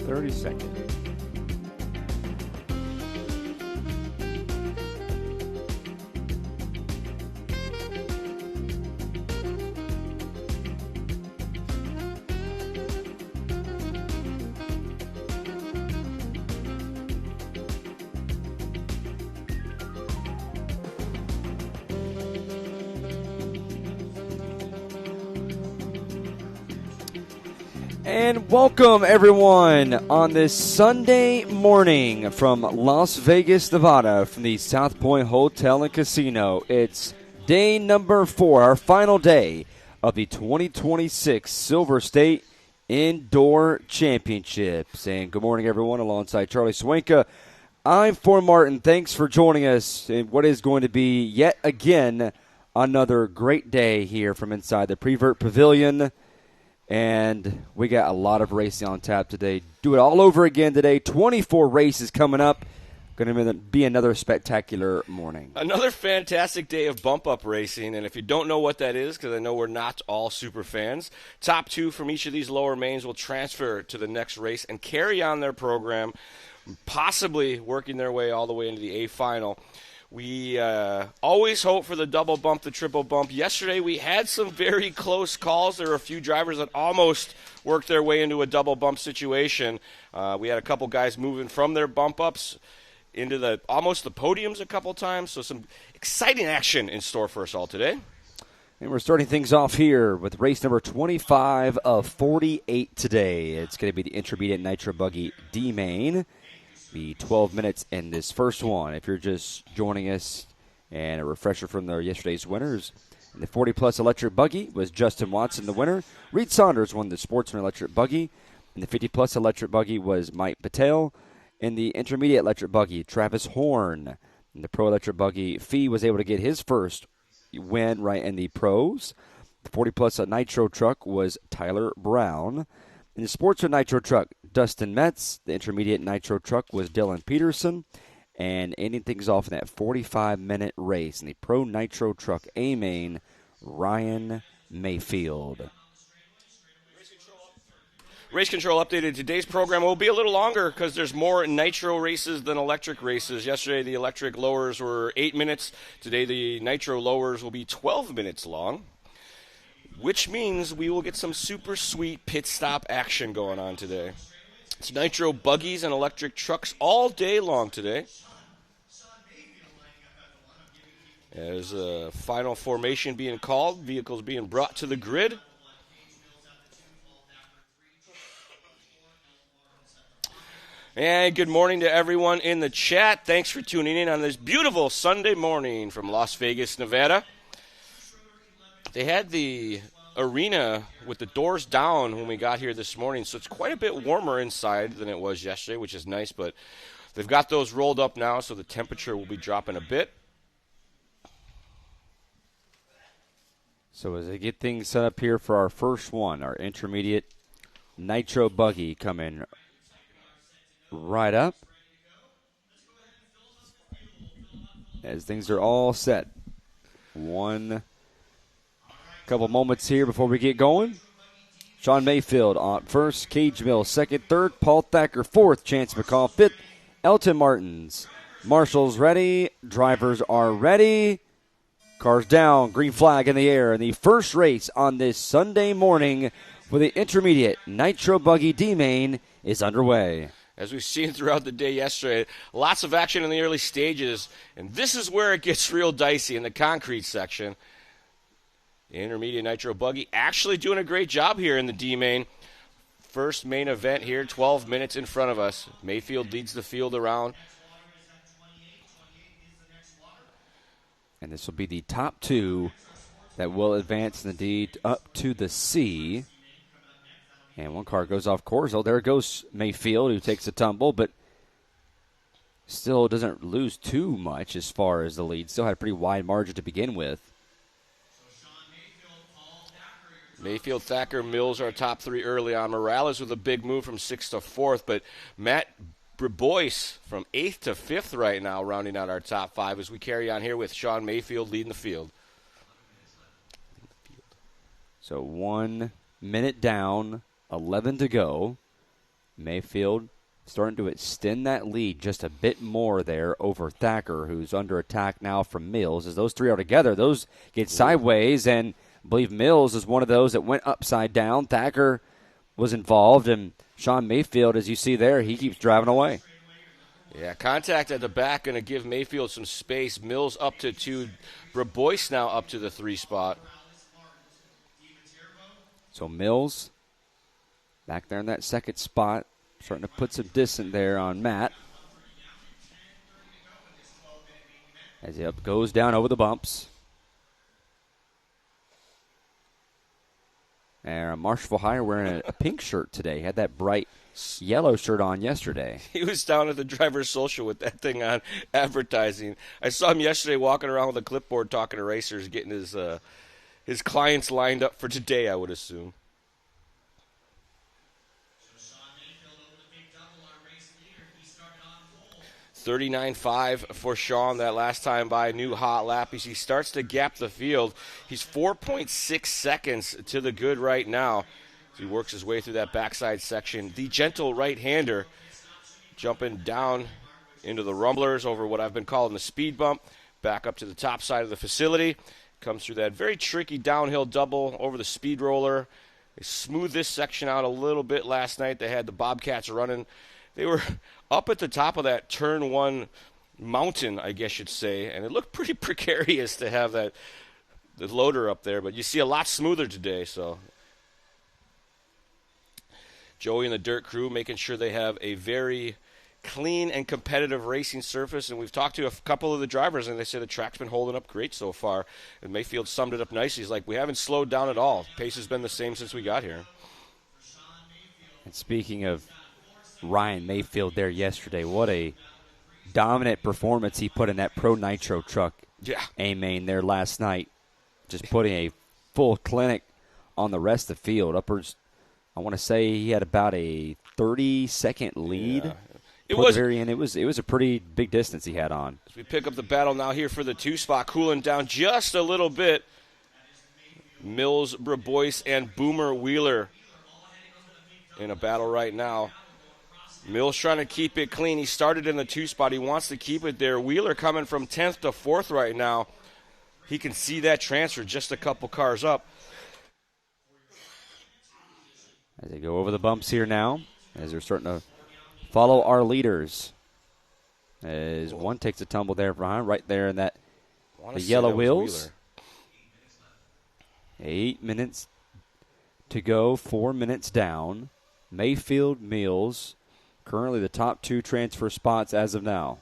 32nd. And welcome, everyone, on this Sunday morning from Las Vegas, Nevada, from the South Point Hotel and Casino. It's day number 4, our final day of the 2026 Silver State Indoor Championships. And good morning, everyone, alongside Charlie Swanka. I'm Ford Martin. Thanks for joining us in what is going to be, yet again, another great day here from inside the Prevert Pavilion. And we got a lot of racing on tap today. Do it all over again today. 24 races coming up. Going to be another spectacular morning. Another fantastic day of bump-up racing. And if you don't know what that is, because I know we're not all super fans, top 2 from each of these lower mains will transfer to the next race and carry on their program, possibly working their way all the way into the A final. We always hope for the double bump, the triple bump. Yesterday we had some very close calls. There were a few drivers that almost worked their way into a double bump situation. We had a couple guys moving from their bump ups into almost the podiums a couple times. So some exciting action in store for us all today. And we're starting things off here with race number 25 of 48 today. It's going to be the Intermediate Nitro Buggy D main. Be 12 minutes in this first one. If you're just joining us, and a refresher from yesterday's winners, in the 40-plus electric buggy was Justin Watson, the winner. Reed Saunders won the Sportsman electric buggy. In the 50-plus electric buggy was Mike Patel. In the intermediate electric buggy, Travis Horn. In the pro electric buggy, Fee was able to get his first win right in the pros. The 40-plus nitro truck was Tyler Brown. In the Sportsman Nitro truck, Dustin Metz. The intermediate Nitro truck was Dylan Peterson. And ending things off in that 45-minute race in the Pro Nitro truck A main, Ryan Mayfield. Race Control updated today's program. It will be a little longer because there's more nitro races than electric races. Yesterday the electric lowers were 8 minutes. Today the nitro lowers will be 12 minutes long, which means we will get some super sweet pit stop action going on today. It's nitro buggies and electric trucks all day long today. There's a final formation being called, vehicles being brought to the grid. And good morning to everyone in the chat. Thanks for tuning in on this beautiful Sunday morning from Las Vegas, Nevada. They had the arena with the doors down when we got here this morning, so it's quite a bit warmer inside than it was yesterday, which is nice, but they've got those rolled up now, so the temperature will be dropping a bit. So as they get things set up here for our first one, our intermediate nitro buggy coming right up. As things are all set. One couple moments here before we get going. Sean Mayfield on first, Cage Mill second, third, Paul Thacker fourth, Chance McCall fifth, Elton Martins. Marshall's ready, drivers are ready. Cars down, green flag in the air, and the first race on this Sunday morning for the intermediate Nitro Buggy D-Main is underway. As we've seen throughout the day yesterday, lots of action in the early stages, and this is where it gets real dicey in the concrete section. The intermediate Nitro Buggy actually doing a great job here in the D-Main. First main event here, 12 minutes in front of us. Mayfield leads the field around. And this will be the top two that will advance in the D up to the C. And one car goes off course. Oh, there goes Mayfield, who takes a tumble, but still doesn't lose too much as far as the lead. Still had a pretty wide margin to begin with. Mayfield, Thacker, Mills are top three early on. Morales with a big move from 6th to 4th, but Matt Brebois from 8th to 5th right now, rounding out our top 5 as we carry on here with Sean Mayfield leading the field. So 1 minute down, 11 to go. Mayfield starting to extend that lead just a bit more there over Thacker, who's under attack now from Mills. As those three are together, those get sideways, and I believe Mills is one of those that went upside down. Thacker was involved, and Sean Mayfield, as you see there, he keeps driving away. Yeah, contact at the back going to give Mayfield some space. Mills up to 2. Brebois now up to the 3 spot. So Mills back there in that second spot, starting to put some distance there on Matt. As he goes down over the bumps. And Marshall Hire wearing a pink shirt today. Had that bright yellow shirt on yesterday. He was down at the driver's social with that thing on, advertising. I saw him yesterday walking around with a clipboard talking to racers, getting his clients lined up for today, I would assume. 39.5 for Sean that last time by. New hot lap as he starts to gap the field. He's 4.6 seconds to the good right now as he works his way through that backside section. The gentle right-hander jumping down into the rumblers over what I've been calling the speed bump, back up to the top side of the facility. Comes through that very tricky downhill double over the speed roller. They smoothed this section out a little bit last night. They had the Bobcats running. They were up at the top of that turn 1 mountain, I guess you'd say, and it looked pretty precarious to have the loader up there, but you see a lot smoother today. So Joey and the dirt crew making sure they have a very clean and competitive racing surface, and we've talked to a couple of the drivers, and they say the track's been holding up great so far, and Mayfield summed it up nicely. He's like, we haven't slowed down at all. Pace has been the same since we got here. And speaking of Ryan Mayfield there yesterday, what a dominant performance he put in that Pro Nitro truck. Yeah. A-Main there last night, just putting a full clinic on the rest of the field. Uppers, I want to say he had about a 30-second lead. Yeah. It was very end. It was a pretty big distance he had on. As we pick up the battle now here for the 2 spot, cooling down just a little bit. Mills, Brebois, and Boomer Wheeler in a battle right now. Mills trying to keep it clean. He started in the 2 spot. He wants to keep it there. Wheeler coming from 10th to 4th right now. He can see that transfer just a couple cars up. As they go over the bumps here now, as they're starting to follow our leaders. As one takes a tumble there behind, right there in that the yellow wheels. 8 minutes to go, 4 minutes down. Mayfield, Mills, currently the top 2 transfer spots as of now.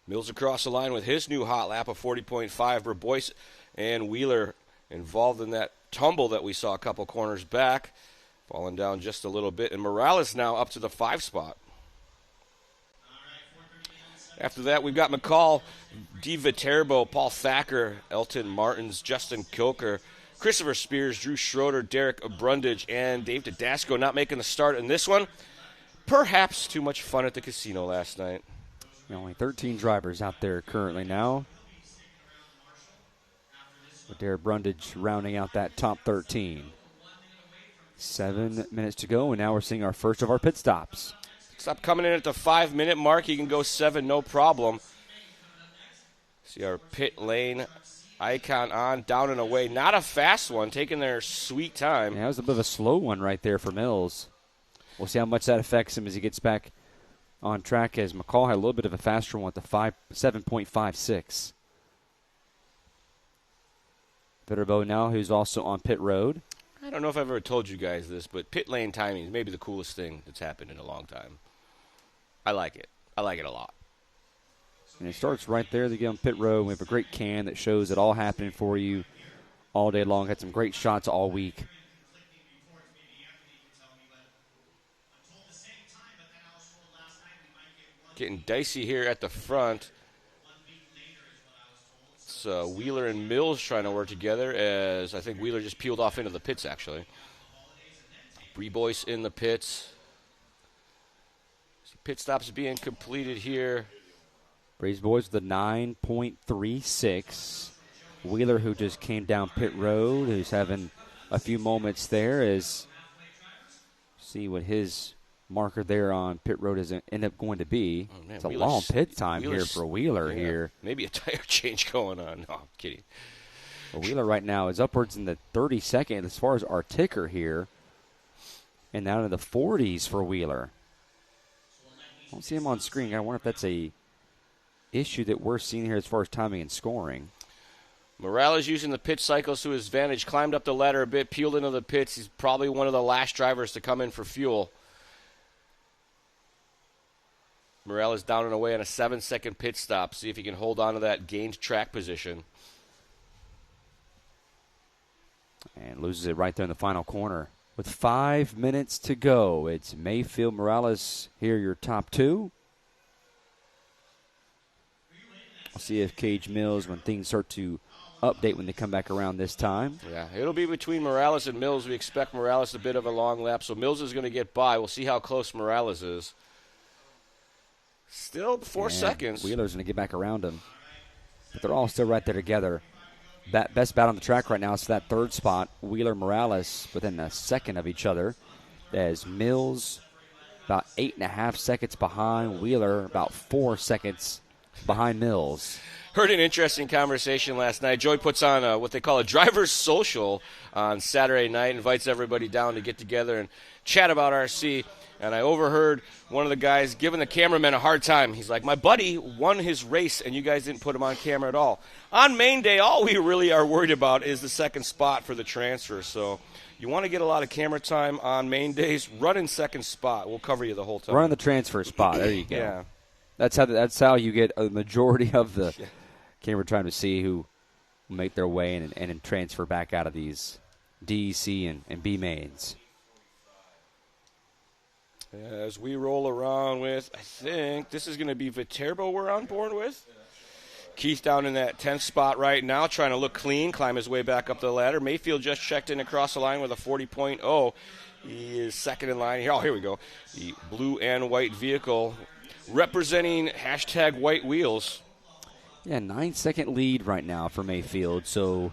Mills across the line with his new hot lap of 40.5. Brebois and Wheeler involved in that tumble that we saw a couple corners back, falling down just a little bit. And Morales now up to the 5 spot. After that, we've got McCall, D. Viterbo, Paul Thacker, Elton Martins, Justin Kilker, Christopher Spears, Drew Schroeder, Derek Brundage, and Dave Tedasco not making the start in this one. Perhaps too much fun at the casino last night. Only 13 drivers out there currently now. With Derek Brundage rounding out that top 13. 7 minutes to go, and now we're seeing our first of our pit stops. Stop coming in at the 5-minute mark. He can go 7, no problem. See our pit lane icon on, down and away. Not a fast one, taking their sweet time. Yeah, that was a bit of a slow one right there for Mills. We'll see how much that affects him as he gets back on track, as McCall had a little bit of a faster one at the 7.56. Viterbo now, who's also on pit road. I don't know if I've ever told you guys this, but pit lane timing is maybe the coolest thing that's happened in a long time. I like it. I like it a lot. And it starts right there. They get on pit road. We have a great can that shows it all happening for you all day long. Had some great shots all week. Getting dicey here at the front. It's Wheeler and Mills trying to work together, as I think Wheeler just peeled off into the pits, actually. Brebois in the pits. So pit stops being completed here. Braves boys with a 9.36. Wheeler, who just came down pit road, who's having a few moments there, is See what his marker there on pit road is end up going to be. Oh, man, it's a long pit time here for Wheeler yeah, here. Maybe a tire change going on. No, I'm kidding. Well, Wheeler right now is upwards in the 32nd as far as our ticker here. And down in the 40s for Wheeler. I don't see him on screen. I wonder if that's a issue that we're seeing here as far as timing and scoring. Morales using the pit cycles to his advantage, climbed up the ladder a bit, peeled into the pits. He's probably one of the last drivers to come in for fuel. Morales down and away on a 7-second pit stop. See if he can hold on to that gained track position. And loses it right there in the final corner. With 5 minutes to go, it's Mayfield, Morales here, your top two. We'll see if Cage Mills, when things start to update when they come back around this time. Yeah, it'll be between Morales and Mills. We expect Morales a bit of a long lap, so Mills is going to get by. We'll see how close Morales is. Still 4 seconds. Wheeler's going to get back around him. But they're all still right there together. Best bat on the track right now is for that third spot. Wheeler, Morales within a second of each other. As Mills about 8.5 seconds behind. Wheeler about 4 seconds behind Mills. Heard an interesting conversation last night. Joey puts on what they call a driver's social on Saturday night, invites everybody down to get together and chat about RC. And I overheard one of the guys giving the cameraman a hard time. He's like, my buddy won his race, and you guys didn't put him on camera at all. On main day, all we really are worried about is the second spot for the transfer. So you want to get a lot of camera time on main days, run in second spot. We'll cover you the whole time. Run in the transfer spot. There you go. Yeah. That's how you get a majority of the camera time to see who will make their way and transfer back out of these D, C, and B mains. As we roll around with, I think this is going to be Viterbo we're on board with. Keith down in that 10th spot right now, trying to look clean, climb his way back up the ladder. Mayfield just checked in across the line with a 40.0. He is second in line here. Oh, here we go. The blue and white vehicle representing hashtag white wheels. Yeah, 9-second lead right now for Mayfield, so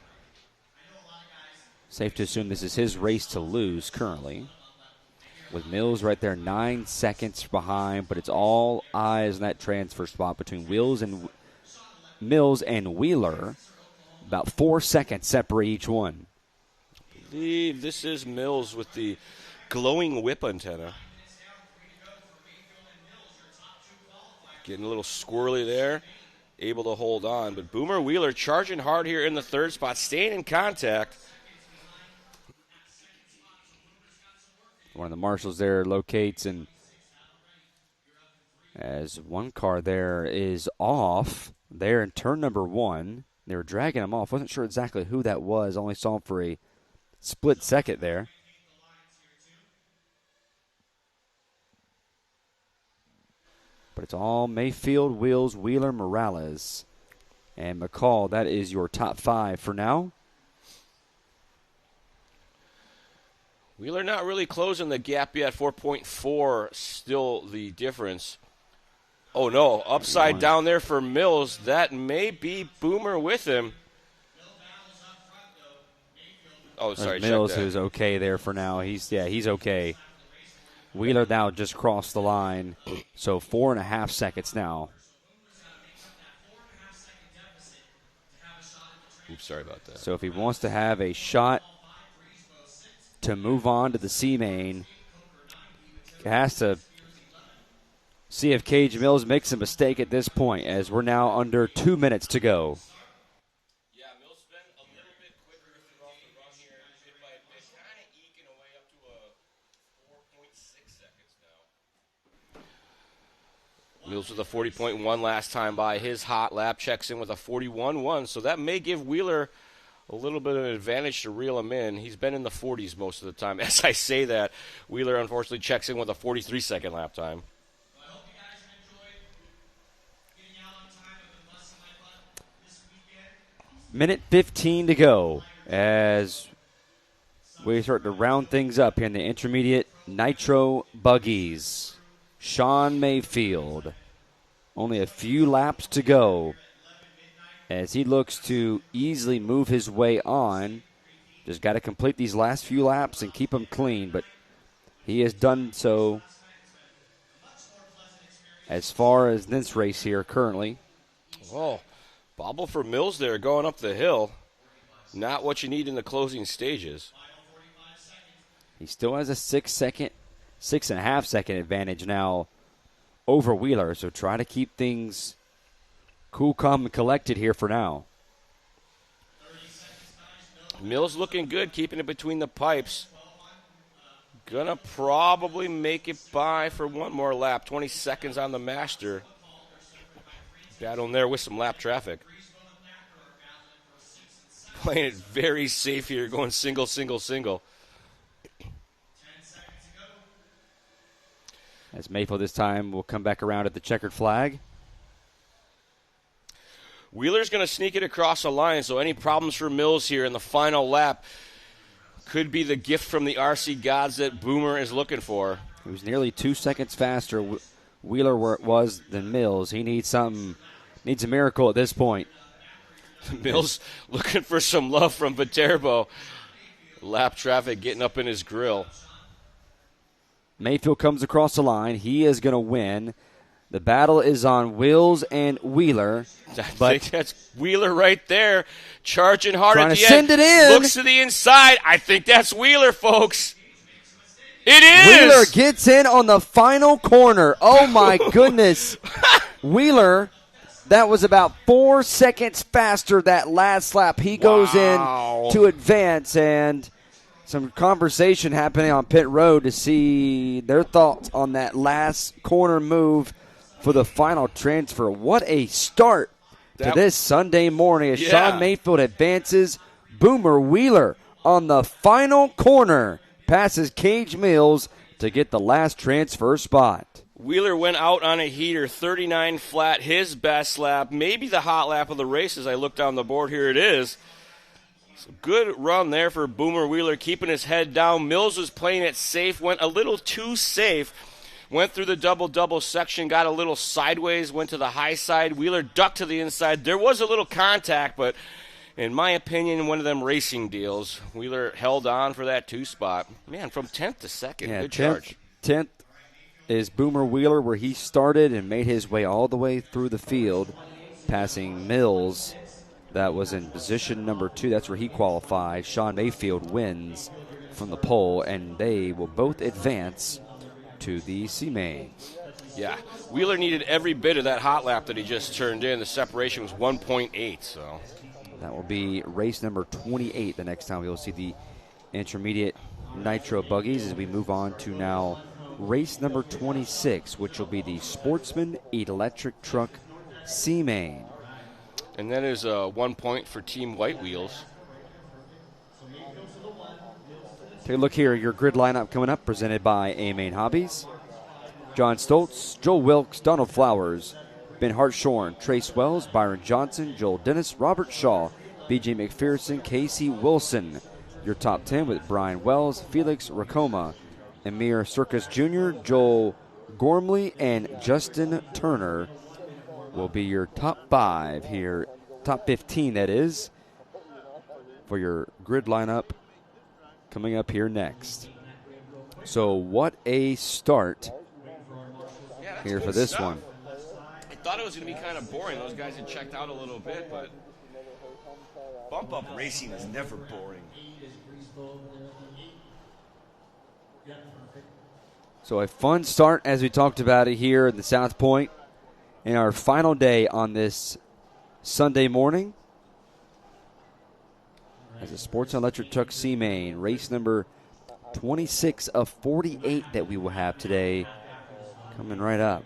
safe to assume this is his race to lose currently. With Mills right there 9 seconds behind, but it's all eyes on that transfer spot between Mills and Wheeler. About 4 seconds separate each one. I believe this is Mills with the glowing whip antenna. Getting a little squirrely there. Able to hold on. But Boomer Wheeler charging hard here in the third spot, staying in contact. One of the marshals there locates, and as one car there is off there in turn number one. They were dragging him off. Wasn't sure exactly who that was. Only saw him for a split second there. But it's all Mayfield, Wills, Wheeler, Morales, and McCall. That is your top five for now. Wheeler not really closing the gap yet. 4.4 still the difference. Oh, no. Upside down there for Mills. That may be Boomer with him. Oh, sorry. Mills, who's okay there for now. He's okay. Wheeler now just crossed the line. So 4.5 seconds now. Oops, sorry about that. So if he wants to have a shot to move on to the C main, he has to see if Cage Mills makes a mistake at this point, as we're now under 2 minutes to go. Yeah, Mills been a little bit quicker off the run here, bit by bit, kind of eking away up to a 4.6 seconds now. Mills with a 40.1 last time by. His hot lap checks in with a 41.1, so that may give Wheeler a little bit of an advantage to reel him in. He's been in the 40s most of the time. As I say that, Wheeler unfortunately checks in with a 43-second lap time. Minute 15 to go as we start to round things up here in the intermediate nitro buggies. Sean Mayfield, only a few laps to go as he looks to easily move his way on. Just got to complete these last few laps and keep them clean. But He has done so as far as this race here currently. Oh, bobble for Mills there going up the hill. Not what you need in the closing stages. He still has a 6.5 second advantage now over Wheeler, so try to keep things cool, calm, and collected here for now. Mills looking good, keeping it between the pipes. Gonna probably make it by for one more lap. 20 seconds on the master. Battling there with some lap traffic. Playing it very safe here, going single, single, single. As Mayfield this time will come back around at the checkered flag. Wheeler's going to sneak it across the line, so any problems for Mills here in the final lap could be the gift from the RC gods that Boomer is looking for. He was nearly 2 seconds faster, Wheeler was than Mills. He needs a miracle at this point. Mills looking for some love from Viterbo. Lap traffic getting up in his grill. Mayfield comes across the line. He is going to win. The battle is on Wills and Wheeler. I think that's Wheeler right there, charging hard trying at the to send end. it in. Looks to the inside. I think that's Wheeler, folks. It is. Wheeler gets in on the final corner. Oh, my goodness. Wheeler, that was about 4 seconds faster that last lap. He goes in to advance, and some conversation happening on pit road to see their thoughts on that last corner move for the final transfer. What a start to this Sunday morning as Sean Mayfield advances. Boomer Wheeler on the final corner passes Cage Mills to get the last transfer spot. Wheeler went out on a heater, 39 flat, his best lap, maybe the hot lap of the race as I look down the board. Here it is. So good run there for Boomer Wheeler, keeping his head down. Mills was playing it safe, went a little too safe. Went through the double-double section, got a little sideways, went to the high side. Wheeler ducked to the inside. There was a little contact, but in my opinion, one of them racing deals. Wheeler held on for that 2 spot. Man, from 10th to 2nd, good charge. 10th is Boomer Wheeler, where he started and made his way all the way through the field, passing Mills. That was in position number 2. That's where he qualified. Sean Mayfield wins from the pole, and they will both advance to the C-Main. Yeah, Wheeler needed every bit of that hot lap that he just turned in. The separation was 1.8, so. That will be race number 28 the next time we will see the intermediate nitro buggies as we move on to now race number 26, which will be the Sportsman electric truck C-Main. And that is 1 point for Team White Wheels. Take a look here, your grid lineup coming up, presented by A-Main Hobbies. John Stoltz, Joel Wilkes, Donald Flowers, Ben Hartshorn, Trace Wells, Byron Johnson, Joel Dennis, Robert Shaw, B.J. McPherson, Casey Wilson. Your top 10 with Brian Wells, Felix Racoma, Amir Circus Jr., Joel Gormley, and Justin Turner will be your top 5 here, top 15 that is, for your grid lineup coming up here next. So what a start here for this one. I thought it was going to be kind of boring. Those guys had checked out a little bit, but bump-up racing is never boring. So a fun start as we talked about it here at the South Point in our final day on this Sunday morning. As a Sports Electric Truck C-Main, race number 26 of 48 that we will have today coming right up.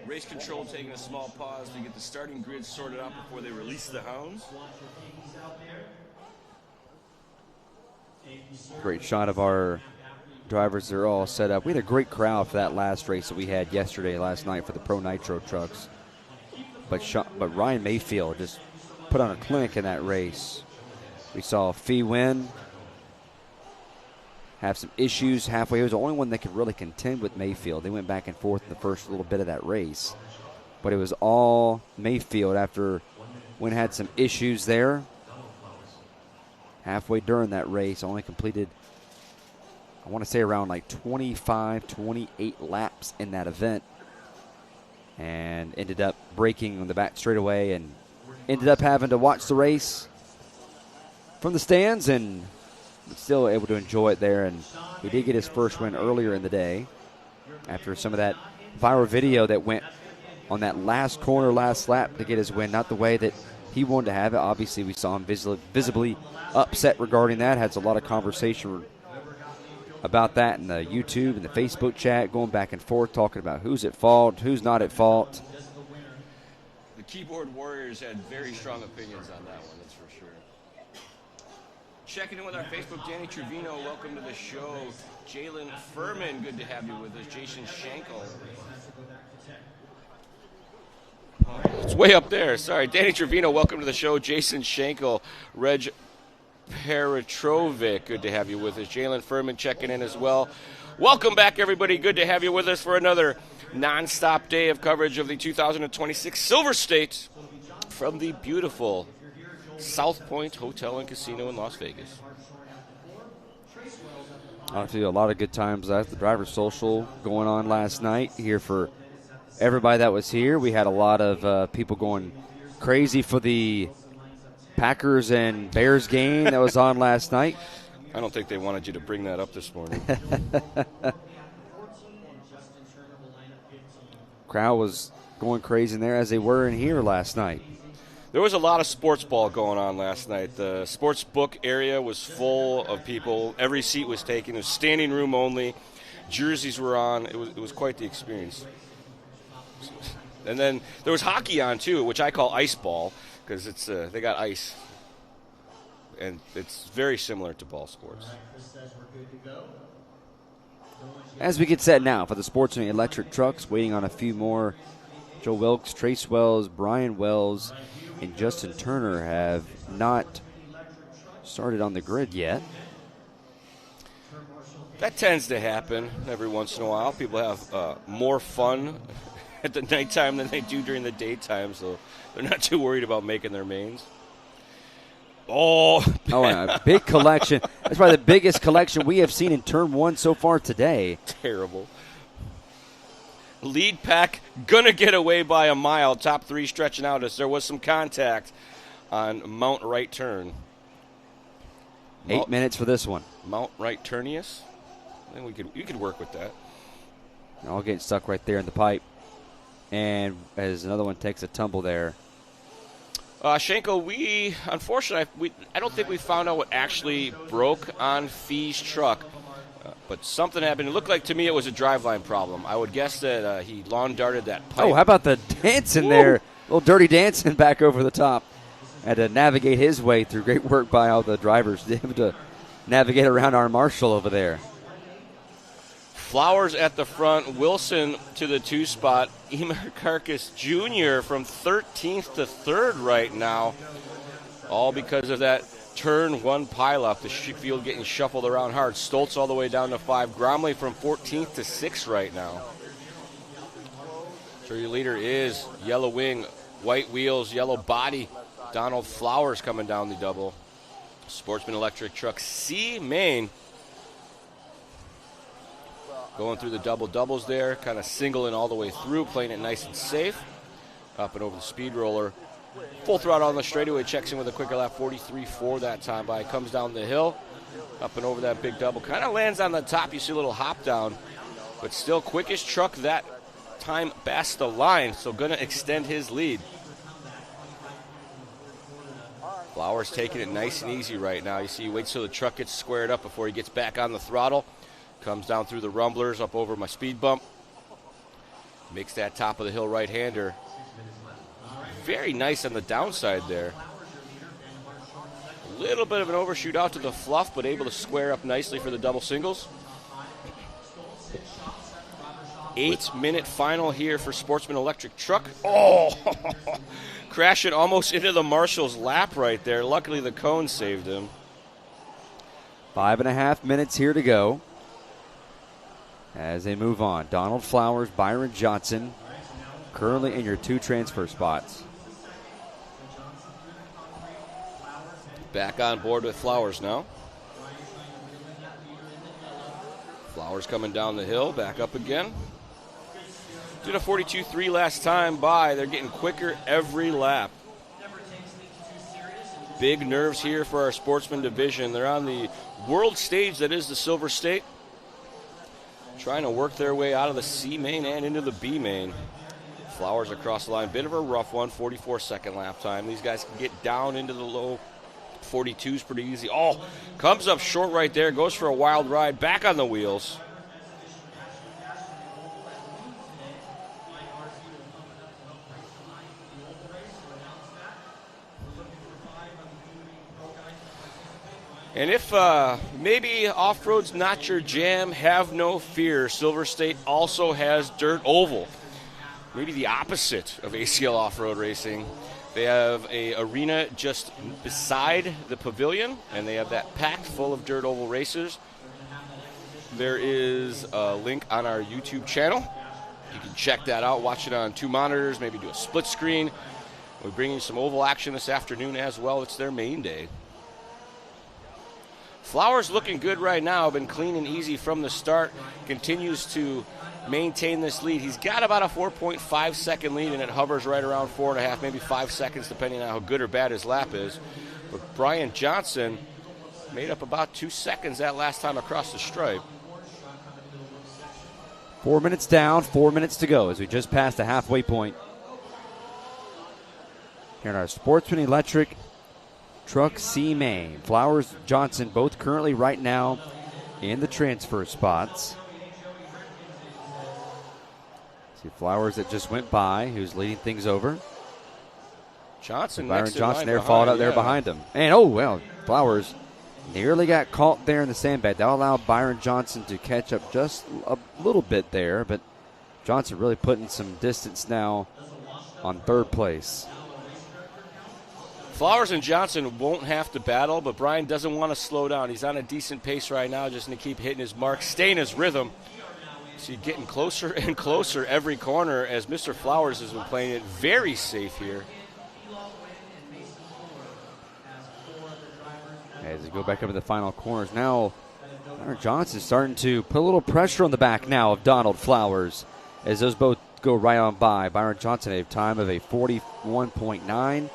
Race control taking a small pause to get the starting grid sorted out before they release the hounds. Great shot of our drivers. They're all set up. We had a great crowd for that last race that we had last night for the Pro Nitro trucks. But Ryan Mayfield just put on a clinic in that race. We saw Fee win, have some issues halfway. He was the only one that could really contend with Mayfield. They went back and forth in the first little bit of that race. But it was all Mayfield after Wynn had some issues there. Halfway during that race, only completed I want to say around like 25, 28 laps in that event, and ended up breaking on the back straightaway and ended up having to watch the race from the stands and still able to enjoy it there. And he did get his first win earlier in the day after some of that viral video that went on that last corner, last lap to get his win. Not the way that he wanted to have it. Obviously, we saw him visibly upset regarding that. Had a lot of conversation about that in the YouTube and the Facebook chat, going back and forth, talking about who's at fault, who's not at fault. The keyboard warriors had very strong opinions on that one, that's for sure. Checking in with our Facebook, Danny Trevino, welcome to the show. Jalen Furman, good to have you with us. Jason Schenkel. It's way up there, sorry. Danny Trevino, welcome to the show. Jason Schenkel, Reg Paratrovic, good to have you with us. Jalen Furman checking in as well. Welcome back, everybody. Good to have you with us for another nonstop day of coverage of the 2026 Silver State from the beautiful South Point Hotel and Casino in Las Vegas. Obviously, a lot of good times at the driver's social going on last night here for everybody that was here. We had a lot of people going crazy for the Packers and Bears game that was on last night. I don't think they wanted you to bring that up this morning. Crowd was going crazy in there as they were in here last night. There was a lot of sports ball going on last night. The sports book area was full of people. Every seat was taken. It was standing room only. Jerseys were on. It was quite the experience. And then there was hockey on, too, which I call ice ball, because it's they got ice. And it's very similar to ball sports. As we get set now for the Sportsman electric trucks, waiting on a few more. Joe Wilkes, Trace Wells, Brian Wells, and Justin Turner have not started on the grid yet. That tends to happen every once in a while. People have more fun at the nighttime than they do during the daytime, so they're not too worried about making their mains. Oh, a big collection. That's probably the biggest collection we have seen in Turn 1 so far today. Terrible. Lead pack gonna get away by a mile. Top three stretching out as there was some contact on Mount Right turn. 8 minutes for this one. Mount Right turnius. I think we could work with that. All getting stuck right there in the pipe. And as another one takes a tumble there. Schenkel, unfortunately, I don't think we found out what actually broke on Fee's truck. But something happened. It looked like to me it was a driveline problem. I would guess that he lawn darted that pipe. Oh, how about the dancing there? A little dirty dancing back over the top. Had to navigate his way through. Great work by all the drivers to navigate around our marshal over there. Flowers at the front. Wilson to the 2 spot. Emer Karkas Jr. from 13th to 3rd right now. All because of that Turn 1 pileup. The field getting shuffled around hard. Stoltz all the way down to 5. Gromley from 14th to 6th right now. So your leader is yellow wing, white wheels, yellow body. Donald Flowers coming down the double. Sportsman electric truck C main. Going through the doubles there, kind of singling all the way through, playing it nice and safe. Up and over the speed roller. Full throttle on the straightaway, checks in with a quicker lap, 43.4 that time by. Comes down the hill, up and over that big double. Kind of lands on the top, you see a little hop down, but still quickest truck that time past the line, so going to extend his lead. Flowers taking it nice and easy right now. You see he waits till the truck gets squared up before he gets back on the throttle. Comes down through the rumblers, up over my speed bump. Makes that top of the hill right-hander. Very nice on the downside there. A little bit of an overshoot out to the fluff, but able to square up nicely for the double singles. 8-minute final here for Sportsman Electric Truck. Oh! Crashing almost into the marshal's lap right there. Luckily, the cone saved him. 5.5 minutes here to go. As they move on, Donald Flowers, Byron Johnson, currently in your 2 transfer spots. Back on board with Flowers now. Flowers coming down the hill, back up again. Did a 42.3 last time by. They're getting quicker every lap. Big nerves here for our Sportsman division. They're on the world stage that is the Silver State, trying to work their way out of the C main and into the B main. Flowers across the line, bit of a rough one, 44-second lap time. These guys can get down into the low 42s pretty easy. Oh, comes up short right there, goes for a wild ride, back on the wheels. And if maybe off-road's not your jam, have no fear. Silver State also has dirt oval. Maybe the opposite of ACL off-road racing. They have a arena just beside the pavilion, and they have that packed full of dirt oval racers. There is a link on our YouTube channel. You can check that out, watch it on 2 monitors, maybe do a split screen. We're bringing some oval action this afternoon as well. It's their main day. Flowers looking good right now, been clean and easy from the start, continues to maintain this lead. He's got about a 4.5 second lead, and it hovers right around 4.5, maybe 5 seconds, depending on how good or bad his lap is. But Brian Johnson made up about 2 seconds that last time across the stripe. 4 minutes down, 4 minutes to go as we just passed the halfway point. Here in our Sportsman Electric Truck C main. Flowers, Johnson, both currently right now in the transfer spots. See Flowers that just went by, who's leading things over. Johnson, Byron next in Johnson line there, behind, followed up there behind him. And oh, well, Flowers nearly got caught there in the sandbag. That allowed Byron Johnson to catch up just a little bit there, but Johnson really putting some distance now on third place. Flowers and Johnson won't have to battle, but Brian doesn't want to slow down. He's on a decent pace right now, just going to keep hitting his mark, stay in his rhythm. So you're getting closer and closer every corner as Mr. Flowers has been playing it very safe here. As we go back up to the final corners, now Byron Johnson is starting to put a little pressure on the back now of Donald Flowers as those both go right on by. Byron Johnson a time of a 41.9.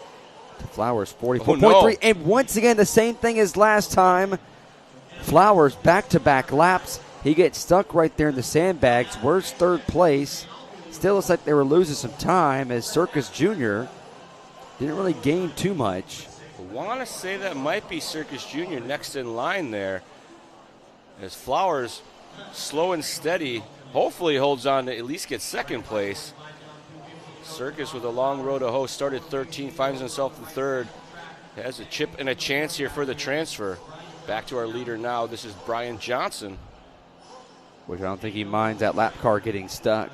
Flowers 44.3, no. And once again the same thing as last time. Flowers back-to-back laps. He gets stuck right there in the sandbags. Worst third place. Still looks like they were losing some time as Circus Jr. didn't really gain too much. I want to say that might be Circus Jr. next in line there as Flowers slow and steady. Hopefully holds on to at least get second place. Circus with a long road to hoe, started 13, finds himself in third. Has a chip and a chance here for the transfer. Back to our leader now. This is Brian Johnson. Which I don't think he minds that lap car getting stuck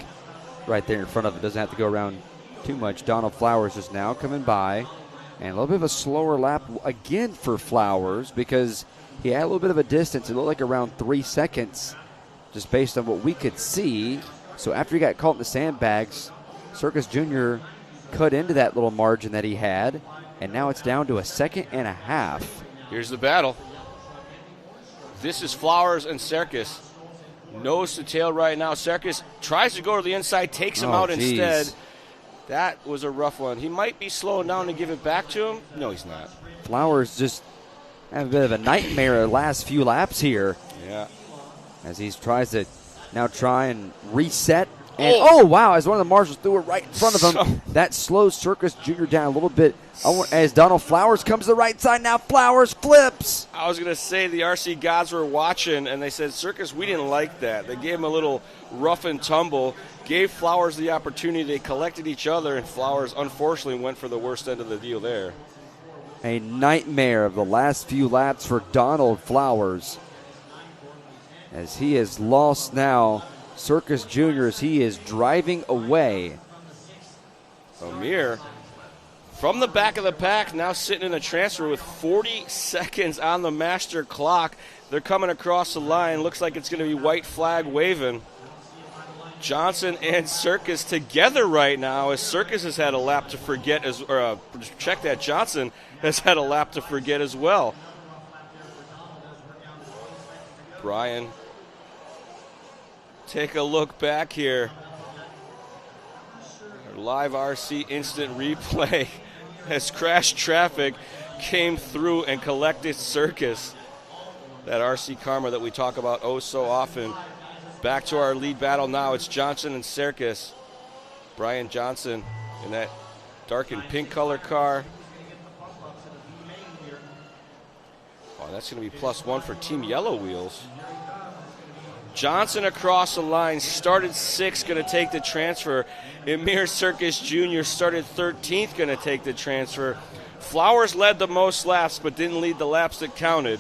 right there in front of him. Doesn't have to go around too much. Donald Flowers is now coming by. And a little bit of a slower lap again for Flowers because he had a little bit of a distance. It looked like around 3 seconds just based on what we could see. So after he got caught in the sandbags, Circus Jr. cut into that little margin that he had, and now it's down to a 1.5 seconds. Here's the battle. This is Flowers and Circus. Nose to tail right now. Circus tries to go to the inside, takes him out instead. That was a rough one. He might be slowing down to give it back to him. No, he's not. Flowers just have a bit of a nightmare the last few laps here. Yeah. As he tries to now try and reset. And oh, wow, as one of the marshals threw it right in front of him. That slows Circus Jr. down a little bit. As Donald Flowers comes to the right side, now Flowers flips. I was going to say the RC gods were watching, and they said, Circus, we didn't like that. They gave him a little rough and tumble, gave Flowers the opportunity. They collected each other, and Flowers, unfortunately, went for the worst end of the deal there. A nightmare of the last few laps for Donald Flowers. As he has lost now Circus Jr. as he is driving away. Amir from the back of the pack, now sitting in a transfer with 40 seconds on the master clock. They're coming across the line. Looks like it's going to be white flag waving. Johnson and Circus together right now as Circus has had a lap to forget, check that, Johnson has had a lap to forget as well. Brian take a look back here. Our live RC instant replay as Crash Traffic came through and collected Circus. That RC Karma that we talk about oh so often. Back to our lead battle now. It's Johnson and Circus. Brian Johnson in that dark and pink color car. Oh, that's going to be +1 for Team Yellow Wheels. Johnson across the line, started 6th, going to take the transfer. Emir Circus Jr. started 13th, going to take the transfer. Flowers led the most laps, but didn't lead the laps that counted.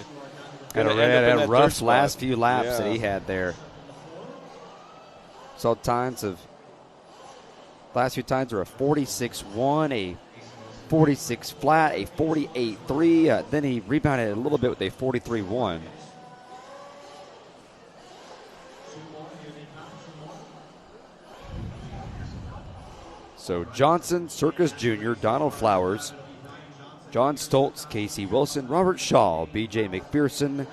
Had a rough last few laps that he had there. Saw times of last few times were a 46.1, a 46 flat, a 48.3. Then he rebounded a little bit with a 43.1. So Johnson, Circus Jr., Donald Flowers, John Stoltz, Casey Wilson, Robert Shaw, B.J. McPherson.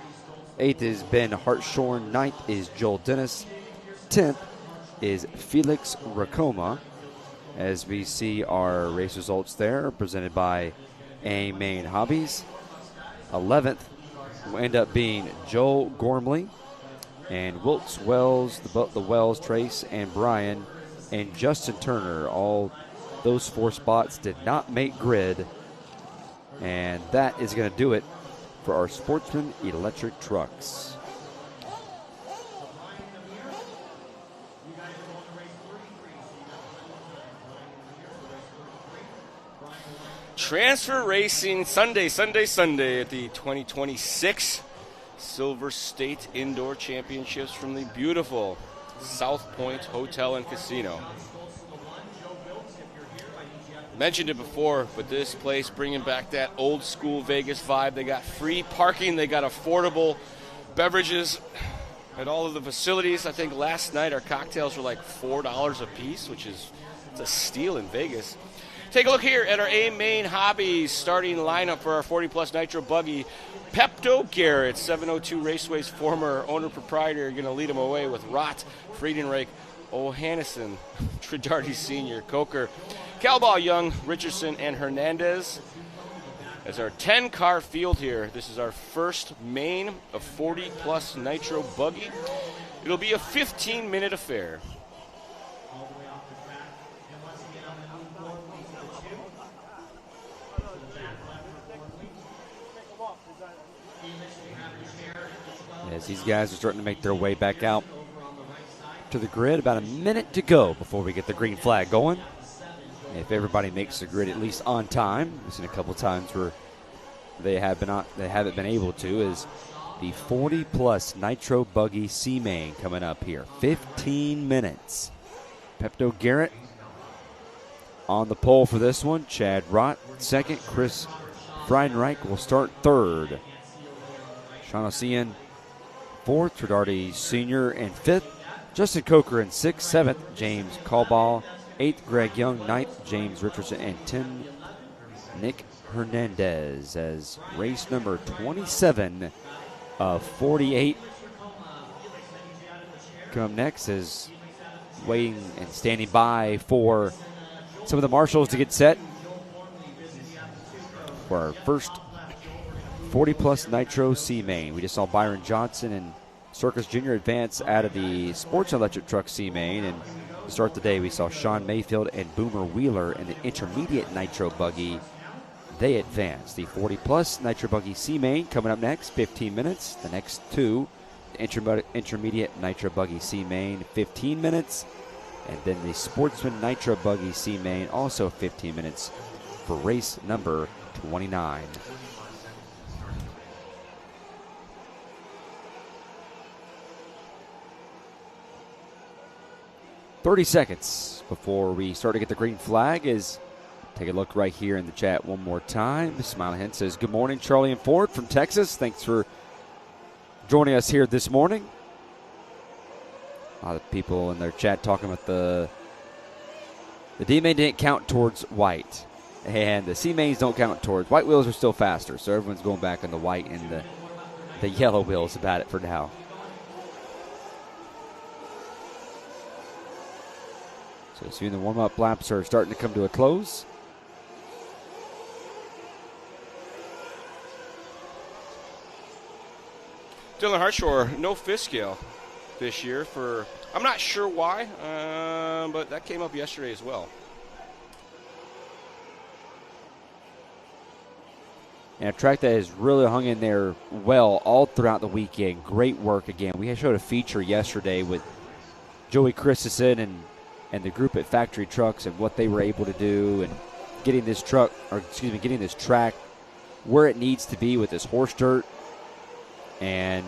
8th is Ben Hartshorn. 9th is Joel Dennis. 10th is Felix Racoma. As we see our race results there, presented by A-Main Hobbies. 11th will end up being Joel Gormley and Wilkes Wells, the Wells, Trace, and Brian, and Justin Turner. All those 4 spots did not make grid. And that is going to do it for our Sportsman electric trucks. Transfer Racing Sunday at the 2026 Silver State Indoor Championships from the beautiful South Point Hotel and Casino. Mentioned it before, but this place bringing back that old school Vegas vibe. They got free parking, they got affordable beverages at all of the facilities. I think last night our cocktails were like $4 a piece, which is it's a steal in Vegas. Take a look here at our A-Main Hobbies starting lineup for our 40-plus Nitro Buggy. Pepto Garrett, 702 Raceway's former owner-proprietor, going to lead him away with Rott, Friedenreich, O'Hannison, Tridarty Sr., Coker, Calbaugh, Young, Richardson, and Hernandez. As our 10-car field here, this is our first main of 40-plus Nitro Buggy. It'll be a 15-minute affair. As these guys are starting to make their way back out to the grid, about a minute to go before we get the green flag going. If everybody makes the grid at least on time, we've seen a couple times where they haven't been able to, is the 40-plus Nitro Buggy C-Main coming up here. 15 minutes. Pepto Garrett on the pole for this one. Chad Rott second. Chris Friedenreich will start third. Shaughnessy fourth. Tridarty Sr. and fifth. Justin Coker in sixth. Seventh, James Calbaugh. 8th, Greg Young. 9th, James Richardson. And 10th, Nick Hernandez, as race number 27 of 48 come next, is waiting and standing by for some of the marshals to get set for our first 40-plus Nitro C-Main. We just saw Byron Johnson and Circus Jr. advance out of the Sports Electric Truck C-Main, and to start the day we saw Sean Mayfield and Boomer Wheeler in the intermediate Nitro Buggy. They advance. The 40-plus Nitro Buggy C-Main coming up next, 15 minutes. The next two, the intermediate Nitro Buggy C-Main, 15 minutes. And then the Sportsman Nitro Buggy C-Main, also 15 minutes for race number 29. "30 seconds before we start to get the green flag. Is take a look right here in the chat one more time. Smiley Hen says, good morning, Charlie and Ford from Texas. Thanks for joining us here this morning. A lot of people in their chat talking about the D-Main didn't count towards white. And the C-Mains don't count towards. White wheels are still faster, so everyone's going back on the white and the yellow wheels about it for now. So soon the warm-up laps are starting to come to a close. Dylan Hartshore, no fifth scale this year for, I'm not sure why, but that came up yesterday as well. And a track that has really hung in there well all throughout the weekend. Great work again. We showed a feature yesterday with Joey Christensen and the group at Factory Trucks and what they were able to do and getting this track where it needs to be with this horse dirt. And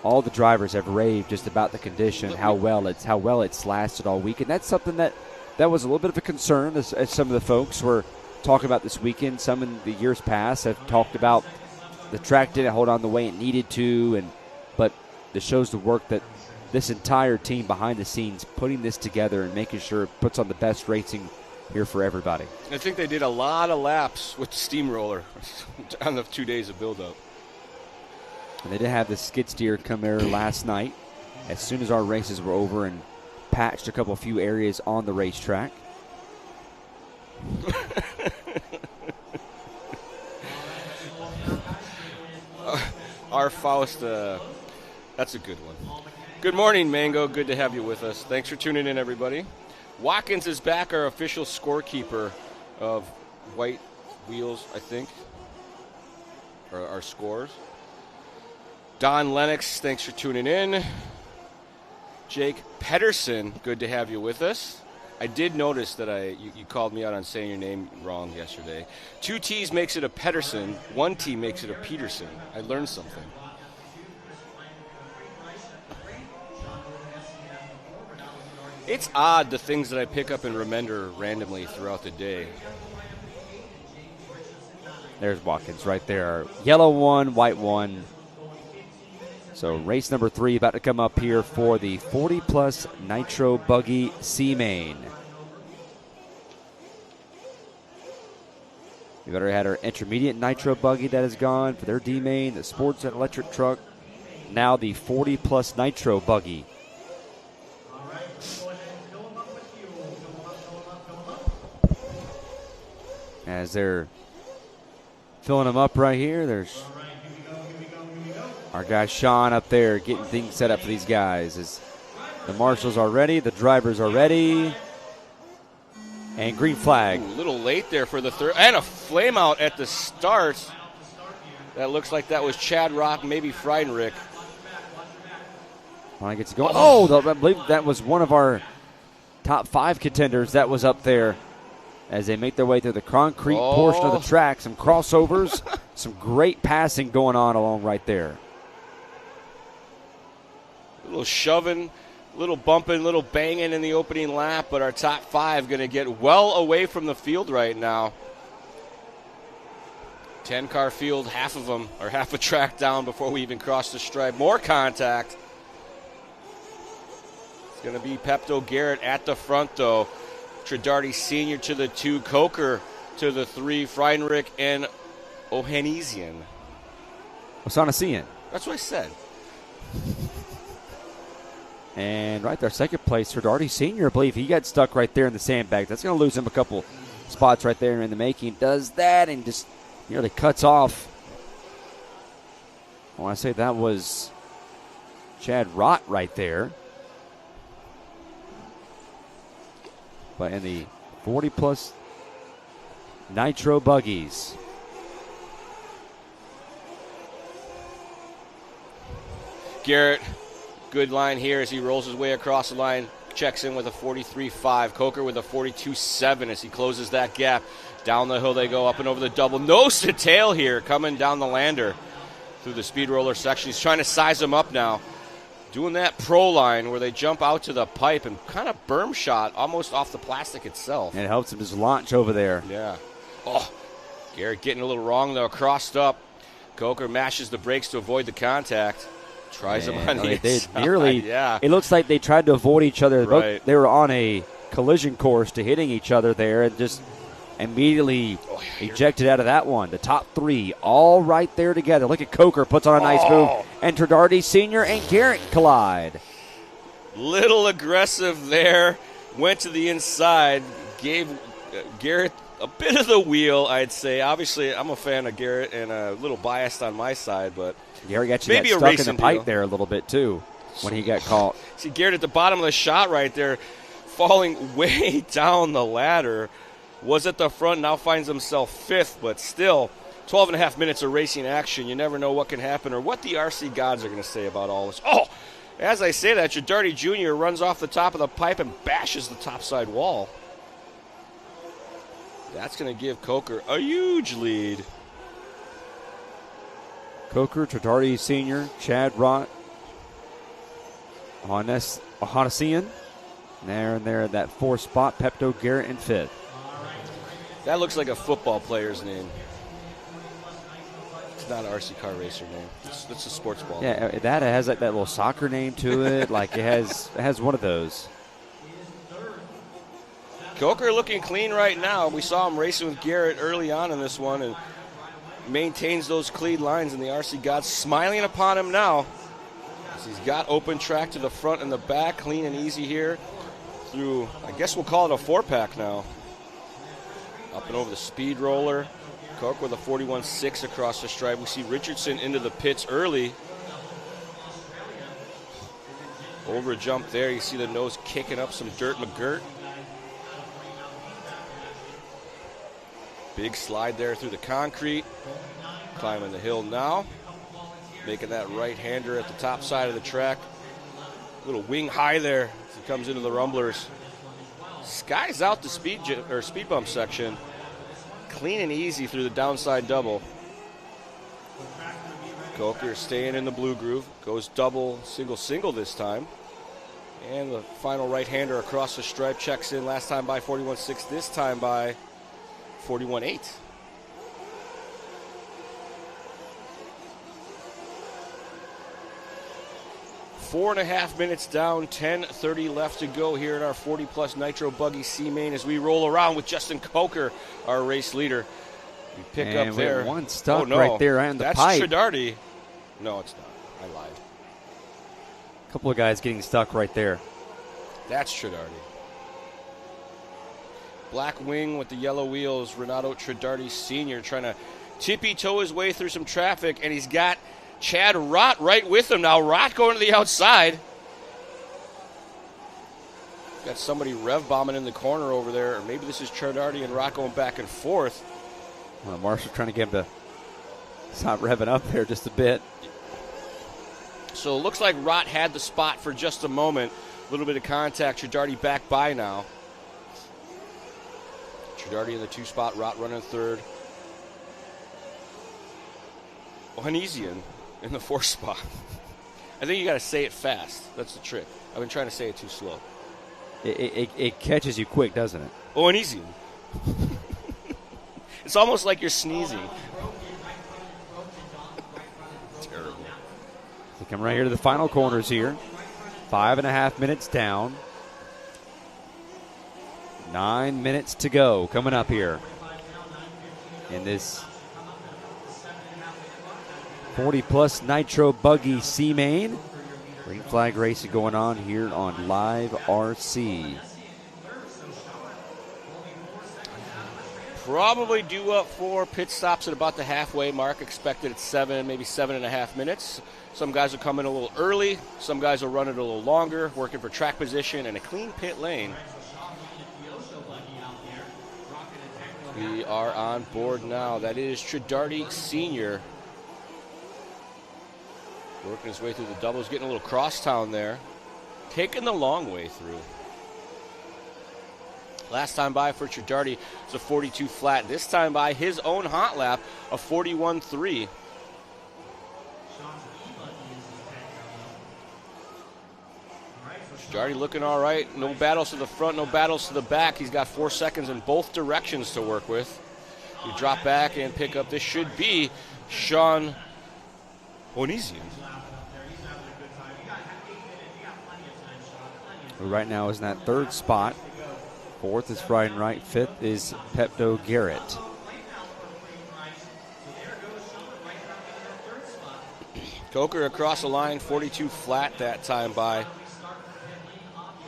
all the drivers have raved just about the condition, how well it's lasted all week. And that's something that was a little bit of a concern as some of the folks were talking about this weekend. Some in the years past have talked about the track didn't hold on the way it needed to, but this shows the work that this entire team behind the scenes putting this together and making sure it puts on the best racing here for everybody. I think they did a lot of laps with the steamroller on the 2 days of build-up. And they did have the skid steer come there last night as soon as our races were over and patched a few areas on the racetrack. Our Faust, that's a good one. Good morning, Mango. Good to have you with us. Thanks for tuning in, everybody. Watkins is back, our official scorekeeper of White Wheels, I think, or our scores. Don Lennox, thanks for tuning in. Jake Pedersen, good to have you with us. I did notice that you called me out on saying your name wrong yesterday. 2 T's makes it a Pedersen, 1 T makes it a Peterson. I learned something. It's odd the things that I pick up and remember randomly throughout the day. There's Watkins right there. Yellow 1, white 1. So race number 3 about to come up here for the 40-plus Nitro Buggy C-Main. We've already had our intermediate Nitro Buggy that has gone for their D-Main, the Sportsman electric truck. Now the 40-plus Nitro Buggy. As they're filling them up right here, there's our guy Sean up there getting things set up for these guys. As the marshals are ready, the drivers are ready, and green flag. Ooh, a little late there for the third, and a flame out at the start. That looks like that was Chad Rock, maybe Friedenreich. When I get to go, I believe that was one of our top 5 contenders that was up there. As they make their way through the concrete portion of the track, some crossovers, some great passing going on along right there. A little shoving, a little bumping, a little banging in the opening lap, but our top 5 going to get well away from the field right now. 10-car field, half of them are half a track down before we even cross the stripe. More contact. It's going to be Pepto Garrett at the front, though. Tradarty Sr. to the 2, Coker to the 3, Friedenreich and Ohanesian. Osanesian. That's what I said. And right there, second place for Tradarty Sr. I believe he got stuck right there in the sandbag. That's going to lose him a couple spots right there in the making. Does that and just nearly cuts off. I want to say that was Chad Rott right there. But in the 40-plus Nitro Buggies. Garrett, good line here as he rolls his way across the line. Checks in with a 43.5. Coker with a 42.7 as he closes that gap. Down the hill they go, up and over the double. Nose to tail here, coming down the lander through the speed roller section. He's trying to size him up now. Doing that pro line where they jump out to the pipe and kind of berm shot almost off the plastic itself. And it helps him just launch over there. Yeah. Oh, Garrett getting a little wrong though, crossed up. Coker mashes the brakes to avoid the contact. Tries him on the inside. Nearly, yeah. It looks like they tried to avoid each other. Right. They were on a collision course to hitting each other there and just immediately ejected out of that one. The top 3 all right there together. Look at Coker puts on a nice move. And Tradarty Sr. and Garrett collide. Little aggressive there. went to the inside, gave Garrett a bit of the wheel, I'd say. Obviously, I'm a fan of Garrett and a little biased on my side, but Garrett got you maybe that a stuck in racing the pipe deal there a little bit, too, when he got caught. See, Garrett at the bottom of the shot right there, falling way down the ladder, was at the front, now finds himself fifth, but still, 12 and a half minutes of racing action. You never know what can happen or what the RC gods are going to say about all this. Oh, as I say that, Chidardi Jr. runs off the top of the pipe and bashes the topside wall. That's going to give Coker a huge lead. Coker, Chidardi Sr., Chad Rott, Hanessian. There and there at that fourth spot, Pepto, Garrett in fifth. That looks like a football player's name. It's not an RC car racer name. It's a sports ball. Yeah, that has that little soccer name to it. Like it has one of those. Coker looking clean right now. We saw him racing with Garrett early on in this one and maintains those clean lines, and the RC gods smiling upon him now. He's got open track to the front and the back, clean and easy here through, I guess we'll call it a 4-pack now. Up and over the speed roller. Coke with a 41.6 across the stripe. We see Richardson into the pits early. Over a jump there. You see the nose kicking up some dirt McGirt. Big slide there through the concrete. Climbing the hill now. Making that right-hander at the top side of the track. Little wing high there as he comes into the rumblers. Skies out the speed bump section. Clean and easy through the downside double. Coker staying in the blue groove. Goes double, single this time. And the final right-hander across the stripe checks in. Last time by 41.6, this time by 41.8. Four and a half minutes down, 10:30 left to go here in our 40-plus Nitro Buggy C-Main as we roll around with Justin Coker, our race leader. We pick and up there. One stuck oh, no. right there on the pipe. That's Chidardi. No, it's not. I lied. A couple of guys getting stuck right there. That's Chidardi. Black wing with the yellow wheels. Renato Chidardi Sr. trying to tippy-toe his way through some traffic, and he's got Chad Rott right with him now. Rott going to the outside. Got somebody rev bombing in the corner over there. Or maybe this is Chidardi and Rott going back and forth. Well, Marshall trying to get him to stop revving up there just a bit. So it looks like Rott had the spot for just a moment. A little bit of contact. Chidardi back by now. Chidardi in the 2-spot. Rott running third. Ohanesian in the 4th spot. I think you got to say it fast. That's the trick. I've been trying to say it too slow. It catches you quick, doesn't it? Ohanesian. It's almost like you're sneezing. Terrible. We come right here to the final corners here. 5.5 minutes down. 9 minutes to go coming up here in this 40-plus Nitro Buggy C-Main. Green flag racing going on here on Live RC. Probably due up for pit stops at about the halfway mark. Expected at 7, maybe 7.5 minutes. Some guys will come in a little early. Some guys will run it a little longer, working for track position and a clean pit lane. We are on board now. That is Chidardi Sr. Working his way through the doubles, getting a little crosstown there. Taking the long way through. Last time by for Chidardi was a 42 flat. This time by his own hot lap, a 41.3. Chidardi looking all right. No battles to the front, no battles to the back. He's got 4 seconds in both directions to work with. We drop back and pick up. This should be Sean Onesian. Who right now is in that 3rd spot. 4th is Friday Wright. 5th is Pepto Garrett. Coker across the line, 42 flat that time by.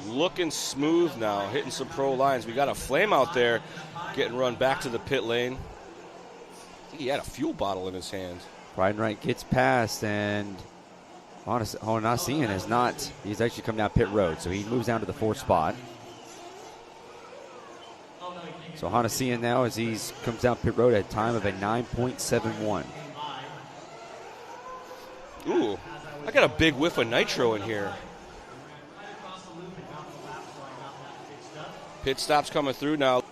looking smooth now, hitting some pro lines. We got a flame out there getting run back to the pit lane. I think he had a fuel bottle in his hand. Bridenright gets past, and Honasian is not. He's actually come down pit road, so he moves down to the 4th spot. So Honasian now, as he comes down pit road at a time of a 9.71. Ooh, I got a big whiff of nitro in here. Pit stop's coming through now.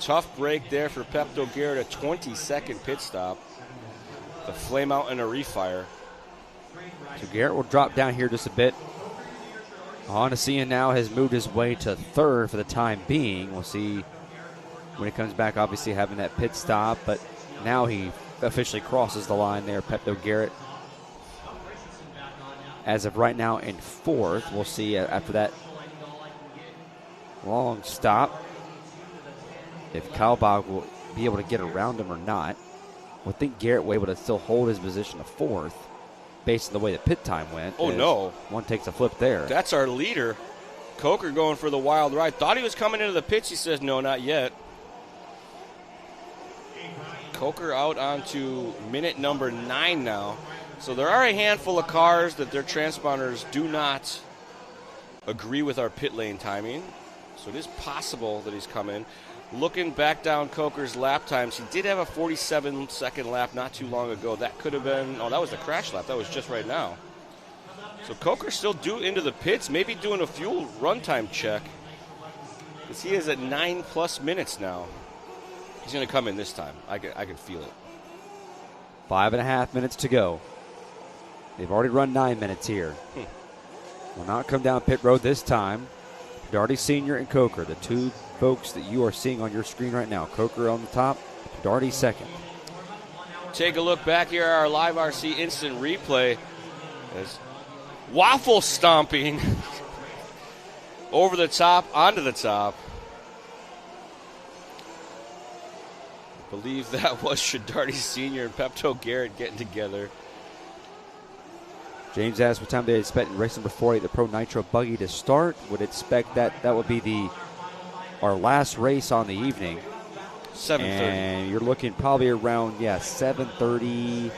Tough break there for Pepto Garrett, a 20-second pit stop. The flame out and a refire. So Garrett will drop down here just a bit. Honasian now has moved his way to 3rd for the time being. We'll see when he comes back, obviously having that pit stop, but now he officially crosses the line there. Pepto Garrett, as of right now, in 4th. We'll see after that long stop if Kalbach will be able to get around him or not. We'll think Garrett will be able to still hold his position of 4th based on the way the pit time went. Oh, no. One takes a flip there. That's our leader. Coker going for the wild ride. Thought he was coming into the pits. He says, no, not yet. Coker out onto minute number 9 now. So there are a handful of cars that their transponders do not agree with our pit lane timing. So it is possible that he's coming. Looking back down Coker's lap times, he did have a 47-second lap not too long ago. That could have been, that was the crash lap. That was just right now. So Coker's still due into the pits, maybe doing a fuel runtime check, because he is at 9+ minutes now. He's going to come in this time. I can feel it. 5.5 minutes to go. They've already run 9 minutes here. Will not come down pit road this time. Darty Sr. and Coker, the two folks that you are seeing on your screen right now. Coker on the top, Darty second. Take a look back here at our live RC instant replay. As waffle stomping over the top, onto the top. I believe that was Shadarty Sr. and Pepto Garrett getting together. James asked what time they expect race number 48, the Pro Nitro Buggy, to start. Would expect that would be our last race on the evening. 7:30. And you're looking probably around, 7:30.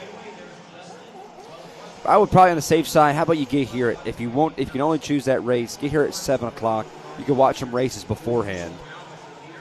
I would probably on the safe side. How about you get here if you can only choose that race, get here at 7 o'clock. You can watch some races beforehand.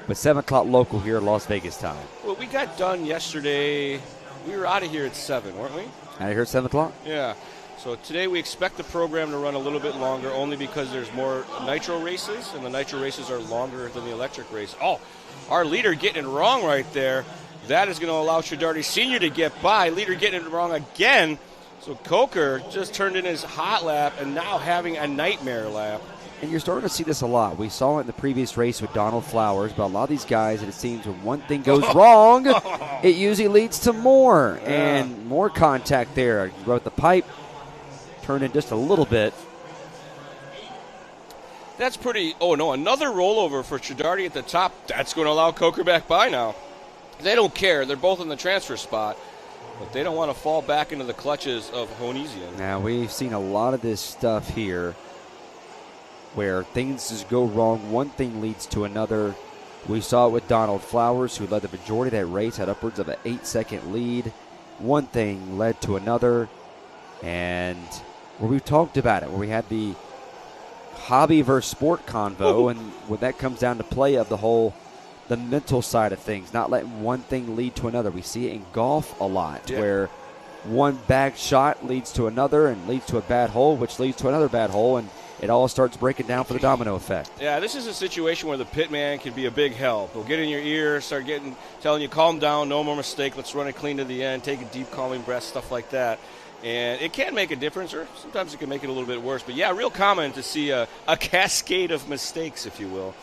But 7 o'clock local here at Las Vegas time. Well, we got done yesterday. We were out of here at 7, weren't we? Out of here at 7 o'clock? Yeah. So today we expect the program to run a little bit longer only because there's more nitro races, and the nitro races are longer than the electric race. Oh, our leader getting it wrong right there. That is going to allow Shadarty Sr. to get by. Leader getting it wrong again. So Coker just turned in his hot lap and now having a nightmare lap. And you're starting to see this a lot. We saw it in the previous race with Donald Flowers, but a lot of these guys, it seems when one thing goes wrong, it usually leads to more. Yeah. And more contact there. You wrote the pipe. Turn in just a little bit. That's pretty. Oh, no, another rollover for Shadarty at the top. That's going to allow Coker back by now. They don't care. They're both in the transfer spot, but they don't want to fall back into the clutches of Honesian. Now, we've seen a lot of this stuff here where things just go wrong. One thing leads to another. We saw it with Donald Flowers, who led the majority of that race, had upwards of an 8-second lead. One thing led to another, and where we talked about it, where we had the hobby versus sport convo, and when that comes down to play of the mental side of things, not letting one thing lead to another. We see it in golf a lot, where one bad shot leads to another and leads to a bad hole, which leads to another bad hole, and it all starts breaking down for the domino effect. Yeah, this is a situation where the pit man can be a big help. He'll get in your ear, start telling you, calm down, no more mistake, let's run it clean to the end, take a deep calming breath, stuff like that. And it can make a difference, or sometimes it can make it a little bit worse. But, yeah, real common to see a cascade of mistakes, if you will.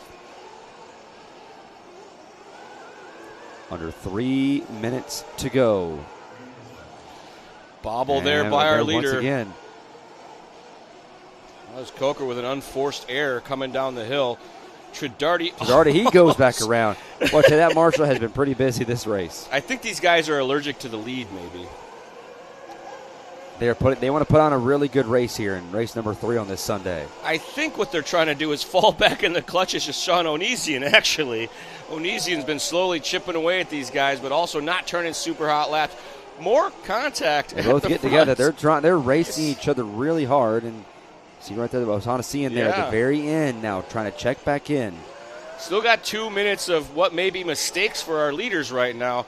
Under 3 minutes to go. Bobble there by our leader. Once again. That was Coker with an unforced error coming down the hill. Tredardi, he goes back around. Well, that Marshall has been pretty busy this race. I think these guys are allergic to the lead, maybe. They want to put on a really good race here in race number 3 on this Sunday. I think what they're trying to do is fall back in the clutches of Sean Onizian, actually. Onizian's been slowly chipping away at these guys, but also not turning super hot laps. More contact. They both get together. They're racing each other really hard, and see right there, O'Shaughnessy there at the very end now, trying to check back in. Still got 2 minutes of what may be mistakes for our leaders right now.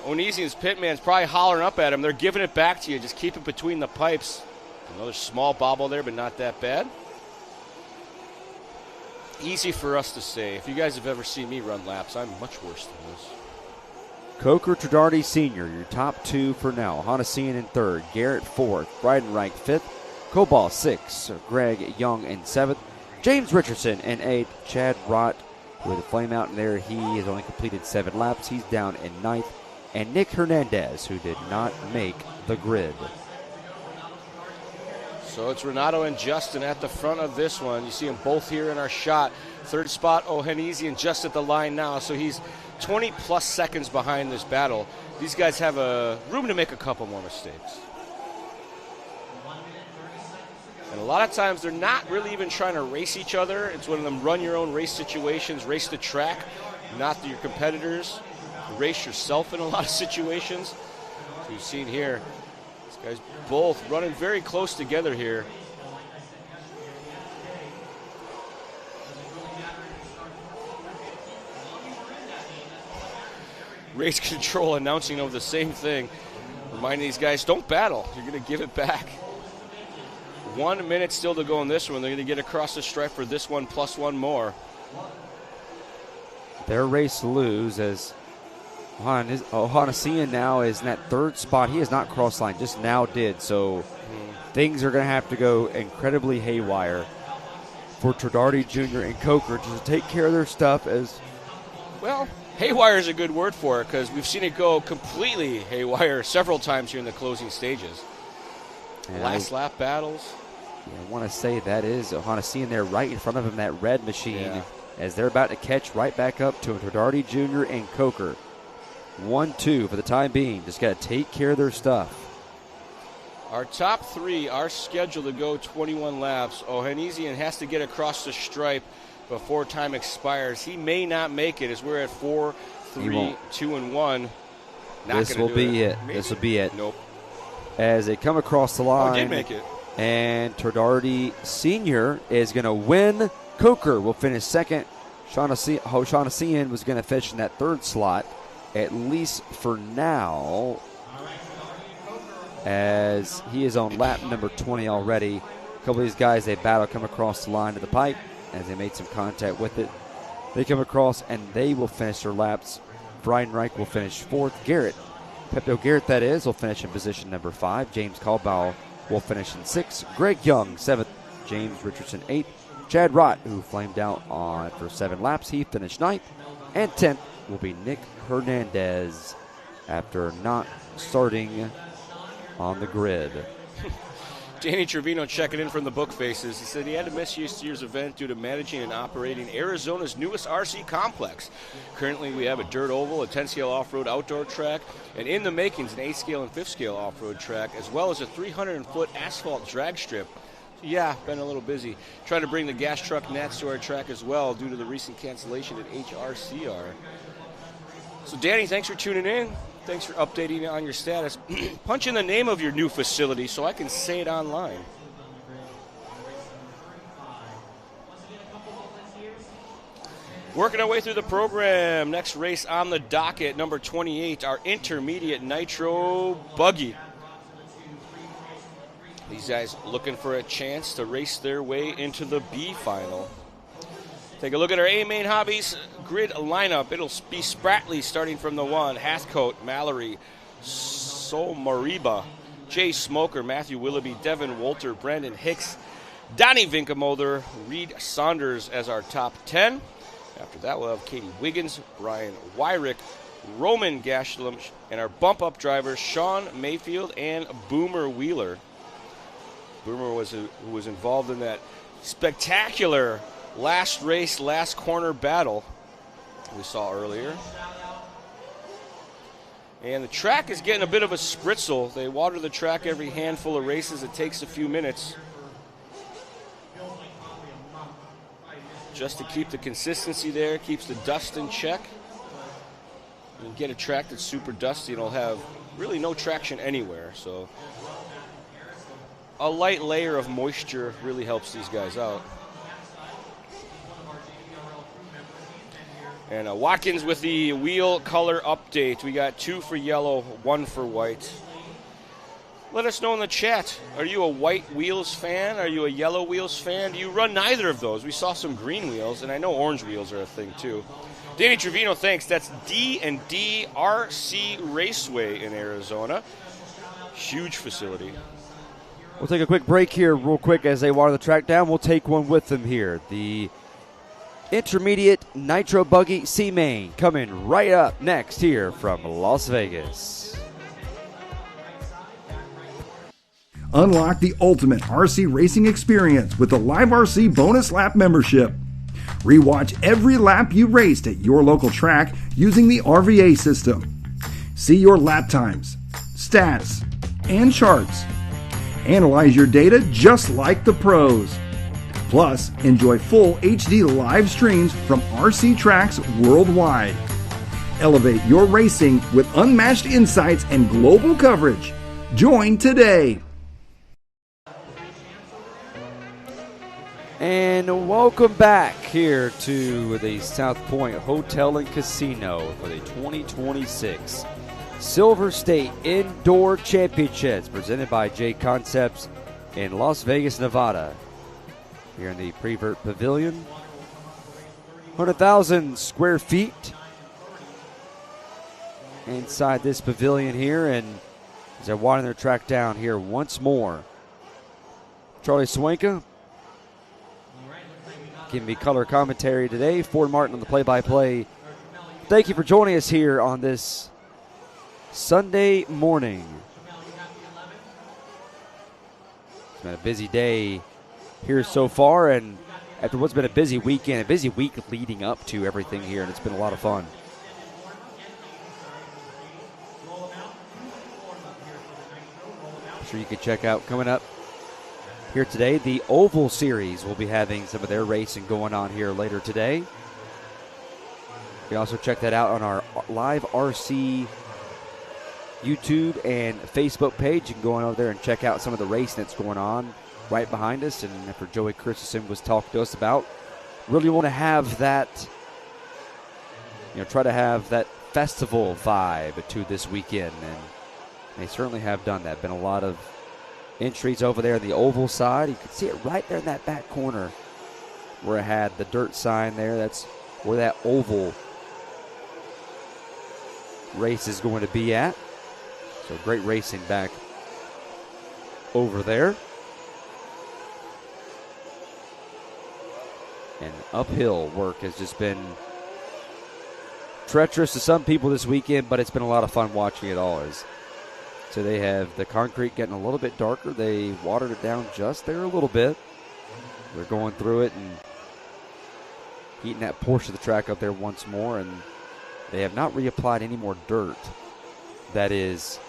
Onizian's pitman's probably hollering up at him. They're giving it back to you. Just keep it between the pipes. Another small bobble there, but not that bad. Easy for us to say. If you guys have ever seen me run laps, I'm much worse than this. Coker, Tredardi Sr., your top 2 for now. O'Shaughnessy in 3rd, Garrett 4th, Breidenreich 5th, Cobal 6th, Greg Young in 7th, James Richardson in 8th, Chad Rott with a flame out in there. He has only completed 7 laps. He's down in 9th. And Nick Hernandez, who did not make the grid. So it's Renato and Justin at the front of this one. You see them both here in our shot. 3rd spot, O'Shaughnessy just at the line now. So he's 20-plus seconds behind this battle. These guys have room to make a couple more mistakes. And a lot of times they're not really even trying to race each other. It's one of them run-your-own race situations, race the track, not your competitors. Race yourself in a lot of situations. So you've seen here, these guys both running very close together here. Race control announcing over the same thing. Reminding these guys, don't battle. You're going to give it back. 1 minute still to go in this one. They're going to get across the stripe for this one plus one more. Their race to lose as O'Shaughnessy now is in that 3rd spot. He has not crossed line, just now did. So things are going to have to go incredibly haywire for Tredardi Jr. and Coker to take care of their stuff. As well, haywire is a good word for it because we've seen it go completely haywire several times here in the closing stages. Last lap battles. I want to say that is O'Shaughnessy in there right in front of him, that red machine, as they're about to catch right back up to Tredardi Jr. and Coker. 1-2 for the time being. Just got to take care of their stuff. Our top 3 are scheduled to go 21 laps. O'Shaughnessy has to get across the stripe before time expires. He may not make it as we're at 4, 3, 2, and 1. This will be it. This will be it. Nope. As they come across the line. Did make it. And Tredardi Sr. is going to win. Coker will finish 2nd. O'Shaughnessy was going to finish in that 3rd slot, at least for now, as he is on lap number 20 already. A couple of these guys, they battle, come across the line of the pipe as they made some contact with it. They come across and they will finish their laps. Breidenreich will finish 4th. Pepto Garrett, that is, will finish in position number 5. James Caldwell will finish in 6th. Greg Young, 7th. James Richardson, 8th. Chad Rott, who flamed out for 7 laps, he finished 9th. And 10th will be Nick Hernandez after not starting on the grid. Danny Trevino checking in from the book faces. He said he had to miss this year's event due to managing and operating Arizona's newest RC complex. Currently, we have a dirt oval, a 10-scale off-road outdoor track, and in the makings, an 8-scale and 5th-scale off-road track, as well as a 300-foot asphalt drag strip. Yeah, been a little busy. Trying to bring the gas truck Nats to our track as well due to the recent cancellation at HRCR. So, Danny, thanks for tuning in. Thanks for updating on your status. Punch in the name of your new facility so I can say it online. Working our way through the program. Next race on the docket, number 28, our intermediate nitro buggy. These guys looking for a chance to race their way into the B final. Take a look at our A Main Hobbies grid lineup. It'll be Spratley starting from the 1, Hathcote, Mallory, Somariba, Jay Smoker, Matthew Willoughby, Devin Wolter, Brandon Hicks, Donnie Vinkemoder, Reed Saunders as our top 10. After that, we'll have Katie Wiggins, Brian Wyrick, Roman Gashlum, and our bump-up drivers, Sean Mayfield and Boomer Wheeler. Boomer who was involved in that spectacular last race, last corner battle we saw earlier. And the track is getting a bit of a spritzel. They water the track every handful of races. It takes a few minutes just to keep the consistency there, keeps the dust in check. You get a track that's super dusty and it'll have really no traction anywhere. So a light layer of moisture really helps these guys out. And Watkins with the wheel color update. We got 2 for yellow, 1 for white. Let us know in the chat. Are you a white wheels fan? Are you a yellow wheels fan? Do you run neither of those? We saw some green wheels, and I know orange wheels are a thing too. Danny Trevino, thanks. That's D&D RC Raceway in Arizona. Huge facility. We'll take a quick break here real quick as they water the track down. We'll take one with them here. The Intermediate Nitro Buggy C-Main coming right up next here from Las Vegas. Unlock the ultimate RC racing experience with the Live RC Bonus Lap membership. Rewatch every lap you raced at your local track using the RVA system. See your lap times, stats, and charts. Analyze your data just like the pros. Plus, enjoy full HD live streams from RC tracks worldwide. Elevate your racing with unmatched insights and global coverage. Join today. And welcome back here to the South Point Hotel and Casino for the 2026 Silver State Indoor Championships presented by J Concepts in Las Vegas, Nevada. Here in the Prevert Pavilion. 100,000 square feet inside this pavilion here, and as they're watering their track down here once more. Charlie Swanka giving me color commentary today. Ford Martin on the play-by-play. Thank you for joining us here on this Sunday morning. It's been a busy day here so far, and after what's been a busy weekend, a busy week leading up to everything here, and it's been a lot of fun. I'm sure you can check out coming up here today, the Oval Series will be having some of their racing going on here later today. You can also check that out on our Live RC YouTube and Facebook page. You can go on over there and check out some of the racing that's going on right behind us, and after Joey Christensen was talking to us about, really want to have that, try to have that festival vibe to this weekend, and they certainly have done that. Been a lot of entries over there on the oval side. You can see it right there in that back corner where it had the dirt sign there. That's where that oval race is going to be at. So great racing back over there. And uphill work has just been treacherous to some people this weekend, but it's been a lot of fun watching it all. So they have the concrete getting a little bit darker. They watered it down just there a little bit. They're going through it and heating that portion of the track up there once more, and they have not reapplied any more dirt. That is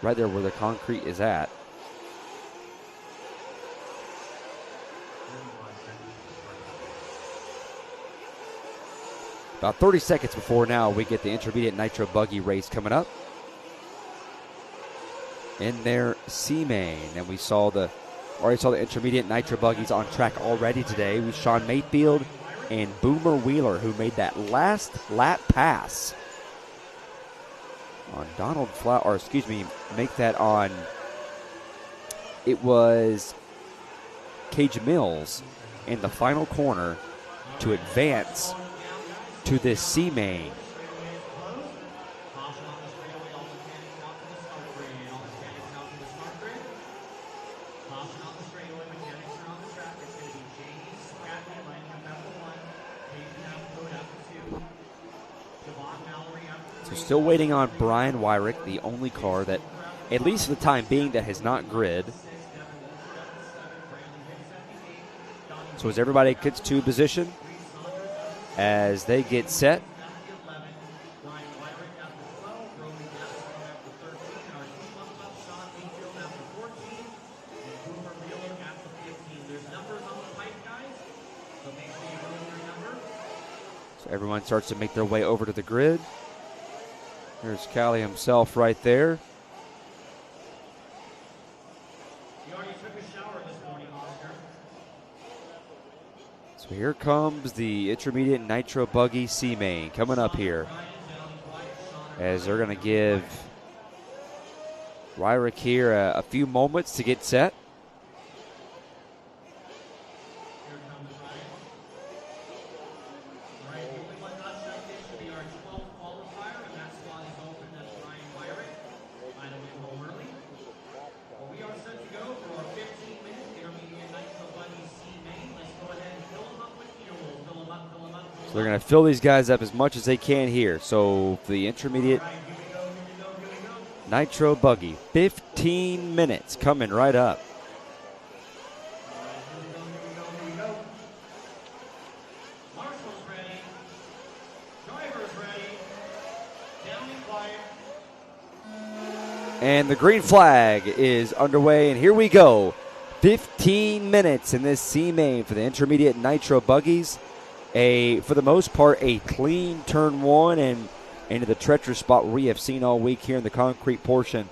right there where the concrete is at. About 30 seconds before now, we get the Intermediate Nitro Buggy race coming up in their C-Main. And we already saw the Intermediate Nitro Buggies on track already today with Sean Mayfield and Boomer Wheeler, who made that last lap pass on make that on, it was Cage Mills in the final corner to advance to this C-Main. So still waiting on Brian Wyrick, the only car that, at least for the time being, that has not grid. So as everybody gets to position, as they get set, so everyone starts to make their way over to the grid. There's Callie himself right there. So here comes the intermediate nitro buggy C main coming up here, as they're going to give Ryrick here a few moments to get set. They're going to fill these guys up as much as they can here. So the intermediate nitro buggy, 15 minutes coming right up. And the green flag is underway, and here we go. 15 minutes in this C main for the intermediate nitro buggies. For the most part, a clean turn one and into the treacherous spot we have seen all week here in the concrete portion.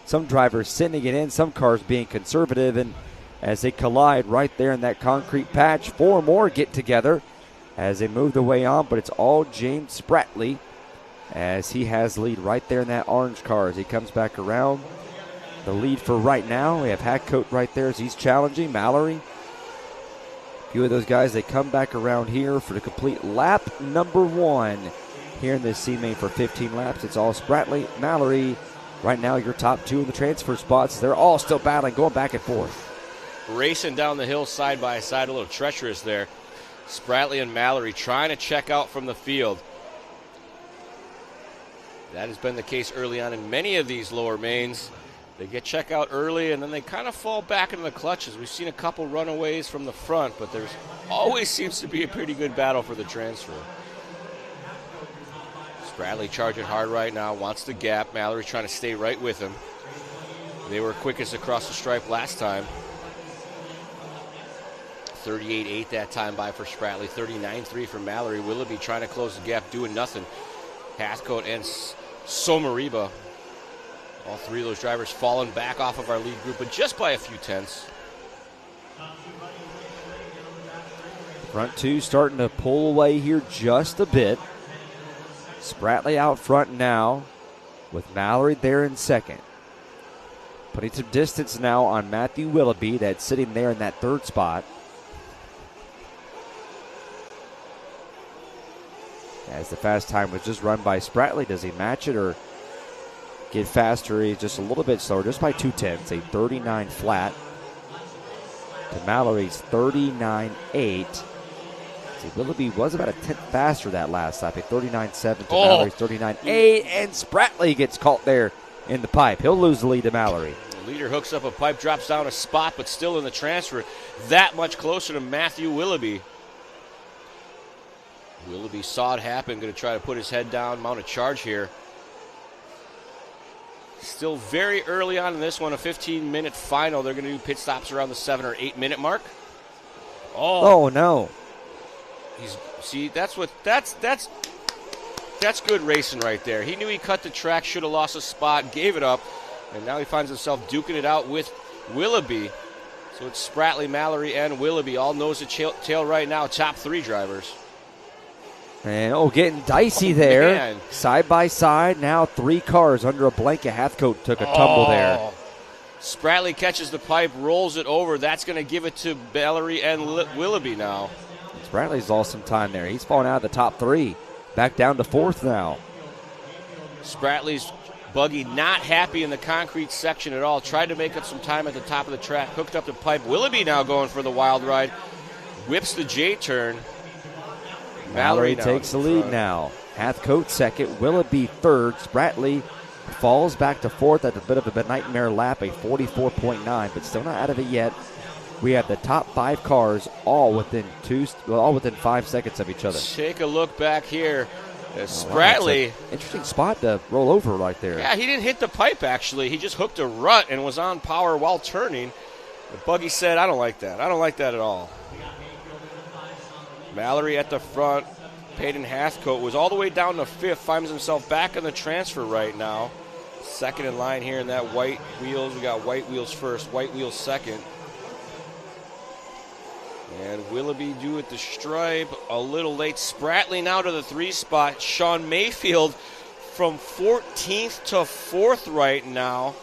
Some drivers sending it in, some cars being conservative, and as they collide right there in that concrete patch, 4 more get together as they move their way on, but it's all James Spratley as he has lead right there in that orange car as he comes back around. The lead for right now, we have Hackcoat right there as he's challenging Mallory. Few of those guys, they come back around here for the complete lap number 1 here in this C main for 15 laps. It's all Spratley, Mallory. Right now, your top 2 in the transfer spots. They're all still battling, going back and forth. Racing down the hill side by side, a little treacherous there. Spratley and Mallory trying to check out from the field. That has been the case early on in many of these lower mains. They get check out early, and then they kind of fall back into the clutches. We've seen a couple runaways from the front, but there's always seems to be a pretty good battle for the transfer. Spratley charging hard right now, wants the gap. Mallory trying to stay right with him. They were quickest across the stripe last time. 38.8 that time by for Spratley, 39.3 for Mallory. Willoughby trying to close the gap, doing nothing. Hathcote and Somariba. All 3 of those drivers falling back off of our lead group, but just by a few tenths. Front 2 starting to pull away here just a bit. Spratley out front now with Mallory there in second. Putting some distance now on Matthew Willoughby that's sitting there in that 3rd spot. As the fast time was just run by Spratley, does he match it or get faster? He's just a little bit slower, just by 0.2, a 39 flat to Mallory's 39.8. Willoughby was about a tenth faster that last lap, a 39.7 to Mallory's 39.8, and Spratley gets caught there in the pipe. He'll lose the lead to Mallory. The leader hooks up a pipe, drops down a spot, but still in the transfer, that much closer to Matthew Willoughby. Willoughby saw it happen, going to try to put his head down, mount a charge here. Still very early on in this one, a 15-minute final. They're going to do pit stops around the 7 or 8 minute mark. Oh no! That's good racing right there. He knew he cut the track, should have lost a spot, gave it up, and now he finds himself duking it out with Willoughby. So it's Spratley, Mallory, and Willoughby all nose to tail right now. Top 3 drivers. And getting dicey there. Man. Side by side, now 3 cars under a blanket. Hathcote took a tumble there. Spratley catches the pipe, rolls it over. That's going to give it to Mallory and Willoughby now. Spratley's lost some time there. He's fallen out of the top 3. Back down to 4th now. Spratley's buggy not happy in the concrete section at all. Tried to make up some time at the top of the track. Hooked up the pipe. Willoughby now going for the wild ride. Whips the J-turn. Mallory takes the lead now. Hathcote second, Willoughby third. Spratley falls back to 4th at a bit of a nightmare lap, a 44.9, but still not out of it yet. We have the top 5 cars all within 5 seconds of each other. Take a look back here. Spratly. Wow, interesting spot to roll over right there. Yeah, he didn't hit the pipe, actually. He just hooked a rut and was on power while turning. The buggy said, I don't like that. I don't like that at all. Mallory at the front. Peyton Hathcote was all the way down to 5th. Finds himself back in the transfer right now. Second in line here in that white wheels. We got white wheels first, white wheels second. And Willoughby due at the stripe, a little late. Spratly now to the 3 spot. Sean Mayfield from 14th to 4th right now.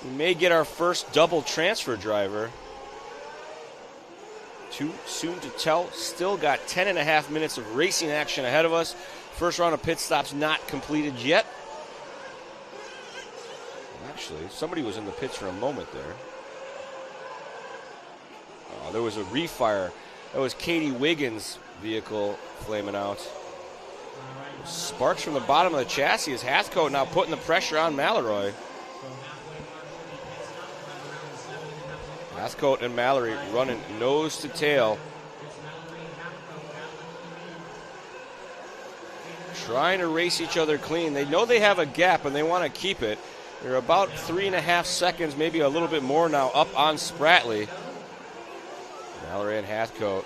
We may get our first double transfer driver. Too soon to tell. Still got 10.5 minutes of racing action ahead of us. First round of pit stops not completed yet. Actually, somebody was in the pits for a moment there. Oh, there was a refire. That was Katie Wiggins' vehicle flaming out. Sparks from the bottom of the chassis as Hathcote now putting the pressure on Mallory. Hathcote and Mallory running nose to tail. Trying to race each other clean. They know they have a gap and they want to keep it. They're about 3.5 seconds, maybe a little bit more now, up on Spratly. Mallory and Hathcote.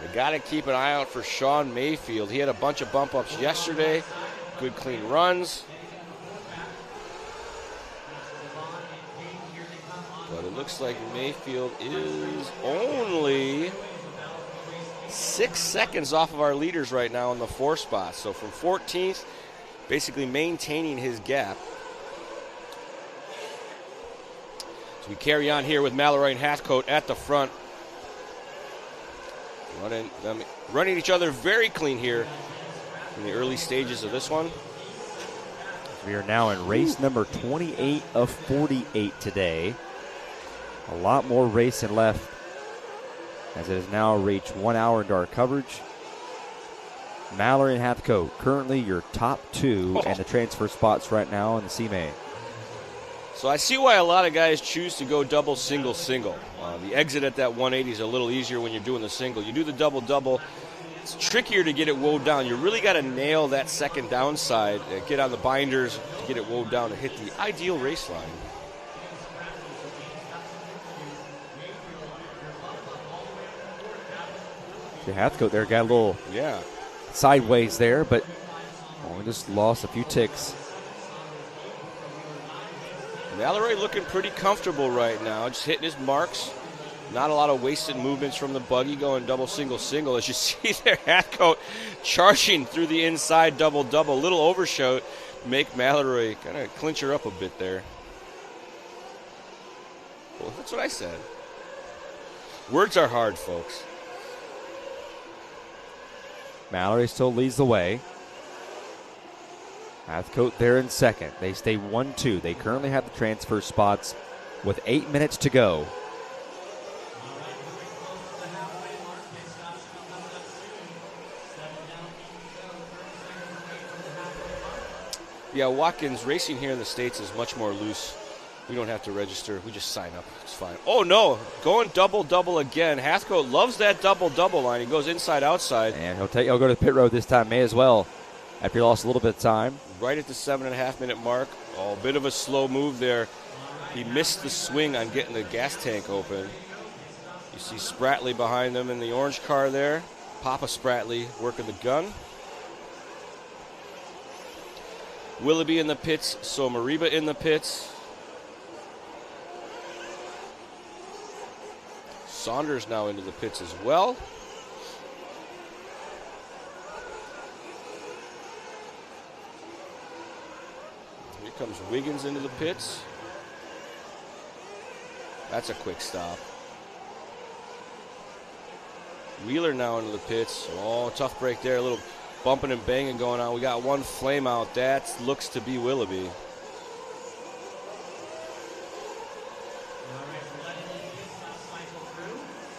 They got to keep an eye out for Sean Mayfield. He had a bunch of bump ups yesterday. Good clean runs. But it looks like Mayfield is only 6 seconds off of our leaders right now in the 4 spot. So from 14th, basically maintaining his gap. So we carry on here with Mallory and Hathcote at the front. Running each other very clean here in the early stages of this one. We are now in race number 28 of 48 today. A lot more racing left as it has now reached 1 hour into our coverage. Mallory and Hathcote, currently your top 2 and the transfer spots right now in the C-Main. So I see why a lot of guys choose to go double, single, single. The exit at that 180 is a little easier when you're doing the single. You do the double, double. It's trickier to get it wound down. You really got to nail that second downside, get on the binders to get it wound down and hit the ideal race line. The Hathcote there got a little sideways there, but only just lost a few ticks. Mallory looking pretty comfortable right now, just hitting his marks. Not a lot of wasted movements from the buggy going double, single, single. As you see there, Hathcote charging through the inside double, double. Little overshoot to make Mallory kind of clinch her up a bit there. Well, that's what I said. Words are hard, folks. Mallory still leads the way. Hathcote there in second. They stay 1-2. They currently have the transfer spots with 8 minutes to go. Yeah, Watkins racing here in the States is much more loose. We don't have to register. We just sign up. It's fine. Oh, no. Going double-double again. Hathcote loves that double-double line. He goes inside-outside. And he'll go to the pit road this time. May as well. After he lost a little bit of time. Right at the 7.5-minute mark. Oh, a bit of a slow move there. He missed the swing on getting the gas tank open. You see Spratly behind them in the orange car there. Papa Spratly working the gun. Willoughby in the pits. So Mariba in the pits. Saunders now into the pits as well. Here comes Wiggins into the pits. That's a quick stop. Wheeler now into the pits. Oh, tough break there. A little bumping and banging going on. We got one flame out. That looks to be Willoughby.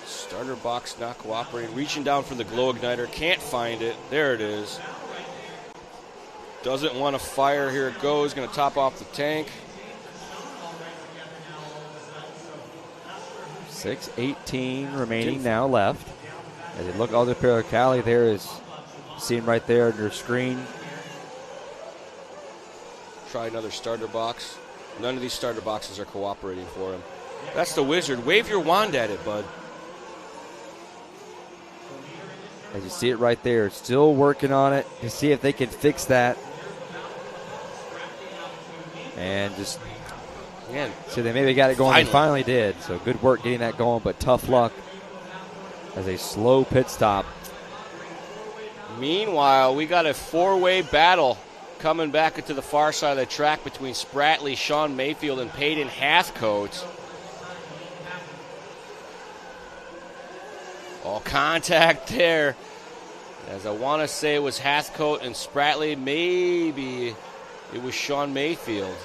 Starter box not cooperating. Reaching down for the glow igniter. Can't find it. There it is. Doesn't want to fire. Here it goes. Going to top off the tank. 6:18 remaining now left. As they look, all the Cali there is seen right there on your screen. Try another starter box. None of these starter boxes are cooperating for him. That's the wizard. Wave your wand at it, bud. As you see it right there, still working on it to see if they can fix that. And just, Man, so they maybe got it going. They finally did. So good work getting that going, but tough luck as a slow pit stop. Meanwhile, we got a four-way battle coming back into the far side of the track between Spratley, Sean Mayfield, and Peyton Hathcote. All contact there. As I want to say it was Hathcote and Spratley. Maybe it was Sean Mayfield.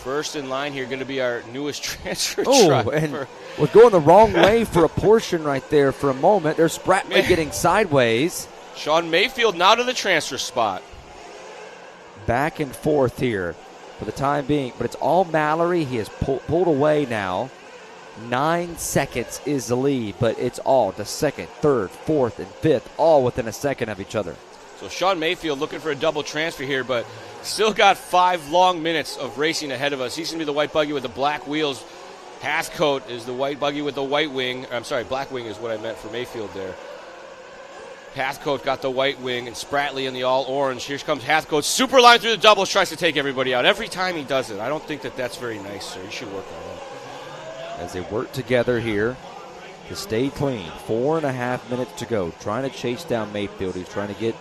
First in line here going to be our newest transfer driver. And was going the wrong way for a portion right there for a moment. There's Spratley getting sideways. Sean Mayfield now to the transfer spot. Back and forth here for the time being. But it's all Mallory. He has pulled away now. 9 seconds is the lead, but it's all the second, third, fourth, and fifth, all within a second of each other. So Sean Mayfield looking for a double transfer here, but still got 5 long minutes of racing ahead of us. He's going to be the white buggy with the black wheels. Hathcote is the white buggy with the white wing. I'm sorry, black wing is what I meant for Mayfield there. Hathcote got the white wing, and Spratley in the all-orange. Here comes Hathcote. Super line through the doubles, tries to take everybody out. Every time he does it. I don't think that's very nice, sir. You should work on that. As they work together here to stay clean. 4.5 minutes to go. Trying to chase down Mayfield. He's trying to get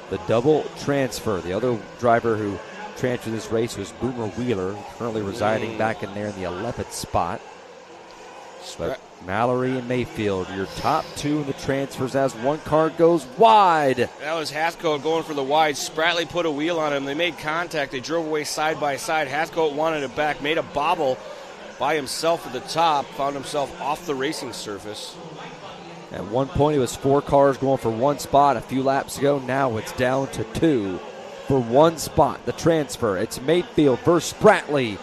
the double transfer. The other driver who transferred this race was Boomer Wheeler, currently residing back in there in the 11th spot. But Mallory and Mayfield, your top two in the transfers as one car goes wide. That was Hathcote going for the wide. Spratley put a wheel on him. They made contact. They drove away side by side. Hathcote wanted it back, made a bobble by himself at the top, found himself off the racing surface. At one point, it was 4 cars going for one spot a few laps ago. Now it's down to 2 for one spot. The transfer, it's Mayfield versus Spratley.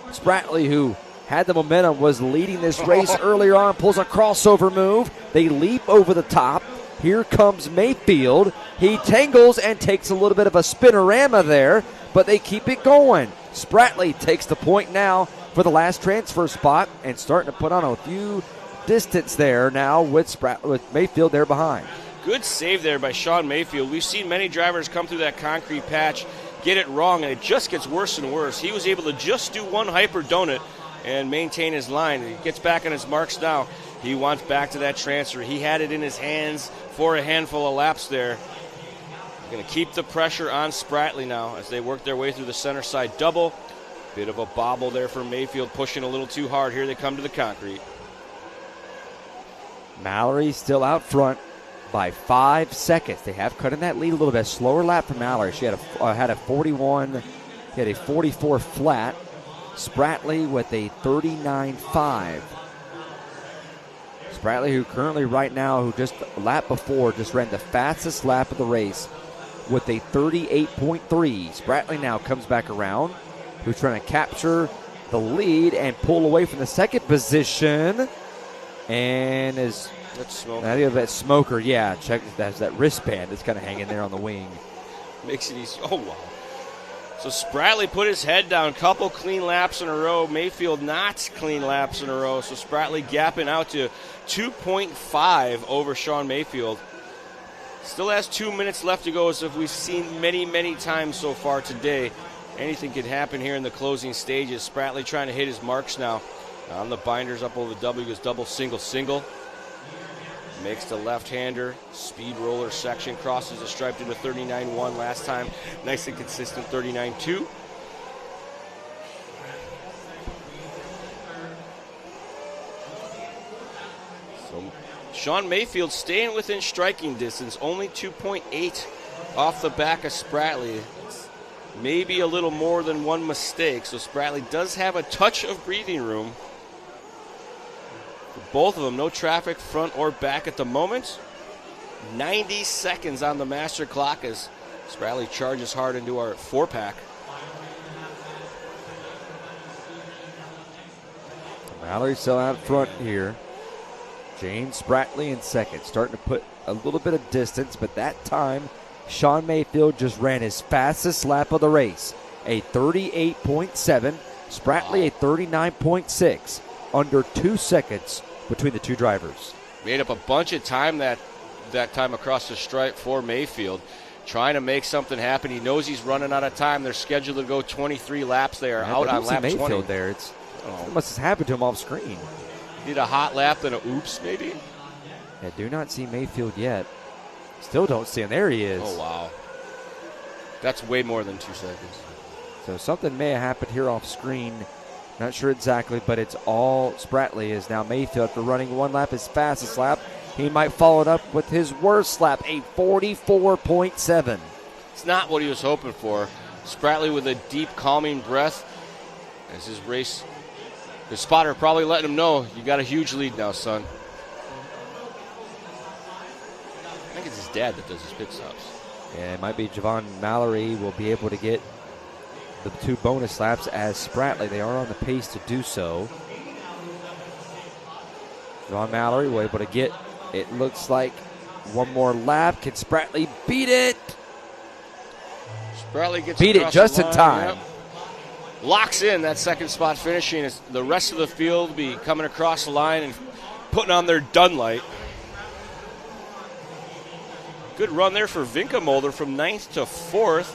Spratley, who had the momentum, was leading this race earlier on, pulls a crossover move. They leap over the top. Here comes Mayfield. He tangles and takes a little bit of a spinorama there, but they keep it going. Spratley takes the point now for the last transfer spot and starting to put on a few distance there now with Mayfield there behind. Good save there by Sean Mayfield. We've seen many drivers come through that concrete patch, get it wrong, and it just gets worse and worse. He was able to just do one hyper donut and maintain his line. He gets back on his marks now. He wants back to that transfer. He had it in his hands for a handful of laps there. Going to keep the pressure on Spratley now as they work their way through the center side double. Bit of a bobble there for Mayfield, pushing a little too hard. Here they come to the concrete. Mallory still out front by 5 seconds. They have cut in that lead a little bit. Slower lap for Mallory. She had a 41. He had a 44 flat. Spratley with a 39.5. Spratley, who currently right now, who just a lap before, just ran the fastest lap of the race with a 38.3. Spratley now comes back around, who's trying to capture the lead and pull away from the second position. And is that smoker, yeah, check that's that wristband that's kind of hanging there on the wing. Makes it easy. Oh, wow. So Spratley put his head down, couple clean laps in a row. Mayfield not clean laps in a row. So Spratley gapping out to 2.5 over Sean Mayfield. Still has 2 minutes left to go, as if we've seen many, many times so far today. Anything could happen here in the closing stages. Spratley trying to hit his marks now. On the binders up over the W goes double, single, single. Makes the left-hander, speed roller section, crosses the stripe to the 39.1 last time. Nice and consistent 39.2. So Sean Mayfield staying within striking distance, only 2.8 off the back of Spratley. Maybe a little more than one mistake, so Spratley does have a touch of breathing room. For both of them, no traffic front or back at the moment. 90 seconds on the master clock as Spratley charges hard into our 4-pack. Mallory still out front here. James Spratley in second, starting to put a little bit of distance, but that time Sean Mayfield just ran his fastest lap of the race, a 38.7. Spratley a 39.6, under 2 seconds between the two drivers. Made up a bunch of time that time across the stripe for Mayfield, trying to make something happen. He knows he's running out of time. They're scheduled to go 23 laps. They are out on lap 20. Mayfield there. It must have happened to him off screen. Did a hot lap, then a oops maybe? I do not see Mayfield yet. Still don't see him. There he is. Oh, wow. That's way more than 2 seconds. So something may have happened here off screen. Not sure exactly, but it's all Spratley is now Mayfield for running one lap, his fastest lap. He might follow it up with his worst lap, a 44.7. It's not what he was hoping for. Spratley with a deep, calming breath as his race. His spotter probably letting him know, you got a huge lead now, son. I think it's his dad that does his pit stops. Yeah, it might be Javon Mallory will be able to get the 2 bonus laps as Spratley. They are on the pace to do so. Javon Mallory will able to get, it looks like, one more lap. Can Spratley beat it? Spratley gets beat it just in time. Yep. Locks in that second spot finishing as the rest of the field be coming across the line and putting on their dun light. Good run there for Vinkamolder from 9th to 4th.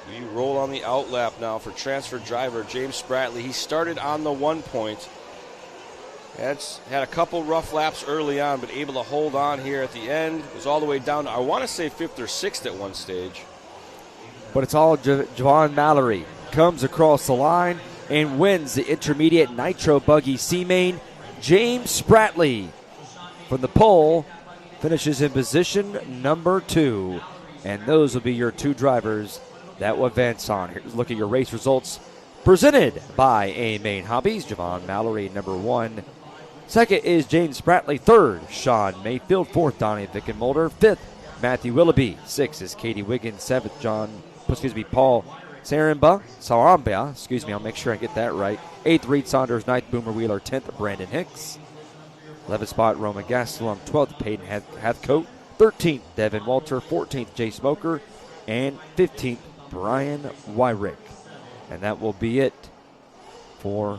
We roll on the outlap now for transfer driver James Spratley. He started on the 1 point. Had a couple rough laps early on, but able to hold on here at the end. Was all the way down to, I want to say, 5th or 6th at one stage. But it's all Javon Mallory. Comes across the line and wins the intermediate nitro buggy C-main. James Spratley from the pole finishes in position number 2. And those will be your 2 drivers that will advance on. Here's a look at your race results presented by A-Main Hobbies. Javon Mallory, number 1. Second is James Spratley. Third, Sean Mayfield. Fourth, Donnie Vickenmolder. Fifth, Matthew Willoughby. Sixth is Katie Wiggins. Seventh, Paul Sarambia. I'll make sure I get that right. Eighth, Reed Saunders. Ninth, Boomer Wheeler. 10th, Brandon Hicks. 11th spot, Roman Gastelum. 12th, Peyton Hathcote. 13th, Devin Walter. 14th, Jay Smoker. And 15th, Brian Wyrick. And that will be it for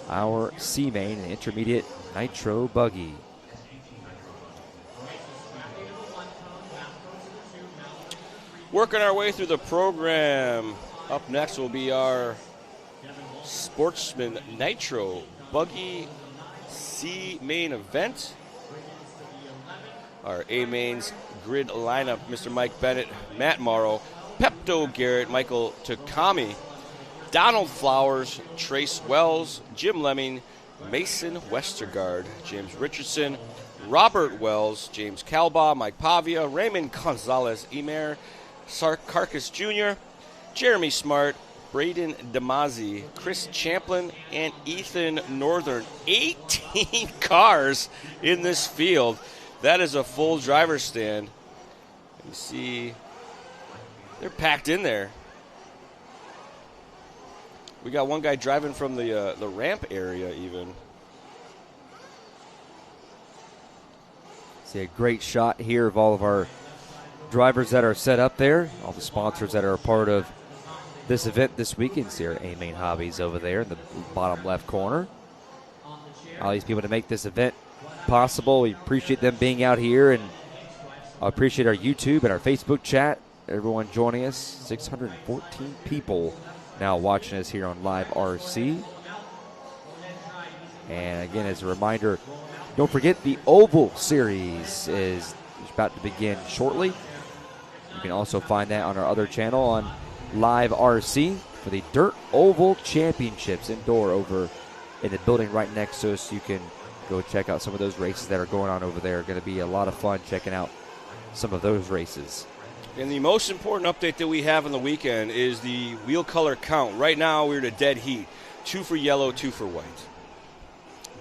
our C-Main and intermediate nitro buggy. Working our way through the program. Up next will be our Sportsman Nitro Buggy C-Main event. Our A-Mains grid lineup, Mr. Mike Bennett, Matt Morrow, Pepto Garrett, Michael Takami, Donald Flowers, Trace Wells, Jim Lemming, Mason Westergaard, James Richardson, Robert Wells, James Calbaugh, Mike Pavia, Raymond Gonzalez Emer, Sarkarkas Jr., Jeremy Smart, Braden Damazzi, Chris Champlin, and Ethan Northern. 18 cars in this field. That is a full driver's stand. You see, they're packed in there. We got one guy driving from the ramp area even. See a great shot here of all of our drivers that are set up there, all the sponsors that are a part of this event this weekend. See our A-Main Hobbies over there in the bottom left corner. All these people to make this event possible. We appreciate them being out here, and I appreciate our YouTube and our Facebook chat. Everyone joining us. 614 people now watching us here on Live RC. And again, as a reminder, don't forget the Oval Series is about to begin shortly. You can also find that on our other channel on Live RC for the Dirt Oval Championships indoor over in the building right next to us. You can go check out some of those races that are going on over there. Going to be a lot of fun checking out some of those races. And the most important update that we have on the weekend is the wheel color count. Right now, we're at a dead heat. 2 for yellow, 2 for white.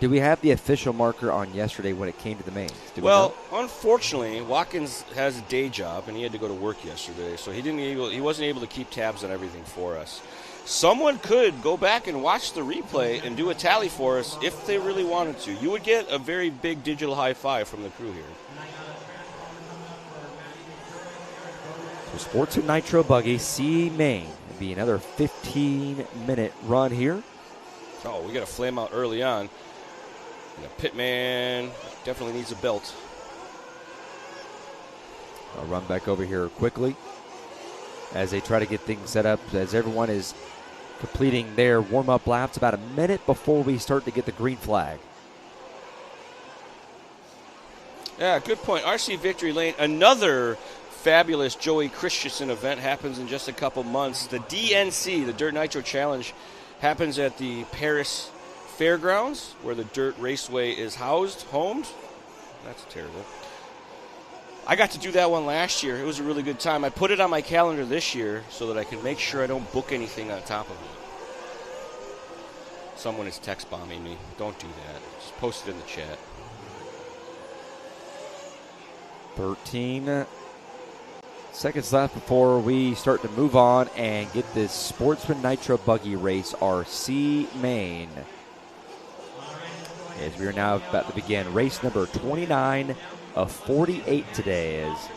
Do we have the official marker on yesterday when it came to the mains? Well, unfortunately, Watkins has a day job, and he had to go to work yesterday, so he wasn't able to keep tabs on everything for us. Someone could go back and watch the replay and do a tally for us if they really wanted to. You would get a very big digital high five from the crew here. So Sportsman Nitro Buggy, C main. It'll be another 15-minute run here. Oh, we got a flame out early on. Pitman definitely needs a belt. I'll run back over here quickly as they try to get things set up, as everyone is completing their warm-up laps about a minute before we start to get the green flag. Yeah, good point. RC Victory Lane, another fabulous Joey Christensen event happens in just a couple months. The DNC, the Dirt Nitro Challenge, happens at the Paris Fairgrounds, where the Dirt Raceway is homed. That's terrible. I got to do that one last year. It was a really good time. I put it on my calendar this year so that I can make sure I don't book anything on top of it. Someone is text bombing me. Don't do that. Just post it in the chat. 13 seconds left before we start to move on and get this Sportsman Nitro Buggy Race RC main. As we are now about to begin race number 29 of 48 today. As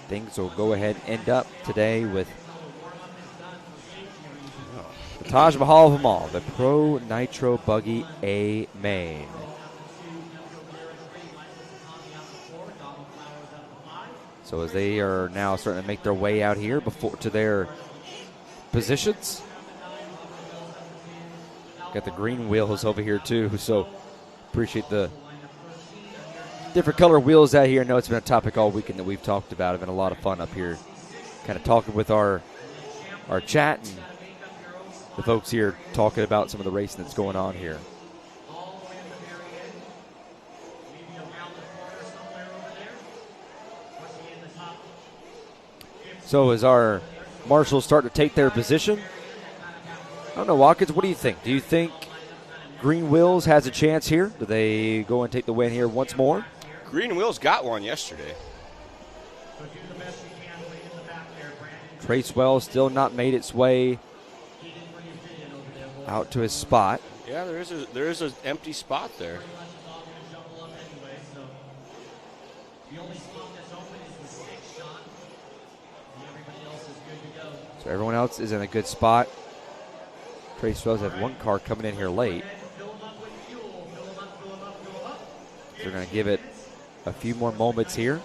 things will go ahead and end up today with the Taj Mahal of them all, the Pro Nitro Buggy A main. So as they are now starting to make their way out here to their positions. Got the green wheels over here too, so appreciate the different color wheels out here. I know it's been a topic all weekend that we've talked about. It's been a lot of fun up here, kind of talking with our chat and the folks here talking about some of the racing that's going on here. So as our marshals start to take their position, I don't know, Watkins, what do you think? Do you think Green Wheels has a chance here? Do they go and take the win here once more? Green Wheels got one yesterday. Tracewell still not made its way out to his spot. Yeah, there is an empty spot there. So everyone else is in a good spot. Tracewell's had one car coming in here late. They're going to give it a few more moments here.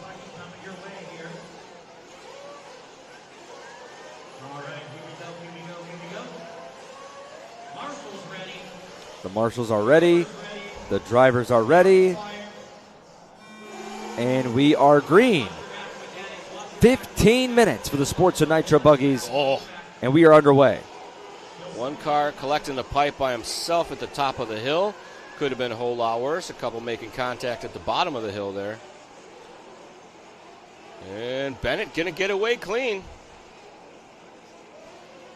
The marshals are ready. The drivers are ready. And we are green. 15 minutes for the Sportsman Nitro Buggies. Oh. And we are underway. One car collecting the pipe by himself at the top of the hill. Could have been a whole lot worse. A couple making contact at the bottom of the hill there. And Bennett going to get away clean.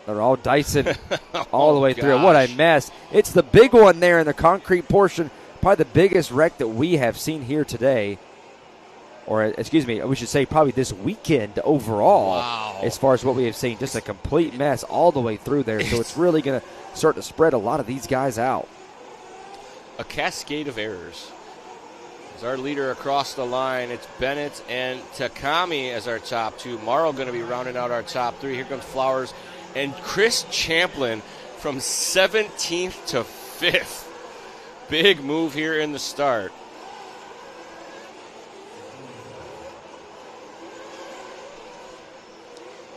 They're all dicing all the way through. What a mess. It's the big one there in the concrete portion. Probably the biggest wreck that we have seen here today. Or, excuse me, we should say probably this weekend overall. Wow. As far as what we have seen. Just a complete mess all the way through there. So it's really going to start to spread a lot of these guys out. A cascade of errors. As our leader across the line, it's Bennett and Takami as our top two. Morrow going to be rounding out our top three. Here comes Flowers. And Chris Champlin from 17th to 5th. Big move here in the start.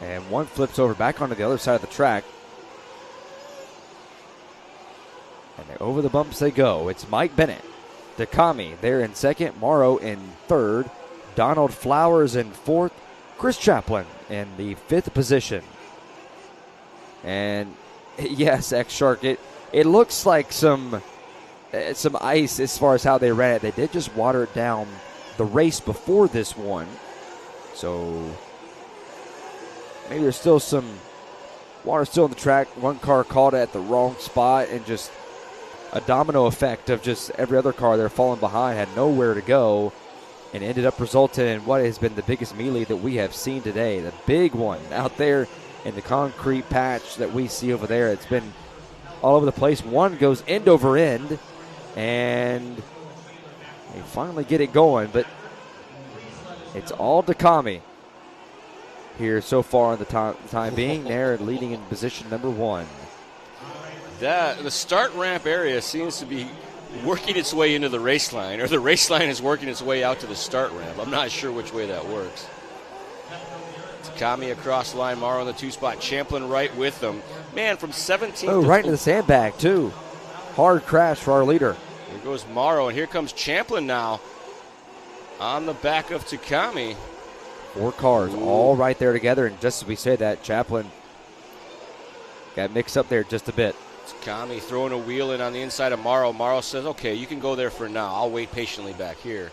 And one flips over back onto the other side of the track. And over the bumps they go. It's Mike Bennett. Takami there in second. Morrow in third. Donald Flowers in fourth. Chris Chaplin in the fifth position. And yes, X-Shark, it looks like some ice as far as how they ran it. They did just water it down the race before this one. So maybe there's still some Water's still on the track. One car caught it at the wrong spot, and just a domino effect of just every other car there falling behind had nowhere to go, and ended up resulting in what has been the biggest melee that we have seen today. The big one out there in the concrete patch that we see over there. It's been all over the place. One goes end over end, and they finally get it going, but it's all Takami here so far in the time being. They're leading in position number 1. The start ramp area seems to be working its way into the race line, or the race line is working its way out to the start ramp. I'm not sure which way that works. Takami across the line, Morrow in the 2 spot, Champlin right with them. Man, from 17th to right into the sandbag, too. Hard crash for our leader. Here goes Morrow, and here comes Champlin now on the back of Takami. 4 cars all right there together, and just as we say that, Champlin got mixed up there just a bit. Takami throwing a wheel in on the inside of Morrow. Morrow says, okay, you can go there for now. I'll wait patiently back here.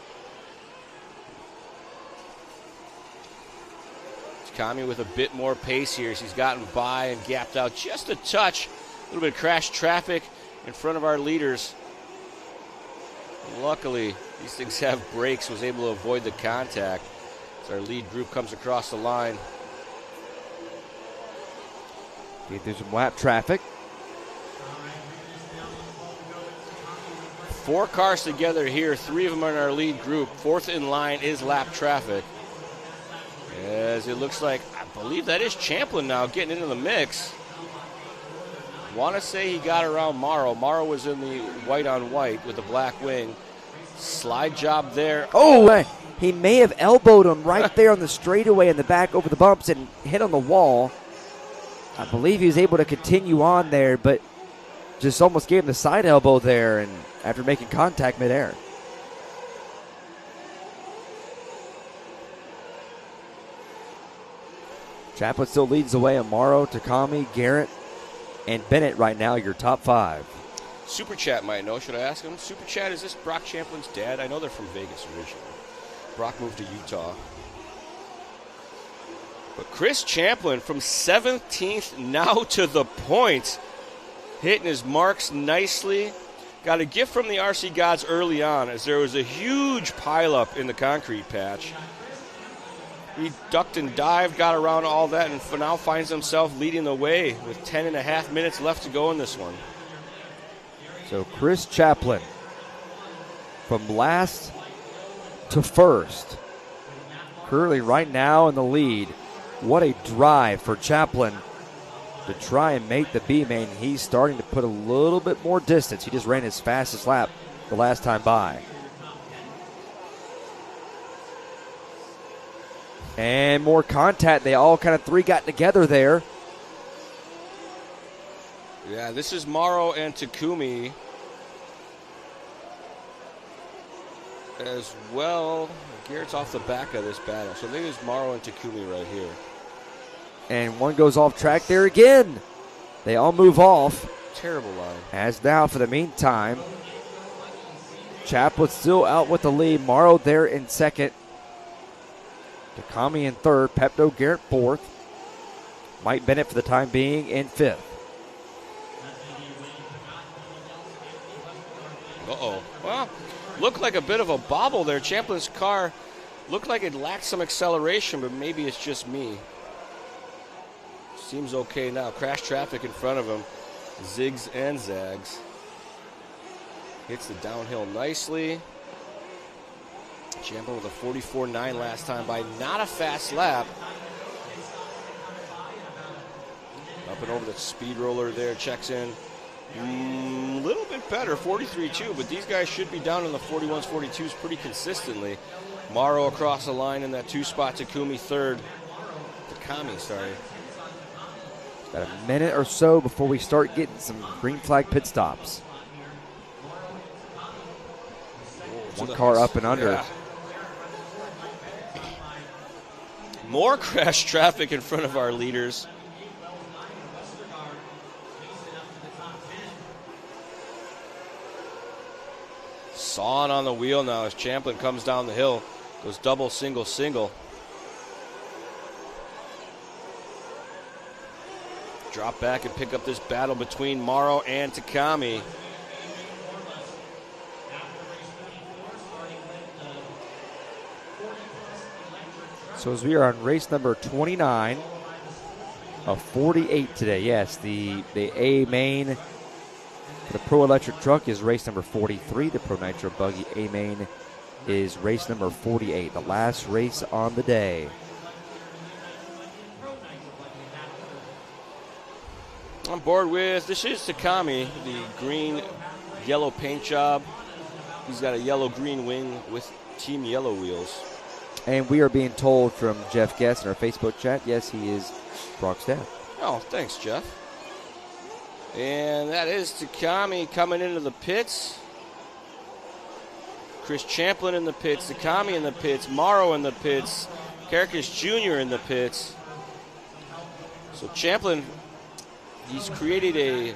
Takami with a bit more pace here. She's gotten by and gapped out just a touch. A little bit of crash traffic in front of our leaders. Luckily, these things have brakes, was able to avoid the contact as our lead group comes across the line. Get through some lap traffic. 4 cars together here, 3 of them are in our lead group. 4th in line is lap traffic. As it looks like, I believe that is Champlin now getting into the mix. Want to say he got around Morrow. Morrow was in the white on white with the black wing. Slide job there. Oh, he may have elbowed him right there on the straightaway in the back over the bumps and hit on the wall. I believe he was able to continue on there, but just almost gave him the side elbow there, and after making contact midair. Champlin still leads the way. Morrow, Takami, Garrett, and Bennett right now, your top 5. Super Chat might know. Should I ask him? Super Chat, is this Brock Champlin's dad? I know they're from Vegas originally. Brock moved to Utah. But Chris Champlin from 17th now to the point. Hitting his marks nicely. Got a gift from the RC gods early on as there was a huge pileup in the concrete patch. He ducked and dived, got around all that, and for now finds himself leading the way with 10.5 minutes left to go in this one. So Chris Champlin from last to first, currently right now in the lead. What a drive for Champlin to try and make the B main. He's starting to put a little bit more distance. He just ran his fastest lap the last time by. And more contact. They all kind of 3 got together there. Yeah, this is Morrow and Takumi as well. Garrett's off the back of this battle. So I think it's Morrow and Takumi right here. And one goes off track there again. They all move off. Terrible line. As now, for the meantime, Champlin still out with the lead. Morrow there in second. Takami in third. Pepto Garrett fourth. Mike Bennett for the time being in fifth. Uh-oh. Well, looked like a bit of a bobble there. Champlin's car looked like it lacked some acceleration, but maybe it's just me. Seems okay now. Crash traffic in front of him. Zigs and zags. Hits the downhill nicely. Champlin with a 44.9 last time by. Not a fast lap. Up and over the speed roller there. Checks in. A little bit better, 43.2, but these guys should be down in the 41s, 42s pretty consistently. Morrow across the line in that 2 spot. Takumi third. Takami, sorry. Got a minute or so before we start getting some green flag pit stops. One car up and under. Yeah. More crash traffic in front of our leaders. Sawing on the wheel now as Champlin comes down the hill. Goes double, single, single. drop back and pick up this battle between Morrow and Takami. So as we are on race number 29 of 48 today, yes, the A main for the Pro Electric Truck is race number 43. The Pro Nitro Buggy A main is race number 48, the last race on the day. On board with, this is Takami, the green-yellow paint job. He's got a yellow-green wing with Team Yellow wheels. And we are being told from Jeff Guest in our Facebook chat, yes, he is Brock's dad. Oh, thanks, Jeff. And that is Takami coming into the pits. Chris Champlin in the pits, Takami in the pits, Morrow in the pits, Caracas Jr. in the pits. So Champlin, he's created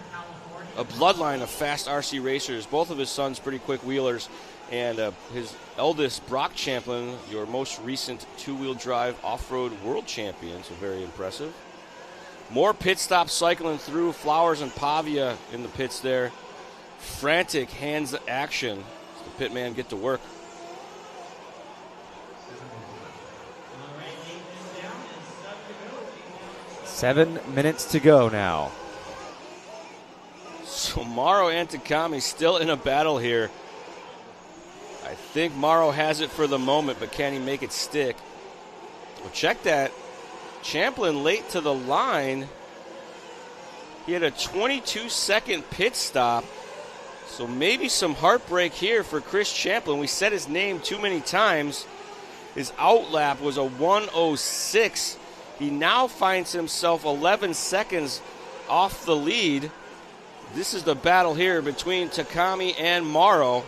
a bloodline of fast RC racers. Both of his sons pretty quick wheelers. And his eldest, Brock Champlin, your most recent two-wheel drive off-road world champion, so very impressive. More pit stops cycling through. Flowers and Pavia in the pits there. Frantic hands action. The pit man get to work. Seven minutes to go now. So Morrow and Takami still in a battle here. I think Morrow has it for the moment, but can he make it stick? Well, check that. Champlin late to the line. He had a 22-second pit stop. So maybe some heartbreak here for Chris Champlin. We said his name too many times. His outlap was a 1:06. He now finds himself 11 seconds off the lead. This is the battle here between Takami and Morrow.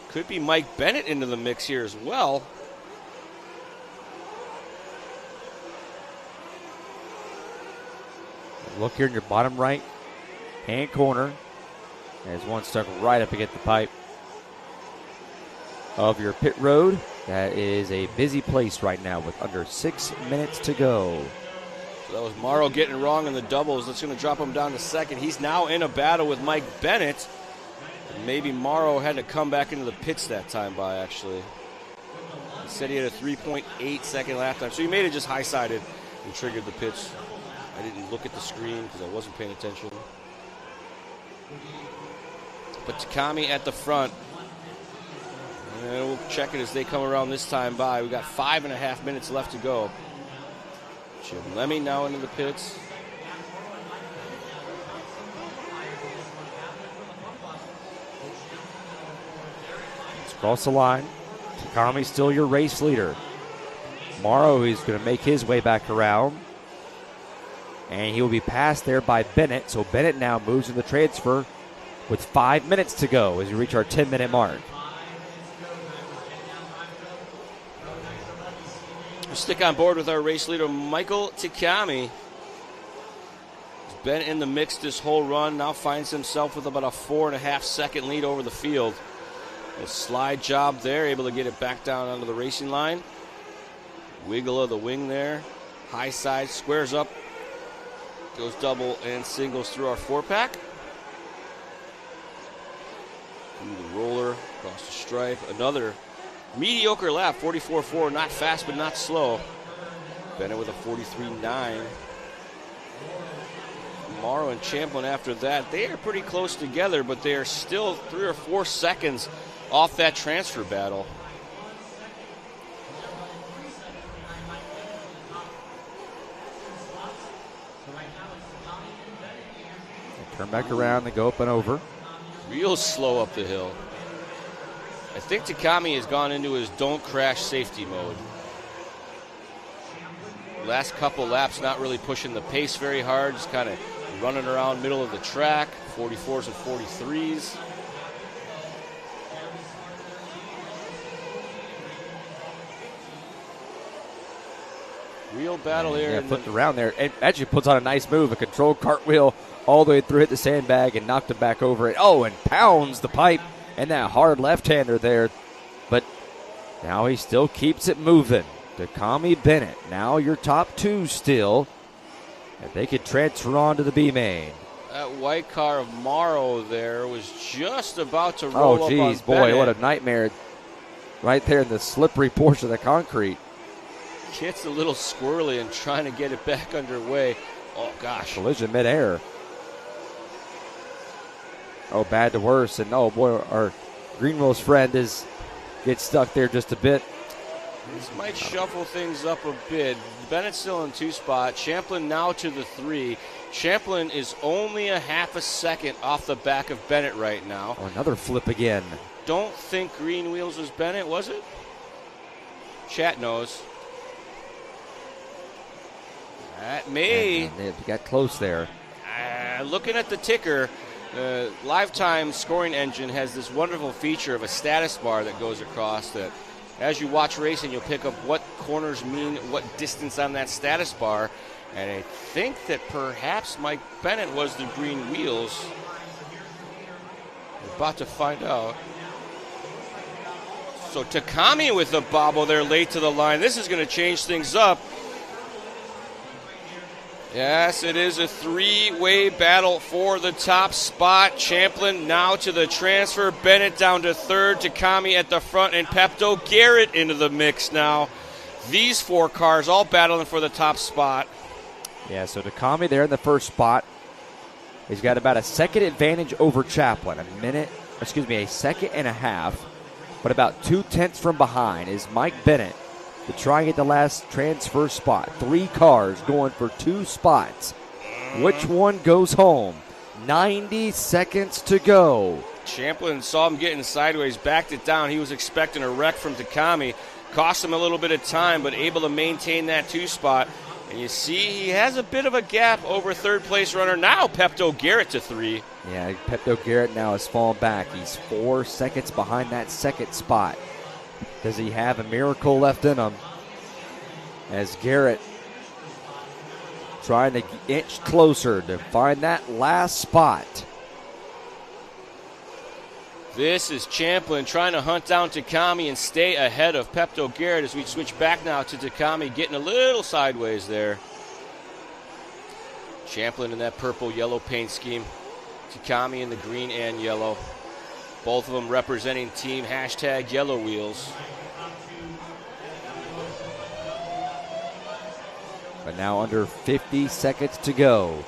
Could be Mike Bennett into the mix here as well. Look here in your bottom right hand corner. There's one stuck right up against the pipe of your pit road. That is a busy place right now with under 6 minutes to go. So that was Morrow getting it wrong in the doubles. That's going to drop him down to second. He's now in a battle with Mike Bennett. Maybe Morrow had to come back into the pits that time by, actually. He said he had a 3.8 second lap time. So he made it just high-sided and triggered the pits. I didn't look at the screen because I wasn't paying attention. But Takami at the front. And we'll check it as they come around this time by. We got 5.5 minutes left to go. Jim Lemmy now into the pits. Let's cross the line. Takami's still your race leader. Morrow is going to make his way back around. And he will be passed there by Bennett. So Bennett now moves in the transfer with 5 minutes to go as we reach our 10-minute mark. We'll stick on board with our race leader, Michael Takami. He's been in the mix this whole run. Now finds himself with about a 4.5 second lead over the field. A slide job there, able to get it back down onto the racing line. Wiggle of the wing there. High side, squares up. Goes double and singles through our 4-pack. Through the roller, across the stripe. Another mediocre lap, 44.4. Not fast, but not slow. Bennett with a 43.9. Morrow and Champlin after that. They are pretty close together, but they are still 3 or 4 seconds off that transfer battle. Turn back around and go up and over. Real slow up the hill. I think Takami has gone into his don't crash safety mode. Last couple laps not really pushing the pace very hard, just kind of running around middle of the track, 44s and 43s. Real battle here. Yeah, flipped around there. And actually puts on a nice move, a controlled cartwheel all the way through, hit the sandbag and knocked him back over it. Oh, and pounds the pipe and that hard left-hander there. But now he still keeps it moving. Takami Bennett, now your top two still. If they could transfer on to the B main. That white car of Morrow there was just about to roll up on geez, boy, Bennett. what a nightmare. Right there in the slippery portion of the concrete. Kit's a little squirrely and trying to get it back underway. Oh, gosh. Collision midair. Oh, bad to worse. And, oh, boy, our Greenwell's friend gets stuck there just a bit. This might shuffle things up a bit. Bennett's still in 2 spot. Champlin now to the 3. Champlin is only a half a second off the back of Bennett right now. Oh, another flip again. Don't think green wheels was Bennett, was it? Chat knows. That may. They got close there. Looking at the ticker, Lifetime Scoring Engine has this wonderful feature of a status bar that goes across that as you watch racing, you'll pick up what corners mean what distance on that status bar. And I think that perhaps Mike Bennett was the green wheels. We're about to find out. So Takami with the bobble there late to the line. This is going to change things up. Yes, it is a 3-way battle for the top spot. Champlin now to the transfer. Bennett down to 3rd. Takami at the front. And Pepto Garrett into the mix now. These 4 cars all battling for the top spot. Yeah, so Takami there in the first spot. He's got about a second advantage over Champlin. A second and a half. But about 2/10 from behind is Mike Bennett to try and get the last transfer spot. 3 cars going for 2 spots. Which one goes home? 90 seconds to go. Champlin saw him getting sideways, backed it down. He was expecting a wreck from Takami. Cost him a little bit of time, but able to maintain that 2 spot. And you see he has a bit of a gap over 3rd place runner. Now Pepto Garrett to 3. Yeah, Pepto Garrett now has fallen back. He's 4 seconds behind that 2nd spot. Does he have a miracle left in him? As Garrett trying to inch closer to find that last spot. This is Champlin trying to hunt down Takami and stay ahead of Pepto Garrett as we switch back now to Takami getting a little sideways there. Champlin in that purple-yellow paint scheme. Takami in the green and yellow. Both of them representing team #Yellow Wheels. But now under 50 seconds to go.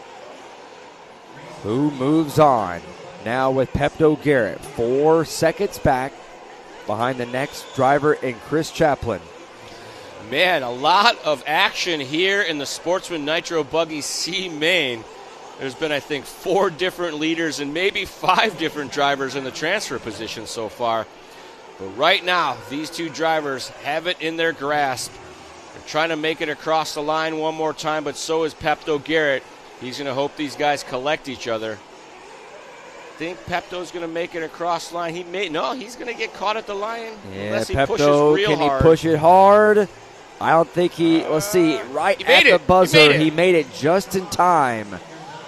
Who moves on? Now with Pepto Garrett, 4 seconds back behind the next driver in Chris Champlin. Man, a lot of action here in the Sportsman Nitro Buggy C main. There's been, I think, 4 different leaders and maybe 5 different drivers in the transfer position so far. But right now, these 2 drivers have it in their grasp. They're trying to make it across the line one more time, but so is Pepto Garrett. He's going to hope these guys collect each other. Think Pepto's going to make it across the line. He's going to get caught at the line unless he pushes real hard. Can he push it hard? I don't think he, let's see, right at the buzzer, he made it just in time.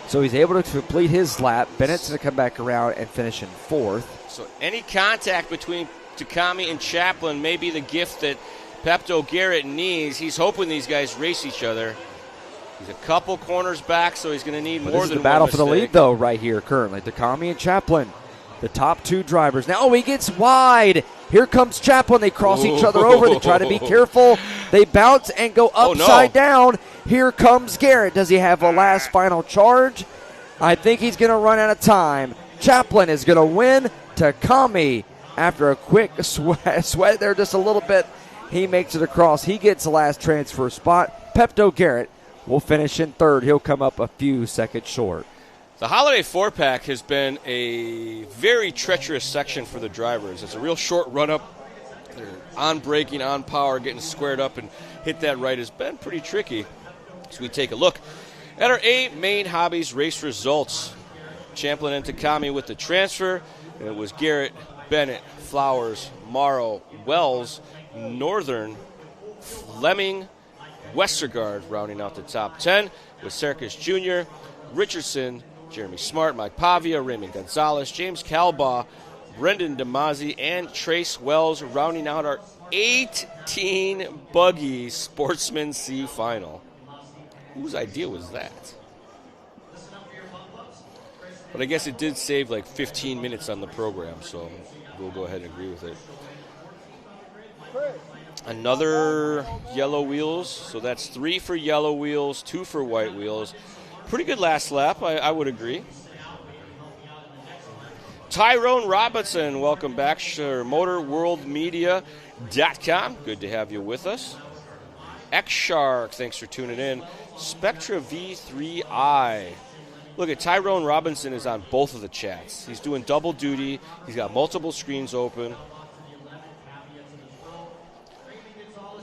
So he's able to complete his lap. Bennett's going to come back around and finish in 4th. So any contact between Takami and Champlin may be the gift that Pepto Garrett needs. He's hoping these guys race each other. He's a couple corners back, so he's going to need more than one mistake. This is the battle for the lead, though, right here currently. Takami and Champlin, the top 2 drivers. Now, he gets wide. Here comes Champlin. They cross each other over. They try to be careful. They bounce and go upside down. Here comes Garrett. Does he have a last final charge? I think he's going to run out of time. Champlin is going to win. Takami, after a quick sweat there just a little bit, he makes it across. He gets the last transfer spot. Pepto Garrett will finish in 3rd. He'll come up a few seconds short. The Holiday 4-pack has been a very treacherous section for the drivers. It's a real short run-up. They're on braking, on power, getting squared up and hit that right has been pretty tricky. So we take a look at our A main hobbies race results. Champlin and Takami with the transfer. And it was Garrett, Bennett, Flowers, Morrow, Wells, Northern, Fleming, Westergaard rounding out the top 10 with Serkis Jr., Richardson, Jeremy Smart, Mike Pavia, Raymond Gonzalez, James Calbaugh, Brendan DeMazzi, and Trace Wells rounding out our 18 buggy Sportsman C final. Whose idea was that? But I guess it did save like 15 minutes on the program, so we'll go ahead and agree with it. Another yellow wheels, so that's 3 for yellow wheels, 2 for white wheels. Pretty good last lap, I would agree. Tyrone Robinson, welcome back. MotorWorldMedia.com. Good to have you with us. X-Shark, thanks for tuning in. Spectra V3i. Look at Tyrone Robinson is on both of the chats. He's doing double duty. He's got multiple screens open.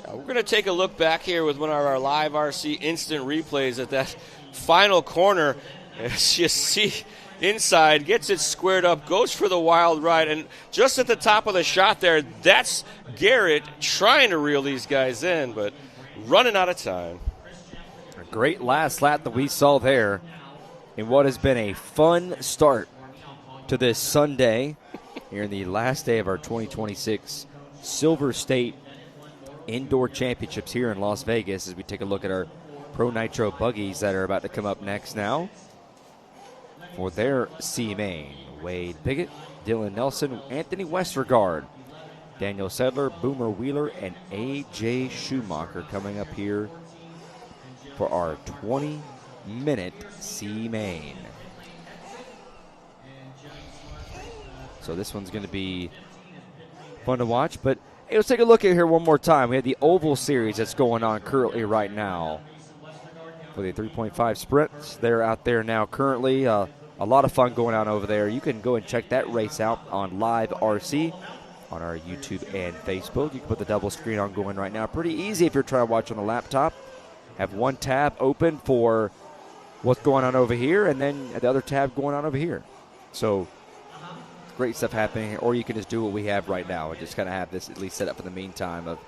Yeah, we're going to take a look back here with one of our live RC instant replays at that final corner. As you see inside, gets it squared up, goes for the wild ride, and just at the top of the shot there, that's Garrett trying to reel these guys in, but running out of time. A great last lap that we saw there in what has been a fun start to this Sunday here in the last day of our 2026 Silver State Indoor Championships here in Las Vegas as we take a look at our Pro Nitro buggies that are about to come up next now for their C-Main. Wade Piggott, Dylan Nelson, Anthony Westergaard, Daniel Sedler, Boomer Wheeler, and A.J. Schumacher coming up here for our 20-minute C-Main. So this one's going to be fun to watch, but hey, let's take a look at here one more time. We have the Oval Series that's going on currently right now for the 3.5 sprints. They're out there now currently. A lot of fun going on over there. You can go and check that race out on Live RC on our YouTube and Facebook. You can put the double screen on going right now. Pretty easy if you're trying to watch on a laptop. Have one tab open for what's going on over here, and then the other tab going on over here. So great stuff happening here. Or you can just do what we have right now and just kind of have this at least set up for the meantime of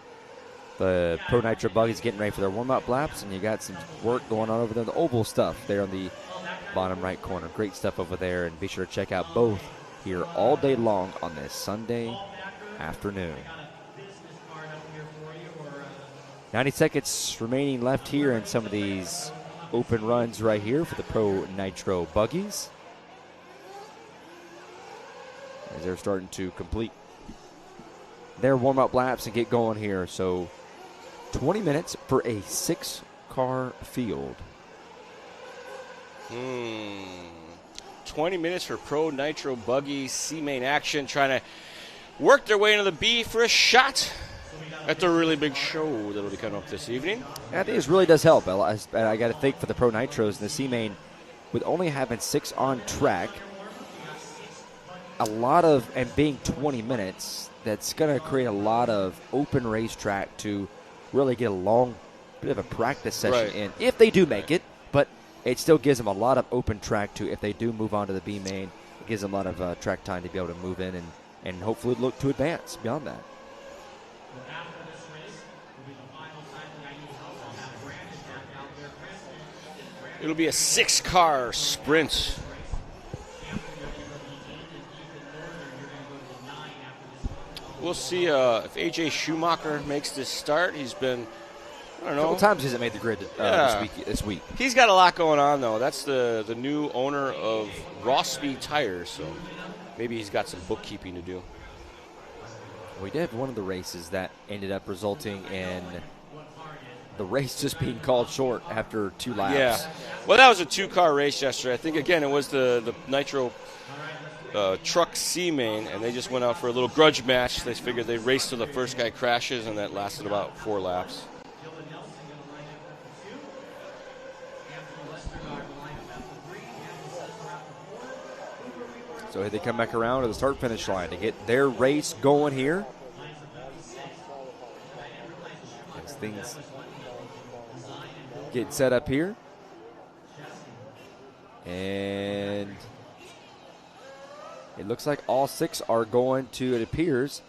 the Pro Nitro buggies getting ready for their warm-up laps, and you got some work going on over there, the oval stuff there on the bottom right corner. Great stuff over there, and be sure to check out both here all day long on this Sunday afternoon. 90 seconds remaining left here in some of these open runs right here for the Pro Nitro buggies as they're starting to complete their warm-up laps and get going here. So 20 minutes for a 6-car field. 20 minutes for Pro Nitro buggy C-Main action, trying to work their way into the B for a shot at the really big show that will be coming up this evening. I think this really does help. I got to think for the Pro Nitros and the C-Main, with only having 6 on track, a lot of, and being 20 minutes, that's going to create a lot of open racetrack to really get a long bit of a practice session in, if they do make it. But it still gives them a lot of open track to, if they do move on to the B main, it gives them a lot of track time to be able to move in and hopefully look to advance beyond that. It'll be a 6-car sprint. We'll see if A.J. Schumacher makes this start. He's been, I don't know. A couple times he hasn't made the grid this week. He's got a lot going on, though. That's the new owner of Rossby Tires, so maybe he's got some bookkeeping to do. We did have one of the races that ended up resulting in the race just being called short after 2 laps. Yeah. Well, that was a 2-car race yesterday. I think, again, it was the Nitro Truck C-Main, and they just went out for a little grudge match. They figured they'd race till the first guy crashes, and that lasted about 4 laps. So here they come back around to the start-finish line to get their race going here. As things get set up here. And it looks like all 6 are going to, it appears,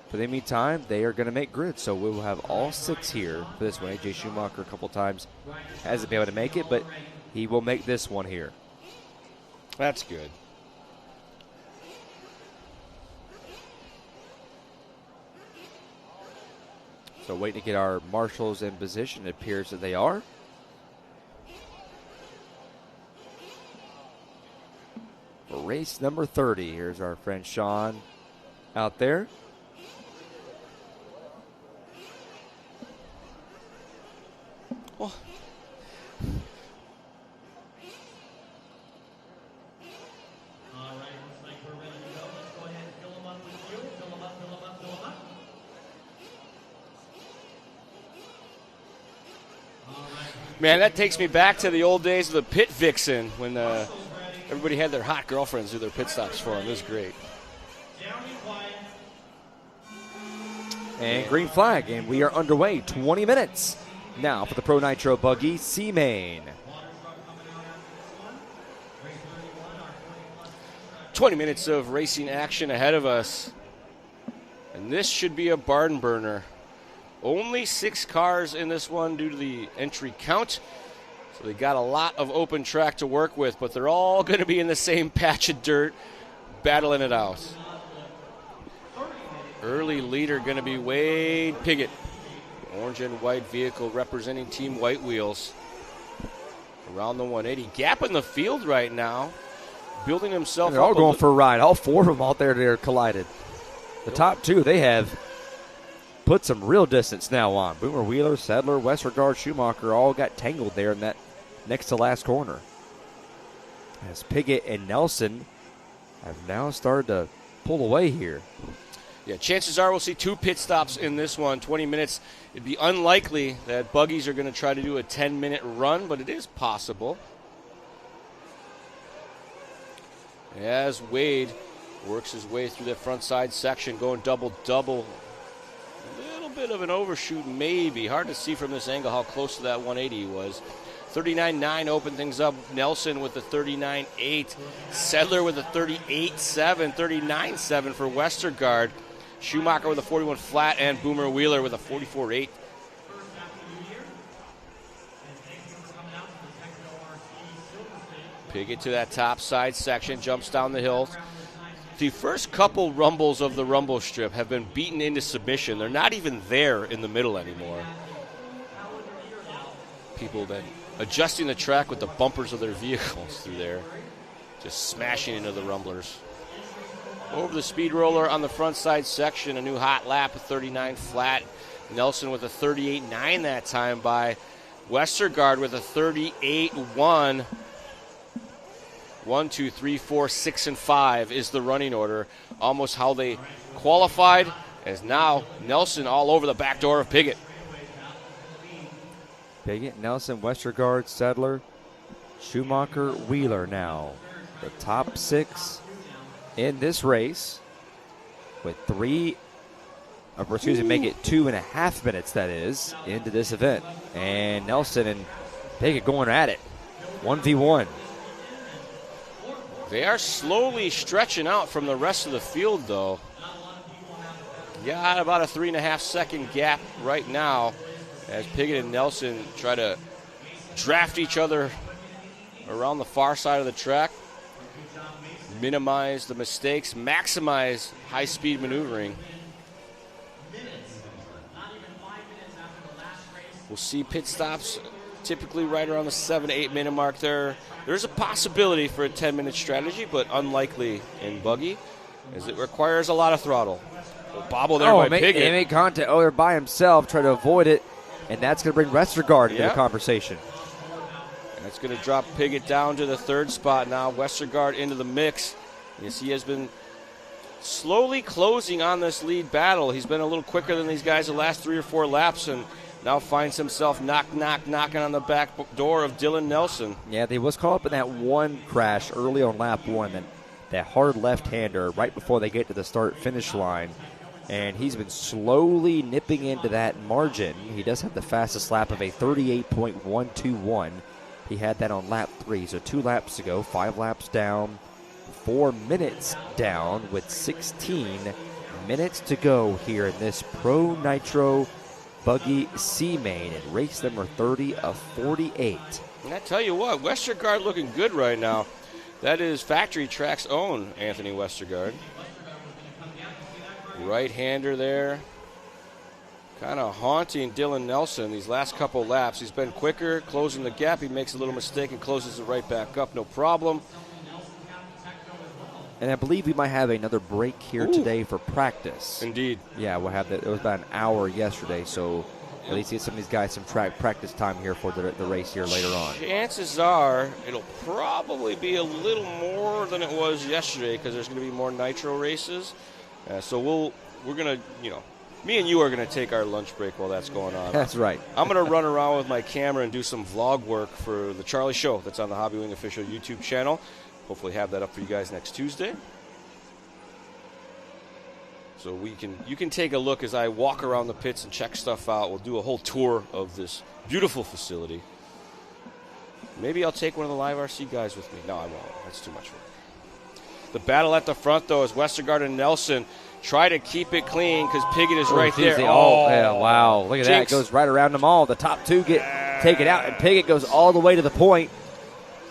for the meantime, they are going to make grid. So we will have all 6 here for this one. A.J. Schumacher a couple times hasn't been able to make it, but he will make this one here. That's good. So waiting to get our marshals in position. It appears that they are. race number 30. Here's our friend Sean out there. Well, man, that takes me back to the old days of the pit vixen when everybody had their hot girlfriends do their pit stops for them. It was great. And green flag, and we are underway. 20 minutes now for the Pro Nitro Buggy C-Main. 20 minutes of racing action ahead of us. And this should be a barn burner. Only 6 cars in this one due to the entry count. So they got a lot of open track to work with, but they're all going to be in the same patch of dirt, battling it out. Early leader going to be Wade Piggott. Orange and white vehicle representing Team White Wheels. Around the 180. Gap in the field right now. Building himself They're up. all going for a ride. All 4 of them out there, they're collided. The top 2, they have put some real distance now on. Boomer Wheeler, Sedler, Westergaard, Schumacher all got tangled there in that next to last corner. As Piggott and Nelson have now started to pull away here. Yeah, chances are we'll see 2 pit stops in this one, 20 minutes. It'd be unlikely that buggies are going to try to do a 10-minute run, but it is possible. As Wade works his way through the front side section, going double-double. A little bit of an overshoot, maybe. Hard to see from this angle how close to that 180 he was. 39.9 open things up. Nelson with the 39.8. Sedler with a 38.7. 39.7 for Westergaard. Schumacher with a 41 flat, and Boomer Wheeler with a 44.8. Piggott to that top side section, jumps down the hill. The first couple rumbles of the rumble strip have been beaten into submission. They're not even there in the middle anymore. People then adjusting the track with the bumpers of their vehicles through there, just smashing into the rumblers. Over the speed roller on the front side section, a new hot lap, a 39 flat. Nelson with a 38.9 that time by Westergaard with a 38.1. 1, 2, 3, 4, 6, and 5 is the running order. Almost how they qualified, as now Nelson all over the back door of Piggott. Piggott, Nelson, Westergaard, Sedler, Schumacher, Wheeler now. The top 6 in this race with make it 2.5 minutes, that is, into this event. And Nelson and Piggott going at it. 1v1. They are slowly stretching out from the rest of the field, though. Got about a 3.5-second gap right now as Piggott and Nelson try to draft each other around the far side of the track, minimize the mistakes, maximize high-speed maneuvering. We'll see pit stops typically right around the 7 to 8 minute mark there. There's a possibility for a 10-minute strategy, but unlikely in buggy, as it requires a lot of throttle. Bobble there by Piggott. They make contact. Oh, they're by himself, try to avoid it, and that's going to bring Westergaard into the conversation. That's going to drop Piggott down to the 3rd spot now. Westergaard into the mix. Yes, he has been slowly closing on this lead battle. He's been a little quicker than these guys the last 3 or 4 laps, and now finds himself knocking on the back door of Dylan Nelson. Yeah, they was caught up in that one crash early on lap 1, that hard left-hander right before they get to the start-finish line. And he's been slowly nipping into that margin. He does have the fastest lap of a 38.121. He had that on lap 3, so 2 laps to go, 5 laps down, 4 minutes down with 16 minutes to go here in this Pro Nitro Buggy C-Main in race number 30 of 48. And I tell you what, Westergaard looking good right now. That is Factory Track's own Anthony Westergaard. Right-hander there. Kind of haunting Dylan Nelson these last couple laps. He's been quicker, closing the gap. He makes a little mistake and closes it right back up, no problem. And I believe we might have another break here today for practice. Indeed. Yeah, we'll have that. It was about an hour yesterday, so at least get some of these guys some track practice time here for the race here later on. Chances are it'll probably be a little more than it was yesterday because there's going to be more nitro races. So we're going to, me and you are going to take our lunch break while that's going on. That's right. I'm going to run around with my camera and do some vlog work for the Charlie Show that's on the Hobby Wing official YouTube channel. Hopefully have that up for you guys next Tuesday. So you can take a look as I walk around the pits and check stuff out. We'll do a whole tour of this beautiful facility. Maybe I'll take one of the Live RC guys with me. No, I won't. That's too much work. The battle at the front, though, is Westergaard and Nelson try to keep it clean because Piggott is right there. Yeah, wow. Look at that. It goes right around them all. The top two take it out, and Piggott goes all the way to the point.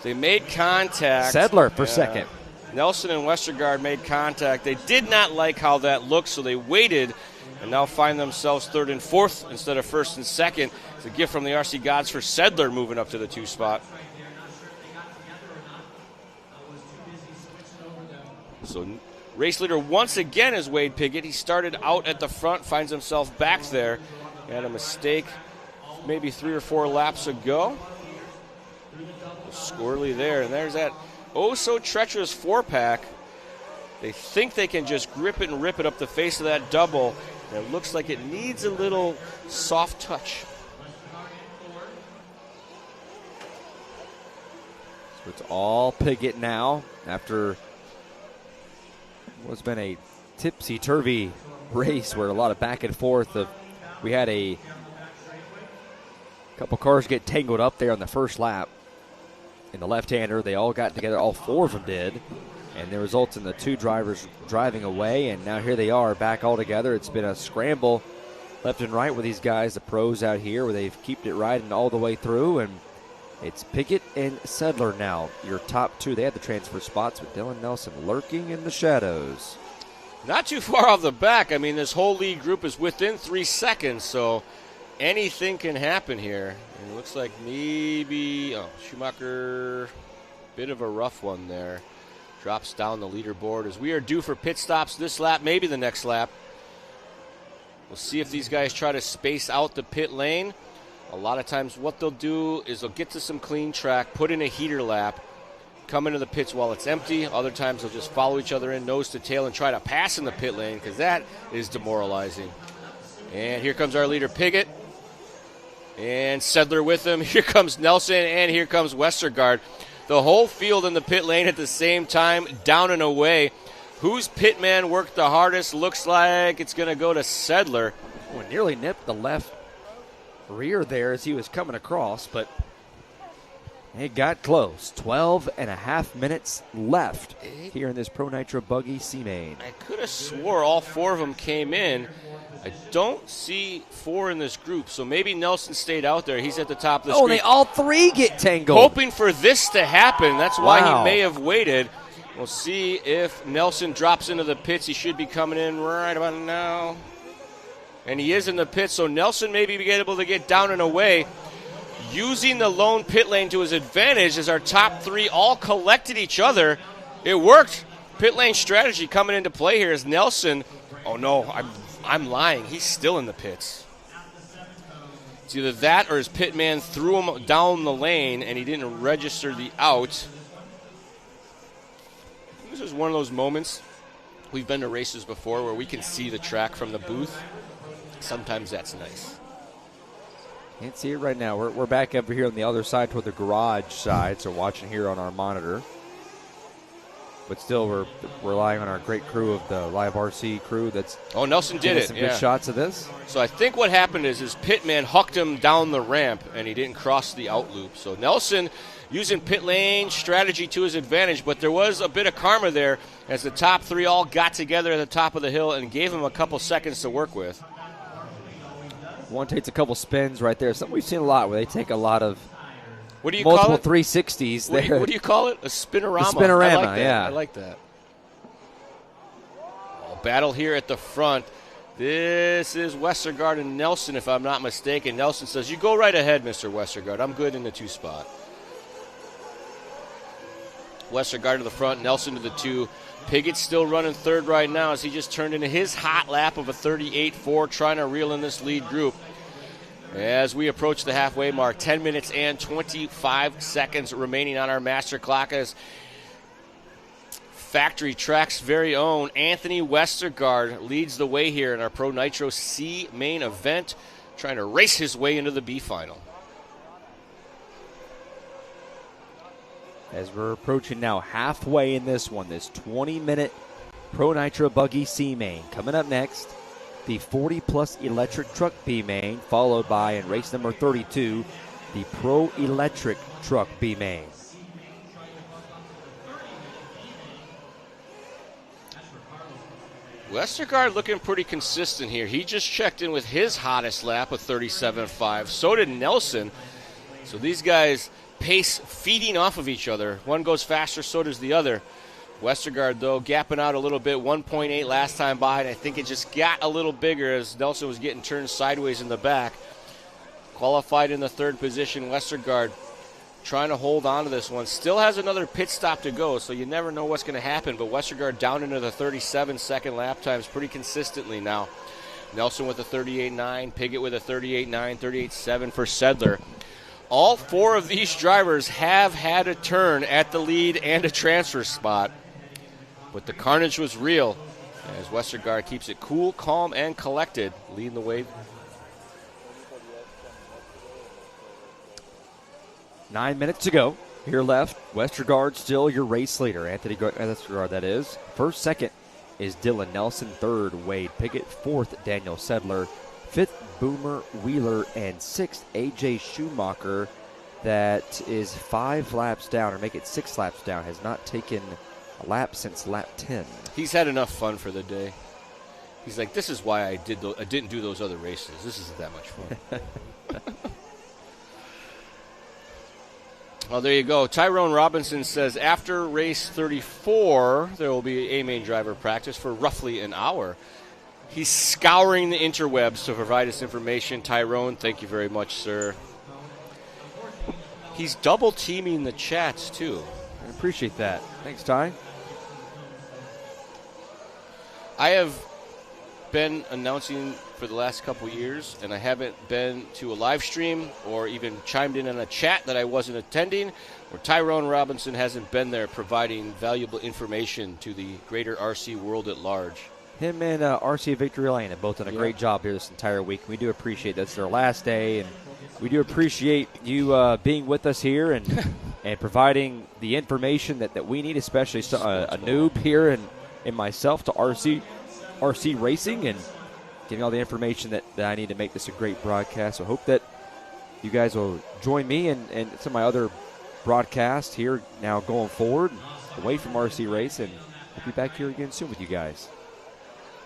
They made contact. Sedler for second. Nelson and Westergaard made contact. They did not like how that looked, so they waited and now find themselves third and fourth instead of first and second. It's a gift from the RC gods for Sedler moving up to the 2 spot. So race leader once again is Wade Piggott. He started out at the front, finds himself back there. He had a mistake maybe 3 or 4 laps ago. Squirrely there, and there's that oh-so-treacherous 4-pack. They think they can just grip it and rip it up the face of that double, and it looks like it needs a little soft touch. So it's all Piggott now after what's been a tipsy-turvy race where a lot of back and forth. We had a couple cars get tangled up there on the first lap. In the left-hander, they all got together, all 4 of them did, and the results in the 2 drivers driving away, and now here they are back all together. It's been a scramble left and right with these guys, the pros out here, where they've kept it riding all the way through, and it's Piggott and Sedler now, your top 2. They had the transfer spots with Dylan Nelson lurking in the shadows. Not too far off the back. I mean, this whole lead group is within 3 seconds, so anything can happen here. And it looks like maybe Schumacher, bit of a rough one there. Drops down the leaderboard as we are due for pit stops this lap, maybe the next lap. We'll see if these guys try to space out the pit lane. A lot of times what they'll do is they'll get to some clean track, put in a heater lap, come into the pits while it's empty. Other times they'll just follow each other in nose to tail and try to pass in the pit lane because that is demoralizing. And here comes our leader, Piggott. And Sedler with him. Here comes Nelson, and here comes Westergaard. The whole field in the pit lane at the same time, down and away. Whose pit man worked the hardest? Looks like it's going to go to Sedler. Well, nearly nipped the left rear there as he was coming across, but it got close. 12 and a half minutes left here in this Pro Nitro Buggy C-Main. I could have swore all 4 of them came in. I don't see 4 in this group, so maybe Nelson stayed out there. He's at the top of the screen. They all 3 get tangled. Hoping for this to happen. That's why he may have waited. We'll see if Nelson drops into the pits. He should be coming in right about now. And he is in the pits, so Nelson may be able to get down and away. Using the lone pit lane to his advantage as our top 3 all collected each other. It worked. Pit lane strategy coming into play here as Nelson. Oh, no, I'm lying. He's still in the pits. It's either that or his pit man threw him down the lane and he didn't register the out. This is one of those moments. We've been to races before where we can see the track from the booth. Sometimes that's nice. Can't see it right now. We're back over here on the other side toward the garage side, so watching here on our monitor. But still, we're relying on our great crew of the Live RC crew. Nelson did it. Some good shots of this. So I think what happened is his pit man hucked him down the ramp, and he didn't cross the out loop. So Nelson using pit lane strategy to his advantage, but there was a bit of karma there as the top 3 all got together at the top of the hill and gave him a couple seconds to work with. One takes a couple spins right there. Something we've seen a lot where they take a lot of multiple call it? 360s there. What do you call it? A spinorama. A spinorama, I like that. yeah. I like that. Battle here at the front. This is Westergaard and Nelson, if I'm not mistaken. Nelson says, you go right ahead, Mr. Westergaard. I'm good in the 2 spot. Westergaard to the front, Nelson to the 2. Pigott still running third right now as he just turned into his hot lap of a 38.4, trying to reel in this lead group. As we approach the halfway mark, 10 minutes and 25 seconds remaining on our master clock as Factory Track's very own Anthony Westergaard leads the way here in our Pro Nitro C main event, trying to race his way into the B final. As we're approaching now halfway in this one, this 20-minute Pro Nitro Buggy C main. Coming up next, the 40-plus electric truck B main, followed by, in race number 32, the Pro Electric Truck B main. Westergaard looking pretty consistent here. He just checked in with his hottest lap of 37.5. So did Nelson. So these guys pace feeding off of each other. One goes faster, so does the other. Westergaard, though, gapping out a little bit, 1.8 last time by, and I think it just got a little bigger as Nelson was getting turned sideways in the back. Qualified in the third position, Westergaard trying to hold on to this one. Still has another pit stop to go, so you never know what's going to happen, but Westergaard down into the 37-second lap times pretty consistently now. Nelson with a 38.9, Pigott with a 38.9, 38.7 for Sedler. All four of these drivers have had a turn at the lead and a transfer spot, but the carnage was real as Westergaard keeps it cool, calm, and collected, leading the way. 9 minutes to go. Here left, Westergaard still your race leader. Anthony Westergaard, that is. First, second is Dylan Nelson. Third, Wade Pigott. Fourth, Daniel Sedler. Fifth, Boomer Wheeler. And sixth, A.J. Schumacher. That is 5 laps down, or make it 6 laps down. Has not taken a lap since lap 10. He's had enough fun for the day. He's like, this is why I didn't do those other races. This isn't that much fun. Well, there you go. Tyrone Robinson says after race 34, there will be a main driver practice for roughly an hour. He's scouring the interwebs to provide us information. Tyrone, thank you very much, sir. He's double teaming the chats, too. I appreciate that. Thanks, Ty. I have been announcing for the last couple years, and I haven't been to a live stream or even chimed in on a chat that I wasn't attending, where Tyrone Robinson hasn't been there providing valuable information to the greater RC world at large. Him and RC Victory Lane have both done a great job here this entire week. We do appreciate that's their last day, and we do appreciate you being with us here and and providing the information that we need, especially a noob here and myself to RC racing, and giving all the information that I need to make this a great broadcast. So I hope that you guys will join me and some of my other broadcasts here now going forward, away from RC Race, and we'll be back here again soon with you guys.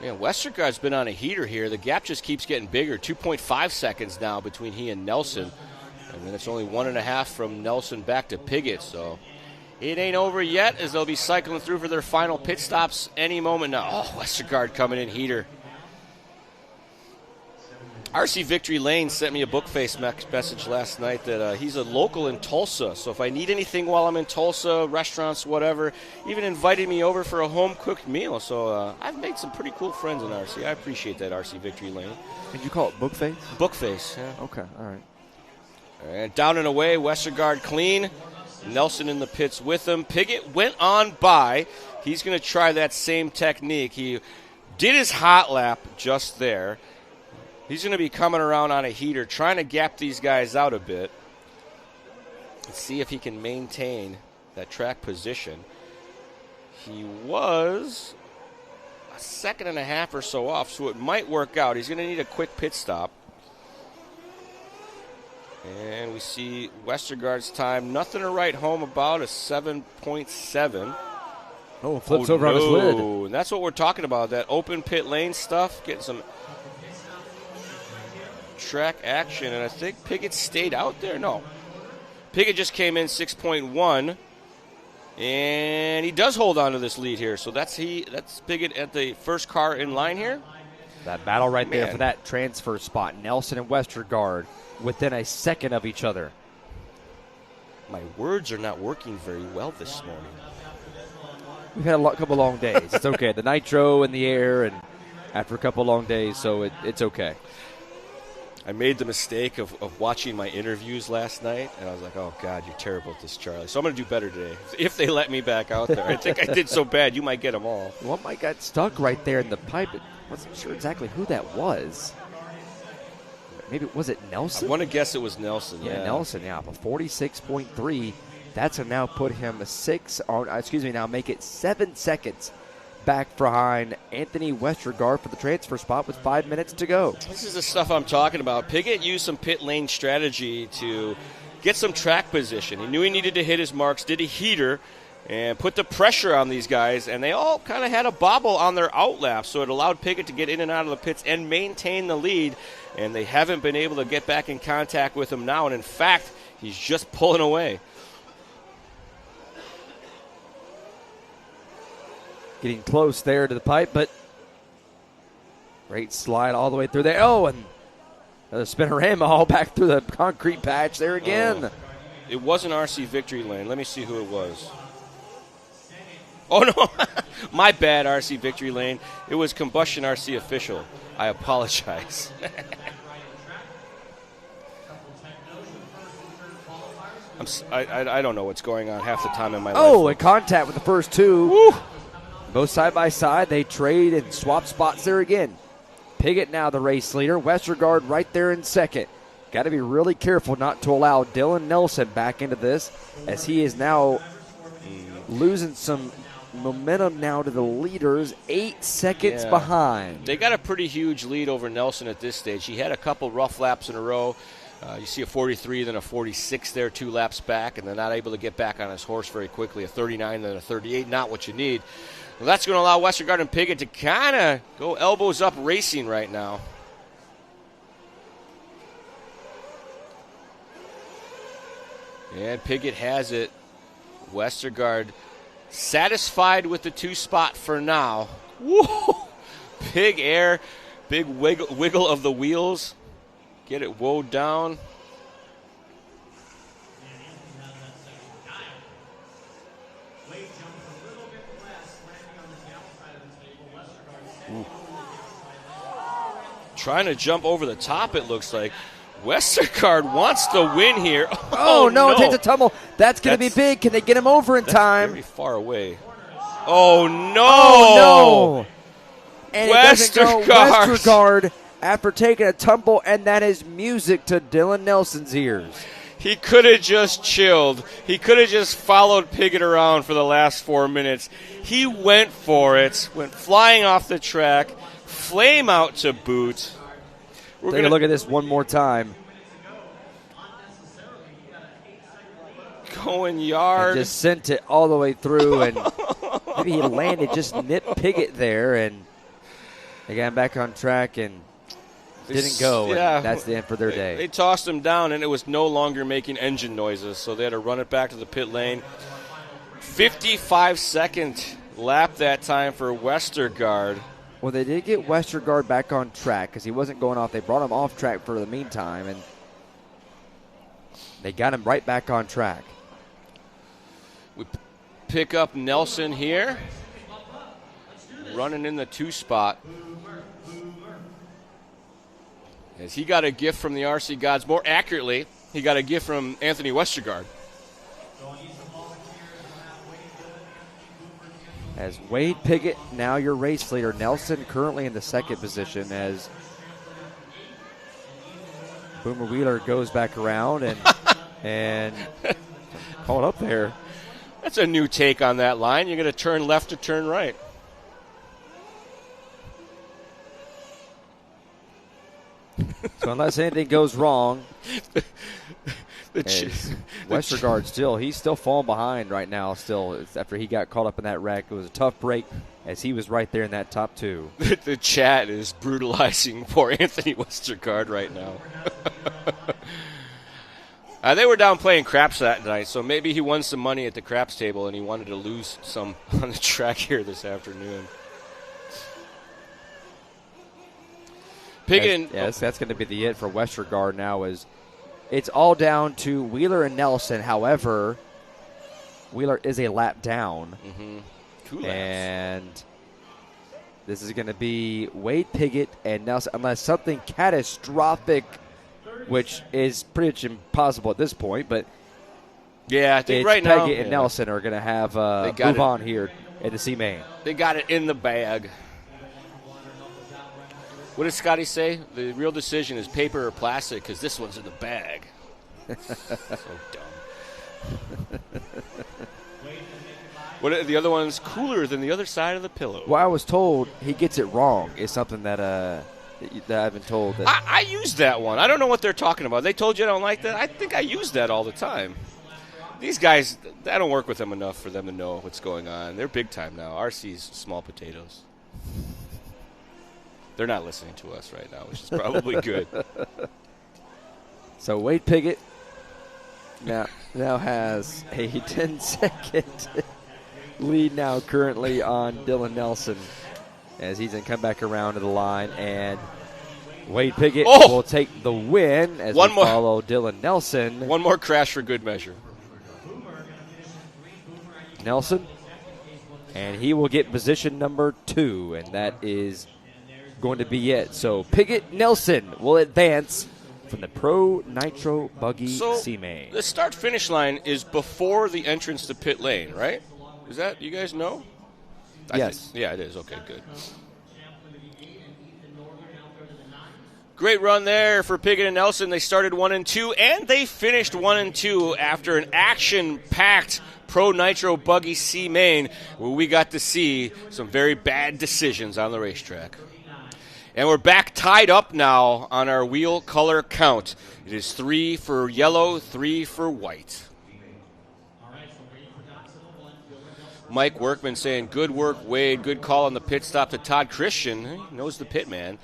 Yeah, Westergaard's been on a heater here. The gap just keeps getting bigger. 2.5 seconds now between he and Nelson. And then it's only 1.5 from Nelson back to Pigott. So it ain't over yet as they'll be cycling through for their final pit stops any moment now. Oh, Westergaard coming in heater. RC Victory Lane sent me a bookface message last night that he's a local in Tulsa. So if I need anything while I'm in Tulsa, restaurants, whatever, even invited me over for a home-cooked meal. So I've made some pretty cool friends in RC. I appreciate that, RC Victory Lane. Did you call it bookface? Bookface, yeah. Okay, all right. And down and away, Westergaard clean. Nelson in the pits with him. Pigott went on by. He's going to try that same technique. He did his hot lap just there. He's going to be coming around on a heater, trying to gap these guys out a bit. Let's see if he can maintain that track position. He was a 1.5 seconds or so off, so it might work out. He's going to need a quick pit stop. And we see Westergaard's time, nothing to write home about, a 7.7. Oh, flips over on his lid. And that's what we're talking about, that open pit lane stuff, getting some track action, and I think Pigott stayed out there. No, Pigott just came in 6.1, and he does hold on to this lead here. So that's Pigott at the first car in line here. That battle right there for that transfer spot. Nelson and Westergaard within a second of each other. My words are not working very well this morning. we've had a couple long days. It's okay. The nitro in the air, and after a couple long days, so it's okay. I made the mistake of watching my interviews last night, and I was like, oh, God, you're terrible at this, Charlie. So I'm going to do better today. If they let me back out there. I think I did so bad, you might get them all. One might got stuck right there in the pipe. I wasn't sure exactly who that was. Maybe, was it Nelson? I want to guess it was Nelson, yeah. Nelson, yeah. But 46.3, that's going to now put him now make it 7 seconds back behind Anthony Westergaard for the transfer spot with 5 minutes to go. This is the stuff I'm talking about. Piggott used some pit lane strategy to get some track position. He knew he needed to hit his marks, did a heater, and put the pressure on these guys, and they all kind of had a bobble on their outlap, so it allowed Piggott to get in and out of the pits and maintain the lead, and they haven't been able to get back in contact with him now, and in fact, he's just pulling away. Getting close there to the pipe, but great slide all the way through there. Oh, and another spinorama all back through the concrete patch there again. It wasn't RC Victory Lane. Let me see who it was. Oh, no. My bad, RC Victory Lane. It was Combustion RC Official. I apologize. I don't know what's going on half the time in my life. Oh, in contact with the first two. Woo! Both side by side, they trade and swap spots there again. Piggott now the race leader. Westergaard right there in second. Got to be really careful not to allow Dylan Nelson back into this, as he is now losing some momentum now to the leaders, 8 seconds behind. They got a pretty huge lead over Nelson at this stage. He had a couple rough laps in a row. You see a 43, then a 46 there, 2 laps back, and they're not able to get back on his horse very quickly. A 39, then a 38, not what you need. Well, that's going to allow Westergaard and Piggott to kind of go elbows up racing right now. And Piggott has it. Westergaard satisfied with the 2 spot for now. Whoa! Big air, big wiggle of the wheels. Get it woed down. Trying to jump over the top, it looks like. Westergaard wants to win here. Oh, no, it takes a tumble. That's going to be big. Can they get him over in time? Very far away. Oh, no. Oh, no. And Westergaard. Westergaard after taking a tumble, and that is music to Dylan Nelson's ears. He could have just chilled. He could have just followed Piggott around for the last 4 minutes. He went for it, went flying off the track, flame out to boot. Take a look at this one more time. Going yard. And just sent it all the way through, and maybe he landed, just nipped Piggott there, and they got him back on track and didn't go. Yeah, and that's the end for their day. They tossed him down, and it was no longer making engine noises, so they had to run it back to the pit lane. 55-second lap that time for Westergaard. Well, they did get Westergaard back on track because he wasn't going off. They brought him off track for the meantime, and they got him right back on track. We pick up Nelson here, running in the 2 spot. As he got a gift from the RC gods. More accurately, he got a gift from Anthony Westergaard. As Wade Piggott, now your race leader. Nelson currently in the 2nd position as Boomer Wheeler goes back around and caught up there. That's a new take on that line. You're going to turn left to turn right. So unless anything goes wrong, Westergaard he's still falling behind right now still after he got caught up in that wreck. It was a tough break as he was right there in that top 2. The chat is brutalizing poor Anthony Westergaard right now. They were down playing craps that night, so maybe he won some money at the craps table and he wanted to lose some on the track here this afternoon. Yes, that's going to be the it for Westergaard now. It's all down to Wheeler and Nelson. However, Wheeler is a lap down. Mm-hmm. 2 laps. And this is going to be Wade Piggott and Nelson, unless something catastrophic, which is pretty much impossible at this point. But yeah, I think it's right now Piggott and Nelson are going to have move on here in the C main. They got it in the bag. What did Scotty say? The real decision is paper or plastic because this one's in the bag. So dumb. What are the other one's cooler than the other side of the pillow? Well, I was told he gets it wrong is something that I've been told. That I use that one. I don't know what they're talking about. They told you I don't like that? I think I use that all the time. These guys, I don't work with them enough for them to know what's going on. They're big time now. RC's small potatoes. They're not listening to us right now, which is probably good. So Wade Piggott now has a 10-second lead now currently on Dylan Nelson as he's going to come back around to the line, and Wade Piggott will take the win as we follow Dylan Nelson. One more crash for good measure. Nelson, and he will get position number 2, and that is going to be it. So Piggott Nelson will advance from the Pro Nitro Buggy C-Main. The start-finish line is before the entrance to pit lane, right? Is that, you guys know? Yes. Yeah, it is. Okay, good. Great run there for Piggott and Nelson. They started 1 and 2, and they finished 1 and 2 after an action-packed Pro Nitro Buggy C-Main, where we got to see some very bad decisions on the racetrack. And we're back tied up now on our wheel color count. It is 3 for yellow, 3 for white. Mike Workman saying, good work, Wade. Good call on the pit stop to Todd Christian. He knows the pit man.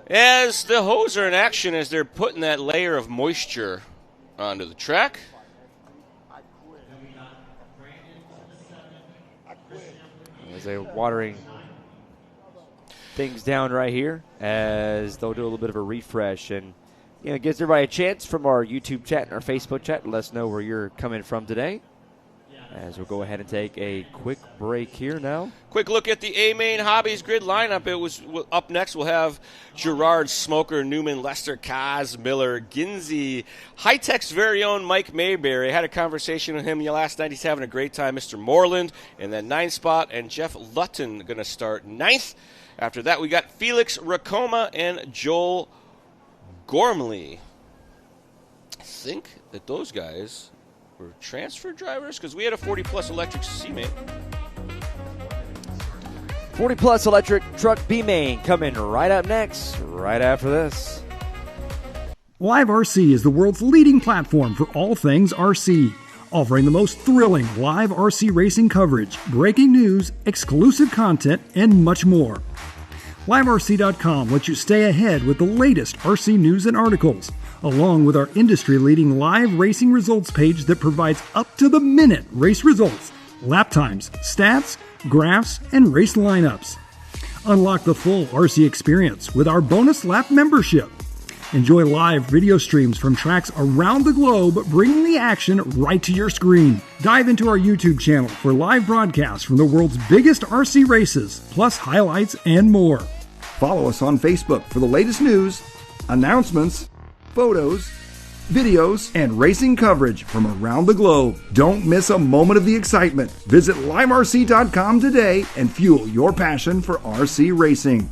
As the hose are in action as they're putting that layer of moisture onto the track. As they're watering things down right here, as they'll do a little bit of a refresh, and it gives everybody a chance from our YouTube chat and our Facebook chat to let us know where you're coming from today. As we'll go ahead and take a quick break here now. Quick look at the A-Main Hobbies grid lineup. It was up next. We'll have Gerard, Smoker, Newman, Lester, Kaz, Miller, Ginsey, High-Tech's very own Mike Mayberry. I had a conversation with him last night. He's having a great time. Mr. Moreland in that 9th spot, and Jeff Lutton going to start 9th. After that, we got Felix Racoma and Joel Gormley. I think that those guys were transfer drivers because we had a 40-plus electric C-Main. 40-plus electric truck B-Main coming right up next, right after this. Live RC is the world's leading platform for all things RC, offering the most thrilling live RC racing coverage, breaking news, exclusive content, and much more. LiveRC.com lets you stay ahead with the latest RC news and articles, along with our industry-leading live racing results page that provides up-to-the-minute race results, lap times, stats, graphs, and race lineups. Unlock the full RC experience with our bonus lap membership. Enjoy live video streams from tracks around the globe, bringing the action right to your screen. Dive into our YouTube channel for live broadcasts from the world's biggest RC races, plus highlights and more. Follow us on Facebook for the latest news, announcements, photos, videos, and racing coverage from around the globe. Don't miss a moment of the excitement. Visit liverc.com today and fuel your passion for RC racing.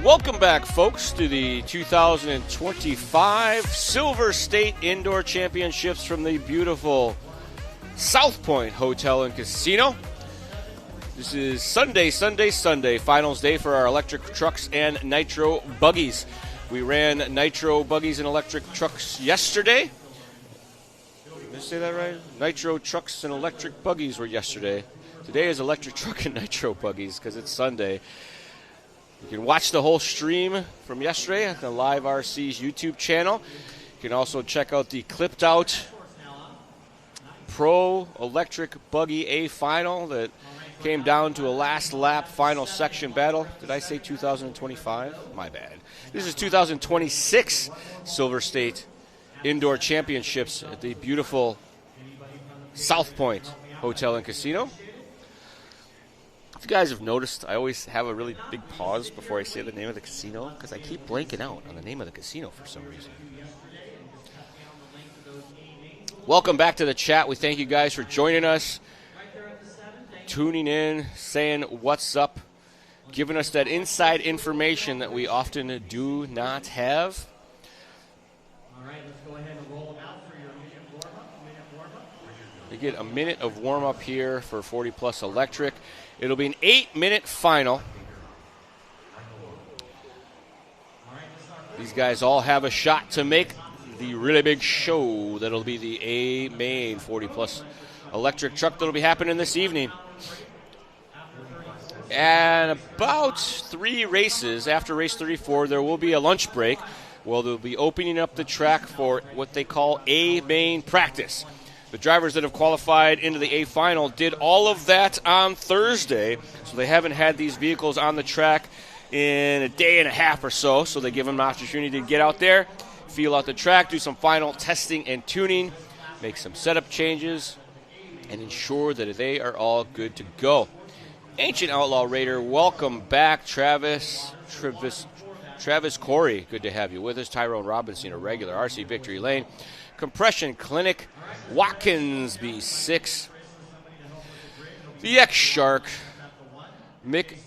Welcome back, folks, to the 2025 Silver State Indoor Championships from the beautiful South Point Hotel and Casino. This is Sunday, finals day for our electric trucks and nitro buggies. We ran nitro buggies and electric trucks yesterday. Did I say that right? Nitro trucks and electric buggies were yesterday. Today is electric truck and nitro buggies because it's Sunday. You can watch the whole stream from yesterday at the Live RC's YouTube channel. You can also check out the clipped out Pro Electric Buggy A final that came down to a last lap final section battle. Did I say 2025? My bad. This is 2026 Silver State Indoor Championships at the beautiful South Point Hotel and Casino. If you guys have noticed, I always have a really big pause before I say the name of the casino because I keep blanking out on the name of the casino for some reason. Welcome back to the chat. We thank you guys for joining us, tuning in, saying what's up, giving us that inside information that we often do not have. All right, let's go ahead and roll them out for your minute warm-up. We get a minute of warm-up here for 40 Plus Electric. It'll be an 8-minute final. These guys all have a shot to make the really big show that'll be the A main 40 Plus Electric truck that'll be happening this evening. And about 3 races after race 34, there will be a lunch break. Well, they'll be opening up the track for what they call A main practice. The drivers that have qualified into the A final did all of that on Thursday, so they haven't had these vehicles on the track in a day and a half or so, so they give them an opportunity to get out there, feel out the track, do some final testing and tuning, make some setup changes, and ensure that they are all good to go. Ancient Outlaw Raider, welcome back. Travis Corey, good to have you with us. Tyrone Robinson, a regular. RC Victory Lane. Compression Clinic, Watkins B6. The X-Shark, Mick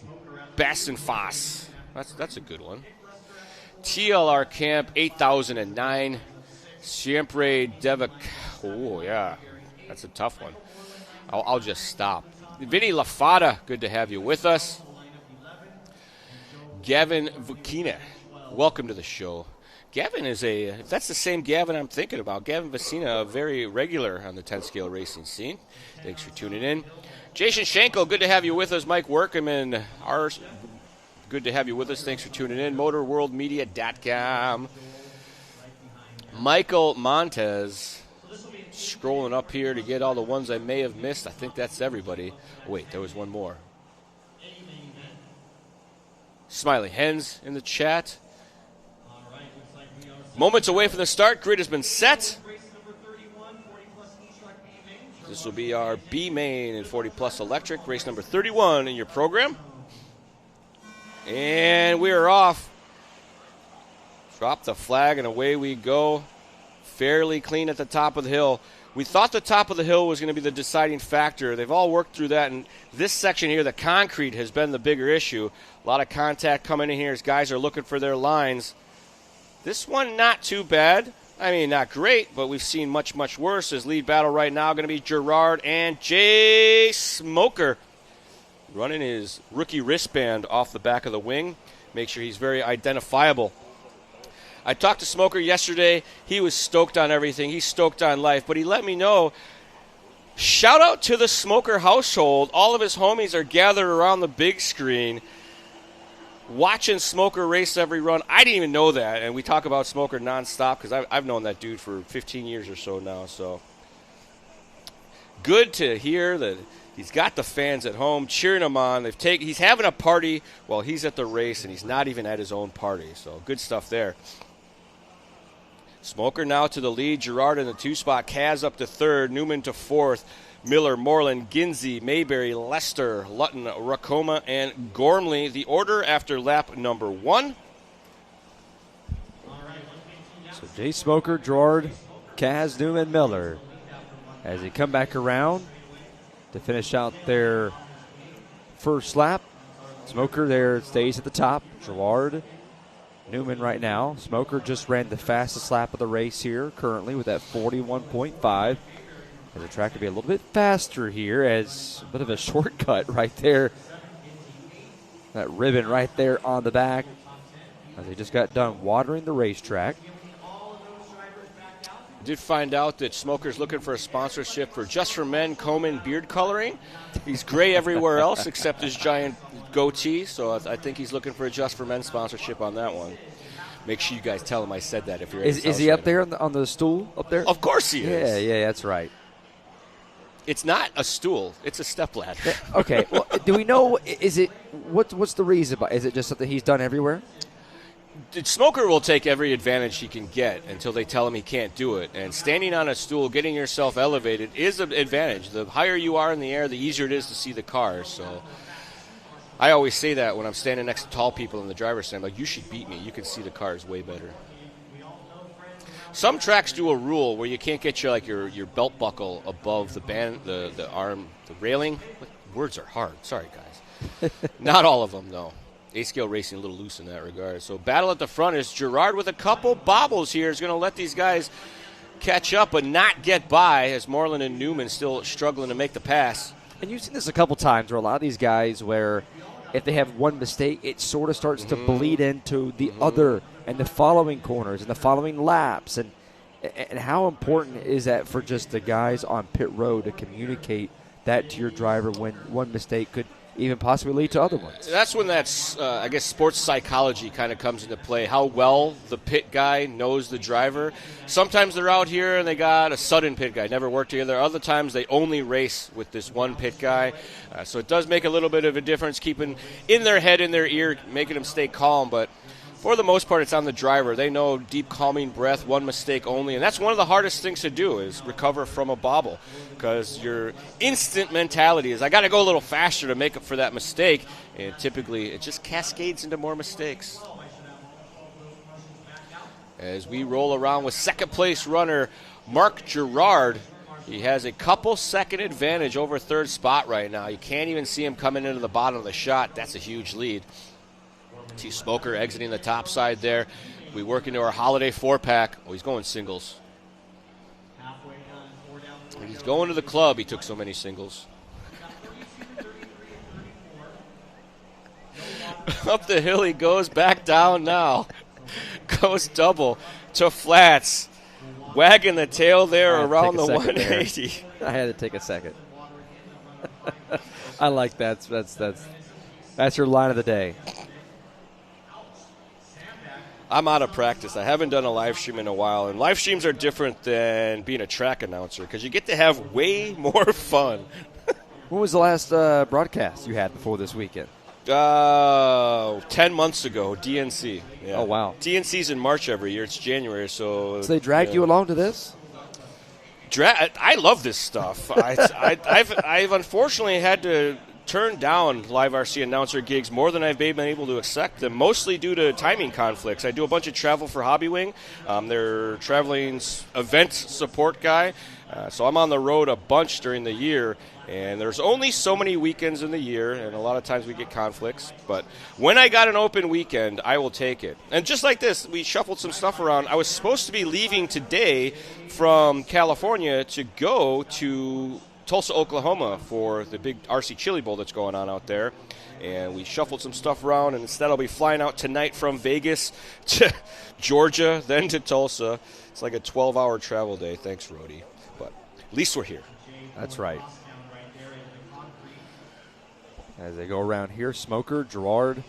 Bassenfoss. That's a good one. TLR Camp 8009. Siempre Devic. Oh, yeah. That's a tough one. I'll just stop. Vinny LaFada, good to have you with us. Gavin Vukina, welcome to the show. Gavin if that's the same Gavin I'm thinking about. Gavin Vecina, a very regular on the 10-scale racing scene. Thanks for tuning in. Jason Schenkel, good to have you with us. Mike Workman, good to have you with us. Thanks for tuning in. MotorWorldMedia.com. Michael Montez, scrolling up here to get all the ones I may have missed. I think that's everybody. Wait, there was one more. Smiley Hens in the chat. Moments away from the start. Grid has been set. This will be our B main in 40 Plus Electric. Race number 31 in your program. And we are off. Drop the flag and away we go. Fairly clean at the top of the hill. We thought the top of the hill was going to be the deciding factor. They've all worked through that, and this section here, the concrete, has been the bigger issue. A lot of contact coming in here as guys are looking for their lines. This one, not too bad. I mean, not great, but we've seen much, much worse. His lead battle right now going to be Gerard and Jay Smoker running his rookie wristband off the back of the wing. Make sure he's very identifiable. I talked to Smoker yesterday. He was stoked on everything. He's stoked on life. But he let me know, shout out to the Smoker household. All of his homies are gathered around the big screen watching Smoker race every run. I didn't even know that. And we talk about Smoker nonstop because I've known that dude for 15 years or so now. So good to hear that he's got the fans at home cheering him on. He's having a party while he's at the race, and he's not even at his own party. So good stuff there. Smoker now to the lead. Gerard in the 2-spot. Kaz up to third. Newman to fourth. Miller, Moreland, Ginsey, Mayberry, Lester, Lutton, Racoma, and Gormley. The order after lap number 1. So Jay Smoker, Gerard, Kaz, Newman, Miller, as they come back around to finish out their first lap. Smoker there stays at the top. Gerard, Newman right now. Smoker just ran the fastest lap of the race here currently with that 41.5. As the track to be a little bit faster here as a bit of a shortcut right there. That ribbon right there on the back as they just got done watering the racetrack. Did find out that Smoker's looking for a sponsorship for Just for Men Komen beard coloring. He's gray everywhere else except his giant goatee, so I think he's looking for a Just for Men sponsorship on that one. Make sure you guys tell him I said that if you're at his house. Is he up there on the stool up there? Of course he is. Yeah, that's right. It's not a stool. It's a stepladder. Okay. Well, do we know, what's the reason? Is it just something he's done everywhere? The smoker will take every advantage he can get until they tell him he can't do it. And standing on a stool, getting yourself elevated is an advantage. The higher you are in the air, the easier it is to see the cars. So I always say that when I'm standing next to tall people in the driver's seat. I'm like, you should beat me. You can see the cars way better. Some tracks do a rule where you can't get your belt buckle above the band, the arm, the railing. Words are hard. Sorry, guys. Not all of them, though. A-scale racing a little loose in that regard. So battle at the front is Gerard with a couple bobbles here. Is going to let these guys catch up but not get by as Moreland and Newman still struggling to make the pass. And you've seen this a couple times where a lot of these guys where if they have one mistake, it sort of starts to bleed into the other and the following corners and the following laps. And how important is that for just the guys on pit road to communicate that to your driver when one mistake could even possibly lead to other ones? That's when I guess, sports psychology kind of comes into play, how well the pit guy knows the driver. Sometimes they're out here and they got a sudden pit guy, never worked together. Other times they only race with this one pit guy. So it does make a little bit of a difference, keeping in their head, in their ear, making them stay calm. But for the most part, it's on the driver. They know deep, calming breath, one mistake only. And that's one of the hardest things to do is recover from a bobble, because your instant mentality is, I got to go a little faster to make up for that mistake. And typically, it just cascades into more mistakes. As we roll around with second-place runner Mark Gerard, he has a couple-second advantage over third spot right now. You can't even see him coming into the bottom of the shot. That's a huge lead. T. Smoker exiting the top side there. We work into our holiday four-pack. Oh, he's going singles. He's going to the club. He took so many singles. Up the hill he goes, back down now. Goes double to flats. Wagging the tail there around the 180. I had to take a second. I like that. That's your line of the day. I'm out of practice. I haven't done a live stream in a while, and live streams are different than being a track announcer because you get to have way more fun. When was the last broadcast you had before this weekend? 10 months ago, DNC. Yeah. Oh, wow. DNC's in March every year. It's January, so they dragged you along to this? I love this stuff. I've unfortunately had to turn down live RC announcer gigs more than I've been able to accept them, mostly due to timing conflicts. I do a bunch of travel for Hobby Wing. They're traveling event support guy, so I'm on the road a bunch during the year, and there's only so many weekends in the year, and a lot of times we get conflicts. But when I got an open weekend, I will take it. And just like this, we shuffled some stuff around. I was supposed to be leaving today from California to go to Tulsa, Oklahoma for the big RC Chili Bowl that's going on out there. And we shuffled some stuff around, and instead I'll be flying out tonight from Vegas to Georgia, then to Tulsa. It's like a 12-hour travel day. Thanks, Rhodey. But at least we're here. That's right. As they go around here, Smoker, Gerard,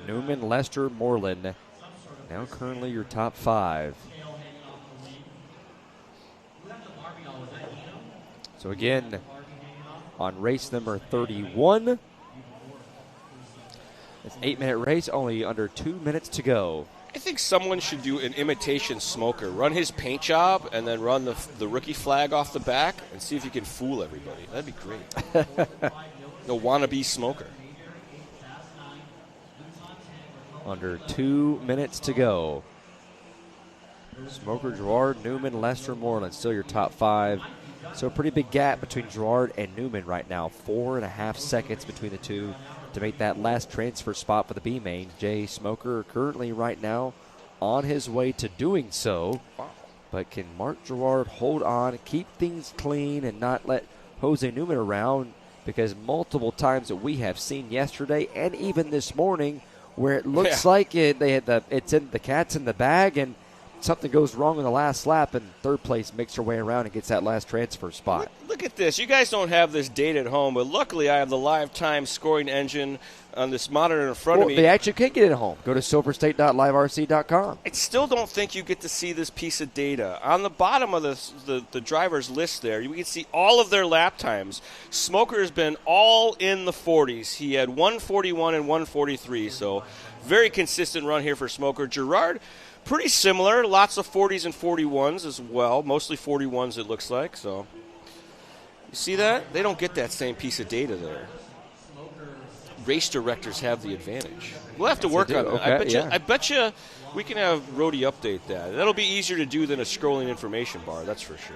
Newman, Lester, Moreland. Now currently your top five. So again, on race number 31, it's an 8-minute race, only under 2 minutes to go. I think someone should do an imitation Smoker. Run his paint job and then run the rookie flag off the back and see if you can fool everybody. That'd be great. The wannabe Smoker. Under 2 minutes to go. Smoker, Gerard, Newman, Lester, Moreland, still your top five. So a pretty big gap between Gerard and Newman right now. 4.5 seconds between the two to make that last transfer spot for the B main. Jay Smoker currently right now on his way to doing so. But can Mark Gerard hold on, keep things clean, and not let Jose Newman around? Because multiple times that we have seen yesterday and even this morning where it looks like it's in the cat's in the bag and something goes wrong in the last lap, and third place makes her way around and gets that last transfer spot. Look at this. You guys don't have this data at home, but luckily I have the live time scoring engine on this monitor in front of me. They actually can get it at home. Go to silverstate.liverc.com. I still don't think you get to see this piece of data. On the bottom of the driver's list there, you can see all of their lap times. Smoker has been all in the 40s. He had 141 and 143, so Very consistent run here for Smoker. Gerard, pretty similar. Lots of 40s and 41s as well. Mostly 41s, it looks like. So you see that? They don't get that same piece of data there. Race directors have the advantage. We'll have to work on that. Okay, I bet you we can have Rhodey update that. That'll be easier to do than a scrolling information bar, that's for sure.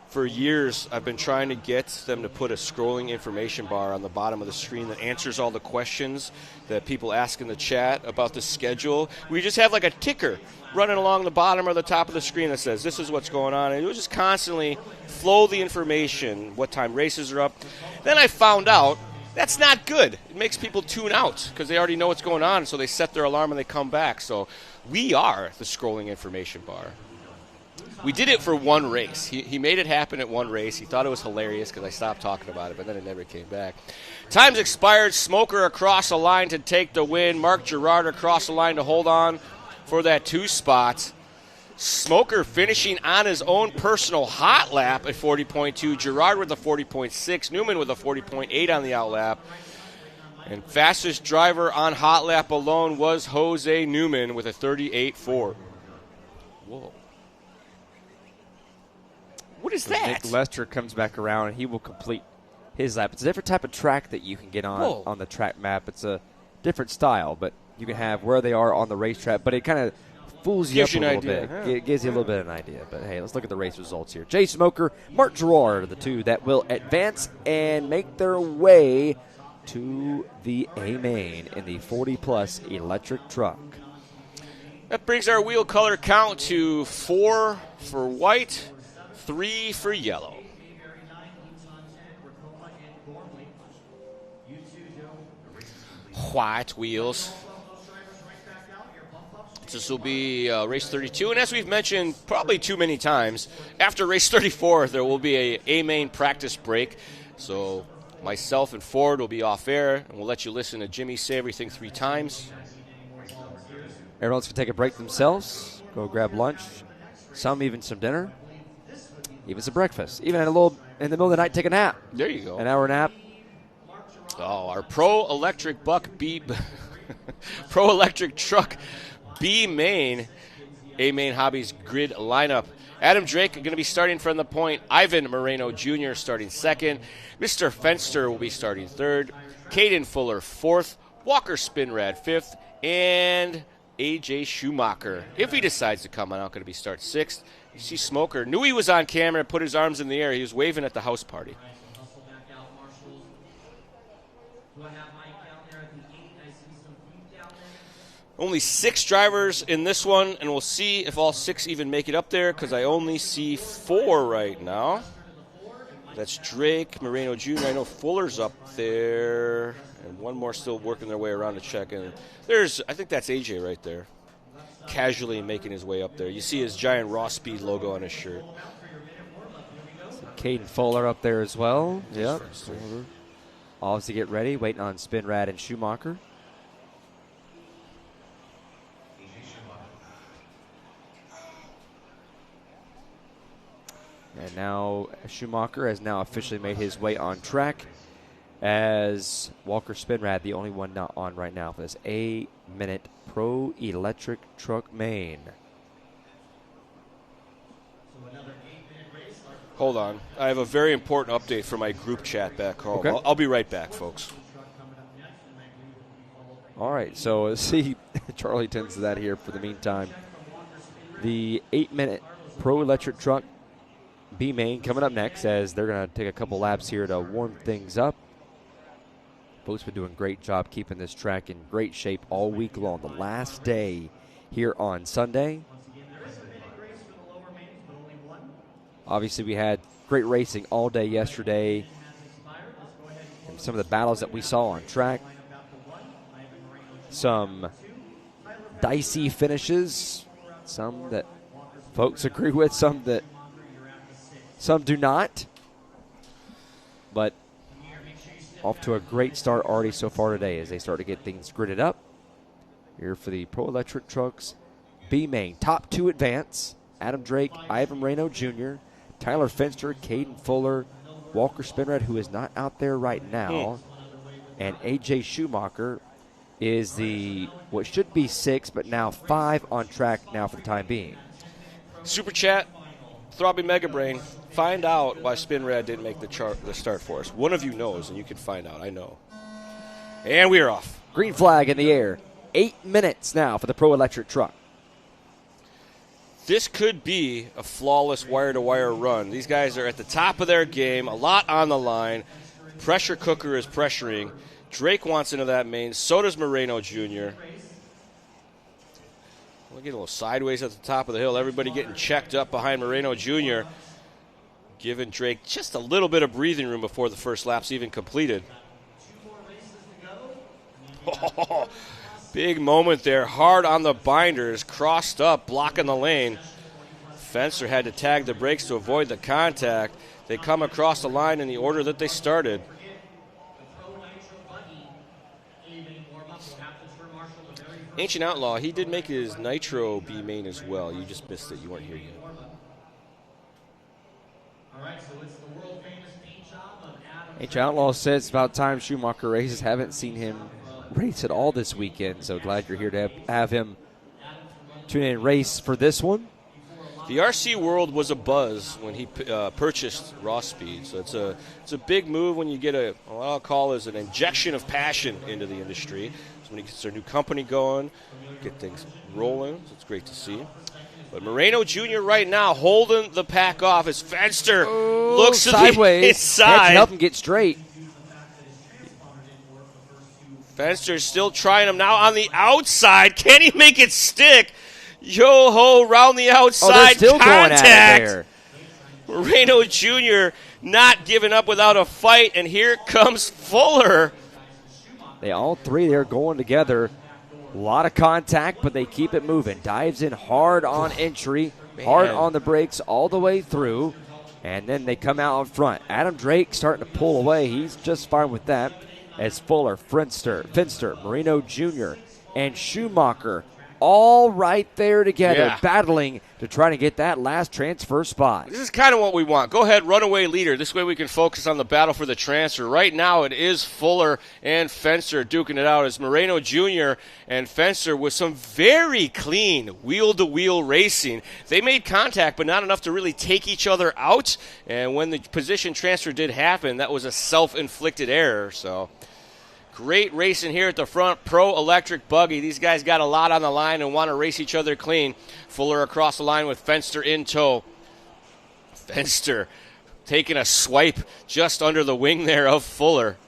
For years, I've been trying to get them to put a scrolling information bar on the bottom of the screen that answers all the questions that people ask in the chat about the schedule. We just have like a ticker running along the bottom or the top of the screen that says, this is what's going on. And it will just constantly flow the information, what time races are up. Then I found out that's not good. It makes people tune out because they already know what's going on, so they set their alarm and they come back. So we are the scrolling information bar. We did it for one race. He made it happen at one race. He thought it was hilarious because I stopped talking about it, but then it never came back. Time's expired. Smoker across the line to take the win. Mark Gerard across the line to hold on for that 2 spot. Smoker finishing on his own personal hot lap at 40.2. Gerard with a 40.6. Newman with a 40.8 on the out lap. And fastest driver on hot lap alone was Jose Newman with a 38.4. Whoa. What is that? Nick Lester comes back around, and he will complete his lap. It's a different type of track that you can get on the track map. It's a different style, but you can have where they are on the racetrack, but it kind of fools you up a little bit. It gives you a little bit of an idea. But, hey, let's look at the race results here. Jay Smoker, Mark Gerard are the two that will advance and make their way to the A-Main in the 40-plus electric truck. That brings our wheel color count to 4 for white, 3 for yellow. White wheels. This will be race 32, and as we've mentioned probably too many times, after race 34 there will be a main practice break. So myself and Ford will be off air, and we'll let you listen to Jimmy say everything 3 times. Everyone's going to take a break themselves, go grab lunch, some even some dinner. Even some breakfast. Even a little in the middle of the night, take a nap. There you go. An hour nap. Oh, our Pro Electric Pro Electric Truck B-Main, A-Main Hobbies grid lineup. Adam Drake going to be starting from the point. Ivan Moreno Jr. starting second. Mr. Fenster will be starting third. Caden Fuller fourth. Walker Spinrad fifth. And A.J. Schumacher, if he decides to come out, going to be start sixth. You see Smoker knew he was on camera and put his arms in the air. He was waving at the house party. Only 6 drivers in this one, and we'll see if all 6 even make it up there because I only see 4 right now. That's Drake, Moreno Jr. I know Fuller's up there, and one more still working their way around to check in. I think that's AJ right there, casually making his way up there. You see his giant Raw Speed logo on his shirt. Caden Fuller up there as well. Yep. Obviously get ready, waiting on Spinrad and Schumacher. And now Schumacher has now officially made his way on track as Walker Spinrad, the only one not on right now for this A-Minute Pro Electric Truck Main. Hold on. I have a very important update for my group chat back home. Okay. I'll be right back, folks. All right, so see, Charlie tends to that here for the meantime. The 8-minute Pro Electric Truck B-Main coming up next as they're going to take a couple laps here to warm things up. Folks been doing a great job keeping this track in great shape all week long. The last day here on Sunday. Obviously, we had great racing all day yesterday. And some of the battles that we saw on track. Some dicey finishes. Some that folks agree with, some do not. But off to a great start already so far today as they start to get things gridded up. Here for the Pro Electric Trucks B-Main. Top 2 advance. Adam Drake, Ivan Moreno Jr., Tyler Fenster, Caden Fuller, Walker Spinrad, who is not out there right now. And A.J. Schumacher is the what should be 6, but now 5 on track now for the time being. Super Chat, Throbbing Mega Brain, find out why Spinrad didn't make the start for us. One of you knows, and you can find out. I know. And we are off. Green flag in the air. 8 minutes now for the Pro Electric truck. This could be a flawless wire-to-wire run. These guys are at the top of their game, a lot on the line. Pressure cooker is pressuring. Drake wants into that main. So does Moreno Jr. We'll get a little sideways at the top of the hill. Everybody getting checked up behind Moreno Jr., giving Drake just a little bit of breathing room before the first lap's even completed. Oh, big moment there. Hard on the binders, crossed up, blocking the lane. Fencer had to tag the brakes to avoid the contact. They come across the line in the order that they started. Ancient Outlaw, he did make his Nitro B main as well. You just missed it. You weren't here yet. Ancient Outlaw says it's about time Schumacher races. Haven't seen him race at all this weekend, so glad you're here to have him tune in and race for this one. The RC world was a buzz when he purchased Raw Speed, so it's a big move when you get what I'll call is an injection of passion into the industry. So when he gets their new company going, get things rolling, so it's great to see. But Moreno Jr. right now holding the pack off as Fenster looks sideways. To the inside. Can't help him get straight. Fenster's still trying him now on the outside. Can he make it stick? Yo-ho, round the outside, they're still contact. Going at it there. Moreno Jr. not giving up without a fight, and here comes Fuller. They all three, they're going together. A lot of contact, but they keep it moving. Dives in hard on entry, hard on the brakes all the way through, and then they come out in front. Adam Drake starting to pull away. He's just fine with that. As Fuller, Finster, Moreno Jr., and Schumacher all right there together, battling to try to get that last transfer spot. This is kind of what we want. Go ahead, runaway leader. This way we can focus on the battle for the transfer. Right now it is Fuller and Fencer duking it out as Moreno Jr. and Fencer with some very clean wheel-to-wheel racing. They made contact, but not enough to really take each other out. And when the position transfer did happen, that was a self-inflicted error. So great racing here at the front. Pro Electric Buggy. These guys got a lot on the line and want to race each other clean. Fuller across the line with Fenster in tow. Fenster taking a swipe just under the wing there of Fuller.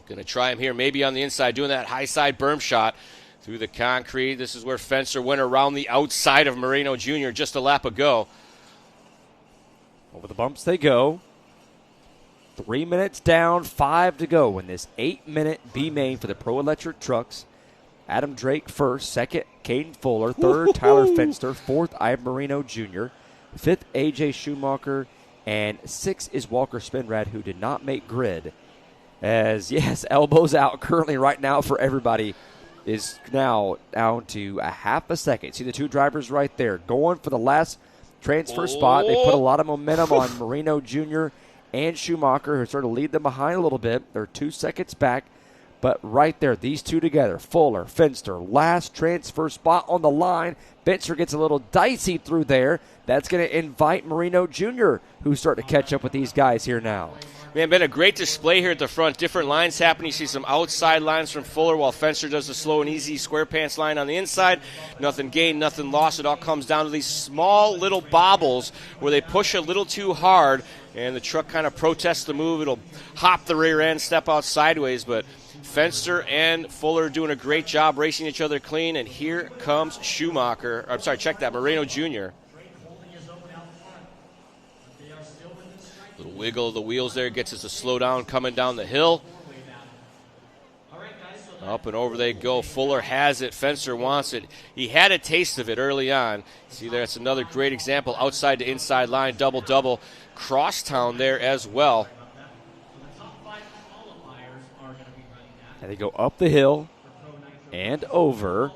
Going to try him here, maybe on the inside, doing that high side berm shot through the concrete. This is where Fencer went around the outside of Moreno Jr. just a lap ago. Over the bumps they go. 3 minutes down, 5 to go in this 8-minute B main for the Pro Electric trucks. Adam Drake first, second, Caden Fuller, third, Tyler Fenster, fourth, Ivan Moreno Jr., fifth, A.J. Schumacher, and sixth is Walker Spinrad, who did not make grid. As, yes, elbows out currently right now for everybody is now down to a half a second. See the two drivers right there going for the last transfer spot. They put a lot of momentum on Moreno Jr. and Schumacher, who sort of lead them behind a little bit. They're 2 seconds back. But right there, these two together, Fuller, Fenster, last transfer spot on the line. Fenster gets a little dicey through there. That's going to invite Moreno Jr., who's starting to catch up with these guys here now. Man, been a great display here at the front. Different lines happening. You see some outside lines from Fuller while Fenster does the slow and easy square pants line on the inside. Nothing gained, nothing lost. It all comes down to these small little bobbles where they push a little too hard, and the truck kind of protests the move. It'll hop the rear end, step out sideways, but Fenster and Fuller doing a great job racing each other clean, and here comes Schumacher. I'm sorry, check that, Moreno Jr. Little wiggle of the wheels there gets us to slow down coming down the hill. Up and over they go. Fuller has it. Fenster wants it. He had a taste of it early on. See, that's another great example. Outside to inside line, double-double. Crosstown there as well. And they go up the hill and over.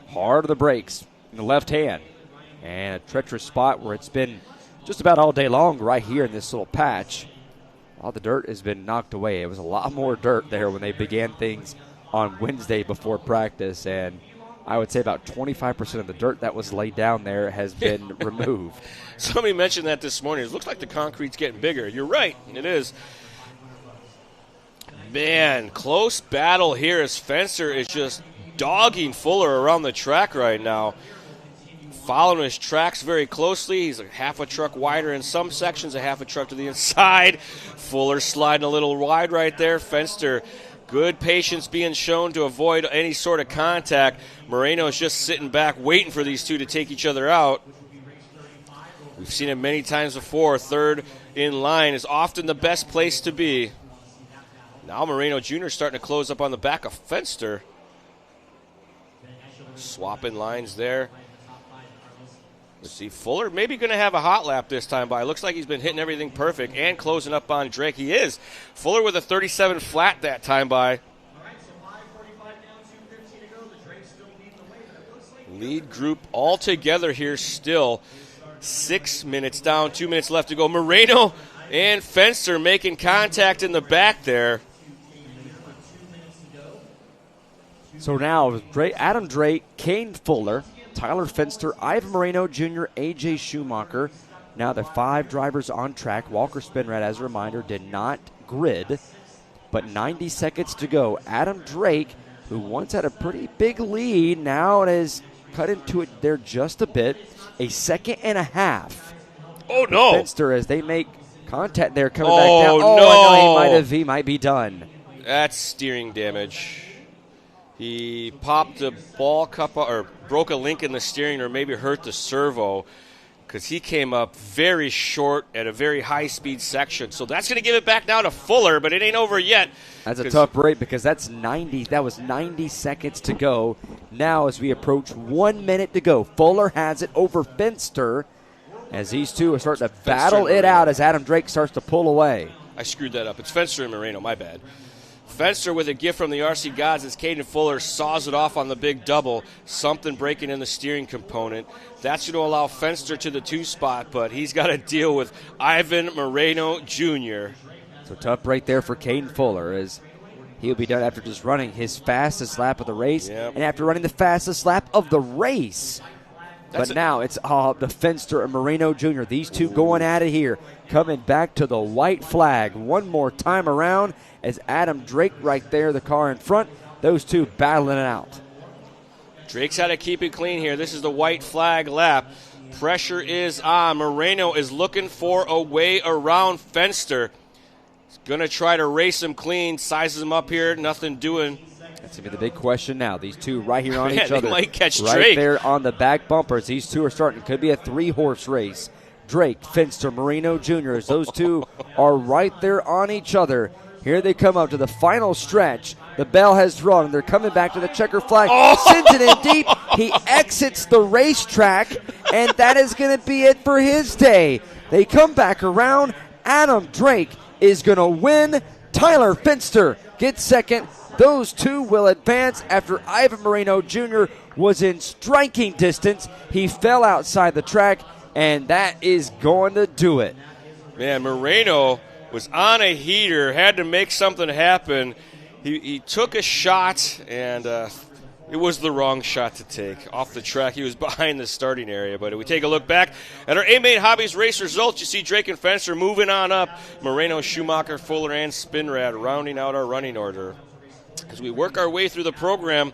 Hard on the brakes in the left hand. And a treacherous spot where it's been just about all day long right here in this little patch all the dirt has been knocked away. It was a lot more dirt there when they began things on Wednesday before practice, and I would say about 25% of the dirt that was laid down there has been removed. Somebody mentioned that this morning. It looks like the concrete's getting bigger. You're right, it is. Man, close battle here as Fenster is just dogging Fuller around the track right now. Following his tracks very closely. He's a half a truck wider in some sections, a half a truck to the inside. Fuller sliding a little wide right there. Fenster, good patience being shown to avoid any sort of contact. Moreno's just sitting back waiting for these two to take each other out. We've seen it many times before. Third in line is often the best place to be. Now Moreno Jr. starting to close up on the back of Fenster. Swapping lines there. Let's see, Fuller maybe going to have a hot lap this time by. Looks like he's been hitting everything perfect and closing up on Drake. He is. Fuller with a 37 flat that time by. Lead group all together here still. 6 minutes down, 2 minutes left to go. Moreno and Fenster making contact in the back there. So now Adam Drake, Kane Fuller, Tyler Fenster, Ivan Moreno Jr., A.J. Schumacher. Now the 5 drivers on track. Walker Spinrad, as a reminder, did not grid, but 90 seconds to go. Adam Drake, who once had a pretty big lead, now has cut into it there just a bit. A second and a half. Oh, no. Fenster as they make contact there coming back down. Oh, no. He might be done. That's steering damage. He popped the ball cup or broke a link in the steering or maybe hurt the servo because he came up very short at a very high-speed section. So that's going to give it back now to Fuller, but it ain't over yet. That's a tough break because that was 90 seconds to go. Now as we approach 1 minute to go, Fuller has it over Fenster as these two are starting to battle it out as Adam Drake starts to pull away. I screwed that up. It's Fenster and Moreno, my bad. Fenster with a gift from the RC gods as Caden Fuller saws it off on the big double. Something breaking in the steering component. That's going to allow Fenster to the 2 spot, but he's got to deal with Ivan Moreno Jr. So tough break there for Caden Fuller as he'll be done after just running his fastest lap of the race and after running the fastest lap of the race. But now it's the Fenster and Moreno Jr. These two going at it here. Coming back to the white flag one more time around as Adam Drake right there, the car in front. Those two battling it out. Drake's got to keep it clean here. This is the white flag lap. Pressure is on. Moreno is looking for a way around Fenster. He's going to try to race him clean. Sizes him up here. Nothing doing. That's going to be the big question now. These two right here on each other. They might catch right Drake. There on the back bumpers. These two are starting. Could be a 3-horse race. Drake, Fenster, Moreno Jr. as those two are right there on each other. Here they come up to the final stretch. The bell has rung. They're coming back to the checker flag. Sends it in deep. He exits the racetrack, and that is going to be it for his day. They come back around. Adam Drake is going to win. Tyler Fenster gets second. Those two will advance after Ivan Moreno Jr. was in striking distance. He fell outside the track, and that is going to do it. Man, Moreno was on a heater, had to make something happen. He took a shot, and it was the wrong shot to take. Off the track, he was behind the starting area. But if we take a look back at our A-Main Hobbies race results, you see Drake and Fenster moving on up. Moreno, Schumacher, Fuller, and Spinrad rounding out our running order. As we work our way through the program,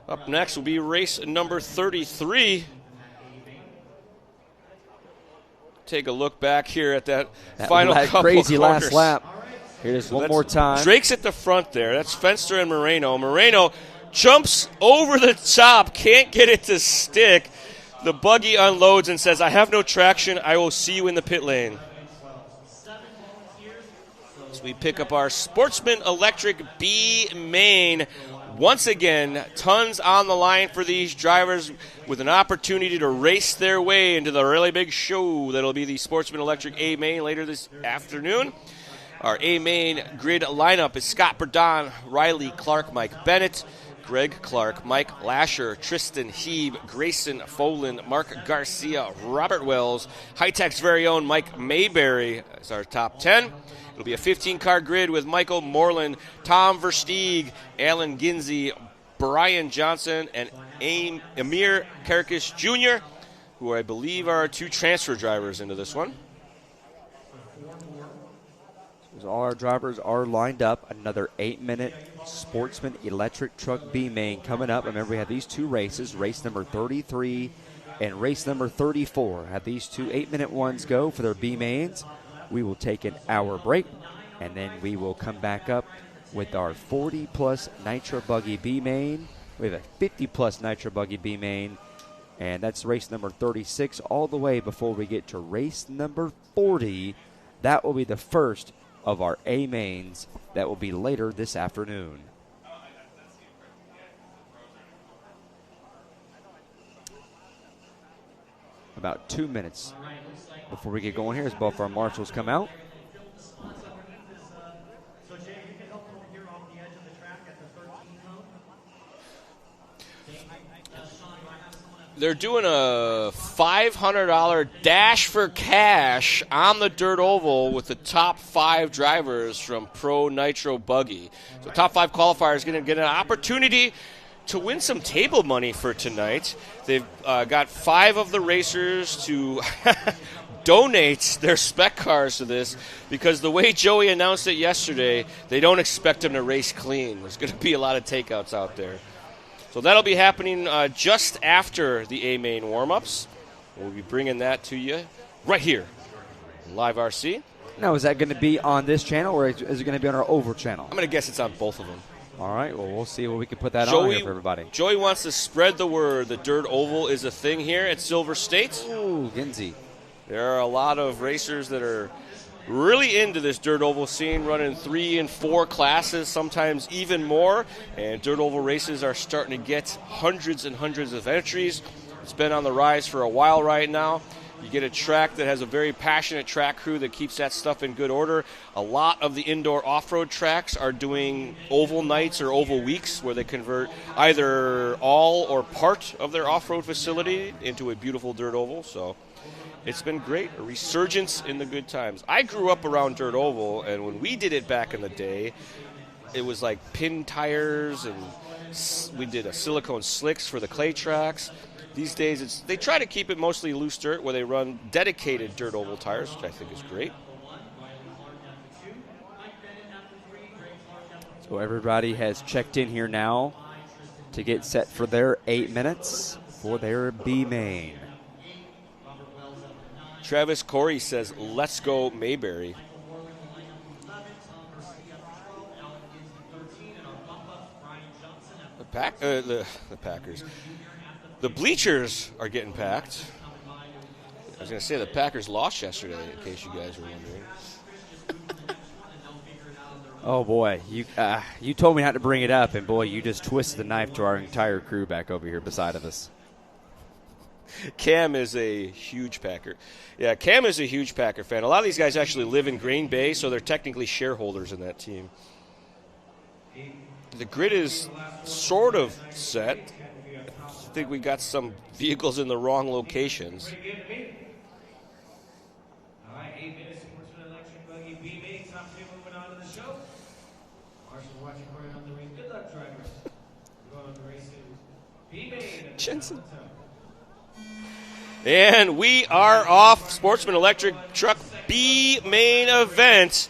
up next will be race number 33. Take a look back here at that final couple crazy corners. Last lap. Here it is one more time. Drake's at the front there. That's Fenster and Moreno. Moreno jumps over the top, can't get it to stick. The buggy unloads and says, I have no traction. I will see you in the pit lane. As we pick up our Sportsman Electric B main. Once again, tons on the line for these drivers with an opportunity to race their way into the really big show that'll be the Sportsman Electric A main later this afternoon. Our A main grid lineup is Scott Burdon, Riley Clark, Mike Bennett, Greg Clark, Mike Lasher, Tristan Heeb, Grayson Folan, Mark Garcia, Robert Wells, High Tech's very own Mike Mayberry as our top 10. It'll be a 15-car grid with Michael Moreland, Tom Versteeg, Alan Ginsey, Brian Johnson, and Amir Karkish Jr., who I believe are 2 transfer drivers into this one. All our drivers are lined up. Another 8-minute Sportsman electric truck B main coming up. Remember, we have these 2 races, race number 33 and race number 34. Have these 2 8-minute ones go for their B mains. We will take an hour break, and then we will come back up with our 40-plus Nitro Buggy B main. We have a 50-plus Nitro Buggy B main, and that's race number 36 all the way before we get to race number 40. That will be the first of our A mains that will be later this afternoon. About 2 minutes before we get going here as both our marshals come out. They're doing a $500 dash for cash on the dirt oval with the top 5 drivers from Pro Nitro Buggy. So top 5 qualifiers going to get an opportunity to win some table money for tonight. They've got 5 of the racers to donate their spec cars to this, because the way Joey announced it yesterday, they don't expect them to race clean. There's going to be a lot of takeouts out there. So that'll be happening just after the A-Main warm-ups. We'll be bringing that to you right here, Live RC. Now, is that going to be on this channel, or is it going to be on our Oval channel? I'm going to guess it's on both of them. All right, well, we'll see what we can put that on here for everybody. Joey wants to spread the word that dirt oval is a thing here at Silver State. Ooh, Ginsey. There are a lot of racers that are really into this dirt oval scene, running 3 and 4 classes, sometimes even more. And dirt oval races are starting to get hundreds and hundreds of entries. It's been on the rise for a while right now. You get a track that has a very passionate track crew that keeps that stuff in good order. A lot of the indoor off-road tracks are doing oval nights or oval weeks, where they convert either all or part of their off-road facility into a beautiful dirt oval. So it's been great, a resurgence in the good times. I grew up around dirt oval, and when we did it back in the day, it was like pin tires, and we did a silicone slicks for the clay tracks. These days, they try to keep it mostly loose dirt, where they run dedicated dirt oval tires, which I think is great. So everybody has checked in here now to get set for their 8 minutes for their B main. Travis Corey says, "Let's go Mayberry." The Packers. The bleachers are getting packed. I was going to say the Packers lost yesterday, in case you guys were wondering. Oh, boy. You told me not to bring it up, and, boy, you just twisted the knife to our entire crew back over here beside of us. Cam is a huge Packer. Yeah, Cam is a huge Packer fan. A lot of these guys actually live in Green Bay, so they're technically shareholders in that team. The grid is sort of set. I think we got some vehicles in the wrong locations. All right, 8 minutes, Sportsman electric buggy B main. Top 2 moving on to the show. Marshall watching for it on the ring. Good luck, drivers. We're going to race B main. Jensen. And we are off. Sportsman electric truck B main event.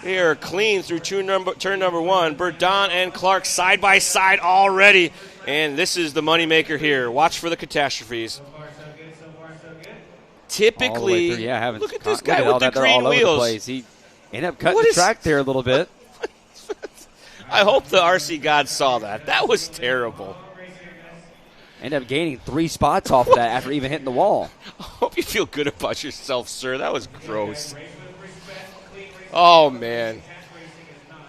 They are clean through turn number 1. Burdon and Clark side by side already. And this is the moneymaker here. Watch for the catastrophes. So far, so good. Typically, look at this guy with the green wheels. He ended up cutting the track there a little bit. I hope the RC gods saw that. That was terrible. Ended up gaining 3 spots off of that after even hitting the wall. I hope you feel good about yourself, sir. That was gross. Oh, man.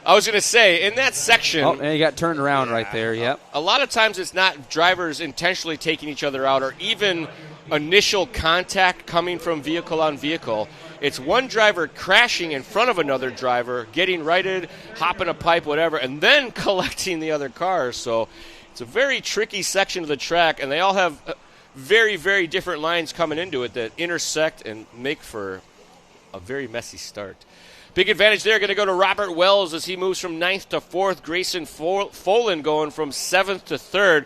I was going to say, in that section... Oh, and he got turned around right there, yep. A lot of times it's not drivers intentionally taking each other out or even initial contact coming from vehicle on vehicle. It's one driver crashing in front of another driver, getting righted, hopping a pipe, whatever, and then collecting the other cars. So it's a very tricky section of the track, and they all have very, very different lines coming into it that intersect and make for a very messy start. Big advantage there going to go to Robert Wells as he moves from 9th to 4th. Grayson Folan going from 7th to 3rd.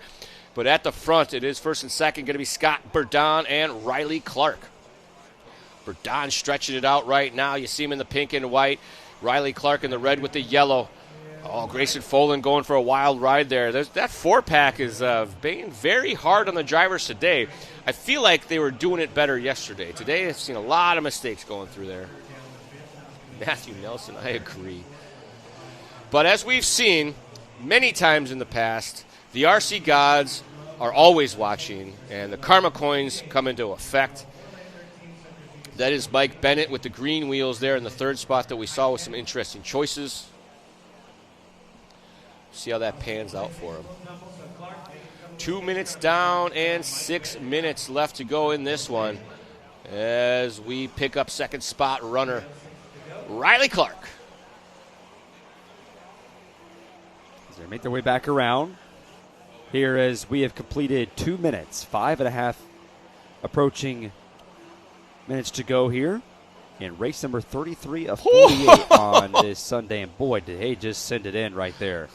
But at the front, it is 1st and 2nd going to be Scott Burdon and Riley Clark. Burdon stretching it out right now. You see him in the pink and white. Riley Clark in the red with the yellow. Oh, Grayson Folan going for a wild ride there. That 4-pack is being very hard on the drivers today. I feel like they were doing it better yesterday. Today I've seen a lot of mistakes going through there. Matthew Nelson, I agree. But as we've seen many times in the past, the RC gods are always watching, and the karma coins come into effect. That is Mike Bennett with the green wheels there in the 3rd spot that we saw with some interesting choices. See how that pans out for him. 2 minutes down and 6 minutes left to go in this one as we pick up 2nd spot runner Riley Clark. As they make their way back around here as we have completed 2 minutes, 5.5 approaching minutes to go here in race number 33 of 48 on this Sunday. And boy, did he just send it in right there.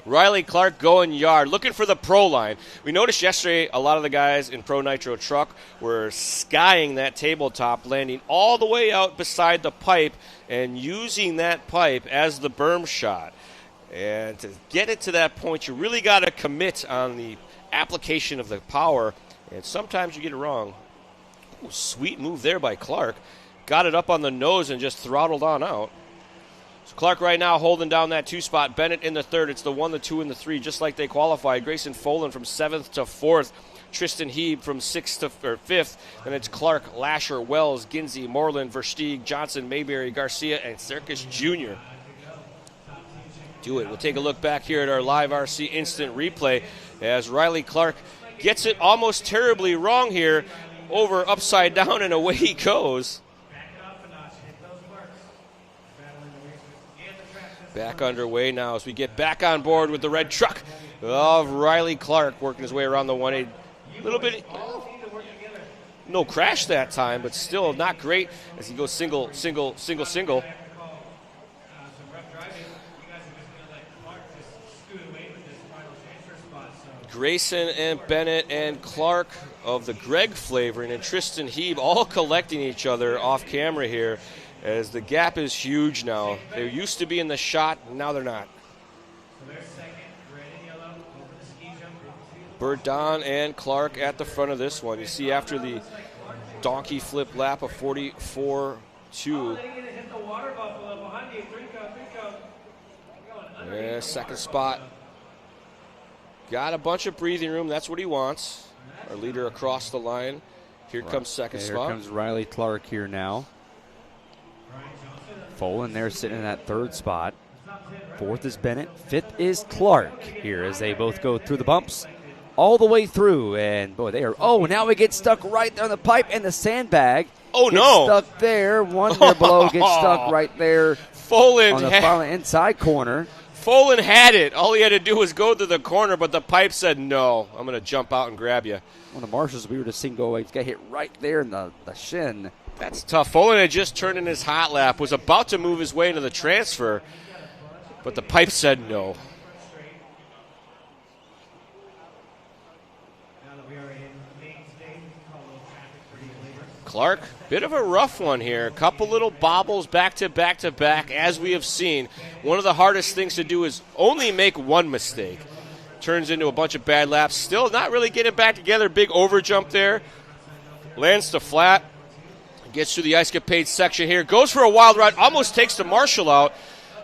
Riley Clark going yard, looking for the pro line. We noticed yesterday a lot of the guys in Pro Nitro Truck were skying that tabletop, landing all the way out beside the pipe and using that pipe as the berm shot. And to get it to that point, you really got to commit on the application of the power, and sometimes you get it wrong. Ooh, sweet move there by Clark. Got it up on the nose and just throttled on out. So Clark right now holding down that 2 spot. Bennett in the 3rd. It's the 1, the 2, and the 3, just like they qualified. Grayson Folan from 7th to 4th. Tristan Heeb from 6th to 5th. Then it's Clark, Lasher, Wells, Ginsey, Moreland, Versteeg, Johnson, Mayberry, Garcia, and Circus Jr. Do it. We'll take a look back here at our live RC instant replay as Riley Clark gets it almost terribly wrong here. Over, upside down, and away he goes. Back underway now as we get back on board with the red truck of Riley Clark, working his way around the 180. A little bit, no crash that time, but still not great as he goes single. Grayson and Bennett and Clark of the Greg flavoring and Tristan Heeb all collecting each other off camera here as the gap is huge now. They used to be in the shot, now they're not. Burdon and Clark at the front of this one. You see after the donkey flip lap of 44-2. Yeah, 2nd spot. Got a bunch of breathing room. That's what he wants. Our leader across the line. Here comes 2nd spot. Here comes Riley Clark here now. Folan there sitting in that 3rd spot. 4th is Bennett. 5th is Clark here as they both go through the bumps all the way through. And, boy, they are – oh, now we get stuck right there on the pipe and the sandbag. Oh, no. Stuck there. One there below gets stuck right there Folan on the final inside corner. Folan had it. All he had to do was go to the corner, but the pipe said, no, I'm going to jump out and grab you. One of the marshals we were just seeing go away. He's got hit right there in the shin. That's tough. Folan had just turned in his hot lap, was about to move his way into the transfer, but the pipe said no. Clark, bit of a rough one here. A couple little bobbles back to back to back, as we have seen. One of the hardest things to do is only make one mistake. Turns into a bunch of bad laps. Still not really getting back together. Big overjump there. Lands to flat. Gets through the Ice Capade section here. Goes for a wild ride. Almost takes the Marshall out.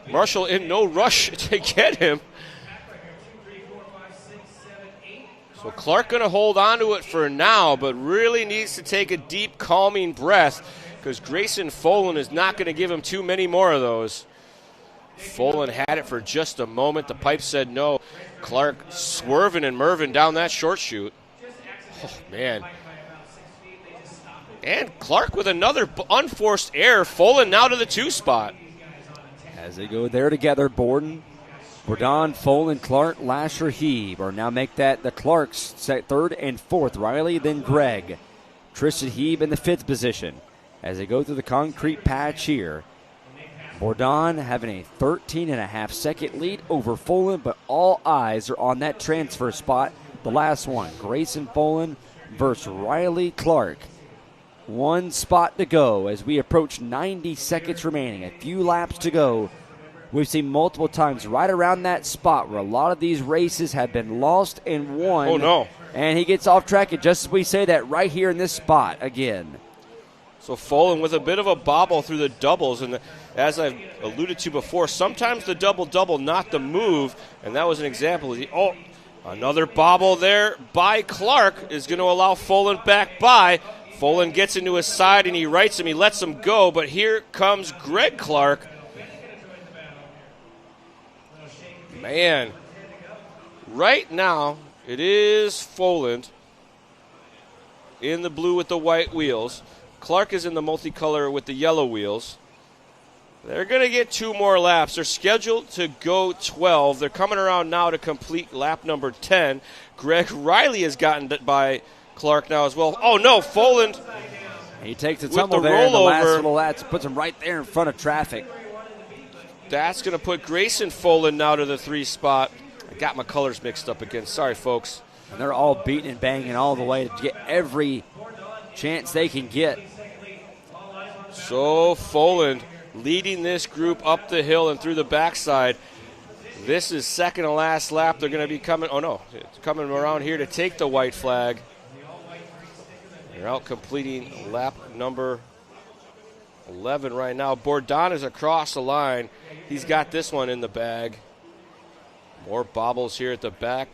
Marshall in no rush to get him. So Clark going to hold on to it for now, but really needs to take a deep, calming breath because Grayson Folan is not going to give him too many more of those. Folan had it for just a moment. The pipe said no. Clark swerving and merving down that short chute. Oh, man. And Clark with another unforced error. Folan now to the 2 spot. As they go there together, Borden, Folan, Clark, Lasher, Heeb, or now make that the Clarks 3rd and 4th. Riley, then Greg. Tristan Heeb in the 5th position. As they go through the concrete patch here. Bourdon having a 13.5-second lead over Folan, but all eyes are on that transfer spot. The last one, Grayson Folan versus Riley Clark. One spot to go as we approach 90 seconds remaining. A few laps to go. We've seen multiple times right around that spot where a lot of these races have been lost and won. Oh, no. And he gets off track, and just as we say that, right here in this spot again. So Folan with a bit of a bobble through the doubles, and as I've alluded to before, sometimes the double-double, not the move, and that was an example. Another bobble there by Clark is going to allow Folan back by. Folan gets into his side, and he rights him. He lets him go, but here comes Greg Clark. Man, right now it is Folan in the blue with the white wheels. Clark is in the multicolor with the yellow wheels. They're going to get 2 more laps. They're scheduled to go 12. They're coming around now to complete lap number 10. Greg Riley has gotten by Clark now as well. Oh, no, Folan. He takes a with tumble the there in the last rollover. little laps, puts him right there in front of traffic. That's going to put Grayson Folan now to the 3 spot. I got my colors mixed up again. Sorry, folks. And they're all beating and banging all the way to get every chance they can get. So Folan leading this group up the hill and through the backside. This is second to last lap. They're going to be coming. Oh, no. It's coming around here to take the white flag. They're out completing lap number 11 right now. Bourdon is across the line. He's got this one in the bag. More bobbles here at the back.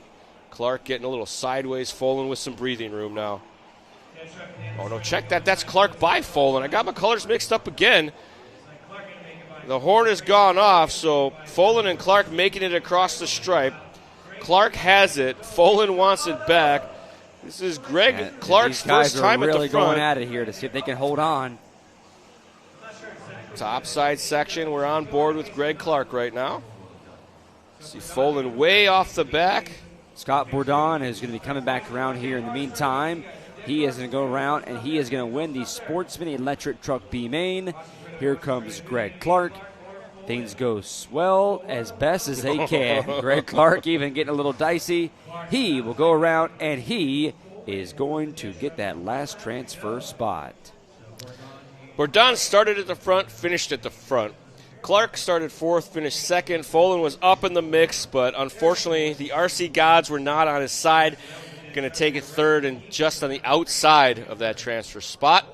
Clark getting a little sideways. Folan with some breathing room now. Oh, no, check that. That's Clark by Folan. I got my colors mixed up again. The horn has gone off, so Folan and Clark making it across the stripe. Clark has it. Folan wants it back. This is Greg Clark's first time at the front. These guys are really going at it here to see if they can hold on. Top side section. We're on board with Greg Clark right now. See Folan way off the back. Scott Bourdon is going to be coming back around here in the meantime. He is going to go around, and he is going to win the Sportsman Electric Truck B Main. Here comes Greg Clark. Things go swell as best as they can. Greg Clark even getting a little dicey. He will go around, and he is going to get that last transfer spot. Bourdon started at the front, finished at the front. Clark started 4th, finished 2nd. Folan was up in the mix, but unfortunately the RC gods were not on his side. Going to take it 3rd and just on the outside of that transfer spot.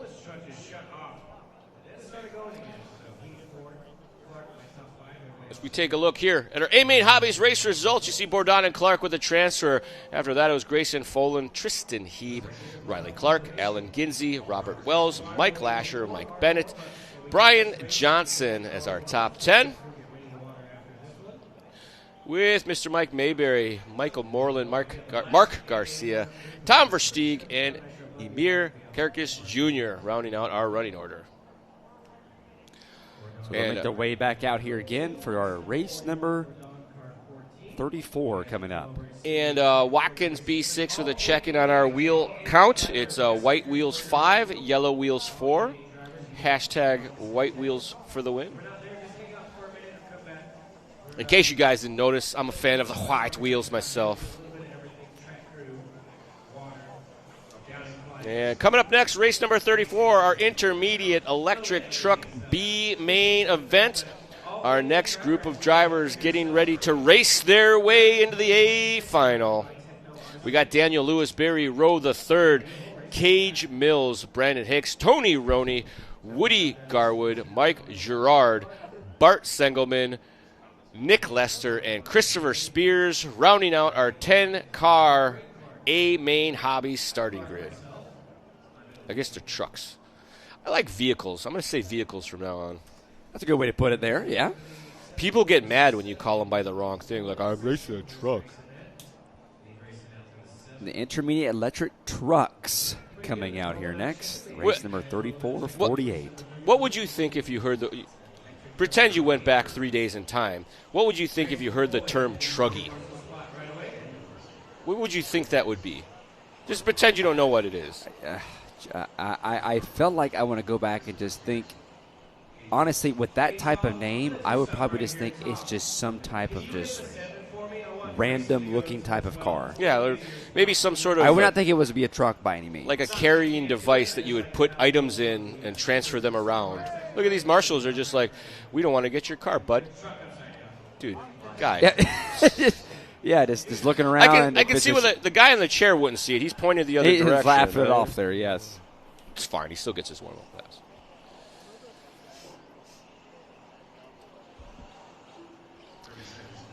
As we take a look here at our A-Main Hobbies race results, you see Bourdon and Clark with the transfer. After that, it was Grayson Folan, Tristan Heeb, Riley Clark, Alan Ginsey, Robert Wells, Mike Lasher, Mike Bennett, Brian Johnson as our top 10. With Mr. Mike Mayberry, Michael Moreland, Mark Garcia, Tom Versteeg, and Emir Kerkis Jr. rounding out our running order. So they'll make their way back out here again for our race number 34 coming up. And Watkins B6 with a check-in on our wheel count. It's white wheels 5, yellow wheels 4. Hashtag white wheels for the win. In case you guys didn't notice, I'm a fan of the white wheels myself. And coming up next, race number 34, our intermediate electric truck B main event. Our next group of drivers getting ready to race their way into the A final. We got Daniel Lewis, Barry Rowe III, Cage Mills, Brandon Hicks, Tony Roney, Woody Garwood, Mike Girard, Bart Sengelman, Nick Lester, and Christopher Spears, rounding out our 10-car A-Main Hobbies starting grid. I guess they're trucks. I like vehicles. I'm going to say vehicles from now on. That's a good way to put it there, yeah. People get mad when you call them by the wrong thing, like, I'm racing a truck. The intermediate electric trucks coming out here next. Race number 34, 48. What would you think if you heard the... Pretend you went back 3 days in time. What would you think if you heard the term truggy? What would you think that would be? Just pretend you don't know what it is. I felt like I want to go back and just think honestly, with that type of name, I would probably just think it's just some type of just random-looking type of car. Yeah, or maybe some sort of... I would not think it was to be a truck by any means. Like a carrying device that you would put items in and transfer them around. Look at these marshals. They're just like, we don't want to get your car, bud. Dude, guy. Yeah, yeah, just looking around. I can see where the guy in the chair wouldn't see it. He's pointing the other direction. He's laughing it off there, yes. It's fine. He still gets his warm-up pass.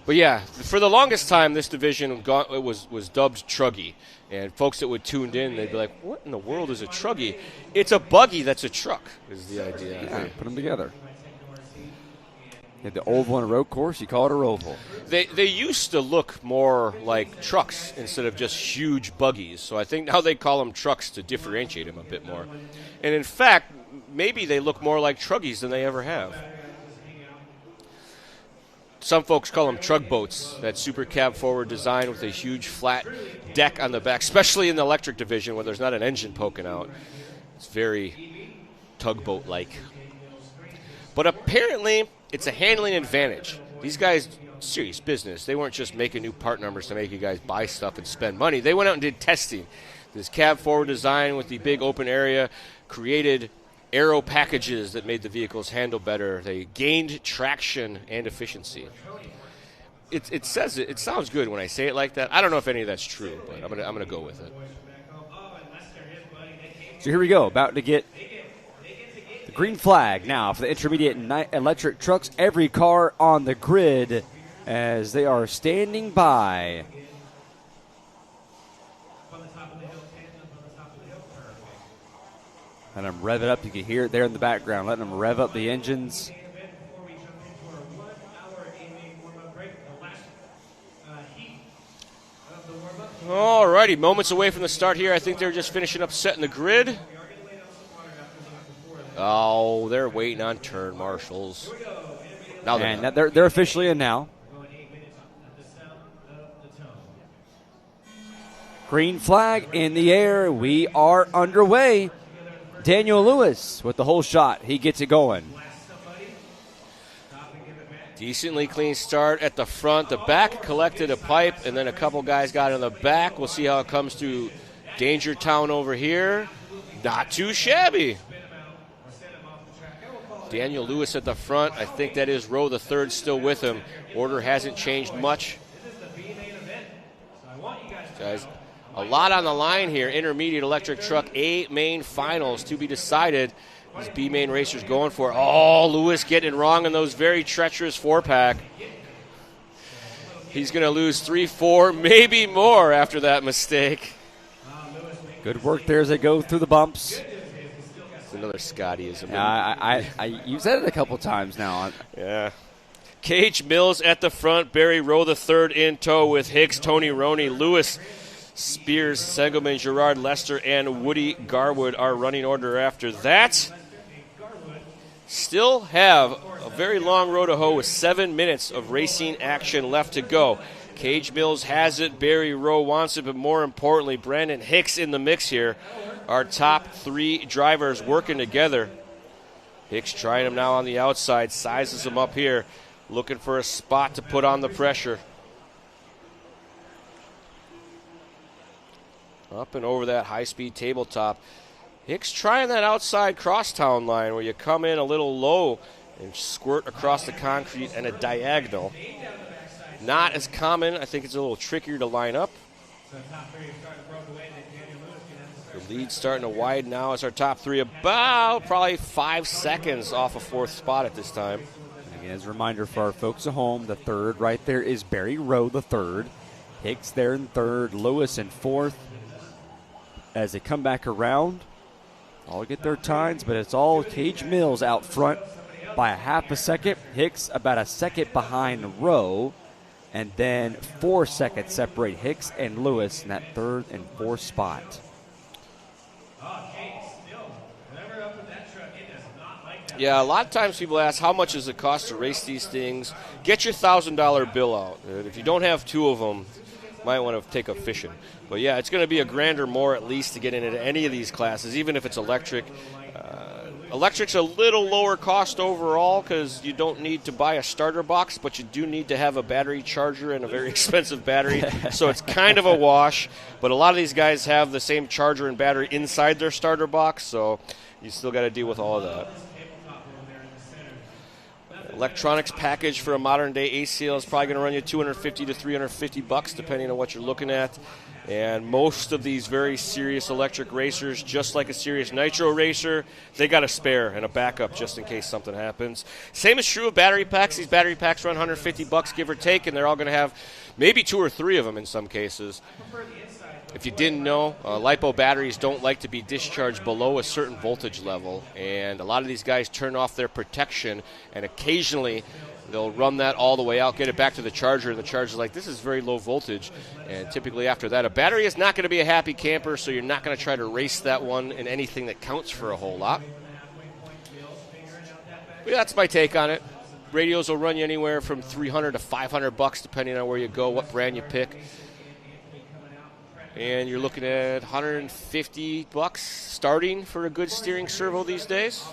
But yeah, for the longest time, this division was dubbed Truggy. And folks that would tuned in, they'd be like, what in the world is a Truggy? It's a buggy that's a truck, is the idea. Yeah, put them together. You had the oval and a road course, you call it a roval. They used to look more like trucks instead of just huge buggies. So I think now they call them trucks to differentiate them a bit more. And in fact, maybe they look more like Truggies than they ever have. Some folks call them trug boats, that super cab forward design with a huge flat deck on the back, especially in the electric division where there's not an engine poking out. It's very tugboat-like. But apparently, it's a handling advantage. These guys, serious business. They weren't just making new part numbers to make you guys buy stuff and spend money. They went out and did testing. This cab forward design with the big open area created aero packages that made the vehicles handle better. They gained traction and efficiency. It says it sounds good when I say it like that. I don't know if any of that's true, but I'm gonna go with it. So here we go, about to get the green flag now for the intermediate electric trucks. Every car on the grid as they are standing by. Let them rev it up. You can hear it there in the background. Letting them rev up the engines. All righty, moments away from the start here. I think they're just finishing up setting the grid. Oh, they're waiting on turn marshals. Now they're officially in now. Green flag in the air. We are underway. Daniel Lewis with the whole shot. He gets it going. Decently clean start at the front. The back collected a pipe, and then a couple guys got in the back. We'll see how it comes to Danger Town over here. Not too shabby. Daniel Lewis at the front. I think that is Rowe the third still with him. Order hasn't changed much. Guys, a lot on the line here. Intermediate electric truck A main finals to be decided. These B main racers going for it. Oh, Lewis getting it wrong in those very treacherous four-pack. He's going to lose 3-4, maybe more after that mistake. Good work there as they go through the bumps. It's another Scottyism. You've said it a couple times now. Yeah. Cage Mills at the front. Barry Rowe the third in tow with Hicks, Tony Roney, Lewis, Spears, Segelman, Gerard, Lester, and Woody Garwood are running order after that. Still have a very long road to hoe with 7 minutes of racing action left to go. Cage Mills has it. Barry Rowe wants it, but more importantly, Brandon Hicks in the mix here. Our top three drivers working together. Hicks trying him now on the outside, sizes him up here, looking for a spot to put on the pressure. Up and over that high-speed tabletop. Hicks trying that outside crosstown line where you come in a little low and squirt across the concrete and a diagonal. Not as common. I think it's a little trickier to line up. The lead starting to widen now as our top three about probably 5 seconds off a fourth spot at this time. Again, as a reminder for our folks at home, the third right there is Barry Rowe, the third. Hicks there in third, Lewis in fourth. As they come back around, all get their times, but it's all Cage Mills out front by a half a second. Hicks about a second behind Rowe, and then 4 seconds separate Hicks and Lewis in that third and fourth spot. Yeah, a lot of times people ask, how much does it cost to race these things? Get your $1,000 bill out. And if you don't have two of them, you might want to take up fishing. But, yeah, it's going to be $1,000 or more at least to get into any of these classes, even if it's electric. Electric's a little lower cost overall because you don't need to buy a starter box, but you do need to have a battery charger and a very expensive battery. So it's kind of a wash. But a lot of these guys have the same charger and battery inside their starter box, so you still got to deal with all of that. Electronics package for a modern day ACL is probably going to run you $250 to $350 depending on what you're looking at. And most of these very serious electric racers, just like a serious nitro racer, they got a spare and a backup just in case something happens. Same is true of battery packs. These battery packs run $150 give or take, and they're all going to have maybe 2 or 3 of them in some cases. If you didn't know, LiPo batteries don't like to be discharged below a certain voltage level, and a lot of these guys turn off their protection, and occasionally they'll run that all the way out, get it back to the charger, and the charger's like, this is very low voltage, and typically after that, a battery is not going to be a happy camper, so you're not going to try to race that one in anything that counts for a whole lot. But that's my take on it. Radios will run you anywhere from $300 to $500 depending on where you go, what brand you pick. And you're looking at $150 starting for a good steering servo these days.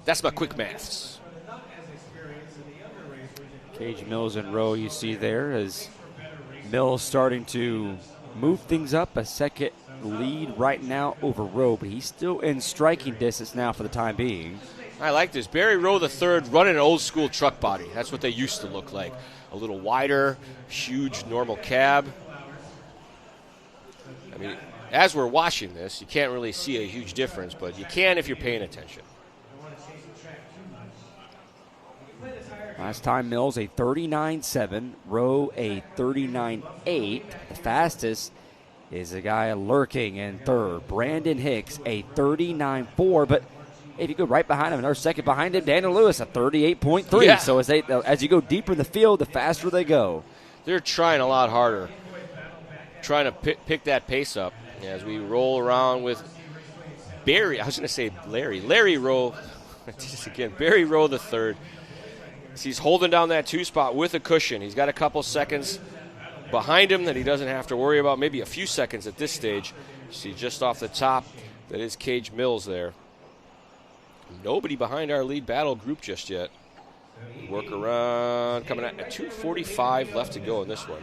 That's my quick maths. Cage, Mills, and Rowe you see there as Mills starting to move things up. A second lead right now over Rowe, but he's still in striking distance now for the time being. I like this. Barry Rowe III running an old-school truck body. That's what they used to look like. A little wider, huge normal cab. I mean, as we're watching this, you can't really see a huge difference, but you can if you're paying attention. Last time Mills a 39.7, Rowe a 39.8. The fastest is a guy lurking in third, Brandon Hicks a 39.4, but if you go right behind him, another second behind him, Daniel Lewis a 38.3. Yeah. So as you go deeper in the field, the faster they go. They're trying a lot harder, trying to pick that pace up as we roll around with Barry. I was going to say Larry Rowe. Just again, Barry Rowe III. He's holding down that 2 spot with a cushion. He's got a couple seconds behind him that he doesn't have to worry about, maybe a few seconds at this stage. You see just off the top, that is Cage Mills there. Nobody behind our lead battle group just yet. Work around, coming at 2:45 left to go in this one.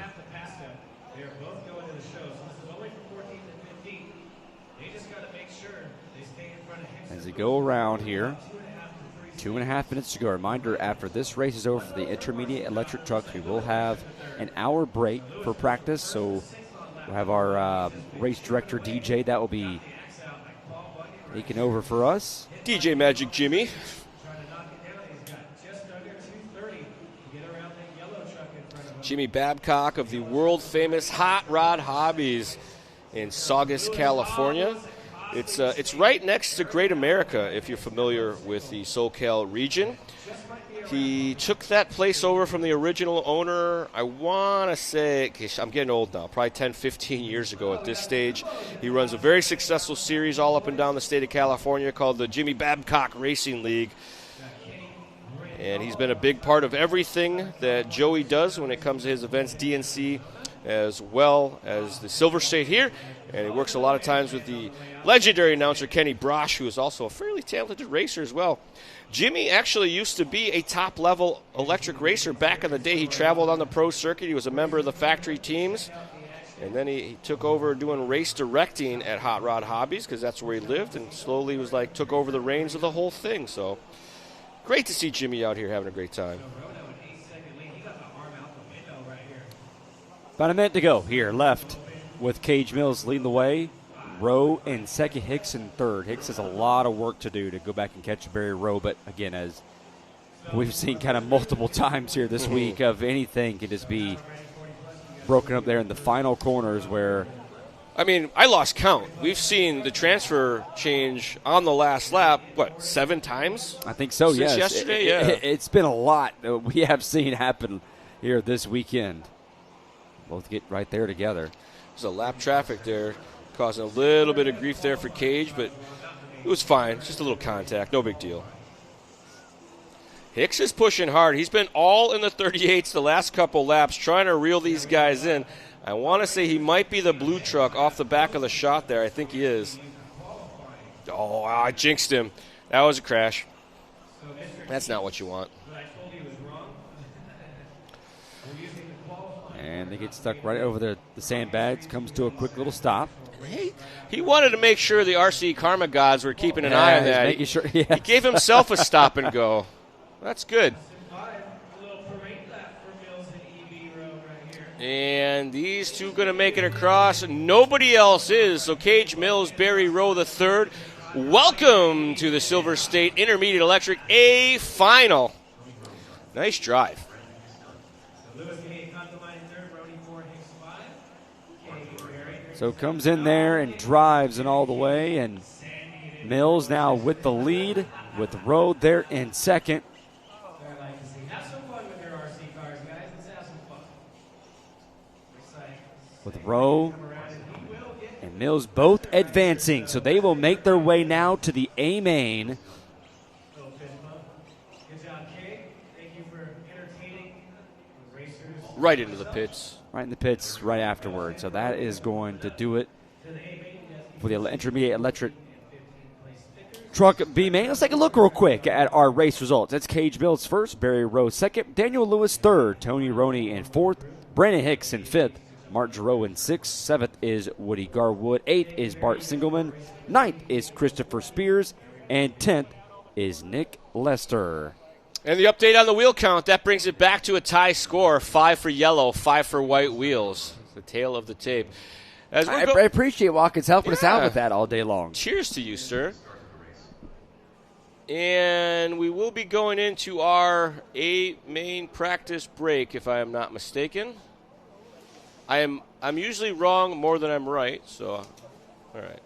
As they go around here, 2.5 minutes to go. Reminder, after this race is over for the intermediate electric trucks, we will have an hour break for practice. So we'll have our race director, DJ, that will be taking over for us. DJ Magic Jimmy. Jimmy Babcock of the world-famous Hot Rod Hobbies in Saugus, California. It's right next to Great America, if you're familiar with the SoCal region. He took that place over from the original owner, I want to say, I'm getting old now, probably 10, 15 years ago at this stage. He runs a very successful series all up and down the state of California called the Jimmy Babcock Racing League. And he's been a big part of everything that Joey does when it comes to his events, DNC, as well as the Silver State here. And he works a lot of times with the legendary announcer Kenny Brosh, who is also a fairly talented racer as well. Jimmy actually used to be a top-level electric racer back in the day. He traveled on the pro circuit. He was a member of the factory teams. And then he took over doing race directing at Hot Rod Hobbies because that's where he lived, and slowly took over the reins of the whole thing. So great to see Jimmy out here having a great time. About a minute to go here left with Cage Mills leading the way. Rowe in second, Hicks in third. Hicks has a lot of work to do to go back and catch Barry Rowe, but again, as we've seen kind of multiple times here this week, of anything can just be broken up there in the final corners where... I mean, I lost count. We've seen the transfer change on the last lap, 7 times? I think so, Since yes. yesterday, It's been a lot that we have seen happen here this weekend. Both get right there together. There's a lap traffic there, causing a little bit of grief there for Cage, but it was fine. It's just a little contact, no big deal. Hicks is pushing hard. He's been all in the 38s the last couple laps, trying to reel these guys in. I want to say he might be the blue truck off the back of the shot there. I think he is. Oh, I jinxed him. That was a crash. That's not what you want. And they get stuck right over the sandbags. Comes to a quick little stop. He wanted to make sure the RC Karma gods were keeping an eye on that. Making sure, yes. He gave himself a stop and go. That's good. And these two going to make it across. Nobody else is. So Cage Mills, Barry Rowe the third. Welcome to the Silver State Intermediate Electric A final. Nice drive. So comes in there and drives and all the way. And Mills now with the lead with Rowe there in second. With Rowe and Mills both advancing. So they will make their way now to the A main. Right into the pits. Right in the pits right afterward. So that is going to do it for the intermediate electric truck B main. Let's take a look real quick at our race results. That's Cage Mills first, Barry Rowe second, Daniel Lewis third, Tony Roney in fourth, Brandon Hicks in fifth, Mark Giroux in sixth, seventh is Woody Garwood, eighth is Bart Singelman, ninth is Christopher Spears, and 10th is Nick Lester. And the update on the wheel count, that brings it back to a tie score, 5 for yellow, 5 for white wheels. The tail of the tape. I appreciate Watkins helping us out with that all day long. Cheers to you, sir. And we will be going into our A main practice break, if I am not mistaken. I'm usually wrong more than I'm right, so all right.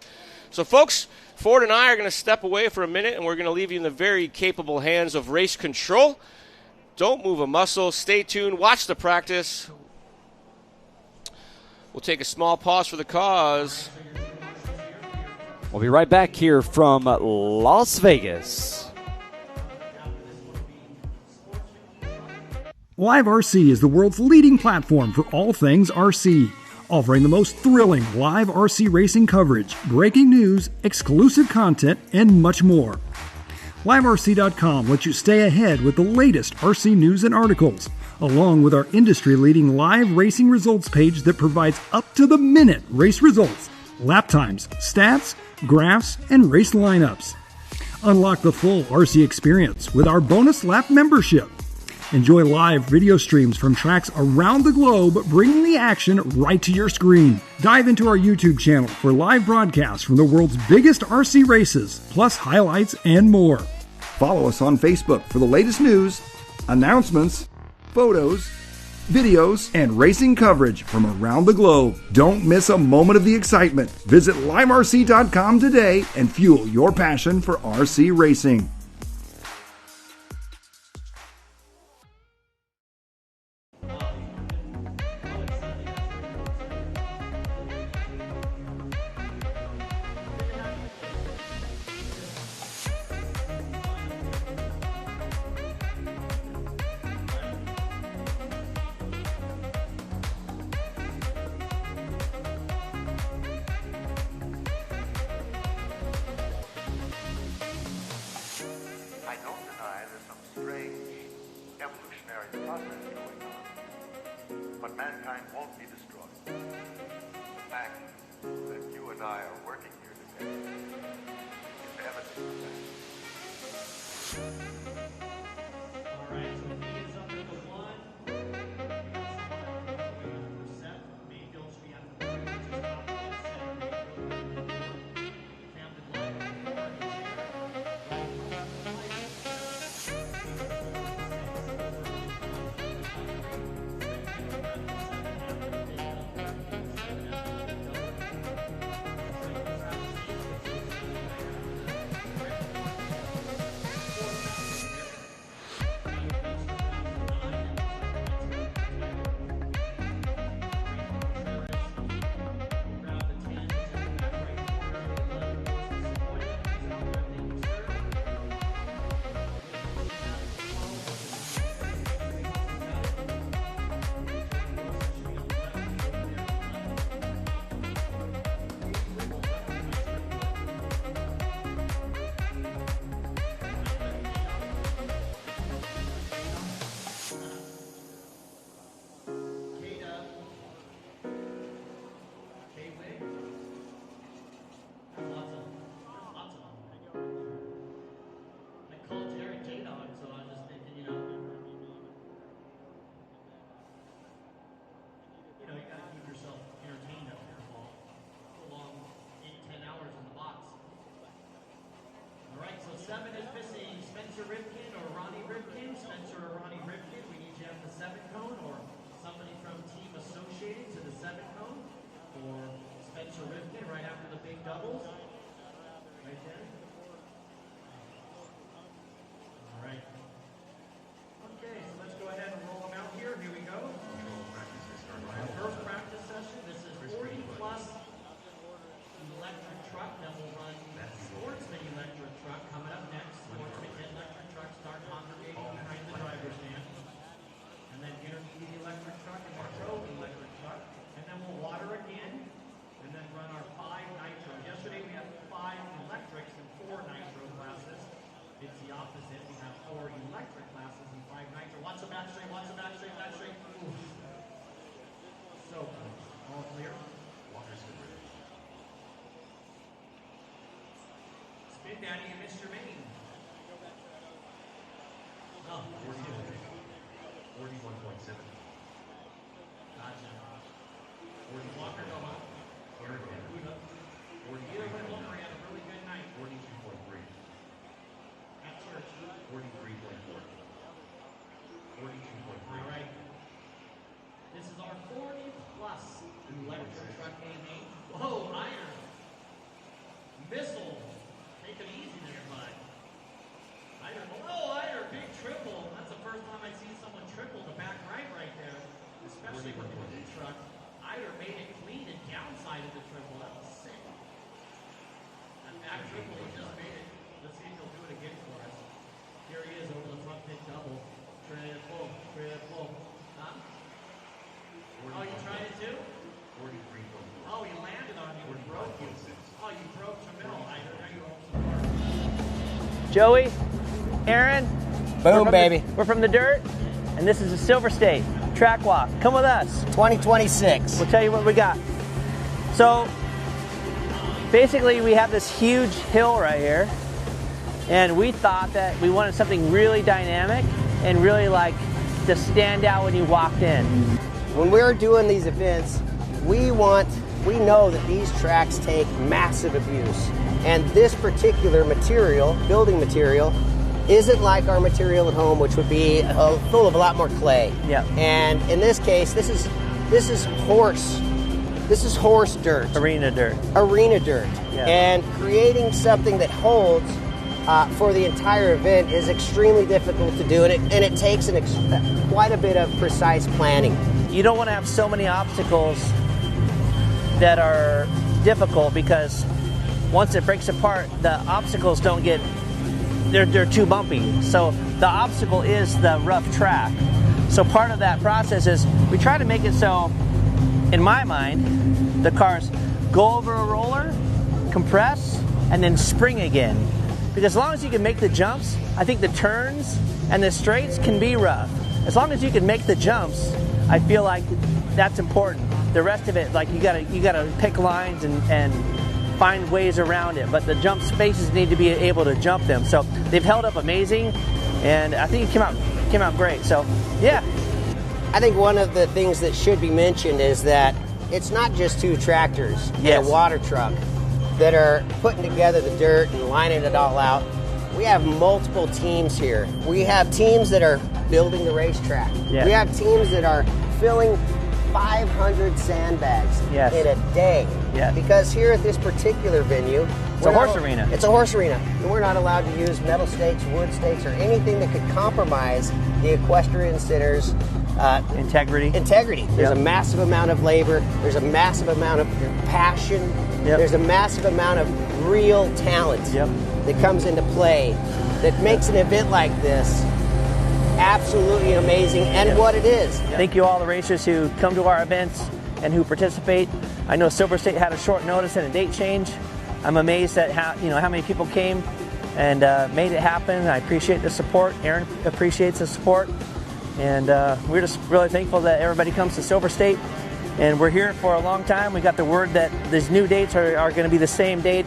So, folks, Ford and I are going to step away for a minute, and we're going to leave you in the very capable hands of race control. Don't move a muscle. Stay tuned. Watch the practice. We'll take a small pause for the cause. We'll be right back here from Las Vegas. Live RC is the world's leading platform for all things RC, offering the most thrilling live RC racing coverage, breaking news, exclusive content, and much more. LiveRC.com lets you stay ahead with the latest RC news and articles, along with our industry-leading live racing results page that provides up-to-the-minute race results, lap times, stats, graphs, and race lineups. Unlock the full RC experience with our bonus lap membership. Enjoy live video streams from tracks around the globe, bringing the action right to your screen. Dive into our YouTube channel for live broadcasts from the world's biggest RC races, plus highlights and more. Follow us on Facebook for the latest news, announcements, photos, videos, and racing coverage from around the globe. Don't miss a moment of the excitement. Visit liverc.com today and fuel your passion for RC racing. But mankind won't be destroyed. The fact that you and I are working here today is evidence of that. All right, so he is up at the one. We're set. Mayfield should be at the one. Just off the center. Camden Light. Spencer Ripken or Ronnie Ripken. Spencer or Ronnie Ripken, we need you at the 7 cone, or somebody from team associated to the 7 cone, or Spencer Ripken right after the big doubles. Right there. All right. Okay, so let's go ahead and roll them out here. Here we go. Our first practice session. This is 40 plus electric truck. Then we'll run Sportsman electric truck coming up next. Sportsman electric truck start congregating behind the driver's stand. And then intermediate electric truck and nitro electric truck. And then we'll water again. And then run our 5 nitro. Yesterday we had 5 electrics and 4 nitro classes. It's the opposite. We have 4 electric classes and 5 nitro. Watch the back straight, watch the back straight, back straight. Ooh. So, all clear? Spin Daddy and Mr. Maine. Oh, 41.7. gotcha. 40 Walker, go on. Either way, Walker had a really good night. 42.3. At church. 43.4. 42.3. All right. This is our 40 plus electric truck A-main. Whoa, iron. Missile. Take it easy there, bud. Iron. Oh, iron. Big triple. That's the first time I've seen someone triple the back right there. Especially with the D truck. Iron made it clean and downside of the triple. That was sick. That back triple, he just made it. Let's see if he'll do it again for us. Here he is over the front pit double. Triple, triple. Huh? Oh, you tried it too? 43.4. Oh, he landed on you and broke you. Oh, you broke Jamil. I know you owe some work. Joey, Aaron. Boom, baby. We're from the dirt, and this is the Silver State track walk. Come with us. 2026. We'll tell you what we got. So, basically, we have this huge hill right here, and we thought that we wanted something really dynamic and really like to stand out when you walked in. When we're doing these events, we know that these tracks take massive abuse. And this particular material, building material, isn't like our material at home, which would be full of a lot more clay. Yeah. And in this case, this is horse dirt. Arena dirt. Arena dirt. Yeah. And creating something that holds for the entire event is extremely difficult to do, and it takes quite a bit of precise planning. You don't want to have so many obstacles that are difficult, because once it breaks apart, the obstacles don't get, they're too bumpy. So the obstacle is the rough track. So part of that process is we try to make it so, in my mind, the cars go over a roller, compress, and then spring again. Because as long as you can make the jumps, I think the turns and the straights can be rough. As long as you can make the jumps, I feel like that's important. The rest of it, like you gotta pick lines and find ways around it. But the jump spaces need to be able to jump them. So they've held up amazing, and I think it came out great. So yeah. I think one of the things that should be mentioned is that it's not just 2 tractors and a water truck that are putting together the dirt and lining it all out. We have multiple teams here. We have teams that are building the racetrack. Yes. We have teams that are filling 500 sandbags in a day. Yes. Because here at this particular venue, it's a horse arena. It's a horse arena. And we're not allowed to use metal stakes, wood stakes, or anything that could compromise the equestrian sitters' integrity. There's a massive amount of labor. There's a massive amount of passion. Yep. There's a massive amount of real talent that comes into play that makes an event like this absolutely amazing, and what it is. Thank you all the racers who come to our events and who participate. I know Silver State had a short notice and a date change. I'm amazed at how many people came and made it happen. I appreciate the support. Aaron appreciates the support, and we're just really thankful that everybody comes to Silver State. And we're here for a long time. We got the word that these new dates are going to be the same date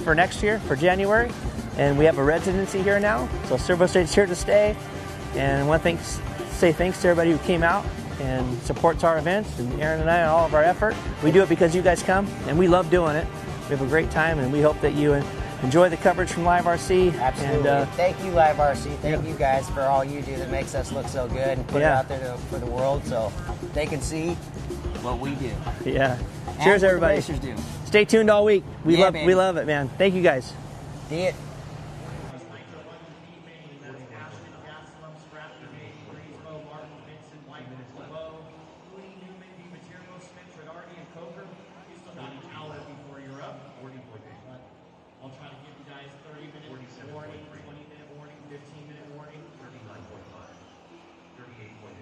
for next year, for January. And we have a residency here now, so Silver State's here to stay. And I want to say thanks to everybody who came out and supports our events, and Aaron and I, and all of our effort. We do it because you guys come, and we love doing it. We have a great time, and we hope that you enjoy the coverage from Live RC. Absolutely. And, thank you, Live RC. Thank you guys for all you do that makes us look so good and put it out there for the world so they can see what we do. Yeah. And Cheers, what everybody. The racers do. Stay tuned all week. We baby. love it, man. Thank you guys. See it. I'll try to give you guys 30-minute warning, 20-minute warning, 15-minute warning. 39.5, 38.8.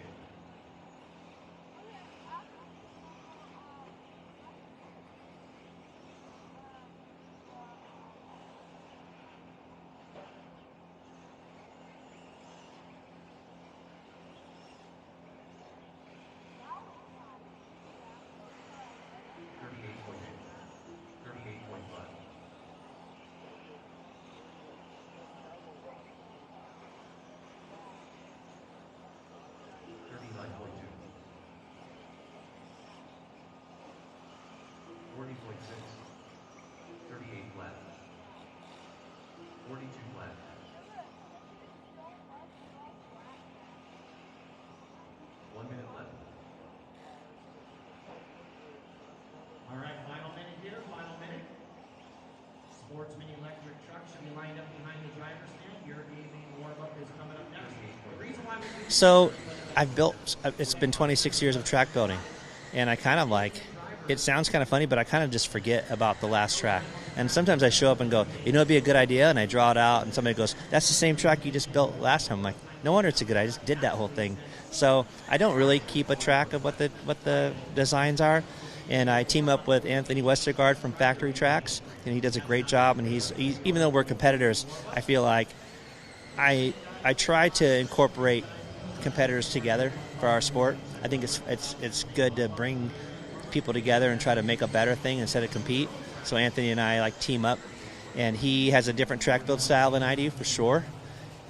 Flat. 42 flat. One minute left. All right, final minute here, final minute. Sportsman electric truck should be lined up behind the driver's stand. Your evening warm-up is coming up next. The reason why we So it's been 26 years of track building, and I kind of it sounds kind of funny, but I kind of just forget about the last track. And sometimes I show up and go, it'd be a good idea, and I draw it out, and somebody goes, that's the same track you just built last time. I'm like, no wonder it's a good idea. I just did that whole thing. So I don't really keep a track of what the designs are, and I team up with Anthony Westergaard from Factory Tracks, and he does a great job. And he's even though we're competitors, I feel like I try to incorporate competitors together for our sport. I think it's good to bring people together and try to make a better thing instead of compete. So Anthony and I team up, and he has a different track build style than I do for sure.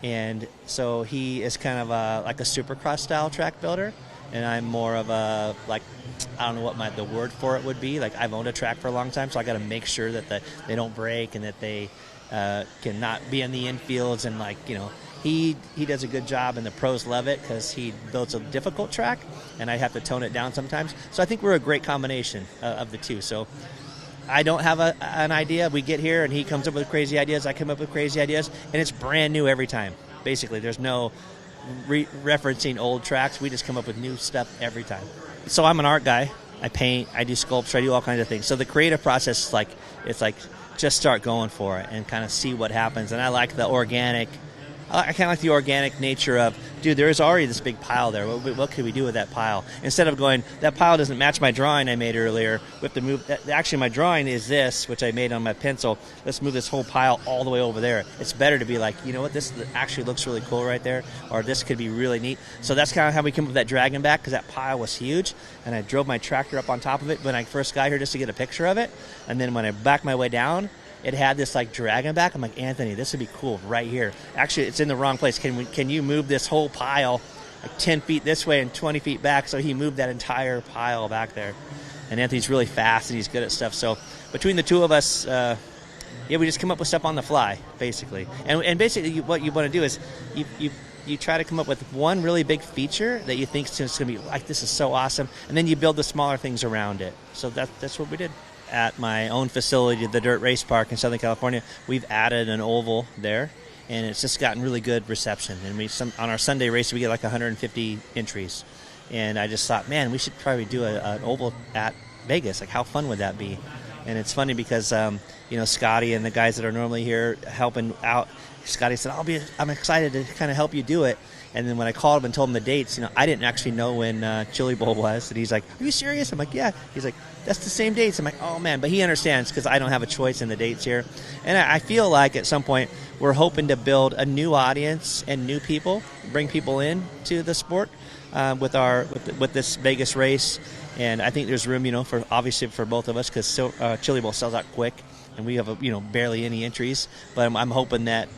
And so he is kind of like a supercross style track builder, and I'm more of a I don't know what the word for it would be. I've owned a track for a long time, so I got to make sure that they don't break and that they cannot be in the infields, and he does a good job, and the pros love it because he builds a difficult track, and I have to tone it down sometimes. So I think we're a great combination of the two. So I don't have an idea. We get here, and he comes up with crazy ideas. I come up with crazy ideas, and it's brand new every time. Basically, there's no referencing old tracks. We just come up with new stuff every time. So I'm an art guy. I paint. I do sculpture. I do all kinds of things. So the creative process is just start going for it and kind of see what happens. And I like the organic. I kind of like the organic nature of, dude, there is already this big pile there. What could we do with that pile? Instead of going, that pile doesn't match my drawing I made earlier. We have to move. Actually, my drawing is this, which I made on my pencil. Let's move this whole pile all the way over there. It's better to be like, you know what, this actually looks really cool right there, or this could be really neat. So that's kind of how we came up with that dragon back, because that pile was huge, and I drove my tractor up on top of it when I first got here just to get a picture of it. And then when I backed my way down, it had this dragon back. I'm like, Anthony, this would be cool right here. Actually, it's in the wrong place. Can you move this whole pile 10 feet this way and 20 feet back? So he moved that entire pile back there. And Anthony's really fast, and he's good at stuff. So between the two of us, we just come up with stuff on the fly, basically. And basically what you want to do is you try to come up with one really big feature that you think is going to be this is so awesome, and then you build the smaller things around it. So that's what we did. At my own facility, the Dirt Race Park in Southern California, we've added an oval there, and it's just gotten really good reception. And on our Sunday race, we get 150 entries. And I just thought, man, we should probably do an oval at Vegas. How fun would that be? And it's funny because Scotty and the guys that are normally here helping out, Scotty said, I'm excited to kind of help you do it. And then when I called him and told him the dates, I didn't actually know when Chili Bowl was. And he's like, are you serious? I'm like, yeah. He's like, that's the same dates. I'm like, oh, man. But he understands because I don't have a choice in the dates here. And I feel like at some point we're hoping to build a new audience and new people, bring people in to the sport with this Vegas race. And I think there's room, for both of us, because Chili Bowl sells out quick. And we have, barely any entries. But I'm hoping that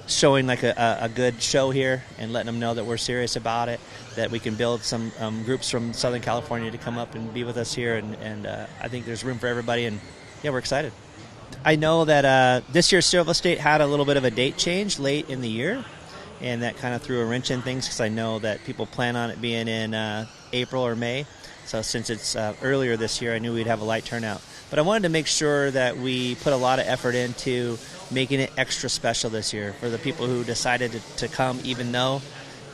showing a good show here and letting them know that we're serious about it, that we can build some groups from Southern California to come up and be with us here, and I think there's room for everybody, and we're excited. I know that this year Silver State had a little bit of a date change late in the year, and that kind of threw a wrench in things because I know that people plan on it being in April or May. So since it's earlier this year, I knew we'd have a light turnout. But I wanted to make sure that we put a lot of effort into making it extra special this year for the people who decided to come even though.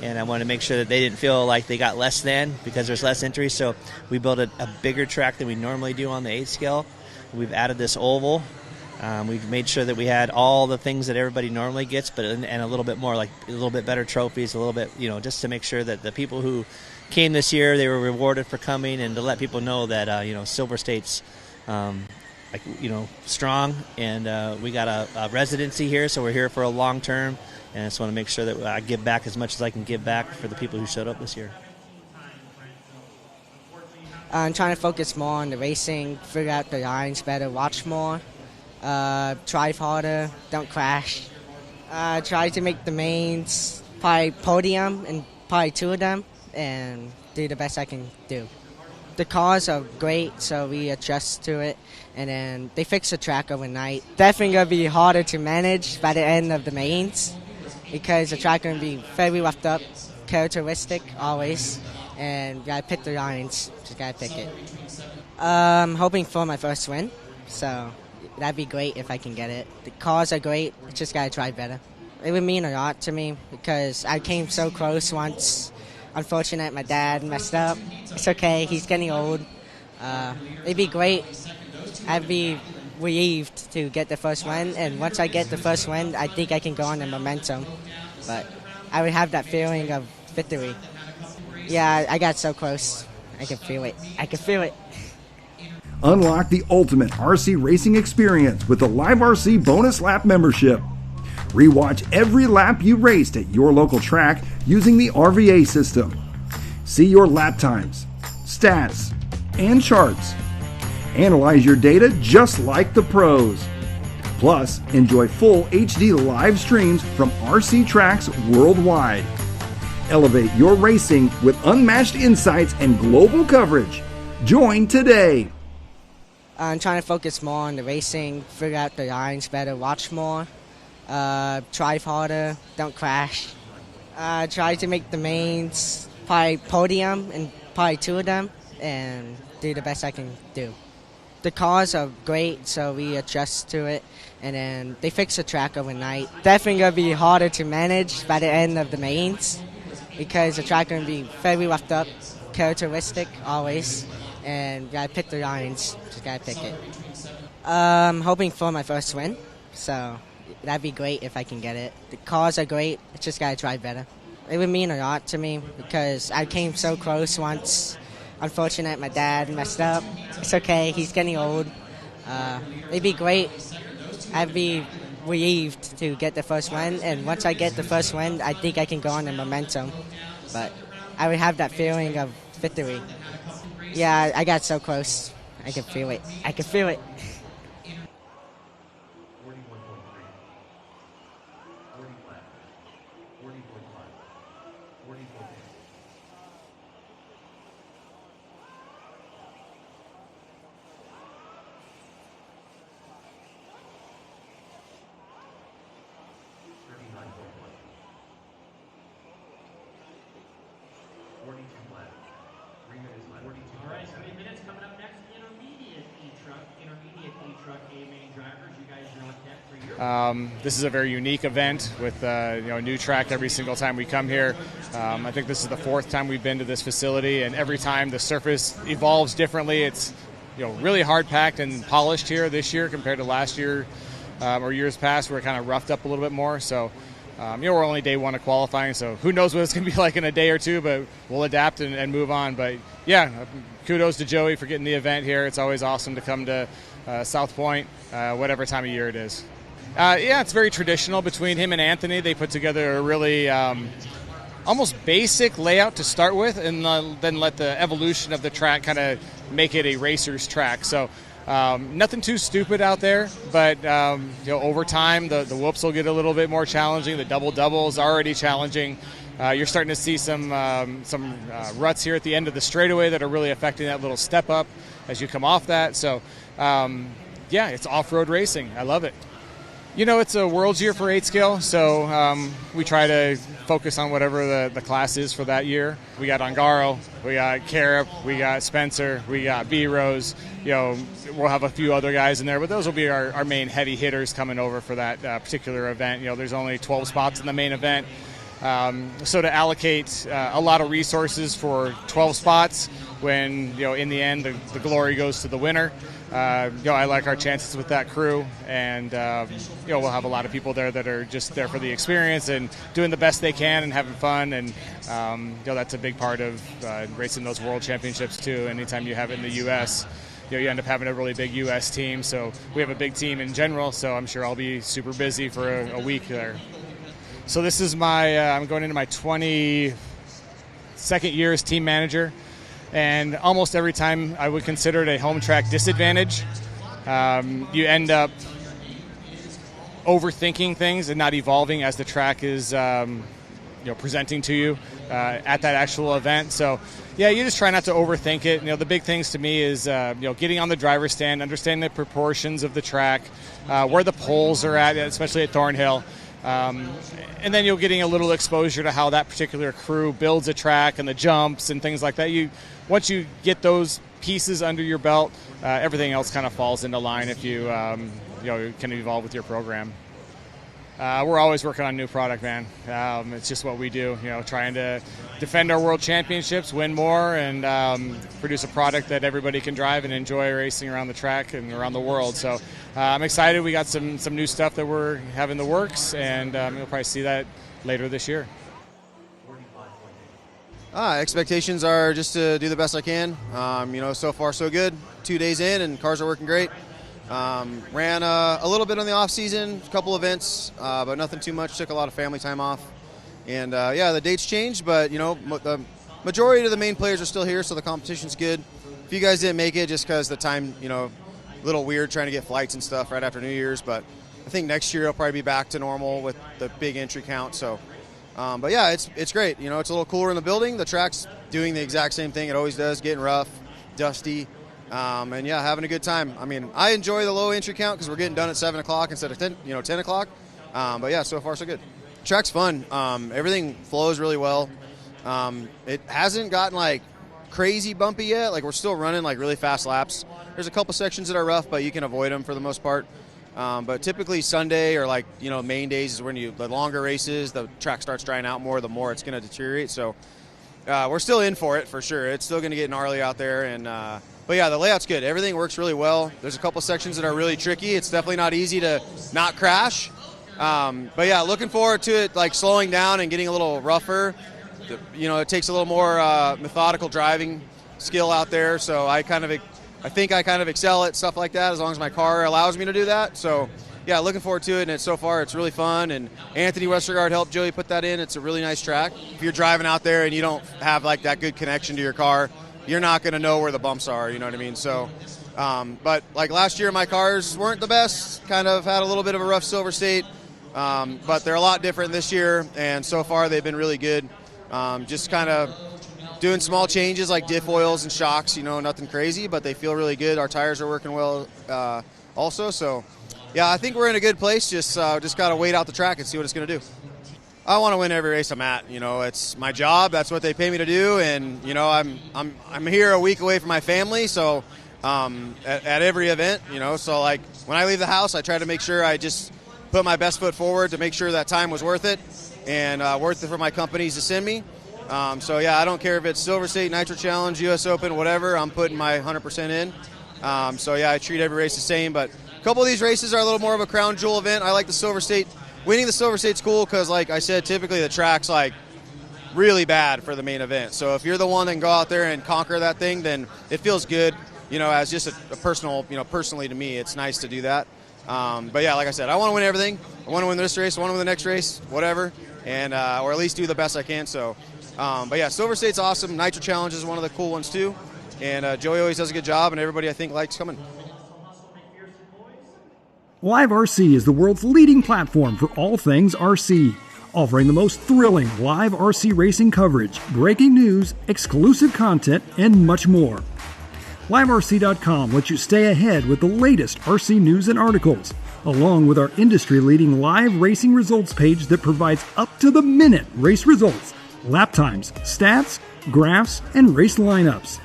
And I wanted to make sure that they didn't feel like they got less than because there's less entries. So we built a bigger track than we normally do on the 8 scale. We've added this oval. We've made sure that we had all the things that everybody normally gets, but and a little bit more, like a little bit better trophies, a little bit, just to make sure that the people who came this year, they were rewarded for coming, and to let people know that Silver State's strong, and we got a residency here, so we're here for a long term, and I just want to make sure that I give back as much as I can give back for the people who showed up this year. I'm trying to focus more on the racing, figure out the lines better, watch more, drive harder, don't crash. Try to make the mains, probably podium and probably 2 of them, and do the best I can do. The cars are great, so we adjust to it, and then they fix the track overnight. Definitely going to be harder to manage by the end of the mains because the track going to be very roughed up, characteristic always, and got to pick the lines, just got to pick it. I'm hoping for my first win, so that'd be great if I can get it. The cars are great, just got to try better. It would mean a lot to me because I came so close once. Unfortunate, my dad messed up. It's okay, he's getting old. It'd be great. I'd be relieved to get the first win, and once I get the first win, I think I can go on the momentum. But I would have that feeling of victory. Yeah, I got so close. I can feel it. I can feel it. Unlock the ultimate RC racing experience with the Live RC Bonus Lap membership. Rewatch every lap you raced at your local track using the RVA system. See your lap times, stats, and charts. Analyze your data just like the pros. Plus, enjoy full HD live streams from RC tracks worldwide. Elevate your racing with unmatched insights and global coverage. Join today. I'm trying to focus more on the racing, figure out the lines better, watch more. Drive harder, don't crash. Try to make the mains, probably podium and probably 2 of them, and do the best I can do. The cars are great, so we adjust to it, and then they fix the track overnight. Definitely going to be harder to manage by the end of the mains because the track going to be very roughed up, characteristic always, and got to pick the lines, just got to pick it. I'm hoping for my first win, so that'd be great if I can get it. The cars are great, just got to drive better. It would mean a lot to me because I came so close once. Unfortunate, my dad messed up. It's okay, he's getting old. It'd be great. I'd be relieved to get the first win, and once I get the first win, I think I can go on the momentum. But I would have that feeling of victory. Yeah, I got so close. I can feel it. I can feel it. All right, 3 minutes coming up next. Intermediate E-Truck A main drivers. You guys are on deck for your. This is a very unique event with a new track every single time we come here. I think this is the 4th time we've been to this facility, and every time the surface evolves differently. It's really hard packed and polished here this year compared to last year or years past where it kind of roughed up a little bit more. So we're only day 1 of qualifying, so who knows what it's going to be like in a day or two, but we'll adapt and move on. But yeah, kudos to Joey for getting the event here. It's always awesome to come to South Point, whatever time of year it is. It's very traditional between him and Anthony. They put together a really almost basic layout to start with, and then let the evolution of the track kind of make it a racer's track. So nothing too stupid out there, but over time the whoops will get a little bit more challenging. The double is already challenging. You're starting to see some ruts here at the end of the straightaway that are really affecting that little step up as you come off that. So yeah, it's off-road racing. I love it. You know, it's a World's Year for 8 scale, so we try to focus on whatever the class is for that year. We got Ongaro, we got Carib, we got Spencer, we got B-Rose. You know, we'll have a few other guys in there, but those will be our main heavy hitters coming over for that particular event. You know, there's only 12 spots in the main event. So to allocate a lot of resources for 12 spots when, you know, in the end, the glory goes to the winner. You know, I like our chances with that crew, and you know, we'll have a lot of people there that are just there for the experience and doing the best they can and having fun, and you know, that's a big part of racing those world championships too. Anytime you have it in the U.S., you know, you end up having a really big U.S. team, so we have a big team in general, so I'm sure I'll be super busy for a week there. So this is I'm going into my 22nd year as team manager. And almost every time I would consider it a home track disadvantage. You end up overthinking things and not evolving as the track is you know, presenting to you at that actual event. So yeah, you just try not to overthink it. You know, the big things to me is you know, getting on the driver's stand, understanding the proportions of the track, where the poles are at, especially at Thornhill. And then you're getting a little exposure to how that particular crew builds a track and the jumps and things like that. Once you get those pieces under your belt, everything else kind of falls into line if you you know, can evolve with your program. We're always working on new product, man. It's just what we do, you know, trying to defend our world championships, win more, and produce a product that everybody can drive and enjoy racing around the track and around the world. So I'm excited. We got some new stuff that we're having in the works, and you'll probably see that later this year. Expectations are just to do the best I can. You know, so far so good. 2 days in, and cars are working great. Ran a little bit on the off season, a couple events, but nothing too much. Took a lot of family time off, and yeah, the dates changed, but you know, the majority of the main players are still here, so the competition's good. If you guys didn't make it, just because the time, you know, a little weird trying to get flights and stuff right after New Year's, but I think next year it'll probably be back to normal with the big entry count. So, but yeah, it's great. You know, it's a little cooler in the building. The track's doing the exact same thing it always does, getting rough, dusty. And yeah, having a good time. I mean, I enjoy the low entry count because we're getting done at 7 o'clock instead of 10 o'clock. But yeah, so far so good. Track's fun. Everything flows really well. It hasn't gotten like crazy bumpy yet. Like, we're still running like really fast laps. There's a couple sections that are rough, but you can avoid them for the most part. But typically Sunday or like, you know, main days is when the longer races, the track starts drying out more, the more it's going to deteriorate. So we're still in for it for sure. It's still going to get gnarly out there, and but yeah, the layout's good. Everything works really well. There's a couple sections that are really tricky. It's definitely not easy to not crash. But yeah, looking forward to it like slowing down and getting a little rougher. You know, it takes a little more methodical driving skill out there. So I think I kind of excel at stuff like that as long as my car allows me to do that. So yeah, looking forward to it. And so far it's really fun. And Anthony Westergaard helped Joey put that in. It's a really nice track. If you're driving out there and you don't have like that good connection to your car, you're not going to know where the bumps are, you know what I mean? So, but like last year, my cars weren't the best, kind of had a little bit of a rough Silver State, but they're a lot different this year, and so far they've been really good. Just kind of doing small changes like diff oils and shocks, you know, nothing crazy, but they feel really good. Our tires are working well also, so yeah, I think we're in a good place. Just got to wait out the track and see what it's going to do. I want to win every race I'm at. You know, it's my job. That's what they pay me to do. And you know, I'm here a week away from my family, so at every event, you know. So like when I leave the house, I try to make sure I just put my best foot forward to make sure that time was worth it and worth it for my companies to send me. So yeah, I don't care if it's Silver State, Nitro Challenge, U.S. Open, whatever. I'm putting my 100% in. So yeah, I treat every race the same. But a couple of these races are a little more of a crown jewel event. I like the Silver State. Winning the Silver State's cool because, like I said, typically the track's like really bad for the main event. So if you're the one that can go out there and conquer that thing, then it feels good. You know, as just a personal, you know, personally to me, it's nice to do that. But yeah, like I said, I want to win everything. I want to win this race. I want to win the next race, whatever, and or at least do the best I can. So, but yeah, Silver State's awesome. Nitro Challenge is one of the cool ones too, and Joey always does a good job, and everybody I think likes coming. Live RC is the world's leading platform for all things RC, offering the most thrilling live RC racing coverage, breaking news, exclusive content, and much more. LiveRC.com lets you stay ahead with the latest RC news and articles, along with our industry-leading live racing results page that provides up-to-the-minute race results, lap times, stats, graphs, and race lineups.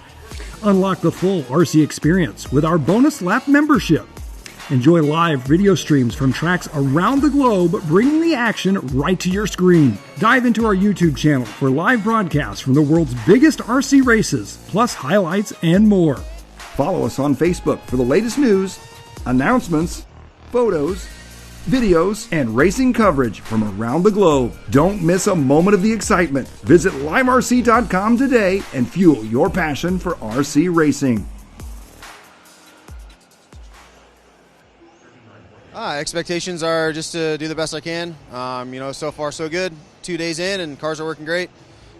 Unlock the full RC experience with our bonus lap membership. Enjoy live video streams from tracks around the globe, bringing the action right to your screen. Dive into our YouTube channel for live broadcasts from the world's biggest RC races, plus highlights and more. Follow us on Facebook for the latest news, announcements, photos, videos, and racing coverage from around the globe. Don't miss a moment of the excitement. Visit liverc.com today and fuel your passion for RC racing. Expectations are just to do the best I can. So far so good. 2 days in and cars are working great.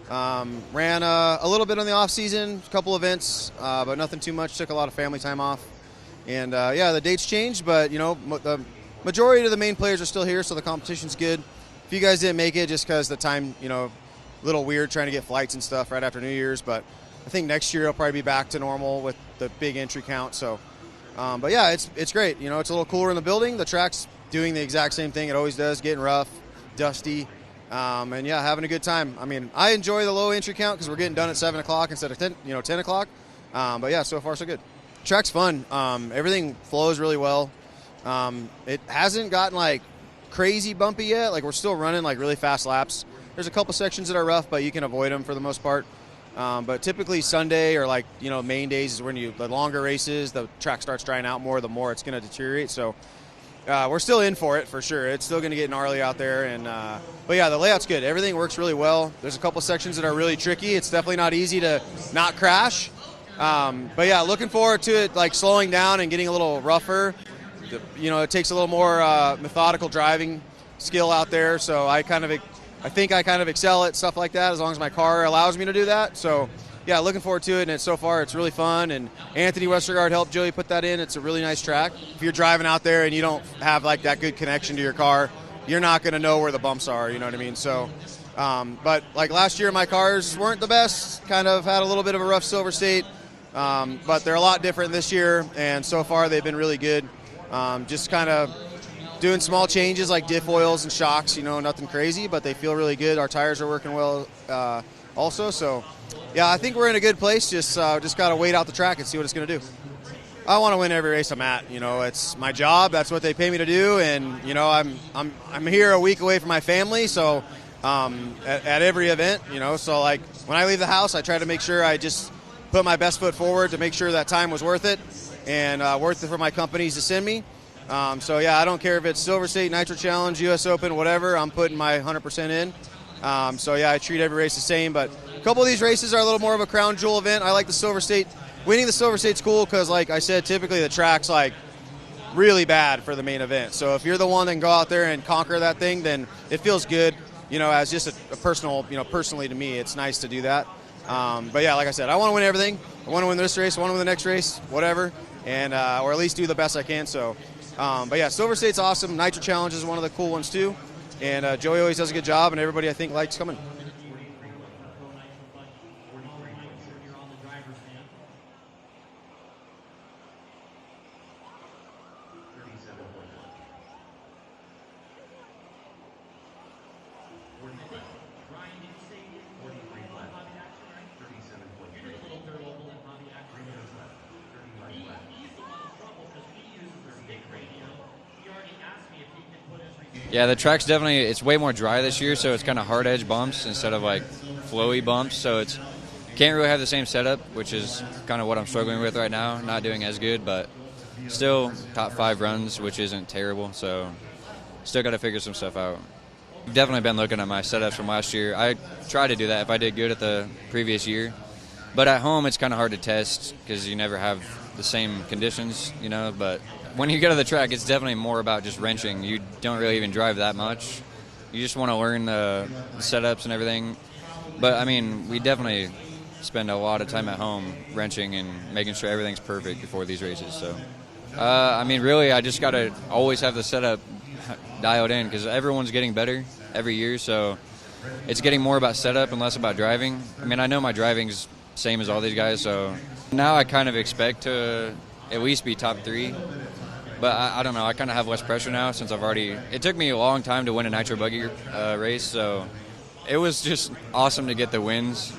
Ran a little bit on the off season, a couple events, but nothing too much. Took a lot of family time off. And the dates changed, but the majority of the main players are still here, so the competition's good. If you guys didn't make it just because the time, a little weird trying to get flights and stuff right after New Year's, but I think next year it'll probably be back to normal with the big entry count. So, it's great. It's a little cooler in the building. The track's doing the exact same thing it always does, getting rough, dusty, having a good time. I mean, I enjoy the low entry count because we're getting done at 7 o'clock instead of 10 o'clock. So far so good. Track's fun. Everything flows really well. It hasn't gotten crazy bumpy yet. We're still running really fast laps. There's a couple sections that are rough, but you can avoid them for the most part. But typically Sunday or main days is when the longer races, the track starts drying out more, the more it's going to deteriorate. So we're still in for it for sure. It's still going to get gnarly out there. And the layout's good. Everything works really well. There's a couple sections that are really tricky. It's definitely not easy to not crash. Looking forward to it slowing down and getting a little rougher. It takes a little more methodical driving skill out there. So I think I kind of excel at stuff like that as long as my car allows me to do that. So, looking forward to it, and so far it's really fun. And Anthony Westergaard helped Joey put that in. It's a really nice track. If you're driving out there and you don't have that good connection to your car, you're not going to know where the bumps are, you know what I mean? So, but last year my cars weren't the best, kind of had a little bit of a rough Silver State, but they're a lot different this year, and so far they've been really good. Just kind of doing small changes like diff oils and shocks, nothing crazy, but they feel really good. Our tires are working well also. So, I think we're in a good place. Just got to wait out the track and see what it's going to do. I want to win every race I'm at. It's my job. That's what they pay me to do. And, I'm here a week away from my family. So at every event, so when I leave the house, I try to make sure I just put my best foot forward to make sure that time was worth it and worth it for my companies to send me. I don't care if it's Silver State, Nitro Challenge, US Open, whatever. I'm putting my 100% in. I treat every race the same. But a couple of these races are a little more of a crown jewel event. I like the Silver State. Winning the Silver State's cool because, like I said, typically the track's really bad for the main event. So if you're the one that can go out there and conquer that thing, then it feels good. As just a personal, personally to me, it's nice to do that. Like I said, I want to win everything. I want to win this race. I want to win the next race, whatever, and or at least do the best I can. So. Silver State's awesome. Nitro Challenge is one of the cool ones too. And Joey always does a good job, and everybody I think likes coming. Yeah, the track's it's way more dry this year, so it's kind of hard edge bumps instead of flowy bumps. So it's can't really have the same setup, which is kind of what I'm struggling with right now. Not doing as good, but still top 5 runs, which isn't terrible. So still got to figure some stuff out. I've definitely been looking at my setups from last year. I tried to do that if I did good at the previous year, but at home it's kind of hard to test because you never have the same conditions, But when you go to the track, it's definitely more about just wrenching. You don't really even drive that much. You just want to learn the setups and everything. But, we definitely spend a lot of time at home wrenching and making sure everything's perfect before these races. So, really, I just got to always have the setup dialed in because everyone's getting better every year. So it's getting more about setup and less about driving. I know my driving's same as all these guys. So now I kind of expect to at least be top 3. But I don't know. I kind of have less pressure now since it took me a long time to win a nitro buggy race. So it was just awesome to get the wins.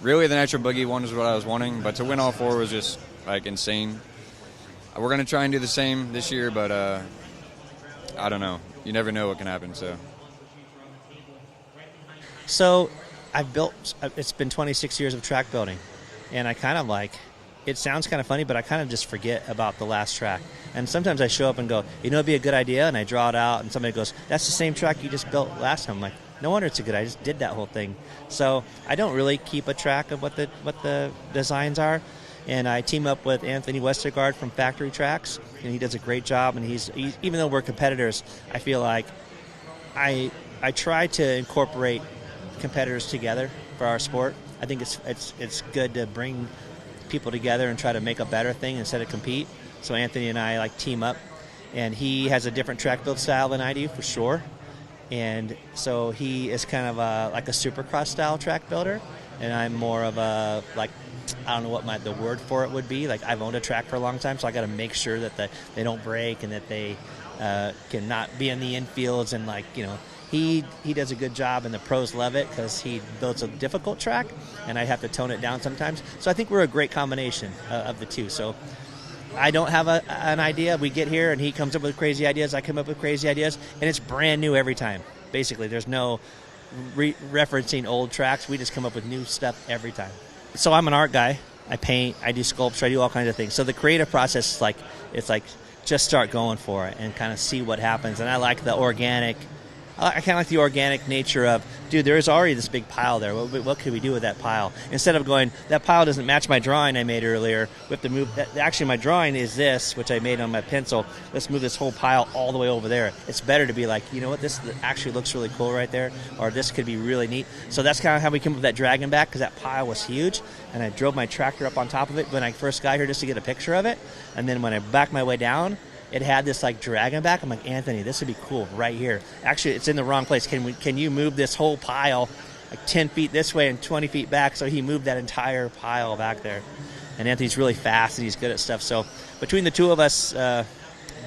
Really, the nitro buggy one is what I was wanting, but to win all 4 was just like insane. We're going to try and do the same this year, but I don't know. You never know what can happen. So it's been 26 years of track building, and I kind of like, it sounds kind of funny, but I kind of just forget about the last track. And sometimes I show up and go, it'd be a good idea, and I draw it out, and somebody goes, that's the same track you just built last time. I'm like, no wonder it's a good idea. I just did that whole thing. So I don't really keep a track of what the designs are. And I team up with Anthony Westergaard from Factory Tracks, and he does a great job. And he's even though we're competitors, I feel like I try to incorporate competitors together for our sport. I think it's good to bring people together and try to make a better thing instead of compete. So Anthony and I team up, and he has a different track build style than I do for sure. And so he is kind of like a supercross style track builder, and I'm more of a I don't know what the word for it would be. I've owned a track for a long time, so I got to make sure that they don't break and that they can not be in the infields, and he does a good job, and the pros love it because he builds a difficult track, and I have to tone it down sometimes. So I think we're a great combination of the two. So I don't have an idea. We get here, and he comes up with crazy ideas. I come up with crazy ideas, and it's brand new every time. Basically, there's no referencing old tracks. We just come up with new stuff every time. So I'm an art guy. I paint, I do sculpture, I do all kinds of things. So the creative process is just start going for it and kind of see what happens. And I like the organic. I kind of like the organic nature of, dude, there is already this big pile there. What could we do with that pile? Instead of going, that pile doesn't match my drawing I made earlier. We have to move. Actually, my drawing is this, which I made on my pencil. Let's move this whole pile all the way over there. It's better to be like, you know what, this actually looks really cool right there, or this could be really neat. So that's kind of how we came up with that dragon back, because that pile was huge, and I drove my tractor up on top of it when I first got here just to get a picture of it. And then when I backed my way down, it had this dragon back. I'm like, Anthony, this would be cool right here. Actually, it's in the wrong place. Can you move this whole pile 10 feet this way and 20 feet back? So he moved that entire pile back there. And Anthony's really fast, and he's good at stuff. So between the two of us,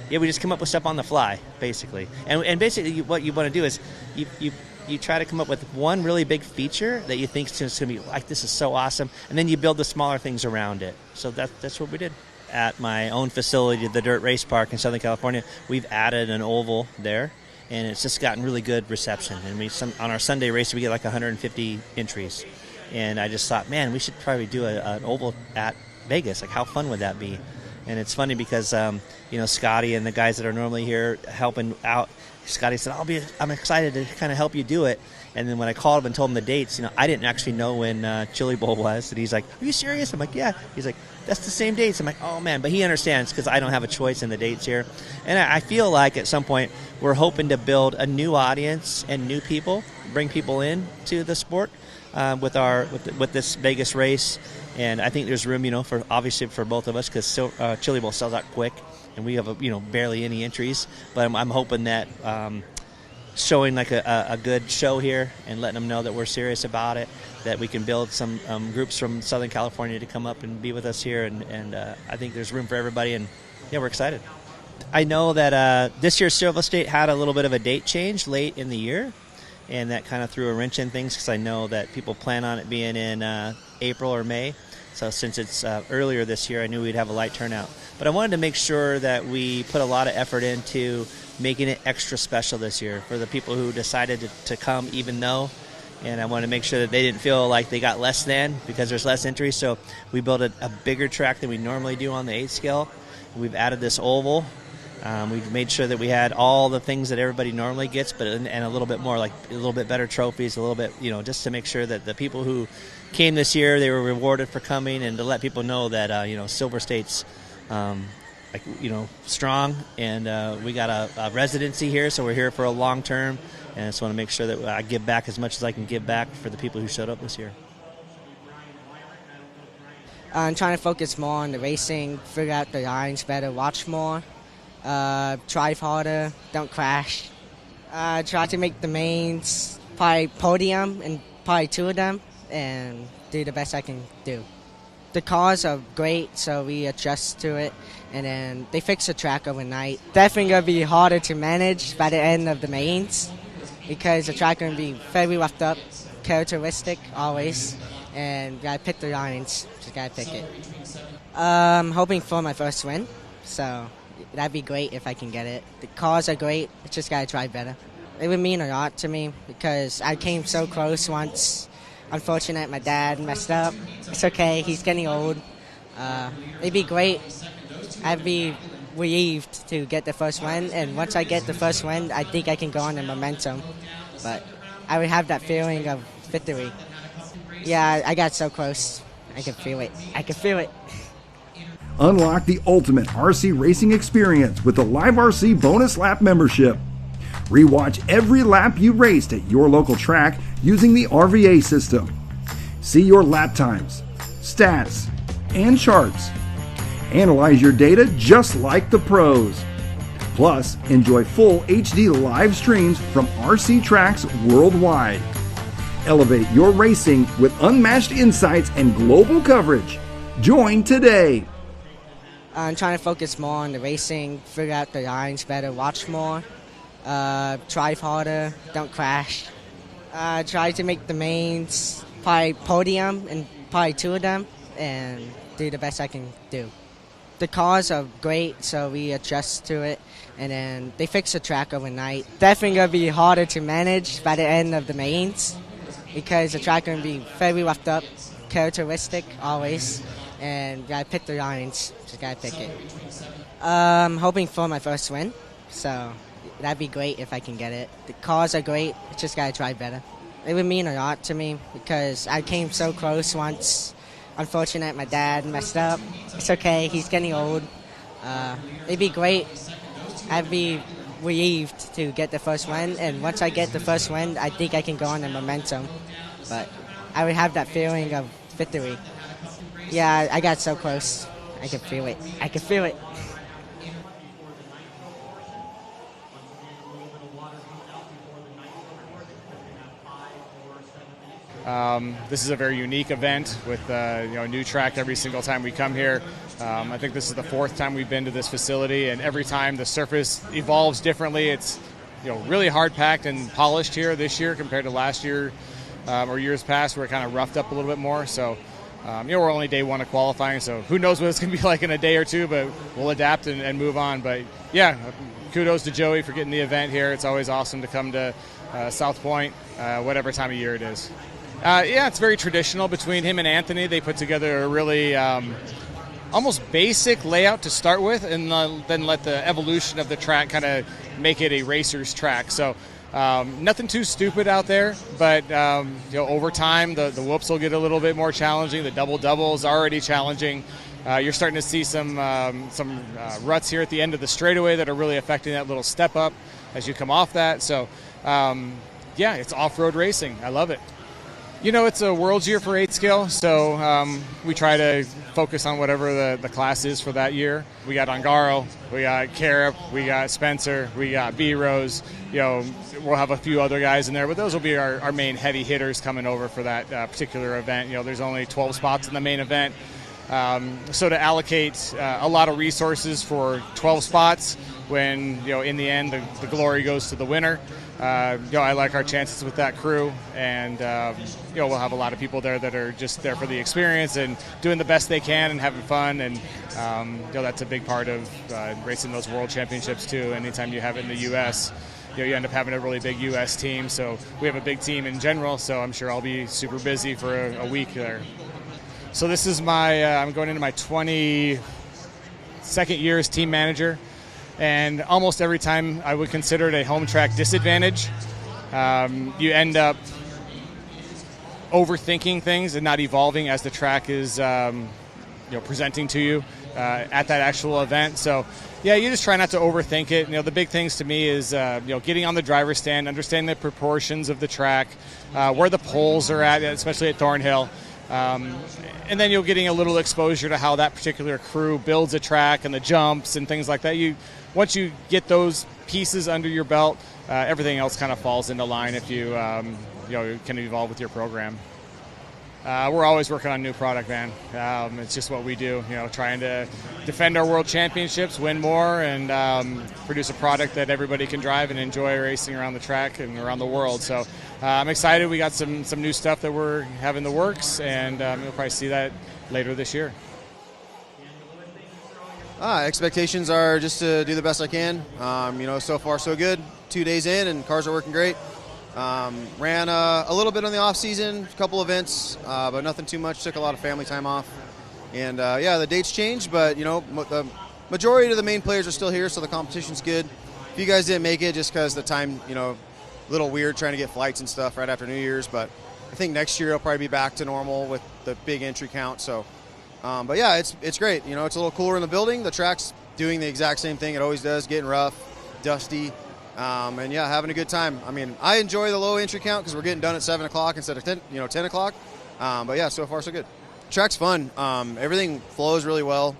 we just come up with stuff on the fly, basically. And basically what you want to do is you try to come up with one really big feature that you think is going to be this is so awesome, and then you build the smaller things around it. So that's what we did. At my own facility, the Dirt Race Park in Southern California, we've added an oval there, and it's just gotten really good reception. And on our Sunday race, we get 150 entries. And I just thought, man, we should probably do an oval at Vegas. How fun would that be? And it's funny because, Scotty and the guys that are normally here helping out, Scotty said, I'm excited to kind of help you do it. And then when I called him and told him the dates, I didn't actually know when Chili Bowl was. And he's like, are you serious? I'm like, yeah. He's like, that's the same dates. I'm like, oh, man. But he understands because I don't have a choice in the dates here. And I feel like at some point we're hoping to build a new audience and new people, bring people in to the sport with this Vegas race. And I think there's room, for both of us, because Chili Bowl sells out quick, and we have barely any entries. But I'm hoping that showing a good show here and letting them know that we're serious about it, that we can build some groups from Southern California to come up and be with us here, and I think there's room for everybody, and we're excited. I know that this year Silver State had a little bit of a date change late in the year, and that kind of threw a wrench in things because I know that people plan on it being in April or May. So since it's earlier this year, I knew we'd have a light turnout. But I wanted to make sure that we put a lot of effort into making it extra special this year for the people who decided to come even though. And I wanted to make sure that they didn't feel like they got less than because there's less entries. So we built a bigger track than we normally do on the 8 scale. We've added this oval. We've made sure that we had all the things that everybody normally gets, and a little bit more, a little bit better trophies, a little bit, just to make sure that the people who came this year, they were rewarded for coming, and to let people know that, Silver State's, strong, and we got a residency here, so we're here for a long term, and I just want to make sure that I give back as much as I can give back for the people who showed up this year. I'm trying to focus more on the racing, figure out the lines better, watch more. Drive harder, don't crash. Try to make the mains, probably podium and probably 2 of them, and do the best I can do. The cars are great, so we adjust to it, and then they fix the track overnight. Definitely going to be harder to manage by the end of the mains because the track going to be very roughed up, characteristic always, and got to pick the lines. Just got to pick it. Hoping for my first win, so that'd be great if I can get it. The cars are great, just got to try better. It would mean a lot to me because I came so close once. Unfortunate, my dad messed up. It's okay, he's getting old. It'd be great. I'd be relieved to get the first win, and once I get the first win, I think I can go on in momentum. But I would have that feeling of victory. Yeah, I got so close. I can feel it. I can feel it. Unlock the ultimate RC racing experience with the Live RC Bonus Lap membership. Rewatch every lap you raced at your local track using the RVA system. See your lap times, stats, and charts. Analyze your data just like the pros. Plus, enjoy full HD live streams from RC tracks worldwide. Elevate your racing with unmatched insights and global coverage. Join today. I'm trying to focus more on the racing, figure out the lines better, watch more, drive harder, don't crash. Try to make the mains, probably podium and probably 2 of them, and do the best I can do. The cars are great, so we adjust to it, and then they fix the track overnight. Definitely going to be harder to manage by the end of the mains because the track going to be very roughed up, characteristic always, and got to pick the lines. Just got to pick it. Hoping for my first win, so that'd be great if I can get it. The cars are great, just got to try better. It would mean a lot to me because I came so close once. Unfortunate, my dad messed up. It's okay, he's getting old. It'd be great. I'd be relieved to get the first win, and once I get the first win, I think I can go on in momentum. But I would have that feeling of victory. Yeah, I got so close. I can feel it. I can feel it. This is a very unique event with a new track every single time we come here. I think this is the 4th time we've been to this facility, and every time the surface evolves differently. It's really hard packed and polished here this year compared to last year or years past where it kind of roughed up a little bit more. So we're only day 1 of qualifying, so who knows what it's going to be like in a day or two, but we'll adapt and move on. But yeah, kudos to Joey for getting the event here. It's always awesome to come to South Point, whatever time of year it is. It's very traditional between him and Anthony. They put together a really almost basic layout to start with, and then let the evolution of the track kind of make it a racer's track. So nothing too stupid out there, but over time the whoops will get a little bit more challenging. The double is already challenging. You're starting to see some ruts here at the end of the straightaway that are really affecting that little step up as you come off that. So it's off-road racing. I love it. It's a World's Year for 8 scale, so we try to focus on whatever the class is for that year. We got Ongaro, we got Carip, we got Spencer, we got B-Rose. We'll have a few other guys in there, but those will be our main heavy hitters coming over for that particular event. There's only 12 spots in the main event. So to allocate a lot of resources for 12 spots when, in the end, the glory goes to the winner. I like our chances with that crew, and we'll have a lot of people there that are just there for the experience and doing the best they can and having fun, and that's a big part of racing those world championships too. Anytime you have it in the U.S., you end up having a really big U.S. team, so we have a big team in general, so I'm sure I'll be super busy for a week there. So this is I'm going into my 22nd year as team manager. And almost every time I would consider it a home track disadvantage. You end up overthinking things and not evolving as the track is presenting to you at that actual event. So you just try not to overthink it. The big things to me is getting on the driver's stand, understanding the proportions of the track, where the poles are at, especially at Thornhill. And then you're getting a little exposure to how that particular crew builds a track and the jumps and things like that. Once you get those pieces under your belt, everything else kind of falls into line if you can evolve with your program. We're always working on new product, man. It's just what we do, trying to defend our world championships, win more, and produce a product that everybody can drive and enjoy racing around the track and around the world. So I'm excited. We got some new stuff that we're having the works, and you'll probably see that later this year. Expectations are just to do the best I can. So far so good. 2 days in, and cars are working great. Ran a little bit on the off season, a couple events, but nothing too much. Took a lot of family time off, and the dates changed, but the majority of the main players are still here, so the competition's good. If you guys didn't make it, just because the time, a little weird trying to get flights and stuff right after New Year's, but I think next year it'll probably be back to normal with the big entry count. So, it's great. It's a little cooler in the building. The track's doing the exact same thing it always does, getting rough, dusty. Having a good time. I enjoy the low entry count because we're getting done at 7 o'clock instead of 10 o'clock. So far so good. Track's fun. Everything flows really well.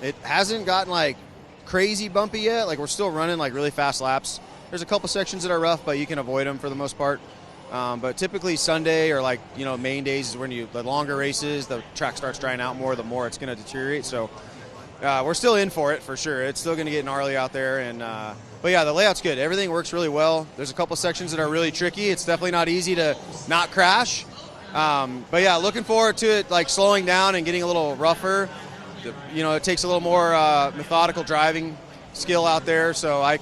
It hasn't gotten crazy bumpy yet. We're still running really fast laps. There's a couple sections that are rough, but you can avoid them for the most part. But typically Sunday or main days is when the longer races, the track starts drying out more, the more it's going to deteriorate. So we're still in for it for sure. It's still going to get gnarly out there, and the layout's good. Everything works really well. There's a couple sections that are really tricky. It's definitely not easy to not crash. Looking forward to it slowing down and getting a little rougher. It takes a little more methodical driving skill out there. So I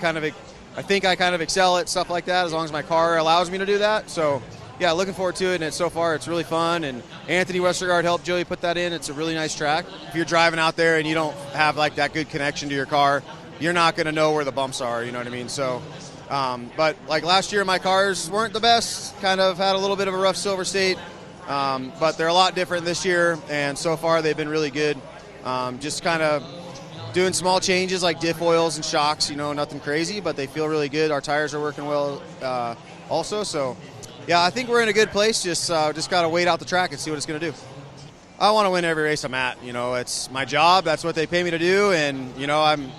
think I kind of excel at stuff like that as long as my car allows me to do that. So looking forward to it, and so far it's really fun. And Anthony Westergaard helped Joey put that in. It's a really nice track. If you're driving out there and you don't have that good connection to your car, you're not going to know where the bumps are, you know what I mean? So, but last year my cars weren't the best, kind of had a little bit of a rough Silver State, but they're a lot different this year, and so far they've been really good. Just kind of doing small changes like diff oils and shocks, nothing crazy, but they feel really good. Our tires are working well also, so I think we're in a good place. Just got to wait out the track and see what it's going to do. I want to win every race I'm at. It's my job. That's what they pay me to do, and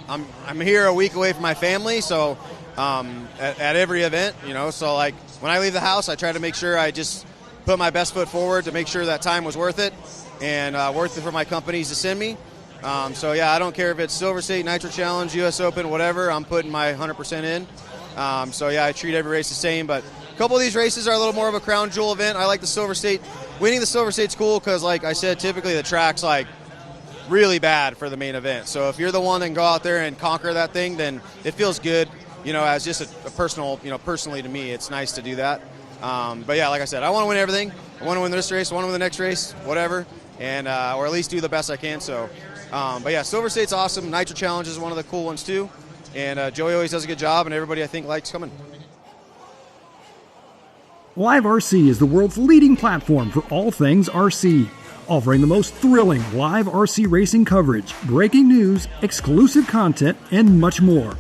I'm here a week away from my family, so at every event, So when I leave the house, I try to make sure I just put my best foot forward to make sure that time was worth it and worth it for my companies to send me. I don't care if it's Silver State, Nitro Challenge, U.S. Open, whatever. I'm putting my 100% in. I treat every race the same, but a couple of these races are a little more of a crown jewel event. I like the Silver State. Winning the Silver State's cool because, like I said, typically the track's really bad for the main event. So if you're the one that can go out there and conquer that thing, then it feels good. As just a personal, personally to me, it's nice to do that. Like I said, I want to win everything. I want to win this race. I want to win the next race, whatever, and or at least do the best I can. So, Silver State's awesome. Nitro Challenge is one of the cool ones too, and Joey always does a good job, and everybody I think likes coming. Live RC is the world's leading platform for all things RC, offering the most thrilling live RC racing coverage, breaking news, exclusive content, and much more.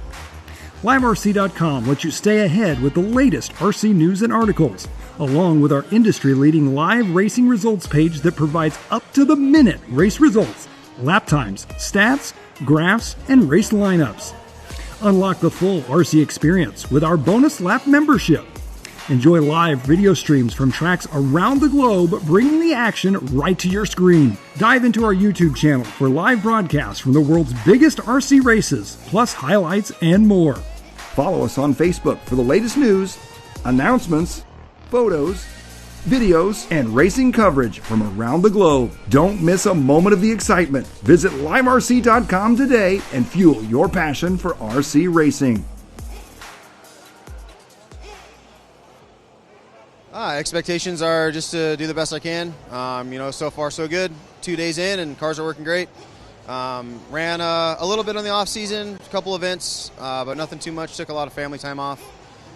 LiveRC.com lets you stay ahead with the latest RC news and articles, along with our industry-leading live racing results page that provides up-to-the-minute race results, lap times, stats, graphs, and race lineups. Unlock the full RC experience with our bonus lap membership. Enjoy live video streams from tracks around the globe, bringing the action right to your screen. Dive into our YouTube channel for live broadcasts from the world's biggest RC races, plus highlights and more. Follow us on Facebook for the latest news, announcements, photos, videos, and racing coverage from around the globe. Don't miss a moment of the excitement. Visit liverc.com today and fuel your passion for RC racing. Expectations are just to do the best I can. So far so good. 2 days in, and cars are working great. Ran a little bit on the off season, a couple events, but nothing too much. Took a lot of family time off,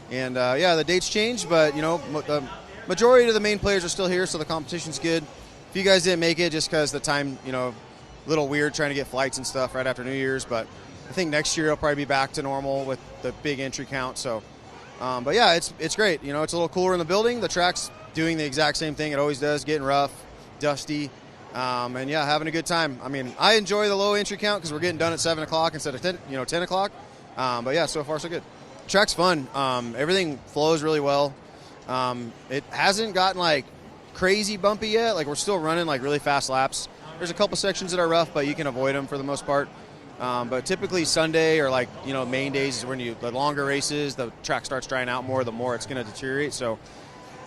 and the dates changed, but the majority of the main players are still here, so the competition's good. If you guys didn't make it, just because the time, a little weird trying to get flights and stuff right after New Year's, but I think next year it'll probably be back to normal with the big entry count. So, it's great. It's a little cooler in the building. The track's doing the exact same thing it always does, getting rough, dusty. Having a good time. I enjoy the low entry count because we're getting done at 7 o'clock instead of 10 o'clock. So far so good. Track's fun. Everything flows really well. It hasn't gotten crazy bumpy yet. Like, we're still running like really fast laps. There's a couple sections that are rough, but you can avoid them for the most part. But typically Sunday or like, you know, main days is when the longer races, the track starts drying out more, the more it's going to deteriorate. So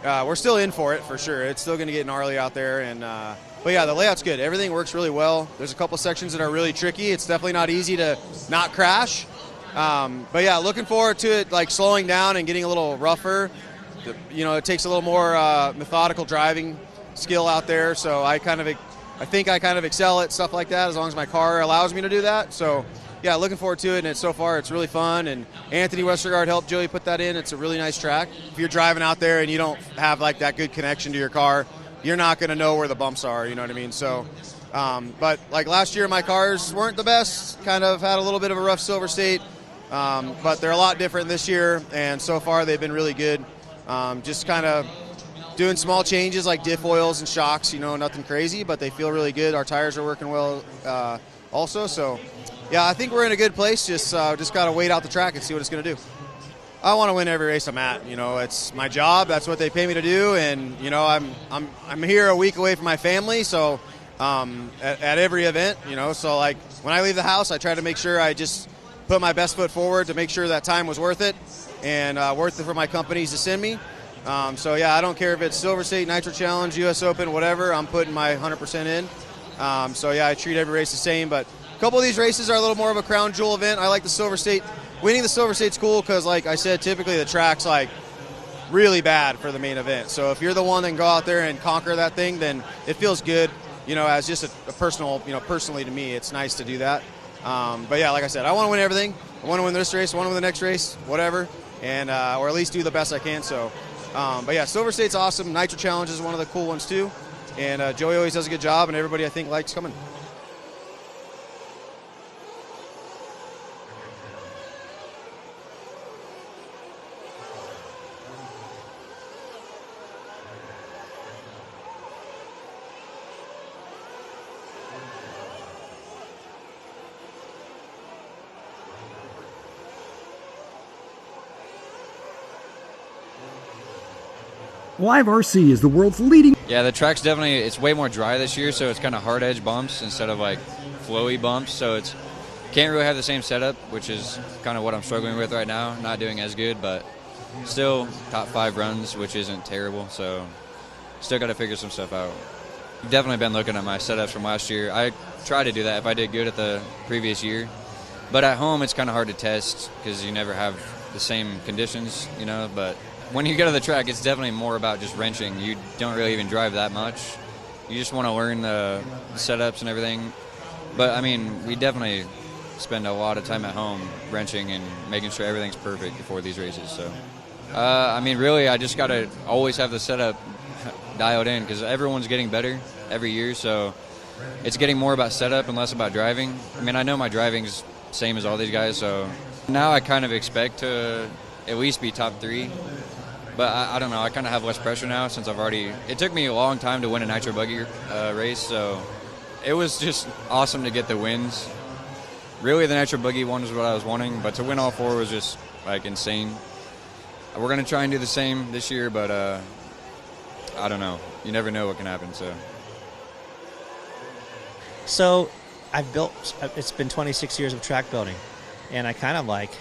we're still in for it for sure. It's still going to get gnarly out there. And but yeah, the layout's good. Everything works really well. There's a couple sections that are really tricky. It's definitely not easy to not crash. But yeah, looking forward to it like slowing down and getting a little rougher. You know, it takes a little more methodical driving skill out there. So I think I kind of excel at stuff like that as long as my car allows me to do that. So, yeah, looking forward to it, and so far it's really fun. And Anthony Westergaard helped Joey put that in. It's a really nice track. If you're driving out there and you don't have like that good connection to your car, you're not going to know where the bumps are, you know what I mean? So, but like last year my cars weren't the best, kind of had a little bit of a rough Silver State, but they're a lot different this year, and so far they've been really good. Just kind of doing small changes like diff oils and shocks, you know, nothing crazy, but they feel really good. Our tires are working well also. So, yeah, I think we're in a good place. Just got to wait out the track and see what it's going to do. I want to win every race I'm at. You know, it's my job. That's what they pay me to do. And, you know, I'm here a week away from my family. So at every event, you know, so like when I leave the house, I try to make sure I just put my best foot forward to make sure that time was worth it and worth it for my companies to send me. So, yeah, I don't care if it's Silver State, Nitro Challenge, U.S. Open, whatever. I'm putting my 100% in. So, yeah, I treat every race the same. But a couple of these races are a little more of a crown jewel event. I like the Silver State. Winning the Silver State's cool because, like I said, typically the track's, like, really bad for the main event. So if you're the one that can go out there and conquer that thing, then it feels good, you know, as just a personal, you know, personally to me, it's nice to do that. But, yeah, like I said, I want to win everything. I want to win this race. I want to win the next race, whatever, and or at least do the best I can. So, but yeah, Silver State's awesome. Nitro Challenge is one of the cool ones too. And Joey always does a good job, and everybody I think likes coming. Live RC is the world's leading. Yeah, the track's definitely, it's way more dry this year, so it's kind of hard edge bumps instead of like flowy bumps. So it's can't really have the same setup, which is kind of what I'm struggling with right now. Not doing as good, but still top 5 runs, which isn't terrible. So still got to figure some stuff out. I've definitely been looking at my setups from last year. I try to do that if I did good at the previous year. But at home, it's kind of hard to test because you never have the same conditions, you know, but when you go to the track, it's definitely more about just wrenching. You don't really even drive that much. You just want to learn the setups and everything. But, I mean, we definitely spend a lot of time at home wrenching and making sure everything's perfect before these races. So, I mean, really, I just got to always have the setup dialed in because everyone's getting better every year. So it's getting more about setup and less about driving. I mean, I know my driving's same as all these guys. So now I kind of expect to at least be top 3. But I don't know, I kind of have less pressure now since it took me a long time to win a nitro buggy race, so it was just awesome to get the wins. Really, the nitro buggy one is what I was wanting, but to win all 4 was just, like, insane. We're going to try and do the same this year, but I don't know. You never know what can happen, so. So it's been 26 years of track building, and I kind of like,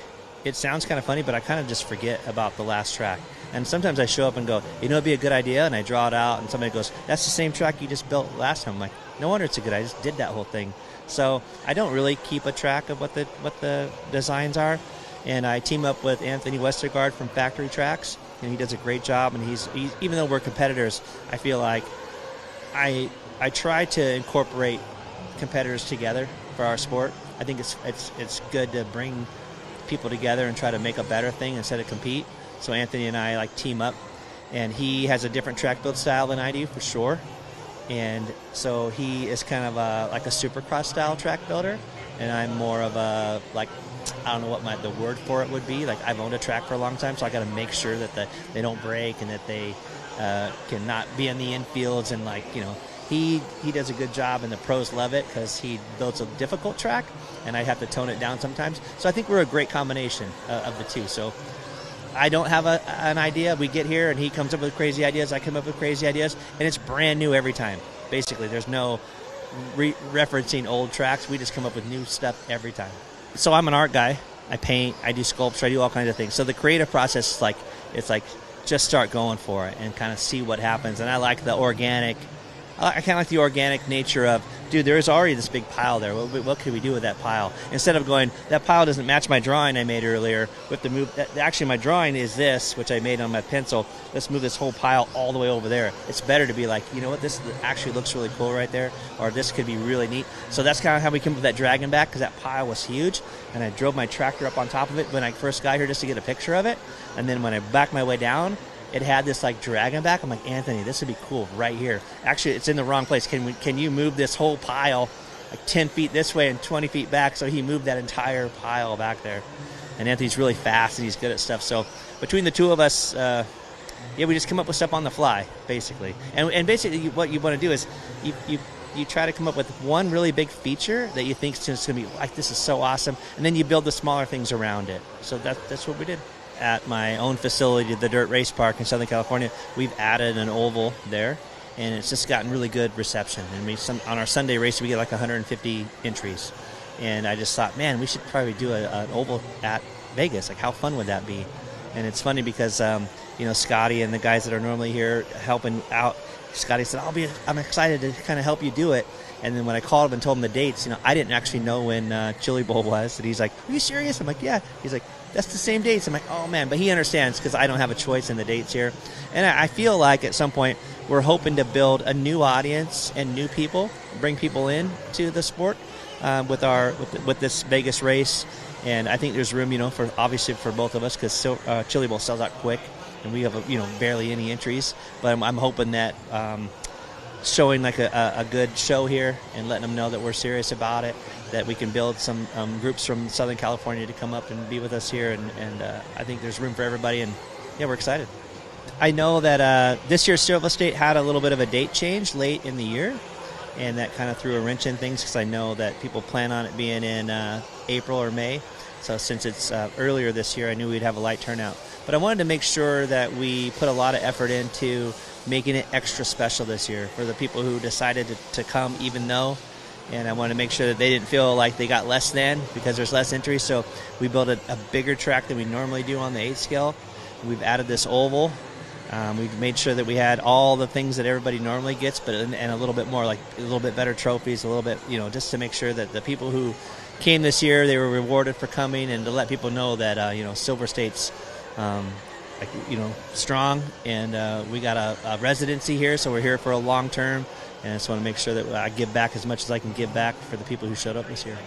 it sounds kind of funny, but I kind of just forget about the last track. And sometimes I show up and go, you know, it'd be a good idea, and I draw it out, and somebody goes, that's the same track you just built last time. I'm like, no wonder it's a good idea. I just did that whole thing. So I don't really keep a track of what the designs are, and I team up with Anthony Westergaard from Factory Tracks, and he does a great job. And he's even though we're competitors, I feel like I try to incorporate competitors together for our sport. I think it's good to bring people together and try to make a better thing instead of compete. So Anthony and I like team up, and he has a different track build style than I do for sure. And so he is kind of like a supercross style track builder, and I'm more of a, like, I don't know what the word for it would be. Like, I've owned a track for a long time, so I got to make sure that they don't break and that they cannot be in the infields, and, like, you know, he does a good job, and the pros love it because he builds a difficult track, and I have to tone it down sometimes. So I think we're a great combination of the two. So I don't have an idea. We get here and he comes up with crazy ideas. I come up with crazy ideas, and it's brand new every time. Basically, there's no referencing old tracks. We just come up with new stuff every time. So I'm an art guy. I paint, I do sculpture, I do all kinds of things. So the creative process is like, it's like just start going for it and kind of see what happens. And I like the organic. I kind of like the organic nature of, dude, there is already this big pile there. What could we do with that pile? Instead of going, that pile doesn't match my drawing I made earlier. We have to move. Actually, my drawing is this, which I made on my pencil. Let's move this whole pile all the way over there. It's better to be like, you know what, this actually looks really cool right there, or this could be really neat. So that's kind of how we came up with that dragon back, because that pile was huge, and I drove my tractor up on top of it when I first got here just to get a picture of it. And then when I backed my way down, it had this like dragon back. I'm like, Anthony, this would be cool right here. Actually, it's in the wrong place. Can you move this whole pile like 10 feet this way and 20 feet back? So he moved that entire pile back there. And Anthony's really fast and he's good at stuff. So between the two of us, we just come up with stuff on the fly, basically. And basically what you want to do is you try to come up with one really big feature that you think is going to be like, this is so awesome. And then you build the smaller things around it. So that's what we did. At my own facility, the Dirt Race Park in Southern California, we've added an oval there, and it's just gotten really good reception. And on our Sunday race, we get like 150 entries. And I just thought, man, we should probably do an oval at Vegas. Like, how fun would that be? And it's funny because, Scotty and the guys that are normally here helping out, Scotty said, I'm excited to kind of help you do it. And then when I called him and told him the dates, I didn't actually know when Chili Bowl was. And he's like, are you serious? I'm like, yeah. He's like, that's the same dates. I'm like, oh, man. But he understands because I don't have a choice in the dates here. And I feel like at some point we're hoping to build a new audience and new people, bring people in to the sport with this Vegas race. And I think there's room, for both of us, because Chili Bowl sells out quick. And we have, barely any entries. But I'm hoping that showing like a good show here and letting them know that we're serious about it, that we can build some groups from Southern California to come up and be with us here. And I think there's room for everybody. And, we're excited. I know that this year's Silver State had a little bit of a date change late in the year. And that kind of threw a wrench in things because I know that people plan on it being in April or May. So since it's earlier this year, I knew we'd have a light turnout. But I wanted to make sure that we put a lot of effort into making it extra special this year for the people who decided to come even though. And I wanted to make sure that they didn't feel like they got less than because there's less entries. So we built a bigger track than we normally do on the 8 scale. We've added this oval. We've made sure that we had all the things that everybody normally gets, but and a little bit more, like a little bit better trophies, a little bit, just to make sure that the people who came this year, they were rewarded for coming, and to let people know that, Silver State's, strong, and we got a residency here, so we're here for a long term, and I just want to make sure that I give back as much as I can give back for the people who showed up this year.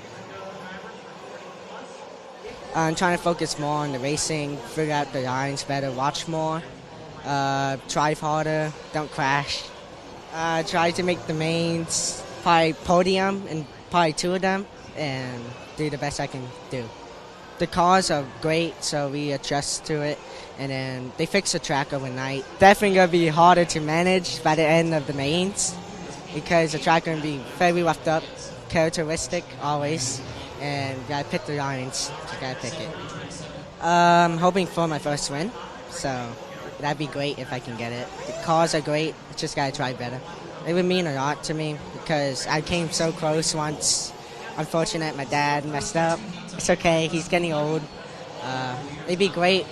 I'm trying to focus more on the racing, figure out the lines better, watch more, drive harder, don't crash. Try to make the mains, probably podium, and probably 2 of them, and do the best I can do. The cars are great, so we adjust to it, and then they fix the track overnight. Definitely going to be harder to manage by the end of the mains because the track going to be very roughed up, characteristic always, and got to pick the lines. You got to pick it. I'm hoping for my first win, so that'd be great if I can get it. The cars are great, just got to try better. It would mean a lot to me because I came so close once. Unfortunate, my dad messed up. It's okay, he's getting old. It'd be great.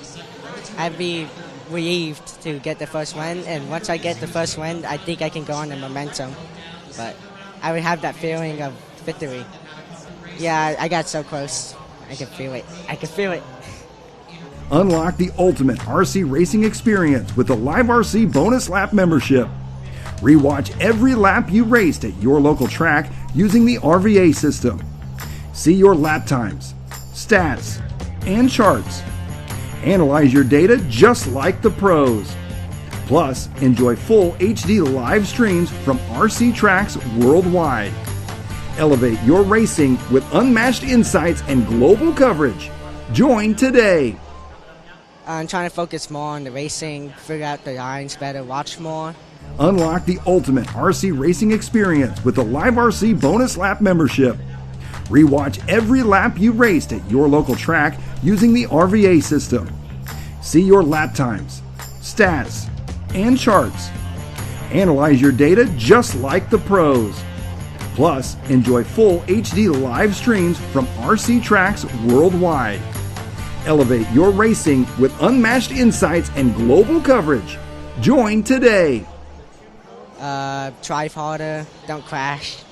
I'd be relieved to get the first win, and once I get the first win, I think I can go on the momentum. But I would have that feeling of victory. Yeah, I got so close. I can feel it. I can feel it. Unlock the ultimate RC racing experience with the Live RC Bonus Lap membership. Rewatch every lap you raced at your local track using the RVA system. See your lap times, stats, and charts. Analyze your data just like the pros. Plus, enjoy full HD live streams from RC tracks worldwide. Elevate your racing with unmatched insights and global coverage. Join today. I'm trying to focus more on the racing, figure out the lines better, watch more. Unlock the ultimate RC racing experience with the Live RC Bonus Lap membership. Rewatch every lap you raced at your local track using the RVA system. See your lap times, stats, and charts. Analyze your data just like the pros. Plus, enjoy full HD live streams from RC tracks worldwide. Elevate your racing with unmatched insights and global coverage. Join today. Drive harder, don't crash.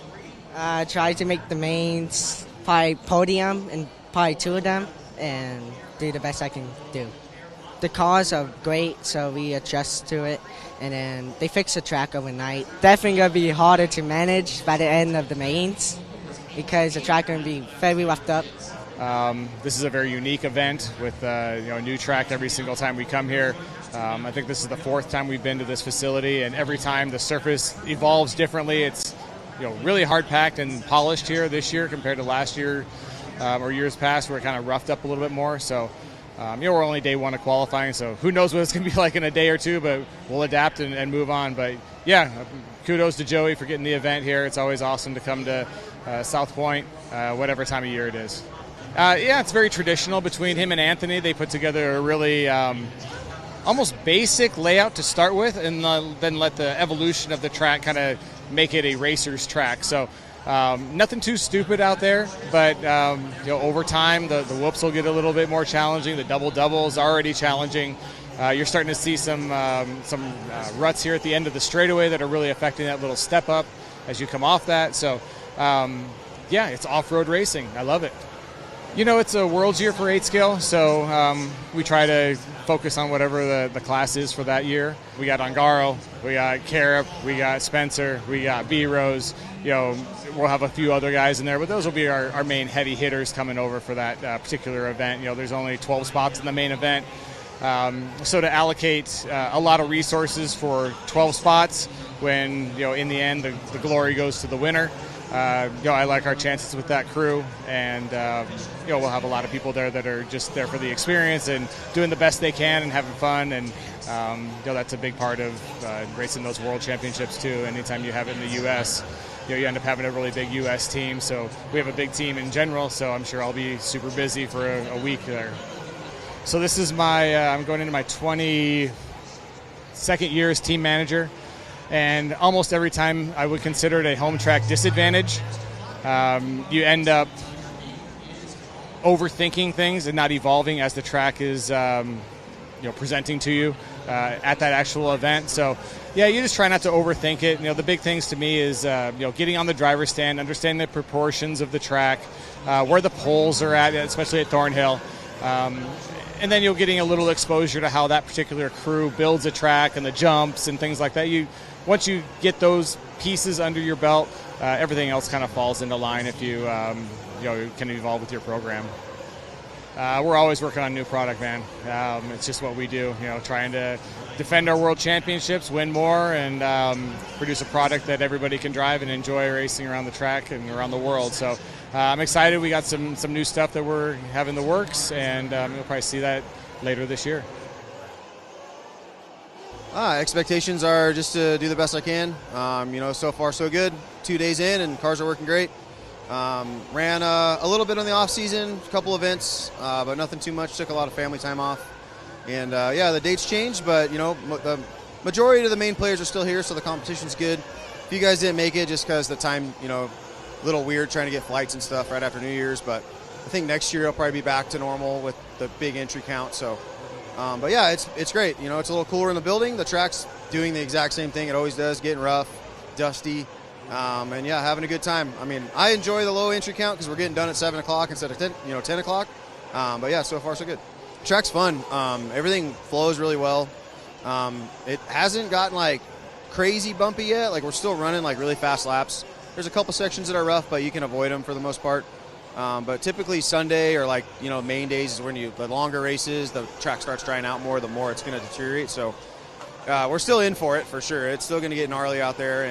Try to make the mains, probably podium and probably 2 of them, and do the best I can do. The cars are great, so we adjust to it, and then they fix the track overnight. Definitely going to be harder to manage by the end of the mains because the track going to be very roughed up. This is a very unique event with a new track every single time we come here. I think this is the 4th time we've been to this facility, and every time the surface evolves differently. It's really hard packed and polished here this year compared to last year or years past where it kind of roughed up a little bit more. So we're only day 1 of qualifying, so who knows what it's going to be like in a day or two, but we'll adapt and move on. But yeah, kudos to Joey for getting the event here. It's always awesome to come to South Point, whatever time of year it is. It's very traditional between him and Anthony. They put together a really almost basic layout to start with, and then let the evolution of the track kind of make it a racer's track. So nothing too stupid out there, but over time the whoops will get a little bit more challenging. The double is already challenging. You're starting to see some ruts here at the end of the straightaway that are really affecting that little step up as you come off that. So it's off-road racing. I love it. It's a World's Year for 8 scale, so we try to focus on whatever the class is for that year. We got Ongaro, we got Carib, we got Spencer, we got B-Rose. We'll have a few other guys in there, but those will be our main heavy hitters coming over for that particular event. There's only 12 spots in the main event. So to allocate a lot of resources for 12 spots when, in the end, the glory goes to the winner. I like our chances with that crew, and we'll have a lot of people there that are just there for the experience and doing the best they can and having fun, and that's a big part of racing those world championships too. Anytime you have it in the U.S., you end up having a really big U.S. team, so we have a big team in general, so I'm sure I'll be super busy for a week there. So this is I'm going into my 22nd year as team manager. And almost every time I would consider it a home track disadvantage. You end up overthinking things and not evolving as the track is presenting to you at that actual event. So you just try not to overthink it. The big things to me is getting on the driver's stand, understanding the proportions of the track, where the poles are at, especially at Thornhill. And then you're getting a little exposure to how that particular crew builds a track and the jumps and things like that. Once you get those pieces under your belt, everything else kind of falls into line if you can evolve with your program. We're always working on new product, man. It's just what we do, trying to defend our world championships, win more, and produce a product that everybody can drive and enjoy racing around the track and around the world. So I'm excited. We got some new stuff that we're having in the works, and you'll probably see that later this year. Expectations are just to do the best I can. So far so good. 2 days in, and cars are working great. Ran a little bit on the off season, a couple events, but nothing too much. Took a lot of family time off, and the dates changed, but the majority of the main players are still here, so the competition's good. If you guys didn't make it, just because the time, a little weird trying to get flights and stuff right after New Year's, but I think next year I'll probably be back to normal with the big entry count. So. It's great. It's a little cooler in the building. The track's doing the exact same thing it always does, getting rough, dusty, having a good time. I enjoy the low entry count because we're getting done at 7 o'clock instead of 10 o'clock. So far so good. The track's fun. Everything flows really well. It hasn't gotten crazy bumpy yet. We're still running really fast laps. There's a couple sections that are rough, but you can avoid them for the most part. But typically Sunday or main days is when the longer races, the track starts drying out more, the more it's going to deteriorate. So we're still in for it for sure. It's still going to get gnarly out there.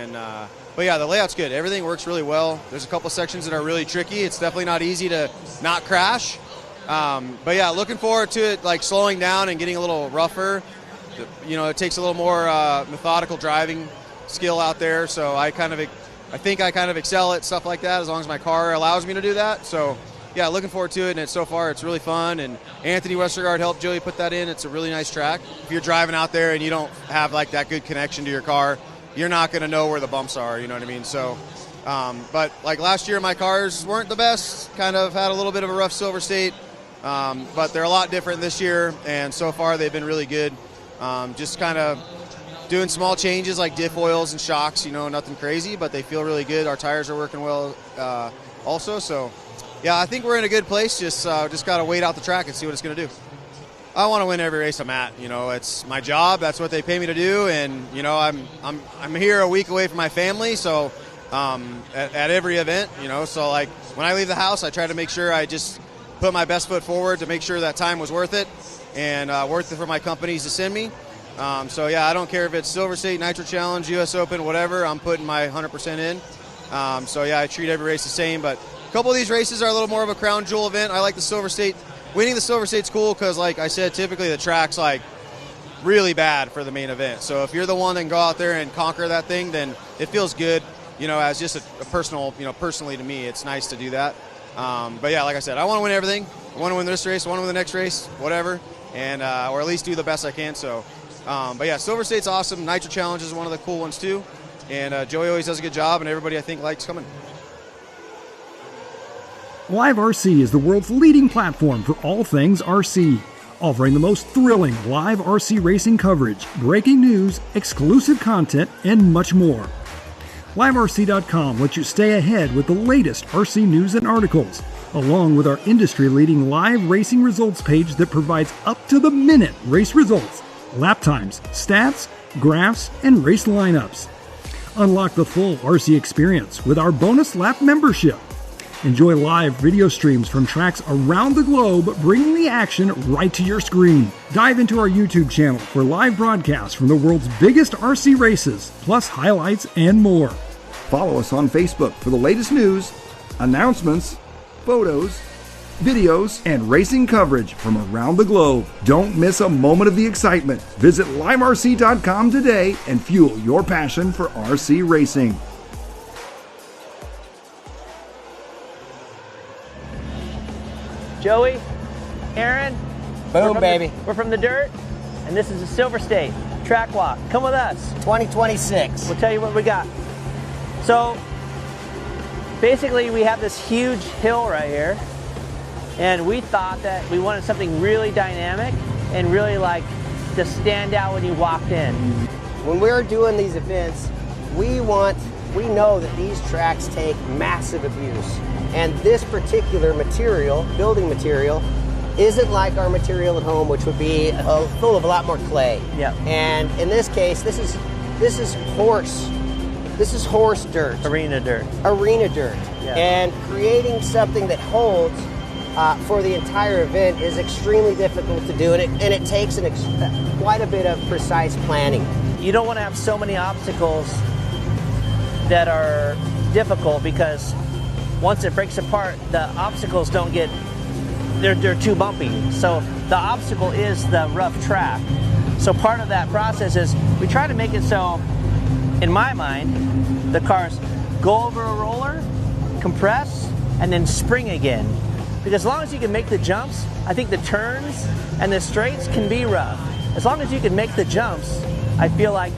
The layout's good. Everything works really well. There's a couple sections that are really tricky. It's definitely not easy to not crash. Looking forward to it slowing down and getting a little rougher. It takes a little more methodical driving skill out there. So I think I kind of excel at stuff like that as long as my car allows me to do that. So yeah, looking forward to it. And so far, it's really fun. And Anthony Westergaard helped Joey put that in. It's a really nice track. If you're driving out there and you don't have like that good connection to your car, you're not going to know where the bumps are. You know what I mean? So, but like last year, my cars weren't the best. Kind of had a little bit of a rough Silver State, but they're a lot different this year. And so far, they've been really good. Just kind of doing small changes like diff oils and shocks, nothing crazy, but they feel really good. Our tires are working well also. So, yeah, I think we're in a good place. Just got to wait out the track and see what it's going to do. I want to win every race I'm at. It's my job. That's what they pay me to do. And, I'm here a week away from my family. So at every event, so like when I leave the house, I try to make sure I just put my best foot forward to make sure that time was worth it and worth it for my companies to send me. So, yeah, I don't care if it's Silver State, Nitro Challenge, U.S. Open, whatever. I'm putting my 100% in. So, yeah, I treat every race the same. But a couple of these races are a little more of a crown jewel event. I like the Silver State. Winning the Silver State's cool because, like I said, typically the track's, like, really bad for the main event. So if you're the one that can go out there and conquer that thing, then it feels good, as just a personal, personally to me, it's nice to do that. But, yeah, like I said, I want to win everything. I want to win this race. I want to win the next race, whatever, and or at least do the best I can. So. But yeah, Silver State's awesome. Nitro Challenge is one of the cool ones too. And Joey always does a good job, and everybody I think likes coming. Live RC is the world's leading platform for all things RC, offering the most thrilling live RC racing coverage, breaking news, exclusive content, and much more. LiveRC.com lets you stay ahead with the latest RC news and articles, along with our industry-leading live racing results page that provides up-to-the-minute race results, lap times, stats, graphs, and race lineups. Unlock the full RC experience with our bonus lap membership. Enjoy live video streams from tracks around the globe, bringing the action right to your screen. Dive into our YouTube channel for live broadcasts from the world's biggest RC races, plus highlights and more. Follow us on Facebook for the latest news, announcements, photos, videos, and racing coverage from around the globe. Don't miss a moment of the excitement. Visit liverc.com today and fuel your passion for RC racing. Joey, Aaron, Boom, baby. We're from the dirt, and this is the Silver State Track Walk. Come with us. 2026. We'll tell you what we got. So, basically, we have this huge hill right here. And we thought that we wanted something really dynamic and really like to stand out when you walked in. When we're doing these events, we know that these tracks take massive abuse. And this particular material, building material, isn't like our material at home, which would be full of a lot more clay. Yeah. And in this case, this is horse dirt. Arena dirt. Arena dirt. Yeah. And creating something that holds for the entire event is extremely difficult to do, and it takes quite a bit of precise planning. You don't want to have so many obstacles that are difficult because once it breaks apart, the obstacles don't get, they're too bumpy. So the obstacle is the rough track. So part of that process is we try to make it so, in my mind, the cars go over a roller, compress, and then spring again. Because as long as you can make the jumps, I think the turns and the straights can be rough. As long as you can make the jumps, I feel like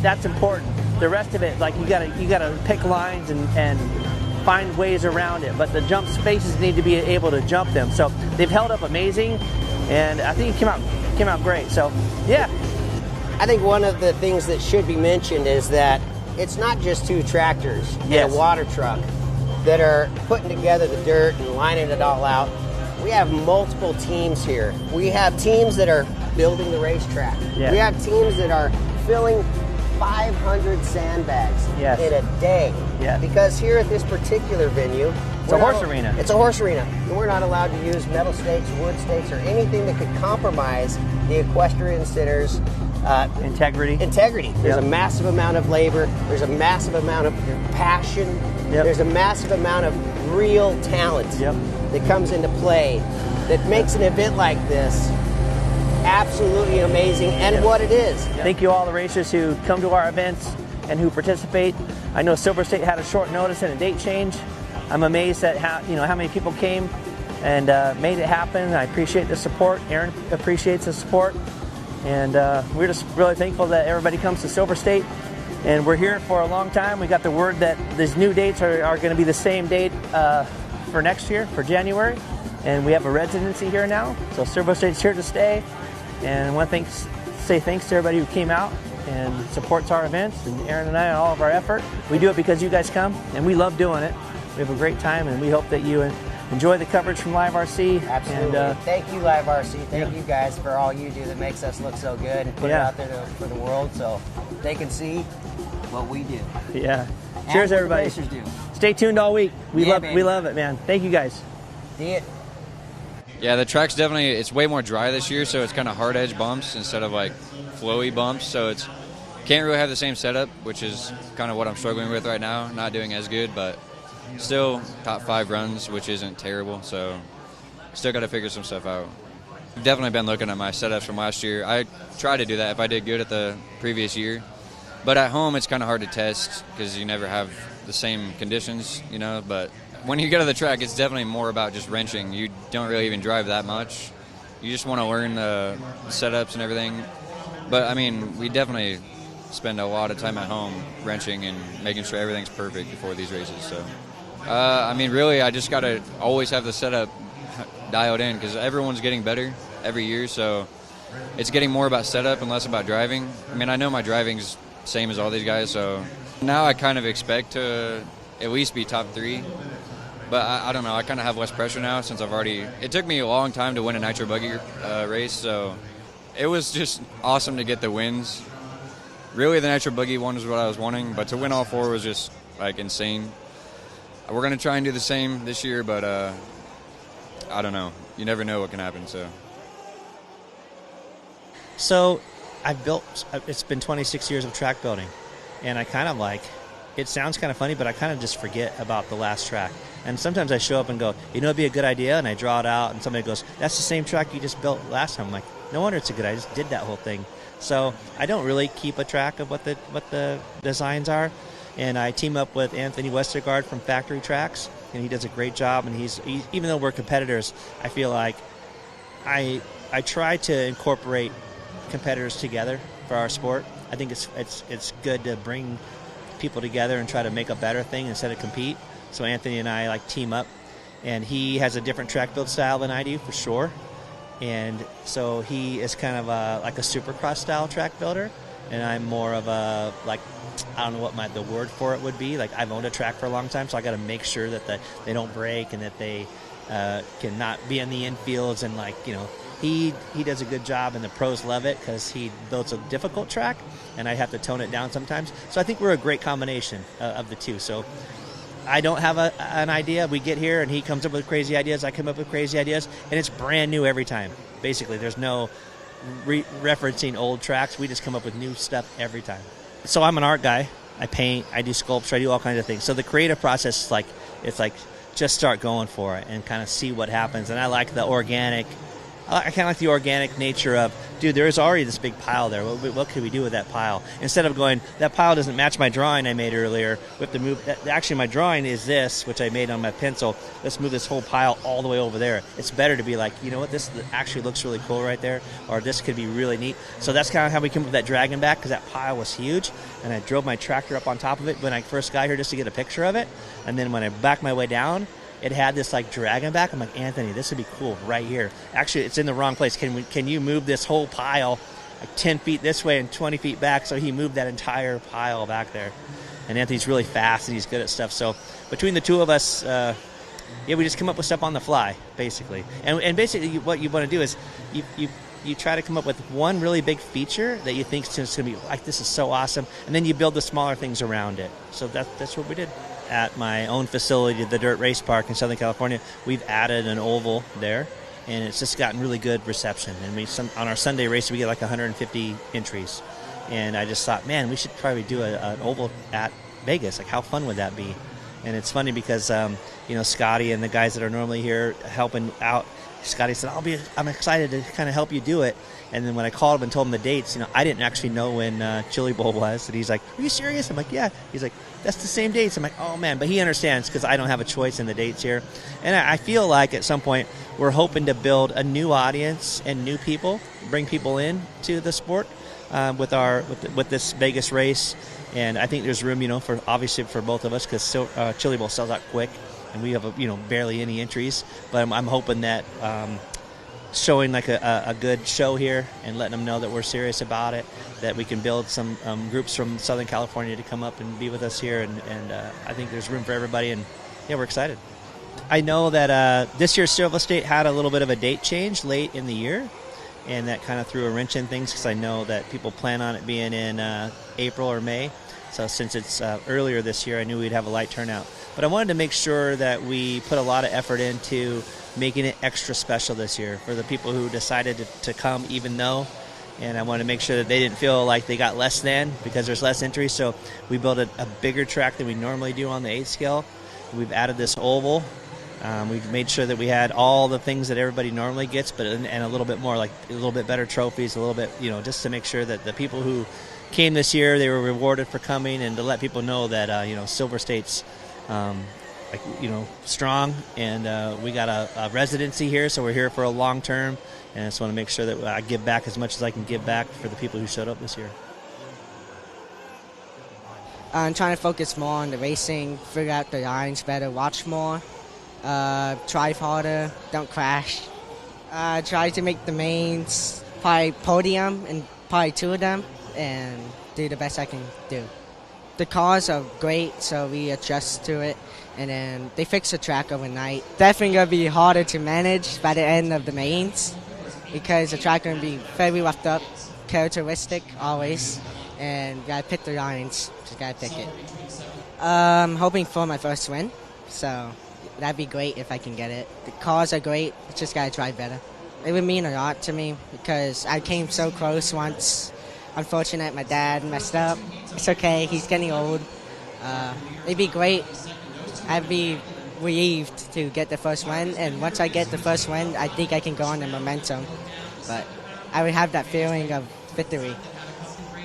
that's important. The rest of it, like you gotta pick lines and find ways around it. But the jump spaces need to be able to jump them. So they've held up amazing, and I think it came out great. So yeah. I think one of the things that should be mentioned is that it's not just two tractors and a water truck that are putting together the dirt and lining it all out. We have multiple teams here. We have teams that are building the racetrack. Yeah. We have teams that are filling 500 sandbags in a day. Yeah. Because here at this particular venue, it's a horse arena. It's a horse arena. And we're not allowed to use metal stakes, wood stakes, or anything that could compromise the equestrian center's integrity. There's a massive amount of labor. There's a massive amount of passion. There's a massive amount of real talent that comes into play that makes an event like this absolutely amazing and what it is. Thank you all the racers who come to our events and who participate. I know Silver State had a short notice and a date change. I'm amazed at how many people came. and made it happen. I appreciate the support. Aaron appreciates the support. And we're just really thankful that everybody comes to Silver State. And we're here for a long time. We got the word that these new dates are going to be the same date for next year, for January. And we have a residency here now. So Silver State's here to stay. And I want to say thanks to everybody who came out and supports our events, and Aaron and I and all of our effort. We do it because you guys come, and we love doing it. We have a great time, and we hope that you enjoy the coverage from Live RC. Absolutely. And, thank you, Live RC. Thank you guys for all you do that makes us look so good and put it out there for the world so they can see what we do. Yeah. And Cheers, what everybody. The racers do. Stay tuned all week. We baby. love it, man. Thank you guys. See it. Yeah, the track's definitely, it's way more dry this year, so it's kind of hard edge bumps instead of like flowy bumps. So it's can't really have the same setup, which is kind of what I'm struggling with right now. Not doing as good, but still top 5 runs, which isn't terrible. So still got to figure some stuff out. I've definitely been looking at my setups from last year. I tried to do that if I did good at the previous year. But at home, it's kind of hard to test because you never have the same conditions, you know. But when you go to the track, it's definitely more about just wrenching. You don't really even drive that much. You just want to learn the setups and everything. But, I mean, we definitely spend a lot of time at home wrenching and making sure everything's perfect before these races. So, I mean, really, I just got to always have the setup dialed in because everyone's getting better every year. So it's getting more about setup and less about driving. I mean, I know my driving's same as all these guys, so now I kind of expect to at least be top 3. But I don't know, I kind of have less pressure now since it took me a long time to win a nitro buggy race, so it was just awesome to get the wins. Really, the nitro buggy one was what I was wanting, but to win all 4 was just like insane. We're going to try and do the same this year, but I don't know. You never know what can happen, So it's been 26 years of track building, and I kind of it sounds kind of funny, but I kind of just forget about the last track. And sometimes I show up and go, it'd be a good idea, and I draw it out, and somebody goes, that's the same track you just built last time. I'm like, no wonder it's a good idea. I just did that whole thing. So I don't really keep a track of what the designs are, and I team up with Anthony Westergaard from Factory Tracks, and he does a great job. And he's even though we're competitors, I feel like I try to incorporate competitors together for our sport. I think it's good to bring people together and try to make a better thing instead of compete. So Anthony and I team up, and he has a different track build style than I do for sure. And so he is kind of like a supercross style track builder, and I'm more of a I don't know what the word for it would be. I've owned a track for a long time, so I got to make sure that they don't break and that they can not be in the infields and He does a good job, and the pros love it because he builds a difficult track, and I have to tone it down sometimes. So I think we're a great combination of the two. So I don't have an idea. We get here, and he comes up with crazy ideas. I come up with crazy ideas, and it's brand new every time. Basically, there's no referencing old tracks. We just come up with new stuff every time. So I'm an art guy. I paint. I do sculpture. I do all kinds of things. So the creative process is just start going for it and kind of see what happens. And I like the organic. I kind of like the organic nature of, dude, there is already this big pile there. What can we do with that pile? Instead of going, that pile doesn't match my drawing I made earlier. We have to move. Actually, my drawing is this, which I made on my pencil. Let's move this whole pile all the way over there. It's better to be like, you know what, this actually looks really cool right there, or this could be really neat. So that's kind of how we came up with that dragon back, because that pile was huge, and I drove my tractor up on top of it when I first got here just to get a picture of it. And then when I backed my way down, it had this dragon back. I'm like, Anthony, this would be cool right here. Actually, it's in the wrong place. Can you move this whole pile 10 feet this way and 20 feet back? So he moved that entire pile back there. And Anthony's really fast, and he's good at stuff. So between the two of us, we just come up with stuff on the fly, basically. And basically what you want to do is you try to come up with one really big feature that you think is going to be this is so awesome, and then you build the smaller things around it. So that's what we did. At my own facility, the Dirt Race Park in Southern California, we've added an oval there, and it's just gotten really good reception. And on our Sunday race, we get 150 entries. And I just thought, man, we should probably do an oval at Vegas. How fun would that be? And it's funny because, Scotty and the guys that are normally here helping out, Scotty said, I'm excited to kind of help you do it. And then when I called him and told him the dates, I didn't actually know when Chili Bowl was. And he's like, are you serious? I'm like, yeah. He's like, that's the same dates. I'm like, oh, man. But he understands because I don't have a choice in the dates here. And I feel like at some point we're hoping to build a new audience and new people, bring people in to the sport with this Vegas race. And I think there's room, for obviously for both of us because Chili Bowl sells out quick. And we have, barely any entries. But I'm hoping that showing like a good show here and letting them know that we're serious about it, that we can build some groups from Southern California to come up and be with us here. And I think there's room for everybody. And, yeah, we're excited. I know that this year Silver State had a little bit of a date change late in the year. And that kind of threw a wrench in things because I know that people plan on it being in April or May. So since it's earlier this year, I knew we'd have a light turnout. But I wanted to make sure that we put a lot of effort into making it extra special this year for the people who decided to come even though. And I wanted to make sure that they didn't feel like they got less than because there's less entries. So we built a bigger track than we normally do on the 8 scale. We've added this oval. We've made sure that we had all the things that everybody normally gets, and a little bit more, like a little bit better trophies, a little bit, just to make sure that the people who came this year, they were rewarded for coming, and to let people know that, Silver State's, strong, and we got a residency here, so we're here for a long term, and I just want to make sure that I give back as much as I can give back for the people who showed up this year. I'm trying to focus more on the racing, figure out the lines better, watch more, drive harder, don't crash. Try to make the mains, probably podium, and probably 2 of them, and do the best I can do. The cars are great, so we adjust to it, and then they fix the track overnight. Definitely going to be harder to manage by the end of the mains because the track going to be very roughed up, characteristic always, and got to pick the lines. Just got to pick it. Hoping for my first win, so that'd be great if I can get it. The cars are great, just got to drive better. It would mean a lot to me because I came so close once. Unfortunate, my dad messed up. It's okay, he's getting old. It'd be great. I'd be relieved to get the first win, and once I get the first win, I think I can go on the momentum. But I would have that feeling of victory.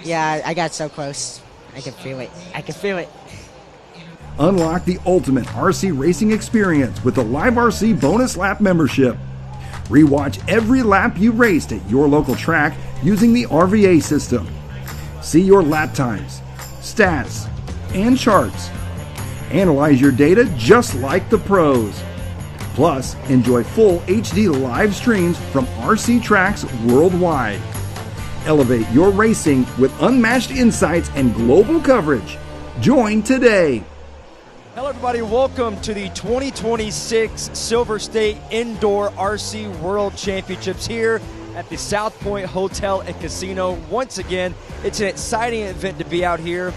Yeah, I got so close. I can feel it. I can feel it. Unlock the ultimate RC racing experience with the Live RC Bonus Lap membership. Rewatch every lap you raced at your local track using the RVA system. See your lap times, stats, and charts. Analyze your data just like the pros. Plus, enjoy full HD live streams from RC tracks worldwide. Elevate your racing with unmatched insights and global coverage. Join today. Hello everybody, welcome to the 2026 Silver State Indoor RC World Championships here at the South Point Hotel and Casino. Once again, it's an exciting event to be out here.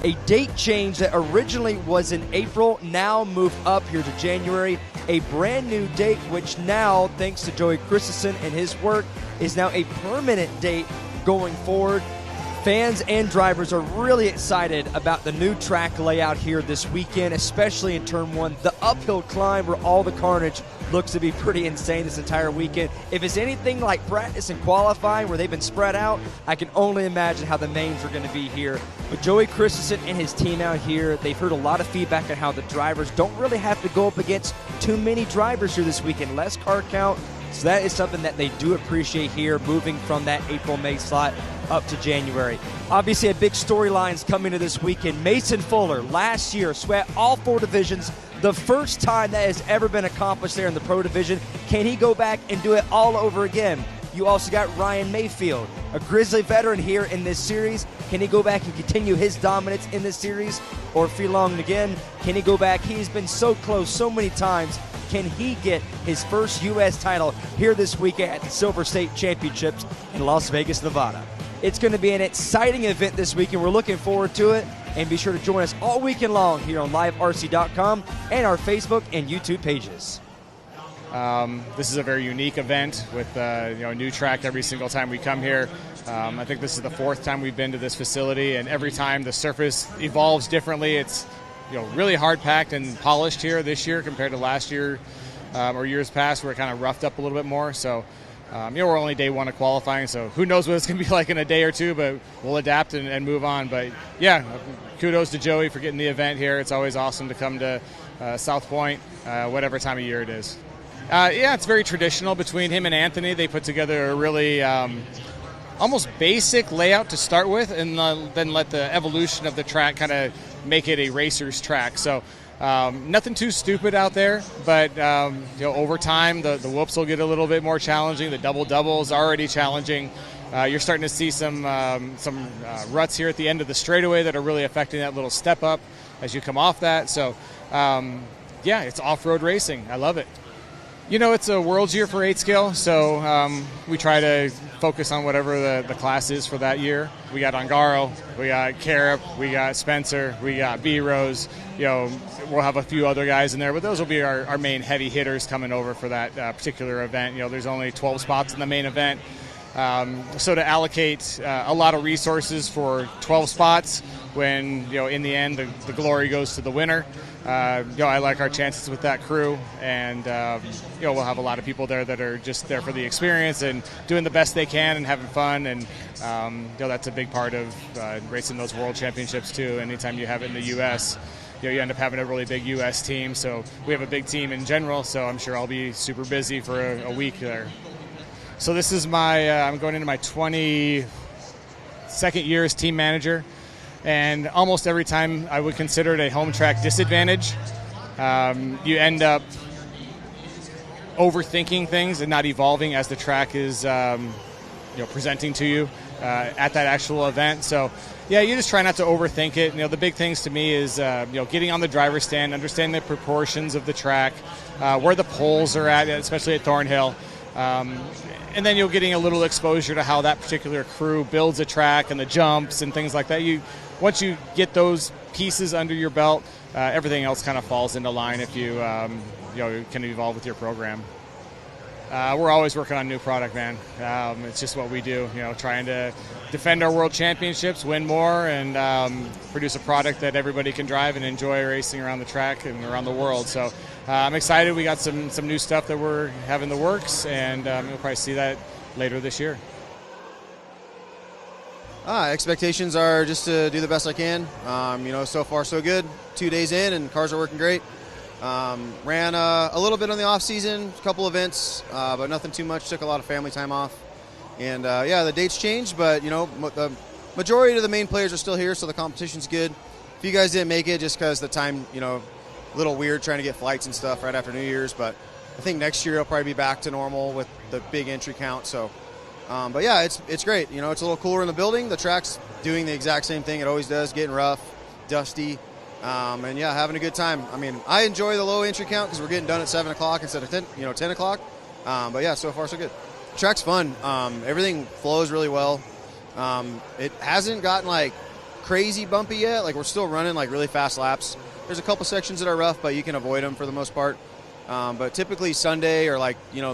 A date change that originally was in April, now moved up here to January. A brand new date, which now, thanks to Joey Christensen and his work, is now a permanent date going forward. Fans and drivers are really excited about the new track layout here this weekend, especially in Turn 1. The uphill climb where all the carnage looks to be pretty insane this entire weekend. If it's anything like practice and qualifying where they've been spread out, I can only imagine how the mains are going to be here. With Joey Christensen and his team out here, they've heard a lot of feedback on how the drivers don't really have to go up against too many drivers here this weekend. Less car count. So that is something that they do appreciate here, moving from that April-May slot up to January. Obviously, a big storyline's coming to this weekend. Mason Fuller, last year, swept all 4 divisions. The first time that has ever been accomplished there in the pro division. Can he go back and do it all over again? You also got Ryan Mayfield, a Grizzly veteran here in this series. Can he go back and continue his dominance in this series? Or Filong again, can he go back? He's been so close so many times. Can he get his first U.S. title here this weekend at the Silver State Championships in Las Vegas, Nevada? It's going to be an exciting event this weekend. We're looking forward to it. And be sure to join us all weekend long here on liverc.com and our Facebook and YouTube pages. This is a very unique event with a new track every single time we come here. I think this is the 4th time we've been to this facility, and every time the surface evolves differently. It's really hard packed and polished here this year compared to last year. or years past where it kind of roughed up a little bit more. So, we're only day one of qualifying, so who knows what it's going to be like in a day or two, but we'll adapt and move on. But, yeah, kudos to Joey for getting the event here. It's always awesome to come to South Point, whatever time of year it is. It's very traditional between him and Anthony. They put together a really almost basic layout to start with, and then let the evolution of the track kind of make it a racer's track. So nothing too stupid out there, but over time the whoops will get a little bit more challenging. The double is already challenging. You're starting to see some ruts here at the end of the straightaway that are really affecting that little step up as you come off that. So it's off-road racing. I love it. It's a World's Year for 8-scale, so we try to focus on whatever the class is for that year. We got Ongaro, we got Carip, we got Spencer, we got B-Rose. We'll have a few other guys in there, but those will be our main heavy hitters coming over for that particular event. There's only 12 spots in the main event. So to allocate a lot of resources for 12 spots when, in the end, the glory goes to the winner. I like our chances with that crew, and we'll have a lot of people there that are just there for the experience and doing the best they can and having fun, and that's a big part of racing those world championships too. Anytime you have it in the U.S., you end up having a really big U.S. team, so we have a big team in general, so I'm sure I'll be super busy for a week there. So this is I'm going into my 22nd year as team manager. And almost every time I would consider it a home track disadvantage. You end up overthinking things and not evolving as the track is presenting to you at that actual event. So, you just try not to overthink it. The big things to me is getting on the driver's stand, understanding the proportions of the track, where the poles are at, especially at Thornhill. And then you're getting a little exposure to how that particular crew builds a track and the jumps and things like that. Once you get those pieces under your belt, everything else kind of falls into line if you can evolve with your program. We're always working on new product, man. It's just what we do, trying to defend our world championships, win more, and produce a product that everybody can drive and enjoy racing around the track and around the world. So I'm excited. We got some new stuff that we're having in the works, and you'll probably see that later this year. Expectations are just to do the best I can. So far so good. 2 days in, and cars are working great. Ran a little bit on the off season, a couple events, but nothing too much. Took a lot of family time off, and the dates changed, but the majority of the main players are still here, so the competition's good. If you guys didn't make it, just because the time, a little weird trying to get flights and stuff right after New Year's, but I think next year it'll probably be back to normal with the big entry count. So, it's great. It's a little cooler in the building. The track's doing the exact same thing it always does, getting rough, dusty. Having a good time. I enjoy the low entry count because we're getting done at 7 o'clock instead of 10 o'clock. So far so good. Track's fun. Everything flows really well. It hasn't gotten crazy bumpy yet. We're still running really fast laps. There's a couple sections that are rough, but you can avoid them for the most part. But typically Sunday or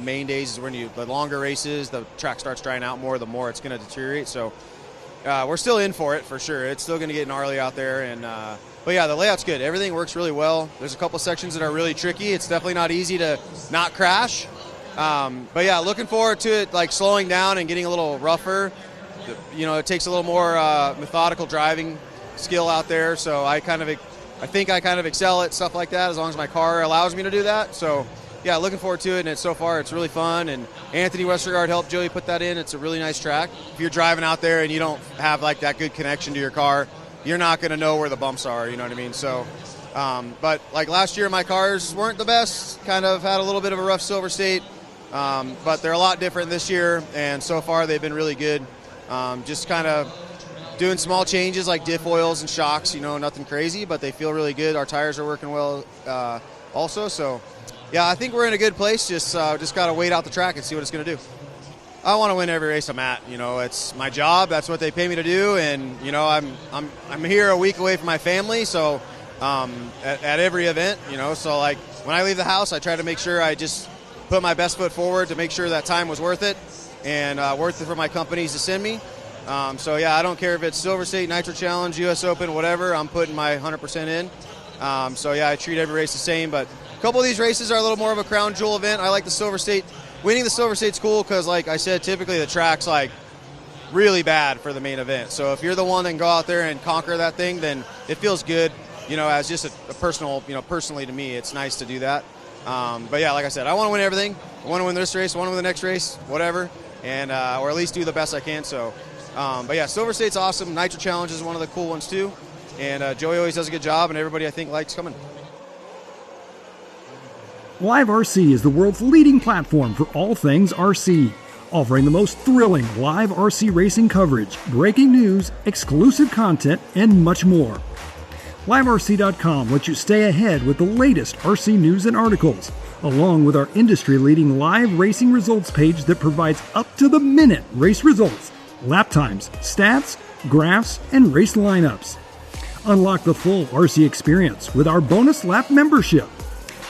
main days is when the longer races, the track starts drying out more, the more it's going to deteriorate. So we're still in for it for sure. It's still going to get gnarly out there, and the layout's good. Everything works really well. There's a couple sections that are really tricky. It's definitely not easy to not crash. Looking forward to it slowing down and getting a little rougher. It takes a little more methodical driving skill out there. So I think I kind of excel at stuff like that as long as my car allows me to do that. So looking forward to it, and so far it's really fun. And Anthony Westergaard helped Joey put that in. It's a really nice track. If you're driving out there and you don't have that good connection to your car, you're not going to know where the bumps are, you know what I mean? So, but last year my cars weren't the best, kind of had a little bit of a rough Silver State, but they're a lot different this year, and so far they've been really good. Just kind of doing small changes like diff oils and shocks, nothing crazy, but they feel really good. Our tires are working well also, so I think we're in a good place. Just got to wait out the track and see what it's going to do. I want to win every race I'm at. It's my job. That's what they pay me to do, and I'm here a week away from my family, so at every event, So when I leave the house, I try to make sure I just put my best foot forward to make sure that time was worth it and worth it for my companies to send me. I don't care if it's Silver State, Nitro Challenge, U.S. Open, whatever. I'm putting my 100% in. I treat every race the same, but couple of these races are a little more of a crown jewel event. I like the Silver State. Winning the Silver State's cool because, like I said, typically the track's like really bad for the main event. So if you're the one that can go out there and conquer that thing, then it feels good. As just a personal, personally to me, it's nice to do that. But yeah, like I said, I want to win everything. I want to win this race. I want to win the next race, whatever, and or at least do the best I can. So, but yeah, Silver State's awesome. Nitro Challenge is one of the cool ones too, and Joey always does a good job, and everybody I think likes coming. Live RC is the world's leading platform for all things RC, offering the most thrilling live RC racing coverage, breaking news, exclusive content, and much more. LiveRC.com lets you stay ahead with the latest RC news and articles, along with our industry-leading live racing results page that provides up-to-the-minute race results, lap times, stats, graphs, and race lineups. Unlock the full RC experience with our bonus lap membership.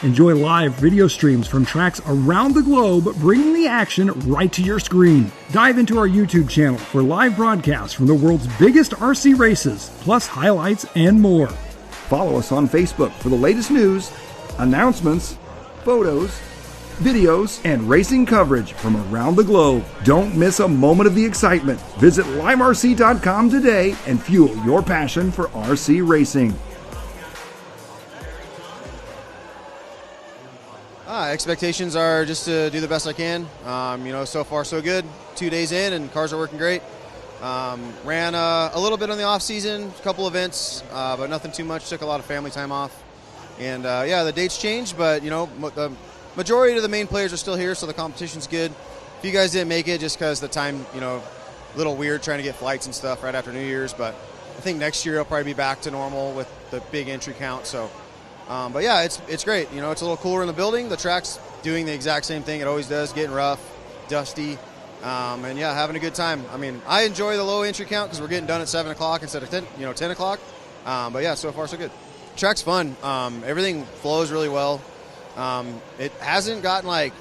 Enjoy live video streams from tracks around the globe, bringing the action right to your screen. Dive into our YouTube channel for live broadcasts from the world's biggest RC races, plus highlights and more. Follow us on Facebook for the latest news, announcements, photos, videos, and racing coverage from around the globe. Don't miss a moment of the excitement. Visit liverc.com today and fuel your passion for RC racing. Expectations are just to do the best I can. So far so good. 2 days in and cars are working great. Ran a little bit on the off season, a couple events, but nothing too much. Took a lot of family time off. And the dates changed, but the majority of the main players are still here, so the competition's good. If you guys didn't make it just because the time, a little weird trying to get flights and stuff right after New Year's, but I think next year it'll probably be back to normal with the big entry count. So. But yeah, it's great. It's a little cooler in the building. The track's doing the exact same thing it always does, getting rough, dusty, and yeah, having a good time. I mean, I enjoy the low entry count because we're getting done at 7 o'clock instead of 10 o'clock. But yeah, so far so good. Track's fun. Everything flows really well. It hasn't gotten like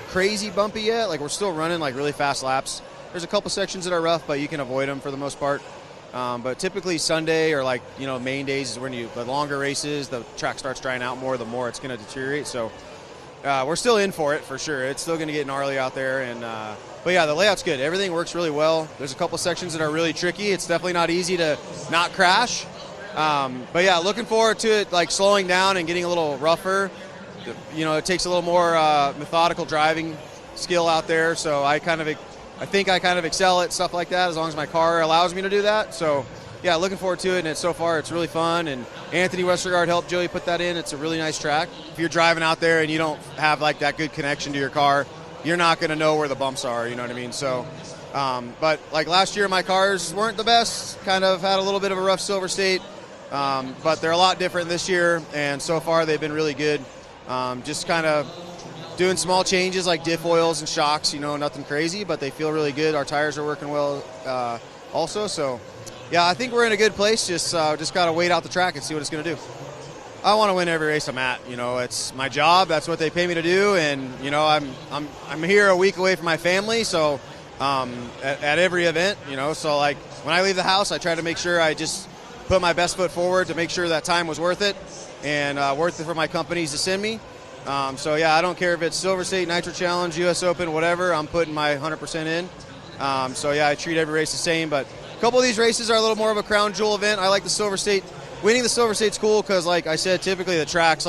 crazy bumpy yet. Like we're still running like really fast laps. There's a couple sections that are rough, but you can avoid them for the most part. But typically Sunday or main days is when the longer races, the track starts drying out more, the more it's going to deteriorate. So we're still in for it for sure. It's still going to get gnarly out there. But yeah, the layout's good. Everything works really well. There's a couple sections that are really tricky. It's definitely not easy to not crash. But yeah, looking forward to it slowing down and getting a little rougher. It takes a little more methodical driving skill out there. So I think I kind of excel at stuff like that as long as my car allows me to do that. So, yeah, looking forward to it, and so far it's really fun. And Anthony Westergaard helped Joey put that in. It's a really nice track. If you're driving out there and you don't have that good connection to your car, you're not going to know where the bumps are, you know what I mean? So, but last year my cars weren't the best, kind of had a little bit of a rough Silver State, but they're a lot different this year, and so far they've been really good. Just kind of doing small changes like diff oils and shocks, nothing crazy, but they feel really good. Our tires are working well also. So, yeah, I think we're in a good place. Just got to wait out the track and see what it's going to do. I want to win every race I'm at. It's my job. That's what they pay me to do. And, I'm here a week away from my family. So at every event, so when I leave the house, I try to make sure I just put my best foot forward to make sure that time was worth it and worth it for my companies to send me. So, yeah, I don't care if it's Silver State, Nitro Challenge, U.S. Open, whatever. I'm putting my 100% in. So, yeah, I treat every race the same. But a couple of these races are a little more of a crown jewel event. I like the Silver State. Winning the Silver State's cool because, like I said, typically the track's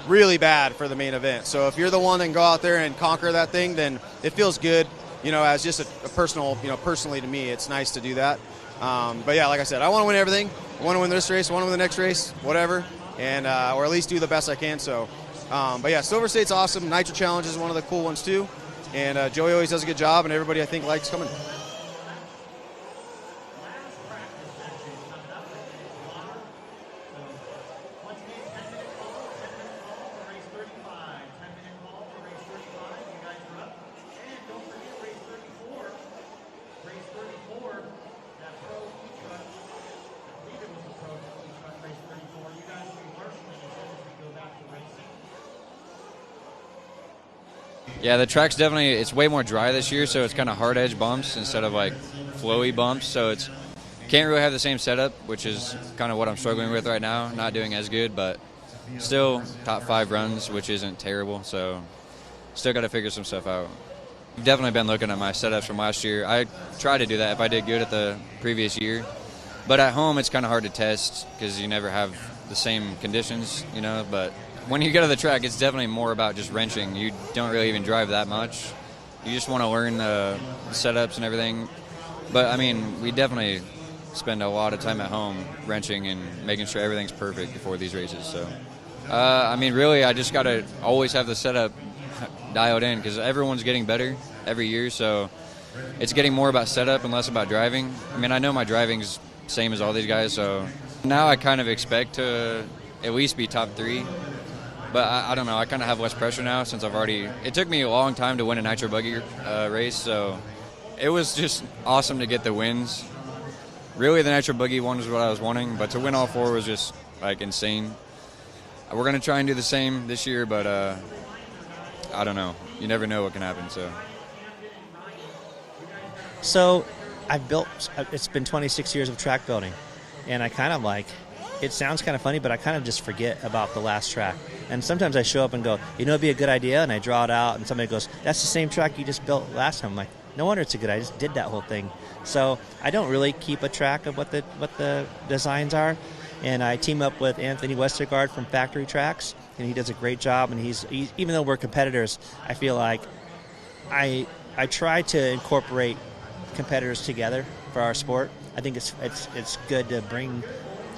really bad for the main event. So if you're the one that can go out there and conquer that thing, then it feels good. As just a personal, personally to me, it's nice to do that. But, yeah, like I said, I want to win everything. I want to win this race. I want to win the next race, whatever, and or at least do the best I can. So. But yeah, Silver State's awesome. Nitro Challenge is one of the cool ones too. And Joey always does a good job, and everybody I think likes coming. Yeah, the track's definitely, it's way more dry this year, so it's kind of hard edge bumps instead of flowy bumps. So it's can't really have the same setup, which is kind of what I'm struggling with right now. Not doing as good, but still top 5 runs, which isn't terrible. So still got to figure some stuff out. I've definitely been looking at my setups from last year. I tried to do that if I did good at the previous year. But at home, it's kind of hard to test because you never have the same conditions, you know. But when you go to the track, it's definitely more about just wrenching. You don't really even drive that much. You just want to learn the setups and everything. But, I mean, we definitely spend a lot of time at home wrenching and making sure everything's perfect before these races. So, I mean, really, I just got to always have the setup dialed in because everyone's getting better every year. So it's getting more about setup and less about driving. I mean, I know my driving's same as all these guys, so now I kind of expect to at least be top 3. But I don't know, I kind of have less pressure now since it took me a long time to win a nitro buggy race, so it was just awesome to get the wins. Really, the nitro buggy one was what I was wanting, but to win all 4 was just like insane. We're going to try and do the same this year, but I don't know. You never know what can happen, So it's been 26 years of track building, and I kind of it sounds kind of funny, but I kind of just forget about the last track. And sometimes I show up and go, it'd be a good idea, and I draw it out, and somebody goes, that's the same track you just built last time. I'm like, no wonder it's a good idea. I just did that whole thing. So I don't really keep a track of what the designs are, and I team up with Anthony Westergaard from Factory Tracks, and he does a great job. And he's even though we're competitors, I feel like I try to incorporate competitors together for our sport. I think it's good to bring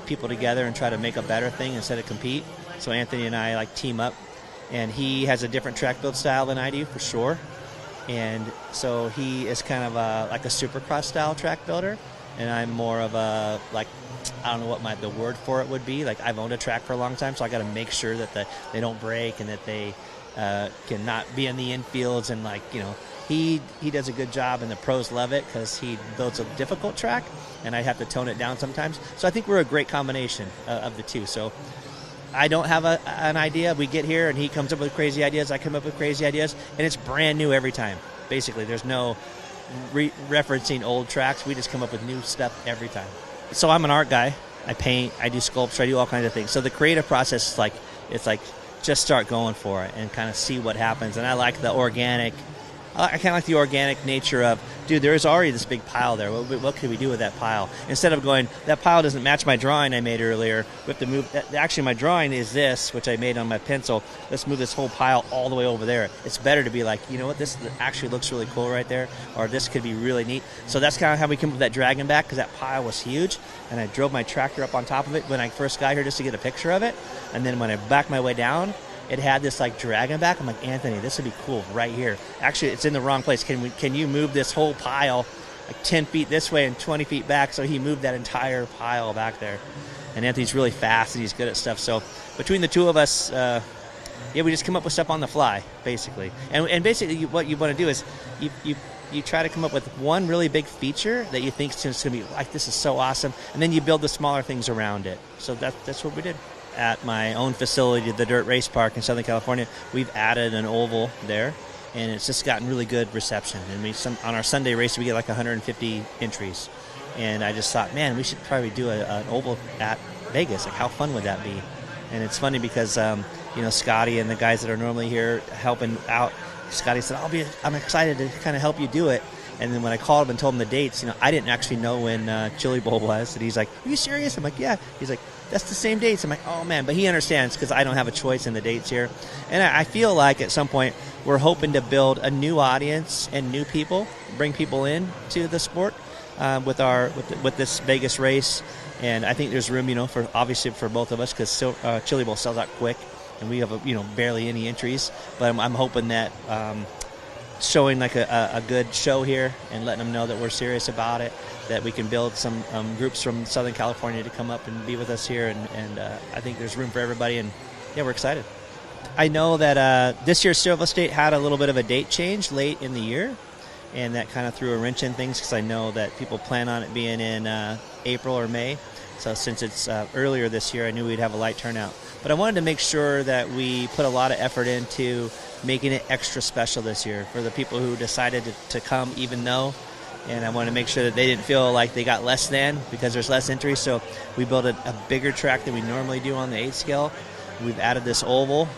people together and try to make a better thing instead of compete. So Anthony and I team up, and he has a different track build style than I do for sure. And so he is kind of like a supercross style track builder, and I'm more of a I don't know what the word for it would be. I've owned a track for a long time, so I got to make sure that they don't break and that they cannot be in the infields, and he does a good job, and the pros love it because he builds a difficult track, and I have to tone it down sometimes. So I think we're a great combination of the two. So I don't have an idea. We get here, and he comes up with crazy ideas. I come up with crazy ideas, and it's brand new every time. Basically, there's no referencing old tracks. We just come up with new stuff every time. So I'm an art guy. I paint, I do sculpture, I do all kinds of things. So the creative process is just start going for it and kind of see what happens. And I like the organic. I kind of like the organic nature of, dude, there is already this big pile there. What can we do with that pile? Instead of going, that pile doesn't match my drawing I made earlier. We have to move. Actually, my drawing is this, which I made on my pencil. Let's move this whole pile all the way over there. It's better to be like, you know what, this actually looks really cool right there, or this could be really neat. So that's kind of how we came up with that dragon back, because that pile was huge, and I drove my tractor up on top of it when I first got here just to get a picture of it. And then when I backed my way down, it had this dragon back. I'm like, Anthony, this would be cool right here. Actually, it's in the wrong place. Can you move this whole pile 10 feet this way and 20 feet back? So he moved that entire pile back there. And Anthony's really fast, and he's good at stuff. So between the two of us, we just come up with stuff on the fly, basically. And basically what you want to do is you try to come up with one really big feature that you think is going to be this is so awesome, and then you build the smaller things around it. So that's what we did. At my own facility, the Dirt Race Park in Southern California, we've added an oval there, and it's just gotten really good reception. And on our Sunday race, we get 150 entries. And I just thought, man, we should probably do an oval at Vegas. How fun would that be? And it's funny because, Scotty and the guys that are normally here helping out, Scotty said, I'm excited to kind of help you do it. And then when I called him and told him the dates, I didn't actually know when Chili Bowl was. And he's like, are you serious? I'm like, yeah. He's like, that's the same dates. I'm like, oh, man. But he understands because I don't have a choice in the dates here. And I feel like at some point we're hoping to build a new audience and new people, bring people in to the sport with this Vegas race. And I think there's room, for both of us, because Chili Bowl sells out quick, and we have barely any entries. But I'm hoping that showing a good show here and letting them know that we're serious about it, that we can build some groups from Southern California to come up and be with us here, and I think there's room for everybody, and we're excited. I know that this year's Silver State had a little bit of a date change late in the year, and that kind of threw a wrench in things, because I know that people plan on it being in April or May. So since it's earlier this year, I knew we'd have a light turnout. But I wanted to make sure that we put a lot of effort into making it extra special this year for the people who decided to come even though. And I wanted to make sure that they didn't feel like they got less than because there's less entries. So we built a bigger track than we normally do on the 8 scale. we've added this oval.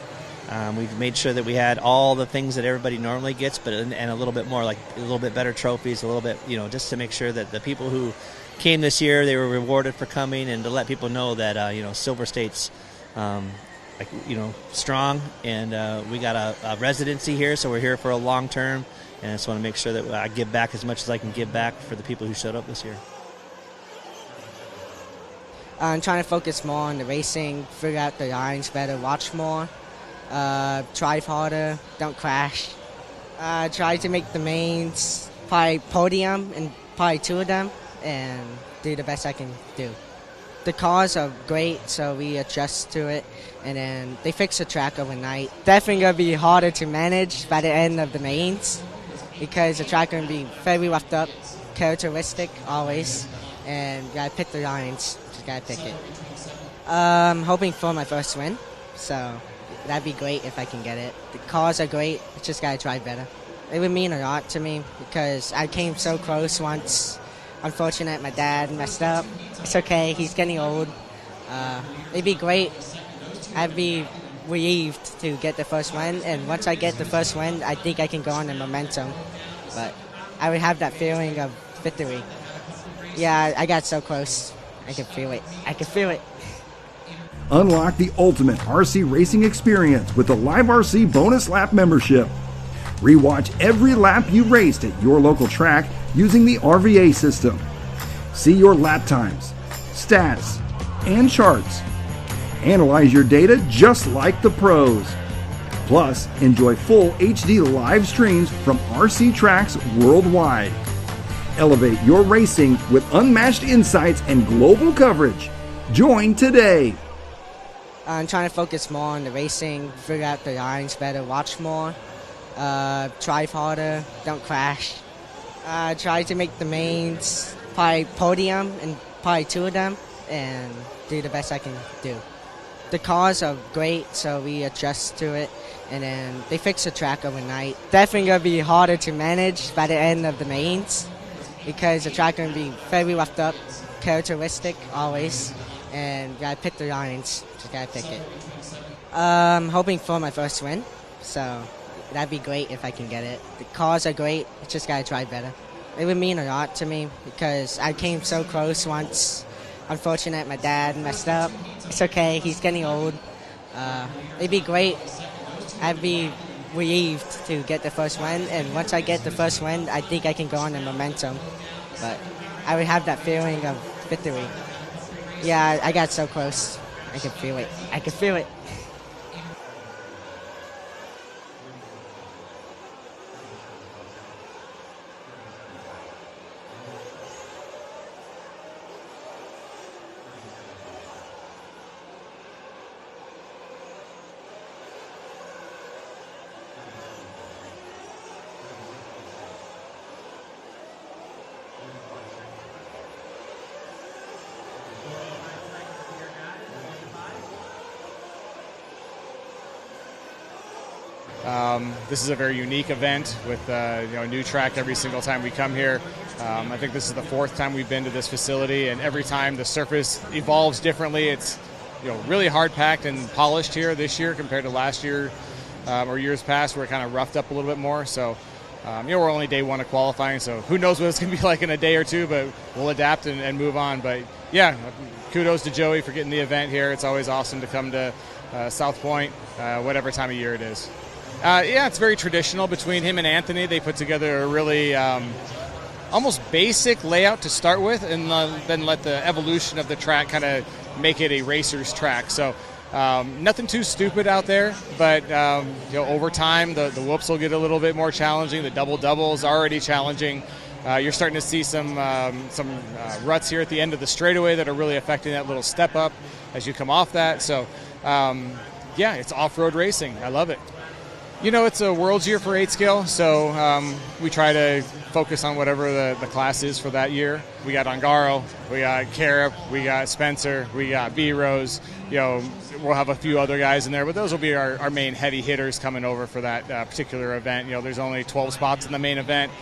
We've made sure that we had all the things that everybody normally gets, but and a little bit more, like a little bit better trophies, a little bit, just to make sure that the people who came this year, they were rewarded for coming, and to let people know that Silver State's strong, and we got a residency here, so we're here for a long term, and I just want to make sure that I give back as much as I can give back for the people who showed up this year. I'm trying to focus more on the racing, figure out the lines better, watch more, drive harder, don't crash. Try to make the mains, probably podium and probably 2 of them, and do the best I can do. The cars are great, so we adjust to it, and then they fix the track overnight. Definitely going to be harder to manage by the end of the mains, because the track going to be very roughed up, characteristic always, and you got to pick the lines. Gotta pick it. Hoping for my first win, so that'd be great if I can get it. The cars are great, just gotta try better. It would mean a lot to me because I came so close once. Unfortunate, my dad messed up. It's okay, he's getting old. It'd be great. I'd be relieved to get the first win, and once I get the first win, I think I can go on the momentum. But I would have that feeling of victory. Yeah, I got so close. I can feel it. I can feel it. Unlock the ultimate RC racing experience with the Live RC bonus lap membership. Rewatch every lap you raced at your local track using the RVA system. See your lap times, stats, and charts. Analyze your data just like the pros. Plus, enjoy full HD live streams from RC tracks worldwide. Elevate your racing with unmatched insights and global coverage. Join today. I'm trying to focus more on the racing, figure out the lines better, watch more, drive harder, don't crash. Try to make the mains, probably podium and probably 2 of them, and do the best I can do. The cars are great, so we adjust to it, and then they fix the track overnight. Definitely going to be harder to manage by the end of the mains, because the track going to be very roughed up, characteristic always, and you got to pick the lines. Just got to pick it. Hoping for my first win, so that'd be great if I can get it. The cars are great, just got to try better. It would mean a lot to me because I came so close once. Unfortunate, my dad messed up. It's okay, he's getting old. It'd be great. I'd be relieved to get the first win, and once I get the first win, I think I can go on the momentum. But I would have that feeling of victory. Yeah, I got so close. I can feel it. I can feel it. This is a very unique event with a new track every single time we come here. I think this is the 4th time we've been to this facility, and every time the surface evolves differently. It's really hard packed and polished here this year compared to last year or years past, where it kind of roughed up a little bit more. So we're only day 1 of qualifying, so who knows what it's going to be like in a day or two, but we'll adapt and move on. But yeah, kudos to Joey for getting the event here. It's always awesome to come to South Point, whatever time of year it is. It's very traditional between him and Anthony. They put together a really almost basic layout to start with, and then let the evolution of the track kind of make it a racer's track. So nothing too stupid out there, but over time the whoops will get a little bit more challenging. The double is already challenging. You're starting to see some ruts here at the end of the straightaway that are really affecting that little step up as you come off that. So it's off-road racing. I love it. It's a World's Year for 8 scale, so we try to focus on whatever the class is for that year. We got Ongaro, we got Carib, we got Spencer, we got B-Rose. We'll have a few other guys in there, but those will be our main heavy hitters coming over for that particular event. There's only 12 spots in the main event.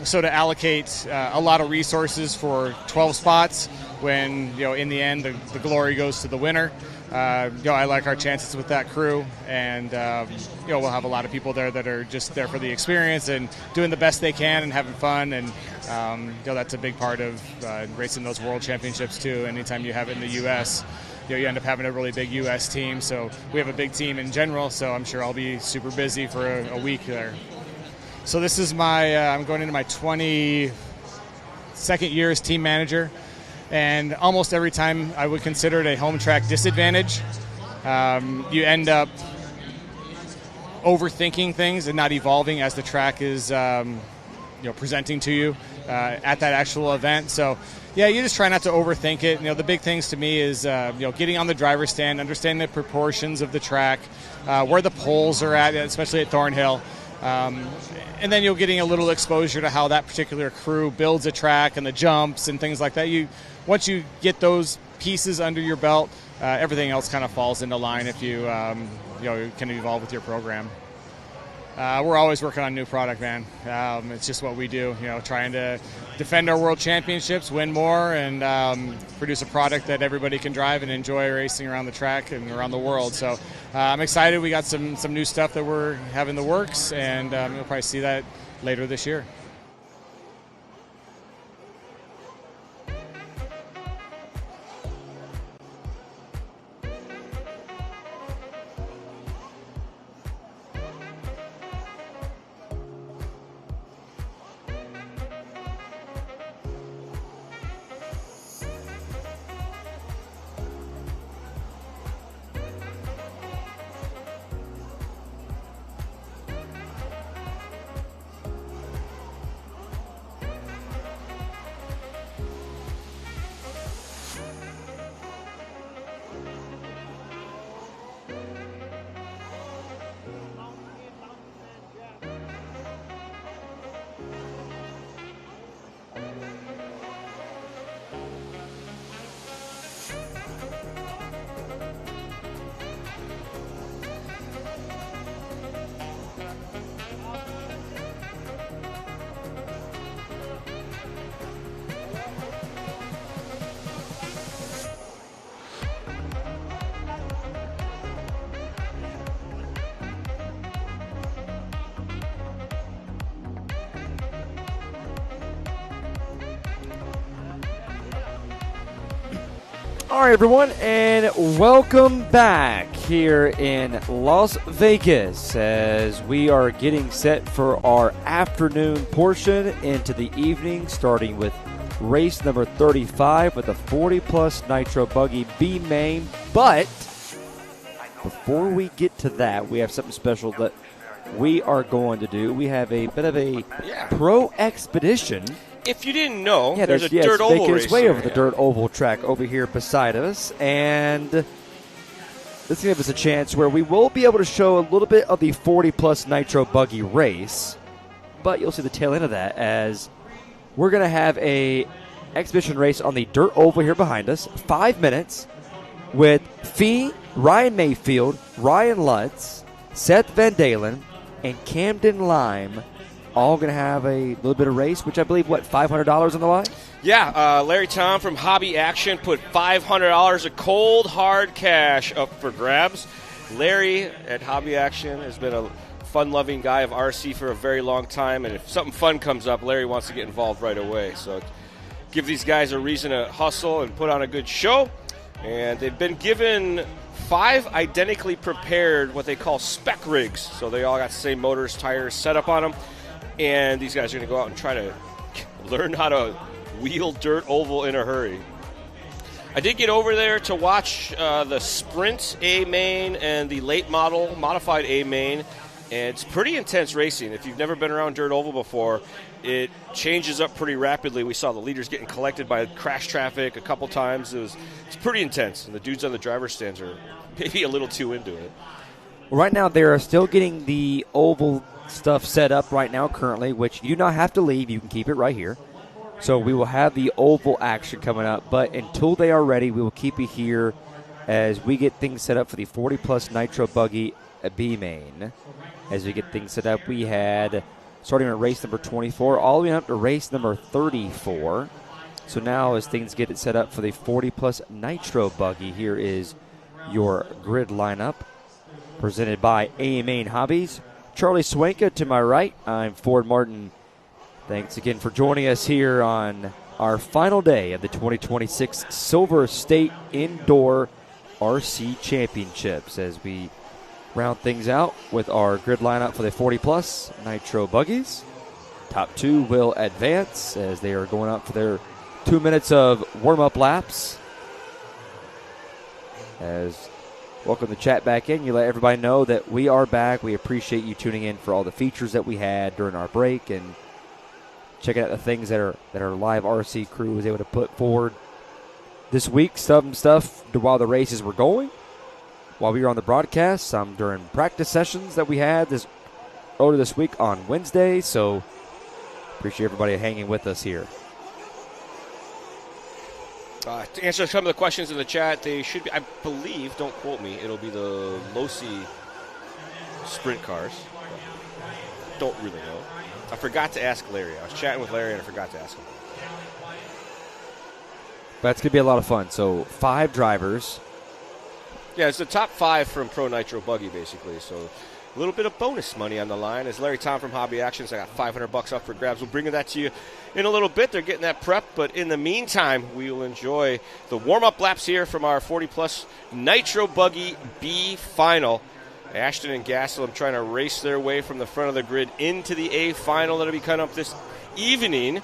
So to allocate a lot of resources for 12 spots when, in the end, the glory goes to the winner. I like our chances with that crew, and we'll have a lot of people there that are just there for the experience and doing the best they can and having fun, and that's a big part of racing those world championships too. Anytime you have it in the U.S., you end up having a really big U.S. team, so we have a big team in general, so I'm sure I'll be super busy for a week there. So this is I'm going into my 22nd year as team manager. And almost every time I would consider it a home track disadvantage. You end up overthinking things and not evolving as the track is presenting to you at that actual event. So, you just try not to overthink it. The big things to me is getting on the driver's stand, understanding the proportions of the track, where the poles are at, especially at Thornhill. And then you're getting a little exposure to how that particular crew builds a track and the jumps and things like that. Once you get those pieces under your belt, everything else kind of falls into line if you can evolve with your program. We're always working on new product, man. It's just what we do, trying to defend our world championships, win more, and produce a product that everybody can drive and enjoy racing around the track and around the world. So I'm excited. We got some new stuff that we're having in the works, and you'll probably see that later this year. All right, everyone, and welcome back here in Las Vegas as we are getting set for our afternoon portion into the evening, starting with race number 35 with the 40-plus Nitro Buggy B main. But before we get to that, we have something special that we are going to do. We have a bit of a pro expedition. If you didn't know, there's a dirt oval making race its way here, over the dirt oval track over here beside us, and this will give us a chance where we will be able to show a little bit of the 40-plus Nitro Buggy race, but you'll see the tail end of that as we're going to have a exhibition race on the dirt oval here behind us, 5 minutes, with Fee, Ryan Mayfield, Ryan Lutz, Seth Van Dalen, and Camden Lime, all going to have a little bit of race, which I believe, $500 on the line? Yeah, Larry Tom from Hobby Action put $500 of cold, hard cash up for grabs. Larry at Hobby Action has been a fun-loving guy of RC for a very long time, and if something fun comes up, Larry wants to get involved right away. So give these guys a reason to hustle and put on a good show. And they've been given 5 identically prepared what they call spec rigs. So they all got the same motors, tires set up on them. And these guys are going to go out and try to learn how to wheel dirt oval in a hurry. I did get over there to watch the Sprint A main and the late model modified A main, and it's pretty intense racing. If you've never been around dirt oval before, it changes up pretty rapidly. We saw the leaders getting collected by crash traffic a couple times. It's pretty intense, and the dudes on the driver's stands are maybe a little too into it. Right now, they are still getting the oval stuff set up right now currently, which you do not have to leave. You can keep it right here. So we will have the oval action coming up, but until they are ready, we will keep it here as we get things set up for the 40-plus Nitro Buggy B main. As we get things set up, we had, starting at race number 24, all the way up to race number 34. So now as things get it set up for the 40-plus nitro buggy, here is your grid lineup presented by A-Main Hobbies. Charlie Swanka to my right. I'm Ford Martin. Thanks again for joining us here on our final day of the 2026 Silver State Indoor RC Championships as we round things out with our grid lineup for the 40-plus nitro buggies. Top two will advance as they are going out for their 2 minutes of warm-up laps. As welcome the chat back in. You let everybody know that we are back. We appreciate you tuning in for all the features that we had during our break and checking out the things that our live RC crew was able to put forward this week. Some stuff while the races were going, while we were on the broadcast, some during practice sessions that we had earlier this week on Wednesday. So appreciate everybody hanging with us here. To answer some of the questions in the chat, they should be, I believe, don't quote me, it'll be the Losi sprint cars. Don't really know. I forgot to ask Larry. I was chatting with Larry and I forgot to ask him. But it's going to be a lot of fun. So 5 drivers. Yeah, it's the top 5 from Pro Nitro Buggy, basically. So a little bit of bonus money on the line. As Larry Tom from Hobby Actions, I got $500 up for grabs. We'll bring that to you in a little bit. They're getting that prep, but in the meantime, we will enjoy the warm-up laps here from our 40-plus Nitro Buggy B final. Ashton and Gastelum trying to race their way from the front of the grid into the A final that'll be coming up this evening.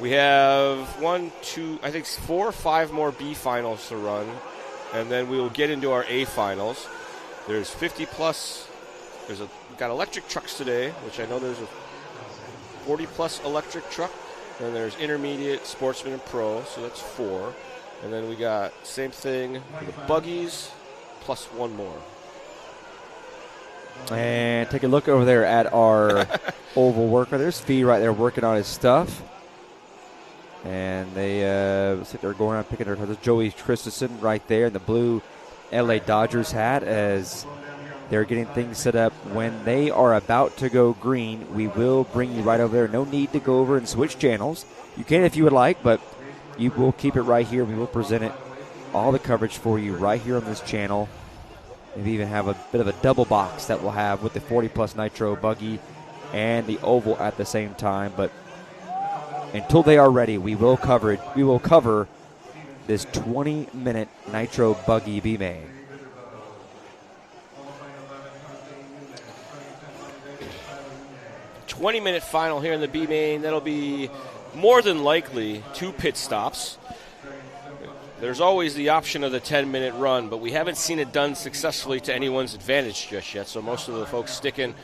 We have 4 or 5 more B finals to run, and then we will get into our A finals. There's 50-plus. We've got electric trucks today, which I know there's a 40-plus electric truck. Then there's intermediate, Sportsman, and Pro, so that's 4. And then we got same thing, the buggies, plus 1 more. And take a look over there at our oval worker. There's Fee right there working on his stuff. And they sit there going around picking their cars. Joey Christensen right there in the blue LA Dodgers hat as they're getting things set up. When they are about to go green, we will bring you right over there. No need to go over and switch channels. You can if you would like, but you will keep it right here. We will present it, all the coverage for you right here on this channel. Maybe even have a bit of a double box that we'll have with the 40-plus Nitro Buggy and the Oval at the same time. But until they are ready, we will cover this 20-minute Nitro Buggy B-Main. $20-minute final here in the B-Main. That'll be more than likely 2 pit stops. There's always the option of the 10-minute run, but we haven't seen it done successfully to anyone's advantage just yet, so most of the folks sticking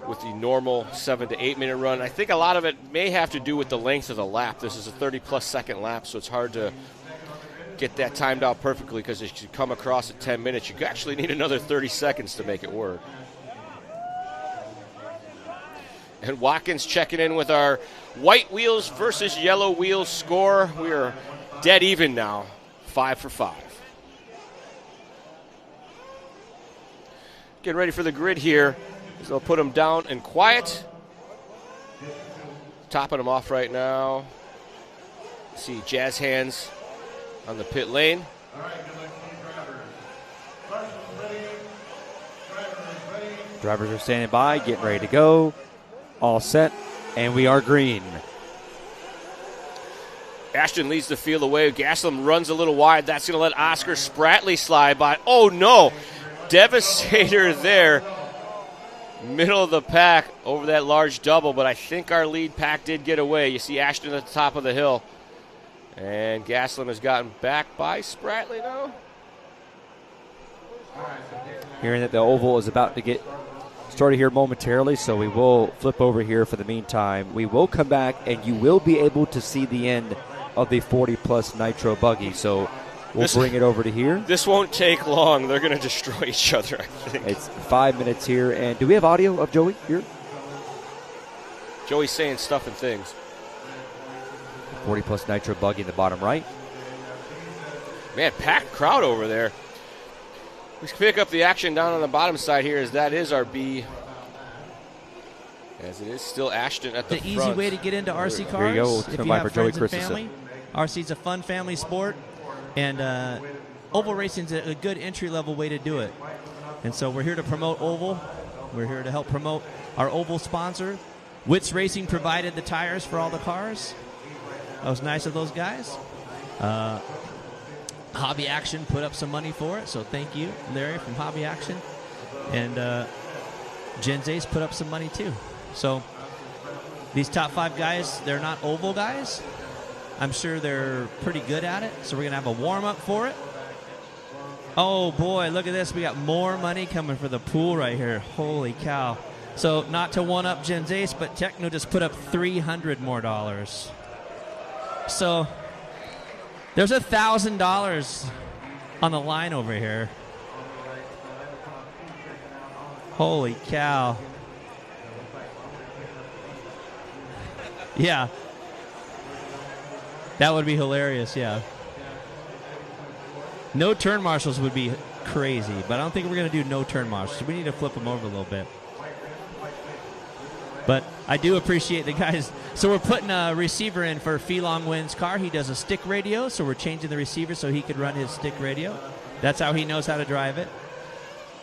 with the normal 7 to 8 minute run. I think a lot of it may have to do with the length of the lap. This is a 30-plus second lap, so it's hard to get that timed out perfectly because as you come across at 10 minutes, you actually need another 30 seconds to make it work. And Watkins checking in with our white wheels versus yellow wheels score. We are dead even now, 5 for 5. Getting ready for the grid here. So they'll put them down and quiet. Topping them off right now. See Jazz Hands on the pit lane. Drivers are standing by, getting ready to go. All set, and we are green. Ashton leads the field away. Gaslam runs a little wide. That's going to let Oscar Spratley slide by. Oh, no. Devastator there. Middle of the pack over that large double, but I think our lead pack did get away. You see Ashton at the top of the hill. And Gaslam has gotten back by Spratley now. Hearing that the oval is about to get started here momentarily, so we will flip over here for the meantime. We will come back, and you will be able to see the end of the 40-plus Nitro Buggy, so we'll bring it over to here. This won't take long. They're going to destroy each other, I think. It's 5 minutes here, and do we have audio of Joey here? Joey's saying stuff and things. 40-plus Nitro Buggy in the bottom right. Man, packed crowd over there. Let's pick up the action down on the bottom side here as that is our B. As it is still Ashton at the easy front. way to get into RC cars. There you go. If you have friends and family, RC's a fun family sport, and oval racing's a good entry-level way to do it. And so we're here to promote oval. We're here to help promote our oval sponsor. Witz Racing provided the tires for all the cars. That was nice of those guys. Hobby Action put up some money for it, so thank you, Larry from Hobby Action. And Gen Z's put up some money too. So these top 5 guys, they're not oval guys. I'm sure they're pretty good at it, so we're going to have a warm-up for it. Oh, boy, look at this. We got more money coming for the pool right here. Holy cow. So not to one-up Gen Z's, but Techno just put up $300 more. So there's $1,000 on the line over here. Holy cow. Yeah. That would be hilarious, yeah. No turn marshals would be crazy, but I don't think we're going to do no turn marshals. We need to flip them over a little bit. But I do appreciate the guys. So we're putting a receiver in for Phelong Wynn's car. He does a stick radio, so we're changing the receiver so he could run his stick radio. That's how he knows how to drive it.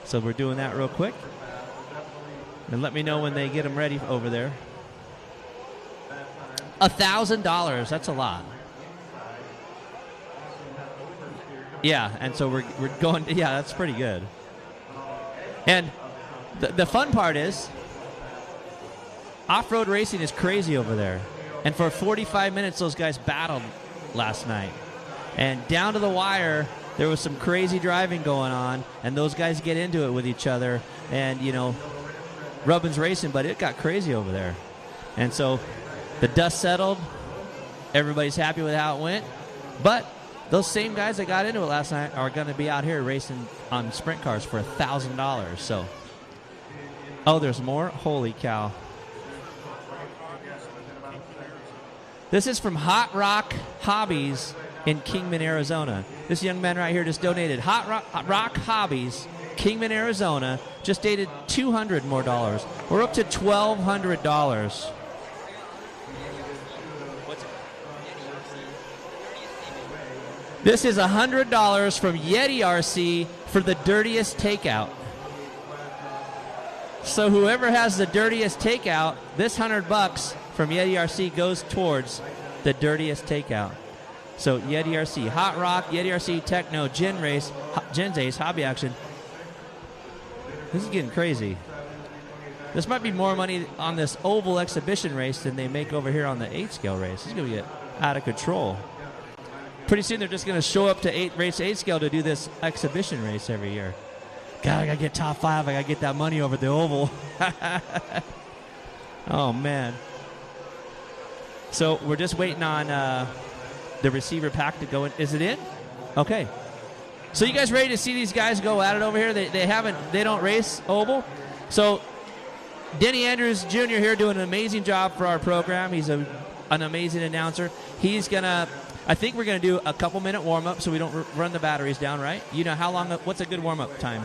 So we're doing that real quick. And let me know when they get him ready over there. $1,000, that's a lot. Yeah, and so we're going, yeah, that's pretty good. And the fun part is, off-road racing is crazy over there. And for 45 minutes, those guys battled last night. And down to the wire, there was some crazy driving going on, and those guys get into it with each other. And, you know, Rubbin's racing, but it got crazy over there. And so the dust settled. Everybody's happy with how it went. But those same guys that got into it last night are going to be out here racing on sprint cars for $1,000. So, oh, there's more? Holy cow. This is from Hot Rock Hobbies in Kingman, Arizona. This young man right here just donated. Hot Rock Hobbies, Kingman, Arizona, just dated $200 more. We're up to $1,200. This is $100 from Yeti RC for the dirtiest takeout. So whoever has the dirtiest takeout, this $100 from Yeti RC goes towards the dirtiest takeout. So Yeti RC, Hot Rock, Yeti RC, Techno, Gen Race, Gen Z's, Hobby Action. This is getting crazy. This might be more money on this oval exhibition race than they make over here on the 8-scale race. This is going to get out of control. Pretty soon they're just going to show up to race 8 scale to do this exhibition race every year. God, I got to get top 5. I got to get that money over the oval. Oh, man. So we're just waiting on the receiver pack to go in. Is it in? Okay. So you guys ready to see these guys go at it over here? They don't race oval. So Denny Andrews Jr. here doing an amazing job for our program. He's an amazing announcer. He's going to, I think we're going to do a couple-minute warm-up so we don't run the batteries down, right? You know how long, what's a good warm-up time?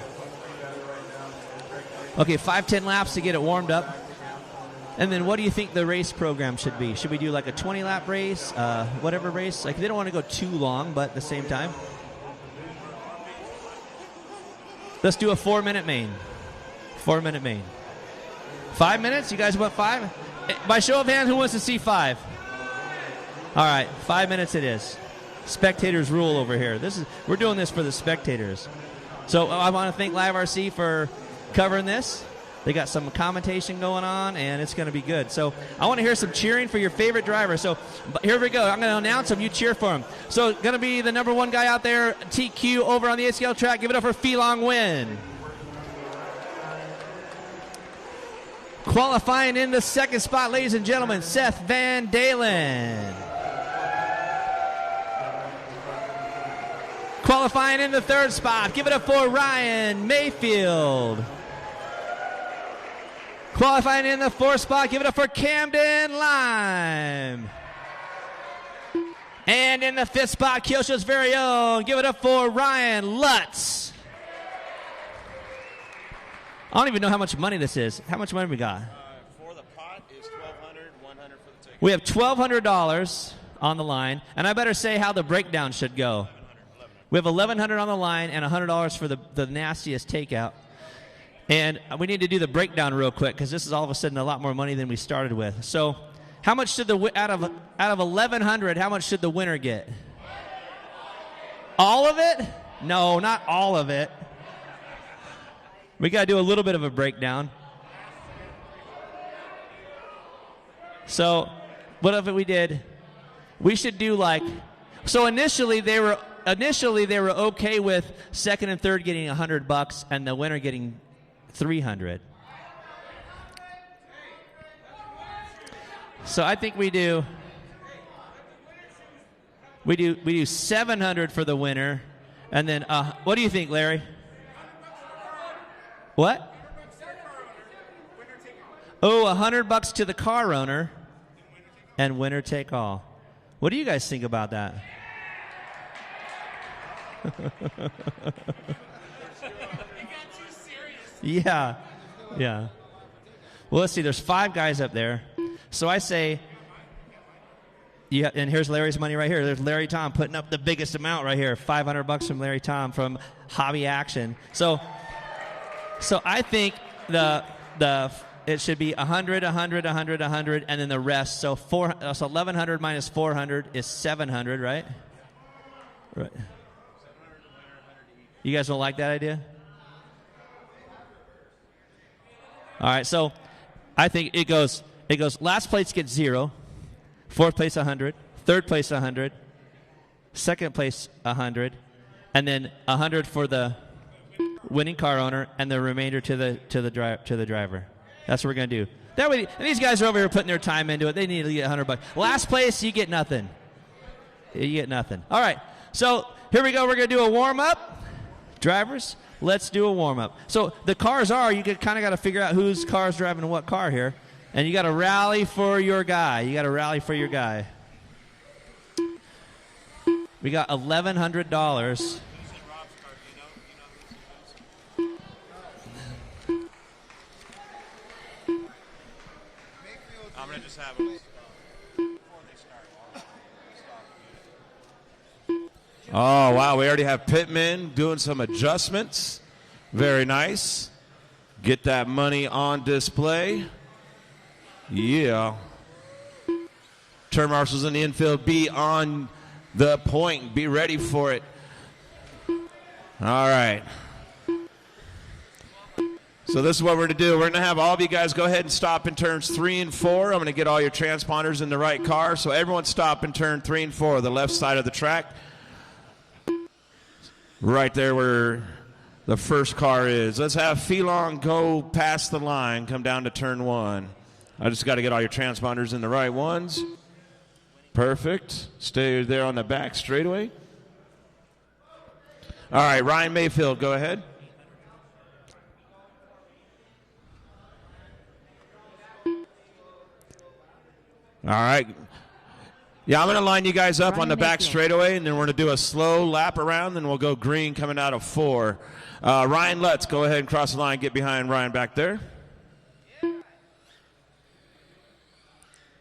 Okay, 5-10 laps to get it warmed up. And then what do you think the race program should be? Should we do like a 20-lap race, whatever race? Like they don't want to go too long, but at the same time. Let's do a 4-minute main. 4-minute main. 5 minutes? You guys want 5? By show of hands, who wants to see 5? All right, 5 minutes it is. Spectators rule over here. We're doing this for the spectators. So I want to thank Live RC for covering this. They got some commentation going on, and it's going to be good. So I want to hear some cheering for your favorite driver. So here we go. I'm going to announce them. You cheer for him. So going to be the number 1 guy out there, TQ, over on the 8-scale track. Give it up for Phelong Wynn. Qualifying in the 2nd spot, ladies and gentlemen, Seth Van Dalen. Qualifying in the 3rd spot, give it up for Ryan Mayfield. Qualifying in the 4th spot, give it up for Camden Lime. And in the 5th spot, Kyosho's very own, give it up for Ryan Lutz. I don't even know how much money this is. How much money we got? For the We have $1,200 on the line, and I better say how the breakdown should go. We have $1,100 on the line and $100 for the nastiest takeout. And we need to do the breakdown real quick because this is all of a sudden a lot more money than we started with. So, how much should out of $1,100? How much should the winner get? All of it? No, not all of it. We got to do a little bit of a breakdown. So, what if we did? We should do like. So initially they were okay with second and third getting $100 and the winner getting $300. So I think we do $700 for the winner, and then what do you think, Larry? What? Oh, $100 to the car owner, and winner take all. What do you guys think about that? Yeah. Well, let's see. There's 5 guys up there. So I say, yeah, and here's Larry's money right here. There's Larry Tom putting up the biggest amount right here. $500 from Larry Tom from Hobby Action. So I think it should be 100, 100, 100, 100, and then the rest. So 1,100 minus 400 is 700, right? Right. You guys don't like that idea? All right, so I think it goes last place gets 0, fourth place 100, third place 100, second place 100, and then 100 for the winning car owner and the remainder to the driver. That's what we're going to do. That way, and these guys are over here putting their time into it. They need to get $100. Last place, you get nothing. You get nothing. All right, so here we go. We're going to do a warm-up. Drivers, let's do a warm-up. So the cars you kind of got to figure out whose car is driving what car here. And you got to rally for your guy. We got $1,100. I'm going to just have them. Oh, wow. We already have Pittman doing some adjustments. Very nice. Get that money on display. Yeah. Turn marshals in the infield. Be on the point. Be ready for it. All right. So this is what we're going to do. We're going to have all of you guys go ahead and stop in turns 3 and 4. I'm going to get all your transponders in the right car. So everyone stop in turn 3 and 4, the left side of the track. Right there where the first car is. Let's have Phelan go past the line, come down to turn 1. I just got to get all your transponders in the right ones. Perfect. Stay there on the back straightaway. All right, Ryan Mayfield, go ahead. All right. Yeah, I'm going to line you guys up on the back straightaway, and then we're going to do a slow lap around, and we'll go green coming out of 4. Ryan Lutz, go ahead and cross the line. Get behind Ryan back there.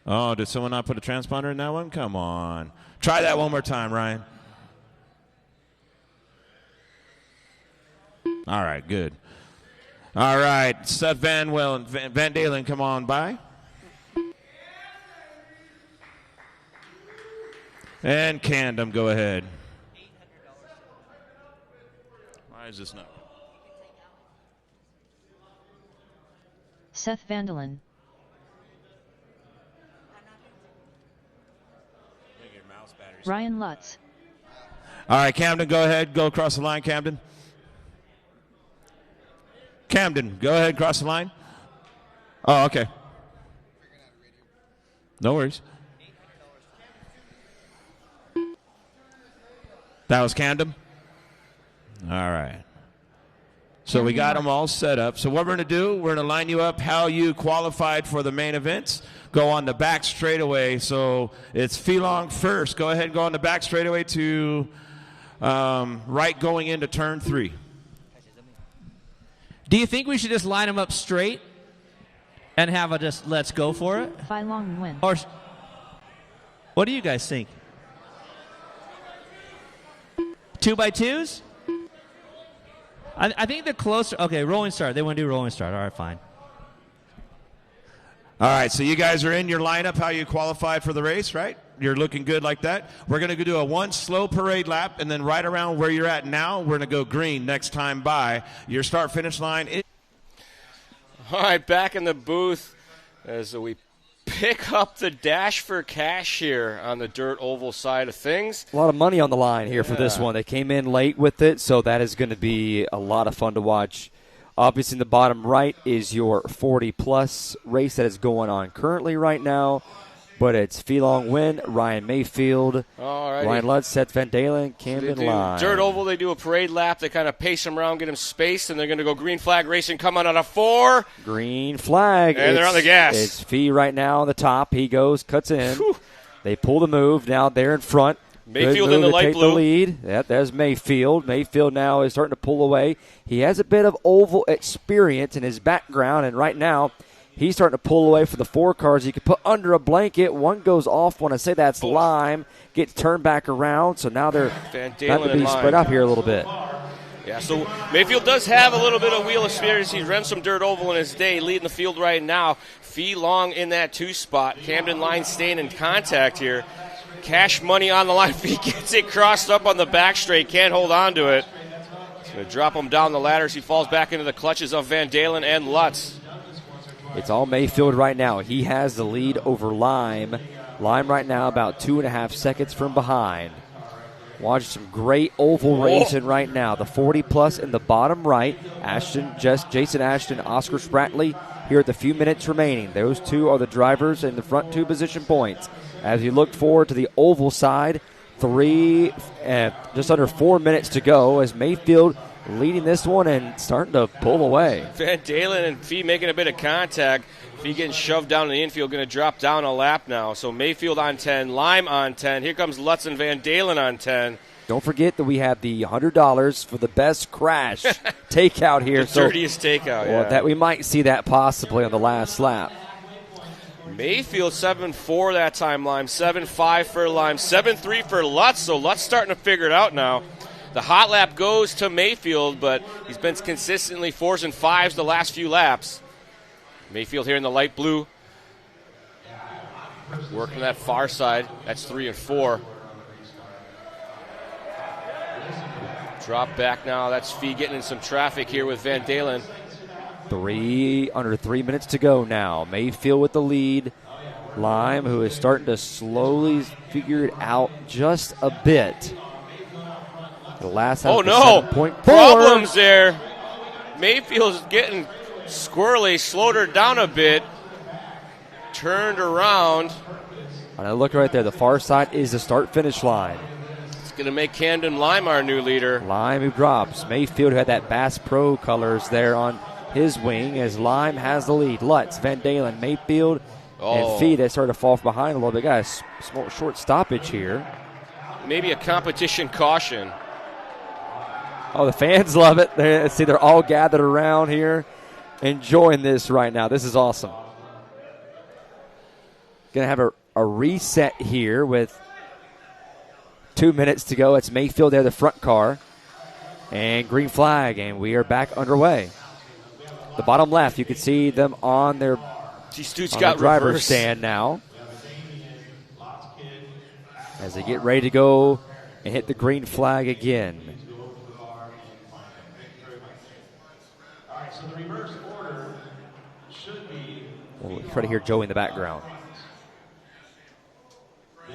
Oh, did someone not put a transponder in that one? Come on. Try that one more time, Ryan. All right, good. All right, Seth Van Dalen, come on by. And Candom, go ahead. Why is this not? Seth Vandalen. Ryan Lutz. All right, Camden, go ahead. Go across the line, Camden. Camden, go ahead, cross the line. Oh, okay. No worries. That was Camden? All right. So we got them all set up. So what we're going to do, we're going to line you up how you qualified for the main events. Go on the back straightaway. So it's Phelan first. Go ahead and go on the back straightaway to right going into turn 3. Do you think we should just line them up straight and have a just let's go for it? By long win. Or what do you guys think? 2x2s? I think the closer. Okay, rolling start. They want to do rolling start. All right, fine. All right, so you guys are in your lineup, how you qualified for the race, right? You're looking good like that. We're going to do a one slow parade lap, and then right around where you're at now, we're going to go green next time by. Your start-finish line. All right, back in the booth as we pick up the dash for cash here on the dirt oval side of things. A lot of money on the line here for this one. They came in late with it, so that is going to be a lot of fun to watch. Obviously, in the bottom right is your 40-plus race that is going on currently right now. But it's Feelong Win, Ryan Mayfield, Alrighty. Ryan Lutz, Seth Van Dalen, Camden Line. Dirt oval, they do a parade lap. They kind of pace him around, get him spaced, and they're going to go green flag racing, come on a 4. Green flag. And they're on the gas. It's Fee right now on the top. He goes, cuts in. Whew. They pull the move. Now they're in front. Mayfield in the light blue. The lead. There's Mayfield. Mayfield now is starting to pull away. He has a bit of oval experience in his background, and right now he's starting to pull away for the 4 cars. You can put under a blanket. One goes off. When I say that's Lime, gets turned back around. So now they're Van not Dalen to be spread up here a little bit. Yeah, so Mayfield does have a little bit of wheel experience. He's run some dirt oval in his day, leading the field right now. Fee Long in that 2 spot. Camden Line staying in contact here. Cash money on the line. Fee gets it crossed up on the back straight. Can't hold on to it. He's going to drop him down the ladder as he falls back into the clutches of Van Dalen and Lutz. It's all Mayfield right now. He has the lead over Lime. Lime right now about 2.5 seconds from behind. Watch some great oval racing right now. The 40-plus in the bottom right. Jason Ashton, Oscar Spratley here at the few minutes remaining. Those two are the drivers in the front 2 position points. As you look forward to the oval side, just under 4 minutes to go as Mayfield leading this one and starting to pull away. Van Dalen and Fee making a bit of contact. Fee getting shoved down in the infield, going to drop down a lap now. So Mayfield on 10, Lime on 10. Here comes Lutz and Van Dalen on 10. Don't forget that we have the $100 for the best crash takeout here. The dirtiest takeout, yeah. That we might see that possibly on the last lap. Mayfield 7.4 that time, Lime. 7.5 for Lime. 7.3 for Lutz. So Lutz starting to figure it out now. The hot lap goes to Mayfield, but he's been consistently 4s and 5s the last few laps. Mayfield here in the light blue. Working that far side. That's 3 and 4. Drop back now. That's Fee getting in some traffic here with Van Dalen. Under 3 minutes to go now. Mayfield with the lead. Lime, who is starting to slowly figure it out just a bit. The last oh no! 7.4. Problems there. Mayfield's getting squirrely, slowed her down a bit, turned around. And I look right there. The far side is the start-finish line. It's going to make Camden Lime our new leader. Lime who drops. Mayfield who had that Bass Pro colors there on his wing as Lime has the lead. Lutz, Van Dalen, Mayfield, and Fee that started to fall behind a little bit. Got a small, short stoppage here. Maybe a competition caution. Oh, the fans love it. They're all gathered around here enjoying this right now. This is awesome. Going to have a reset here with 2 minutes to go. It's Mayfield there, the front car. And green flag, and we are back underway. The bottom left, you can see them on their driver's stand now. As they get ready to go and hit the green flag again. We'll try to hear Joey in the background.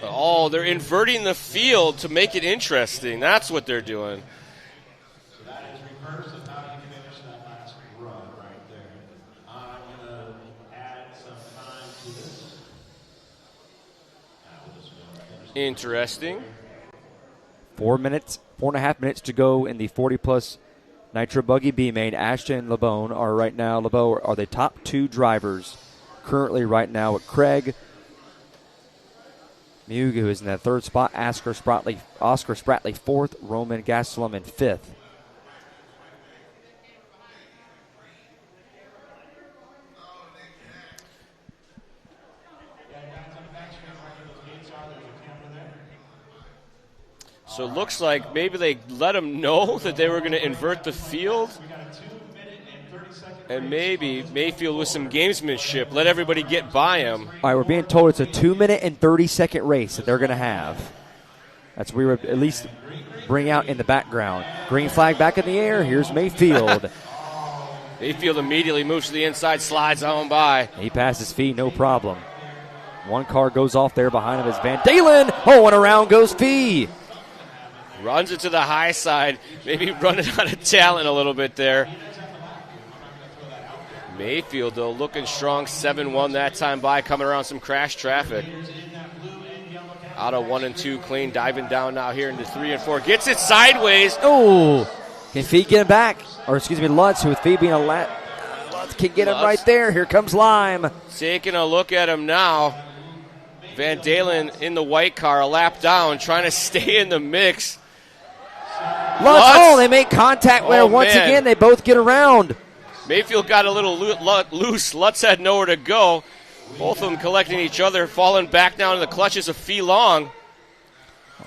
Oh, they're inverting the field to make it interesting. That's what they're doing. Interesting. 4.5 minutes to go in the 40-plus Nitro Buggy B main. Ashton and LeBeau are the top 2 drivers currently right now with Craig Mug, who is in that 3rd spot. Oscar Spratley 4th. Roman Gastelum in 5th. So it looks like maybe they let them know that they were going to invert the field. And maybe Mayfield with some gamesmanship let everybody get by him. All right, we're being told it's a 2-minute and 30-second race that they're going to have. That's what we would at least bring out in the background. Green flag back in the air. Here's Mayfield. Mayfield immediately moves to the inside, slides on by. He passes Fee, no problem. One car goes off there behind him is Van Dalen. Oh, and around goes Fee. Runs it to the high side, maybe running out of talent a little bit there. Mayfield, though, looking strong, 7-1 that time by, coming around some crash traffic. Out of 1 and 2, clean, diving down now here into 3 and 4. Gets it sideways. Oh, can Fee get him back? Or excuse me, Lutz, who with Fee being a Lutz can get him right there. Here comes Lime. Taking a look at him now. Van Dalen in the white car, a lap down, trying to stay in the mix. Lutz, oh, they make contact there once again. They both get around. Mayfield got a little loose. Lutz had nowhere to go. Both of them collecting each other, falling back down in the clutches of Fee Long.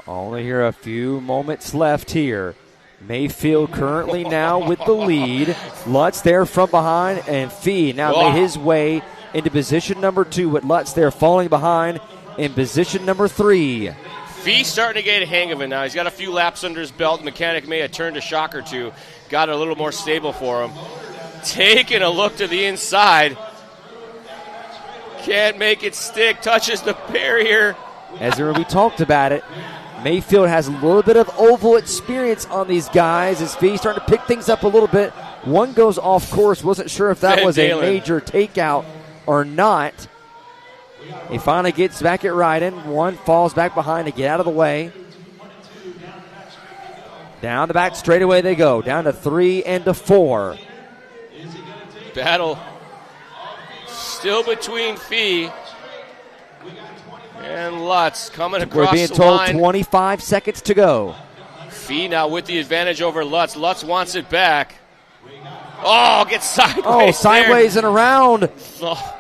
Only here a few moments left here. Mayfield currently now with the lead. Lutz there from behind, and Fee now made his way into position number 2 with Lutz there falling behind in position number 3. Fee starting to get a hang of it now. He's got a few laps under his belt. Mechanic may have turned a shock or two. Got it a little more stable for him. Taking a look to the inside. Can't make it stick. Touches the barrier. As we talked about it, Mayfield has a little bit of oval experience on these guys. As Fee starting to pick things up a little bit. One goes off course. Wasn't sure if that was a major takeout or not. He finally gets back at Ryden. One falls back behind to get out of the way. Down the back straightaway they go. Down to 3 and to 4. Battle still between Fee and Lutz coming across the line. We're being told 25 seconds to go. Fee now with the advantage over Lutz. Lutz wants it back. Oh, gets sideways. Oh, sideways there. and around. Oh.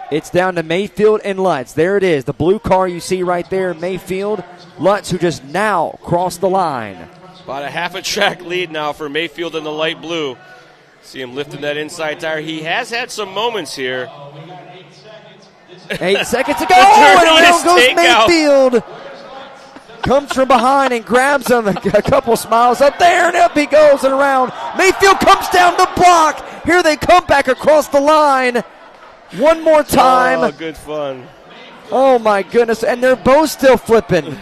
It's down to Mayfield and Lutz. There it is. The blue car you see right there, Mayfield. Lutz, who just now crossed the line. About a half a track lead now for Mayfield in the light blue. See him lifting that inside tire. He has had some moments here. 8 seconds to go. And around goes Mayfield. Comes from behind and grabs him. A couple smiles up there, and up he goes and around. Mayfield comes down the block. Here they come back across the line. One more time. Oh, good fun. Oh, my goodness. And they're both still flipping.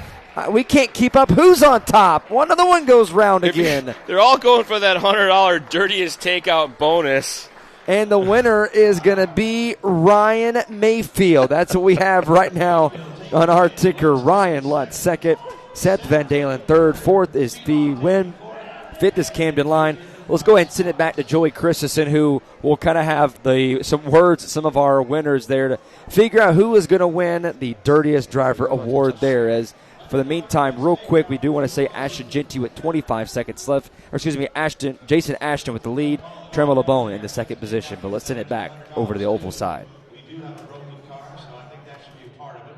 We can't keep up. Who's on top? One other one goes round again. They're all going for that $100 dirtiest takeout bonus. And the winner is going to be Ryan Mayfield. That's what we have right now on our ticker. Ryan Lutz second, Seth Van Dalen third, fourth is the win, fifth is Camden Line. Let's go ahead and send it back to Joey Christensen, who will kind of have some of our winners there to figure out who is going to win the Dirtiest Driver Award there. As for the meantime, real quick, we do want to say Ashton Genty with 25 seconds left. Or excuse me, Jason Ashton with the lead, Tremor LeBone in the second position. But let's send it back over to the oval side. We do have a broken car, so I think that should be a part of it.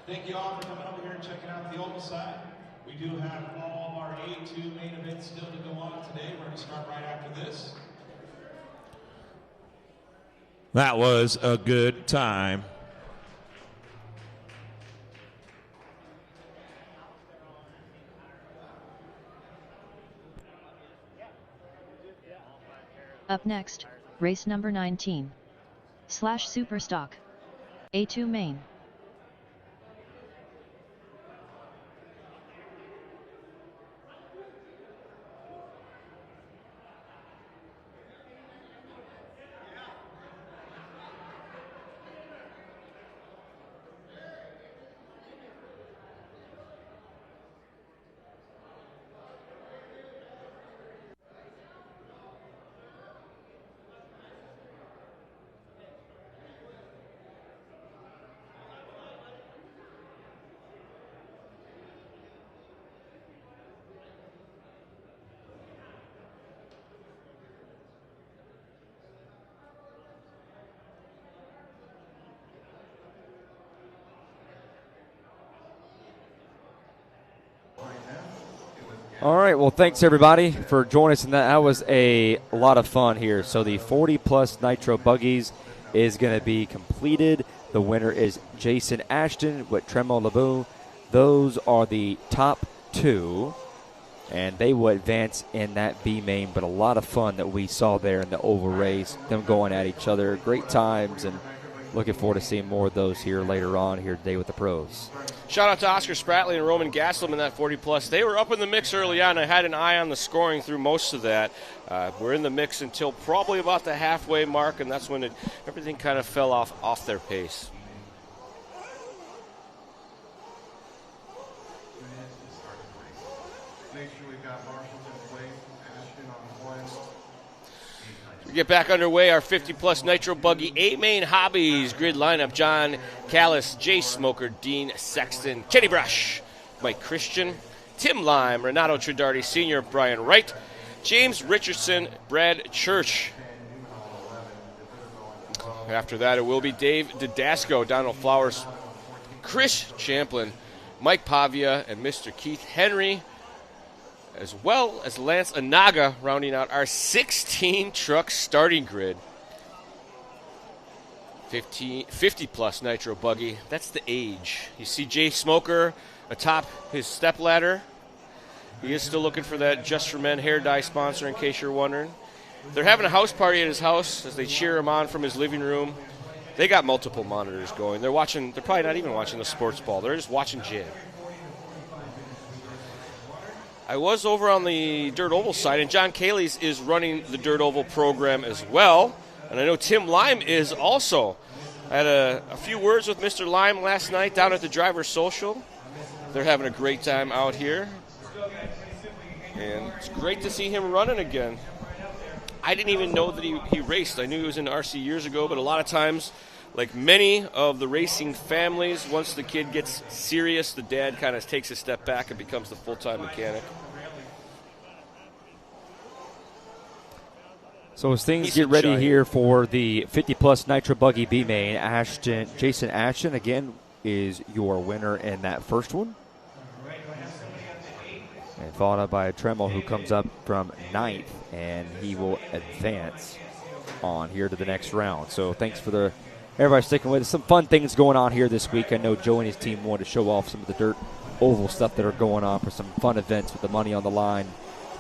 Thank you all for coming over here and checking out the oval side. We do have all of our A2 main events still to go on today. We're going to start right after this. That was a good time. Up next, race number 19. /Superstock. A2 main. All right, well, thanks, everybody, for joining us. And that was a lot of fun here. So the 40-plus Nitro Buggies is going to be completed. The winner is Jason Ashton with Tremont Lebeau. Those are the top two, and they will advance in that B main. But a lot of fun that we saw there in the oval race, them going at each other. Great times, and looking forward to seeing more of those here later on here today with the pros. Shout out to Oscar Spratley and Roman Gaslam in that 40-plus. They were up in the mix early on. I had an eye on the scoring through most of that. We're in the mix until probably about the halfway mark, and that's when everything kind of fell off their pace. Make sure we've got marshals in place, Ashton on the point. We get back underway, our 50-plus Nitro Buggy A-Main Hobbies grid lineup. John Callis, Jay Smoker, Dean Sexton, Kenny Brush, Mike Christian, Tim Lime, Renato Tridardi Sr., Brian Wright, James Richardson, Brad Church. After that, it will be Dave Didasco, Donald Flowers, Chris Champlin, Mike Pavia, and Mr. Keith Henry, as well as Lance Anaga, rounding out our 16-truck starting grid. 50-plus Nitro Buggy. That's the age. You see Jay Smoker atop his stepladder. He is still looking for that Just for Men hair dye sponsor, in case you're wondering. They're having a house party at his house as they cheer him on from his living room. They got multiple monitors going. They're probably not even watching the sports ball. They're just watching Jay. I was over on the Dirt Oval side, and John Caley's is running the Dirt Oval program as well. And I know Tim Lime is also. I had a few words with Mr. Lime last night down at the Driver's Social. They're having a great time out here. And it's great to see him running again. I didn't even know that he raced. I knew he was in RC years ago, but a lot of times, like many of the racing families, once the kid gets serious, the dad kind of takes a step back and becomes the full-time mechanic. So as things get ready here for the 50-plus Nitro Buggy B main, Jason Ashton, again, is your winner in that first one. And followed up by Tremel, who comes up from 9th, and he will advance on here to the next round. So thanks for everybody sticking with us. Some fun things going on here this week. I know Joe and his team wanted to show off some of the Dirt Oval stuff that are going on for some fun events with the money on the line.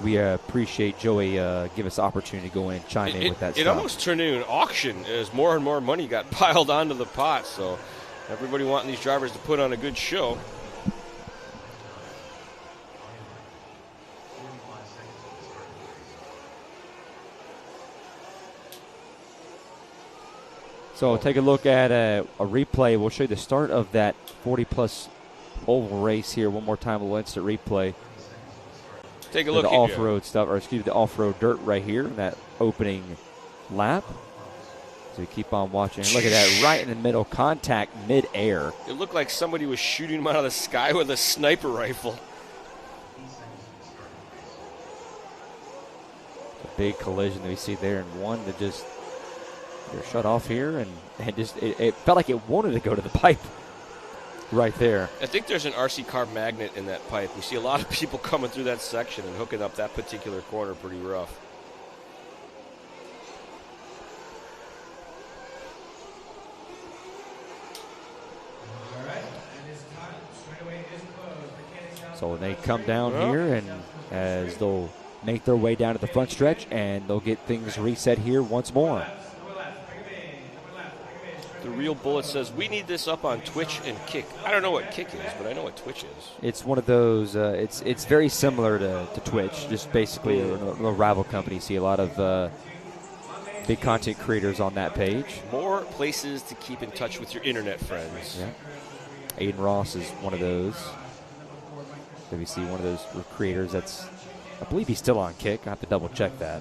We appreciate Joey give us the opportunity to go in and chime in with that stuff. It almost turned into an auction as more and more money got piled onto the pot. So everybody wanting these drivers to put on a good show. So take a look at a replay. We'll show you the start of that 40-plus oval race here one more time. We'll instant replay. Take a look at the here. off-road stuff, or excuse me, the off-road dirt right here in that opening lap. So you keep on watching. Look at that, right in the middle, contact mid-air. It looked like somebody was shooting him out of the sky with a sniper rifle. A big collision that we see there, and one that just they're shut off here, and just it felt like it wanted to go to the pipe right there. I think there's an RC car magnet in that pipe. We see a lot of people coming through that section and hooking up that particular corner pretty rough. So when they come down here, and as they'll make their way down to the front stretch, and they'll get things reset here once more. The Real Bullet says, we need this up on Twitch and Kick. I don't know what Kick is, but I know what Twitch is. It's one of those, it's very similar to Twitch, just basically a little rival company. See a lot of big content creators on that page. More places to keep in touch with your internet friends. Yeah. Aiden Ross is one of those. WC, one of those creators that's, I believe he's still on Kick. I have to double check that.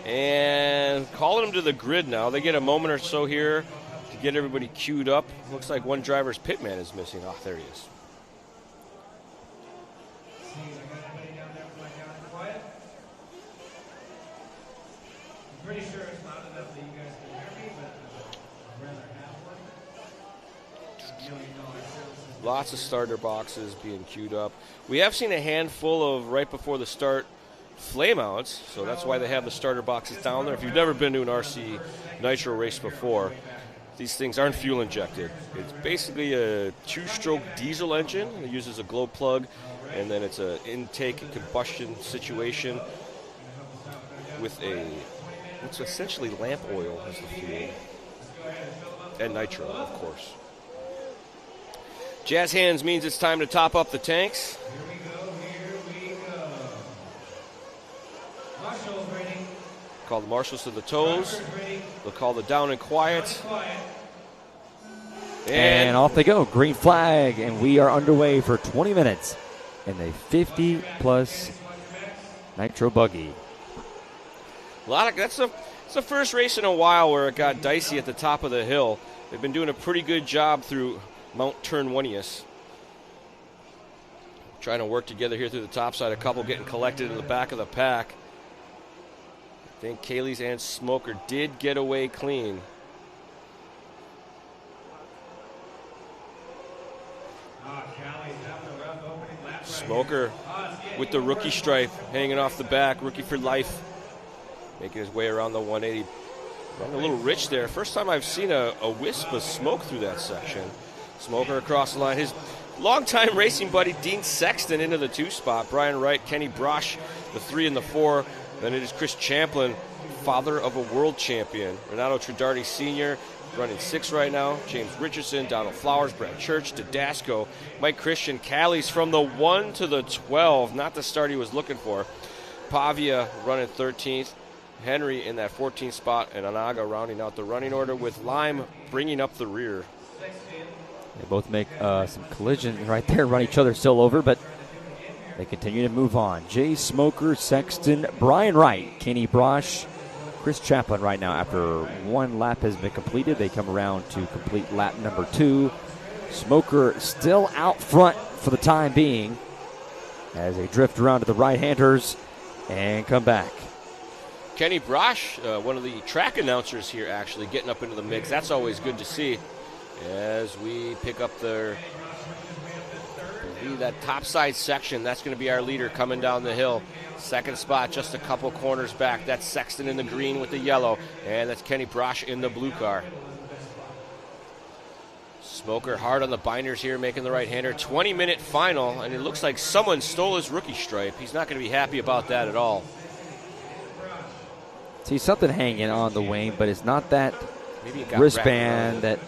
And calling them to the grid now. They get a moment or so here to get everybody queued up. Looks like one driver's pitman is missing. Oh, there he is. Lots of starter boxes being queued up. We have seen a handful of right before the start flameouts, so that's why they have the starter boxes down there. If you've never been to an RC Nitro race before, these things aren't fuel injected. It's basically a 2-stroke diesel engine. It uses a glow plug, and then it's an intake and combustion situation with what's essentially lamp oil as the fuel. And nitro, of course. Jazz hands means it's time to top up the tanks. Call the marshals to the toes. They'll call the down and quiet. And off they go. Green flag, and we are underway for 20 minutes in the 50-plus Nitro Buggy. It's the first race in a while where it got dicey at the top of the hill. They've been doing a pretty good job through Mount Turnwinius. Trying to work together here through the top side. A couple getting collected in the back of the pack. I think Kaylee's and Smoker did get away clean. Smoker with the rookie stripe hanging off the back. Rookie for life. Making his way around the 180. Running a little rich there. First time I've seen a wisp of smoke through that section. Smoker across the line. His longtime racing buddy Dean Sexton into the 2 spot. Brian Wright, Kenny Brosh, the 3 and the 4. Then it is Chris Champlin, father of a world champion. Renato Tridardi Sr. running 6 right now. James Richardson, Donald Flowers, Brad Church, Didasco, Mike Christian, Callies from the 1 to the 12. Not the start he was looking for. Pavia running 13th. Henry in that 14th spot, and Anaga rounding out the running order with Lime bringing up the rear. They both make some collision right there, run each other still over, but they continue to move on. Jay Smoker, Sexton, Brian Wright, Kenny Brosh, Chris Chaplin right now. After 1 lap has been completed, they come around to complete lap number 2. Smoker still out front for the time being as they drift around to the right-handers and come back. Kenny Brosh, one of the track announcers here, actually getting up into the mix. That's always good to see as we pick up that topside section. That's going to be our leader coming down the hill. Second spot, just a couple corners back. That's Sexton in the green with the yellow, and that's Kenny Brosh in the blue car. Smoker hard on the binders here, making the right-hander. 20-minute final, and it looks like someone stole his rookie stripe. He's not going to be happy about that at all. See something hanging on the wing, but it's not that wristband that.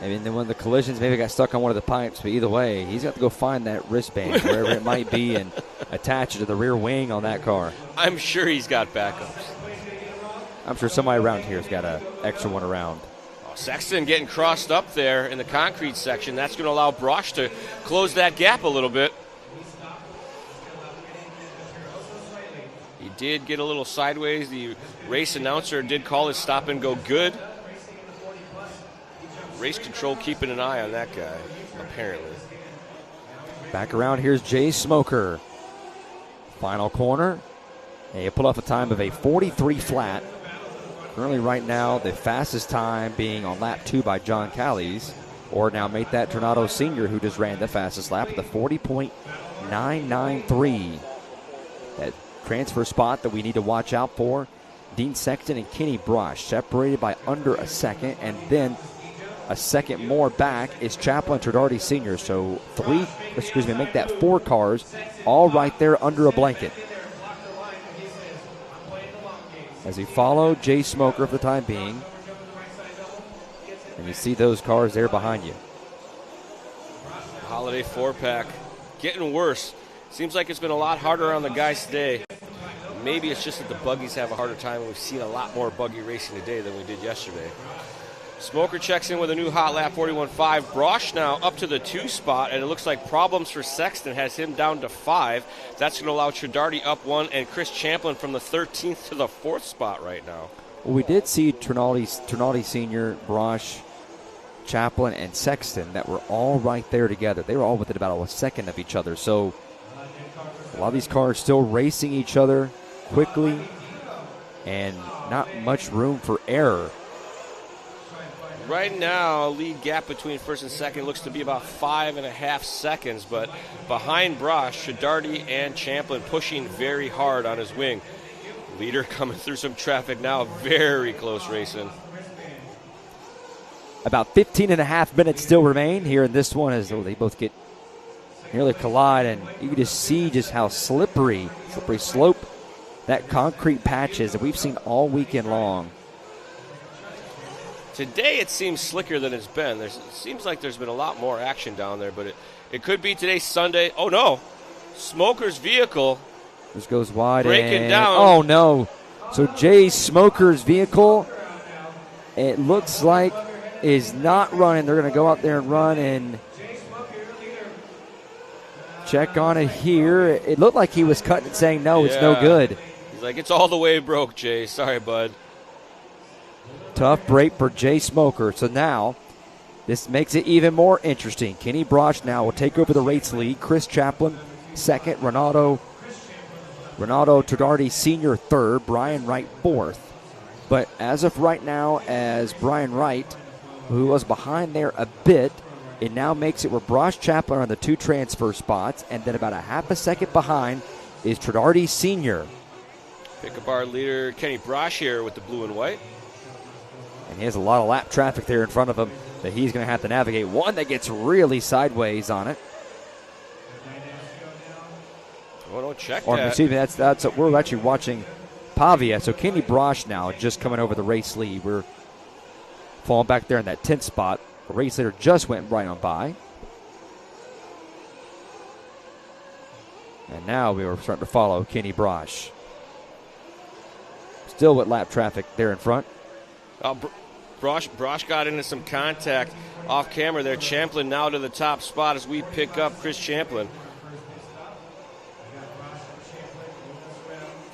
I mean, one of the collisions maybe got stuck on one of the pipes, but either way, he's got to go find that wristband wherever it might be and attach it to the rear wing on that car. I'm sure he's got backups. I'm sure somebody around here has got an extra one around. Sexton getting crossed up there in the concrete section. That's going to allow Brosh to close that gap a little bit. He did get a little sideways. The race announcer did call his stop and go good. Race control keeping an eye on that guy, apparently. Back around, here's Jay Smoker. Final corner. And he pulled off a time of a 43 flat. Currently right now, the fastest time being on lap 2 by John Callies. Or now make that Tornado Sr., who just ran the fastest lap with a 40.993. That transfer spot that we need to watch out for. Dean Sexton and Kenny Brosh separated by under a second, and then a second more back is Chaplin Tridardi Sr. So make that 4 cars all right there under a blanket. As we follow Jay Smoker for the time being. And you see those cars there behind you. Holiday 4-pack getting worse. Seems like it's been a lot harder on the guys today. Maybe it's just that the buggies have a harder time, and we've seen a lot more buggy racing today than we did yesterday. Smoker checks in with a new hot lap, 41.5. Brosh now up to the 2 spot, and it looks like problems for Sexton has him down to 5. That's going to allow Tridardi up 1, and Chris Champlin from the 13th to the 4th spot right now. Well, we did see Trinaldi Sr., Brosh, Chaplin, and Sexton that were all right there together. They were all within about a second of each other. So a lot of these cars still racing each other quickly and not much room for error. Right now, lead gap between first and second looks to be about 5.5 seconds, but behind Brosh, Chidardi and Champlin pushing very hard on his wing. Leader coming through some traffic now, very close racing. About 15 and a half minutes still remain here in this one as they both get nearly collide, and you can just see just how slippery slope that concrete patch is that we've seen all weekend long. Today it seems slicker than it's been. It seems like there's been a lot more action down there, but it could be today, Sunday. Oh, no. Smoker's vehicle. This goes wide. Breaking down. Oh, no. So Jay Smoker's vehicle, it looks like, is not running. They're going to go out there and run and check on it here. It looked like he was cutting it, saying, no, it's no good. He's like, it's all the way broke, Jay. Sorry, bud. Tough break for Jay Smoker. So now this makes it even more interesting. Kenny Brosh now will take over the race lead. Chris Chaplin second. Renato Chidardi Sr. third. Brian Wright fourth. But as of right now, as Brian Wright, who was behind there a bit, it now makes it where Brosh Chaplin are on the two transfer spots, and then about a half a second behind is Chidardi Sr. Pick up our leader, Kenny Brosh, here with the blue and white. And he has a lot of lap traffic there in front of him that he's going to have to navigate. One that gets really sideways on it. Oh, don't check or, that. Excuse me, that's we're actually watching Pavia. So Kenny Brosh now just coming over the race lead. We're falling back there in that 10th spot. The race leader just went right on by. And now we are starting to follow Kenny Brosh. Still with lap traffic there in front. Brosh got into some contact off camera there. Champlin now to the top spot as we pick up Chris Champlin.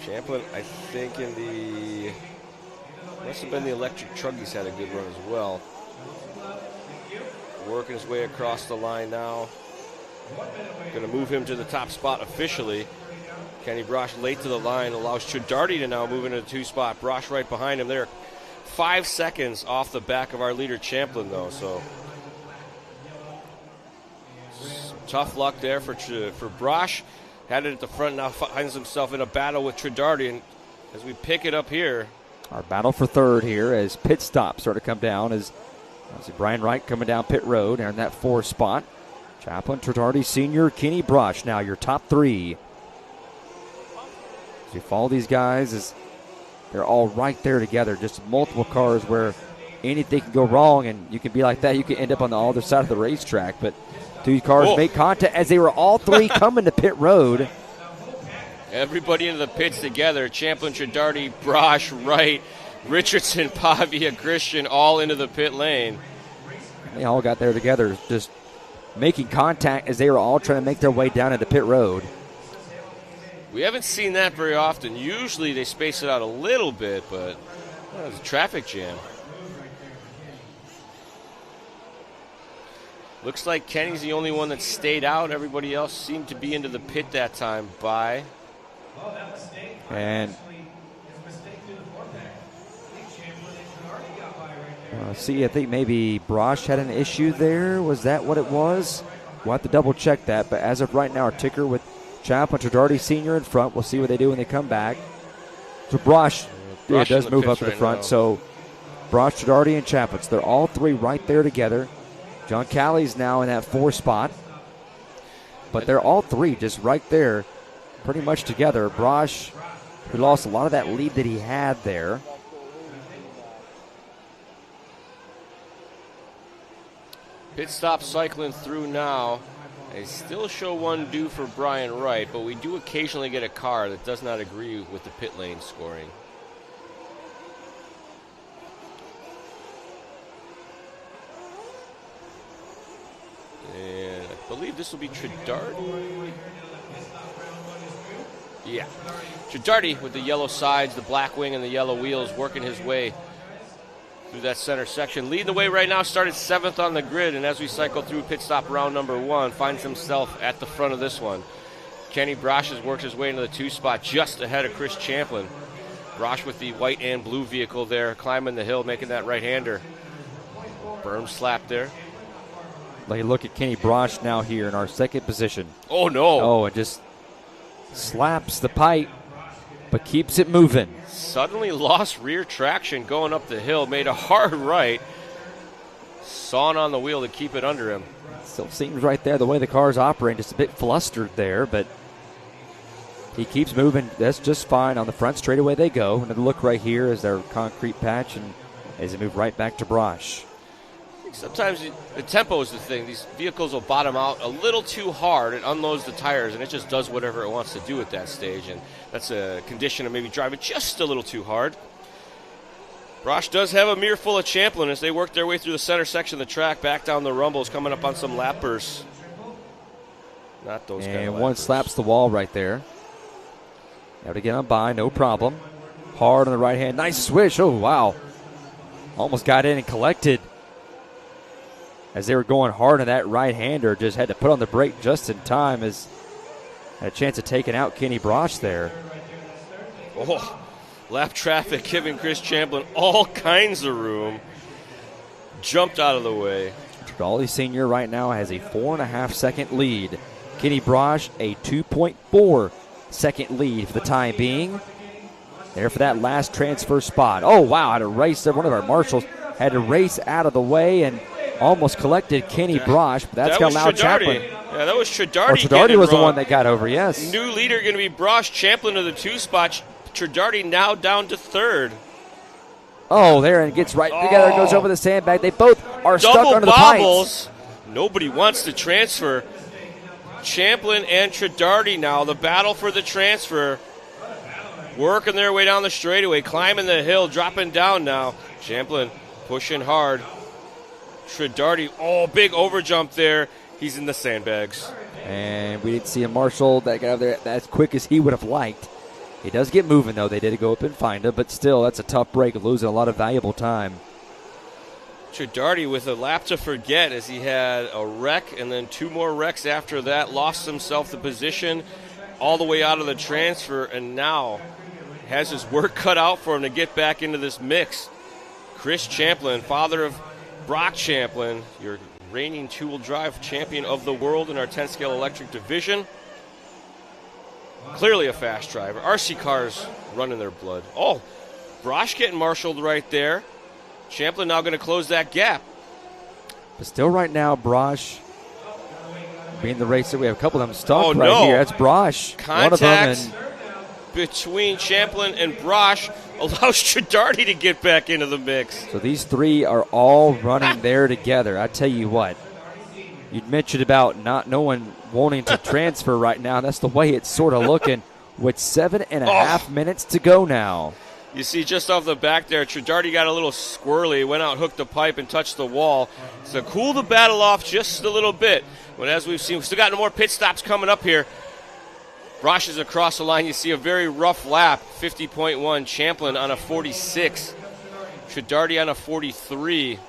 Champlin, I think in the, must have been the electric truck, he's had a good run as well. Working his way across the line now. Going to move him to the top spot officially. Kenny Brosh late to the line allows Chidardi to now move into the 2 spot. Brosh right behind him there. 5 seconds off the back of our leader Champlin, though, so tough luck there for Brosh. Had it at the front, now finds himself in a battle with Chidardi, and as we pick it up here. Our battle for third here as pit stops start to come down as Brian Wright coming down pit road and in that 4 spot. Chaplin, Chidardi Sr., Kenny Brosh now your top 3. As you follow these guys as they're all right there together, just multiple cars where anything can go wrong, and you can be like that. You can end up on the other side of the racetrack. But 2 cars make contact as they were all 3 coming to pit road. Everybody into the pits together. Champlin, Chidardi, Brosh, Wright, Richardson, Pavia, Christian, all into the pit lane. They all got there together, just making contact as they were all trying to make their way down into pit road. We haven't seen that very often. Usually they space it out a little bit, but it was a traffic jam. Looks like Kenny's the only one that stayed out. Everybody else seemed to be into the pit that time by. And see, I think maybe Brosh had an issue there. Was that what it was? We'll have to double check that. But as of right now, our ticker with Chaplin, Chidardi Sr. in front. We'll see what they do when they come back. So Brosh does move up to the front. So Brosh, Chidardi, and Chaplin. So they're all 3 right there together. John Callie's now in that 4 spot. But they're all 3 just right there pretty much together. Brosh, who lost a lot of that lead that he had there. Pit stop cycling through now. They still show one due for Brian Wright, but we do occasionally get a car that does not agree with the pit lane scoring. And I believe this will be Chidardi. Yeah. Chidardi with the yellow sides, the black wing, and the yellow wheels working his way through that center section. Leading the way right now, started 7th on the grid, and as we cycle through pit stop round number 1, finds himself at the front of this one. Kenny Brosh has worked his way into the 2 spot just ahead of Chris Champlin. Brosh with the white and blue vehicle there, climbing the hill, making that right-hander. Berm slap there. Look at Kenny Brosh now here in our second position. Oh, no. Oh, and just slaps the pipe, but keeps it moving. Suddenly lost rear traction going up the hill, made a hard right, sawing on the wheel to keep it under him. Still seems right there the way the car's operating, just a bit flustered there, but he keeps moving. That's just fine. On the front straightaway they go. Another look right here is their concrete patch, and as they move right back to Brosh. Sometimes the tempo is the thing. These vehicles will bottom out a little too hard and unloads the tires, and it just does whatever it wants to do at that stage, and that's a condition of maybe driving just a little too hard. Brosh does have a mirror full of Champlin as they work their way through the center section of the track, back down the rumbles, coming up on some lappers. Not those kind of And lappers. one slaps the wall right there. Now to get on by, no problem. Hard on the right hand. Nice swish. Oh, wow. Almost got in and collected. As they were going hard on that right-hander, just had to put on the brake just in time as had a chance of taking out Kenny Brosh there. Oh, lap traffic giving Chris Champlin all kinds of room. Jumped out of the way. Trigali Sr. right now has a 4.5-second lead. Kenny Brosh a 2.4-second lead for the time being. There for that last transfer spot. Oh, wow, had to race there. One of our marshals had to race out of the way and almost collected Kenny Brosh, but that's going to allow Champlin. Yeah, that was Tredardi. Oh, Tredardi was the one that got over, yes. New leader going to be Brosh, Champlin to the 2 spot. Tredardi now down to 3rd. Oh, there, and gets right together, goes over the sandbag. They both are stuck Double under the bobbles. pipes. Nobody wants to transfer. Champlin and Tredardi now, the battle for the transfer. Working their way down the straightaway, climbing the hill, dropping down now. Champlin pushing hard. Tredardi, oh, big overjump there. He's in the sandbags. And we didn't see a marshal that got out there as quick as he would have liked. He does get moving, though. They did go up and find him, but still, that's a tough break, losing a lot of valuable time. Tredardi with a lap to forget as he had a wreck and then 2 more wrecks after that. Lost himself the position all the way out of the transfer, and now has his work cut out for him to get back into this mix. Chris Champlin, father of Brock Champlin, your reigning 2-wheel drive champion of the world in our 10-scale electric division. Clearly a fast driver. RC cars running their blood. Oh, Brosh getting marshaled right there. Champlin now going to close that gap. But still right now, Brosh being the racer. We have a couple of them stuck Oh, right no. here. That's Brosh. Contact One of them. And between Champlin and Brosh allows Tredardi to get back into the mix. so these 3 are all running there together. I tell you what, you'd mentioned about no one wanting to transfer right now. That's the way it's sort of looking with 7.5 minutes to go now. You see just off the back there, Tredardi got a little squirrely, went out, hooked the pipe, and touched the wall. So cool the battle off just a little bit. But as we've seen, we've still got more pit stops coming up here. Brosh is across the line. You see a very rough lap, 50.1. Champlin on a 46. Tredardi on a 43.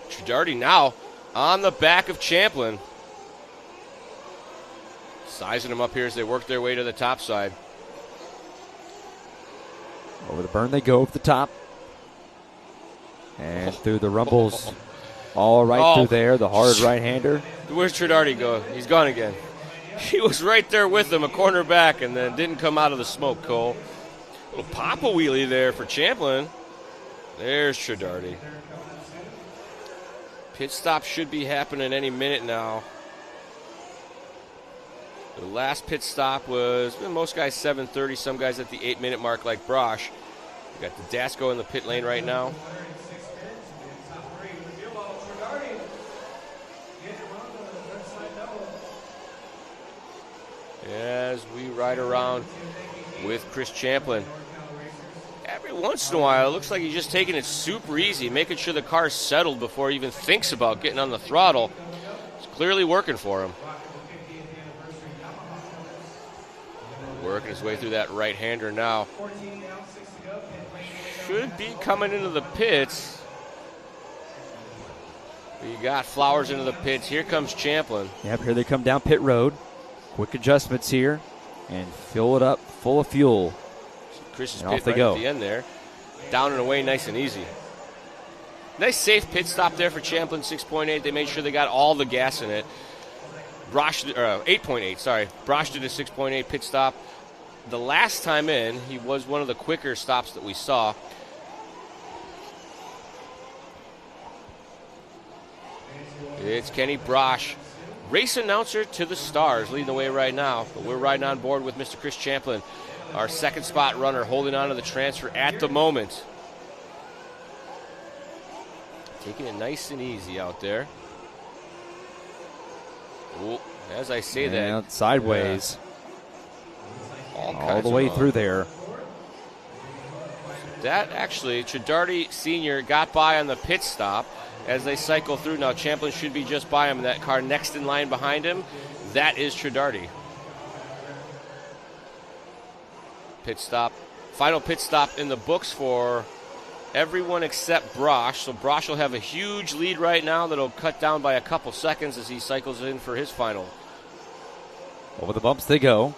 Tredardi now on the back of Champlin. Sizing him up here as they work their way to the top side. Over the burn they go, over the top. And through the rumbles, all right through there, the hard right-hander. Where's Tredardi go? He's gone again. He was right there with him, a corner back, and then didn't come out of the smoke, Cole. Little pop-a wheelie there for Champlin. There's Tredardi. Pit stop should be happening any minute now. The last pit stop was, most guys 7:30, some guys at the 8-minute mark like Brosh. We got the Dasco in the pit lane right now. As we ride around with Chris Champlin. Every once in a while, it looks like he's just taking it super easy, making sure the car's settled before he even thinks about getting on the throttle. It's clearly working for him. Working his way through that right-hander now. Should be coming into the pits. We got Flowers into the pits. Here comes Champlin. Yep, here they come down pit road. Quick adjustments here. And fill it up full of fuel. Chris is and pit off they right go. at the end there. Down and away nice and easy. Nice safe pit stop there for Champlin, 6.8. They made sure they got all the gas in it. 8.8, sorry. Brosh did a 6.8 pit stop. The last time in, he was one of the quicker stops that we saw. It's Kenny Brosh, race announcer to the stars, leading the way right now. But we're riding on board with Mr. Chris Champlin, our second spot runner, holding on to the transfer at the moment. Taking it nice and easy out there. Ooh, as I say that. Sideways. Yeah. All the way through there. That actually, Tradardi Sr. got by on the pit stop as they cycle through. Now Champlin should be just by him, and that car next in line behind him, that is Tradardi. Pit stop. Final pit stop in the books for everyone except Brosh. So Brosh will have a huge lead right now that'll cut down by a couple seconds as he cycles in for his final. Over the bumps they go.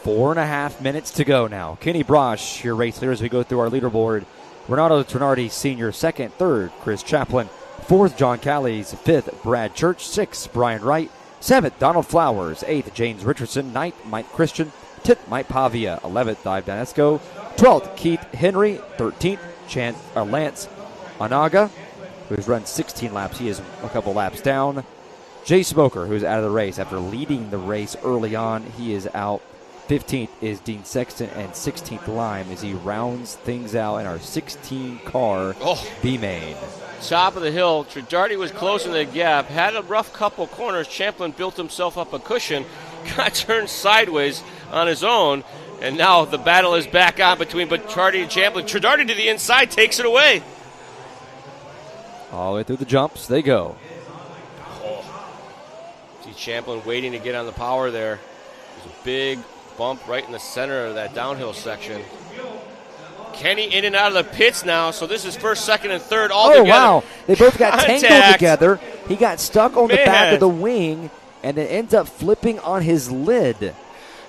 4.5 minutes to go now. Kenny Brosh, your race leader as we go through our leaderboard. Renato Trenardi, senior, second. Third, Chris Chaplin. Fourth, John Callies. Fifth, Brad Church. Sixth, Brian Wright. Seventh, Donald Flowers. Eighth, James Richardson. Ninth, Mike Christian. 10th, Mike Pavia. 11th, Dive Danesco. 12th, Keith Henry. 13th, Lance Anaga, who's run 16 laps. He is a couple laps down. Jay Smoker, who's out of the race after leading the race early on. He is out. 15th is Dean Sexton, and 16th Lime as he rounds things out in our 16-car B-Main. Top of the hill, Tradardi was closing the gap, had a rough couple corners. Champlin built himself up a cushion, got turned sideways on his own, and now the battle is back on between Tradardi and Champlin. Tradardi to the inside, takes it away. All the way through the jumps, they go. See Champlin waiting to get on the power there. There's a big bump right in the center of that downhill section. Kenny in and out of the pits now, so this is first, second, and third all together. Oh, wow. They both got tangled together. He got stuck on the back of the wing and then ends up flipping on his lid.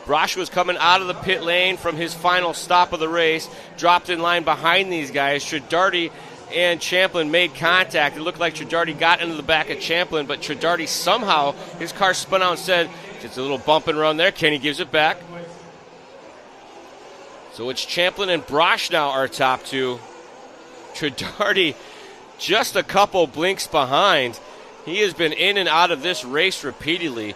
Brosh was coming out of the pit lane from his final stop of the race, dropped in line behind these guys. Tradardi and Champlin made contact. It looked like Tradardi got into the back of Champlin, but Tradardi somehow, his car spun out and said, just a little bump and run there. Kenny gives it back. So it's Champlin and Brosh now our top two. Tradardi just a couple blinks behind. He has been in and out of this race repeatedly,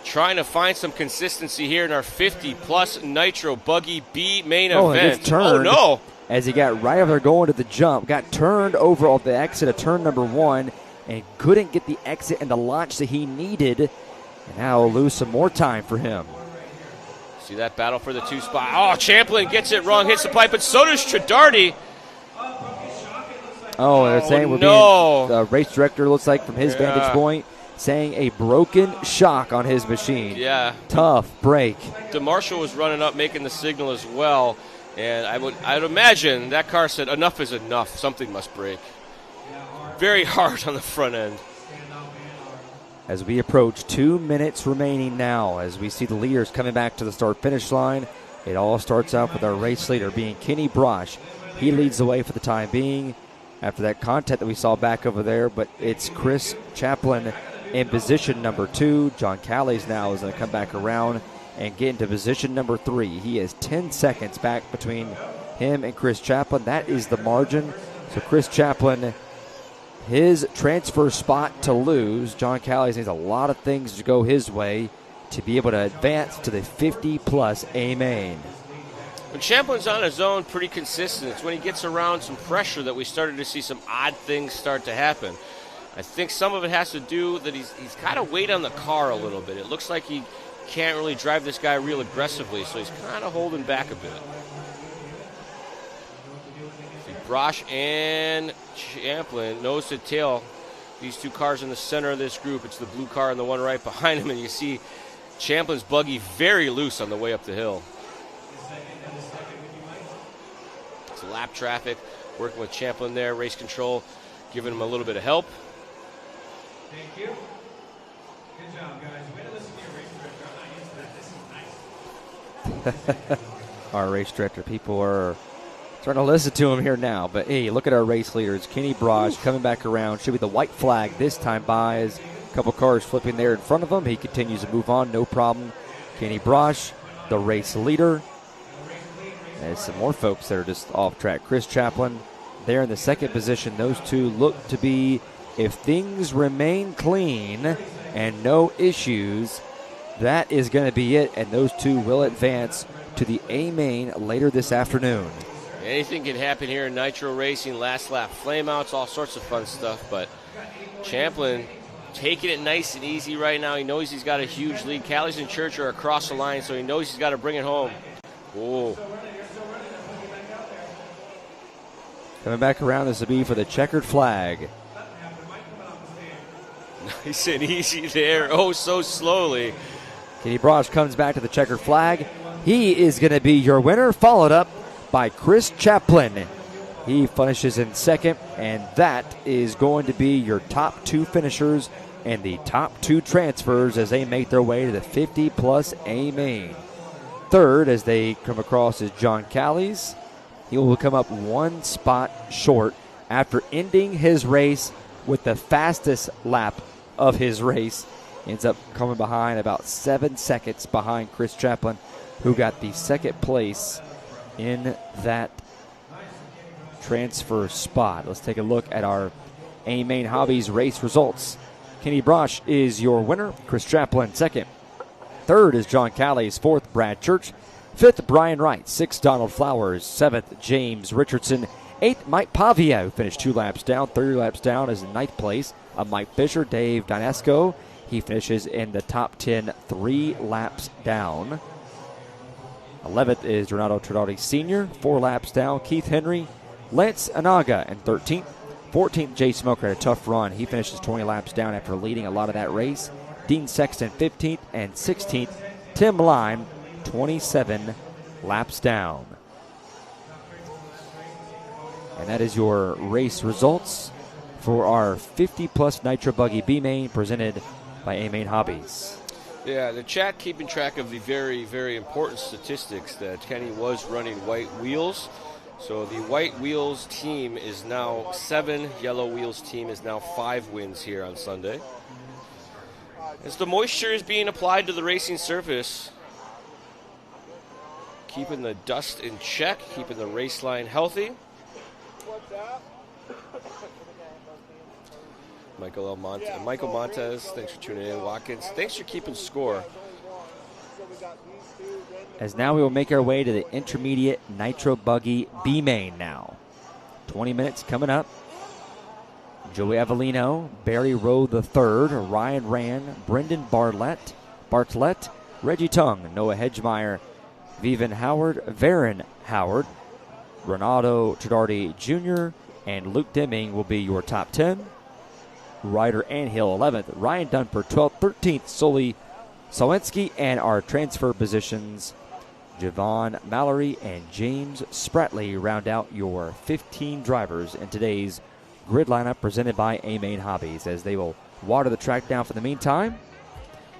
trying to find some consistency here in our 50-plus Nitro Buggy B main event. Turned, no! As he got right over there going to the jump, got turned over off the exit of turn number 1 and couldn't get the exit and the launch that he needed. And now we'll lose some more time for him. See that battle for the 2 spot. Oh, Champlin gets it wrong, hits the pipe, but so does Tradardi. Oh, they're saying we're being, the race director looks like from his vantage point, saying a broken shock on his machine. Yeah. Tough break. DeMarshall was running up, making the signal as well. And I'd imagine that car said, enough is enough. Something must break. Very hard on the front end. As we approach 2 minutes remaining now, as we see the leaders coming back to the start-finish line, it all starts out with our race leader being Kenny Brosh. He leads the way for the time being after that contact that we saw back over there, but it's Chris Chaplin in position number 2. John Callies now is going to come back around and get into position number 3. He is 10 seconds back between him and Chris Chaplin. That is the margin. So Chris Chaplin, his transfer spot to lose. John Callies needs a lot of things to go his way to be able to advance to the 50-plus A-main. When Champlin's on his own, pretty consistent. It's when he gets around some pressure that we started to see some odd things start to happen. I think some of it has to do that he's kind of weight on the car a little bit. It looks like he can't really drive this guy real aggressively, so he's kind of holding back a bit. See, Brosh and Champlin, nose to tail. These 2 cars in the center of this group. It's the blue car and the one right behind him, and you see Champlin's buggy very loose on the way up the hill. It's lap traffic, working with Champlin there, race control, giving him a little bit of help. Thank you. Good job, guys. Way to listen to your race director. I'm not used to that. This is nice. Our race director, people are Trying to listen to him here now, but hey, look at our race leaders. Kenny Braj coming back around. Should be the white flag this time by as a couple cars flipping there in front of him. He continues to move on, no problem. Kenny Braj, the race leader. There's some more folks that are just off track. Chris Chaplin there in the second position. Those two look to be, if things remain clean and no issues, that is going to be it, and those two will advance to the A main later this afternoon. Anything can happen here in nitro racing, last lap flameouts, all sorts of fun stuff, but Champlin taking it nice and easy right now. He knows he's got a huge lead. Callies and Church are across the line, so he knows he's got to bring it home. Oh. Coming back around, this will be for the checkered flag. Nice and easy there, oh so slowly. Kenny Braj comes back to the checkered flag. He is going to be your winner, followed up by Chris Chaplin. He finishes in second, and that is going to be your top two finishers and the top two transfers as they make their way to the 50-plus A main. Third, as they come across, is John Callies. He will come up one spot short after ending his race with the fastest lap of his race. Ends up coming behind about 7 seconds behind Chris Chaplin, who got the second place in that transfer spot. Let's take a look at our A Main Hobbies race results. Kenny Braj is your winner. Chris Chaplin second. Third is John Callies. Fourth, Brad Church. Fifth, Brian Wright. Sixth, Donald Flowers. Seventh, James Richardson. Eighth, Mike Pavia, who finished 2 laps down. 30 laps down is in ninth place. Mike Fisher. Dave Dinesco, he finishes in the top 10, 3 laps down. 11th is Renato Trinaldi Sr., 4 laps down. Keith Henry, Lance Anaga in 13th. 14th, Jay Smoker had a tough run. He finishes 20 laps down after leading a lot of that race. Dean Sexton 15th, and 16th, Tim Lime, 27 laps down. And that is your race results for our 50-plus Nitro Buggy B-Main presented by A-Main Hobbies. Yeah, the chat keeping track of the very, very important statistics that Kenny was running white wheels. So the white wheels team is now 7, yellow wheels team is now 5 wins here on Sunday. As the moisture is being applied to the racing surface, keeping the dust in check, keeping the race line healthy. Michael Montez, thanks for tuning in. Watkins, thanks for keeping score. As now we will make our way to the intermediate Nitro Buggy B-Main now. 20 minutes coming up. Joey Avellino, Barry Rowe III, Ryan Rand, Brendan Bartlett, Reggie Tung, Noah Hedgemeyer, Vivian Howard, Varen Howard, Renato Tridardi Jr., and Luke Deming will be your top 10. Ryder Anhill 11th, Ryan Dunper 12th, 13th, Sully Sawinski, and our transfer positions, Javon Mallory and James Spratley round out your 15 drivers in today's grid lineup presented by A-Main Hobbies. As they will water the track down for the meantime,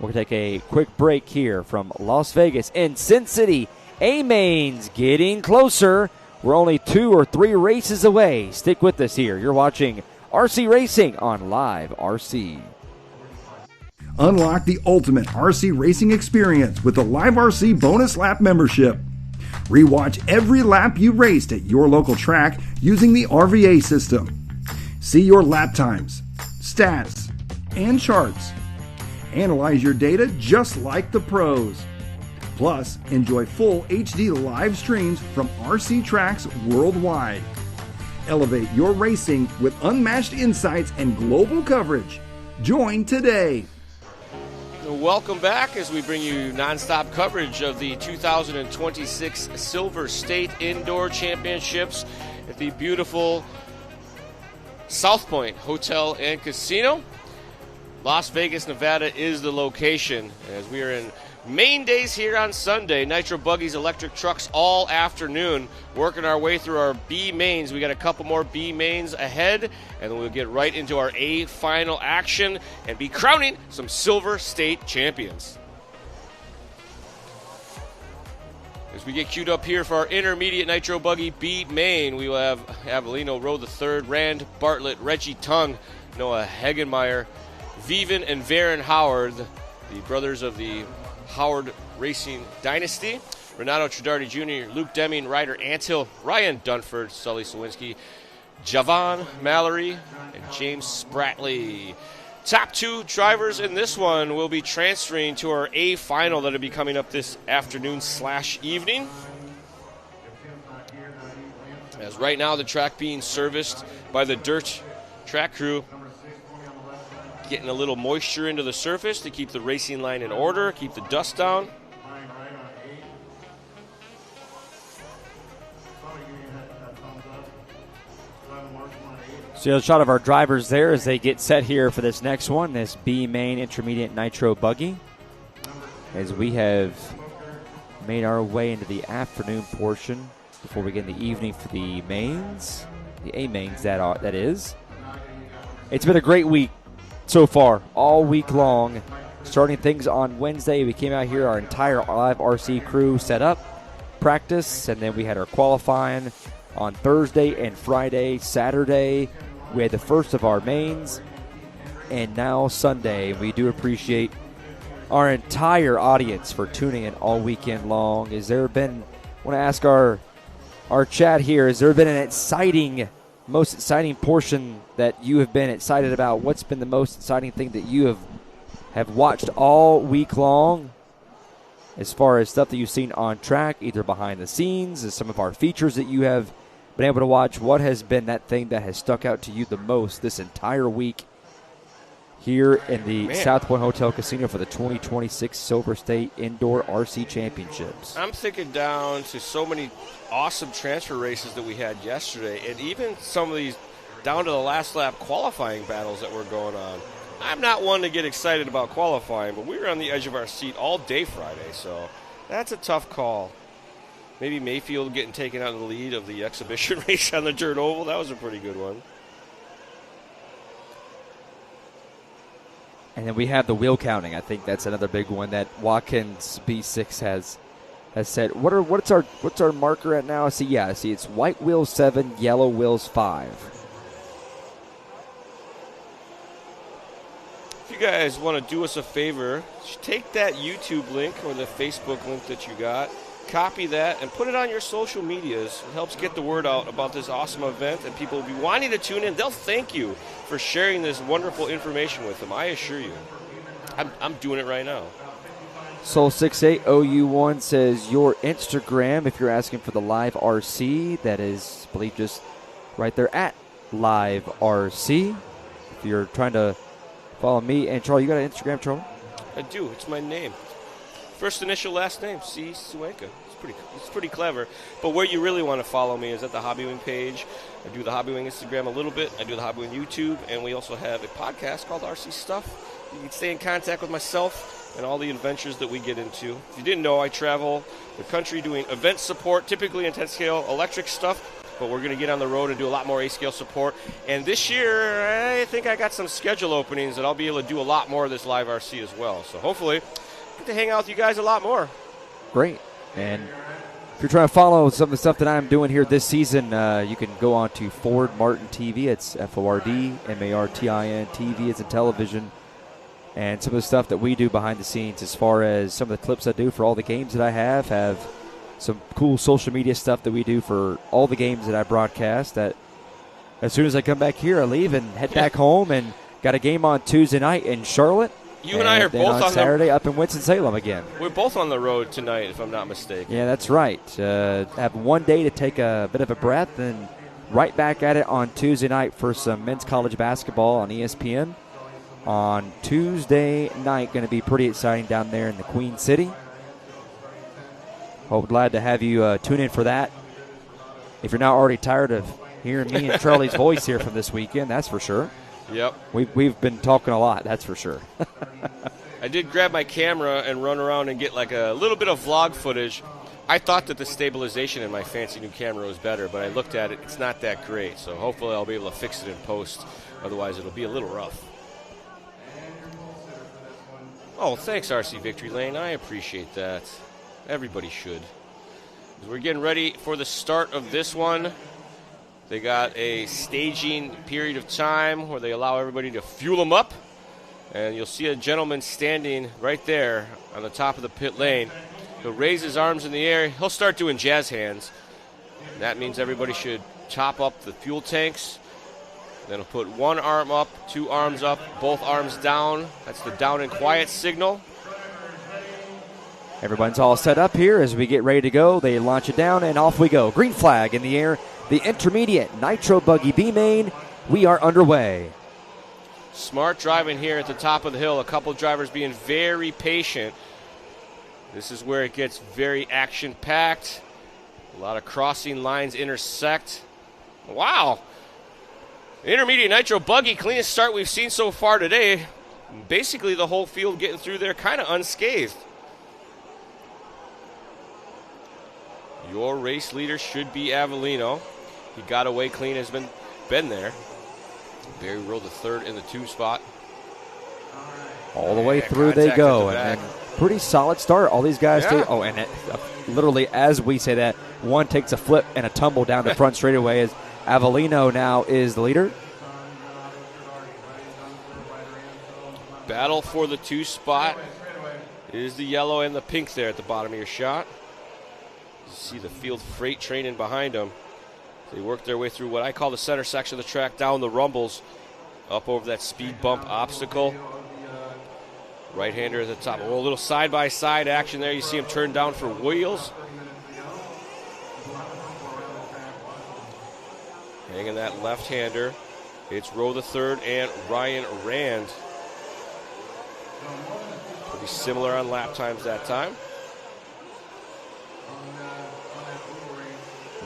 we're going to take a quick break here from Las Vegas and Sin City. A-Main's getting closer. We're only 2 or 3 races away. Stick with us here. You're watching RC Racing on Live RC. Unlock the ultimate RC racing experience with the Live RC bonus lap membership. Rewatch every lap you raced at your local track using the RVA system. See your lap times, stats, and charts. Analyze your data just like the pros. Plus, enjoy full HD live streams from RC tracks worldwide. Elevate your racing with unmatched insights and global coverage. Join today. Welcome back as we bring you nonstop coverage of the 2026 Silver State Indoor Championships at the beautiful South Point Hotel and Casino. Las Vegas, Nevada is the location as we are in main days here on Sunday. Nitro Buggies, electric trucks all afternoon. Working our way through our B mains. We got a couple more B mains ahead, and then we'll get right into our A final action and be crowning some Silver State champions. As we get queued up here for our intermediate nitro buggy B main, we will have Avellino Rowe III, Rand Bartlett, Reggie Tung, Noah Hegenmeyer, Viven and Varen Howard, the brothers of the Howard Racing Dynasty, Renato Tridardi Jr., Luke Deming, Ryder Anthill, Ryan Dunford, Sully Sawinski, Javon Mallory, and James Spratley. Top 2 drivers in this one will be transferring to our A final that will be coming up this afternoon/evening. As right now the track being serviced by the dirt track crew, getting a little moisture into the surface to keep the racing line in order, keep the dust down. So a shot of our drivers there as they get set here for this next one, this B main intermediate nitro buggy. As we have made our way into the afternoon portion before we get in the evening for the mains, the A mains that is. It's been a great week so far, all week long. Starting things on Wednesday, we came out here, our entire live RC crew set up, practice, and then we had our qualifying on Thursday and Friday. Saturday, we had the first of our mains, and now Sunday. We do appreciate our entire audience for tuning in all weekend long. I want to ask our chat here, has there been an most exciting portion that you have been excited about? What's been the most exciting thing that you have watched all week long as far as stuff that you've seen on track, either behind the scenes, as some of our features that you have been able to watch? What has been that thing that has stuck out to you the most this entire week here in the South Point Hotel Casino for the 2026 Silver State Indoor RC Championships? I'm thinking down to so many awesome transfer races that we had yesterday, and even some of these down to the last lap qualifying battles that were going on. I'm not one to get excited about qualifying, but we were on the edge of our seat all day Friday, so that's a tough call. Maybe Mayfield getting taken out of the lead of the exhibition race on the dirt oval. That was a pretty good one. And then we have the wheel counting. I think that's another big one that Watkins B6 has said. What's our marker at now? See, it's white wheels 7, yellow wheels 5. If you guys want to do us a favor, take that YouTube link or the Facebook link that you got, copy that, and put it on your social medias. It helps get the word out about this awesome event, and people will be wanting to tune in. They'll thank you for sharing this wonderful information with them, I assure you. I'm doing it right now. Soul68OU1 says your Instagram, if you're asking for the live RC, that is, I believe, just right there at live RC. If you're trying to follow me, and Charlie, you got an Instagram, Charlie? I do. It's my name. First initial, last name, C. Suenka. It's pretty clever. But where you really want to follow me is at the Hobbywing page. I do the Hobbywing Instagram a little bit. I do the Hobbywing YouTube. And we also have a podcast called RC Stuff. You can stay in contact with myself and all the adventures that we get into. If you didn't know, I travel the country doing event support, typically in 10-scale electric stuff. But we're going to get on the road and do a lot more A-scale support. And this year, I think I got some schedule openings that I'll be able to do a lot more of this live RC as well. So hopefully get to hang out with you guys a lot more. Great. And if you're trying to follow some of the stuff that I'm doing here this season, you can go on to Ford Martin TV. It's FORD MARTIN TV. It's in television. And some of the stuff that we do behind the scenes, as far as some of the clips I do for all the games that I have some cool social media stuff that we do for all the games that I broadcast. That as soon as I come back here, I leave and head back home, and got a game on Tuesday night in Charlotte. You and I are both on Saturday up in Winston-Salem again. We're both on the road tonight, if I'm not mistaken. Yeah, that's right. Have one day to take a bit of a breath, and right back at it on Tuesday night for some men's college basketball on ESPN. On Tuesday night, going to be pretty exciting down there in the Queen City. Hope glad to have you tune in for that. If you're not already tired of hearing me and Charlie's voice here from this weekend, that's for sure. Yep. We've been talking a lot, that's for sure. I did grab my camera and run around and get like a little bit of vlog footage. I thought that the stabilization in my fancy new camera was better, but I looked at it, it's not that great. So hopefully I'll be able to fix it in post. Otherwise it'll be a little rough. Oh, thanks, RC Victory Lane. I appreciate that. Everybody should. As we're getting ready for the start of this one, they got a staging period of time where they allow everybody to fuel them up. And you'll see a gentleman standing right there on the top of the pit lane. He'll raise his arms in the air. He'll start doing jazz hands. That means everybody should top up the fuel tanks. Then he'll put one arm up, two arms up, both arms down. That's the down and quiet signal. Everyone's all set up here as we get ready to go. They launch it down, and off we go. Green flag in the air. The intermediate nitro buggy B main. We are underway. Smart driving here at the top of the hill. A couple drivers being very patient. This is where it gets very action-packed. A lot of crossing lines intersect. Wow. Intermediate nitro buggy, cleanest start we've seen so far today. Basically the whole field getting through there kind of unscathed. Your race leader should be Avellino. He got away clean, has been there. Barry rolled the third in the 2 spot. All the way through they go. And pretty solid start. All these guys take. Oh, and literally as we say that, one takes a flip and a tumble down the front straightaway as Avellino now is the leader. Battle for the 2 spot is the yellow and the pink there at the bottom of your shot. You see the field freight train in behind them. They work their way through what I call the center section of the track, down the rumbles, up over that speed bump obstacle. Right-hander at the top. Oh, a little side-by-side action there. You see him turn down for wheels. Hanging that left-hander. It's Rowe the third and Ryan Rand. Pretty similar on lap times that time.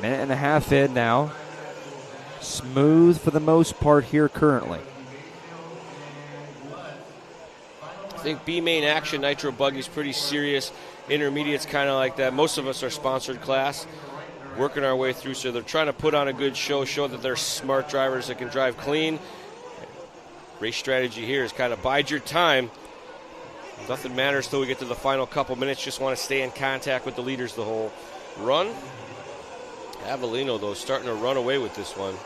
Minute and a half in now. Smooth for the most part here currently. I think B-main action nitro buggy's pretty serious. Intermediate's kind of like that. Most of us are sponsored class, working our way through, so they're trying to put on a good show that they're smart drivers that can drive clean. Race strategy here is kind of bide your time. Nothing matters till we get to the final couple minutes. Just want to stay in contact with the leaders the whole run. Avellino, though, starting to run away with this one.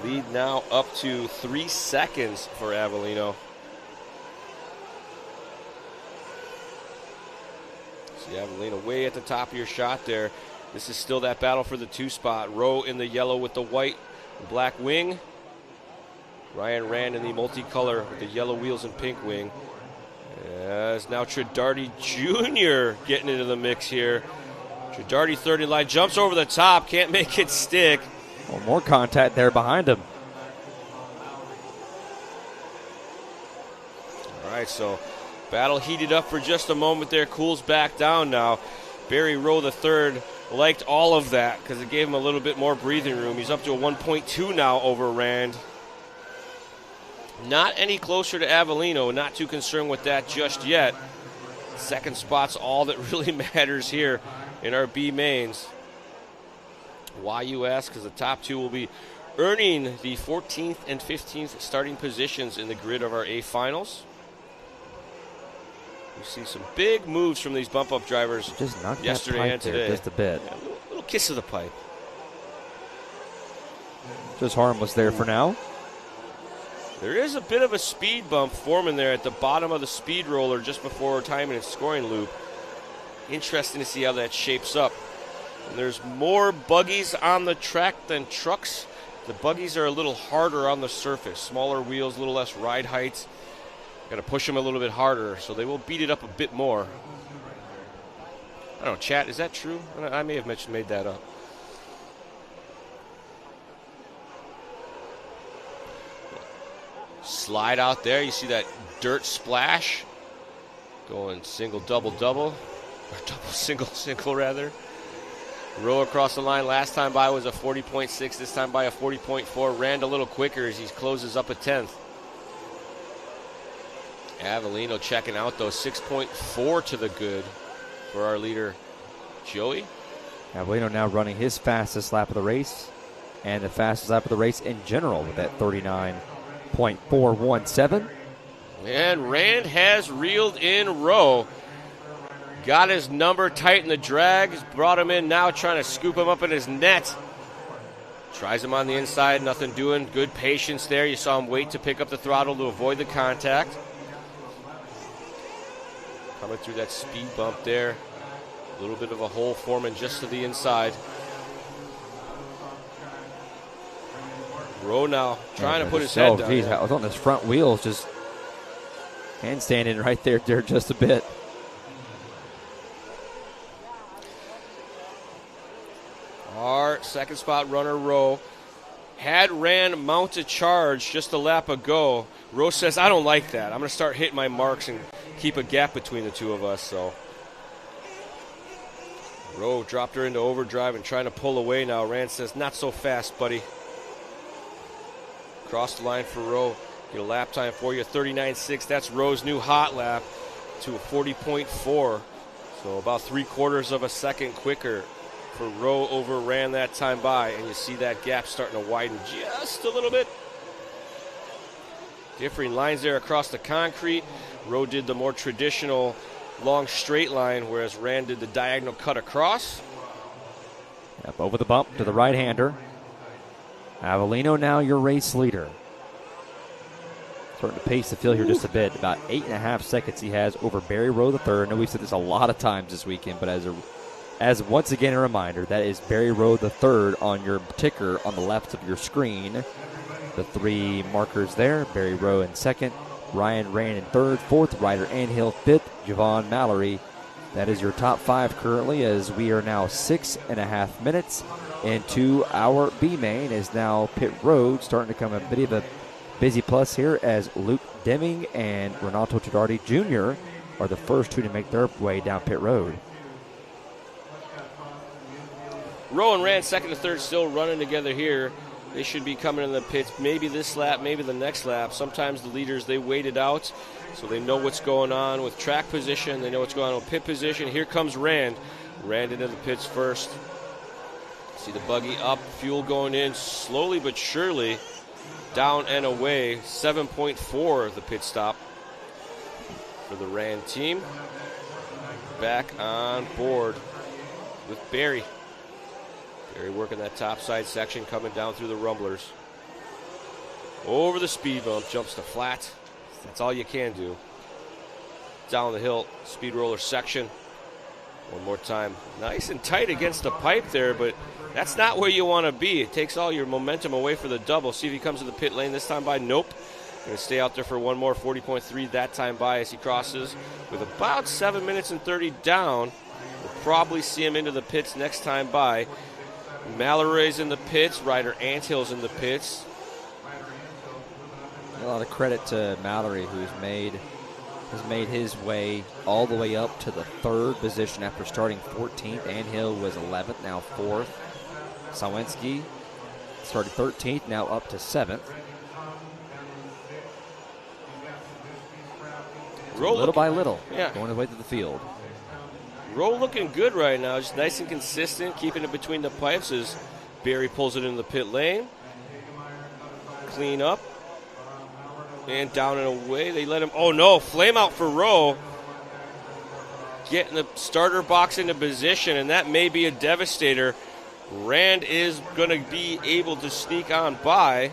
Lead now up to 3 seconds for Avellino. See Avellino way at the top of your shot there. This is still that battle for the 2 spot. Rowe in the yellow with the white and black wing. Ryan Rand in the multicolor with the yellow wheels and pink wing. As now Tridardi Jr. getting into the mix here. Tridardi third in line, jumps over the top, can't make it stick. Well, more contact there behind him. All right, so battle heated up for just a moment there, cools back down now. Barry Rowe the third liked all of that because it gave him a little bit more breathing room. He's up to a 1.2 now over Rand. Not any closer to Avellino, not too concerned with that just yet. Second spot's all that really matters here in our B mains. Why, you ask? Because the top 2 will be earning the 14th and 15th starting positions in the grid of our A finals. We see some big moves from these bump-up drivers just yesterday and today. Just a bit. Yeah, little kiss of the pipe. Just harmless there for now. There is a bit of a speed bump forming there at the bottom of the speed roller just before timing and scoring loop. Interesting to see how that shapes up. And there's more buggies on the track than trucks. The buggies are a little harder on the surface. Smaller wheels, a little less ride height. Got to push them a little bit harder, so they will beat it up a bit more. I don't know, chat, is that true? I may have made that up. Slide out there. You see that dirt splash. Going single, double, double. Or double, single, single, rather. Row across the line. Last time by was a 40.6. This time by a 40.4. Rand a little quicker as he closes up a 10th. Avellino checking out, though. 6.4 to the good for our leader, Joey. Avellino now running his fastest lap of the race and the fastest lap of the race in general with that 39.417. And Rand has reeled in Rowe. Got his number tight in the drag. He's brought him in now, trying to scoop him up in his net. Tries him on the inside, nothing doing. Good patience there. You saw him wait to pick up the throttle to avoid the contact. Coming through that speed bump there. A little bit of a hole forming just to the inside. Rowe now trying to put his head down. Geez, I was on his front wheels, just handstanding right there just a bit. Our second spot runner, Rowe, ran mount to charge just a lap ago. Rowe says, I don't like that. I'm going to start hitting my marks and keep a gap between the two of us. So Rowe dropped her into overdrive and trying to pull away now. Rand says, not so fast, buddy. Cross the line for Rowe. Get a lap time for you, 39.6. That's Rowe's new hot lap to a 40.4. So about 3/4 of a second quicker for Rowe over Rand that time by. And you see that gap starting to widen just a little bit. Differing lines there across the concrete. Rowe did the more traditional long straight line, whereas Rand did the diagonal cut across. Up over the bump to the right-hander. Avellino now your race leader. Starting to pace the field here just a bit. About 8.5 seconds he has over Barry Rowe III. I know we've said this a lot of times this weekend, but as once again a reminder, that is Barry Rowe III on your ticker on the left of your screen. The three markers there, Barry Rowe in second, Ryan Rand in third, fourth, Ryder Anhill fifth, Javon Mallory. That is your top five currently, as we are now 6.5 minutes into our B main, as now pit road starting to come a bit of a busy plus here, as Luke Deming and Renato Todardi Jr. are the first two to make their way down pit road. Rowe and Rand, second and third, still running together here. They should be coming in the pits maybe this lap, maybe the next lap. Sometimes the leaders, they wait it out, so they know what's going on with track position. They know what's going on with pit position. Here comes Rand. Rand into the pits first. See the buggy up, fuel going in slowly but surely. Down and away, 7.4 the pit stop for the Rand team. Back on board with Barry. Barry working that top side section, coming down through the rumblers. Over the speed bump, jumps to flat. That's all you can do. Down the hill, speed roller section. One more time. Nice and tight against the pipe there, but that's not where you want to be. It takes all your momentum away for the double. See if he comes to the pit lane this time by. Nope. Going to stay out there for one more, 40.3 that time by as he crosses. With about 7 minutes and 30 down, we'll probably see him into the pits next time by. Mallory's in the pits. Ryder Anthill's in the pits. A lot of credit to Mallory, who's made his way all the way up to the third position after starting 14th. Anhill was 11th, now 4th. Sawinski started 13th, now up to 7th. Little by little, going away to the field. Rowe looking good right now, just nice and consistent, keeping it between the pipes as Barry pulls it into the pit lane. Clean up. And down and away. They let him, oh no, flame out for Rowe. Getting the starter box into position, and that may be a devastator. Rand is going to be able to sneak on by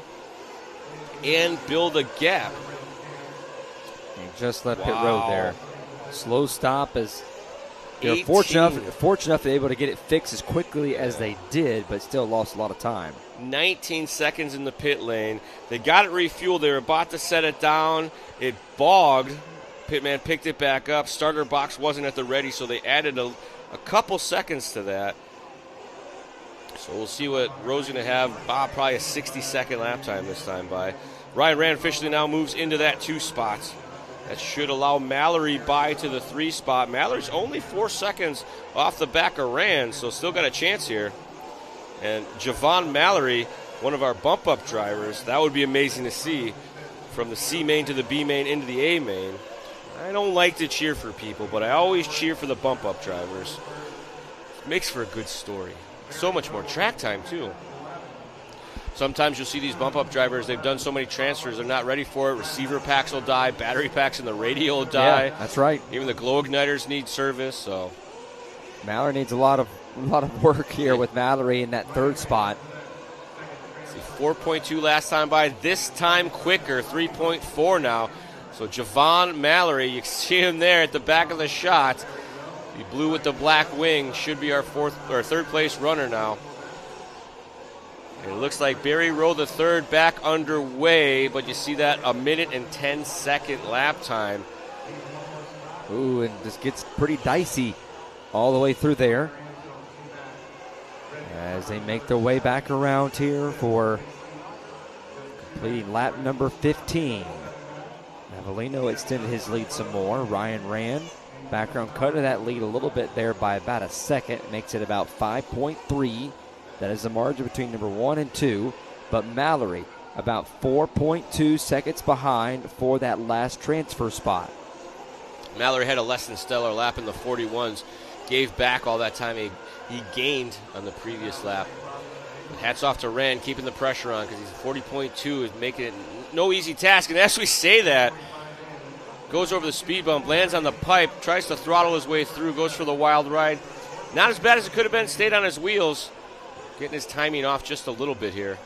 and build a gap. And just let pit road there. Slow stop as they're fortunate enough to be able to get it fixed as quickly as they did, but still lost a lot of time. 19 seconds in the pit lane. They got it refueled. They were about to set it down. It bogged. Pitman picked it back up. Starter box wasn't at the ready, so they added a couple seconds to that. So we'll see what Rowe's going to have. Probably a 60-second lap time this time by. Ryan Rand officially now moves into that 2 spot. That should allow Mallory by to the 3 spot. Mallory's only 4 seconds off the back of Rand, so still got a chance here. And Javon Mallory, one of our bump-up drivers, that would be amazing to see from the C main to the B main into the A main. I don't like to cheer for people, but I always cheer for the bump-up drivers. It makes for a good story. So much more track time, too. sometimes you'll see these bump-up drivers, they've done so many transfers, they're not ready for it. Receiver packs will die, battery packs in the radio will die. Yeah, that's right. Even the glow igniters need service. So Mallory needs a lot of work here with Mallory in that third spot. See, 4.2 last time by, this time quicker, 3.4 now. So Javon Mallory, you see him there at the back of the shot. The blue with the black wing should be our third place runner now. And it looks like Barry Rowe the third back underway, but you see that a minute and 10-second lap time. Ooh, and this gets pretty dicey all the way through there as they make their way back around here for completing lap number 15. Avellino extended his lead some more. Ryan Rand, background cutting that lead a little bit there by about a second, makes it about 5.3. That is the margin between number 1 and 2. But Mallory about 4.2 seconds behind for that last transfer spot. Mallory had a less than stellar lap in the 41s. Gave back all that time he gained on the previous lap. But hats off to Rand, keeping the pressure on, because he's 40.2 is making it no easy task. And as we say that, goes over the speed bump, lands on the pipe, tries to throttle his way through, goes for the wild ride. Not as bad as it could have been, stayed on his wheels. Getting his timing off just a little bit here.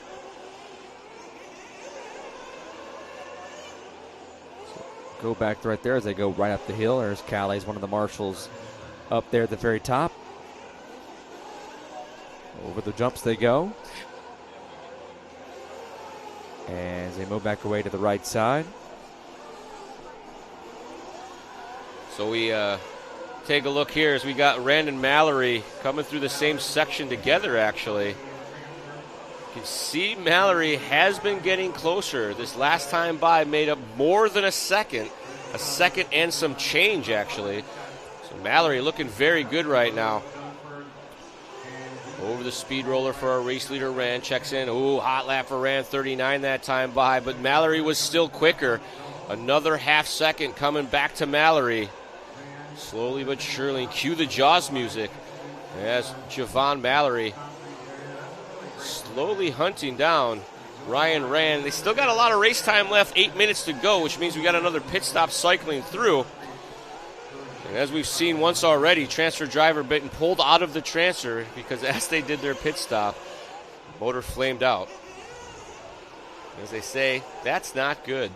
Go back right there as they go right up the hill. There's Calais, one of the marshals up there at the very top. Over the jumps they go. As they move back away to the right side. So we take a look here as we got Rand and Mallory coming through the same section together, actually. You can see Mallory has been getting closer. This last time by made up more than a second and some change, actually. So Mallory looking very good right now. Over the speed roller for our race leader, Rand checks in. Ooh, hot lap for Rand, 39 that time by, but Mallory was still quicker. Another half second coming back to Mallory. Slowly but surely, cue the Jaws music as Javon Mallory slowly hunting down Ryan Rand. They still got a lot of race time left, 8 minutes to go, which means we got another pit stop cycling through. And as we've seen once already, transfer driver been pulled out of the transfer because as they did their pit stop, motor flamed out. As they say, that's not good.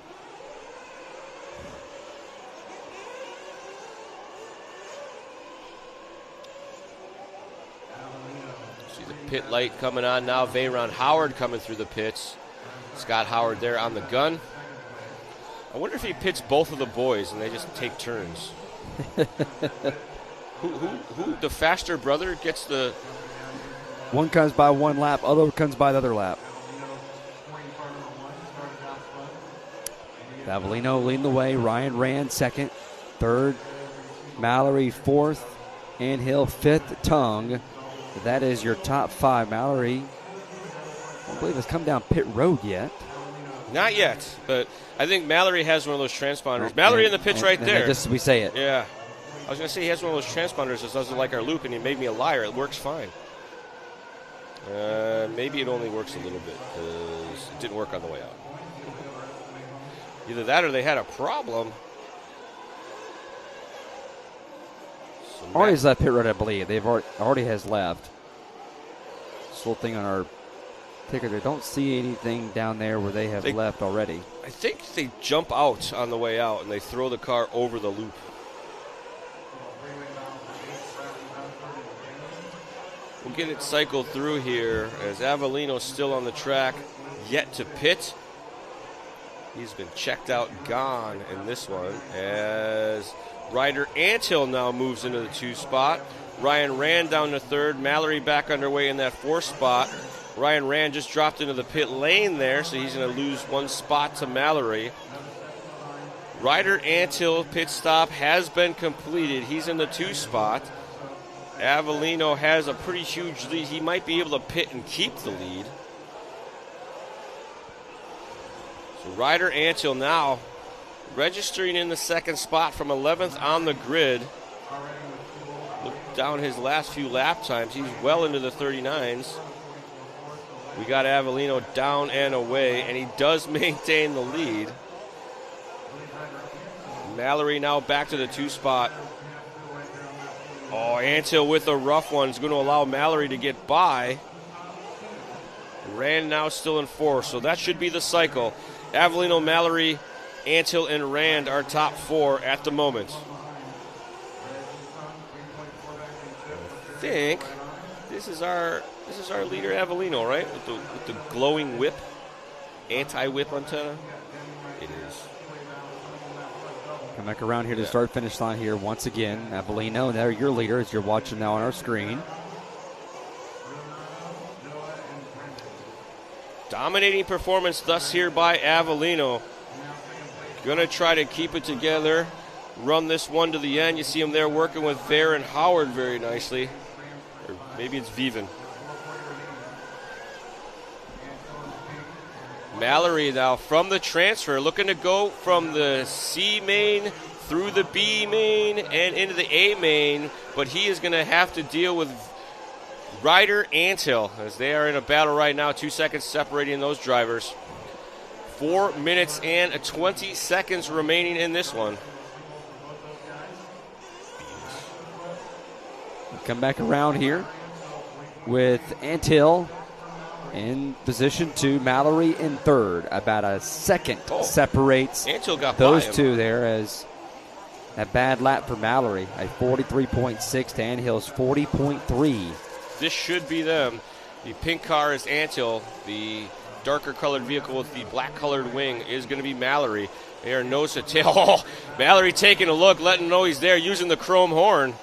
Pit light coming on now. Veyron Howard coming through the pits. Scott Howard there on the gun. I wonder if he pits both of the boys and they just take turns. who the faster brother gets the... One comes by one lap, other comes by the other lap. Avellino leading the way. Ryan Rand second. Third. Mallory fourth. And Hill fifth. Tongue. That is your top five. Mallory, I don't believe has come down pit road yet. Not yet, but I think Mallory has one of those transponders. Mallory in the pits right there. Just as we say it. Yeah. I was going to say he has one of those transponders that doesn't like our loop, and he made me a liar. It works fine. Maybe it only works a little bit because it didn't work on the way out. Either that or they had a problem. Already's left pit road, I believe. They've already has left. This little thing on our ticker, they don't see anything down there where they have left already. I think they jump out on the way out and they throw the car over the loop. We'll get it cycled through here as Avellino's still on the track, yet to pit. He's been checked out, gone in this one as Ryder Anthill now moves into the 2 spot. Ryan Rand down to 3rd. Mallory back underway in that 4th spot. Ryan Rand just dropped into the pit lane there, so he's going to lose 1 spot to Mallory. Ryder Anthill pit stop has been completed. He's in the 2 spot. Avellino has a pretty huge lead. He might be able to pit and keep the lead. So Ryder Anthill now registering in the 2nd spot from 11th on the grid. Look down his last few lap times. He's well into the 39s. We got Avellino down and away, and he does maintain the lead. Mallory now back to the 2 spot. Oh, Anthill with a rough one is going to allow Mallory to get by. Rand now still in 4, so that should be the cycle. Avellino, Mallory, Anthill, and Rand are top 4 at the moment. I think this is our leader, Avellino, right? With the glowing whip, anti-whip antenna. It is. Come back around here to the start-finish line here once again. Avellino, and they're your leader as you're watching now on our screen. Dominating performance thus here by Avellino. Going to try to keep it together, run this one to the end. You see him there working with Ver and Howard very nicely. Or maybe it's Viven. Mallory now from the transfer, looking to go from the C main through the B main and into the A main, but he is going to have to deal with Ryder Anthill as they are in a battle right now. 2 seconds separating those drivers. 4 minutes and 20 seconds remaining in this one. Come back around here with Anthill in position 2, Mallory in 3rd. About a second separates Anthill got those by him. 2 there as a bad lap for Mallory. A 43.6 to Anthill's 40.3. This should be them. The pink car is Anthill. The darker colored vehicle with the black colored wing is going to be Mallory. They are nose to tail. Oh, Mallory taking a look, letting him know he's there, using the chrome horn.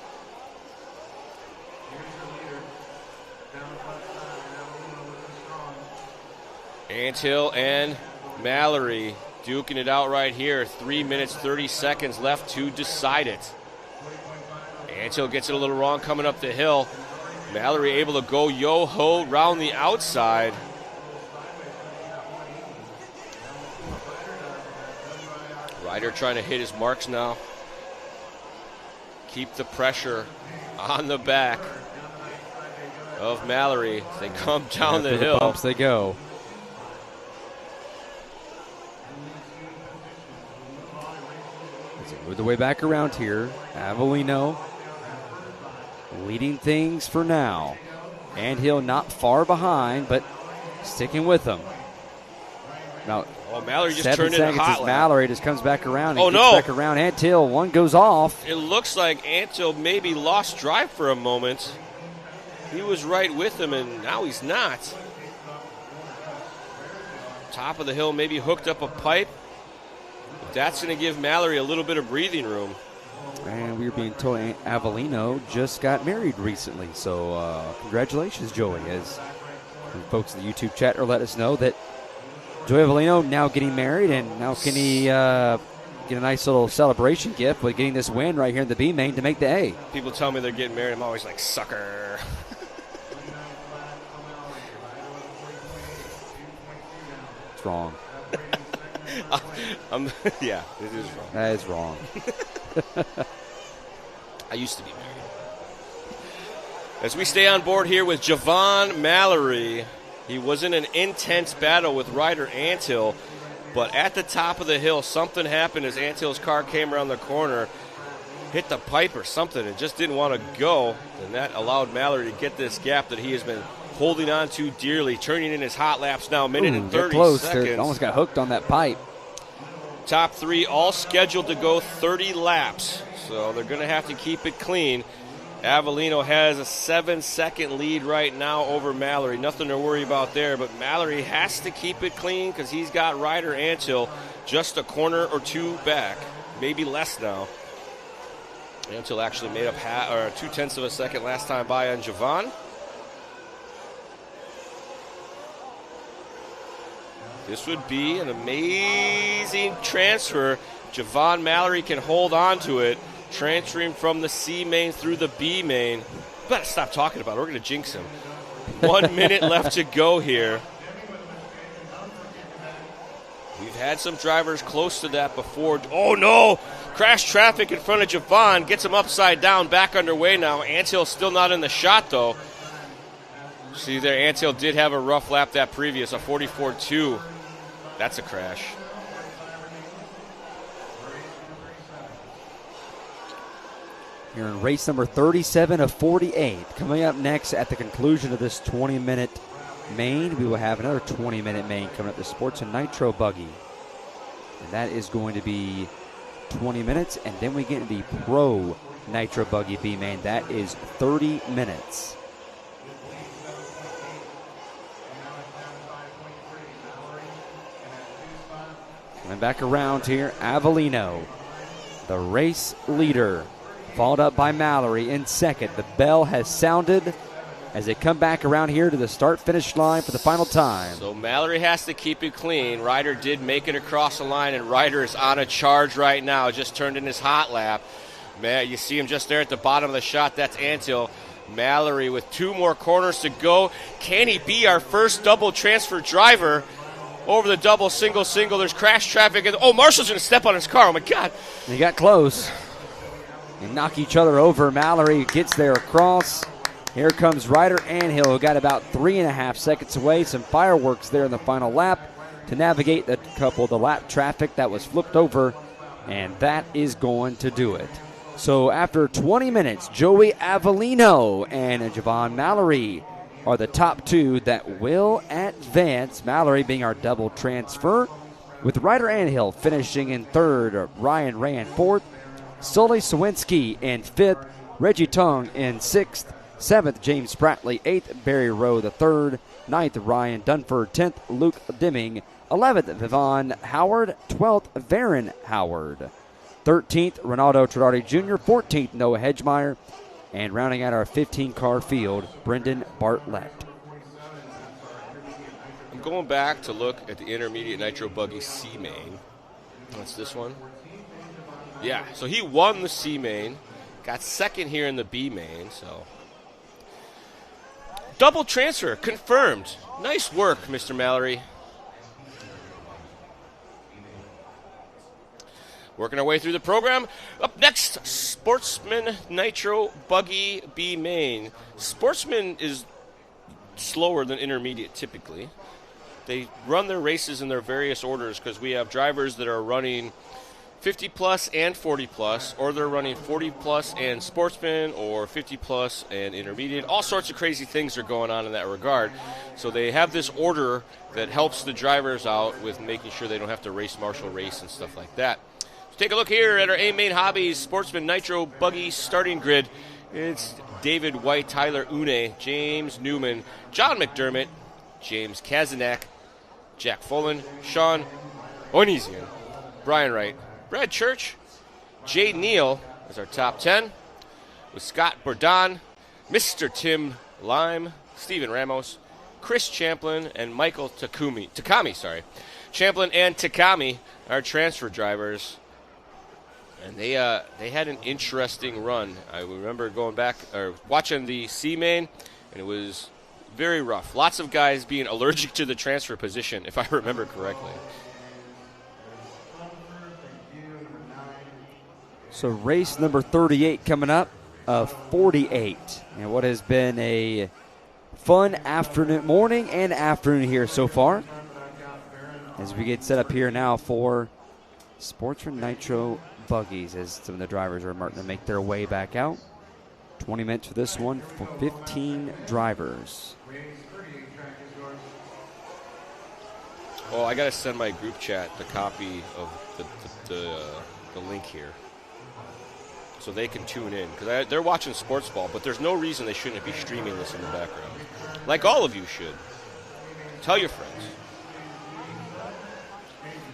Anthill and Mallory duking it out right here. 3 minutes, 30 seconds left to decide it. Anthill gets it a little wrong coming up the hill. Mallory able to go yo-ho round the outside. Ryder trying to hit his marks now. Keep the pressure on the back of Mallory as they come down the hill. Bumps they go. Move the way back around here. Avellino leading things for now. Anthill not far behind, but sticking with them. Now, Mallory just 7 turned in a seconds hot as lap. Mallory just comes back around. Oh, and gets no. back around Anthill. One goes off. It looks like Anthill maybe lost drive for a moment. He was right with him, and now he's not. Top of the hill, maybe hooked up a pipe. That's going to give Mallory a little bit of breathing room. And we were being told Avellino just got married recently. So congratulations, Joey. As folks in the YouTube chat are letting us know that Joey Avellino now getting married, and now can he get a nice little celebration gift with getting this win right here in the B main to make the A. People tell me they're getting married. I'm always like, sucker. It's wrong. Yeah, it is wrong. That is wrong. I used to be married. As we stay on board here with Javon Mallory, he was in an intense battle with Ryder Anthill, but at the top of the hill, something happened as Anthill's car came around the corner, hit the pipe or something, and just didn't want to go, and that allowed Mallory to get this gap that he has been holding on to dearly, turning in his hot laps now, minute and 30 close. seconds. They almost got hooked on that pipe. Top three all scheduled to go 30 laps, so they're going to have to keep it clean. Avellino has a 7-second lead right now over Mallory. Nothing to worry about there, but Mallory has to keep it clean because he's got Ryder Anthill just a corner or two back, maybe less now. Anthill actually made up 0.2 of a second last time by on Javon. This would be an amazing transfer. Javon Mallory can hold on to it, transferring from the C main through the B main. Better stop talking about it. We're going to jinx him. 1 minute left to go here. We've had some drivers close to that before. Oh, no! Crash traffic in front of Javon. Gets him upside down, back underway now. Anthill still not in the shot, though. See there, Anthill did have a rough lap that previous, a 44.2. That's a crash. Here in race number 37 of 48. Coming up next at the conclusion of this 20-minute main, we will have another 20-minute main coming up, the Sportsman Nitro Buggy. And that is going to be 20 minutes, and then we get into the Pro Nitro Buggy B main. That is 30 minutes. Coming back around here, Avellino, the race leader, followed up by Mallory in second. The bell has sounded as they come back around here to the start-finish line for the final time. So Mallory has to keep it clean. Ryder did make it across the line, and Ryder is on a charge right now. Just turned in his hot lap. Man, you see him just there at the bottom of the shot. That's Anthill. Mallory with 2 more corners to go. Can he be our first double transfer driver over the double, single? There's crash traffic. And, Marshall's going to step on his car. Oh, my God. They got close. They knock each other over. Mallory gets there across. Here comes Ryder Anhill, who got about 3.5 seconds away. Some fireworks there in the final lap to navigate the lap traffic that was flipped over, and that is going to do it. So after 20 minutes, Joey Avellino and Javon Mallory are the top 2 that will advance. Mallory being our double transfer, with Ryder Anhill finishing in third, Ryan Rand fourth, Sully Sawinski in fifth, Reggie Tung in sixth, 7th, James Spratley, 8th, Barry Rowe the 3rd, 9th, Ryan Dunford, 10th, Luke Dimming, 11th, Vivon Howard, 12th, Varen Howard, 13th, Ronaldo Trudati Jr., 14th, Noah Hedgemeyer, and rounding out our 15-car field, Brendan Bartlett. I'm going back to look at the intermediate Nitro Buggy C main. What's this one? Yeah, so he won the C main, got second here in the B main, so double transfer confirmed. Nice work, Mr. Mallory. Working our way through the program. Up next, Sportsman Nitro Buggy B main. Sportsman is slower than intermediate typically. They run their races in their various orders because we have drivers that are running 50 plus and 40 plus, or they're running 40 plus and Sportsman, or 50 plus and intermediate. All sorts of crazy things are going on in that regard. So they have this order that helps the drivers out with making sure they don't have to race Marshall race and stuff like that. So take a look here at our A Main Hobbies Sportsman Nitro Buggy starting grid. It's David White, Tyler Une, James Newman, John McDermott, James Kazanak, Jack Fullen, Sean Oinesian, Brian Wright, Brad Church, Jay Neal is our top 10, with Scott Bourdon, Mr. Tim Lime, Steven Ramos, Chris Champlin, and Michael Takami. Champlin and Takami are transfer drivers, and they had an interesting run. I remember going back or watching the C main, and it was very rough. Lots of guys being allergic to the transfer position, if I remember correctly. So race number 38 coming up of 48. And what has been a fun morning and afternoon here so far, as we get set up here now for Sportsman Nitro Buggies, as some of the drivers are starting to make their way back out. 20 minutes for this one for 15 drivers. Oh, I got to send my group chat the copy of the link here, so they can tune in, because they're watching sports ball, but there's no reason they shouldn't be streaming this in the background, like all of you should. Tell your friends.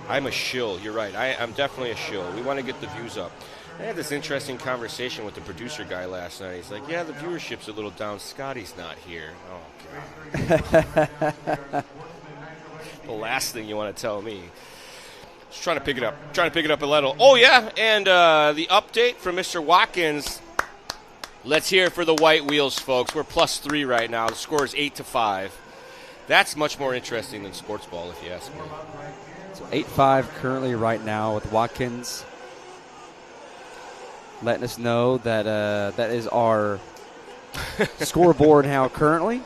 I'm a shill. You're right. I'm definitely a shill. We want to get the views up. I had this interesting conversation with the producer guy last night. He's like, yeah, the viewership's a little down. Scotty's not here. Oh, God. The last thing you want to tell me. Just trying to pick it up a little. Oh, yeah, and the update from Mr. Watkins. Let's hear it for the white wheels, folks. We're +3 right now. The score is 8-5. That's much more interesting than sports ball, if you ask me. So 8-5 currently right now with Watkins letting us know that that is our scoreboard now currently.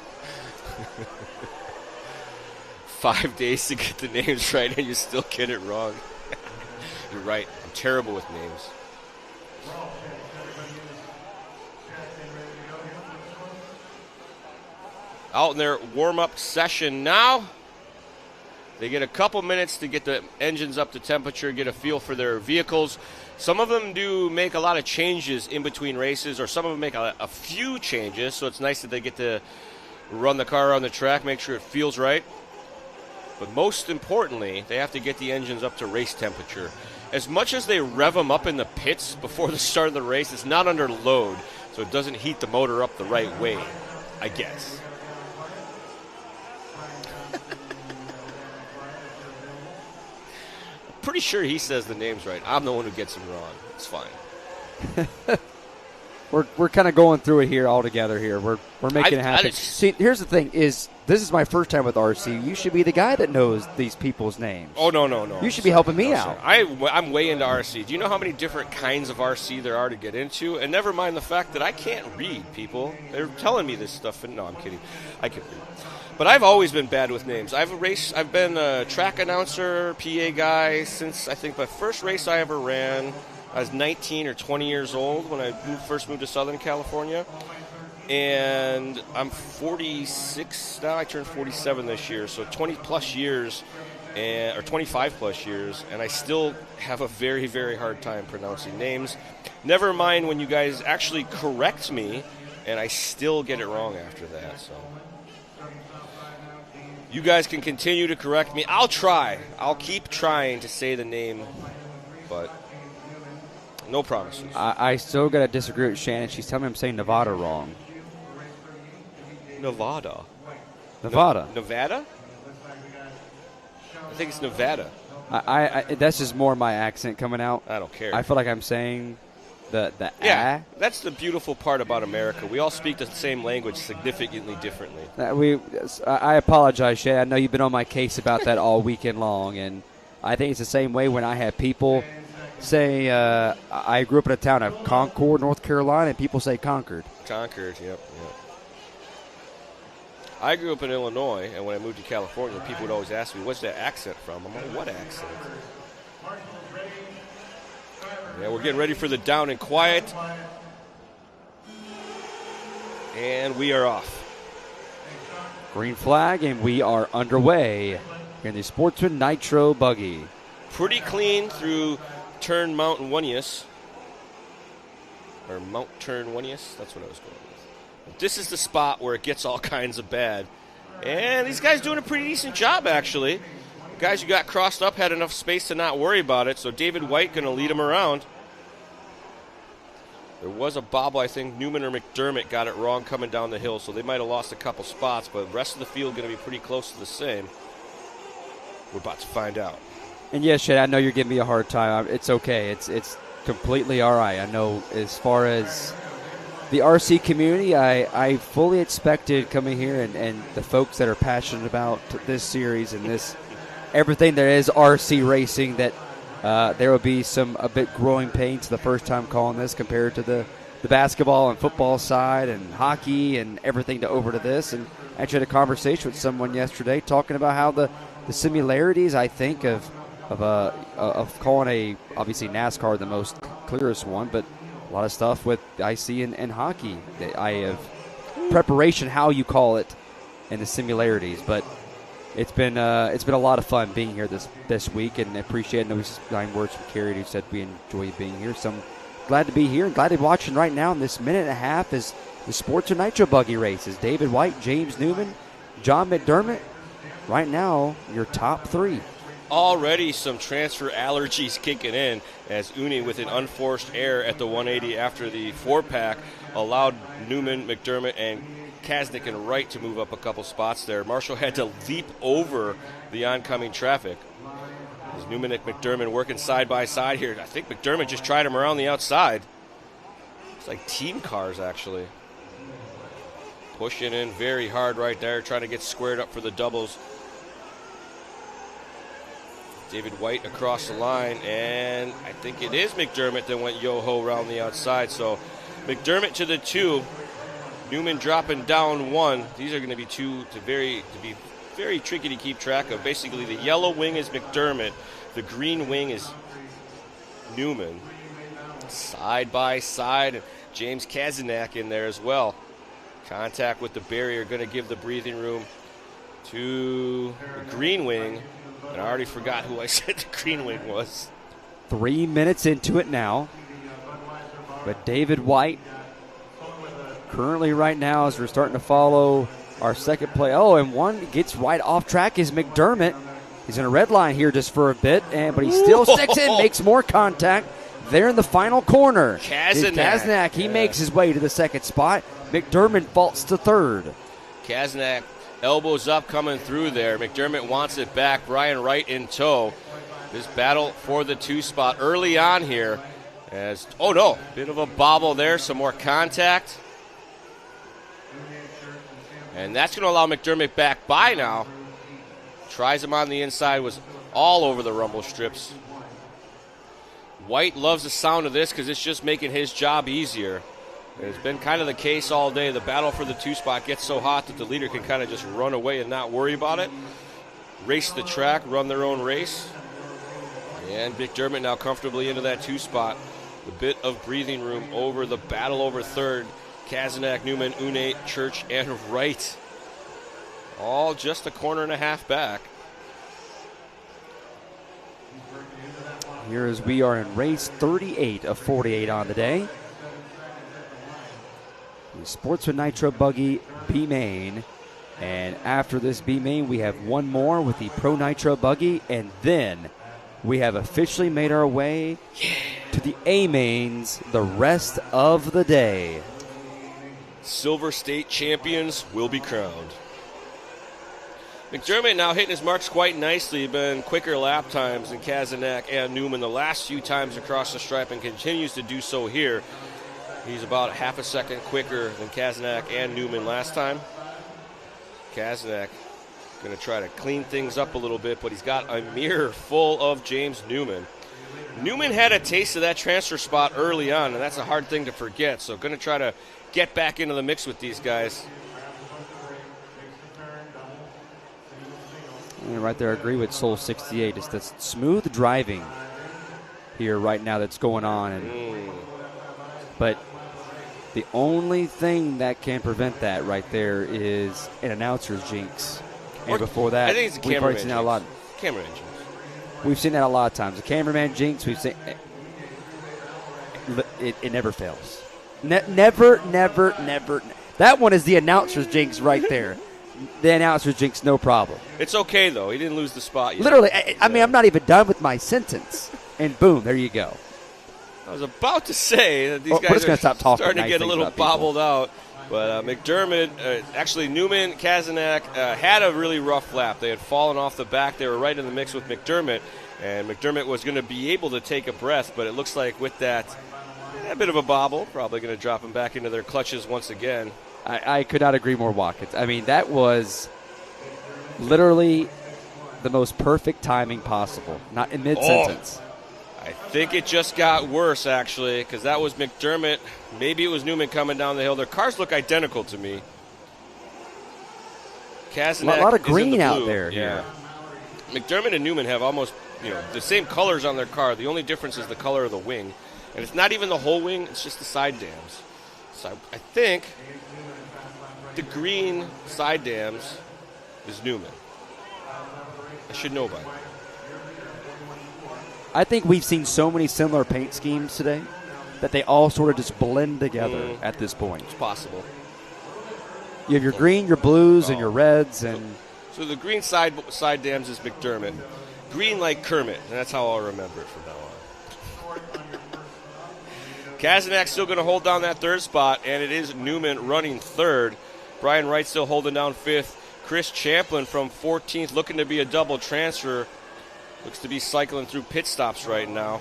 5 days to get the names right, and you still get it wrong. You're right. I'm terrible with names. Out in their warm-up session now. They get a couple minutes to get the engines up to temperature, get a feel for their vehicles. Some of them do make a lot of changes in between races, or some of them make a few changes, so it's nice that they get to run the car around the track, make sure it feels right. But most importantly, they have to get the engines up to race temperature. As much as they rev them up in the pits before the start of the race, it's not under load, so it doesn't heat the motor up the right way, I guess. Pretty sure he says the names right. I'm the one who gets them wrong. It's fine. We're kind of going through it here all together here. We're making it happen. See, here's the thing: this is my first time with RC. You should be the guy that knows these people's names. Oh no! You should be helping me out. I'm way into RC. Do you know how many different kinds of RC there are to get into? And never mind the fact that I can't read. People, they're telling me this stuff. And no, I'm kidding. I can read. But I've always been bad with names. I've been a track announcer, PA guy since I think my first race I ever ran. I was 19 or 20 years old when I first moved to Southern California. And I'm 46 now. I turned 47 this year, so 20 plus years, or 25 plus years, and I still have a very, very hard time pronouncing names. Never mind when you guys actually correct me, and I still get it wrong after that. So you guys can continue to correct me. I'll try. I'll keep trying to say the name, but no promises. I still got to disagree with Shannon. She's telling me I'm saying Nevada wrong. Nevada? Nevada? I think it's Nevada. I that's just more my accent coming out. I don't care. I feel like I'm saying the yeah. That's the beautiful part about America. We all speak the same language significantly differently. I apologize, Shay. I know you've been on my case about that all weekend long, and I think it's the same way when I have people say I grew up in a town of Concord, North Carolina, and people say Concord. Concord, yep. I grew up in Illinois, and when I moved to California, people would always ask me, what's that accent from? I'm like, what accent? Yeah, we're getting ready for the down and quiet. And we are off. Green flag, and we are underway here in the Sportsman Nitro Buggy. Pretty clean through Turn Mountain Wunius. Or Mount Turn Wunius. That's what I was going with. This is the spot where it gets all kinds of bad. And these guys doing a pretty decent job, actually. The guys who got crossed up had enough space to not worry about it, so David White going to lead them around. There was a bobble, I think Newman or McDermott got it wrong coming down the hill, so they might have lost a couple spots, but the rest of the field going to be pretty close to the same. We're about to find out. And yes, Shay, I know you're giving me a hard time. It's okay. It's completely all right. I know as far as the RC community, I fully expected coming here and the folks that are passionate about this series and this everything there is RC racing that there will be a bit growing pains the first time calling this compared to the basketball and football side and hockey and everything over to this. And I actually had a conversation with someone yesterday talking about how the similarities, I think, of calling obviously NASCAR the most clearest one, but a lot of stuff with I see in hockey. I have preparation, how you call it, and the similarities. But it's been a lot of fun being here this week, and I appreciate those 9 words from Carrie who said we enjoy being here. So I'm glad to be here and glad to be watching right now in this minute and a half is the Sportsman Nitro Buggy races. David White, James Newman, John McDermott. Right now, your top 3. Already some transfer allergies kicking in as Uni with an unforced error at the 180 after the 4-pack allowed Newman, McDermott, and Kasnick and Wright to move up a couple spots there. Marshall had to leap over the oncoming traffic. As Newman and McDermott working side by side here. I think McDermott just tried him around the outside. It's like team cars, actually. Pushing in very hard right there, trying to get squared up for the doubles. David White across the line, and I think it is McDermott that went yo-ho around the outside. So McDermott to the 2. Newman dropping down 1. These are going to be very tricky to keep track of. Basically, the yellow wing is McDermott. The green wing is Newman. Side by side, James Kazanak in there as well. Contact with the barrier going to give the breathing room to the green wing. And I already forgot who I said the green wing was. 3 minutes into it now. But David White currently right now, as we're starting to follow our second play. Oh, and one gets right off track is McDermott. He's in a red line here just for a bit, but he still sticks in, makes more contact there in the final corner. Kazanak, he makes his way to the second spot. McDermott falls to third. Kazanak elbows up coming through there. McDermott wants it back. Brian Wright in tow. This battle for the 2 spot early on here. Bit of a bobble there, some more contact. And that's going to allow McDermott back by now. Tries him on the inside, was all over the rumble strips. White loves the sound of this because it's just making his job easier. It's been kind of the case all day. The battle for the 2 spot gets so hot that the leader can kind of just run away and not worry about it. Race the track, run their own race. And McDermott now comfortably into that 2 spot. A bit of breathing room over the battle over third. Kazanak, Newman, Une, Church, and Wright. All just a corner and a half back. Here as we are in race 38 of 48 on the day. The Sportsman Nitro Buggy B-Main. And after this B-Main, we have one more with the Pro Nitro Buggy. And then we have officially made our way to the A-Mains the rest of the day. Silver State champions will be crowned. McDermott now hitting his marks quite nicely. Been quicker lap times than Kazanak and Newman the last few times across the stripe and continues to do so here. He's about half a second quicker than Kazanak and Newman last time. Kazanak going to try to clean things up a little bit, but he's got a mirror full of James Newman. Newman had a taste of that transfer spot early on, and that's a hard thing to forget. So going to try to get back into the mix with these guys. And right there, I agree with Soul 68. It's the smooth driving here right now that's going on. But the only thing that can prevent that right there is an announcer's jinx. And before that, I think it's a we've already cameraman seen that a lot. Cameraman jinx. We've seen that a lot of times. The cameraman jinx, we've seen it never fails. Never. That one is the announcer's jinx right there. The announcer's jinx, no problem. It's okay, though. He didn't lose the spot yet. Literally, I mean, I'm not even done with my sentence. And boom, there you go. I was about to say that these We're guys just gonna are stop talking starting to nice get a things little about people. bobbled out. But McDermott, actually Newman, Kazanak had a really rough lap. They had fallen off the back. They were right in the mix with McDermott. And McDermott was going to be able to take a breath, but it looks like with that, a bit of a bobble, probably going to drop them back into their clutches once again. I could not agree more, Watkins. I mean, that was literally the most perfect timing possible, not in mid-sentence. I think it just got worse, actually, because that was McDermott. Maybe it was Newman coming down the hill. Their cars look identical to me. Kazanak A lot of is in green the out blue. there Yeah. McDermott and Newman have almost the same colors on their car. The only difference is the color of the wing. And it's not even the whole wing, it's just the side dams. So I think the green side dams is Newman. I should know by now. I think we've seen so many similar paint schemes today that they all sort of just blend together at this point. It's possible. You have your green, your blues, and your reds, and So the green side dams is McDermott. Green like Kermit, and that's how I'll remember it from now on. Kazanak still going to hold down that third spot, and it is Newman running third. Brian Wright still holding down fifth. Chris Champlin from 14th, looking to be a double transfer. Looks to be cycling through pit stops right now.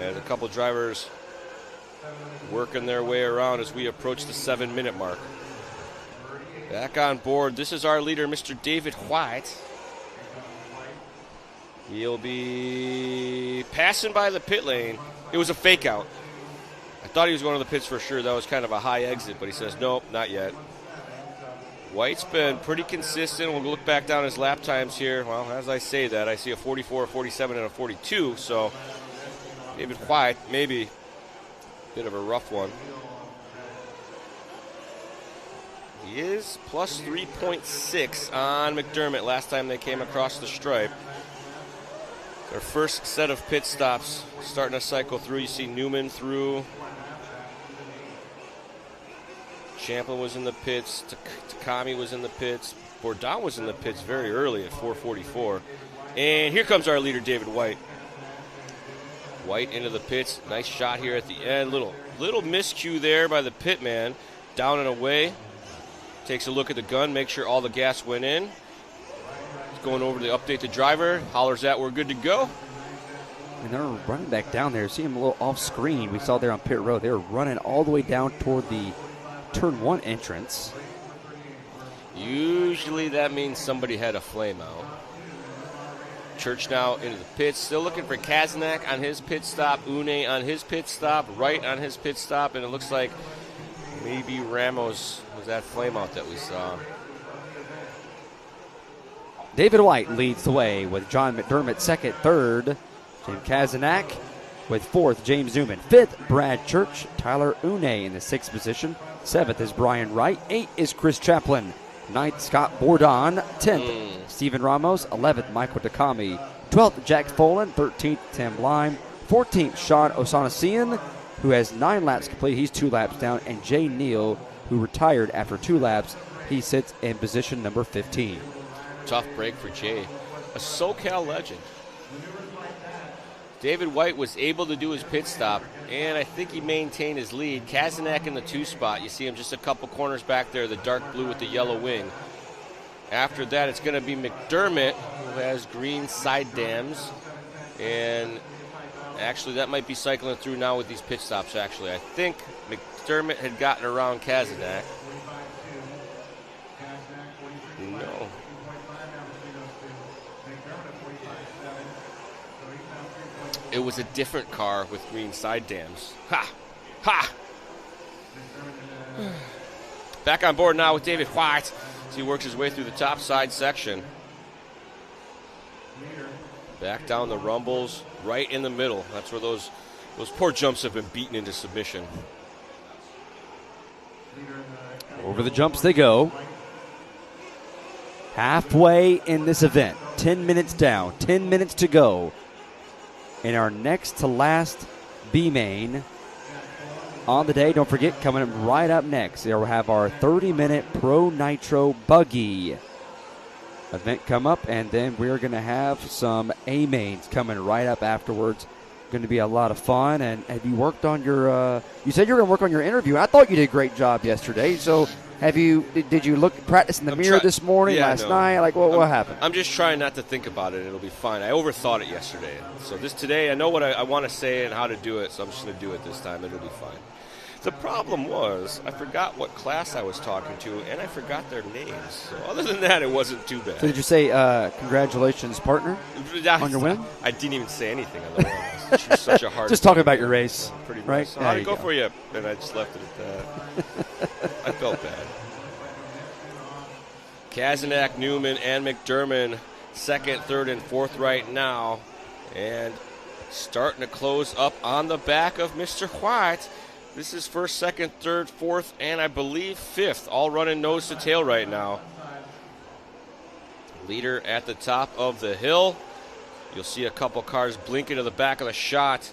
And a couple drivers working their way around as we approach the 7-minute mark. Back on board, this is our leader, Mr. David White. He'll be passing by the pit lane. It was a fake out. I thought he was going to the pits for sure. That was kind of a high exit, but he says, nope, not yet. White's been pretty consistent. We'll look back down his lap times here. Well, as I say that, I see a 44, a 47, and a 42. So David White, maybe a bit of a rough one. He is plus 3.6 on McDermott last time they came across the stripe. Their first set of pit stops starting to cycle through. You see Newman through. Champlin was in the pits. Takami was in the pits. Bourdon was in the pits very early at 4:44. And here comes our leader, David White. White into the pits. Nice shot here at the end. Little miscue there by the pit man. Down and away. Takes a look at the gun, make sure all the gas went in. He's going over to update the driver. Hollers at, we're good to go. And they're running back down there. See him a little off screen. We saw there on pit road. They were running all the way down toward the turn 1 entrance. Usually that means somebody had a flame out. Church now into the pits. Still looking for Kazanak on his pit stop. Une on his pit stop. Wright on his pit stop. And it looks like maybe Ramos was that flame out that we saw. David White leads the way with John McDermott second, third, James Kazanak with fourth, James Newman. Fifth, Brad Church. Tyler Une in the sixth position. Seventh is Brian Wright. Eighth is Chris Chaplin. Ninth, Scott Bourdon. 10th, Steven Ramos. 11th, Michael Takami. 12th, Jack Folan. 13th, Tim Lime. 14th, Sean Osanasian, who has 9 laps complete. He's 2 laps down. And Jay Neal, who retired after 2 laps. He sits in position number 15. Tough break for Jay. A SoCal legend. David White was able to do his pit stop, and I think he maintained his lead. Kazanak in the 2 spot. You see him just a couple corners back there, the dark blue with the yellow wing. After that, it's going to be McDermott, who has green side dams. And actually, that might be cycling through now with these pit stops, actually. I think McDermott had gotten around Kazanak. No. It was a different car with green side dams. Ha! Ha! Back on board now with David White as he works his way through the top side section. Back down the rumbles, right in the middle. That's where those poor jumps have been beaten into submission. Over the jumps they go. Halfway in this event. 10 minutes down. 10 minutes to go. In our next to last B main on the day. Don't forget, coming right up next, we'll have our 30-minute Pro Nitro Buggy event come up, and then we're going to have some A mains coming right up afterwards. Going to be a lot of fun. And have you worked on your? You said you were going to work on your interview. I thought you did a great job yesterday. So have you? Did you practice in the mirror this morning, last night? Like what happened? I'm just trying not to think about it. It'll be fine. I overthought it yesterday. So today, I know what I want to say and how to do it. So I'm just going to do it this time. It'll be fine. The problem was I forgot what class I was talking to, and I forgot their names. So other than that, it wasn't too bad. So did you say congratulations, partner, on your win? I didn't even say anything on the win. It was such a hard. Just talking about your race, pretty much. right? So how'd it go for you? And I just left it at that. I felt bad. Kazanak, Newman, and McDermott, second, third, and fourth right now, and starting to close up on the back of Mr. White. This is first, second, third, fourth, and I believe fifth, all running nose to tail right now. Leader at the top of the hill. You'll see a couple cars blinking to the back of the shot.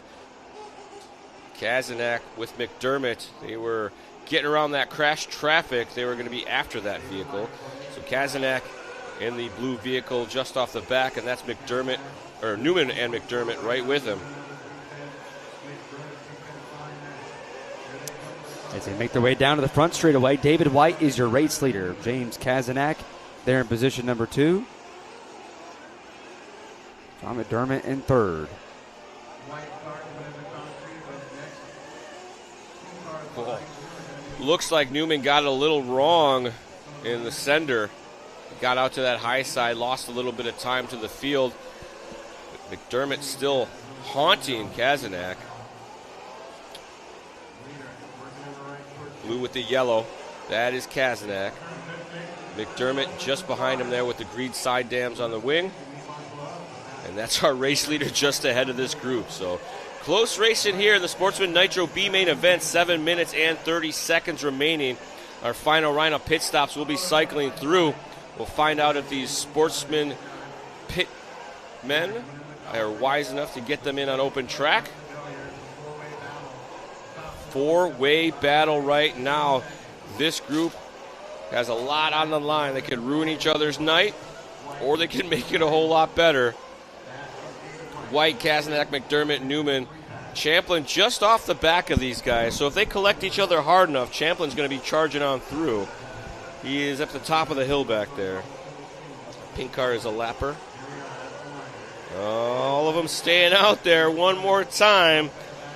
Kazanak with McDermott. They were getting around that crash traffic. They were going to be after that vehicle. So Kazanak in the blue vehicle just off the back, and that's McDermott, or Newman and McDermott right with him. As they make their way down to the front straightaway, David White is your race leader. James Kazanak there in position number 2. John McDermott in third. Oh. Looks like Newman got it a little wrong in the sender. Got out to that high side, lost a little bit of time to the field. McDermott still haunting Kazanak. Blue with the yellow. That is Kazanak. McDermott just behind him there with the green side dams on the wing. And that's our race leader just ahead of this group. So close race in here in the Sportsman Nitro B main event. 7 minutes and 30 seconds remaining. Our final round of pit stops will be cycling through. We'll find out if these Sportsman pit men are wise enough to get them in on open track. Four-way battle right now. This group has a lot on the line. They could ruin each other's night, or they can make it a whole lot better. White, Kazanak, McDermott, Newman, Champlin just off the back of these guys. So if they collect each other hard enough, Champlin's going to be charging on through. He is up the top of the hill back there. Pink car is a lapper. All of them staying out there one more time.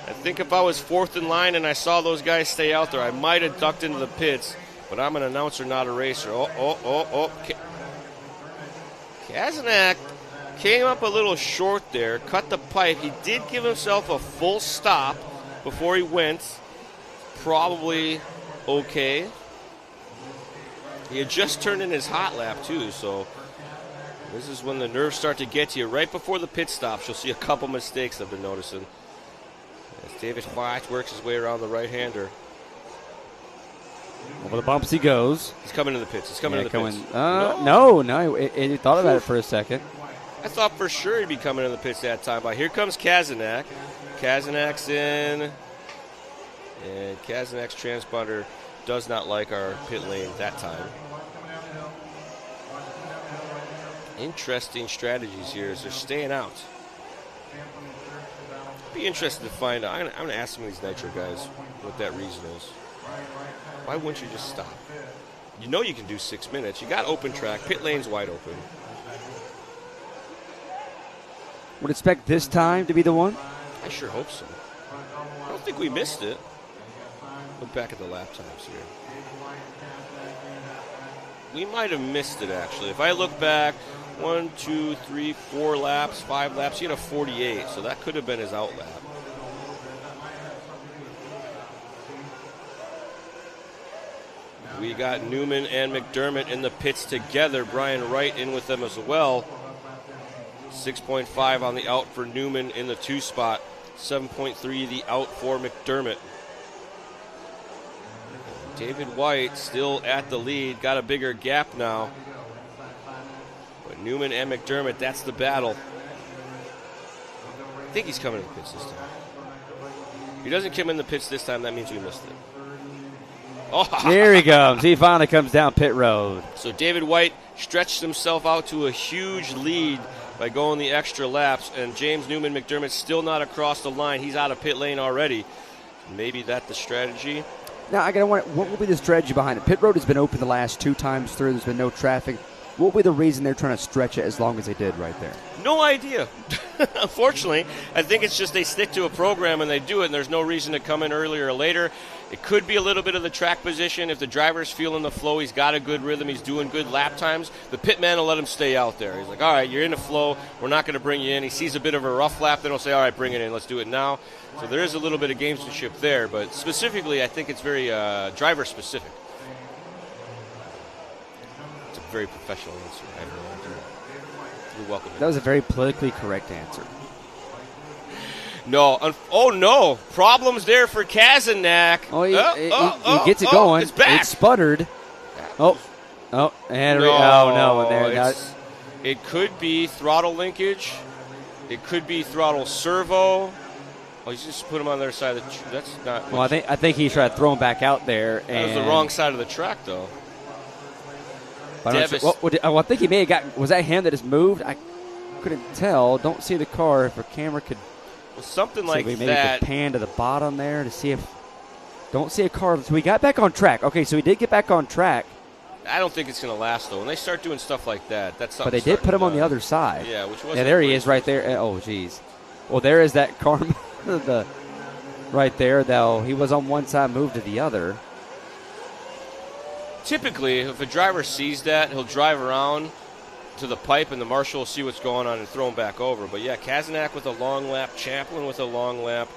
I think if I was fourth in line and I saw those guys stay out there, I might have ducked into the pits, but I'm an announcer, not a racer. Kazanak came up a little short there, cut the pipe. He did give himself a full stop before he went. Probably okay. He had just turned in his hot lap, too, so this is when the nerves start to get to you. Right before the pit stops, you'll see a couple mistakes I've been noticing. As David White works his way around the right-hander. Over the bumps he goes. He's coming to the pits. He's coming to the pits. No. He thought about it for a second. I thought for sure he'd be coming to the pits that time. But here comes Kazanak. Kazanak's in. And Kazanak's transponder does not like our pit lane that time. Interesting strategies here as they're staying out. Be interested to find out. I'm going to ask some of these Nitro guys what that reason is. Why wouldn't you just stop? You know you can do 6 minutes. You got open track. Pit lane's wide open. Would expect this time to be the one? I sure hope so. I don't think we missed it. Look back at the lap times here. We might have missed it, actually. If I look back, 1, 2, 3, 4 laps, 5 laps, he had a 48, so that could have been his out lap. We got Newman and McDermott in the pits together. Brian Wright in with them as well. 6.5 on the out for Newman in the 2 spot. 7.3 the out for McDermott. David White still at the lead. Got a bigger gap now. But Newman and McDermott, that's the battle. I think he's coming to the pits this time. If he doesn't come in the pits this time, that means we missed it. Oh, here he comes. He finally comes down pit road. So David White stretched himself out to a huge lead by going the extra laps, and James Newman McDermott still not across the line. He's out of pit lane already. Maybe that's the strategy. Now, I gotta wonder, what will be the strategy behind it? Pit road has been open the last 2 times through. There's been no traffic. What will be the reason they're trying to stretch it as long as they did right there? No idea. Unfortunately, I think it's just they stick to a program and they do it, and there's no reason to come in earlier or later. It could be a little bit of the track position. If the driver's feeling the flow, he's got a good rhythm, he's doing good lap times, the pit man will let him stay out there. He's like, all right, you're in the flow, we're not going to bring you in. He sees a bit of a rough lap, then he'll say, all right, bring it in, let's do it now. So there is a little bit of gamesmanship there, but specifically, I think it's very driver-specific. It's a very professional answer. You're welcome. That was a very politically correct answer. No. Oh, no. Problems there for Kazanak. Oh, he gets it going. It's back. It sputtered. And no. There. It could be throttle linkage. It could be throttle servo. Oh, he's just put him on their side of the that's not. Well, I think he tried to throw him back out there. That was the wrong side of the track, though. I think he may have got. Was that him that just moved? I couldn't tell. Don't see the car. If a camera could. Well, something like maybe that. Could pan to the bottom there to see if. Don't see a car. So he got back on track. Okay, so he did get back on track. I don't think it's going to last, though. When they start doing stuff like that, that's something. But they did put him on the other side. Yeah, which was. Yeah, there he is right there. Oh, geez. Well, there is that car right there, though. He was on one side, moved to the other. Typically, if a driver sees that, he'll drive around to the pipe, and the marshal will see what's going on and throw him back over. But, yeah, Kazanak with a long lap, Champlin with a long lap.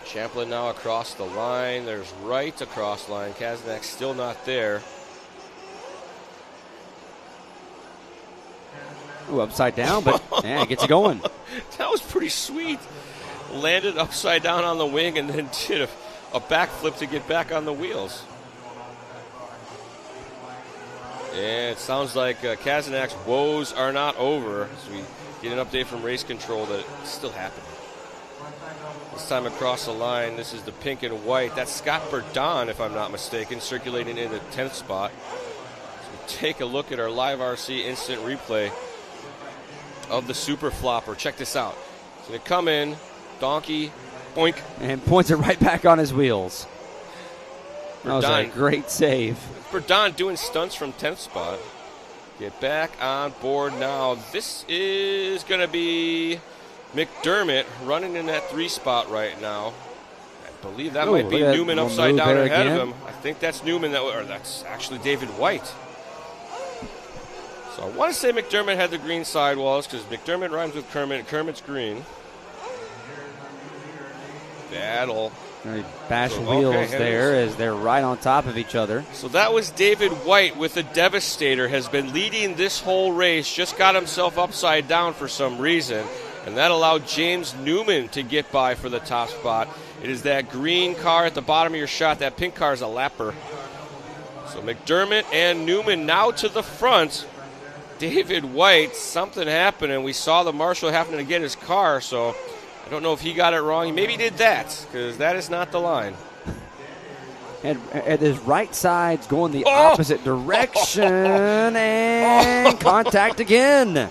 Champlin now across the line. There's Wright across the line. Kazanak still not there. Ooh, upside down, but yeah, gets it going. That was pretty sweet. Landed upside down on the wing and then did a backflip to get back on the wheels. And it sounds like Kazanak's woes are not over. So we get an update from race control that it's still happening. This time across the line, this is the pink and white. That's Scott Burdon, if I'm not mistaken, circulating in the 10th spot. So take a look at our live RC instant replay of the super flopper. Check this out. It's going to come in, donkey, boink. And points it right back on his wheels. That was a great save. Burdon doing stunts from 10th spot. Get back on board now. This is going to be McDermott running in that 3 spot right now. I believe that might be Newman upside down ahead of him. I think that's Newman, or that's actually David White. So I want to say McDermott had the green sidewalls because McDermott rhymes with Kermit, and Kermit's green. Battle. Very bash wheels there as they're right on top of each other. So that was David White with the Devastator, has been leading this whole race, just got himself upside down for some reason, and that allowed James Newman to get by for the top spot. It is that green car at the bottom of your shot. That pink car is a lapper. So McDermott and Newman now to the front. David White, something happened, and we saw the marshal having to get his car, so I don't know if he got it wrong. Maybe he did that, because that is not the line. And his right side's going the opposite direction, and contact again.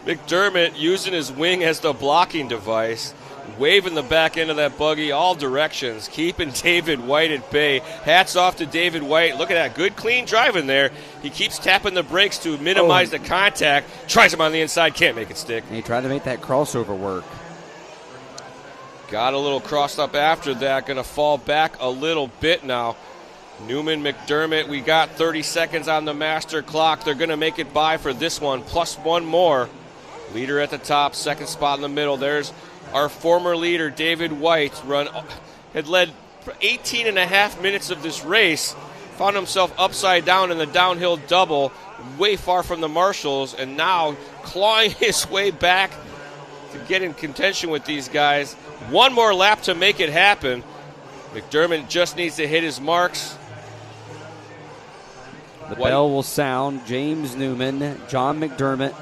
McDermott using his wing as the blocking device, waving the back end of that buggy all directions, keeping David White at bay. Hats off to David White. Look at that. Good, clean driving there. He keeps tapping the brakes to minimize the contact. Tries him on the inside. Can't make it stick. And he tried to make that crossover work. Got a little crossed up after that. Going to fall back a little bit now. Newman, McDermott, we got 30 seconds on the master clock. They're going to make it by for this one, plus one more. Leader at the top, second spot in the middle. There's our former leader, David White, had led 18 and a half minutes of this race, found himself upside down in the downhill double, way far from the marshals, and now clawing his way back to get in contention with these guys. One more lap to make it happen. McDermott just needs to hit his marks. The bell will sound. James Newman, John McDermott,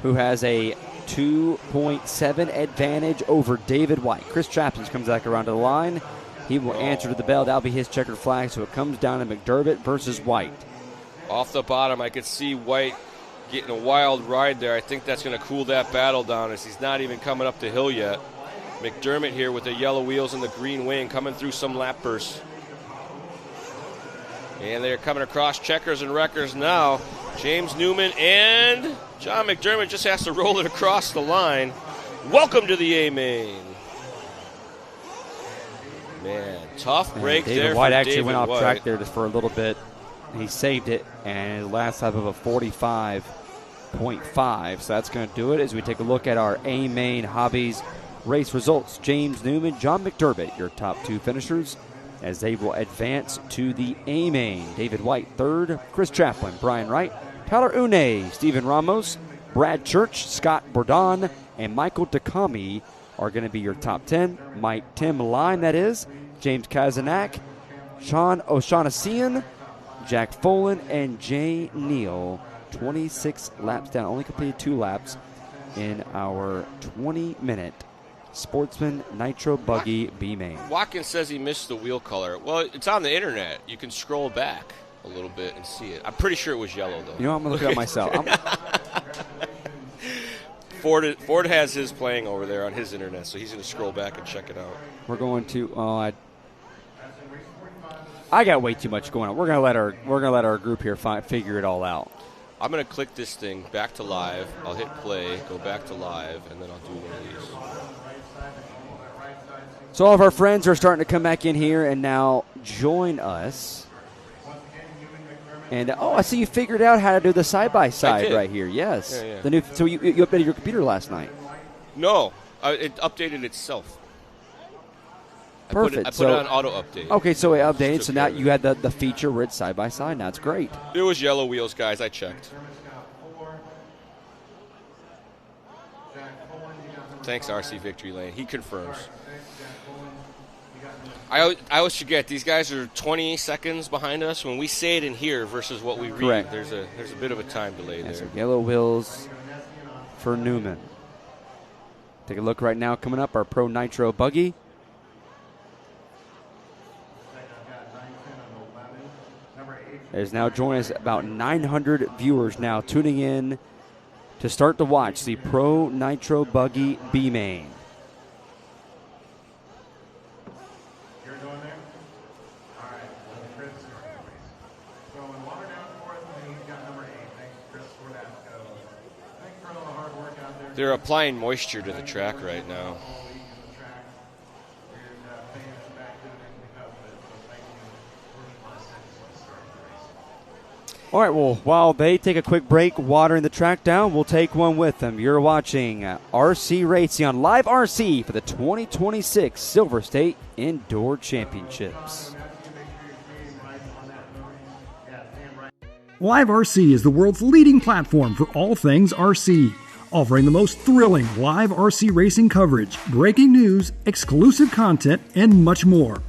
who has a 2.7 advantage over David White. Chris Chaplin comes back around to the line. He will answer to the bell. That'll be his checkered flag, so it comes down to McDermott versus White. Off the bottom, I could see White getting a wild ride there. I think that's going to cool that battle down as he's not even coming up the hill yet. McDermott here with the yellow wheels and the green wing coming through some lap bursts. And they're coming across checkers and wreckers now. James Newman and John McDermott just has to roll it across the line. Welcome to the A-Main. Man, tough break there. David White actually went off track there just for a little bit. He saved it, and last lap of a 45.5. So that's going to do it as we take a look at our A-Main Hobbies race results. James Newman, John McDermott, your top two finishers, as they will advance to the A-Main. David White, third. Chris Chaplin, Brian Wright, Tyler Une, Stephen Ramos, Brad Church, Scott Bordon, and Michael Takami are going to be your top 10. Tim Line, that is. James Kazanak, Sean O'Shaughnessy, Jack Folan, and Jay Neal. 26 laps down. Only completed 2 laps in our 20-minute Sportsman Nitro Buggy B-Main. Watkins says he missed the wheel color. Well, it's on the internet. You can scroll back a little bit and see it. I'm pretty sure it was yellow, though. You know, I'm going to look it up myself. Ford has his playing over there on his internet, so he's going to scroll back and check it out. We're going to. I got way too much going on. We're going to let our group here figure it all out. I'm going to click this thing back to live. I'll hit play, go back to live, and then I'll do one of these. So all of our friends are starting to come back in here and now join us. And I see you figured out how to do the side-by-side right here. Yes. Yeah. The new. So you updated your computer last night. No, it updated itself. Perfect. I put it on auto update. Okay, so it updated. So now you had the feature where it's side by side. Now it's great. It was yellow wheels, guys. I checked. Thanks, RC Victory Lane. He confirms. I always forget these guys are 20 seconds behind us when we say it in here versus what we read. Correct. There's a bit of a time delay there. So yellow wheels for Newman. Take a look right now. Coming up, our Pro Nitro buggy. There's now joining us about 900 viewers now tuning in to start to watch the Pro Nitro buggy B main. They're applying moisture to the track right now. All right, well, while they take a quick break watering the track down, we'll take one with them. You're watching RC Racing on Live RC for the 2026 Silver State Indoor Championships. Live RC is the world's leading platform for all things RC, offering the most thrilling live RC racing coverage, breaking news, exclusive content, and much more.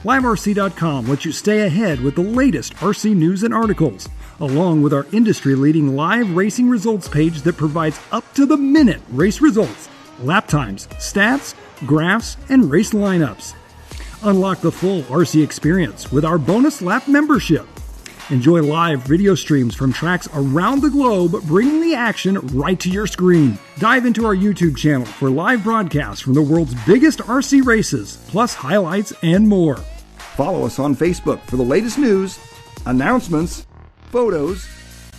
LiveRC.com lets you stay ahead with the latest RC news and articles, along with our industry-leading live racing results page that provides up-to-the-minute race results, lap times, stats, graphs, and race lineups. Unlock the full RC experience with our bonus lap membership. Enjoy live video streams from tracks around the globe, bringing the action right to your screen. Dive into our YouTube channel for live broadcasts from the world's biggest RC races, plus highlights and more. Follow us on Facebook for the latest news, announcements, photos,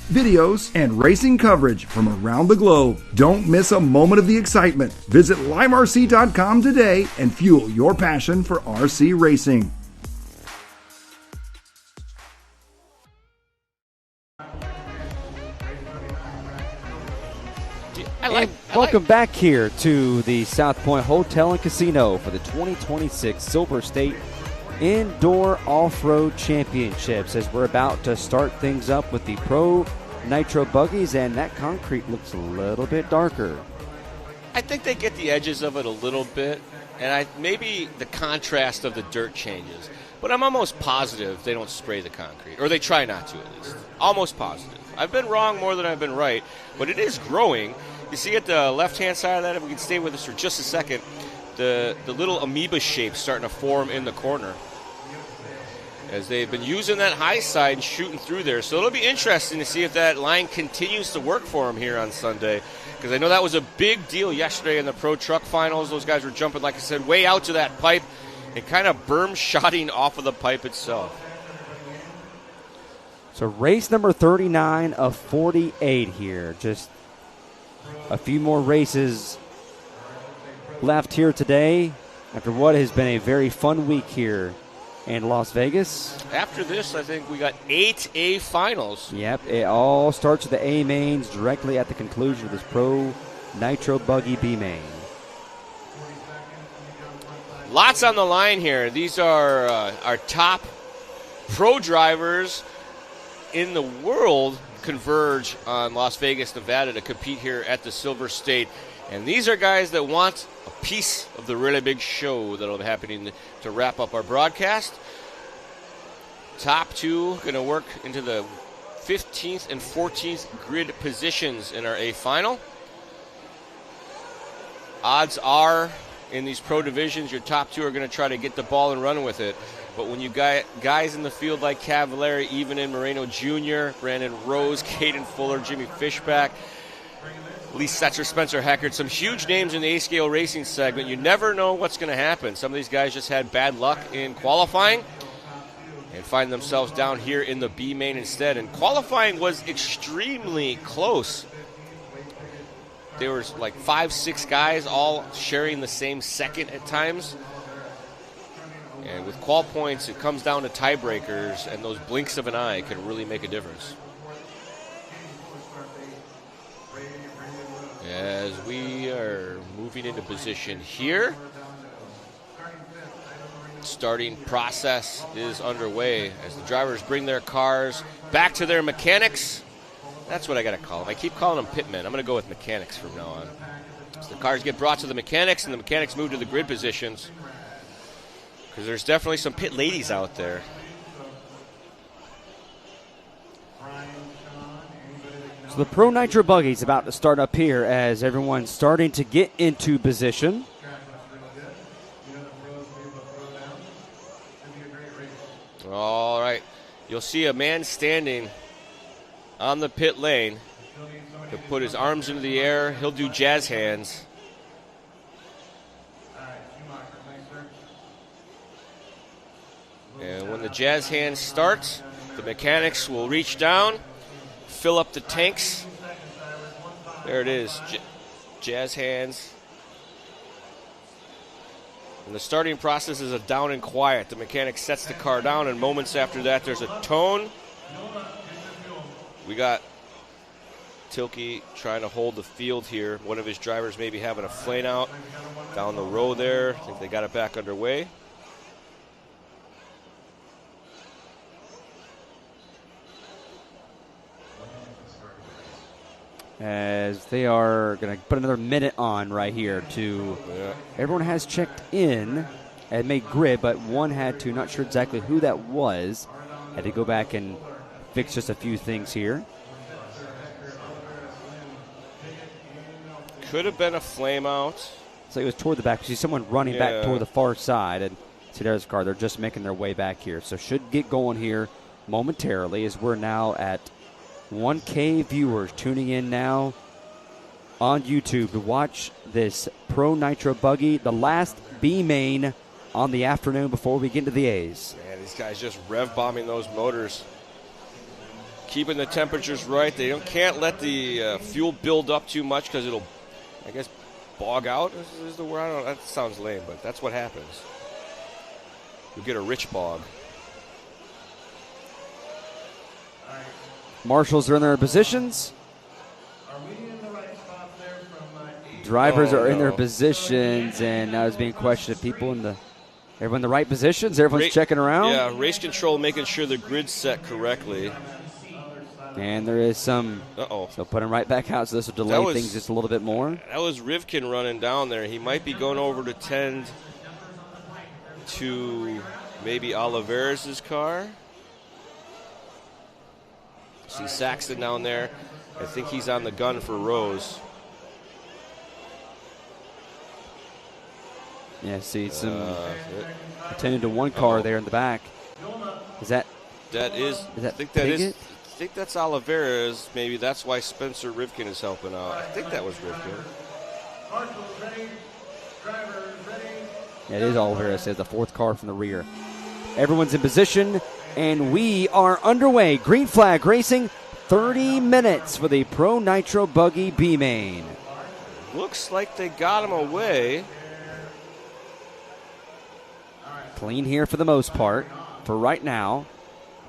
videos, and racing coverage from around the globe. Don't miss a moment of the excitement. Visit liverc.com today and fuel your passion for RC racing. Welcome back here to the South Point Hotel and Casino for the 2026 Silver State Indoor Off-Road Championships, as we're about to start things up with the Pro Nitro buggies, and that concrete looks a little bit darker. I think they get the edges of it a little bit, and maybe the contrast of the dirt changes. But I'm almost positive they don't spray the concrete, or they try not to at least. Almost positive. I've been wrong more than I've been right, but it is growing. You see at the left-hand side of that, if we can stay with us for just a second, the little amoeba shape starting to form in the corner, as they've been using that high side and shooting through there. So it'll be interesting to see if that line continues to work for them here on Sunday, because I know that was a big deal yesterday in the Pro Truck Finals. Those guys were jumping, like I said, way out to that pipe and kind of berm-shotting off of the pipe itself. So race number 39 of 48 here. Just a few more races left here today after what has been a very fun week here in Las Vegas. After this, I think we got 8 A finals. Yep, it all starts with the A mains directly at the conclusion of this Pro Nitro Buggy B main. Lots on the line here. These are our top pro drivers in the world converge on Las Vegas, Nevada to compete here at the Silver State. And these are guys that want a piece of the really big show that will be happening to wrap up our broadcast. Top two going to work into the 15th and 14th grid positions in our A final. Odds are in these pro divisions, your top two are going to try to get the ball and run with it. But when you got guys in the field like Cavallari, even in Moreno Jr., Brandon Rose, Caden Fuller, Jimmy Fishback, Lee Setzer, Spencer Heckert, some huge names in the A-scale racing segment, you never know what's going to happen. Some of these guys just had bad luck in qualifying and find themselves down here in the B main instead. And qualifying was extremely close. There was like 5-6 guys all sharing the same second at times. And with qual points, it comes down to tiebreakers, and those blinks of an eye can really make a difference. As we are moving into position here, starting process is underway as the drivers bring their cars back to their mechanics. That's what I got to call them. I keep calling them pitmen. I'm going to go with mechanics from now on. So the cars get brought to the mechanics, and the mechanics move to the grid positions because there's definitely some pit ladies out there. So the Pro Nitro Buggy is about to start up here as everyone's starting to get into position. All right. You'll see a man standing on the pit lane. He'll put his arms into the air. He'll do jazz hands. And when the jazz hands start, the mechanics will reach down, fill up the tanks. There it is, jazz hands. And the starting process is a down and quiet. The mechanic sets the car down, and moments after that, there's a tone. We got Tilke trying to hold the field here. One of his drivers maybe having a flame out down the row there. I think they got it back underway. As they are going to put another minute on right here to everyone has checked in and made grid, but one had to, not sure exactly who that was, had to go back and fix just a few things here. Could have been a flame out. So it was toward the back. You see someone running back toward the far side, and see there's a car. They're just making their way back here. So should get going here momentarily as we're now at 1K viewers tuning in now on YouTube to watch this Pro Nitro Buggy, the last B main on the afternoon before we get into the A's. Man, these guys just rev bombing those motors, keeping the temperatures right. They can't let the fuel build up too much because it'll, I guess, bog out is the word. I don't know. That sounds lame, but that's what happens. You get a rich bog. Marshals are in their positions. Drivers are in their positions, and now it's being questioned. Everyone in the right positions? Everyone's checking around? Yeah, race control making sure the grid's set correctly. And there is some. Uh-oh. So put him right back out, so this will delay things just a little bit more. That was Rivkin running down there. He might be going over to tend to maybe Oliveras' car. See Saxton down there. I think he's on the gun for Rose. Yeah, see some attending to one car there in the back. Is that I think that's Oliveras. Maybe that's why Spencer Rivkin is helping out. I think that was Rivkin. Yeah, it is Oliveras. Says the fourth car from the rear. Everyone's in position, and we are underway. Green flag racing, 30 minutes for the Pro Nitro Buggy B main. Looks like they got him away. Clean here for the most part, for right now.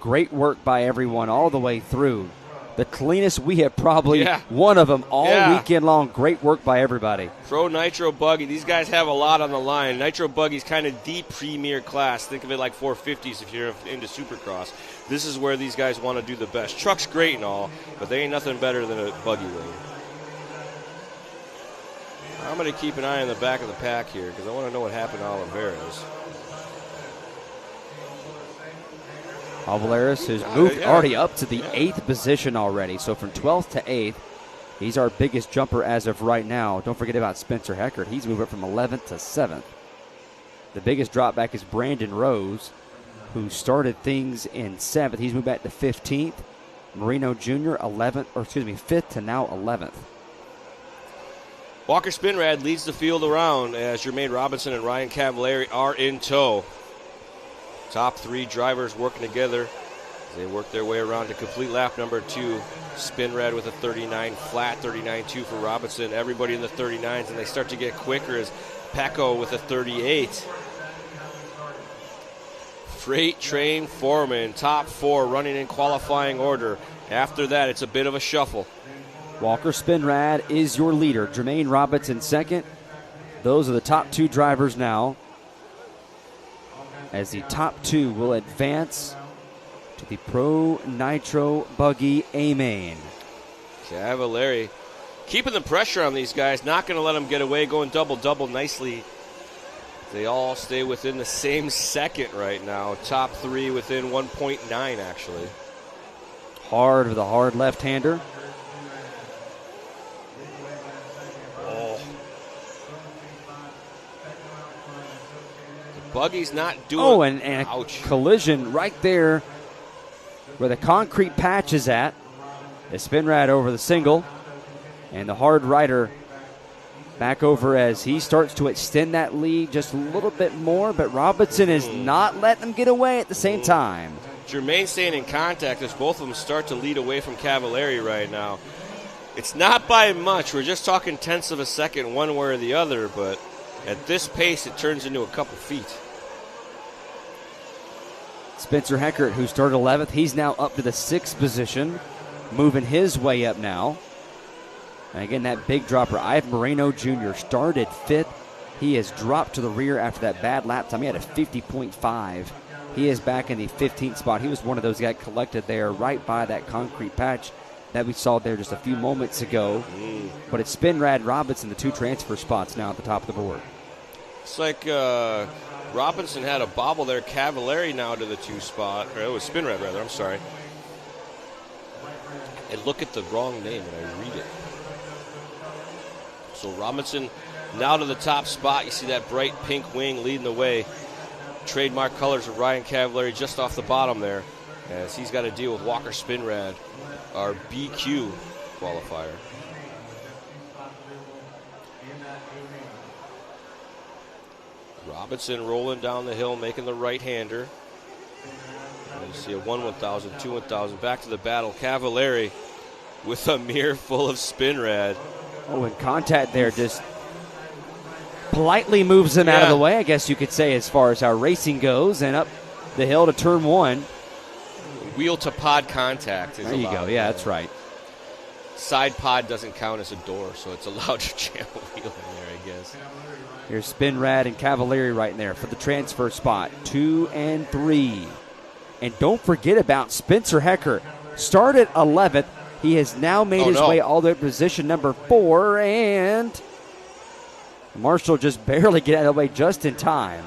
Great work by everyone all the way through. The cleanest we have probably one of them all weekend long. Great work by everybody. Pro Nitro Buggy. These guys have a lot on the line. Nitro Buggy's kind of the premier class. Think of it like 450s if you're into Supercross. This is where these guys want to do the best. Truck's great and all, but they ain't nothing better than a buggy lane. I'm going to keep an eye on the back of the pack here because I want to know what happened to Oliveras. Oliveras has moved already up to the 8th position already. So from 12th to 8th, he's our biggest jumper as of right now. Don't forget about Spencer Heckert. He's moved up from 11th to 7th. The biggest drop back is Brandon Rose, who started things in 7th. He's moved back to 15th. Marino Jr. 5th to now 11th. Walker Spinrad leads the field around as Jermaine Robinson and Ryan Cavallari are in tow. Top three drivers working together. They work their way around to complete lap number 2. Spinrad with a 39 flat, 39.2 for Robinson. Everybody in the 39s, and they start to get quicker as Paco with a 38. Freight Train Foreman, top 4 running in qualifying order. After that, it's a bit of a shuffle. Walker Spinrad is your leader. Jermaine Robinson second. Those are the top 2 drivers now. as the top two will advance to the Pro Nitro Buggy A-Main. Cavallari keeping the pressure on these guys, not going to let them get away, going double-double nicely. They all stay within the same second right now. Top three within 1.9, actually. Hard with a hard left-hander. Oh. The buggy's not doing... Oh, and a collision right there where the concrete patch is at. The Spinrad over the single. And the hard rider back over as he starts to extend that lead just a little bit more, but Robinson is not letting them get away at the same time. Jermaine staying in contact as both of them start to lead away from Cavallari right now. It's not by much. We're just talking tenths of a second one way or the other, but at this pace it turns into a couple feet. Spencer Heckert, who started 11th, he's now up to the 6th position, moving his way up now. And again, that big dropper, Ivan Moreno Jr., started 5th. He has dropped to the rear after that bad lap time. He had a 50.5. He is back in the 15th spot. He was one of those that got collected there right by that concrete patch that we saw there just a few moments ago. But it's Spinrad Robinson, the two transfer spots now at the top of the board. It's like Robinson had a bobble there. Cavallari now to the 2 spot. Or it was Spinrad, rather. I'm sorry. And look at the wrong name when I read it. So Robinson now to the top spot. You see that bright pink wing leading the way. Trademark colors of Ryan Cavallari just off the bottom there, as he's got to deal with Walker Spinrad, our BQ qualifier. Robinson rolling down the hill, making the right-hander. And you see a 1-1000, 2-1000. Back to the battle. Cavallari with a mirror full of Spinrad. Oh, and contact there just politely moves him out of the way, I guess you could say, as far as how racing goes, and up the hill to turn 1. Wheel to pod contact is allowed. There you go. Yeah, that's right. Side pod doesn't count as a door, so it's allowed to jam a wheel in there, I guess. Here's Spinrad and Cavallari right there for the transfer spot, 2 and 3. And don't forget about Spencer Heckert. Started 11th. He has now made his way all the way to position number 4, and Marshall just barely get out of the way just in time.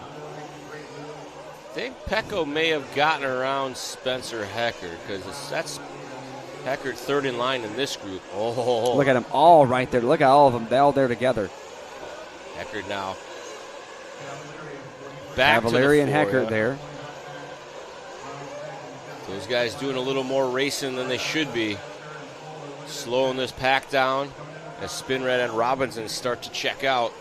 I think Pecco may have gotten around Spencer Heckert, because that's Heckert third in line in this group. Oh, look at them all right there. Look at all of them. They're all there together. Heckert now. Back Cavallari to and Heckert there. Those guys doing a little more racing than they should be. Slowing this pack down as Spinrad and Robinson start to check out.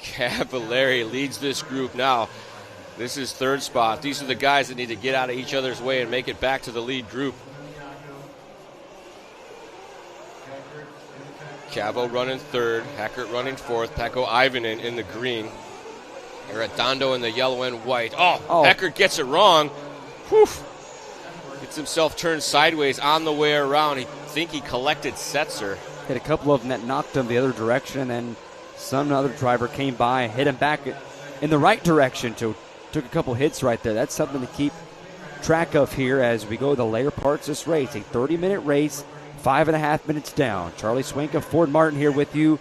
Cavallari leads this group now. This is 3rd spot. These are the guys that need to get out of each other's way and make it back to the lead group. Cavo running 3rd, Heckert running 4th, Pecco Ivanen in the green. Arredondo in the yellow and white. Oh, Heckert gets it wrong. Whew. Gets himself turned sideways on the way around. I think he collected Setzer. Hit a couple of them that knocked him the other direction, and then some other driver came by and hit him back in the right direction. Took a couple hits right there. That's something to keep track of here as we go to the later parts of this race. A 30-minute race, 5.5 minutes down. Charlie Swink of Ford Martin here with you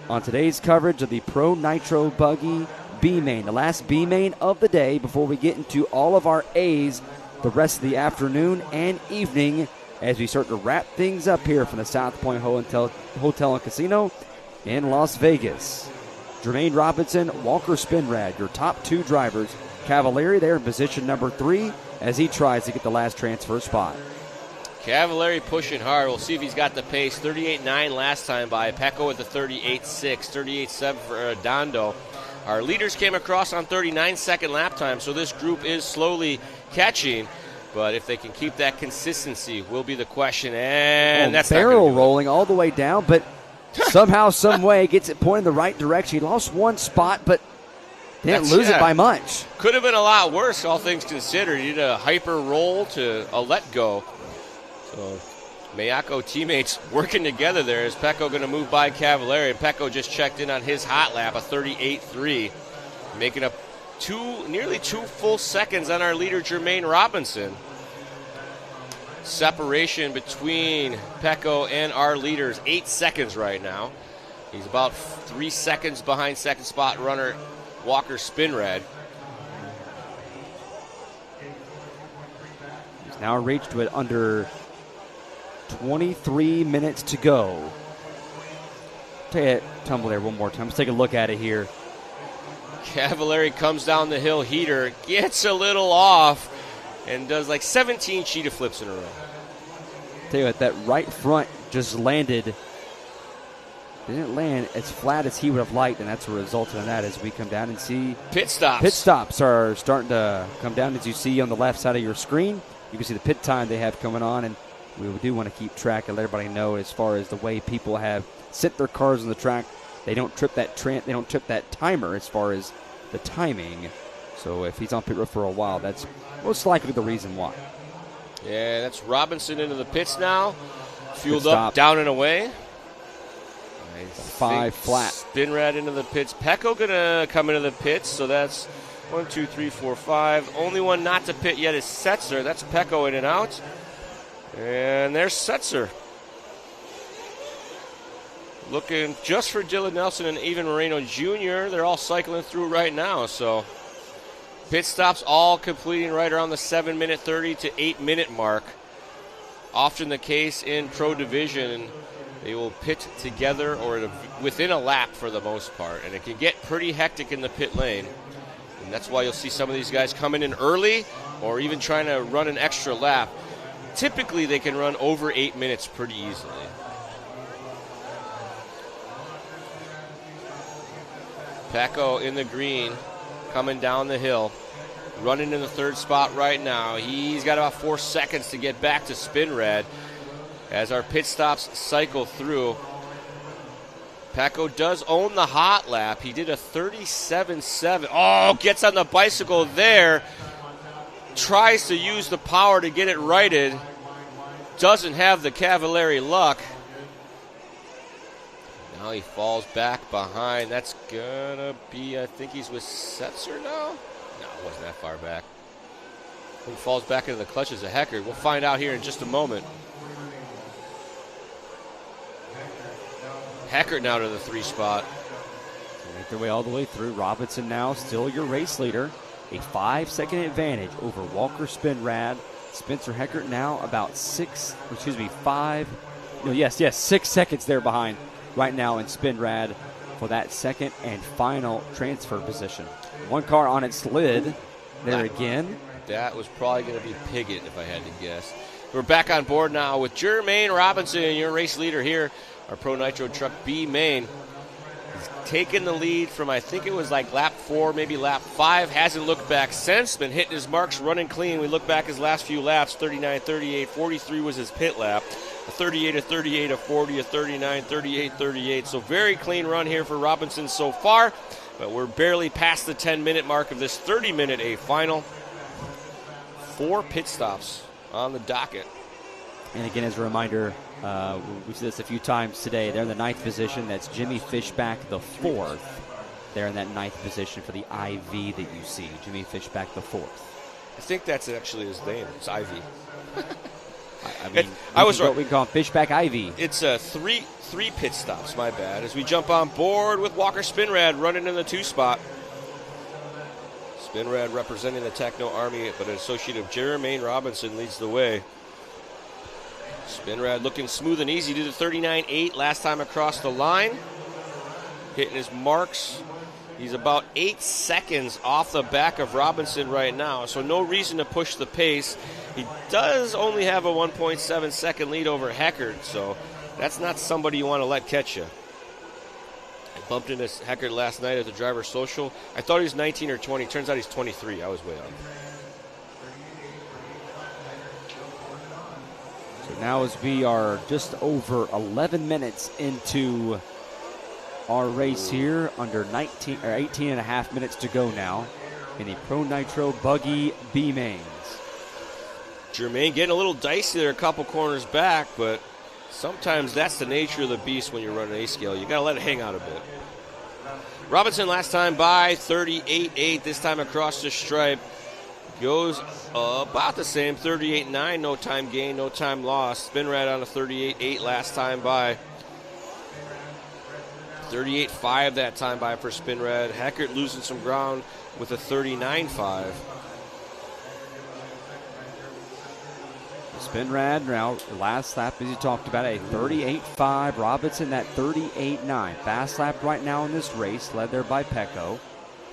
on today's coverage of the Pro Nitro Buggy B-Main, the last B-Main of the day before we get into all of our A's the rest of the afternoon and evening as we start to wrap things up here from the South Point Hotel and Casino in Las Vegas. Jermaine Robinson, Walker Spinrad, your top 2 drivers. Cavallari there in position number 3 as he tries to get the last transfer spot. Cavallari pushing hard. We'll see if he's got the pace. 38.9 last time by Pecco with the 38.6, 38.7 for Arredondo. Our leaders came across on 39-second lap time, so this group is slowly catching. But if they can keep that consistency will be the question. And that's barrel rolling all the way down, but somehow, some way, gets it pointed in the right direction. He lost 1 spot, but didn't lose it by much. Could have been a lot worse, all things considered. He did a hyper roll to a let go. So Mayako teammates working together there. Is Pecco going to move by Cavallari? And Pecco just checked in on his hot lap, a 38.3. Making up nearly 2 full seconds on our leader, Jermaine Robinson. Separation between Pecco and our leaders, 8 seconds right now. He's about 3 seconds behind second spot runner Walker Spinrad. He's now reached with under 23 minutes to go. Take it, tumble there one more time. Let's take a look at it here. Cavallari comes down the hill heater, gets a little off, and does like 17 cheetah flips in a row. Tell you what, that right front just landed. Didn't land as flat as he would have liked, and that's a result of that as we come down and see pit stops. Pit stops are starting to come down, as you see on the left side of your screen. You can see the pit time they have coming on, and we do want to keep track and let everybody know as far as the way people have set their cars on the track. They don't trip that they don't trip that timer as far as the timing. So if he's on pit road for a while, that's most likely the reason why. Yeah, that's Robinson into the pits now. Fueled up, down and away. 5 flat. Spinrad into the pits. Pecco gonna come into the pits, so that's 1, 2, 3, 4, 5. Only one not to pit yet is Setzer. That's Pecco in and out. And there's Setzer. Looking just for Dylan Nelson and even Moreno Jr. They're all cycling through right now, so pit stops all completing right around the 7-minute 30 to 8-minute mark. Often the case in Pro Division. They will pit together or within a lap for the most part, and it can get pretty hectic in the pit lane. And that's why you'll see some of these guys coming in early or even trying to run an extra lap. Typically, they can run over 8 minutes pretty easily. Pecco in the green, coming down the hill, running in the third spot right now. He's got about 4 seconds to get back to Spinrad as our pit stops cycle through. Pecco does own the hot lap. He did a 37.7. Oh, gets on the bicycle there. Tries to use the power to get it righted. Doesn't have the Cavallari luck. Now he falls back behind. That's gonna be, I think he's with Setzer now? No, it wasn't that far back. He falls back into the clutches of Hecker. We'll find out here in just a moment. Hecker now to the 3 spot. Make their way all the way through. Robinson now still your race leader. A 5-second advantage over Walker Spinrad. Spencer Heckert now about 6 seconds there behind right now in Spinrad for that second and final transfer position. One car on its lid there again. That was probably going to be Piggott if I had to guess. We're back on board now with Jermaine Robinson, your race leader here. Our Pro Nitro Truck B main. He's taken the lead from, I think it was like lap 4, maybe lap 5. Hasn't looked back since. Been hitting his marks, running clean. We look back his last few laps, 39, 38, 43 was his pit lap. A 38, a 38, a 40, a 39, 38, 38. So very clean run here for Robinson so far. But we're barely past the 10-minute mark of this 30-minute A final. 4 pit stops on the docket. And again, as a reminder, we see this a few times today. They're in the 9th position. That's Jimmy Fishback, the 4th. They're in that 9th position for the IV that you see. Jimmy Fishback, the 4th. I think that's actually his name. It's IV. I mean, I was right. We call him Fishback IV. It's 3 pit stops, my bad, as we jump on board with Walker Spinrad running in the 2 spot. Spinrad representing the Techno Army, but an associate of Jermaine Robinson leads the way. Spinrad looking smooth and easy. Did a 39.8 last time across the line. Hitting his marks. He's about 8 seconds off the back of Robinson right now, so no reason to push the pace. He does only have a 1.7 second lead over Heckert, so that's not somebody you want to let catch you. I bumped into Heckert last night at the driver's social. I thought he was 19 or 20. Turns out he's 23. I was way off. So now as we are just over 11 minutes into our race here, under 18 and a half minutes to go now in the Pro Nitro Buggy B mains. Jermaine getting a little dicey there a couple corners back, but sometimes that's the nature of the beast when you're running A-scale. You got to let it hang out a bit. Robinson last time by 38.8. This time across the stripe goes about the same, 38.9. No time gain, no time lost. Spinrad on a 38.8 last time by. 38.5 that time by for Spinrad. Heckert losing some ground with a 39.5. Spinrad now, last lap, as you talked about, a 38.5. Robinson, that 38.9. Fast lap right now in this race, led there by Pecco.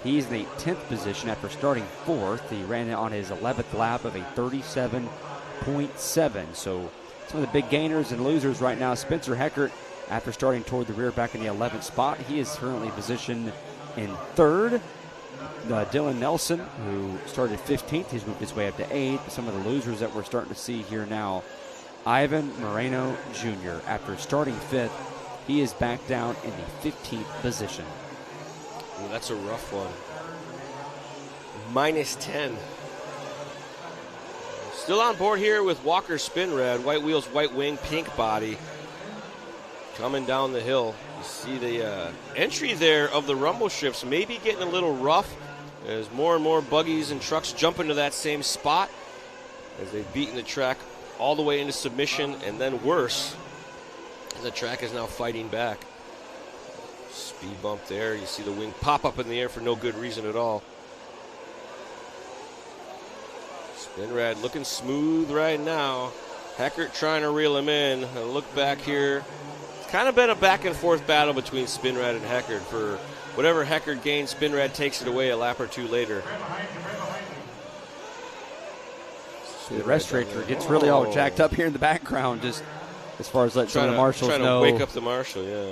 He's in the 10th position after starting 4th. He ran it on his 11th lap of a 37.7. So some of the big gainers and losers right now. Spencer Heckert, after starting toward the rear back in the 11th spot, he is currently positioned in 3rd. Dylan Nelson, who started 15th, he's moved his way up to 8th. Some of the losers that we're starting to see here now. Ivan Moreno Jr., after starting 5th, he is back down in the 15th position. Ooh, that's a rough one. -10. Still on board here with Walker Spinrad. White wheels, white wing, pink body. Coming down the hill. You see the entry there of the rumble strips maybe getting a little rough as more and more buggies and trucks jump into that same spot as they've beaten the track all the way into submission, and then worse, the track is now fighting back. Speed bump there. You see the wing pop up in the air for no good reason at all. Spinrad looking smooth right now. Heckert trying to reel him in. Look back here. It's kind of been a back and forth battle between Spinrad and Heckert. For whatever Heckert gains, Spinrad takes it away a lap or two later. See, the restrator gets really all jacked up here in the background, just as far as letting some of the marshals trying know. to wake up the marshal, yeah.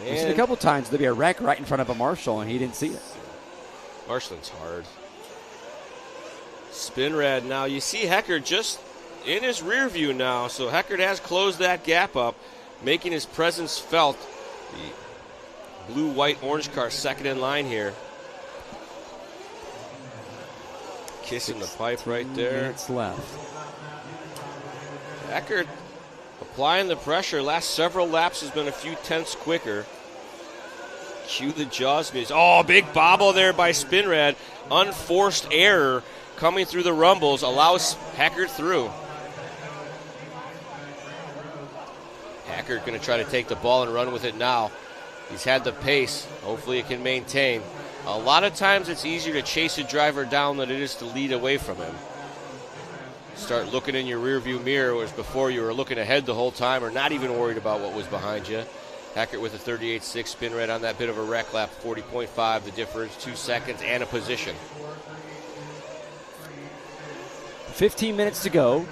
We've seen a couple times there'll be a wreck right in front of a marshal, and he didn't see it. Marshaling's hard. Spinrad now. You see Heckert just in his rear view now, so Heckert has closed that gap up, making his presence felt. The blue, white, orange car second in line here. Kissing the pipe right there. Minutes left. Heckert applying the pressure. Last several laps has been a few tenths quicker. Cue the Jaws music. Oh, big bobble there by Spinrad. Unforced error coming through the rumbles allows Heckert through. Heckert going to try to take the ball and run with it now. He's had the pace. Hopefully it can maintain. A lot of times it's easier to chase a driver down than it is to lead away from him. Start looking in your rearview mirror, whereas before you were looking ahead the whole time or not even worried about what was behind you. Heckert with a 38.6. Spinrad on that bit of a wreck lap, 40.5. The difference, 2 seconds and a position. 15 minutes to go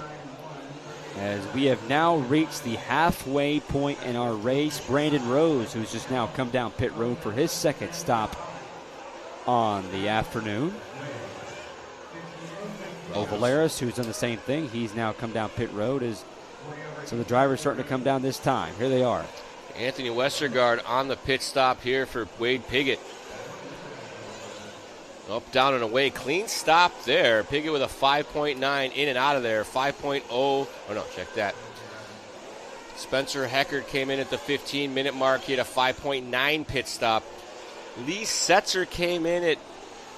as we have now reached the halfway point in our race. Brandon Rose, who's just now come down pit road for his second stop on the afternoon. Ovaleris, who's done the same thing, he's now come down pit road. So the driver's starting to come down this time. Here they are. Anthony Westergaard on the pit stop here for Wade Piggott. Up, down, and away. Clean stop there. Piggott with a 5.9 in and out of there. 5.0. Oh, no, check that. Spencer Heckert came in at the 15-minute mark. He had a 5.9 pit stop. Lee Setzer came in at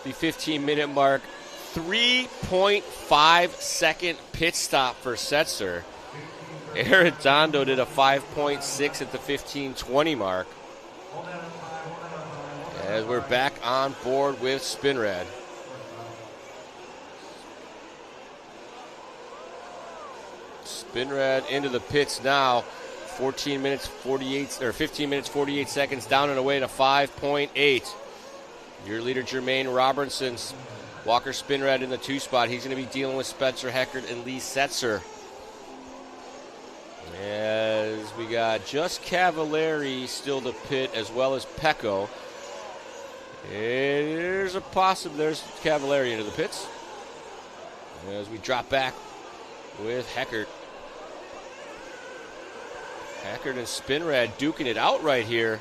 the 15-minute mark. 3.5 second pit stop for Setzer. Arredondo did a 5.6 at the 15:20 mark. As we're back on board with Spinrad. Spinrad into the pits now. 15 minutes 48 seconds down and away to 5.8. Your leader Jermaine Robertson's Walker Spinrad in the 2 spot. He's going to be dealing with Spencer Heckert and Lee Setzer. As we got just Cavallari still to pit, as well as Pecco. There's Cavallari into the pits. As we drop back with Heckert. Heckert and Spinrad duking it out right here.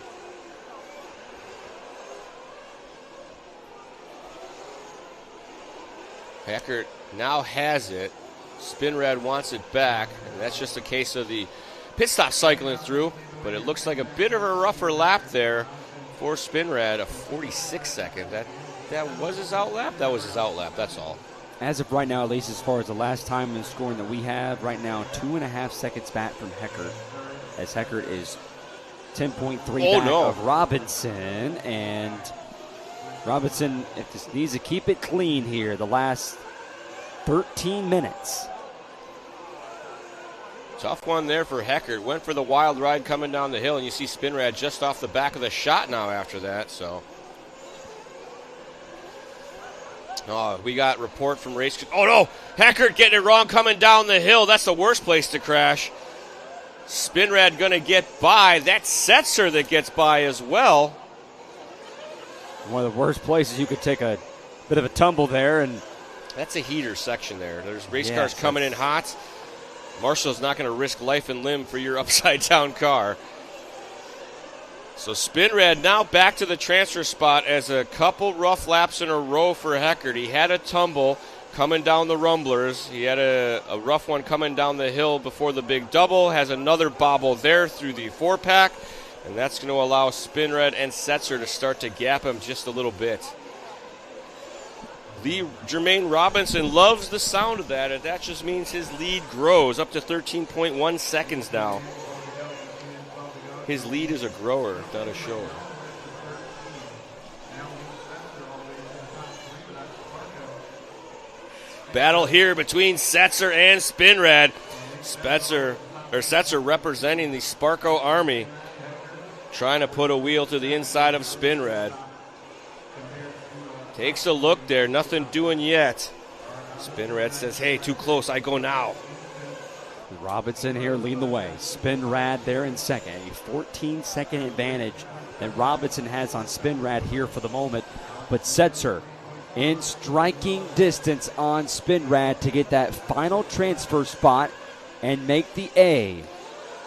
Heckert now has it. Spinrad wants it back, and that's just a case of the pit stop cycling through, but it looks like a bit of a rougher lap there For Spinrad, a 46-second. That was his outlap? That was his outlap, that's all. As of right now, at least as far as the last time in scoring that we have, right now 2.5 seconds back from Heckert, as Heckert is 10.3 back of Robinson, and Robinson just needs to keep it clean here the last 13 minutes. Tough one there for Heckert. Went for the wild ride coming down the hill, and you see Spinrad just off the back of the shot now after that, so. Oh, we got report from race. Oh, no! Heckert getting it wrong coming down the hill. That's the worst place to crash. Spinrad going to get by. That's Setzer that gets by as well. One of the worst places you could take a bit of a tumble there. And that's a heater section there. There's race cars coming in hot. Marshall's not going to risk life and limb for your upside-down car. So Spinrad now back to the transfer spot as a couple rough laps in a row for Heckert. He had a tumble coming down the rumblers. He had a rough one coming down the hill before the big double. Has another bobble there through the 4-pack. And that's going to allow Spinrad and Setzer to start to gap him just a little bit. Jermaine Robinson loves the sound of that, and that just means his lead grows up to 13.1 seconds now. His lead is a grower, not a shower. Battle here between Setzer and Spinrad. Setzer representing the Sparko Army, trying to put a wheel to the inside of Spinrad. Takes a look there, nothing doing yet. Spinrad says, hey, too close, I go now. Robinson here leading the way. Spinrad there in second. A 14-second advantage that Robinson has on Spinrad here for the moment. But Setzer in striking distance on Spinrad to get that final transfer spot and make the A.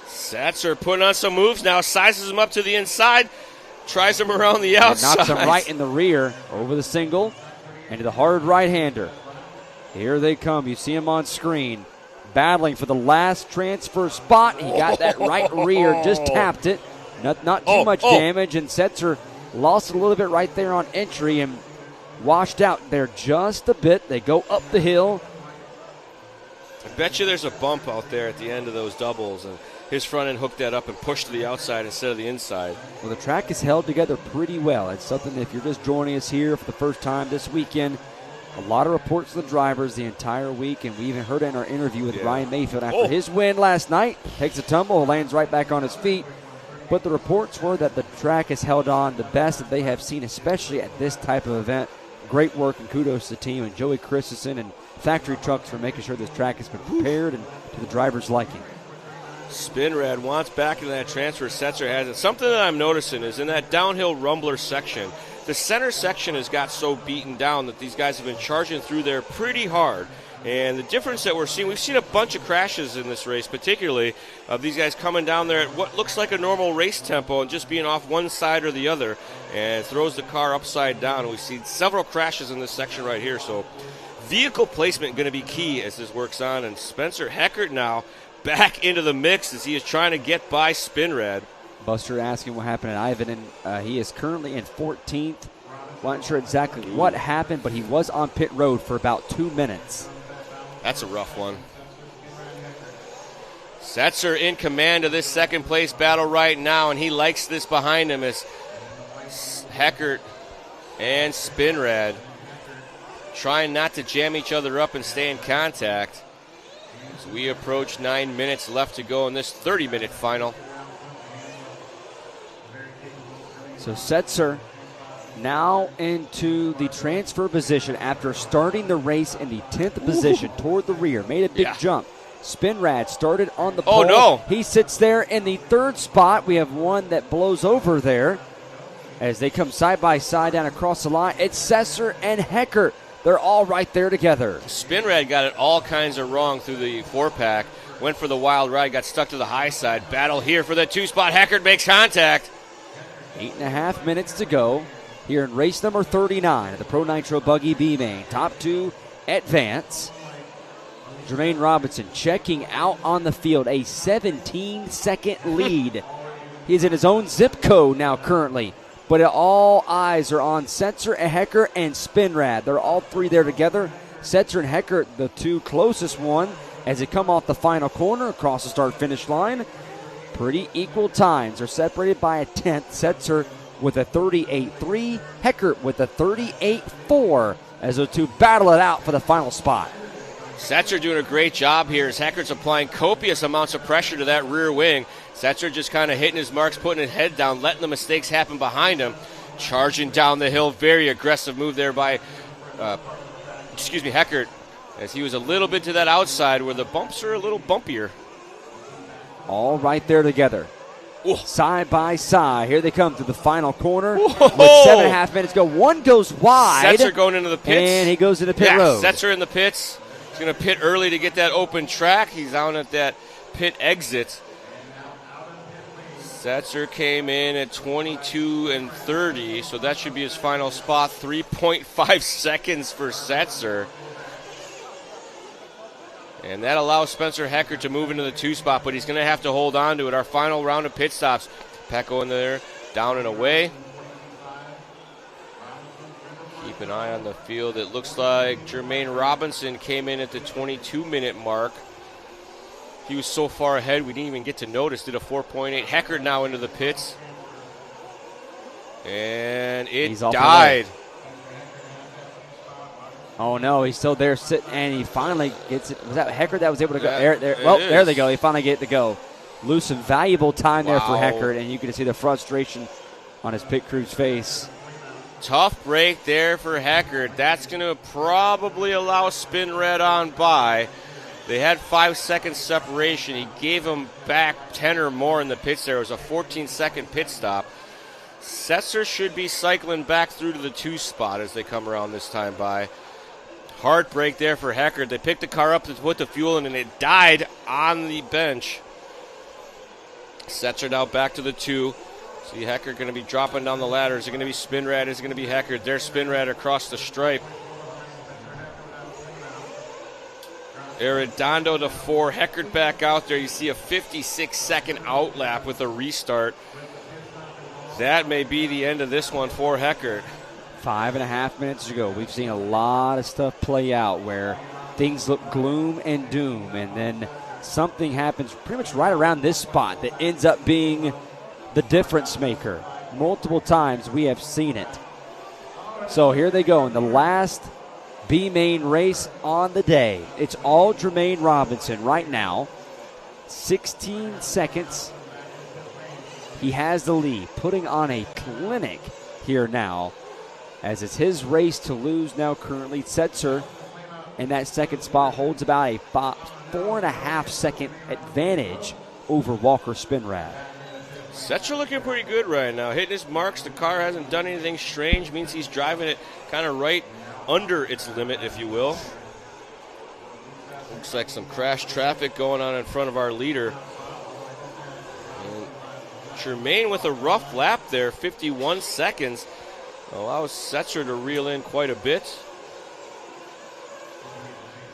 Setzer putting on some moves now, sizes him up to the inside, tries him around the outside. Knocks him right in the rear over the single and to the hard right-hander. Here they come. You see him on screen, battling for the last transfer spot. He got that right rear, just tapped it. Not too much damage, and Setzer lost a little bit right there on entry and washed out there just a bit. They go up the hill. I bet you there's a bump out there at the end of those doubles, and his front end hooked that up and pushed to the outside instead of the inside. Well, the track is held together pretty well. It's something that if you're just joining us here for the first time this weekend, a lot of reports of the drivers the entire week, and we even heard it in our interview with Ryan Mayfield after his win last night. Takes a tumble, lands right back on his feet. But the reports were that the track has held on the best that they have seen, especially at this type of event. Great work and kudos to the team and Joey Christensen and Factory Trucks for making sure this track has been prepared and to the driver's liking. Spinrad wants back into that transfer. Setzer has it. Something that I'm noticing is in that downhill rumbler section, the center section has got so beaten down that these guys have been charging through there pretty hard. And the difference that we're seeing, we've seen a bunch of crashes in this race, particularly of these guys coming down there at what looks like a normal race tempo and just being off one side or the other, and throws the car upside down. And we've seen several crashes in this section right here. So vehicle placement going to be key as this works on. And Spencer Heckert now back into the mix as he is trying to get by Spinrad. Buster asking what happened at Ivan, and he is currently in 14th. Not sure exactly what happened, but he was on pit road for about 2 minutes. That's a rough one. Setzer in command of this second place battle right now, and he likes this behind him as Heckert and Spinrad trying not to jam each other up and stay in contact. As we approach 9 minutes left to go in this 30-minute final. So Setzer now into the transfer position after starting the race in the 10th position toward the rear. Made a big jump. Spinrad started on the pole. Oh, no. He sits there in the third spot. We have one that blows over there as they come side by side down across the line. It's Setzer and Heckert. They're all right there together. Spinrad got it all kinds of wrong through the 4-pack. Went for the wild ride, got stuck to the high side. Battle here for the 2-spot. Heckert makes contact. 8.5 minutes to go here in race number 39 of the Pro Nitro Buggy B main. Top two advance. Jermaine Robinson checking out on the field. A 17-second lead. He's in his own zip code now currently. but all eyes are on Setzer, Hecker, and Spinrad. They're all three there together. Setzer and Hecker, the two closest one, as they come off the final corner across the start-finish line. Pretty equal times. They're separated by a tenth. Setzer with a 38.3, Hecker with a 38.4, as those two battle it out for the final spot. Setzer doing a great job here as Hecker's applying copious amounts of pressure to that rear wing. Setzer just kind of hitting his marks, putting his head down, letting the mistakes happen behind him. Charging down the hill, very aggressive move there by, Hecker, as he was a little bit to that outside where the bumps are a little bumpier. All right there together. Ooh. Side by side. Here they come to the final corner. Whoa. With 7.5 minutes to go. One goes wide. Setzer going into the pits. And he goes into pit road. Setzer in the pits. He's going to pit early to get that open track. He's out at that pit exit. Setzer came in at 22:30, so that should be his final spot. 3.5 seconds for Setzer. And that allows Spencer Hecker to move into the 2 spot, but he's going to have to hold on to it. Our final round of pit stops. Pecco in there, down and away. Keep an eye on the field. It looks like Jermaine Robinson came in at the 22-minute mark. He was so far ahead, we didn't even get to notice. Did a 4.8. Hecker now into the pits. And it died. Oh, no, he's still there sitting, and he finally gets it. Was that Hecker that was able to go? There they go. He finally get to go. Lose some valuable time there for Hecker, and you can see the frustration on his pit crew's face. Tough break there for Hecker. That's going to probably allow Spinrad on by. They had 5 seconds separation. He gave him back 10 or more in the pits there. It was a 14-second pit stop. Setzer should be cycling back through to the 2 spot as they come around this time by. Hard break there for Hecker. They picked the car up to put the fuel in, and it died on the bench. Setzer now back to the 2. See Hecker going to be dropping down the ladder. Is it going to be Spinrad? Is it going to be Hecker? There's Spinrad across the stripe. Arredondo to 4. Hecker back out there. You see a 56-second outlap with a restart. That may be the end of this one for Hecker. 5.5 minutes to go. We've seen a lot of stuff play out where things look gloom and doom, and then something happens pretty much right around this spot that ends up being the difference maker. Multiple times we have seen it. So here they go in the last B-main race on the day. It's all Jermaine Robinson right now. 16 seconds. He has the lead, putting on a clinic here now, as it's his race to lose now currently. Setzer in that second spot holds about a 4.5 second advantage over Walker Spinrad. Setzer looking pretty good right now. Hitting his marks. The car hasn't done anything strange. Means he's driving it kind of right under its limit, if you will. Looks like some crash traffic going on in front of our leader. And Jermaine with a rough lap there, 51 seconds. Allows Setzer to reel in quite a bit.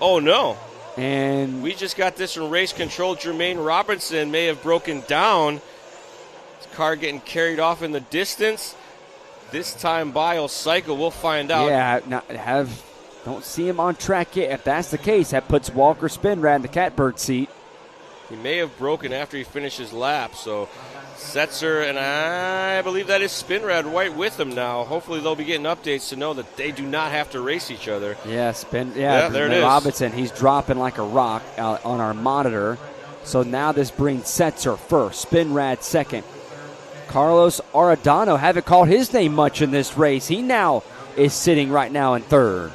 Oh, no. And we just got this from race control. Jermaine Robinson may have broken down. His car getting carried off in the distance. This time by will cycle. We'll find out. Yeah, don't see him on track yet. If that's the case, that puts Walker Spinrad in the catbird seat. He may have broken after he finished his lap, so Setzer, and I believe that is Spinrad right with him now. Hopefully they'll be getting updates to know that they do not have to race each other. Yeah, there it is. Robinson, he's dropping like a rock on our monitor. So now this brings Setzer first, Spinrad second. Carlos Arredondo, haven't called his name much in this race. He now is sitting right now in third.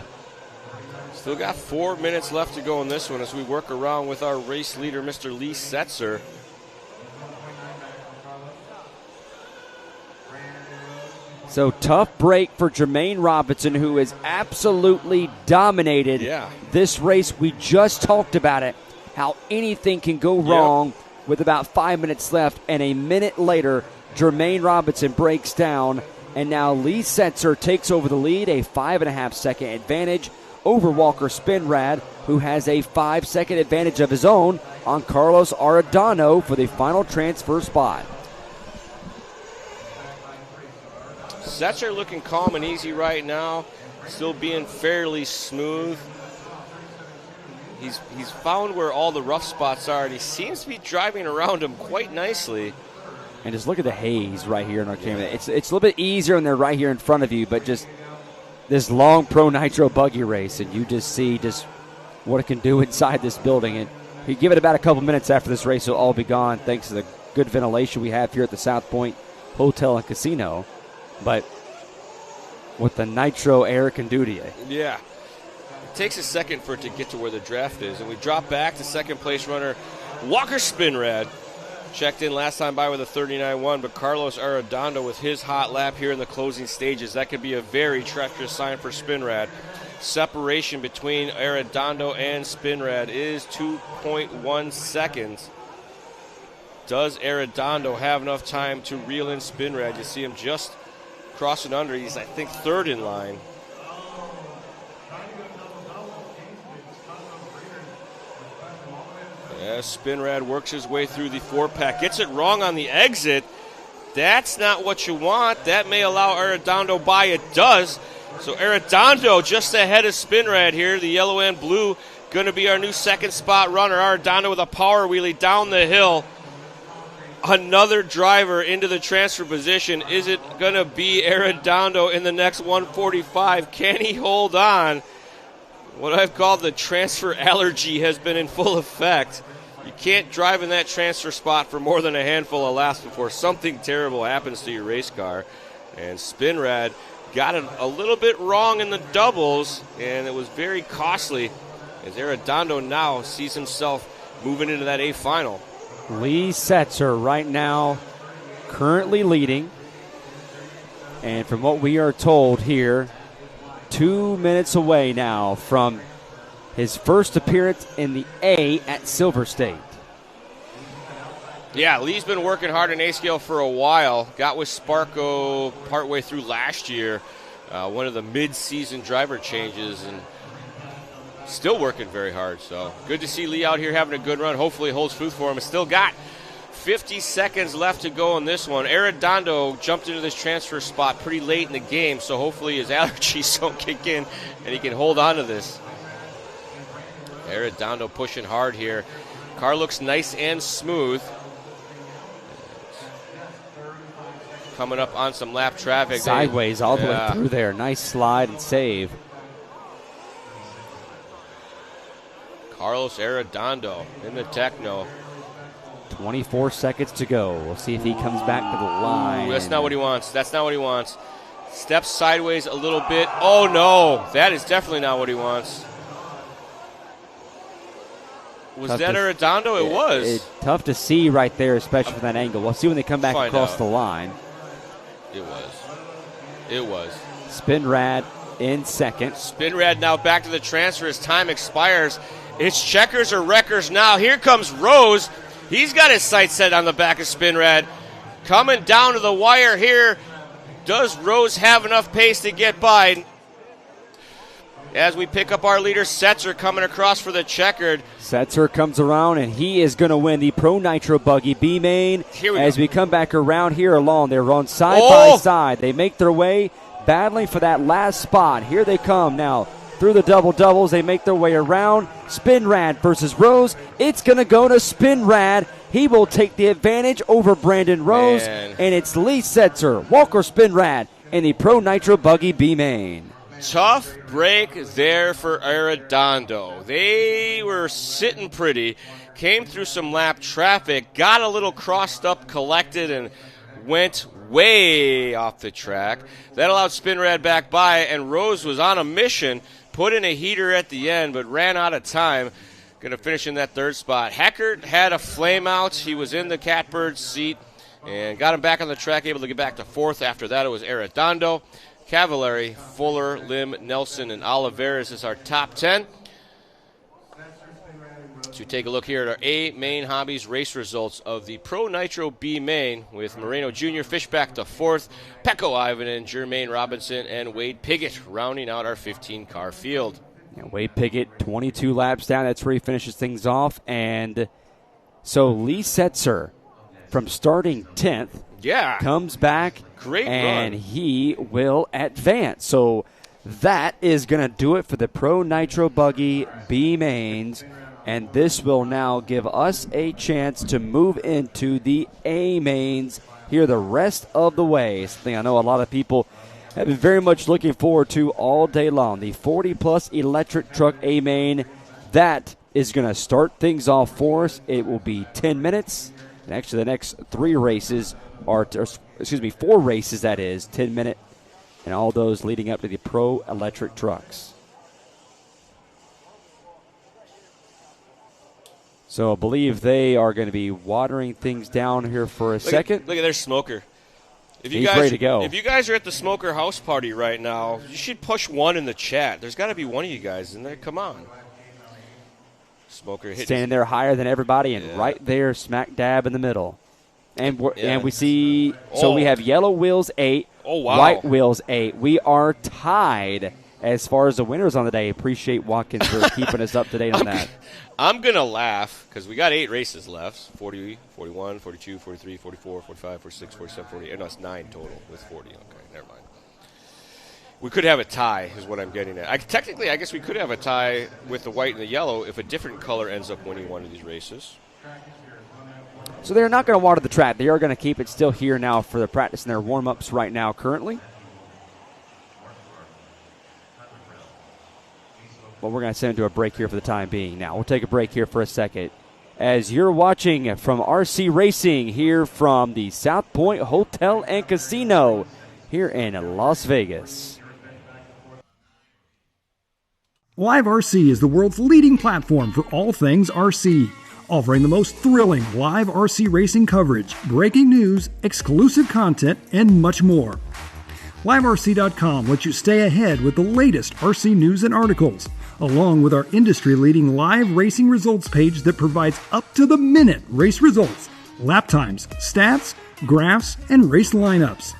Still got 4 minutes left to go in this one as we work around with our race leader, Mr. Lee Setzer. So tough break for Jermaine Robinson, who has absolutely dominated this race. We just talked about it, how anything can go wrong with about 5 minutes left, and a minute later, Jermaine Robinson breaks down, and now Lee Setzer takes over the lead, a 5.5 second advantage over Walker Spinrad, who has a 5 second advantage of his own on Carlos Arredondo for the final transfer spot. Setzer looking calm and easy right now, still being fairly smooth. He's found where all the rough spots are, and he seems to be driving around them quite nicely. And just look at the haze right here in our camera. It's a little bit easier when they're right here in front of you, but just this long Pro Nitro buggy race, and you just see just what it can do inside this building. And you give it about a couple minutes after this race, it'll all be gone thanks to the good ventilation we have here at the South Point Hotel and Casino. But what the Nitro air can do to you. Yeah. It takes a second for it to get to where the draft is. And we drop back to second place runner Walker Spinrad. Checked in last time by with a 39-1, but Carlos Arredondo with his hot lap here in the closing stages. That could be a very treacherous sign for Spinrad. Separation between Arredondo and Spinrad is 2.1 seconds. Does Arredondo have enough time to reel in Spinrad? You see him just crossing under. He's, I think, third in line. As Spinrad works his way through the 4-pack. Gets it wrong on the exit. That's not what you want. That may allow Arredondo by. It does. So Arredondo just ahead of Spinrad here. The yellow and blue going to be our new second spot runner. Arredondo with a power wheelie down the hill. Another driver into the transfer position. Is it going to be Arredondo in the next 145? Can he hold on? What I've called the transfer allergy has been in full effect. You can't drive in that transfer spot for more than a handful of laps before something terrible happens to your race car. And Spinrad got it a little bit wrong in the doubles, and it was very costly as Arredondo now sees himself moving into that A final. Lee Setzer right now currently leading. And from what we are told here, 2 minutes away now from his first appearance in the A at Silver State. Yeah, Lee's been working hard in A-scale for a while. Got with Sparko partway through last year. One of the mid-season driver changes, and still working very hard. So good to see Lee out here having a good run. Hopefully it holds truth for him. It's still got 50 seconds left to go in this one. Arredondo jumped into this transfer spot pretty late in the game, so hopefully his allergies don't kick in and he can hold on to this. Arredondo pushing hard here. Car looks nice and smooth. Coming up on some lap traffic. Sideways all the way through there. Nice slide and save. Carlos Arredondo in the Techno. 24 seconds to go. We'll see if he comes back to the line. Ooh, that's not what he wants. That's not what he wants. Steps sideways a little bit. Oh, no. That is definitely not what he wants. Was that Arredondo? It was. Tough to see right there, especially from that angle. We'll see when they come back across the line. It was. It was. Spinrad in second. Spinrad now back to the transfer as time expires. It's checkers or wreckers now. Here comes Rose. He's got his sights set on the back of Spinrad. Coming down to the wire here. Does Rose have enough pace to get by? As we pick up our leader, Setzer coming across for the checkered. Setzer comes around, and he is going to win the Pro Nitro Buggy B main. As we come back around here along, they run side by side. They make their way, battling for that last spot. Here they come now. Through the double-doubles, they make their way around. Spinrad versus Rose. It's going to go to Spinrad. He will take the advantage over Brandon Rose. And it's Lee Setzer, Walker Spinrad, in the Pro Nitro Buggy B main. Tough break there for Arredondo. They were sitting pretty, came through some lap traffic, got a little crossed up, collected, and went way off the track. That allowed Spinrad back by, and Rose was on a mission, put in a heater at the end, but ran out of time. Going to finish in that third spot. Heckert had a flame out. He was in the catbird seat and got him back on the track, able to get back to fourth. After that, it was Arredondo, Cavallari, Fuller, Lim, Nelson, and Oliveras is our top 10. To take a look here at our A main hobbies race results of the Pro Nitro B main with Moreno Jr. Fishback to fourth, Pecco Ivanen, Jermaine Robinson, and Wade Piggott rounding out our 15-car field. And Wade Piggott, 22 laps down. That's where he finishes things off. And so Lee Setzer, from starting 10th. Yeah. Comes back. Great and run. he will advance. So that is going to do it for the Pro Nitro Buggy B mains. And this will now give us a chance to move into the A mains here the rest of the way. Something I know a lot of people have been very much looking forward to all day long. The 40-plus electric truck A main, that is going to start things off for us. It will be 10 minutes. And actually, the next 4 races, that is, 10-minute, and all those leading up to the Pro Electric trucks. So I believe they are going to be watering things down here for a second. Look at their smoker. He's ready to go. If you guys are at the smoker house party right now, you should push 1 in the chat. There's got to be one of you guys in there. Come on. Smoker hitting. Standing there higher than everybody and right there smack dab in the middle. And we see, so we have yellow wheels 8, white wheels 8. We are tied as far as the winners on the day. Appreciate Watkins for keeping us up to date on that. I'm going to laugh because we got 8 races left. 40, 41, 42, 43, 44, 45, 46, 47, 48. No, it's 9 total with 40. Okay, never mind. We could have a tie is what I'm getting at. Technically, I guess we could have a tie with the white and the yellow if a different color ends up winning one of these races. So they're not going to water the track. They are going to keep it still here now for the practice and their warm-ups right now currently. But we're going to send them to a break here for the time being. Now, we'll take a break here for a second. As you're watching from RC Racing here from the South Point Hotel and Casino here in Las Vegas. Live RC is the world's leading platform for all things RC, offering the most thrilling live RC racing coverage, breaking news, exclusive content, and much more. LiveRC.com lets you stay ahead with the latest RC news and articles, along with our industry-leading live racing results page that provides up-to-the-minute race results, lap times, stats, graphs, and race lineups.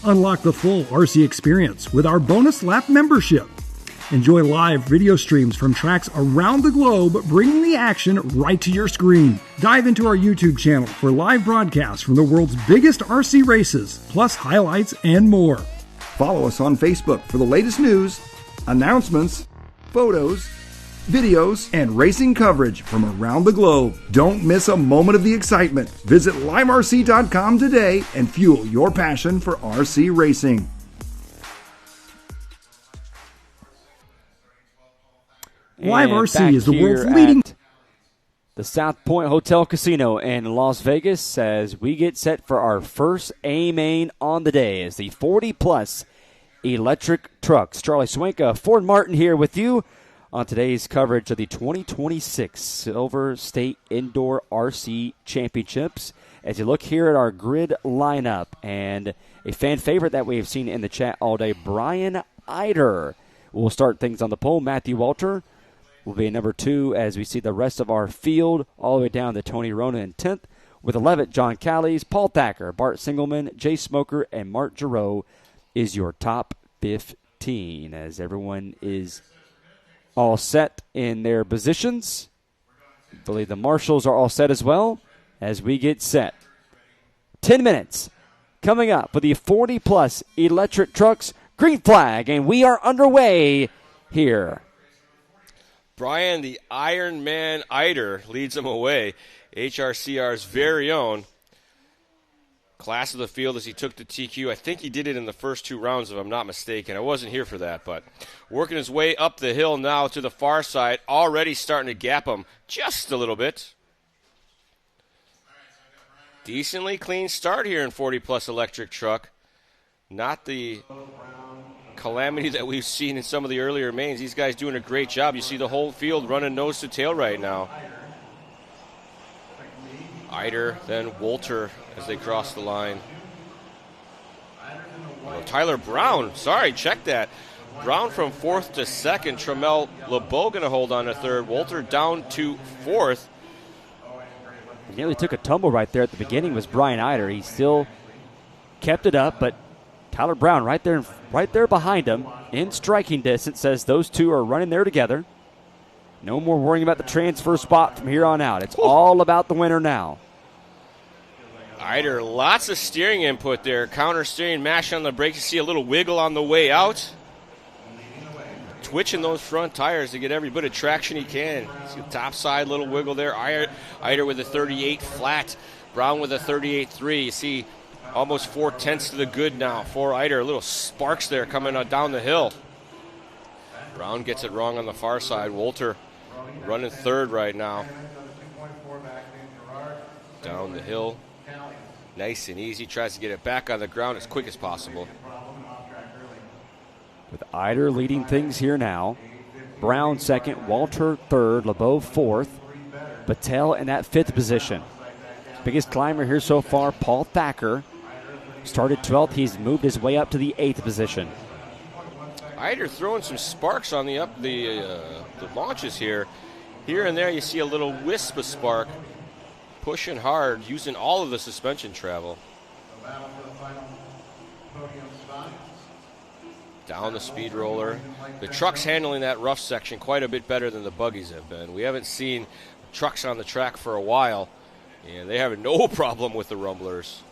Unlock the full RC experience with our bonus lap membership. Enjoy live video streams from tracks around the globe, bringing the action right to your screen. Dive into our YouTube channel for live broadcasts from the world's biggest RC races, plus highlights and more. Follow us on Facebook for the latest news, announcements, photos, videos, and racing coverage from around the globe. Don't miss a moment of the excitement. Visit liverc.com today and fuel your passion for RC racing. Live RC is the world's leading. The South Point Hotel Casino in Las Vegas as we get set for our first A main on the day as the 40-plus electric trucks. Charlie Swanka, Ford Martin here with you on today's coverage of the 2026 Silver State Indoor RC Championships. As you look here at our grid lineup, and a fan favorite that we've seen in the chat all day, Brian Eider will start things on the pole. Matthew Walter will be number 2 as we see the rest of our field all the way down to Tony Rona in 10th. With 11th, John Callies, Paul Thacker, Bart Singelman, Jay Smoker, and Mark Giroux is your top 15 as everyone is all set in their positions. I believe the marshals are all set as well as we get set. 10 minutes coming up for the 40-plus electric trucks. Green flag, and we are underway here. Brian, the Iron Man Eider, leads him away. HRCR's very own. Class of the field as he took the TQ. I think he did it in the first 2 rounds, if I'm not mistaken. I wasn't here for that, but working his way up the hill now to the far side, already starting to gap him just a little bit. Decently clean start here in 40-plus electric truck. Not the calamity that we've seen in some of the earlier mains. These guys doing a great job. You see the whole field running nose to tail right now. Eider, then Wolter as they cross the line. Oh, Tyler Brown, sorry, check that. Brown from 4th to 2nd. Trammell LeBeau going to hold on to 3rd. Wolter down to 4th. He nearly took a tumble right there at the beginning was Brian Eider. He still kept it up, but Tyler Brown right there behind him in striking distance says those two are running there together. No more worrying about the transfer spot from here on out. It's all about the winner now. Eider, lots of steering input there. Counter steering, mash on the brakes. You see a little wiggle on the way out. Twitching those front tires to get every bit of traction he can. See the top side little wiggle there. Eider with a 38 flat. Brown with a 38.3. You see almost 4/10 to the good now for Eider. Little sparks there coming down the hill. Brown gets it wrong on the far side. Wolter running third right now. Down the hill. Nice and easy. Tries to get it back on the ground as quick as possible. With Eider leading things here now. Brown second, Walter third, LeBeau fourth. Patel in that fifth position. Biggest climber here so far, Paul Thacker. Started 12th. He's moved his way up to the 8th position. Eider throwing some sparks on the launches here. Here and there you see a little wisp of spark. Pushing hard, using all of the suspension travel. Down the speed roller. The truck's handling that rough section quite a bit better than the buggies have been. We haven't seen trucks on the track for a while, and they have no problem with the rumblers.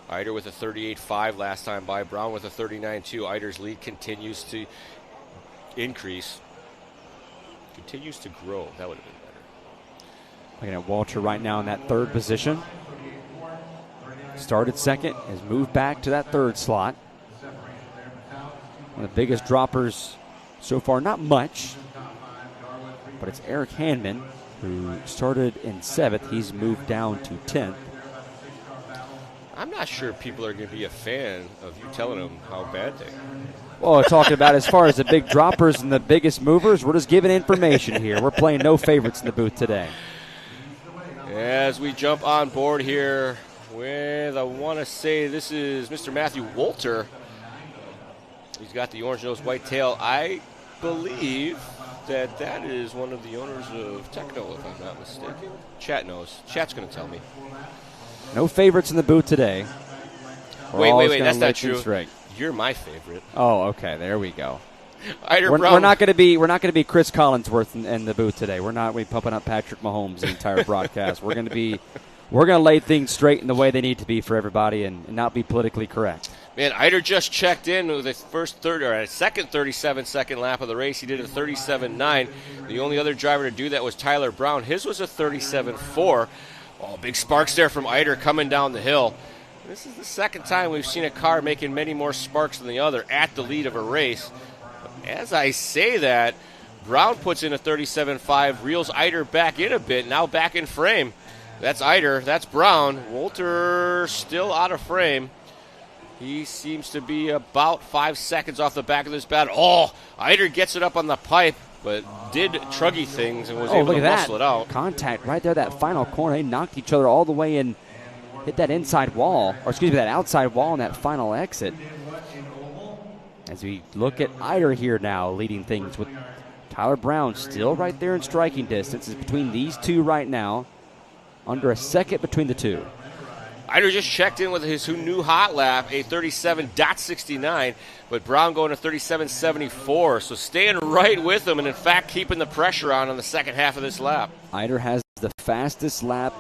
Eider with a 38.5 last time by. Brown with a 39.2. Eider's lead continues to increase. Continues to grow. That would have been better. Looking at Walter right now in that third position. Started second, has moved back to that third slot. One of the biggest droppers so far, not much, but it's Eric Hanman, who started in 7th. He's moved down to 10th. I'm not sure people are going to be a fan of you telling them how bad they are. Well, talking about as far as the big droppers and the biggest movers, we're just giving information here. We're playing no favorites in the booth today. As we jump on board here with, I want to say this is Mr. Matthew Wolter. He's got the orange nose, white tail. I believe that is one of the owners of Techno, if I'm not mistaken. Chat knows. Chat's going to tell me. No favorites in the booth today. Wait, that's not true. Straight. You're my favorite. Oh, okay, there we go. Eider We're not going to be Chris Collinsworth in the booth today. We're not pumping up Patrick Mahomes the entire broadcast. We're going to lay things straight in the way they need to be for everybody and not be politically correct. Man, Eider just checked in with his second 37-second lap of the race. He did a 37.9. The only other driver to do that was Tyler Brown. His was a 37.4. Oh, big sparks there from Eider coming down the hill. This is the second time we've seen a car making many more sparks than the other at the lead of a race. As I say that, Brown puts in a 37.5, reels Eider back in a bit, now back in frame. That's Eider, that's Brown. Wolter still out of frame. He seems to be about 5 seconds off the back of this battle. Oh, Eider gets it up on the pipe, but did truggy things and was able to muscle it out. Contact right there, that final corner. They knocked each other all the way in, hit that inside wall, that outside wall in that final exit. As we look at Eider here now, leading things with Tyler Brown still right there in striking distance. It's between these two right now. Under a second between the two. Eider just checked in with his new hot lap, a 37.69, but Brown going to 37.74, so staying right with him and, in fact, keeping the pressure on the second half of this lap. Eider has the fastest lap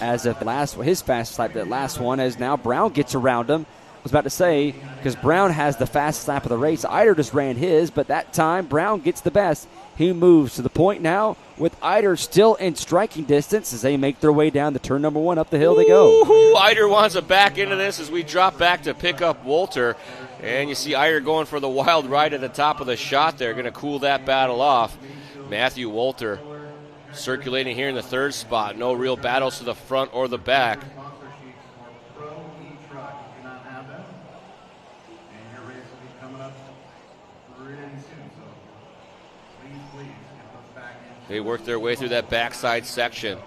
as of his fastest lap, that last one, as now Brown gets around him. I was about to say, because Brown has the fastest lap of the race. Eider just ran his, but that time Brown gets the best. He moves to the point now with Eider still in striking distance as they make their way down the turn number 1 up the hill they go. Eider wants to back into this as we drop back to pick up Wolter. And you see Eider going for the wild ride at the top of the shot there, going to cool that battle off. Matthew Wolter circulating here in the third spot. No real battles to the front or the back. They work their way through that backside section.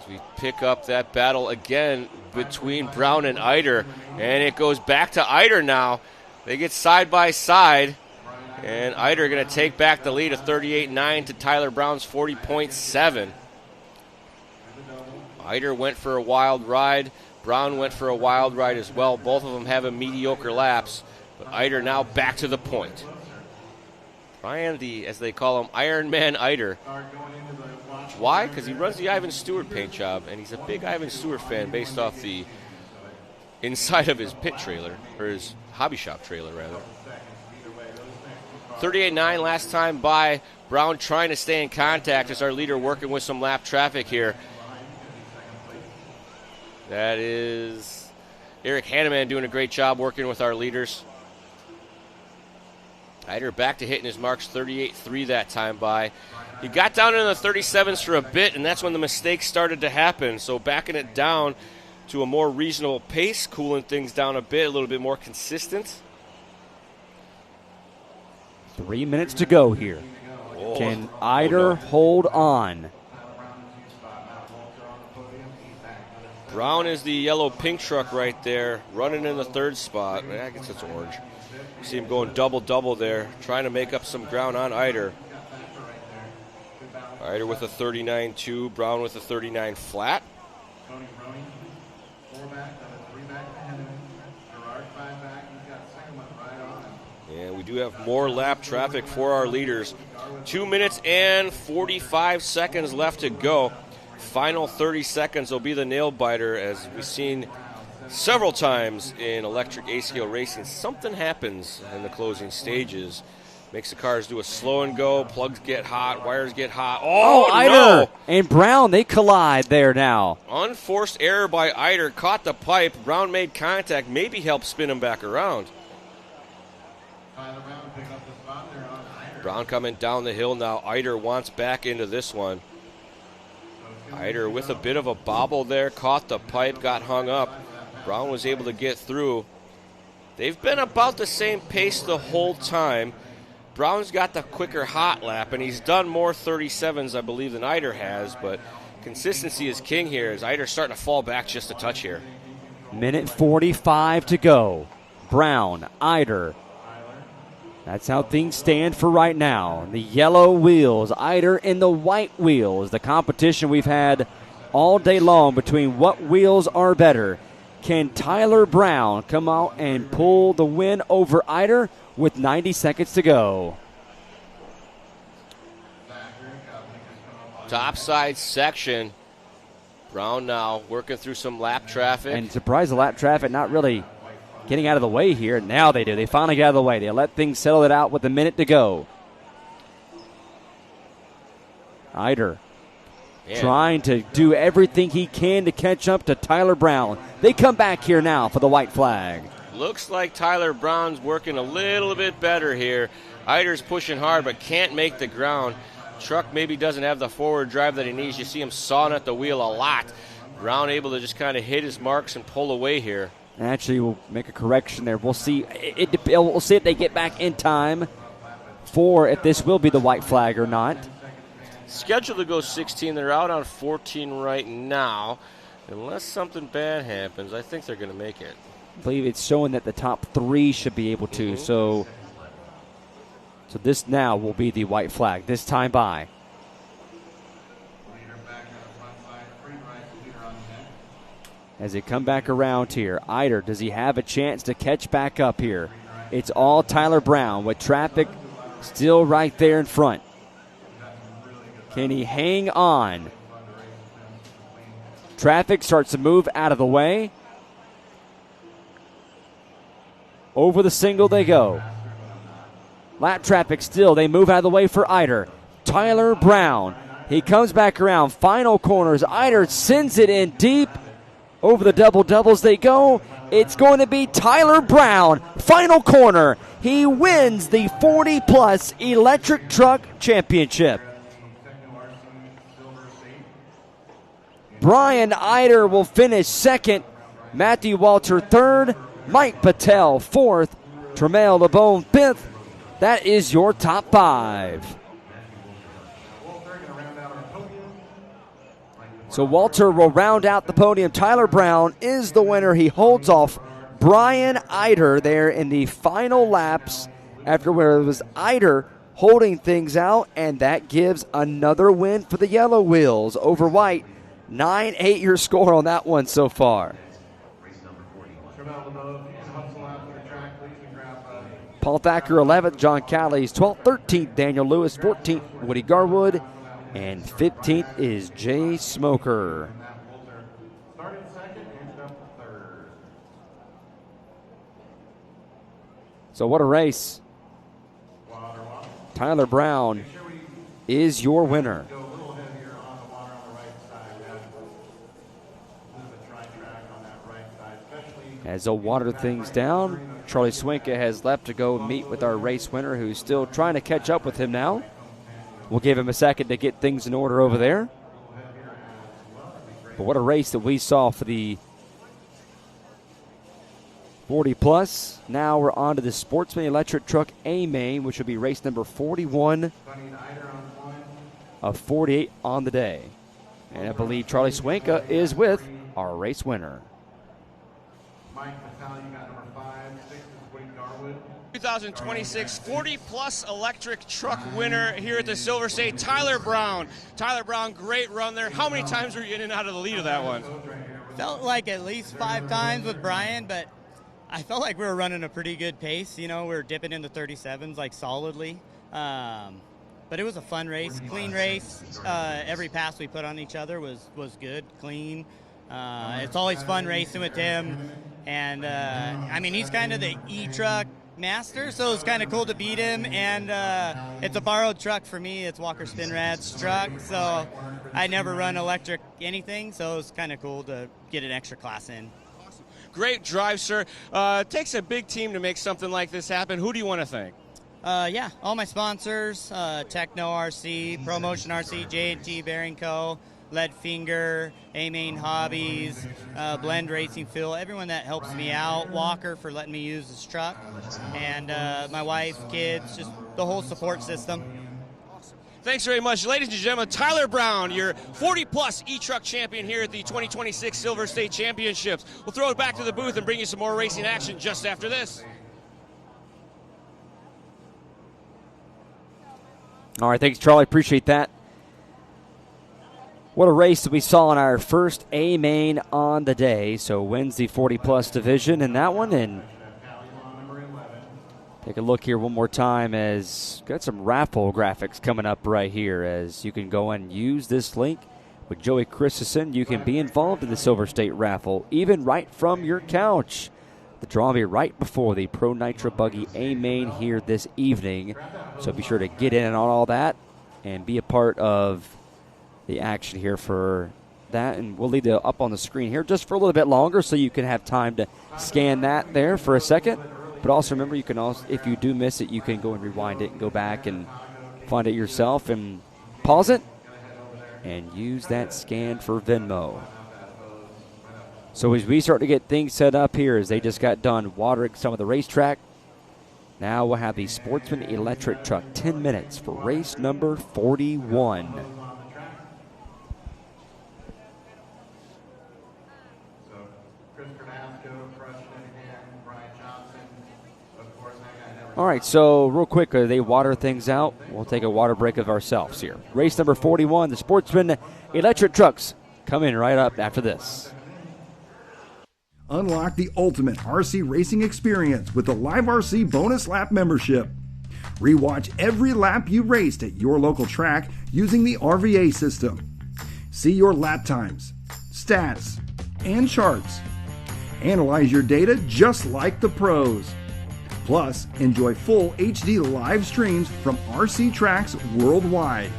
As we pick up that battle again between Brown and Eider. And it goes back to Eider now. They get side by side. And Eider going to take back the lead of 38.9 to Tyler Brown's 40.7. Eider went for a wild ride. Brown went for a wild ride as well. Both of them having mediocre laps. But Eider now back to the point. Brian, as they call him, Iron Man Eider. Why? Because he runs the Ivan Stewart paint job, and he's a big Ivan Stewart fan based off the inside of his pit trailer, or his hobby shop trailer, rather. 38.9 last time by. Brown trying to stay in contact as our leader working with some lap traffic here. That is Eric Hanneman doing a great job working with our leaders. Eider back to hitting his marks, 38.3 that time by. He got down in the 37s for a bit, and that's when the mistakes started to happen. So backing it down to a more reasonable pace, cooling things down a bit, a little bit more consistent. 3 minutes to go here. Oh. Can Eider hold on? Brown is the yellow-pink truck right there, running in the third spot. I guess it's orange. See him going double-double there, trying to make up some ground on Eider. Eider with a 39.2, Brown with a 39 flat. And we do have more lap traffic for our leaders. 2 minutes and 45 seconds left to go. Final 30 seconds will be the nail biter, as we've seen several times in electric A-scale racing. Something happens in the closing stages. Makes the cars do a slow and go. Plugs get hot. Wires get hot. Oh, Eider no! and Brown, they collide there now. Unforced error by Eider. Caught the pipe. Brown made contact. Maybe helped spin him back around. Brown coming down the hill now. Eider wants back into this one. Eider with a bit of a bobble there. Caught the pipe. Got hung up. Brown was able to get through. They've been about the same pace the whole time. Brown's got the quicker hot lap, and he's done more 37s, I believe, than Eider has, but consistency is king here as Eider's starting to fall back just a touch here. Minute 45 to go. Brown, Eider. That's how things stand for right now. The yellow wheels, Eider in the white wheels. The competition we've had all day long between what wheels are better. Can Tyler Brown come out and pull the win over Eider with 90 seconds to go? Topside section. Brown now working through some lap traffic. And surprise, the lap traffic not really getting out of the way here. Now they do. They finally get out of the way. They let things settle it out with a minute to go. Eider trying to do everything he can to catch up to Tyler Brown. They come back here now for the white flag. Looks like Tyler Brown's working a little bit better here. Eider's pushing hard but can't make the ground. Truck maybe doesn't have the forward drive that he needs. You see him sawing at the wheel a lot. Brown able to just kind of hit his marks and pull away here. Actually, we'll make a correction there. We'll see. We'll see if they get back in time for if this will be the white flag or not. Scheduled to go 16. They're out on 14 right now. Unless something bad happens, I think they're going to make it. I believe it's showing that the top three should be able to. So this now will be the white flag. This time by. As they come back around here, Eider, does he have a chance to catch back up here? It's all Tyler Brown with traffic still right there in front. Can he hang on? Traffic starts to move out of the way. Over the single they go. Lap traffic still. They move out of the way for Eider. Tyler Brown. He comes back around. Final corners. Eider sends it in deep. Over the double-doubles they go. It's going to be Tyler Brown. Final corner. He wins the 40-plus electric truck championship. Brian Eider will finish second. Matthew Walter third. Mike Patel fourth. Tremaine LeBone fifth. That is your top five. So Walter will round out the podium. Tyler Brown is the winner. He holds off Brian Eider there in the final laps after where it was Eider holding things out, and that gives another win for the yellow wheels over white. 9-8 your score on that one so far. Paul Thacker 11th, John Callies 12th, 13th, Daniel Lewis 14th, Woody Garwood And 15th is Jay Smoker. Started second, ended up third. So what a race. Tyler Brown is your winner. Go a little heavier on the water on the right side. We have a bit of a tri-track on that right side, especially As they'll water things down, Charlie Swinka has left to go meet with our race winner, who's still trying to catch up with him now. We'll give him a second to get things in order over there. But what a race that we saw for the 40 plus. Now we're on to the Sportsman Electric Truck A main, which will be race number 41 of 48 on the day. And I believe Charlie Swinka is with our race winner. Mike Patel, you got number 5, 6 is Wade Garwood. 2026 40-plus electric truck winner here at the Silver State, Tyler Brown. Tyler Brown, great run there. How many times were you in and out of the lead of that one? Felt like at least 5 times with Brian, but I felt like we were running a pretty good pace. You know, we were dipping into 37s like solidly. But it was a fun race, clean race. Every pass we put on each other was good, clean. It's always fun racing with him. And, I mean, he's kind of the E-truck master, so it's kind of cool to beat him. And it's a borrowed truck for me. It's Walker Spinrad's truck, so I never run electric anything, so it's kind of cool to get an extra class in. Great drive, sir. Takes a big team to make something like this happen. Who do you want to thank? Yeah, all my sponsors, Techno RC, ProMotion RC, J&T Bearing Co., Leadfinger, A-Main Hobbies, Blend Racing Fuel, everyone that helps me out, Walker for letting me use this truck, and my wife, kids, just the whole support system. Thanks very much. Ladies and gentlemen, Tyler Brown, your 40-plus E-Truck champion here at the 2026 Silver State Championships. We'll throw it back to the booth and bring you some more racing action just after this. All right, thanks, Charlie. Appreciate that. What a race that we saw in our first A main on the day. So wins the 40-plus division in that one. And take a look here one more time, as got some raffle graphics coming up right here, as you can go and use this link with Joey Christensen. You can be involved in the Silver State raffle, even right from your couch. The draw will be right before the Pro Nitro Buggy A main here this evening. So be sure to get in on all that and be a part of the action here for that. And we'll leave it up on the screen here just for a little bit longer so you can have time to scan that there for a second. But also remember, you can also, if you do miss it, you can go and rewind it and go back and find it yourself and pause it and use that scan for Venmo. So as we start to get things set up here, as they just got done watering some of the racetrack, now we'll have the Sportsman Electric Truck 10 minutes for race number 41. All right, so real quick, they water things out. We'll take a water break of ourselves here. Race number 41, the Sportsman Electric Trucks, coming right up after this. Unlock the ultimate RC racing experience with the Live RC Bonus Lap membership. Rewatch every lap you raced at your local track using the RVA system. See your lap times, stats, and charts. Analyze your data just like the pros. Plus, enjoy full HD live streams from RC tracks worldwide.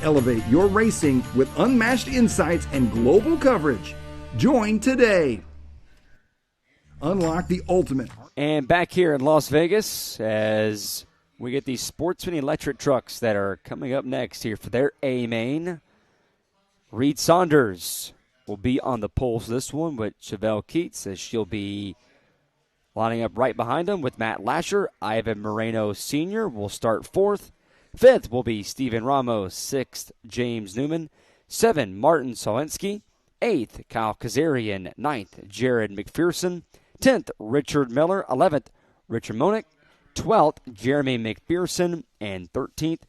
Elevate your racing with unmatched insights and global coverage. Join today. Unlock the ultimate. And back here in Las Vegas, as we get these Sportsman Electric Trucks that are coming up next here for their A main. Reed Saunders will be on the pole for this one with Chevelle Keats, as she'll be lining up right behind him with Matt Lasher. Ivan Moreno Sr. will start fourth. Fifth will be Steven Ramos. Sixth, James Newman. 7, Martin Solinski. 8th, Kyle Kazarian. 9th, Jared McPherson. 10th, Richard Miller. 11th, Richard Monick. 12th, Jeremy McPherson. And 13th,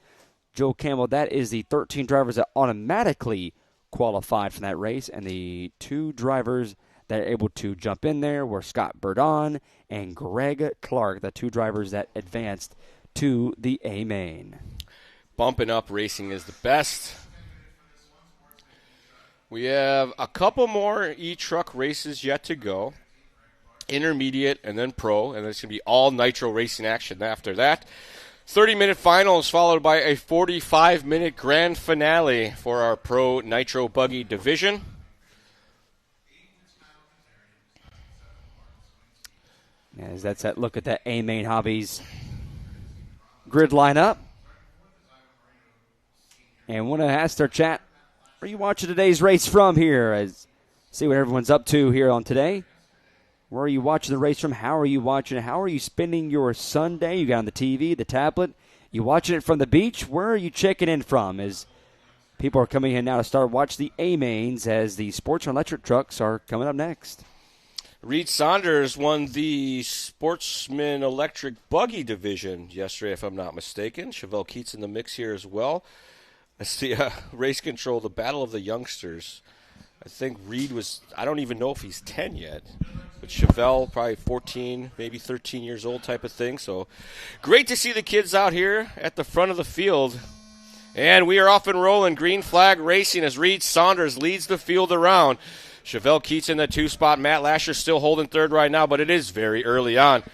Joe Campbell. That is the 13 drivers that automatically qualified for that race. And the 2 drivers that are able to jump in there were Scott Burdon and Greg Clark, the 2 drivers that advanced to the A main. bumping up racing is the best. We have a couple more e-truck races yet to go. Intermediate and then pro, and it's going to be all nitro racing action after that. 30-minute finals followed by a 45-minute grand finale for our pro nitro buggy division. As that's that look at that A-Main Hobbies grid lineup. And want to ask our chat, where are you watching today's race from here? As see what everyone's up to here on today. Where are you watching the race from? How are you watching it? How are you spending your Sunday? You got on the TV, the tablet. You watching it from the beach? Where are you checking in from? As people are coming in now to start watch the A-Mains as the Sportsman electric trucks are coming up next. Reed Saunders won the Sportsman electric buggy division yesterday, if I'm not mistaken. Chevelle Keats in the mix here as well. That's the race control, the battle of the youngsters. I think Reed was, I don't even know if he's 10 yet. But Chevelle, probably 14, maybe 13 years old type of thing. So great to see the kids out here at the front of the field. And we are off and rolling. Green flag racing as Reed Saunders leads the field around. Chevelle Keats in the 2 spot. Matt Lasher still holding third right now, but it is very early on.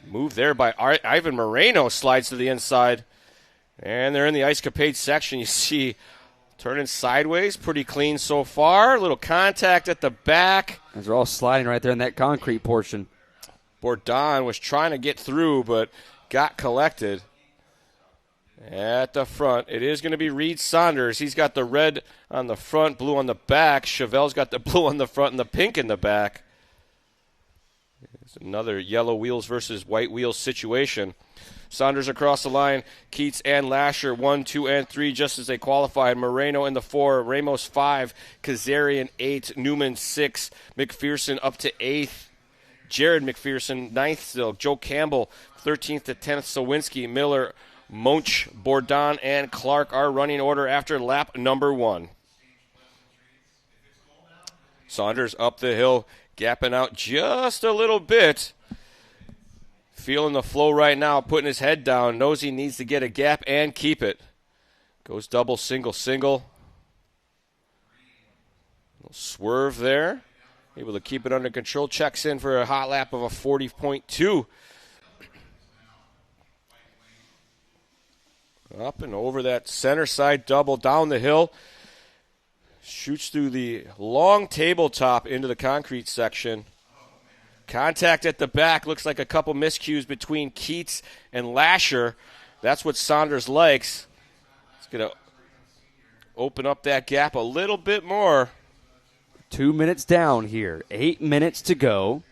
Move there by Ivan Moreno, slides to the inside. And they're in the Ice Capade section. You see turning sideways, pretty clean so far. A little contact at the back. As they're all sliding right there in that concrete portion. Bourdon was trying to get through, but got collected. At the front, it is going to be Reed Saunders. He's got the red on the front, blue on the back. Chevelle's got the blue on the front and the pink in the back. It's another yellow wheels versus white wheels situation. Saunders across the line, Keats and Lasher 1, 2, and 3 just as they qualified. Moreno in the 4, Ramos 5, Kazarian 8, Newman 6, McPherson up to 8th. Jared McPherson 9th still. Joe Campbell 13th to 10th. Sawinski, Miller, Monch, Bourdon, and Clark are running order after lap number 1. Saunders up the hill, gapping out just a little bit. Feeling the flow right now, putting his head down. Knows he needs to get a gap and keep it. Goes double, single, single. Little swerve there. Able to keep it under control. Checks in for a hot lap of a 40.2. Up and over that center side double down the hill. Shoots through the long tabletop into the concrete section. Contact at the back. Looks like a couple miscues between Keats and Lasher. That's what Saunders likes. It's going to open up that gap a little bit more. 2 minutes down here. 8 minutes to go.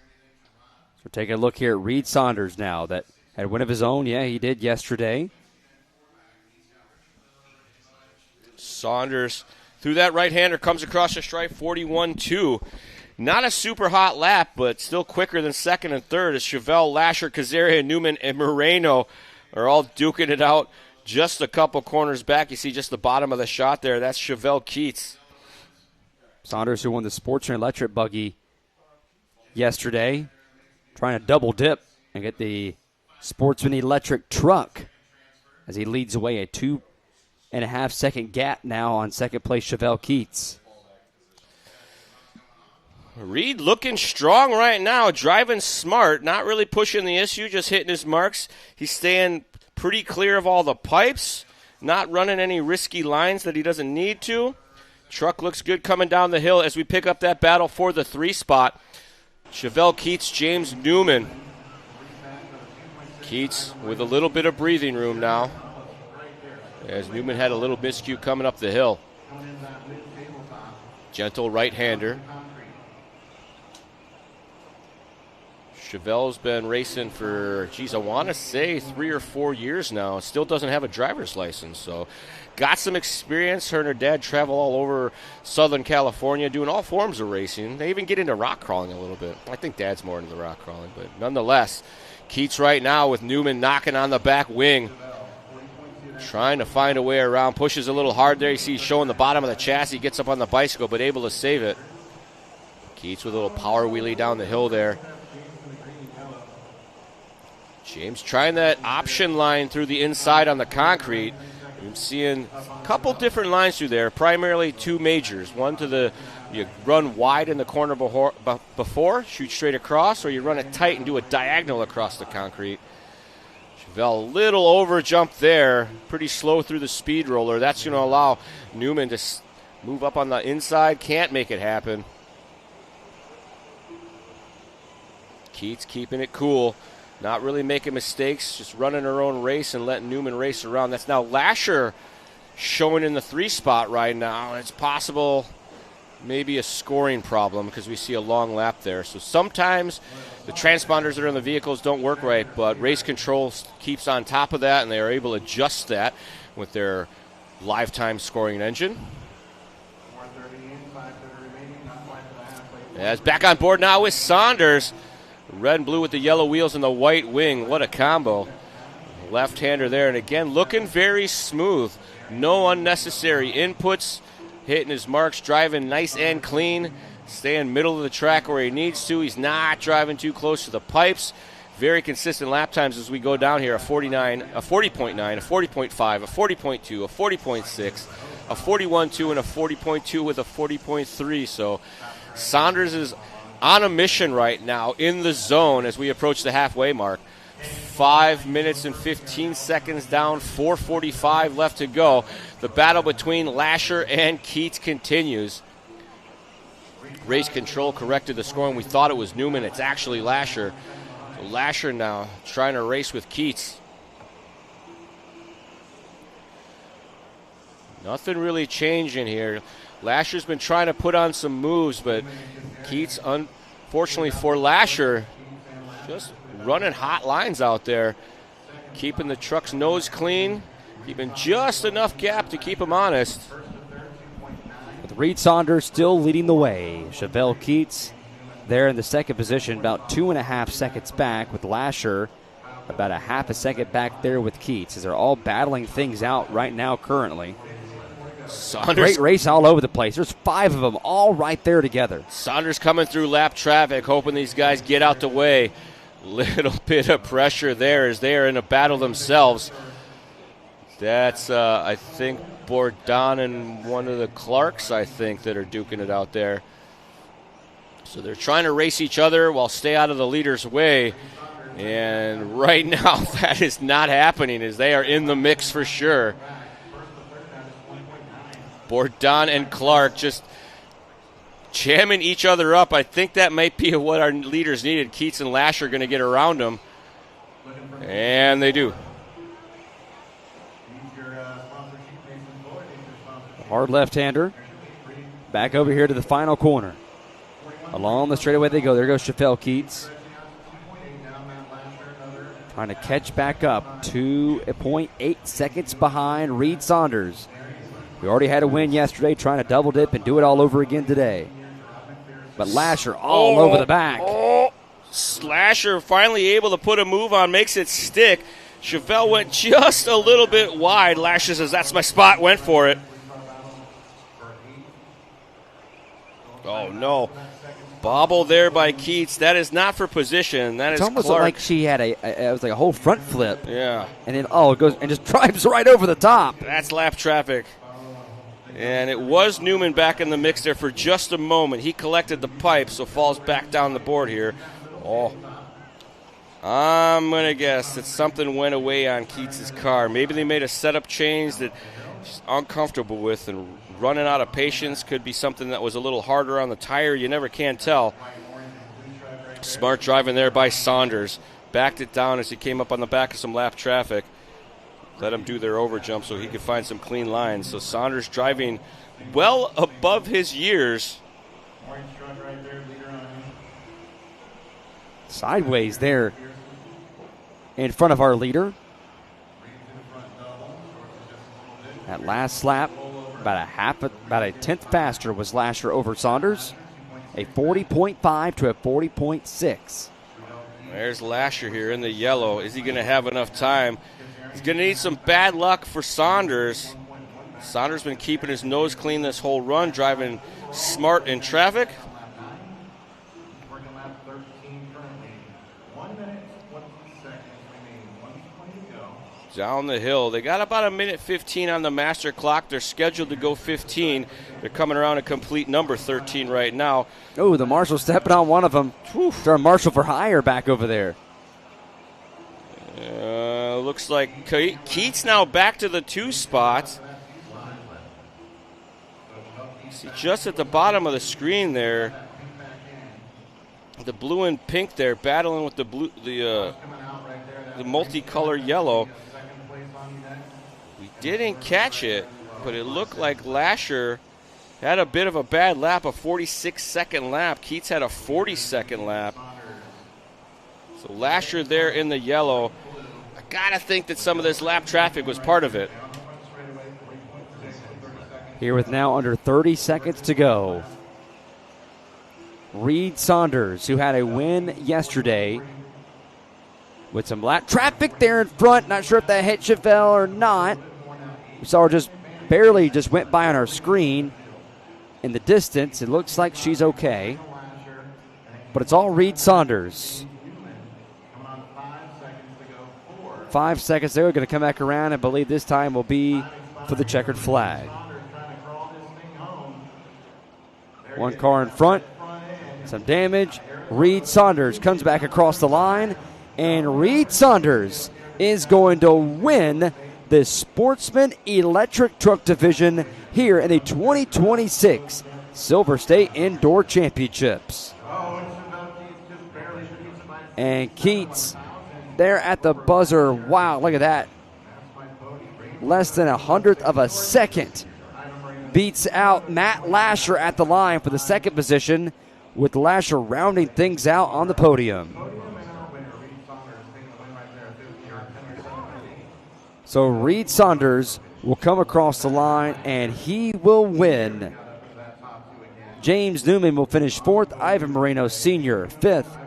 So take a look here at Reed Saunders now. That had a win of his own. Yeah, he did yesterday. Saunders through that right-hander comes across the stripe 41-2. Not a super hot lap, but still quicker than second and third as Chevelle, Lasher, Kazarian, Newman, and Moreno are all duking it out just a couple corners back. You see just the bottom of the shot there. That's Chevelle Keats. Saunders, who won the Sportsman electric buggy yesterday, trying to double dip and get the Sportsman electric truck as he leads away a 2.5 second gap now on second place Chevelle Keats. Reed looking strong right now, driving smart, not really pushing the issue, just hitting his marks. He's staying pretty clear of all the pipes, not running any risky lines that he doesn't need to. Truck looks good coming down the hill as we pick up that battle for the 3 spot. Chevelle Keats, James Newman. Keats with a little bit of breathing room now as Newman had a little miscue coming up the hill. Gentle right-hander. Chevelle's been racing for, I want to say 3 or 4 years now. Still doesn't have a driver's license, so got some experience. Her and her dad travel all over Southern California doing all forms of racing. They even get into rock crawling a little bit. I think Dad's more into the rock crawling, but nonetheless, Keats right now with Newman knocking on the back wing. Trying to find a way around. Pushes a little hard there. You see he's showing the bottom of the chassis. Gets up on the bicycle, but able to save it. Keats with a little power wheelie down the hill there. James trying that option line through the inside on the concrete. I'm seeing a couple different lines through there, primarily two majors. One to the, you run wide in the corner before, shoot straight across, or you run it tight and do a diagonal across the concrete. Chevelle, a little over jump there, pretty slow through the speed roller. That's going to allow Newman to move up on the inside, can't make it happen. Keats keeping it cool. Not really making mistakes, just running her own race and letting Newman race around. That's now Lasher showing in the 3 spot right now. It's possible maybe a scoring problem because we see a long lap there. So sometimes the transponders that are in the vehicles don't work right, but race control keeps on top of that, and they are able to adjust that with their live time scoring engine. As back on board now with Saunders. Red and blue with the yellow wheels and the white wing. What a combo. Left-hander there. And again, looking very smooth. No unnecessary inputs. Hitting his marks, driving nice and clean. Staying middle of the track where he needs to. He's not driving too close to the pipes. Very consistent lap times as we go down here. A 40.9, a 40.5, a 40.2, a 40.6, a 41.2, and a 40.2 with a 40.3. So Saunders is on a mission right now in the zone as we approach the halfway mark. 5 minutes and 15 seconds down, 4:45 left to go. The battle between Lasher and Keats continues. Race control corrected the scoring. We thought it was Newman. It's actually Lasher. So Lasher now trying to race with Keats. Nothing really changing here. Lasher's been trying to put on some moves, but Keats, unfortunately for Lasher, just running hot lines out there, keeping the truck's nose clean, keeping just enough gap to keep him honest. With Reed Saunders still leading the way. Chevelle Keats there in the second position, about 2.5 seconds back, with Lasher about a half a second back there with Keats, as they're all battling things out right now currently. Saunders. Great race all over the place. There's 5 of them all right there together. Saunders coming through lap traffic, hoping these guys get out the way. Little bit of pressure there as they are in a battle themselves. That's, I think, Bourdon and one of the Clarks, I think, that are duking it out there. So they're trying to race each other while stay out of the leader's way. And right now that is not happening as they are in the mix for sure. Bourdon and Clark just jamming each other up. I think that might be what our leaders needed. Keats and Lasher are going to get around them. And they do. Hard left-hander. Back over here to the final corner. Along the straightaway they go. There goes Chevelle Keats. Trying to catch back up. 2.8 seconds behind Reed Saunders. We already had a win yesterday, trying to double dip and do it all over again today. But Lasher all over the back. Lasher finally able to put a move on, makes it stick. Chevelle went just a little bit wide. Lasher says, that's my spot, went for it. Oh, no. Bobble there by Keats. That is not for position. That is It's almost Clark. like she had it was like a whole front flip. Yeah. And then, it goes and just drives right over the top. That's lap traffic. And it was Newman back in the mix there for just a moment. He collected the pipe, so falls back down the board here. Oh. I'm going to guess that something went away on Keats' car. Maybe they made a setup change that she's uncomfortable with, and running out of patience could be something that was a little harder on the tire. You never can tell. Smart driving there by Saunders. Backed it down as he came up on the back of some lap traffic. Let him do their overjump so he could find some clean lines. So Saunders driving well above his years. Sideways there in front of our leader. That last lap, about a tenth faster was Lasher over Saunders. A 40.5 to a 40.6. There's Lasher here in the yellow. Is he going to have enough time? He's going to need some bad luck for Saunders. Saunders been keeping his nose clean this whole run, driving smart in traffic. down the hill. They got about a minute 15 on the master clock. They're scheduled to go 15. They're coming around a complete number 13 right now. Oh, the marshal stepping on one of them. They're a marshal for hire back over there. Looks like Keats now back to the 2 spot. See, just at the bottom of the screen there, the blue and pink there battling with the blue, the multicolor yellow. We didn't catch it, but it looked like Lasher had a bit of a bad lap, a 46-second lap. Keats had a 40-second lap. So Lasher there in the yellow. I gotta think that some of this lap traffic was part of it. Here with now under 30 seconds to go. Reed Saunders, who had a win yesterday, with some lap traffic there in front. Not sure if that hit Chevelle or not. We saw her just barely just went by on our screen. In the distance, it looks like she's okay. But it's all Reed Saunders. 5 seconds there. We're going to come back around. I believe this time will be for the checkered flag. One car in front. Some damage. Reed Saunders comes back across the line. And Reed Saunders is going to win the Sportsman Electric Truck Division here in the 2026 Silver State Indoor Championships. And Keats there at the buzzer. Wow, look at that. Less than 1/100th of a second. Beats out Matt Lasher at the line for the second position, with Lasher rounding things out on the podium. So Reed Saunders will come across the line, and he will win. James Newman will finish 4th. Ivan Moreno Sr. 5th.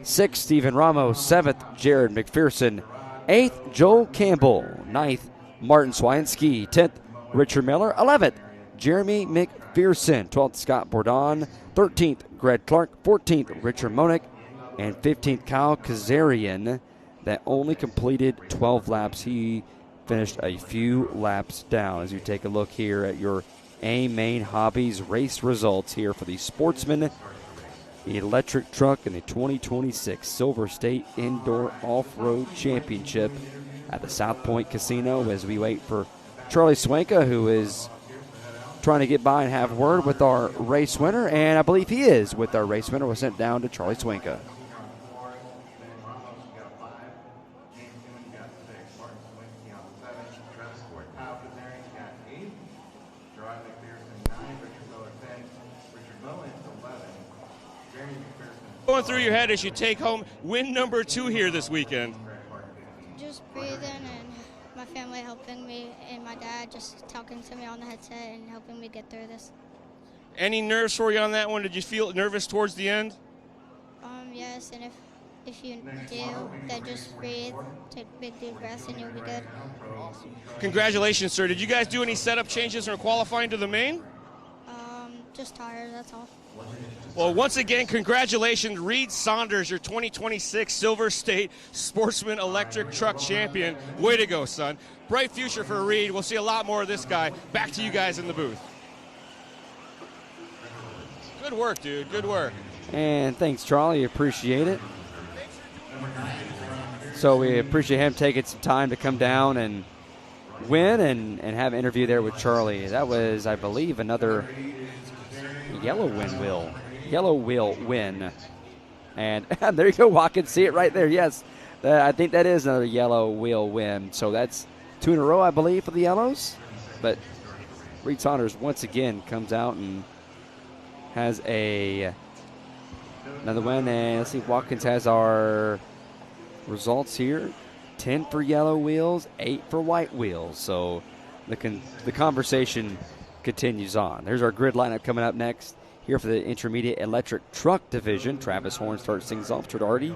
6th, Stephen Ramos. 7th, Jared McPherson. 8th, Joel Campbell. 9th, Martin Swiansky. 10th, Richard Miller. 11th, Jeremy McPherson. 12th, Scott Bourdon. 13th, Greg Clark. 14th, Richard Monick. And 15th, Kyle Kazarian, that only completed 12 laps. He finished a few laps down. As you take a look here at your A-Main Hobbies race results here for the Sportsman Electric Truck in the 2026 Silver State Indoor Off-Road Championship at the South Point Casino, as we wait for Charlie Swanka, who is trying to get by and have word with our race winner, and I believe he is with our race winner. Was sent down to Charlie Swanka. Going through your head as you take home win number 2 here this weekend? Just breathing and my family helping me, and my dad just talking to me on the headset and helping me get through this. Any nerves for you on that one? Did you feel nervous towards the end? Yes, and if you do, then just breathe, take big deep breaths, and you'll be good. Congratulations, sir. Did you guys do any setup changes or qualifying to the main? Just tired, that's all. Well, once again, congratulations, Reed Saunders, your 2026 Silver State Sportsman Electric Truck Champion. Way to go, son. Bright future for Reed. We'll see a lot more of this guy. Back to you guys in the booth. Good work, dude. Good work. And thanks, Charlie. Appreciate it. So we appreciate him taking some time to come down and win and have an interview there with Charlie. That was, I believe, another yellow wheel win. And there you go, I can see it right there. Yes, I think that is another yellow wheel win. So that's 2 in a row, I believe, for the yellows. But Reed Saunders once again comes out and has another win. And let's see, Watkins has our results here. 10 for yellow wheels, 8 for white wheels. So the conversation continues on. There's our grid lineup coming up next. Here for the Intermediate Electric Truck Division, Travis Horn starts things off. Trudarte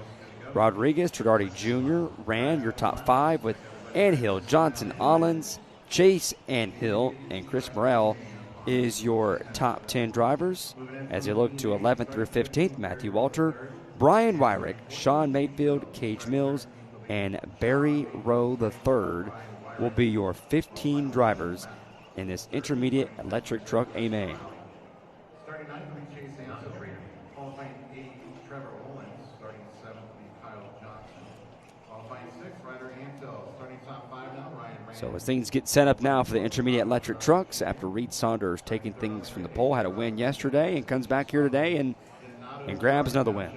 Rodriguez, Trudarte Jr. ran your top 5 with Anhill, Johnson, Allens, Chase Anhill, and Chris Morrell is your top 10 drivers. As you look to 11th through 15th, Matthew Walter, Brian Wyrick, Sean Mayfield, Cage Mills, and Barry Rowe III will be your 15 drivers in this intermediate electric truck A main. Starting 9th will be Chase Ansel. Qualifying 8th, Trevor Owens. Starting 7th will be Kyle Johnson. Qualifying 6th, Ryder Antel. Starting top 5 now, Ryan Rand. So as things get set up now for the intermediate electric trucks, after Reed Saunders taking things from the pole, had a win yesterday and comes back here today and grabs another win.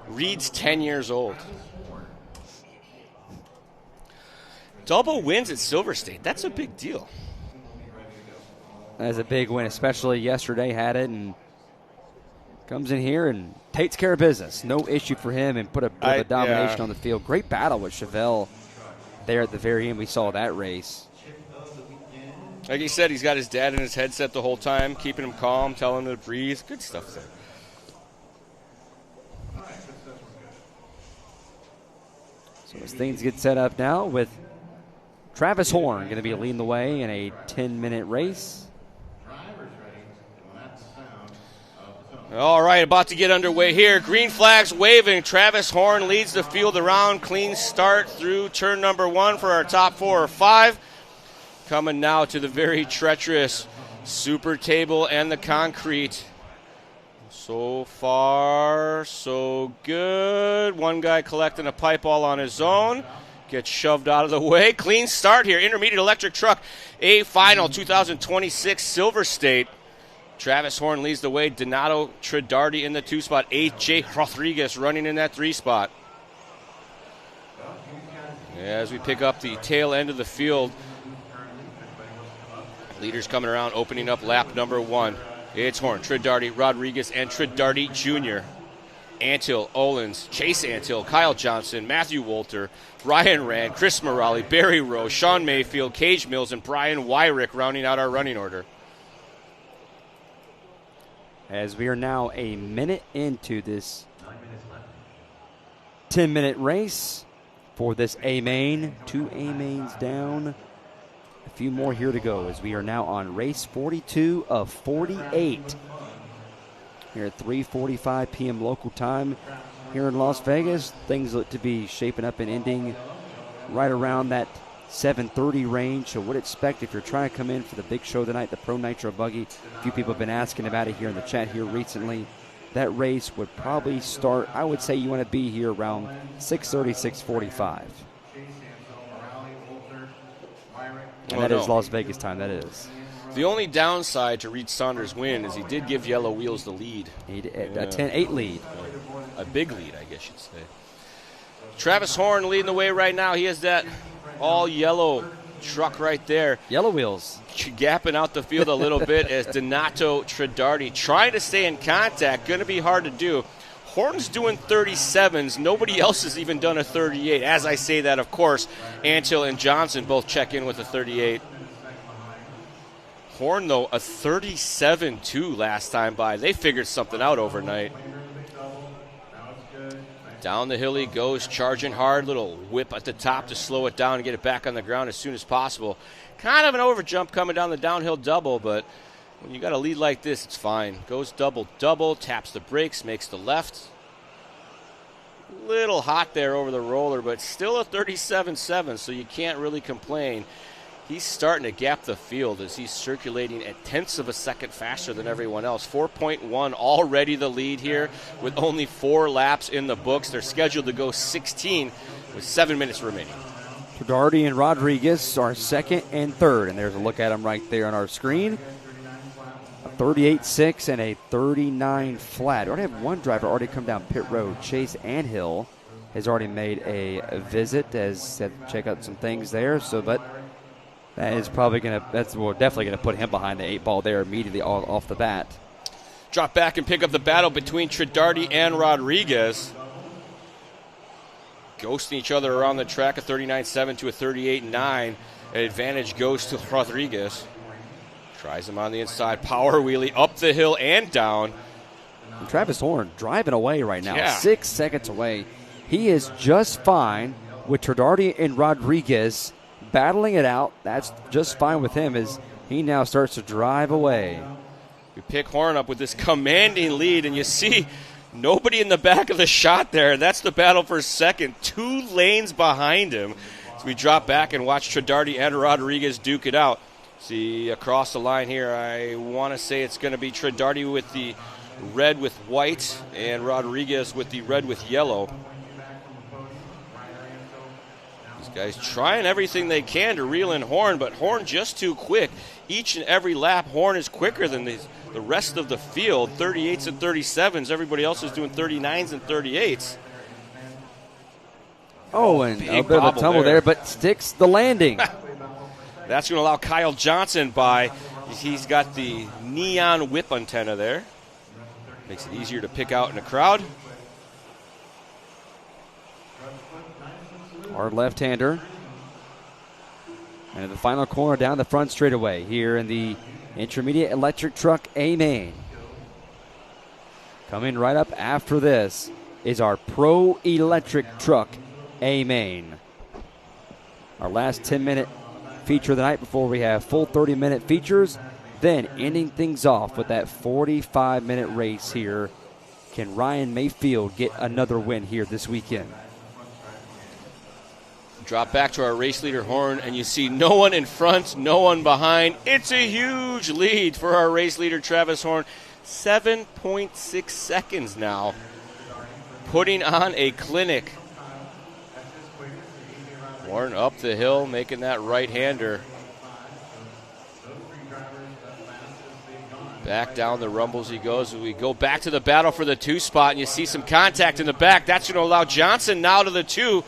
Reed's 10 years old. Double wins at Silver State. That's a big deal. That's a big win, especially yesterday had it and comes in here and takes care of business. No issue for him and put a bit of a domination on the field. Great battle with Chevelle there at the very end. We saw that race. Like he said, he's got his dad in his headset the whole time, keeping him calm, telling him to breathe. Good stuff there. So as things get set up now with Travis Horn going to be leading the way in a 10-minute race. All right, about to get underway here. Green flags waving. Travis Horn leads the field around. Clean start through turn number 1 for our top 4 or 5. Coming now to the very treacherous super table and the concrete. So far, so good. One guy collecting a pipe all on his own. Gets shoved out of the way. Clean start here. Intermediate electric truck. A final 2026 Silver State. Travis Horn leads the way. Donato Tridardi in the 2 spot. A.J. Rodriguez running in that 3 spot. As we pick up the tail end of the field, leaders coming around, opening up lap number 1. It's Horn, Tridardi, Rodriguez, and Tridardi Jr. Antill, Olins, Chase Antill, Kyle Johnson, Matthew Wolter, Ryan Rand, Chris Morali, Barry Rowe, Sean Mayfield, Cage Mills, and Brian Wyrick rounding out our running order. As we are now a minute into this 10-minute race for this A main. 2 A mains down. A few more here to go as we are now on race 42 of 48. Here at 3:45 p.m. local time here in Las Vegas. Things look to be shaping up and ending right around that 7:30 range. So would expect if you're trying to come in for the big show tonight, the Pro Nitro Buggy, a few people have been asking about it here in the chat here recently. That race would probably start, I would say you want to be here around 6:30, 6:45. And that is Las Vegas time, that is. The only downside to Reed Saunders' win is he did give Yellow Wheels the lead. A 10-8 lead. A big lead, I guess you'd say. Travis Horn leading the way right now. He has that all-yellow truck right there. Yellow Wheels. Gapping out the field a little bit as Donato Tridardi trying to stay in contact. Going to be hard to do. Horton's doing 37s. Nobody else has even done a 38. As I say that, of course, Antill and Johnson both check in with a 38. Horn, though, a 37-2 last time by. They figured something out overnight. Down the hill he goes, charging hard. Little whip at the top to slow it down and get it back on the ground as soon as possible. Kind of an overjump coming down the downhill double, but when you got a lead like this, it's fine. Goes double-double, taps the brakes, makes the left. Little hot there over the roller, but still a 37.7, so you can't really complain. He's starting to gap the field as he's circulating at tenths of a second faster than everyone else. 4.1 already the lead here with only 4 laps in the books. They're scheduled to go 16 with 7 minutes remaining. Tridardi and Rodriguez are second and third, and there's a look at them right there on our screen. A 38.6 and a 39 flat. We already have one driver already come down pit road. Chase Anhill has already made a visit, has said check out some things there. So, but that is probably definitely gonna put him behind the 8 ball there immediately off the bat. Drop back and pick up the battle between Tridardi and Rodriguez. Ghosting each other around the track, a 39.7 to a 38.9. An advantage goes to Rodriguez. Tries him on the inside, power wheelie up the hill and down. And Travis Horn driving away right now, Yeah. 6 seconds away. He is just fine with Tridardi and Rodriguez battling it out. That's just fine with him as he now starts to drive away. We pick Horn up with this commanding lead, and you see Nobody in the back of the shot there. That's the battle for second. 2 lanes behind him. So we drop back and watch Tradardi and Rodriguez duke it out. See, across the line here, I want to say it's going to be Tradardi with the red with white and Rodriguez with the red with yellow. These guys trying everything they can to reel in Horn, but Horn just too quick. Each and every lap, Horn is quicker than the rest of the field. 38s and 37s. Everybody else is doing 39s and 38s. Oh, and a bit of a tumble there, but sticks the landing. That's going to allow Kyle Johnson by. He's got the neon whip antenna there. Makes it easier to pick out in a crowd. Our left-hander. And in the final corner down the front straightaway here in the intermediate electric truck A main. Coming right up after this is our pro electric truck A main. Our last 10-minute feature of the night before we have full 30-minute features. Then ending things off with that 45-minute race here. Can Ryan Mayfield get another win here this weekend? Drop back to our race leader Horn, and you see no one in front, no one behind. It's a huge lead for our race leader Travis Horn. 7.6 seconds now. Putting on a clinic. Horn up the hill, making that right-hander. Back down the rumbles he goes. We go back to the battle for the 2 spot, and you see some contact in the back. That's going to allow Johnson now to the 2.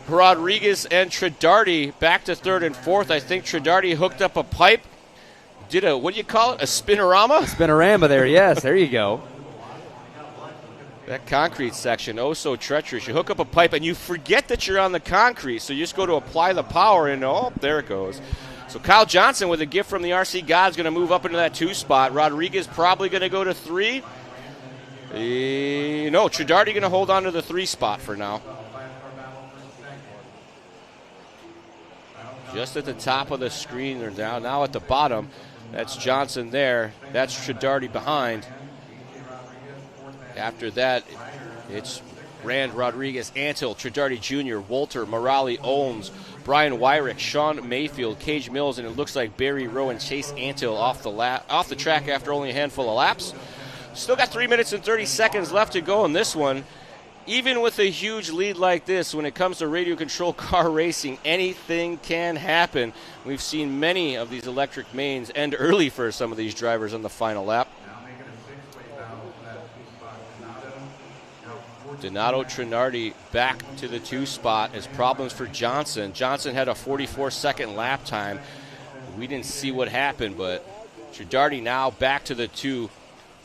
Rodriguez and Tradardi back to 3rd and 4th. I think Tradardi hooked up a pipe. Did a, what do you call it, a spinorama? Spinorama there, yes. There you go. That concrete section, oh so treacherous. You hook up a pipe and you forget that you're on the concrete, so you just go to apply the power and oh, there it goes. So Kyle Johnson with a gift from the RC Gods going to move up into that 2 spot. Rodriguez probably going to go to 3. No, Tradardi going to hold on to the 3 spot for now. Just at the top of the screen, they're down. Now at the bottom, that's Johnson there. That's Tradardi behind. After that, it's Rand, Rodriguez, Antil, Tradardi Jr., Wolter, Morali, Olms, Brian Wyrick, Sean Mayfield, Cage Mills, and it looks like Barry Rowe and Chase Antil off the track after only a handful of laps. Still got 3 minutes and 30 seconds left to go in this one. Even with a huge lead like this, when it comes to radio control car racing, anything can happen. We've seen many of these electric mains end early for some of these drivers on the final lap. Donato Trinardi back to the 2 spot as problems for Johnson. Johnson had a 44-second lap time. We didn't see what happened, but Tradardi now back to the 2.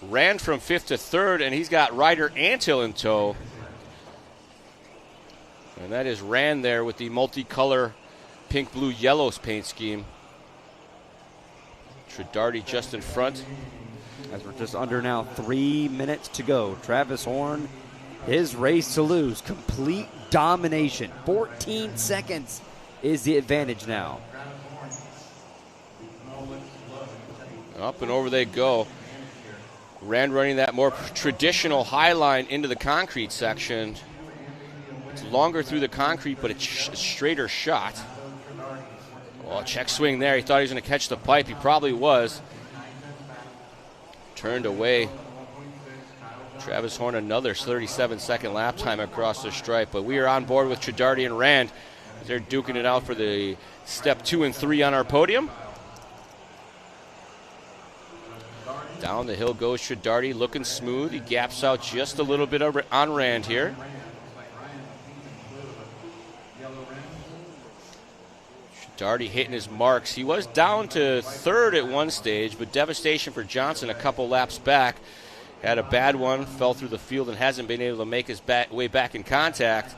Ran from 5th to 3rd, and he's got Ryder Antil in tow. And that is Rand there with the multicolor pink, blue, yellows paint scheme. Tradardi just in front. As we're just under now 3 minutes to go. Travis Horn, his race to lose. Complete domination. 14 seconds is the advantage now. Up and over they go. Rand running that more traditional high line into the concrete section. It's longer through the concrete, but it's a straighter shot. Oh, check swing there. He thought he was going to catch the pipe. He probably was. Turned away. Travis Horn, another 37-second lap time across the stripe. But we are on board with Tradardi and Rand. They're duking it out for the step 2 and 3 on our podium. Down the hill goes Tradardi, looking smooth. He gaps out just a little bit on Rand here. Tradardi hitting his marks. He was down to 3rd at one stage, but devastation for Johnson a couple laps back. Had a bad one, fell through the field, and hasn't been able to make his way back in contact.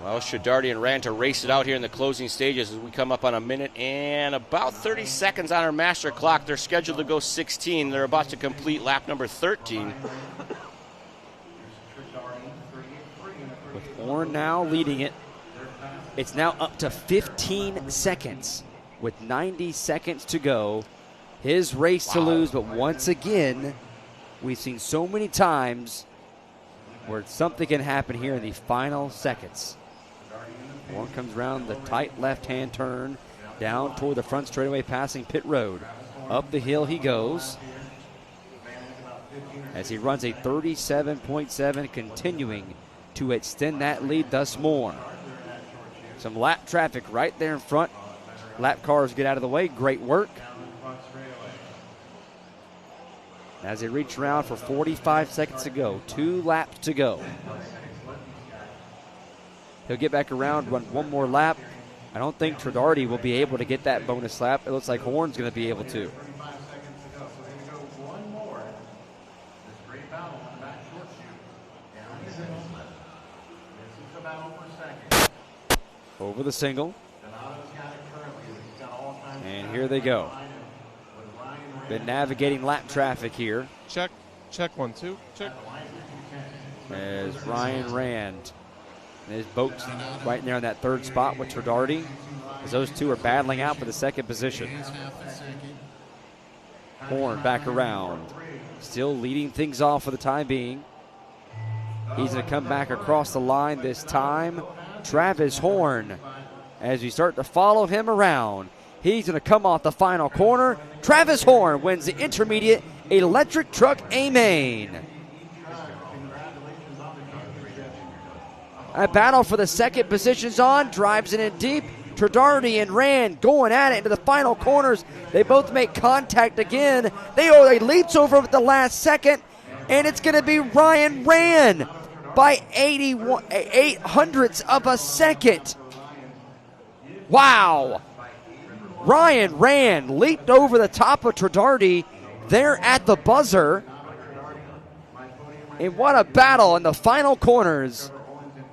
Allows Tradardi and Rand to race it out here in the closing stages as we come up on a minute and about 30 seconds on our master clock. They're scheduled to go 16. They're about to complete lap number 13. With Horn now leading it. It's now up to 15 seconds with 90 seconds to go. His race to lose, but once again, we've seen so many times where something can happen here in the final seconds. Horn comes around the tight left-hand turn, down toward the front straightaway, passing pit road. Up the hill he goes as he runs a 37.7, continuing to extend that lead thus more. Some lap traffic right there in front. Lap cars get out of the way. Great work. As they reach around for 45 seconds to go, 2 laps to go. He'll get back around, run one more lap. I don't think Tradardi will be able to get that bonus lap. It looks like Horn's going to be able to. Over the single. And here they go. Been navigating lap traffic here. Check 1, 2, check. As Ryan Rand and his boat's right there in that third spot with Tradardi, as those two are battling out for the second position. Horn back around, still leading things off for the time being. He's going to come back across the line this time. Travis Horn, as we start to follow him around, he's going to come off the final corner. Travis Horn wins the intermediate electric truck A-Main. A battle for the second position's on, drives it in deep. Tradardi and Rand going at it into the final corners. They both make contact again. They leaps over at the last second, and it's going to be Ryan Rand by 8 hundredths of a second. Wow. Ryan Rand leaped over the top of Tradardi there at the buzzer. And what a battle in the final corners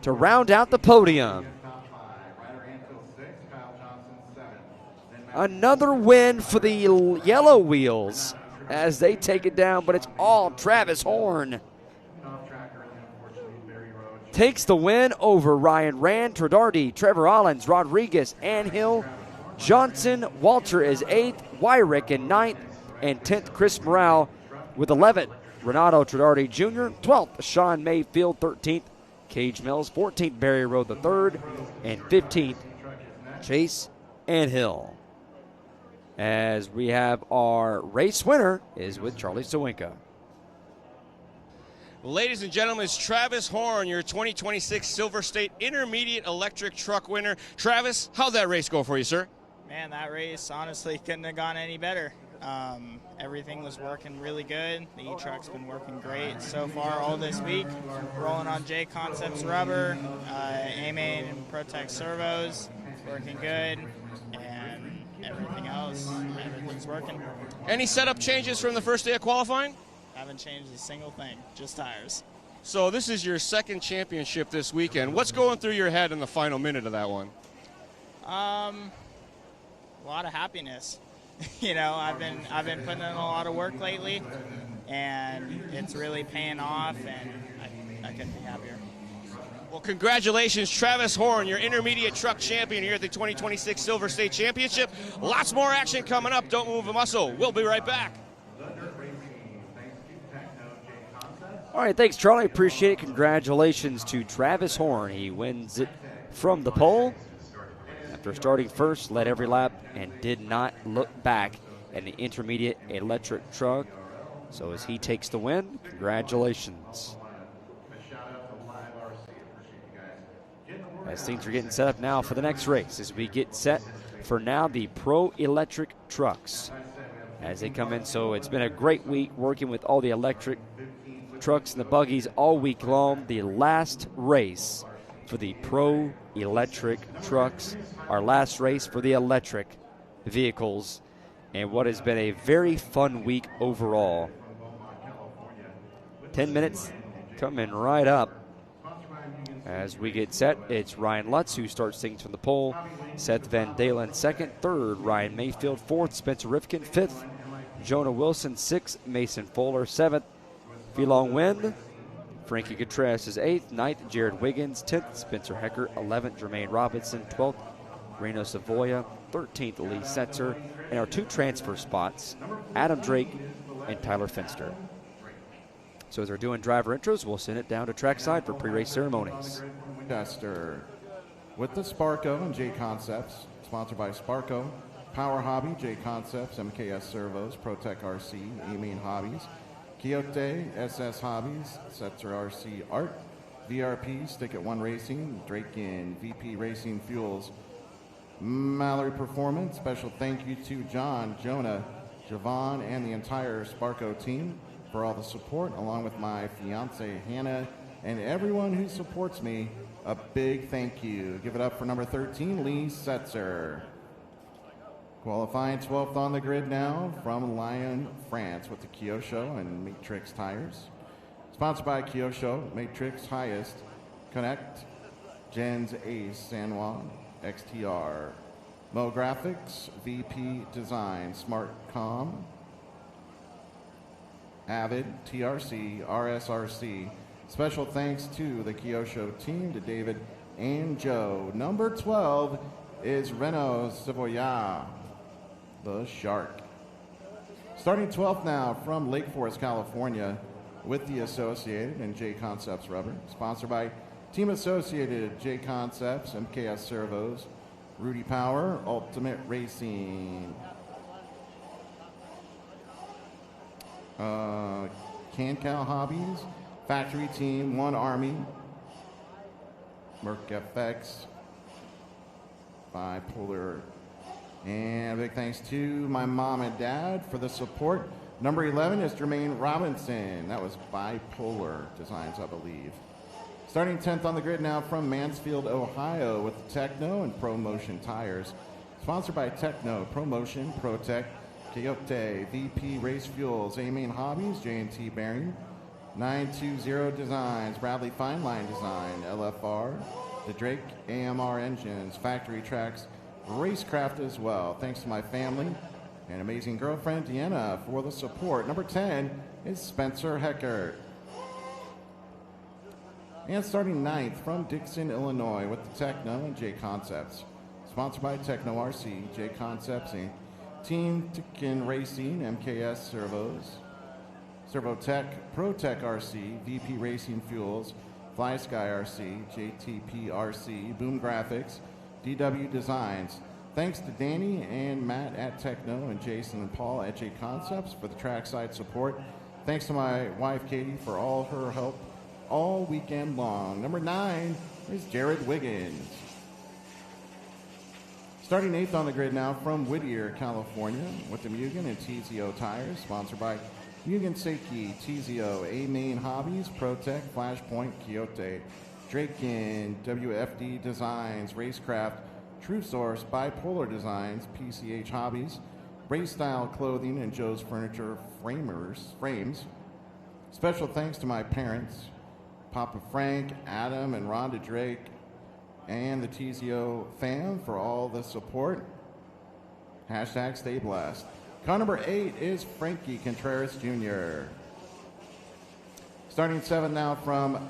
to round out the podium. Another win for the Yellow Wheels as they take it down, but it's all Travis Horn. Takes the win over Ryan Rand, Tradardi, Trevor Ollins, Rodriguez, Anhill, Johnson. Walter is 8th, Wyrick in 9th, and 10th, Chris Morale with 11th. Renato Tradardi Jr., 12th, Sean Mayfield, 13th, Cage Mills, 14th, Barry Road the 3rd, and 15th, Chase Anhill. As we have our race winner is with Charlie Sawinka. Ladies and gentlemen, it's Travis Horn, your 2026 Silver State Intermediate Electric Truck winner. Travis, how'd that race go for you, sir? Man, that race honestly couldn't have gone any better. Everything was working really good. The E-Truck's been working great so far all this week. Rolling on J Concepts rubber, A-Main and Protect servos, working good, and everything else, everything's working. Any setup changes from the first day of qualifying? Haven't changed a single thing, just tires. So this is your second championship this weekend. What's going through your head in the final minute of that one? A lot of happiness. You know, I've been putting in a lot of work lately, and it's really paying off, and I couldn't be happier. Well, congratulations, Travis Horn, your intermediate truck champion here at the 2026 Silver State Championship. Lots more action coming up. Don't move a muscle. We'll be right back. All right, thanks, Charlie. Appreciate it. Congratulations to Travis Horn. He wins it from the pole. After starting first, led every lap, and did not look back in the intermediate electric truck. So as he takes the win, congratulations. As things are getting set up now for the next race, as we get set for now the Pro Electric trucks as they come in. So it's been a great week working with all the electric trucks and the buggies all week long. The last race for the Pro Electric trucks, our last race for the electric vehicles, and what has been a very fun week overall. 10 minutes coming right up. As we get set, it's Ryan Lutz who starts things from the pole. Seth Van Dalen second, third, Ryan Mayfield fourth, Spencer Rifkin fifth, Jonah Wilson sixth, Mason Fuller seventh, Philong Nguyen, Frankie Gutierrez is 8th, 9th, Jared Wiggins 10th, Spencer Hecker 11th, Jermaine Robinson 12th, Reno Savoya 13th, Lee Setzer, and our two transfer spots, Adam Drake and Tyler Finster. So as they're doing driver intros, we'll send it down to trackside for pre-race ceremonies. Duster with the Sparco and J Concepts, sponsored by Sparco, Power Hobby, J Concepts, MKS Servos, Protec RC, A-Main Hobbies, Quixote, SS Hobbies, Setzer RC Art, VRP, Stick at One Racing, Draken, VP Racing Fuels, Mallory Performance. Special thank you to John, Jonah, Javon, and the entire Sparco team for all the support, along with my fiance Hannah and everyone who supports me. A big thank you. Give it up for number 13, Lee Setzer. Qualifying 12th on the grid now from Lyon, France, with the Kyosho and Matrix tires. Sponsored by Kyosho, Matrix Highest, Connect, Gens Ace, San Juan, XTR, Mo Graphics, VP Design, Smartcom, Avid, TRC, RSRC. Special thanks to the Kyosho team, to David and Joe. Number 12 is Renault Savoya, the Shark. Starting 12th now from Lake Forest, California, with the Associated and J Concepts Rubber. Sponsored by Team Associated, J Concepts, MKS Servos, Rudy Power, Ultimate Racing. CanCal Hobbies, Factory Team, One Army, Merc FX, Bipolar. And big thanks to my mom and dad for the support. Number 11 is Jermaine Robinson. That was Bipolar Designs, I believe. Starting 10th on the grid now from Mansfield, Ohio, with Techno and ProMotion tires. Sponsored by Techno, ProMotion, ProTech, Quixote, VP Race Fuels, A-Main Hobbies, J&T Bearing, 920 Designs, Bradley Fine Line Design, LFR, the Drake AMR Engines, Factory Tracks, Racecraft as well. Thanks to my family and amazing girlfriend Deanna for the support. Number 10 is Spencer Heckert. And starting 9th from Dixon, Illinois, with the Techno and J Concepts. Sponsored by Techno RC, J Concepts Inc., Team Tikin Racing, MKS Servos, Servotech, ProTech RC, VP Racing Fuels, Fly Sky RC, JTP RC, Boom Graphics, DW Designs. Thanks to Danny and Matt at Techno and Jason and Paul at J Concepts for the trackside support. Thanks to my wife Katie for all her help all weekend long. Number 9 is Jared Wiggins. Starting 8th on the grid now from Whittier, California, with the Mugen and TZO tires, sponsored by Mugen Seiki, TZO, A-Main Hobbies, ProTech, Flashpoint, Quixote, Draken, WFD Designs, Racecraft, True Source, Bipolar Designs, PCH Hobbies, Race Style Clothing, and Joe's Furniture Frames. Special thanks to my parents, Papa Frank, Adam, and Rhonda Drake, and the TZO fam for all the support. Hashtag stay blessed. Car number 8 is Frankie Contreras Jr. Starting 7th now from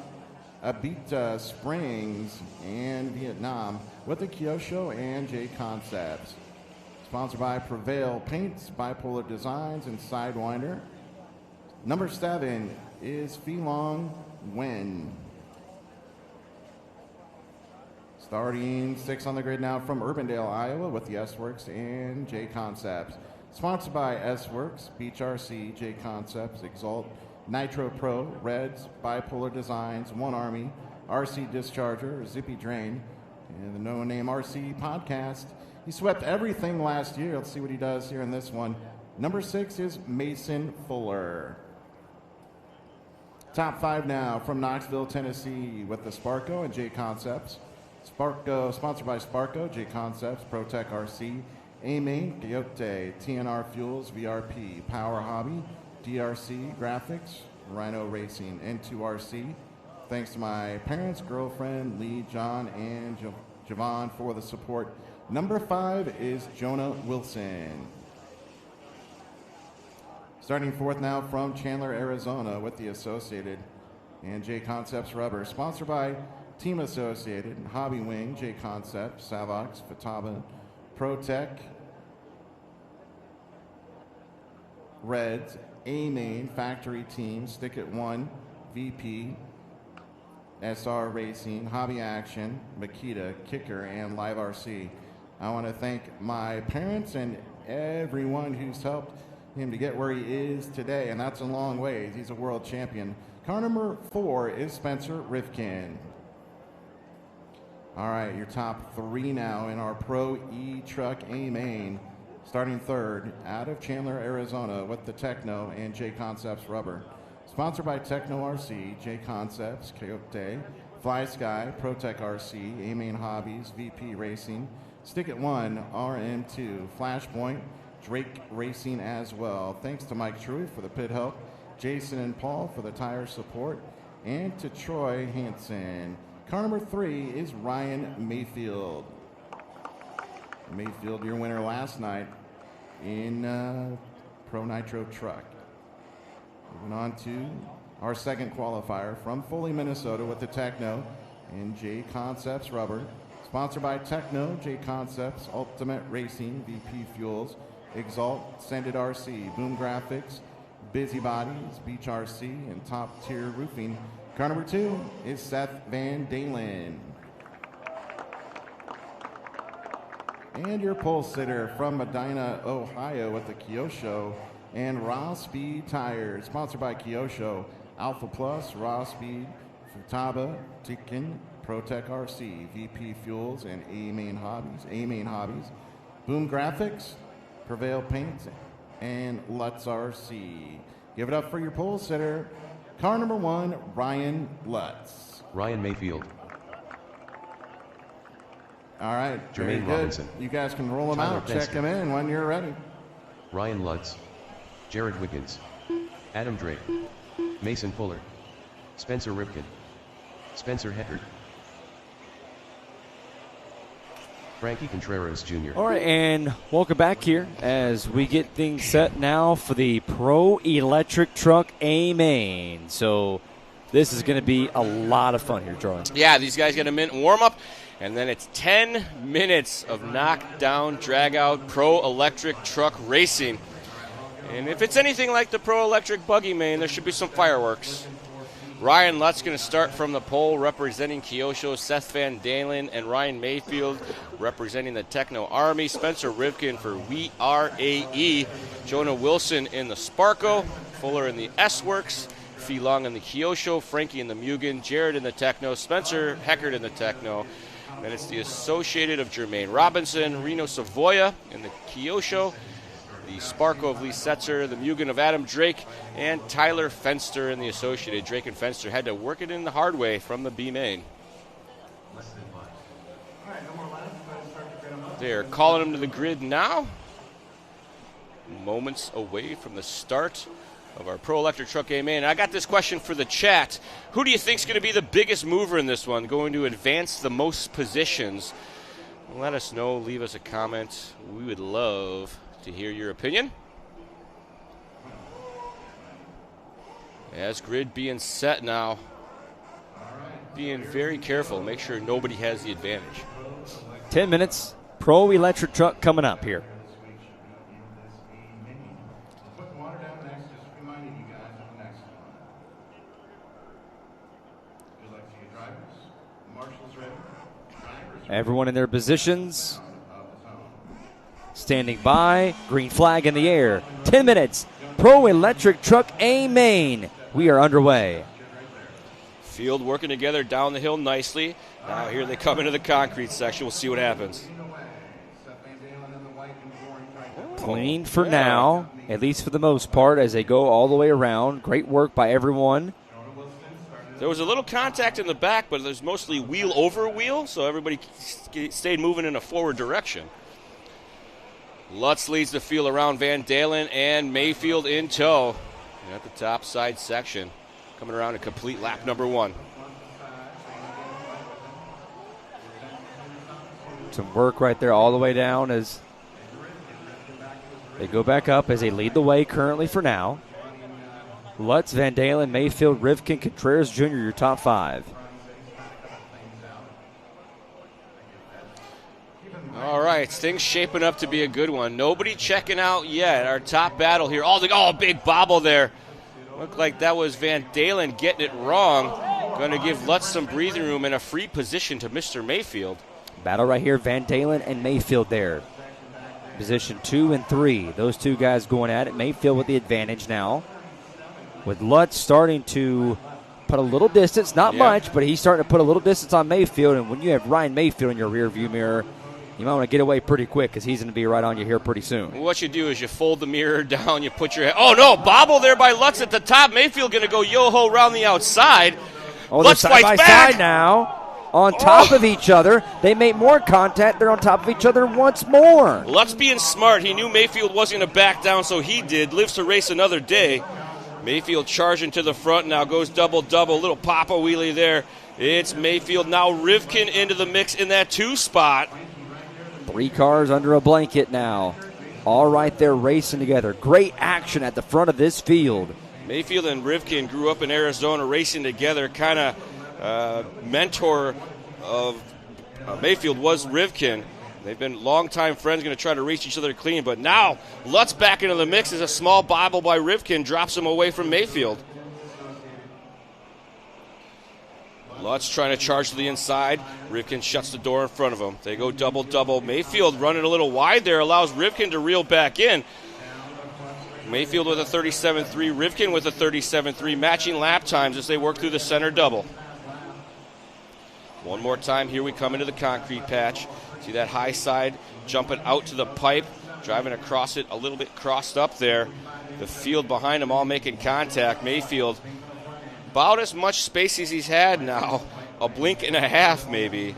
Abita Springs and Vietnam with the Kyosho and J Concepts. Sponsored by Prevail Paints, Bipolar Designs, and Sidewinder. Number 7 is Filong Wen. Starting 6th on the grid now from Urbandale, Iowa, with the S-Works and J Concepts. Sponsored by S-Works, Beach RC, J Concepts, Exalt, Nitro Pro, Reds, Bipolar Designs, One Army, RC Discharger, Zippy Drain, and the No Name RC podcast. He swept everything last year. Let's see what he does here in this one. Number 6 is Mason Fuller. Top 5 now from Knoxville, Tennessee, with the Sparco and J Concepts. Sparco, sponsored by Sparco, J Concepts, ProTech RC, A-Main, Quixote, TNR Fuels, VRP, Power Hobby, DRC Graphics, Rhino Racing, N2RC. Thanks to my parents, girlfriend, Lee, John, and Javon for the support. Number 5 is Jonah Wilson. Starting 4th now from Chandler, Arizona, with the Associated and J Concepts Rubber. Sponsored by Team Associated, Hobby Wing, J Concepts, Savox, Fataba, ProTech, Reds, A-Main Factory Team, Stick It 1, VP, SR Racing, Hobby Action, Makita, Kicker, and Live RC. I want to thank my parents and everyone who's helped him to get where he is today, and that's a long way. He's a world champion. Car number 4 is Spencer Rifkin. All right, your top 3 now in our Pro E-Truck A-Main. Starting third, out of Chandler, Arizona, with the Techno and J Concepts rubber. Sponsored by Techno RC, J Concepts, Coyote, Fly Sky, Protec RC, A-Main Hobbies, VP Racing, Stick It 1, RM2, Flashpoint, Drake Racing as well. Thanks to Mike Truey for the pit help, Jason and Paul for the tire support, and to Troy Hansen. Car number 3 is Ryan Mayfield. Mayfield, your winner last night in Pro Nitro Truck. Moving on to our second qualifier from Foley, Minnesota with the Techno and J Concepts rubber. Sponsored by Techno, J Concepts, Ultimate Racing, VP Fuels, Exalt, Sendit RC, Boom Graphics, Busy Bodies, Beach RC, and Top Tier Roofing. Car number 2 is Seth Van Dalen. And your pole sitter from Medina, Ohio with the Kyosho and Raw Speed Tires. Sponsored by Kyosho, Alpha Plus, Raw Speed, Futaba, Tikin, Protec RC, VP Fuels, and A-Main Hobbies. Boom Graphics, Prevail Paints, and Lutz RC. Give it up for your pole sitter, car number 1, Ryan Lutz. Ryan Mayfield. All right, very Jermaine good. Robinson. You guys can roll them Tyler out, check Penske. them in when you're ready. Ryan Lutz. Jared Wiggins. Adam Drake. Mason Fuller. Spencer Ripken. Spencer Heckard. Frankie Contreras Jr. All right, and welcome back here as we get things set now for the Pro Electric Truck A-Main. So this is going to be a lot of fun here, Charlie. Yeah, these guys get a minute warm-up, and then it's 10 minutes of knockdown, drag-out, Pro Electric Truck racing. And if it's anything like the Pro Electric Buggy Main, there should be some fireworks. Ryan Lutz going to start from the pole, representing Kyosho, Seth Van Dalen, and Ryan Mayfield representing the Techno Army. Spencer Rivkin for We Are AE. Jonah Wilson in the Sparko. Fuller in the S-Works. Fee Long in the Kyosho. Frankie in the Mugen. Jared in the Techno. Spencer Heckard in the Techno. Then it's the Associated of Jermaine Robinson. Reno Savoya in the Kyosho. The Sparko of Lee Setzer, the Mugen of Adam Drake, and Tyler Fenster in the Associated. Drake and Fenster had to work it in the hard way from the B main. They're calling him to the grid now. Moments away from the start of our Pro Electric Truck A main. I got this question for the chat. Who do you think is going to be the biggest mover in this one, going to advance the most positions? Let us know. Leave us a comment. We would love to hear your opinion. As grid being set now, being very careful, make sure nobody has the advantage. 10 minutes, Pro Electric Truck coming up here. Everyone in their positions. Standing by, green flag in the air. 10 minutes, Pro Electric Truck A-Main. We are underway. Field working together down the hill nicely. Now here they come into the concrete section. We'll see what happens. Clean for now, at least for the most part, as they go all the way around. Great work by everyone. There was a little contact in the back, but there's mostly wheel over wheel, so everybody stayed moving in a forward direction. Lutz leads the field around Van Dalen and Mayfield in tow at the top side section, coming around to complete lap number 1. Some work right there all the way down as they go back up as they lead the way currently for now. Lutz, Van Dalen, Mayfield, Rivkin, Contreras Jr., your top 5. All All right, things shaping up to be a good one. Nobody checking out yet. Our top battle here. Oh, big bobble there. Looked like that was Van Dalen getting it wrong. Going to give Lutz some breathing room and a free position to Mr. Mayfield. Battle right here, Van Dalen and Mayfield there. Position 2 and 3. Those two guys going at it. Mayfield with the advantage now. With Lutz starting to put a little distance, not much, but he's starting to put a little distance on Mayfield. And when you have Ryan Mayfield in your rear view mirror, you might want to get away pretty quick because he's going to be right on you here pretty soon. What you do is you fold the mirror down, you put your head. Oh, no, bobble there by Lutz at the top. Mayfield going to go yo-ho around the outside. Oh, Lutz they're side by fights back. side now. On top of each other. They make more contact. They're on top of each other once more. Lutz being smart. He knew Mayfield wasn't going to back down, so he did. Lives to race another day. Mayfield charging to the front now. Goes double-double. Little papa wheelie there. It's Mayfield. Now Rivkin into the mix in that 2 spot. 3 cars under a blanket now. All right there racing together. Great action at the front of this field. Mayfield and Rivkin grew up in Arizona racing together. Kind of mentor of Mayfield was Rivkin. They've been longtime friends, going to try to race each other clean. But now Lutz back into the mix as a small bobble by Rivkin drops him away from Mayfield. Lutz trying to charge to the inside. Rivkin shuts the door in front of him. They go double-double. Mayfield running a little wide there, allows Rivkin to reel back in. Mayfield with a 37.3, Rivkin with a 37.3, matching lap times as they work through the center double. One more time, here we come into the concrete patch. See that high side jumping out to the pipe, driving across it a little bit crossed up there. The field behind him all making contact. Mayfield about as much space as he's had now, a blink and a half maybe.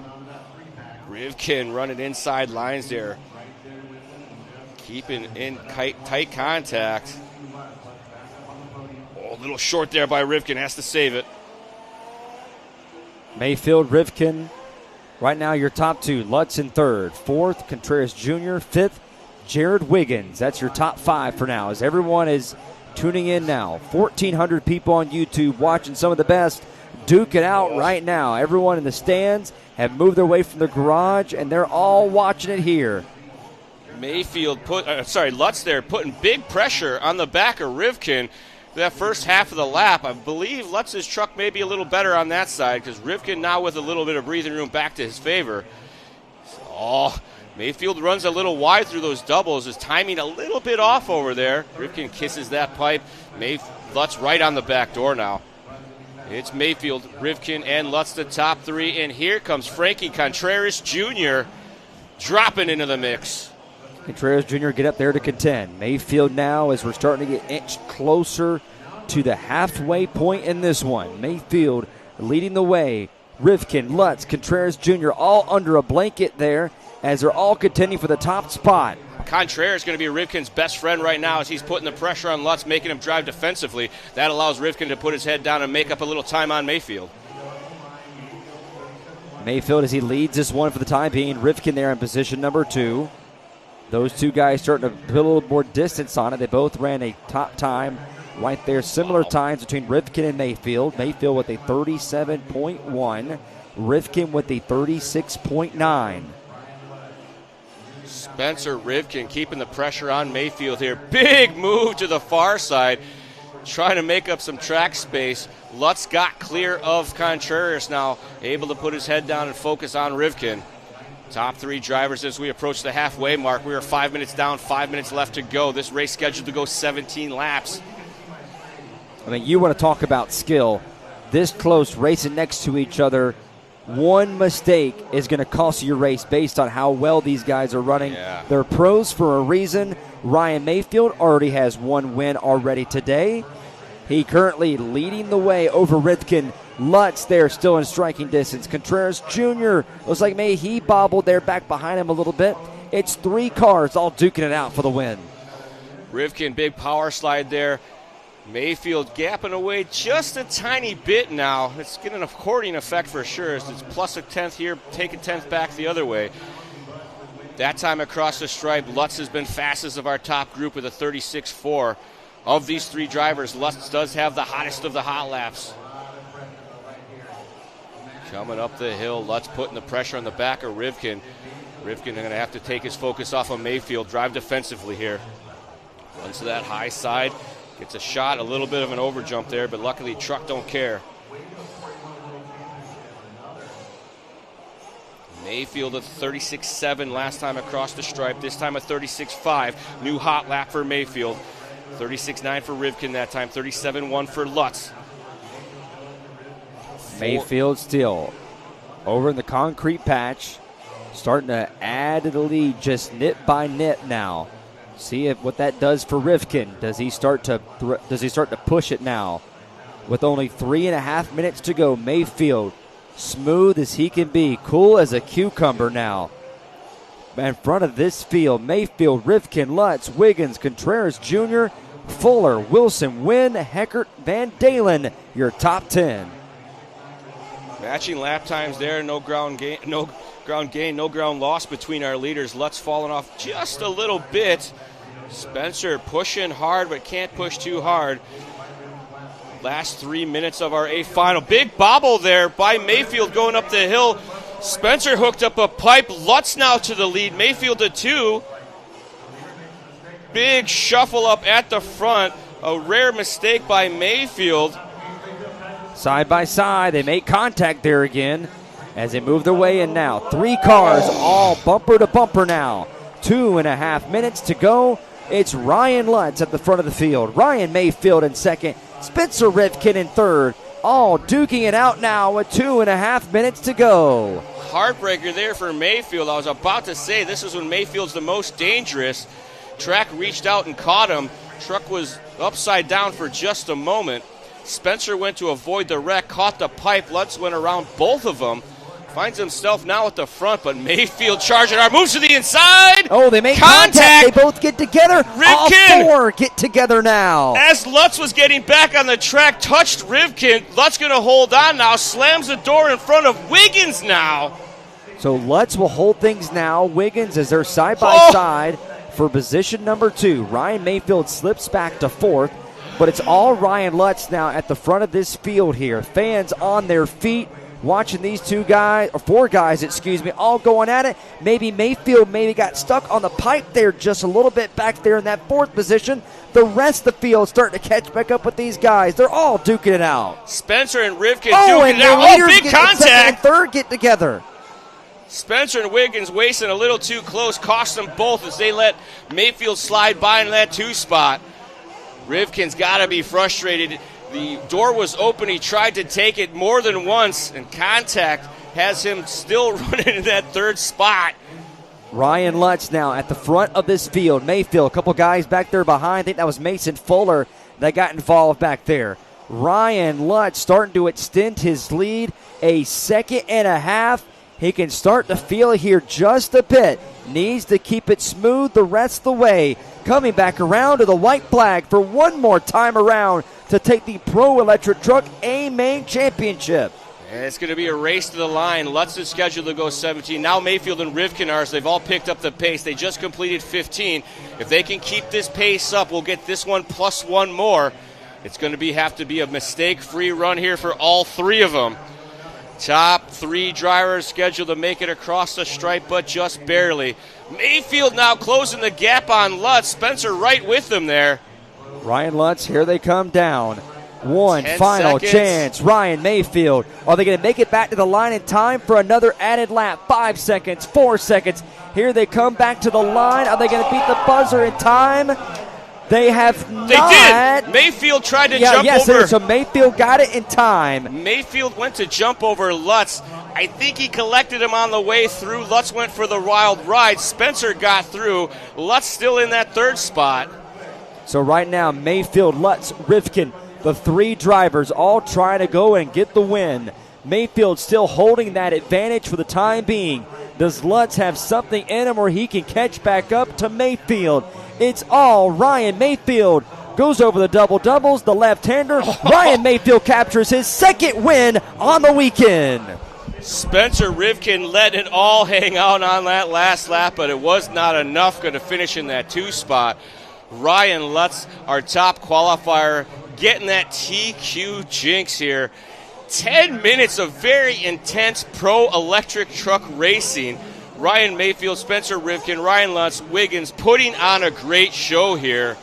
Rivkin running inside lines there, keeping in tight contact. Oh, a little short there by Rivkin, has to save it. Mayfield, Rivkin, right now your top 2. Lutz in 3rd. 4th, Contreras Jr. 5th, Jared Wiggins. That's your top 5 for now as everyone is tuning in now. 1,400 people on YouTube watching some of the best duke it out right now. Everyone in the stands have moved their way from the garage, and they're all watching it here. Mayfield Lutz there putting big pressure on the back of Rivkin. That first half of the lap, I believe Lutz's truck may be a little better on that side because Rivkin now with a little bit of breathing room back to his favor. Oh, Mayfield runs a little wide through those doubles. His timing a little bit off over there. Rivkin kisses that pipe. Lutz right on the back door now. It's Mayfield, Rivkin, and Lutz the top 3. And here comes Frankie Contreras Jr. dropping into the mix. Contreras Jr. get up there to contend. Mayfield now, as we're starting to get inched closer to the halfway point in this one. Mayfield leading the way. Rivkin, Lutz, Contreras Jr. all under a blanket there as they're all contending for the top spot. Contreras is going to be Rivkin's best friend right now as he's putting the pressure on Lutz, making him drive defensively. That allows Rivkin to put his head down and make up a little time on Mayfield. Mayfield as he leads this one for the time being. Rivkin there in position number 2. Those two guys starting to put a little more distance on it. They both ran a top time right there. Similar times between Rivkin and Mayfield. Mayfield with a 37.1. Rivkin with a 36.9. Spencer Rivkin keeping the pressure on Mayfield here. Big move to the far side, trying to make up some track space. Lutz got clear of Contreras now, able to put his head down and focus on Rivkin. Top 3 drivers as we approach the halfway mark. We are 5 minutes down, 5 minutes left to go. This race scheduled to go 17 laps. I mean, you want to talk about skill. This close, racing next to each other, one mistake is going to cost you your race based on how well these guys are running. Yeah. They're pros for a reason. Ryan Mayfield already has 1 win already today. He currently leading the way over Rivkin. Lutz there still in striking distance. Contreras Jr. looks like maybe he bobbled there back behind him a little bit. It's 3 cars all duking it out for the win. Rivkin, big power slide there. Mayfield gapping away just a tiny bit now. It's getting an accordion effect for sure. It's plus a 10th here, take a 10th back the other way. That time across the stripe, Lutz has been fastest of our top group with a 36.4. Of these 3 drivers, Lutz does have the hottest of the hot laps. Coming up the hill, Lutz putting the pressure on the back of Rivkin. Rivkin going to have to take his focus off of Mayfield, drive defensively here. Runs to that high side, gets a shot, a little bit of an overjump there, but luckily truck don't care. Mayfield at 36.7 last time across the stripe, this time a 36.5. New hot lap for Mayfield. 36.9 for Rivkin that time, 37.1 for Lutz. Mayfield still over in the concrete patch, starting to add to the lead just nip by nip now. See what that does for Rivkin. Does he start to push it now? With only 3.5 minutes to go, Mayfield, smooth as he can be, cool as a cucumber now. In front of this field, Mayfield, Rivkin, Lutz, Wiggins, Contreras Jr., Fuller, Wilson, Wynn, Heckert, Van Dalen, your top 10. Matching lap times there, no ground gain, no ground loss between our leaders. Lutz falling off just a little bit. Spencer pushing hard, but can't push too hard. Last 3 minutes of our A final. Big bobble there by Mayfield going up the hill. Spencer hooked up a pipe. Lutz now to the lead. Mayfield to 2. Big shuffle up at the front. A rare mistake by Mayfield. Side by side, they make contact there again as they move their way in now. 3 cars, all bumper to bumper now. 2.5 minutes to go. It's Ryan Lutz at the front of the field. Ryan Mayfield in second. Spencer Rivkin in third. All duking it out now with 2.5 minutes to go. Heartbreaker there for Mayfield. I was about to say this is when Mayfield's the most dangerous. Track reached out and caught him. Truck was upside down for just a moment. Spencer went to avoid the wreck, caught the pipe. Lutz went around both of them. Finds himself now at the front, but Mayfield charging hard. Moves to the inside. Oh, they make contact. They both get together. Rivkin. All 4 get together now. As Lutz was getting back on the track, touched Rivkin. Lutz going to hold on now. Slams the door in front of Wiggins now. So Lutz will hold things now. Wiggins is there side by side for position number 2. Ryan Mayfield slips back to 4th. But it's all Ryan Lutz now at the front of this field here. Fans on their feet watching these 4 guys, all going at it. Maybe Mayfield got stuck on the pipe there just a little bit back there in that 4th position. The rest of the field starting to catch back up with these guys. They're all duking it out. Spencer and Rivkin duking it out. Oh, big contact. Second and third get together. Spencer and Wiggins wasting a little too close. Cost them both as they let Mayfield slide by in that 2 spot. Rivkin's got to be frustrated. The door was open. He tried to take it more than once, and contact has him still running in that 3rd spot. Ryan Lutz now at the front of this field. Mayfield, a couple guys back there behind. I think that was Mason Fuller that got involved back there. Ryan Lutz starting to extend his lead a 2.5 seconds. He can start to feel it here just a bit. Needs to keep it smooth the rest of the way. Coming back around to the white flag for one more time around to take the Pro Electric Truck A-Main Championship. And it's going to be a race to the line. Lutz is scheduled to go 17. Now Mayfield and Rivkin are, so they've all picked up the pace. They just completed 15. If they can keep this pace up, we'll get this one plus 1 more. It's going to have to be a mistake-free run here for all 3 of them. Top 3 drivers scheduled to make it across the stripe, but just barely. Mayfield now closing the gap on Lutz. Spencer right with them there. Ryan Lutz, here they come down. 1 10 final seconds. chance. Ryan Mayfield. Are they going to make it back to the line in time for another added lap? 5 seconds, 4 seconds. Here they come back to the line. Are they going to beat the buzzer in time? They have not. They did. Mayfield tried to jump over. So Mayfield got it in time. Mayfield went to jump over Lutz. I think he collected him on the way through. Lutz went for the wild ride. Spencer got through. Lutz still in that 3rd spot. So right now, Mayfield, Lutz, Rivkin, the 3 drivers all trying to go and get the win. Mayfield still holding that advantage for the time being. Does Lutz have something in him where he can catch back up to Mayfield? It's all Ryan Mayfield. Goes over the double-doubles, the left-hander. Ryan Mayfield captures his 2nd win on the weekend. Spencer Rivkin let it all hang out on that last lap, but it was not enough. Going to finish in that 2 spot. Ryan Lutz, our top qualifier, getting that TQ jinx here. 10 minutes of very intense pro electric truck racing. Ryan Mayfield, Spencer Rivkin, Ryan Lutz, Wiggins putting on a great show here.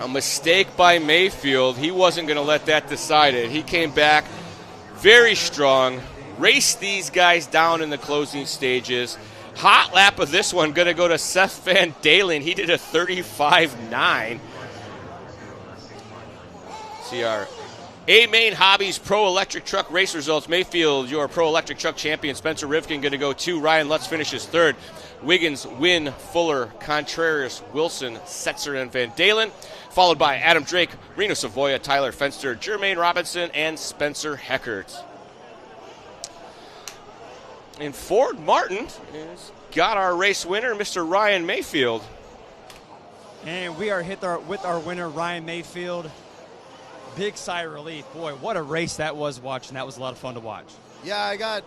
A mistake by Mayfield. He wasn't going to let that decide it. He came back very strong, raced these guys down in the closing stages. Hot lap of this one going to go to Seth Van Dalen. He did a 35.9. See our A-Main Hobbies Pro Electric Truck race results. Mayfield, your Pro Electric Truck champion. Spencer Rivkin going to go 2. Ryan Lutz finishes 3rd. Wiggins, Wynn, Fuller, Contreras, Wilson, Setzer, and Van Dalen. Followed by Adam Drake, Reno Savoya, Tyler Fenster, Jermaine Robinson, and Spencer Heckert. And Ford Martin has got our race winner, Mr. Ryan Mayfield. And we are with our winner, Ryan Mayfield. Big sigh of relief. Boy, what a race that was watching. That was a lot of fun to watch. Yeah, I got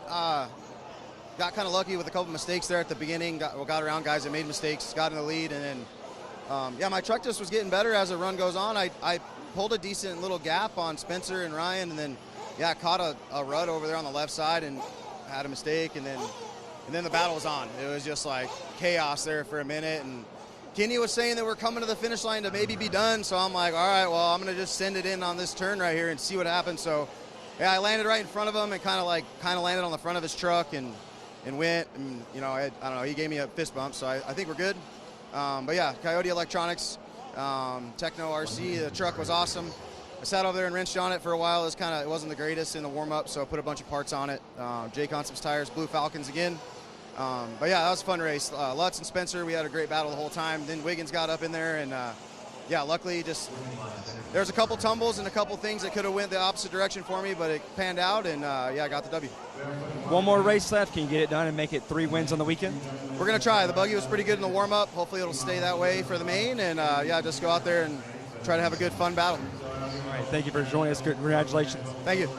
kind of lucky with a couple mistakes there at the beginning. Got around guys that made mistakes, got in the lead, and then my truck just was getting better as the run goes on. I pulled a decent little gap on Spencer and Ryan, and then caught a rut over there on the left side and had a mistake, and then the battle was on. It was just like chaos there for a minute, and Kenny was saying that we're coming to the finish line to maybe be done, so I'm like, all right, well, I'm going to just send it in on this turn right here and see what happens. So, I landed right in front of him and kind of landed on the front of his truck and went, and, I don't know, he gave me a fist bump, so I think we're good. Coyote Electronics, Techno RC, the truck was awesome. I sat over there and wrenched on it for a while. It wasn't the greatest in the warm-up, so I put a bunch of parts on it. J Concepts tires, Blue Falcons again. That was a fun race. Lutz and Spencer, we had a great battle the whole time. Then Wiggins got up in there, and luckily there's a couple tumbles and a couple things that could have went the opposite direction for me, but it panned out, and I got the W. One more race left. Can you get it done and make it 3 wins on the weekend? We're going to try. The buggy was pretty good in the warm-up. Hopefully it'll stay that way for the main, and just go out there and try to have a good, fun battle. All right, thank you for joining us. Congratulations. Thank you.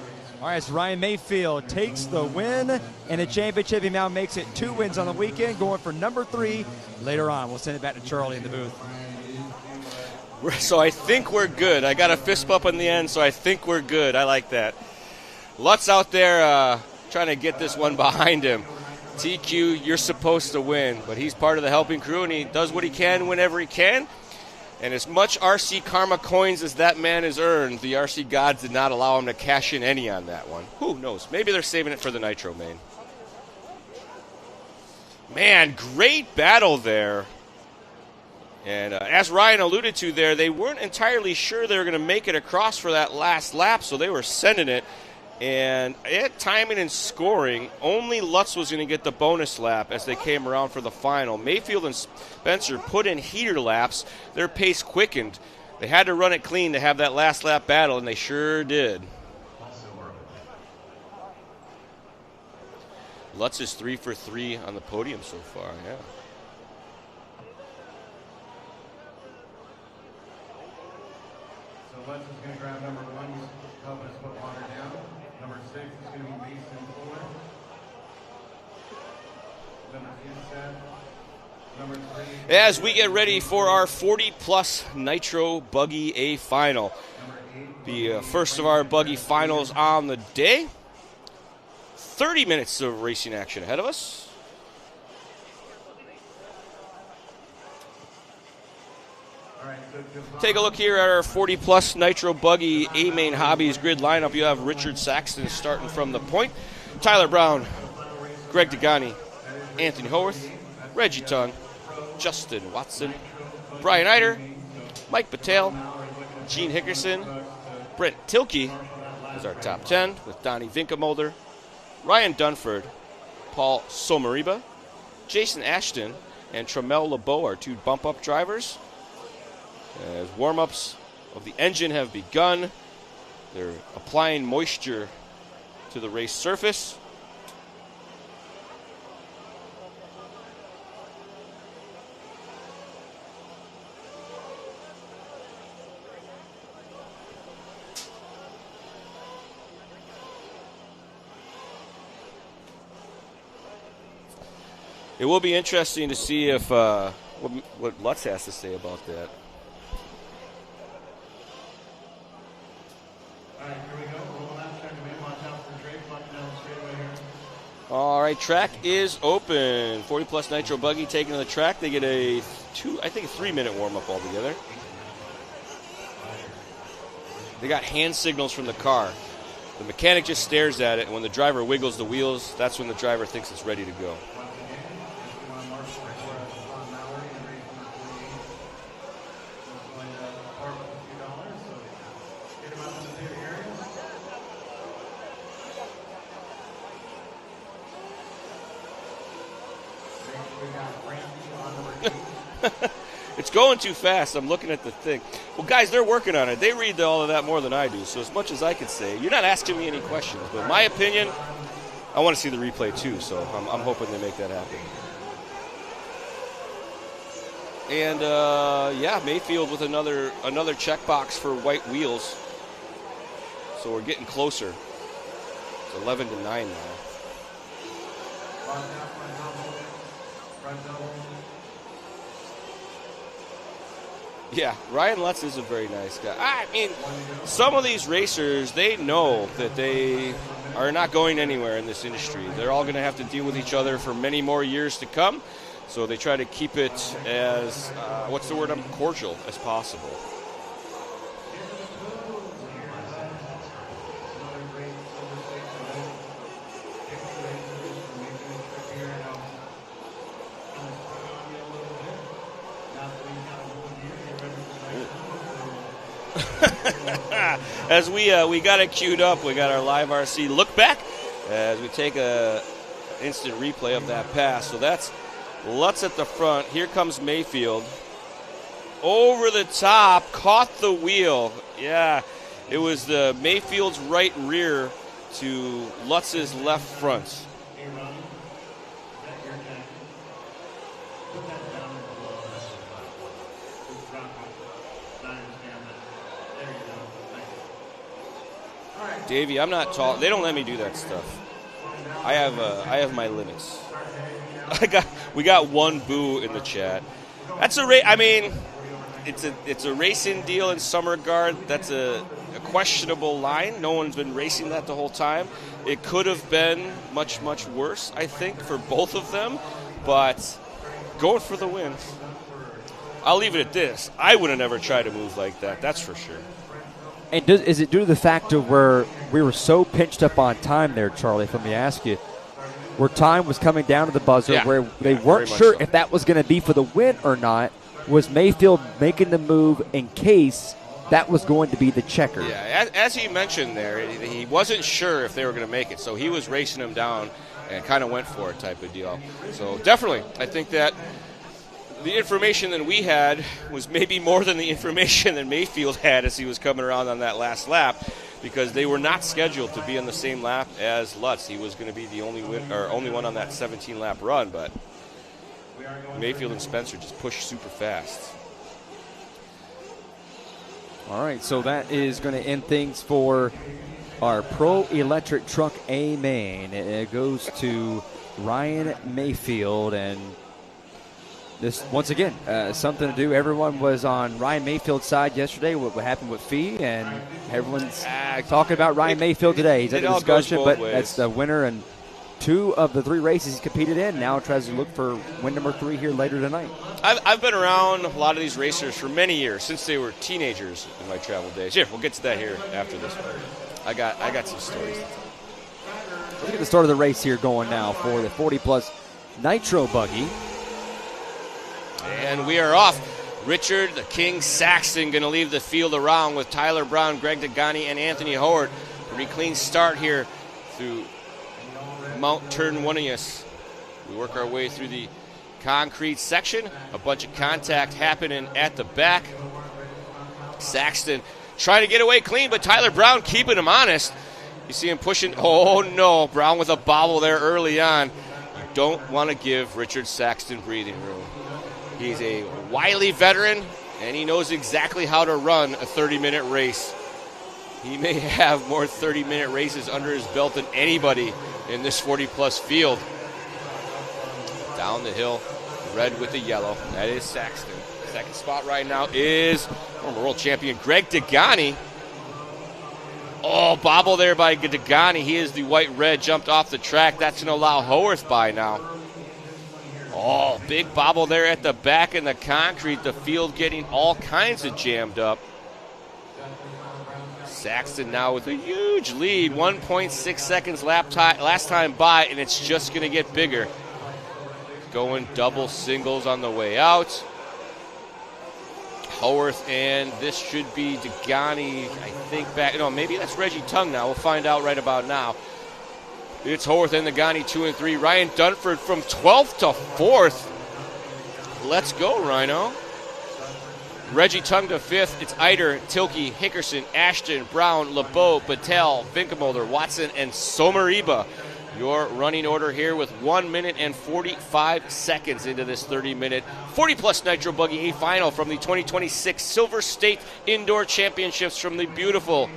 All right, so Ryan Mayfield takes the win in the championship. He now makes it 2 wins on the weekend, going for number 3 later on. We'll send it back to Charlie in the booth. So I think we're good. I got a fist bump in the end, so I think we're good. I like that. Lutz out there trying to get this one behind him. TQ, you're supposed to win, but he's part of the helping crew, and he does what he can whenever he can. And as much RC Karma coins as that man has earned, the RC gods did not allow him to cash in any on that one. Who knows? Maybe they're saving it for the Nitro main. Man, great battle there. And as Ryan alluded to there, they weren't entirely sure they were going to make it across for that last lap, so they were sending it. And at timing and scoring, only Lutz was going to get the bonus lap as they came around for the final. Mayfield and Spencer put in heater laps. Their pace quickened. They had to run it clean to have that last lap battle, and they sure did. Lutz is 3 for 3 on the podium so far, yeah. So Lutz is going to grab number 1, helping us put water down. Number 6 is going to be Mason Fuller. Number 2 set. Number 3. As we get ready for our 40-plus Nitro Buggy A final. The first of our Buggy finals on the day. 30 minutes of racing action ahead of us. Take a look here at our 40-plus Nitro Buggy A-Main Hobbies grid lineup. You have Richard Saxton starting from the point. Tyler Brown, Greg Degani, Anthony Howarth, Reggie Tung, Justin Watson, Brian Eider, Mike Patel, Gene Hickerson, Brent Tilke is our top 10 with Donnie Vinkemolder, Ryan Dunford, Paul Somariba, Jason Ashton, and Tremel LeBeau are 2 bump-up drivers. As warm-ups of the engine have begun, they're applying moisture to the race surface. It will be interesting to see if what Lutz has to say about that. All right, track is open. 40-plus nitro buggy taking to the track. They get a 3-minute warm-up altogether. They got hand signals from the car. The mechanic just stares at it, and when the driver wiggles the wheels, that's when the driver thinks it's ready to go. It's going too fast. I'm looking at the thing. Well, guys, they're working on it. They read all of that more than I do, so as much as I could say, you're not asking me any questions, but my opinion, I want to see the replay too, so I'm hoping they make that happen. And, Mayfield with another checkbox for white wheels. So we're getting closer. It's 11-9 now. Yeah, Ryan Lutz is a very nice guy. I mean, some of these racers, they know that they are not going anywhere in this industry. They're all going to have to deal with each other for many more years to come. So they try to keep it as, cordial as possible. As we got it queued up, we got our live RC look back as we take a instant replay of that pass. So that's Lutz at the front. Here comes Mayfield. Over the top, caught the wheel. Yeah, it was the Mayfield's right rear to Lutz's left front. Davey, I'm not tall. They don't let me do that stuff. I have my limits. We got one boo in the chat. That's it's a racing deal in some regard. That's a questionable line. No one's been racing that the whole time. It could have been much, much worse, I think, for both of them. But going for the win. I'll leave it at this. I would have never tried to move like that. That's for sure. And is it due to the fact of where we were so pinched up on time there, Charlie, if let me ask you, where time was coming down to the buzzer, where they weren't sure if that was going to be for the win or not? Was Mayfield making the move in case that was going to be the checker? Yeah, as he mentioned there, he wasn't sure if they were going to make it, so he was racing them down and kind of went for it type of deal. So definitely, I think that the information that we had was maybe more than the information that Mayfield had as he was coming around on that last lap, because they were not scheduled to be on the same lap as Lutz. He was going to be the only one on that 17-lap run, but Mayfield and Spencer just pushed super fast. All right, so that is going to end things for our Pro Electric Truck A main. It goes to Ryan Mayfield, and this, once again, something to do. Everyone was on Ryan Mayfield's side yesterday, what happened with Fee, and everyone's talking about Ryan Mayfield today. He's at the discussion, but that's the winner, and 2 of the 3 races he's competed in. Now tries to look for win number 3 here later tonight. I've been around a lot of these racers for many years, since they were teenagers in my travel days. Here, we'll get to that here after this one. I got some stories to tell. Let's get the start of the race here going now for the 40-plus Nitro buggy. And we are off. Richard the King Saxton going to leave the field around with Tyler Brown, Greg Degani, and Anthony Howard. Pretty clean start here through Mount Turnwunius. We work our way through the concrete section. A bunch of contact happening at the back. Saxton trying to get away clean, but Tyler Brown keeping him honest. You see him pushing. Oh, no. Brown with a bobble there early on. You don't want to give Richard Saxton breathing room. He's a wily veteran, and he knows exactly how to run a 30-minute race. He may have more 30-minute races under his belt than anybody in this 40-plus field. Down the hill, red with the yellow. That is Saxton. Second spot right now is former world champion Greg Degani. Oh, bobble there by Degani. He is the white-red, jumped off the track. That's going to allow Howarth by now. Oh, big bobble there at the back in the concrete. The field getting all kinds of jammed up. Saxton now with a huge lead. 1.6 seconds last time by, and it's just going to get bigger. Going double singles on the way out. Howarth, and this should be Degani, I think, back. No, maybe that's Reggie Tung now. We'll find out right about now. It's Howarth and Degani 2 and 3. Ryan Dunford from 12th to 4th. Let's go, Rhino. Reggie Tung to 5th. It's Eider, Tilke, Hickerson, Ashton, Brown, LeBeau, Patel, Vinkelmolder, Watson, and Somariba. Your running order here with 1 minute and 45 seconds into this 30-minute 40-plus Nitro Buggy A final from the 2026 Silver State Indoor Championships from the beautiful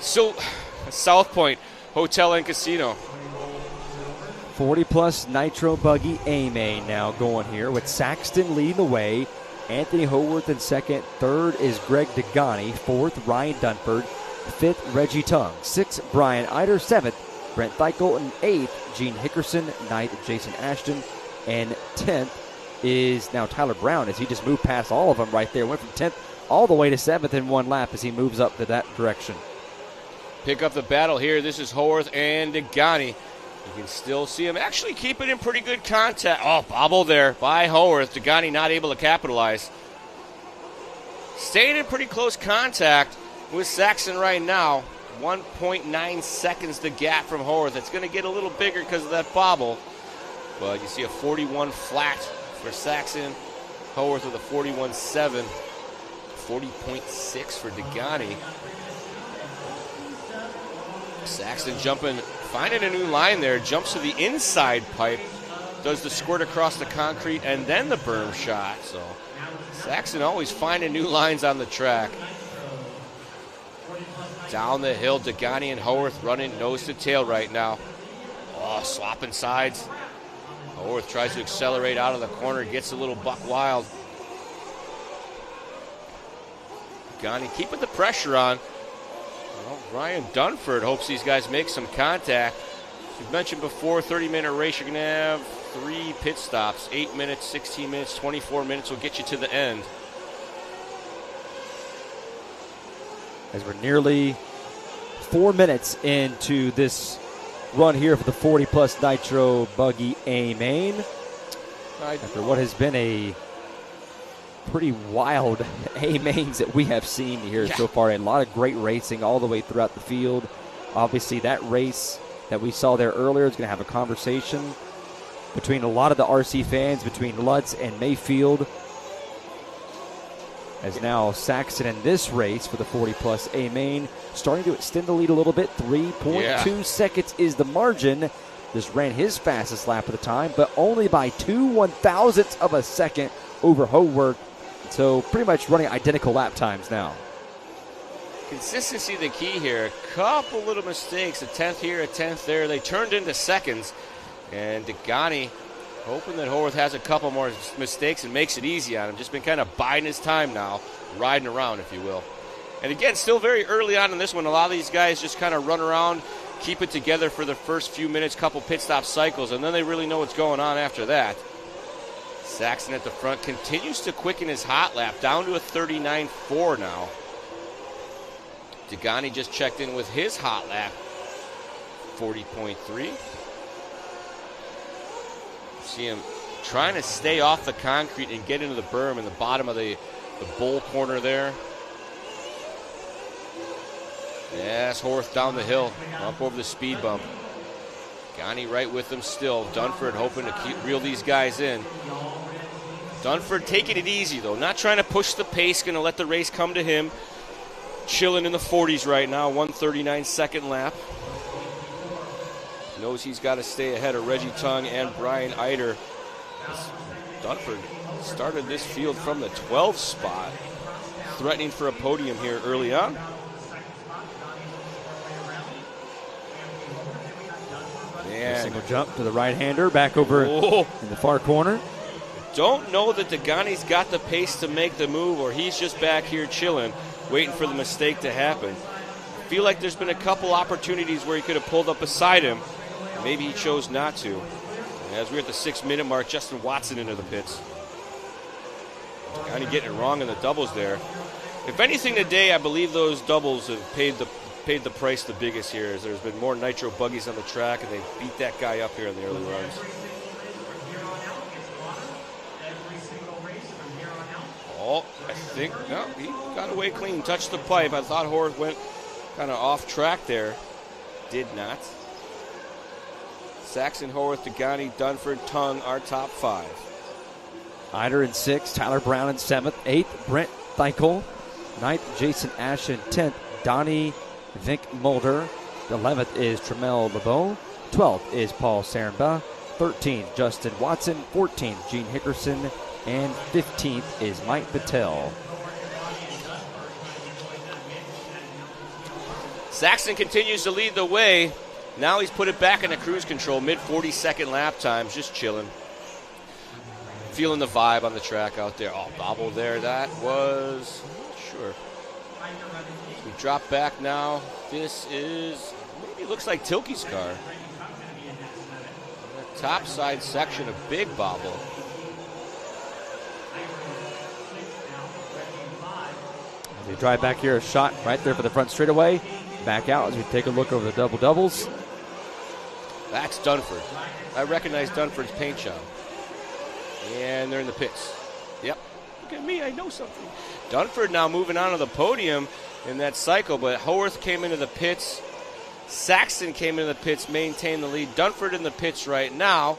South Point Hotel and Casino. 40-plus Nitro Buggy A main now going here with Saxton leading the way. Anthony Howarth in second. Third is Greg Degani. Fourth, Ryan Dunford. Fifth, Reggie Tung. Sixth, Brian Eider. Seventh, Brent Theichel. And eighth, Gene Hickerson. Ninth, Jason Ashton. And 10th is now Tyler Brown as he just moved past all of them right there. Went from 10th all the way to 7th in one lap as he moves up to that direction. Pick up the battle here. This is Howarth and Degani. You can still see him actually keeping in pretty good contact. Oh, bobble there by Howarth. Degani not able to capitalize. Staying in pretty close contact with Saxton right now. 1.9 seconds the gap from Howarth. It's going to get a little bigger because of that bobble. But you see a 41 flat for Saxton. Howarth with a 41.7. 40.6 for Degani. Saxton jumping, finding a new line there, jumps to the inside pipe, does the squirt across the concrete, and then the berm shot. So Saxton always finding new lines on the track. Down the hill, Degani and Howarth running nose to tail right now. Oh, swapping sides. Howarth tries to accelerate out of the corner, gets a little buck wild. Degani keeping the pressure on. Well, Ryan Dunford hopes these guys make some contact. As we've mentioned before, 30-minute race, you're going to have 3 pit stops. 8 minutes, 16 minutes, 24 minutes will get you to the end. As we're nearly 4 minutes into this run here for the 40-plus Nitro Buggy A main. After what has been a pretty wild A mains that we have seen here so far. A lot of great racing all the way throughout the field. Obviously, that race that we saw there earlier is going to have a conversation between a lot of the RC fans, between Lutz and Mayfield. As now Saxton in this race for the 40-plus A main starting to extend the lead a little bit. 3.2 seconds is the margin. Just ran his fastest lap of the time, but only by 2/1000ths of a second over Howarth. So pretty much running identical lap times now. Consistency the key here. A couple little mistakes, a 10th here, a 10th there. They turned into seconds. And Degani hoping that Howarth has a couple more mistakes and makes it easy on him. Just been kind of biding his time now, riding around, if you will. And again, still very early on in this one. A lot of these guys just kind of run around, keep it together for the first few minutes, couple pit stop cycles, and then they really know what's going on after that. Saxton at the front continues to quicken his hot lap, down to a 39.4 now. Degani just checked in with his hot lap, 40.3. See him trying to stay off the concrete and get into the berm in the bottom of the bowl corner there. Yes, Howarth down the hill, up over the speed bump. Degani right with them still. Dunford hoping to reel these guys in. Dunford taking it easy, though. Not trying to push the pace, going to let the race come to him. Chilling in the 40s right now, 1:39 second lap. Knows he's got to stay ahead of Reggie Tung and Brian Eider. Dunford started this field from the 12th spot, threatening for a podium here early on. A single jump to the right-hander, back over in the far corner. Don't know that Degani's got the pace to make the move, or he's just back here chilling, waiting for the mistake to happen. feel like there's been a couple opportunities where he could have pulled up beside him. Maybe he chose not to. And as we're at the 6-minute mark, Justin Watson into the pits. Kind of getting it wrong in the doubles there. If anything today, I believe those doubles have paid the price the biggest here, as there's been more nitro buggies on the track, and they beat that guy up here in the early runs. Oh, I think, no, he got away clean, touched the pipe. I thought Horace went kind of off track there. Did not. Saxon, Horwath, Degani, Dunford, Tung, our top 5. Eider in 6th, Tyler Brown in 7th, 8th, Brent Theichel, 9th, Jason Ashen, 10th, Donnie Vink Mulder, 11th is Tremel LeBeau, 12th is Paul Sarenba, 13th, Justin Watson, 14th, Gene Hickerson, and 15th is Mike Patel. Saxon continues to lead the way. Now he's put it back into cruise control, mid-40-second lap times, just chilling. Feeling the vibe on the track out there. Oh, bobble there. That was, sure. We drop back now. This is, maybe looks like Tilke's car. The top side section, a big bobble. As we drive back here, a shot right there for the front straightaway. Back out as we take a look over the double-doubles. That's Dunford. I recognize Dunford's paint job. And they're in the pits. Yep. Look at me, I know something. Dunford now moving on to the podium in that cycle, but Howarth came into the pits. Saxton came into the pits, maintained the lead. Dunford in the pits right now.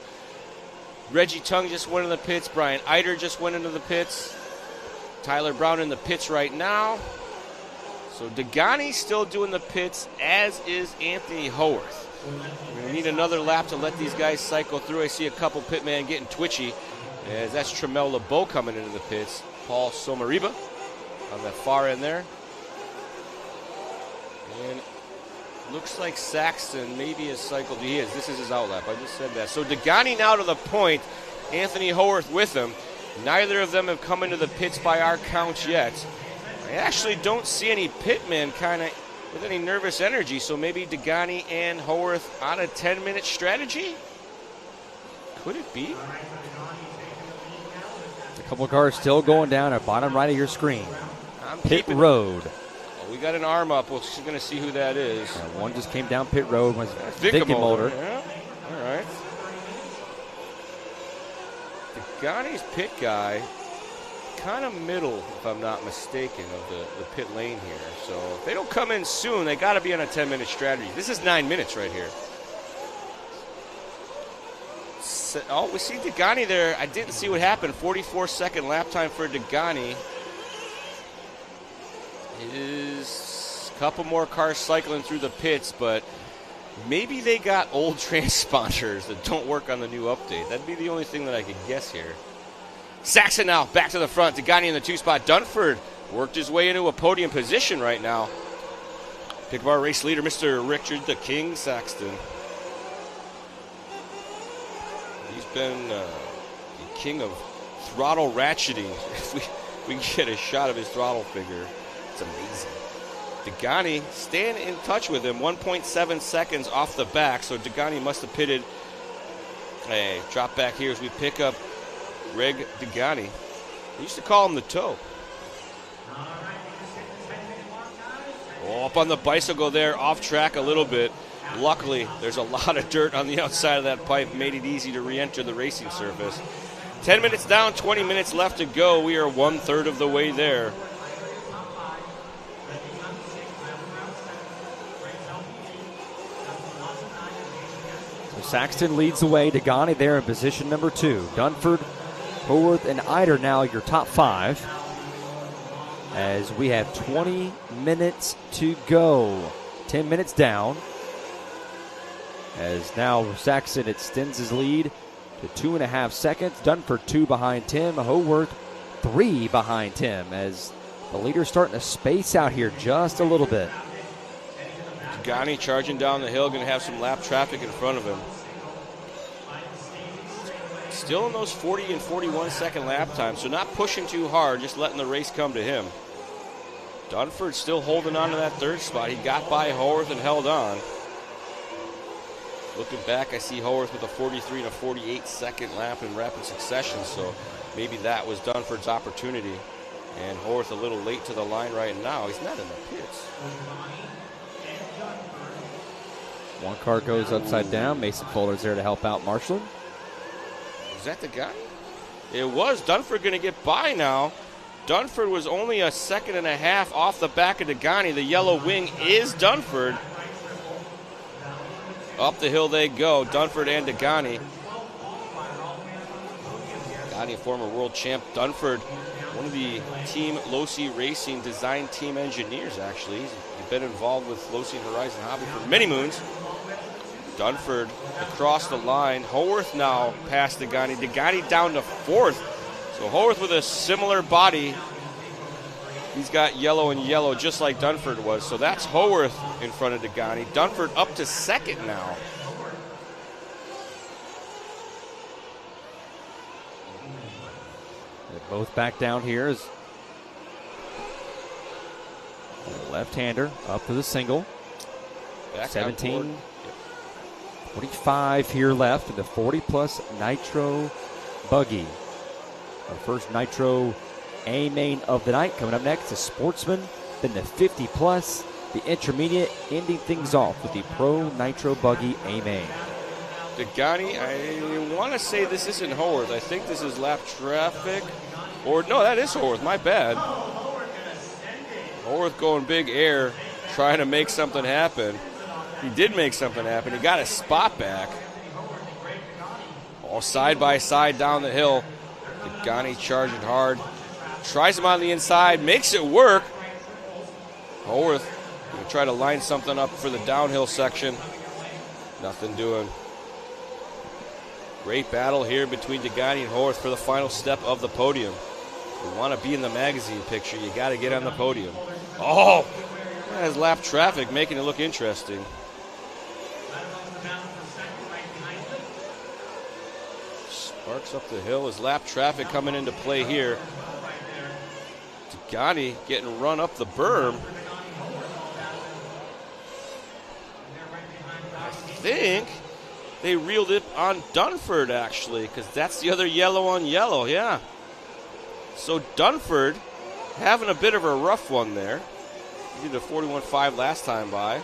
Reggie Tung just went in the pits. Brian Eider just went into the pits. Tyler Brown in the pits right now. So Degani's still doing the pits, as is Anthony Howarth. We're going to need another lap to let these guys cycle through. I see a couple pit men getting twitchy, as that's Tremel LeBeau coming into the pits. Paul Somariba on that far end there. And looks like Saxton maybe has cycled. He is. This is his outlap. I just said that. So Degani now to the point. Anthony Howarth with him. Neither of them have come into the pits by our counts yet. I actually don't see any pitmen kind of with any nervous energy, so maybe Degani and Howarth on a 10-minute strategy? Could it be? A couple cars still going down at bottom right of your screen. Pit road. Oh, we got an arm up. We're going to see who that is. One just came down pit road. Was Vickemolder. Yeah. All right. Degani's pit guy, kind of middle, if I'm not mistaken, of the pit lane here. So if they don't come in soon, they got to be on a 10-minute strategy. This is 9 minutes right here. Oh, we see Degani there. I didn't see what happened. 44-second lap time for Degani. It is a couple more cars cycling through the pits, but maybe they got old transponders that don't work on the new update. That'd be the only thing that I could guess here. Saxon now back to the front. Degani in the 2-spot. Dunford worked his way into a podium position right now. Pick of our race leader, Mr. Richard the King Saxton. He's been the king of throttle ratcheting. If we can get a shot of his throttle figure, it's amazing. Degani staying in touch with him, 1.7 seconds off the back, so Degani must have pitted. Hey, drop back here as we pick up Greg Degani. They used to call him the toe. Oh, up on the bicycle there, off track a little bit. Luckily, there's a lot of dirt on the outside of that pipe, made it easy to re-enter the racing surface. 10 minutes down, 20 minutes left to go. We are 1/3 of the way there. Saxton leads the way. Degani there in position number 2. Dunford, Howarth, and Eider now your top 5. As we have 20 minutes to go. 10 minutes down. As now Saxton extends his lead to 2.5 seconds. Dunford 2 behind Tim. Howarth 3 behind Tim. As the leader's starting to space out here just a little bit. Degani charging down the hill, going to have some lap traffic in front of him. Still in those 40 and 41 second lap times, so not pushing too hard, just letting the race come to him. Dunford still holding on to that third spot. He got by Haworth and held on. Looking back, I see Haworth with a 43 and a 48-second lap in rapid succession, so maybe that was Dunford's opportunity. And Haworth a little late to the line right now. He's not in the pits. One car goes upside down. Mason Fuller's there to help out Marshall. Is that the guy? It was. Dunford going to get by now. Dunford was only a second and a half off the back of Degani. The yellow wing is Dunford. Up the hill they go, Dunford and Degani. Degani, former world champ. Dunford, one of the Team Losi Racing design team engineers, actually. He's been involved with Losi and Horizon Hobby for many moons. Dunford across the line. Haworth now past Degani. Degani down to fourth. So Haworth with a similar body. He's got yellow and yellow just like Dunford was. So that's Haworth in front of Degani. Dunford up to second now. They're both back down here as left-hander up to the single. Back 17, 45 here left in the 40-plus nitro buggy. Our first nitro A main of the night. Coming up next, the Sportsman, then the 50-plus, the intermediate, ending things off with the Pro Nitro Buggy A main. Degani, I want to say this isn't Haworth. I think this is lap traffic. Or, no, that is Haworth. My bad. Haworth going big air, trying to make something happen. He did make something happen. He got his spot back. All side by side down the hill. Degani charging hard. Tries him on the inside. Makes it work. Haworth going to try to line something up for the downhill section. Nothing doing. Great battle here between Degani and Haworth for the final step of the podium. If you want to be in the magazine picture, you got to get on the podium. Oh! That has lap traffic, making it look interesting. Sparks up the hill. Is lap traffic coming into play here? Degani getting run up the berm. I think they reeled it on Dunford, actually, because that's the other yellow on yellow, yeah. So Dunford having a bit of a rough one there. He did a 41.5 last time by. And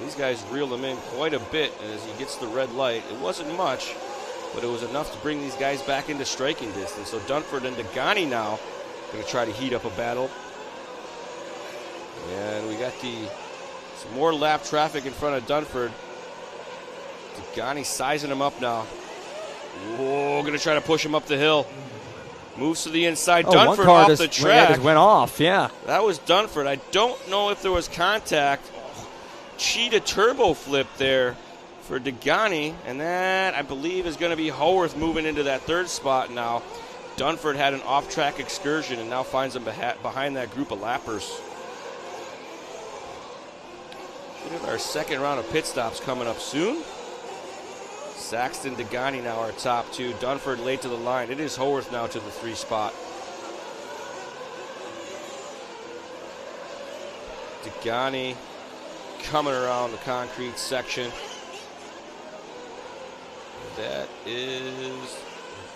these guys reeled him in quite a bit as he gets the red light. It wasn't much, but it was enough to bring these guys back into striking distance. So Dunford and Degani now going to try to heat up a battle. And we got some more lap traffic in front of Dunford. Degani sizing him up now. Whoa, going to try to push him up the hill. Moves to the inside. Dunford off the track. Just went off, yeah. That was Dunford. I don't know if there was contact. Cheetah turbo flip there for Degani, and that, I believe, is going to be Haworth moving into that third spot now. Dunford had an off-track excursion and now finds him behind that group of lappers. Should have our second round of pit stops coming up soon. Saxton, Degani now our top two. Dunford late to the line. It is Haworth now to the 3 spot. Degani coming around the concrete section. That is,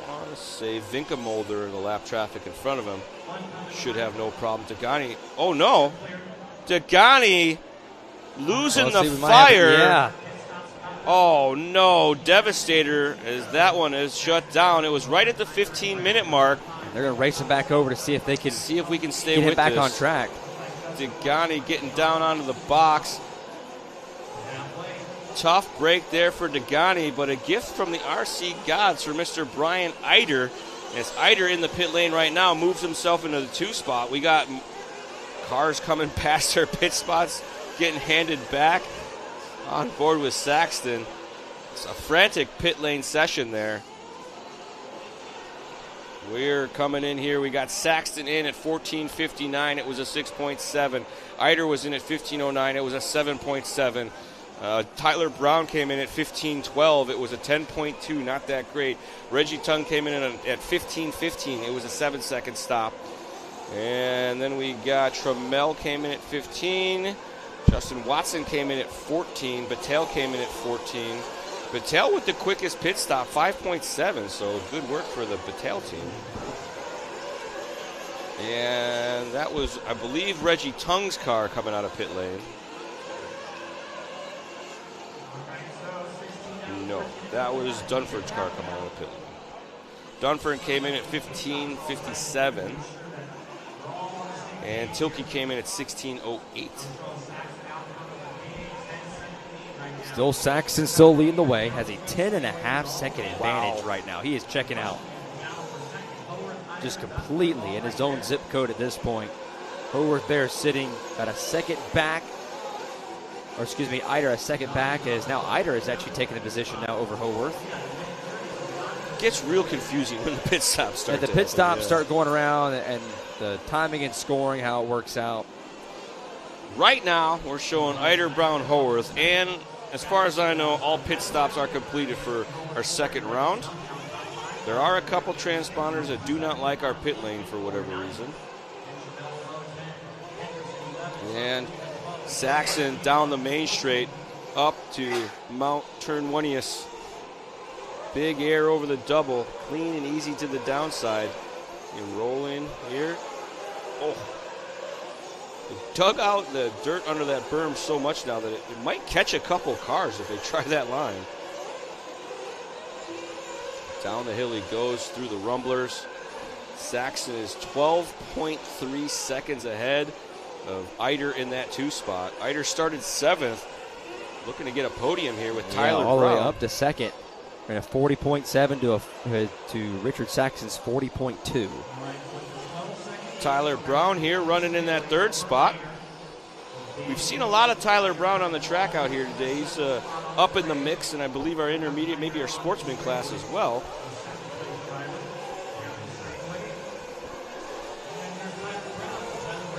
I want to say, Vinkemolder in the lap traffic in front of him. Should have no problem. Degani, oh no! Degani losing the fire. Yeah. Oh no, Devastator, as that one is shut down. It was right at the 15-minute mark. They're going to race him back over to see if they can we can stay get with him back this. on track. Degani getting down onto the box. Tough break there for Degani, but a gift from the RC gods for Mr. Brian Eider. As Eider in the pit lane right now moves himself into the 2 spot. We got cars coming past their pit spots, getting handed back. On board with Saxton. It's a frantic pit lane session there. We're coming in here. We got Saxton in at 14:59. It was a 6.7. Eider was in at 15:09. It was a 7.7. Tyler Brown came in at 15:12. It was a 10.2. Not that great. Reggie Tung came in at 15:15. It was a 7-second stop. And then we got Trammell came in at 15. Justin Watson came in at 14. Battelle came in at 14. Battelle with the quickest pit stop, 5.7, so good work for the Battelle team. And that was, I believe, Reggie Tung's car coming out of pit lane. No, that was Dunford's car coming out of pit lane. Dunford came in at 15.57. And Tilke came in at 16.08. Still Saxon still leading the way. Has a 10.5-second advantage right now. He is checking out just completely in his own zip code at this point. Howarth there sitting at a second back. Or excuse me, Eider a second back, as now Eider is actually taking the position now over Howarth. Gets real confusing when the pit stops start. And the pit stops start going around, and the timing and scoring, how it works out. Right now, we're showing Eider, Brown, Howarth, and as far as I know, all pit stops are completed for our second round. There are a couple transponders that do not like our pit lane for whatever reason. And Saxon down the main straight up to Mount Turnwanius. Big air over the double, clean and easy to the downside. And rolling here. Oh. Dug out the dirt under that berm so much now that it might catch a couple cars if they try that line. Down the hill he goes through the rumblers. Saxon is 12.3 seconds ahead of Eider in that 2 spot. Eider started 7th, looking to get a podium here with Tyler all Brown. the way up to second. And a 40.7 to Richard Saxon's 40.2. Tyler Brown here running in that 3rd spot. We've seen a lot of Tyler Brown on the track out here today. He's up in the mix, and I believe our intermediate, maybe our sportsman class as well.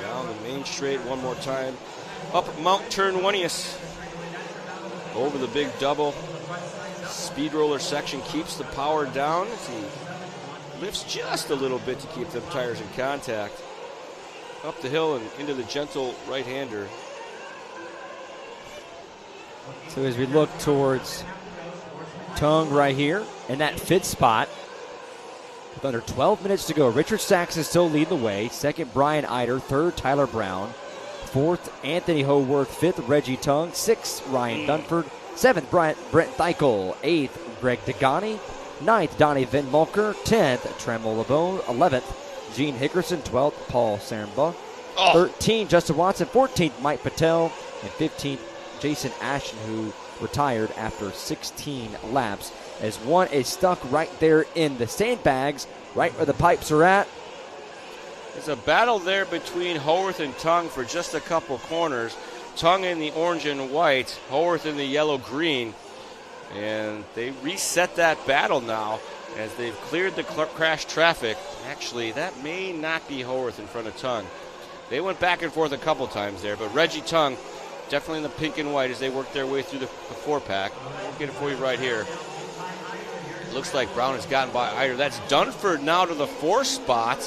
Down the main straight one more time. Up Mount Turnwanius. Over the big double. Speed roller section keeps the power down as he lifts just a little bit to keep the tires in contact. Up the hill and into the gentle right-hander. So as we look towards Tung right here in that 5th spot, with under 12 minutes to go, Richard Saxon still leading the way. 2nd, Brian Eider. 3rd, Tyler Brown. 4th, Anthony Howarth. 5th, Reggie Tung. 6th, Ryan Dunford. 7th, Brent Theichel. 8th, Greg Degani. 9th, Donnie Van Mulker. 10th, Trammell LeBone. 11th, Gene Hickerson. 12th, Paul Sernba. 13th, Justin Watson. 14th, Mike Patel. And 15th, Jason Ashton, who retired after 16 laps, as one is stuck right there in the sandbags, right where the pipes are at. There's a battle there between Howarth and Tung for just a couple corners. Tung in the orange and white, Howarth in the yellow-green. And they reset that battle now as they've cleared the crash traffic. Actually, that may not be Howarth in front of Tung. They went back and forth a couple times there, but Reggie Tung definitely in the pink and white as they work their way through the 4-pack. I'll get it for you right here. Looks like Brown has gotten by Eider. That's Dunford now to the 4th spot.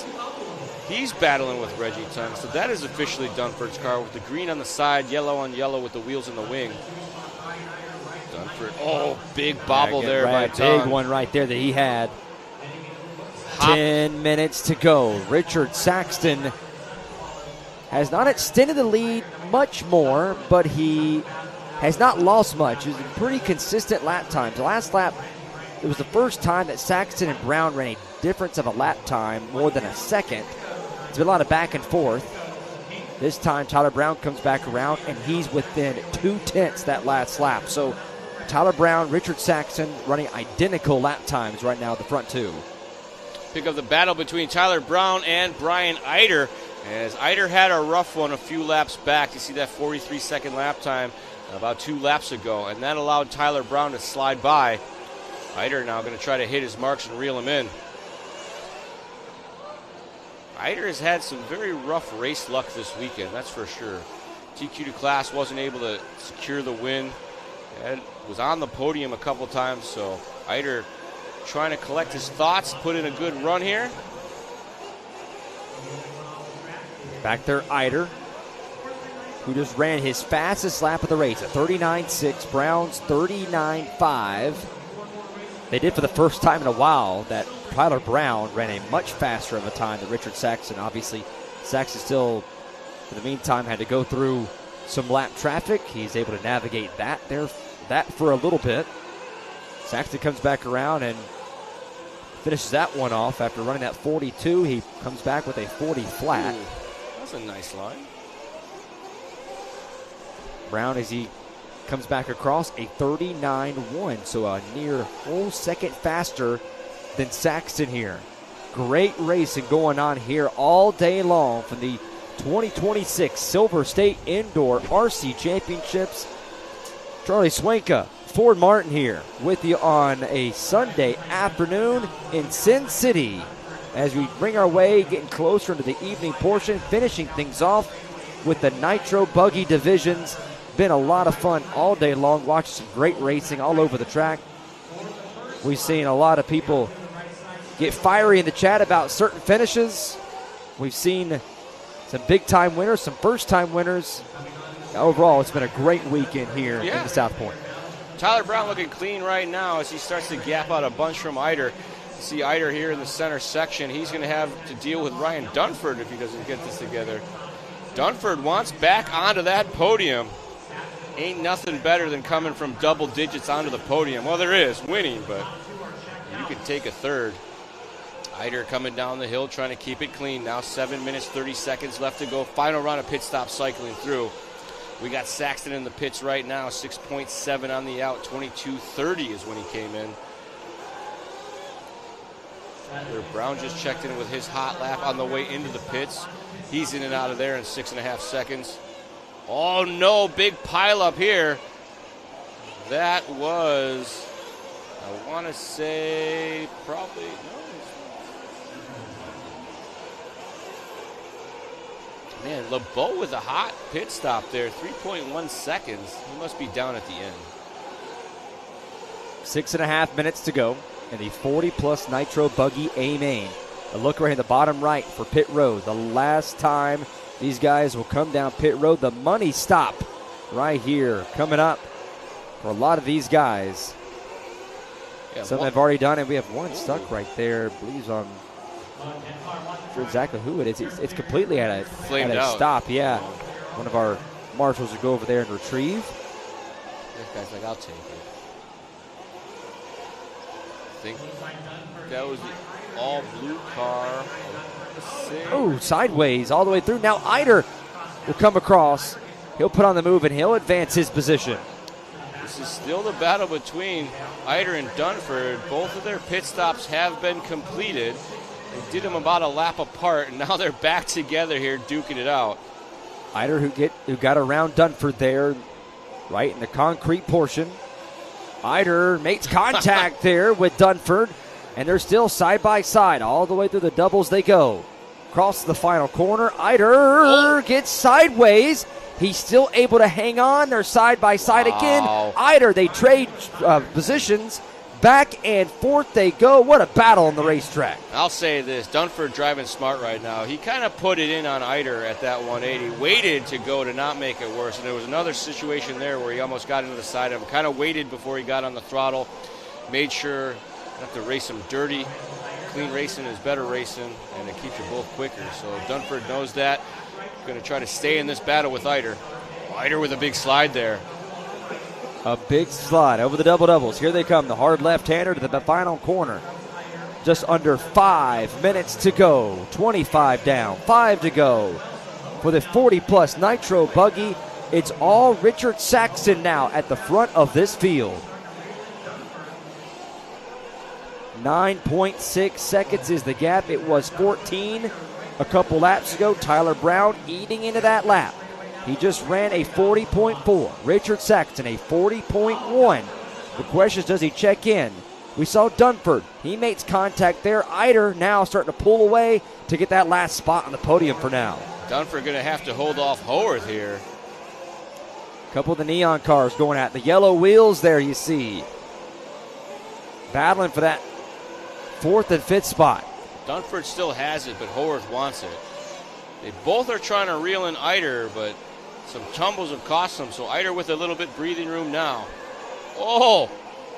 He's battling with Reggie Tung. So that is officially Dunford's car with the green on the side, yellow on yellow with the wheels in the wing. Dunford, big bobble there by Tung. Big one right there that he had. 10 minutes to go. Richard Saxton has not extended the lead much more, but he has not lost much. He's pretty consistent lap times. The last lap, it was the first time that Saxton and Brown ran a difference of a lap time more than a second. It's been a lot of back and forth. This time, Tyler Brown comes back around, and he's within 0.2 that last lap. So Tyler Brown, Richard Saxton running identical lap times right now at the front 2. Pick up the battle between Tyler Brown and Brian Eider. As Eider had a rough one a few laps back. You see that 43-second lap time about 2 laps ago, and that allowed Tyler Brown to slide by. Eider now going to try to hit his marks and reel him in. Eider has had some very rough race luck this weekend, that's for sure. TQ2 class wasn't able to secure the win. And was on the podium a couple times, so Eider trying to collect his thoughts, put in a good run here. Back there, Eider, who just ran his fastest lap of the race at 39.6. Brown's 39.5. They did for the first time in a while that Tyler Brown ran a much faster of a time than Richard Saxton. Obviously, Saxton still, in the meantime, had to go through some lap traffic. He's able to navigate that for a little bit. Saxton comes back around and finishes that one off after running that 42. He comes back with a 40 flat. Ooh, that's a nice line. Brown, as he comes back across, a 39.1, so a near whole second faster than Saxton here. Great racing going on here all day long from the 2026 Silver State Indoor RC Championships. Charlie Swanka, Ford Martin here with you on a Sunday afternoon in Sin City as we bring our way, getting closer into the evening portion, finishing things off with the Nitro Buggy divisions. Been a lot of fun all day long, watching some great racing all over the track. We've seen a lot of people get fiery in the chat about certain finishes. We've seen some big-time winners, some first-time winners. Overall, it's been a great weekend here in the South Point. Tyler Brown looking clean right now as he starts to gap out a bunch from Eider. You see Eider here in the center section. He's going to have to deal with Ryan Dunford if he doesn't get this together. Dunford wants back onto that podium. Ain't nothing better than coming from double digits onto the podium. Well, there is winning, but you can take a third. Eider coming down the hill trying to keep it clean. Now 7 minutes, 30 seconds left to go. Final round of pit stop cycling through. We got Saxton in the pits right now, 6.7 on the out, 22.30 is when he came in. Brown just checked in with his hot lap on the way into the pits. He's in and out of there in 6.5 seconds. Oh no, big pile up here. That was, I want to say, probably, no. Man, LeBeau with a hot pit stop there, 3.1 seconds. He must be down at the end. 6.5 minutes to go in the 40-plus Nitro Buggy A main. A look right in the bottom right for pit road. The last time these guys will come down pit road, the money stop right here coming up for a lot of these guys. Yeah, some have already done it. We have one stuck right there. I believe on. Not sure exactly who it is. It's completely at a stop. Yeah, one of our marshals will go over there and retrieve. This guy's like, I'll take it. I think that was the all blue car. Oh, sideways all the way through. Now Eider will come across. He'll put on the move and he'll advance his position. This is still the battle between Eider and Dunford. Both of their pit stops have been completed. They did them about a lap apart, and now they're back together here duking it out. Eider who got around Dunford there, right in the concrete portion. Eider makes contact there with Dunford, and they're still side by side. All the way through the doubles they go. Across the final corner, Eider gets sideways. He's still able to hang on. They're side by side again. Eider, they trade positions. Back and forth they go. What a battle on the racetrack. I'll say this, Dunford driving smart right now. He kind of put it in on Eider at that 180, waited to go to not make it worse. And there was another situation there where he almost got into the side of him, kind of waited before he got on the throttle, made sure not to race him dirty. Clean racing is better racing, and it keeps you both quicker. So Dunford knows that. Going to try to stay in this battle with Eider. Eider with a big slide there. A big slide over the double-doubles. Here they come, the hard left-hander to the final corner. Just under 5 minutes to go. 25 down, 5 to go. For the 40-plus Nitro Buggy, it's all Richard Saxton now at the front of this field. 9.6 seconds is the gap. It was 14 a couple laps ago. Tyler Brown eating into that lap. He just ran a 40.4. Richard Saxton, a 40.1. The question is, does he check in? We saw Dunford. He makes contact there. Eider now starting to pull away to get that last spot on the podium for now. Dunford going to have to hold off Howarth here. A couple of the neon cars going at the yellow wheels there, you see. Battling for that 4th and 5th spot. Dunford still has it, but Howarth wants it. They both are trying to reel in Eider, but some tumbles have cost them. So Eider with a little bit breathing room now. Oh,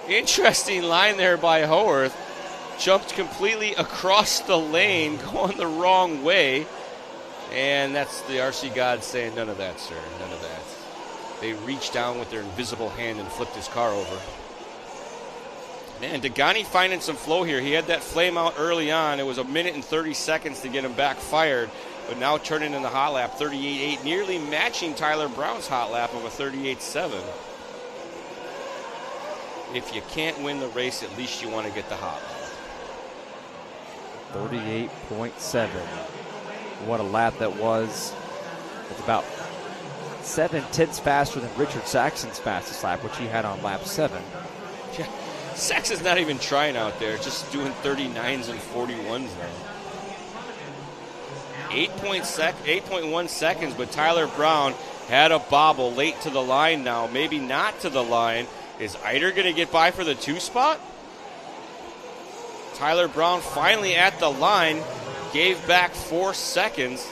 interesting line there by Howarth. Jumped completely across the lane, going the wrong way. And that's the RC gods saying, none of that, sir, none of that. They reached down with their invisible hand and flipped his car over. Man, Degani finding some flow here. He had that flame out early on. It was 1 minute and 30 seconds to get him back fired, but now turning in the hot lap, 38.8, nearly matching Tyler Brown's hot lap of a 38.7. If you can't win the race, at least you want to get the hot lap. 38.7. What a lap that was. It's about 7/10 faster than Richard Saxon's fastest lap, which he had on lap 7. Yeah, Saxon's not even trying out there, just doing 39s and 41s now. 8.1 seconds, but Tyler Brown had a bobble late to the line now. Maybe not to the line. Is Eider going to get by for the 2 spot? Tyler Brown finally at the line, gave back 4 seconds.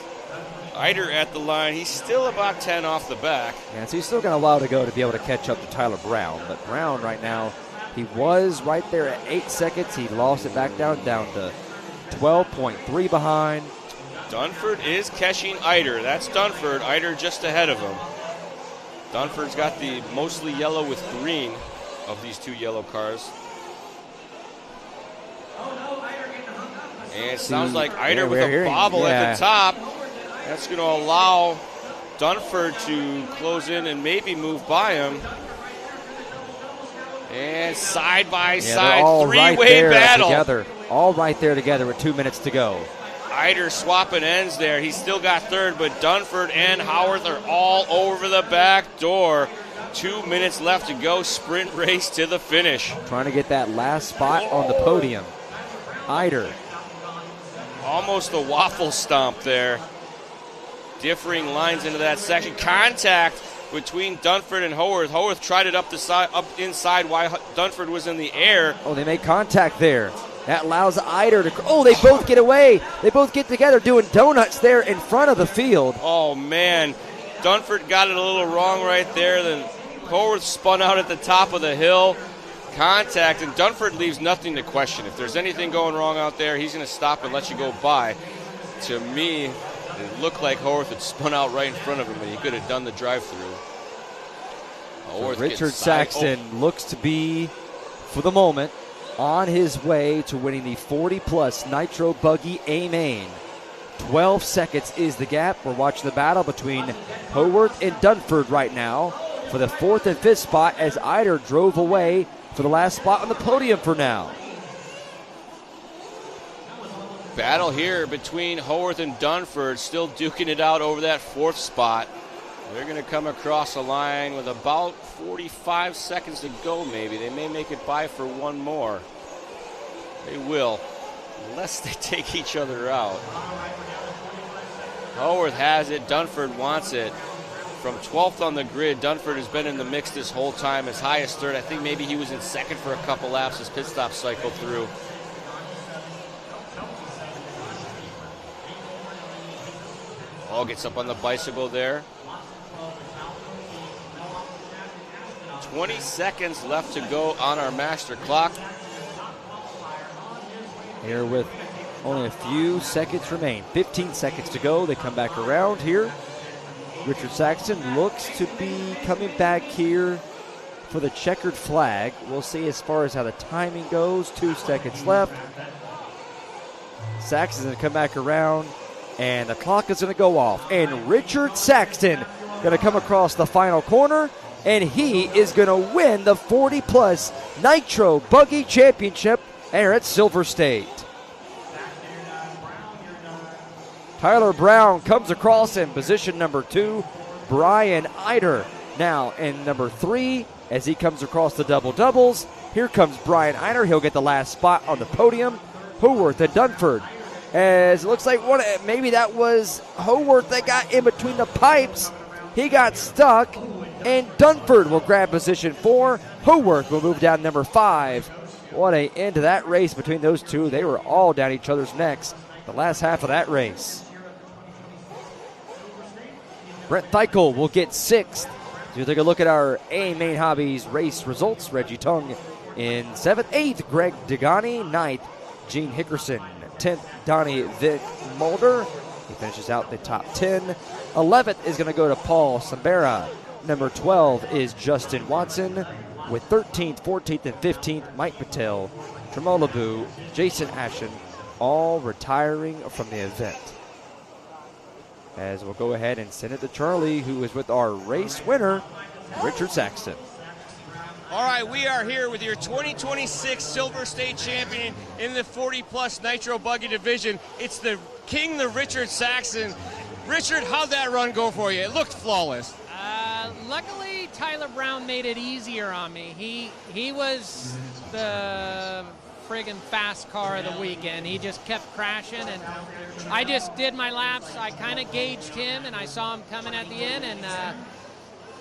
Eider at the line. He's still about 10 off the back. Yeah, so he's still got a while to go to be able to catch up to Tyler Brown. But Brown right now, he was right there at 8 seconds. He lost it back down to 12.3 behind. Dunford is catching Eider. That's Dunford. Eider just ahead of him. Dunford's got the mostly yellow with green of these 2 yellow cars. And it sounds like Eider with a bobble at the top. That's going to allow Dunford to close in and maybe move by him. And side by side, three-way battle. Together. All right there together with 2 minutes to go. Eider swapping ends there. He's still got third, but Dunford and Howarth are all over the back door. 2 minutes left to go. Sprint race to the finish. Trying to get that last spot on the podium. Eider. Almost a waffle stomp there. Differing lines into that section. Contact between Dunford and Howarth. Howarth tried it up inside while Dunford was in the air. Oh, they made contact there. That allows Eider to... Oh, they both get away. They both get together doing donuts there in front of the field. Oh, man. Dunford got it a little wrong right there. Then Howarth spun out at the top of the hill. Contact, and Dunford leaves nothing to question. If there's anything going wrong out there, he's going to stop and let you go by. To me, it looked like Howarth had spun out right in front of him, and he could have done the drive-through. So Richard Saxton looks to be, for the moment, on his way to winning the 40-plus Nitro Buggy A-Main. 12 seconds is the gap. We're watching the battle between Howarth and Dunford right now for the 4th and 5th spot as Eider drove away for the last spot on the podium for now. Battle here between Howarth and Dunford, still duking it out over that 4th spot. They're going to come across the line with about 45 seconds to go maybe. They may make it by for one more. They will, unless they take each other out. Howarth has it. Dunford wants it. From 12th on the grid, Dunford has been in the mix this whole time, as high as 3rd. I think maybe he was in 2nd for a couple laps as pit stop cycled through. Oh, gets up on the bicycle there. 20 seconds left to go on our master clock. Here with only a few seconds remain. 15 seconds to go. They come back around here. Richard Saxton looks to be coming back here for the checkered flag. We'll see as far as how the timing goes. 2 seconds left. Saxton's going to come back around, and the clock is going to go off. And Richard Saxton going to come across the final corner, and he is going to win the 40-plus Nitro Buggy Championship here at Silver State. Tyler Brown comes across in position number 2. Brian Eider now in number 3 as he comes across the double-doubles. Here comes Brian Eider. He'll get the last spot on the podium. Howarth and Dunford. As it looks like maybe that was Howarth that got in between the pipes. He got stuck, and Dunford will grab position 4. Howarth will move down number 5. What an end to that race between those two. They were all down each other's necks the last half of that race. Brent Theichel will get 6th. So you take a look at our A Main Hobbies race results. Reggie Tung in 7th. 8th, Greg Degani. 9th, Gene Hickerson. 10th, Donnie Vic Mulder. He finishes out the top 10. 11th is going to go to Paul Sambera. Number 12 is Justin Watson. With 13th, 14th, and 15th, Mike Patel, Tremolabu, Jason Ashen, all retiring from the event. As we'll go ahead and send it to Charlie, who is with our race winner, Richard Saxton. All right, we are here with your 2026 Silver State champion in the 40-plus Nitro Buggy division. It's the King, the Richard Saxton. Richard, how'd that run go for you? It looked flawless. Luckily, Tyler Brown made it easier on me. He was the friggin' fast car of the weekend. He just kept crashing, and I just did my laps. I kind of gauged him, and I saw him coming at the end, and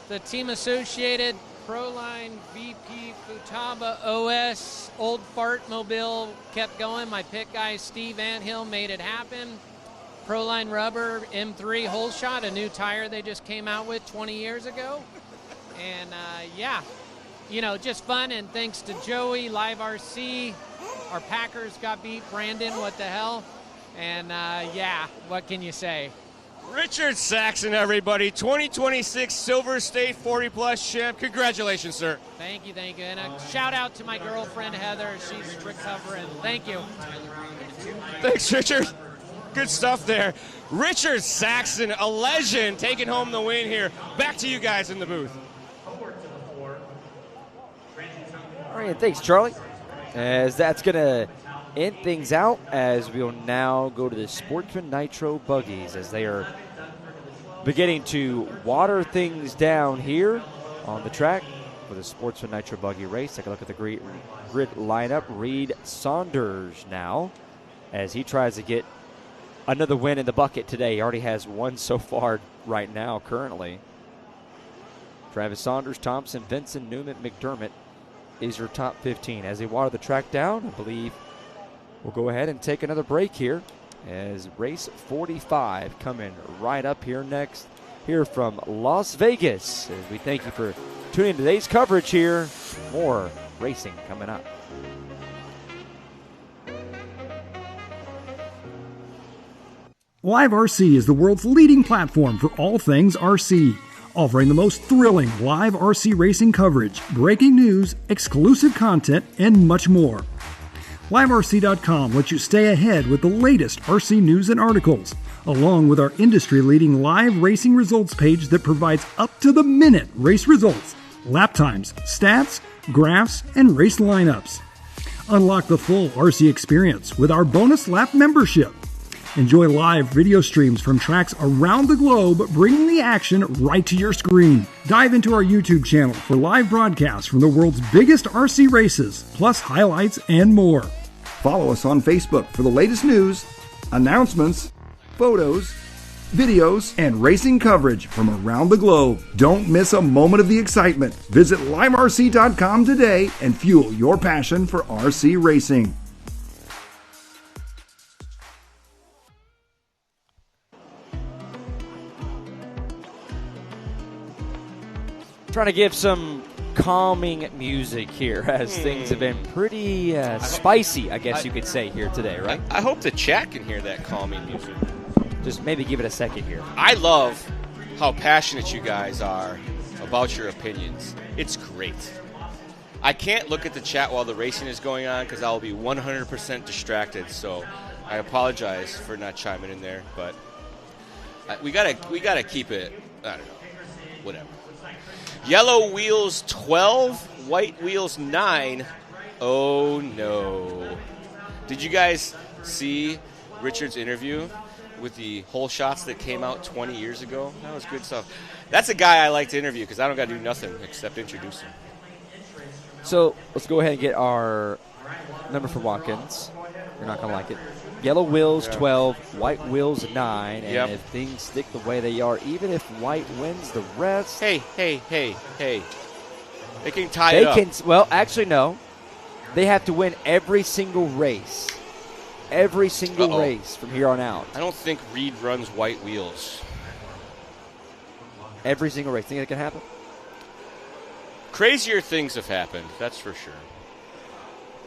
the Team Associated Proline VP Futaba OS Old Fart Mobile kept going. My pit guy Steve Anthill made it happen. Proline Rubber M3 Whole Shot, a new tire they just came out with 20 years ago. And yeah, you know, just fun, and thanks to Joey, Live RC, our Packers got beat. Brandon, what the hell? And yeah, what can you say? Richard Saxton, everybody, 2026 Silver State 40-plus champ. Congratulations, sir. Thank you, thank you. And a shout out to my girlfriend, Heather. She's recovering. Thank you. Thanks, Richard. Good stuff there. Richard Saxton, a legend, taking home the win here. Back to you guys in the booth. All right, thanks, Charlie. As that's going to end things out, as we'll now go to the Sportsman Nitro Buggies, as they are beginning to water things down here on the track for the Sportsman Nitro Buggy race. Take a look at the grid lineup. Reed Saunders now, as he tries to get another win in the bucket today. He already has one so far right now, currently. Travis Saunders, Thompson, Vincent, Newman, McDermott is your top 15. As they water the track down, I believe we'll go ahead and take another break here as race 45 coming right up here next, here from Las Vegas. As we thank you for tuning in to today's coverage here. More racing coming up. Live RC is the world's leading platform for all things RC, offering the most thrilling live RC racing coverage, breaking news, exclusive content, and much more. LiveRC.com lets you stay ahead with the latest RC news and articles, along with our industry-leading live racing results page that provides up-to-the-minute race results, lap times, stats, graphs, and race lineups. Unlock the full RC experience with our bonus lap membership. Enjoy live video streams from tracks around the globe, bringing the action right to your screen. Dive into our YouTube channel for live broadcasts from the world's biggest RC races, plus highlights and more. Follow us on Facebook for the latest news, announcements, photos, videos, and racing coverage from around the globe. Don't miss a moment of the excitement. Visit liverc.com today and fuel your passion for RC racing. Trying to give some calming music here, as things have been pretty spicy, I guess you could say, here today, right? I hope the chat can hear that calming music. Just maybe give it a second here. I love how passionate you guys are about your opinions. It's great. I can't look at the chat while the racing is going on because I'll be 100% distracted, so I apologize for not chiming in there, but we gotta keep it, I don't know, whatever. Yellow wheels 12, white wheels 9. Oh no. Did you guys see Richard's interview with the whole shots that came out 20 years ago? That was good stuff. That's a guy I like to interview because I don't got to do nothing except introduce him. So let's go ahead and get our number for Watkins. You're not going to like it. Yellow wheels 12, white wheels 9, and if things stick the way they are, even if white wins the rest. Hey. They can tie it up. Well, actually, no. They have to win every single race. Every single race from here on out. I don't think Reed runs white wheels. every single race. Think that can happen? Crazier things have happened, that's for sure.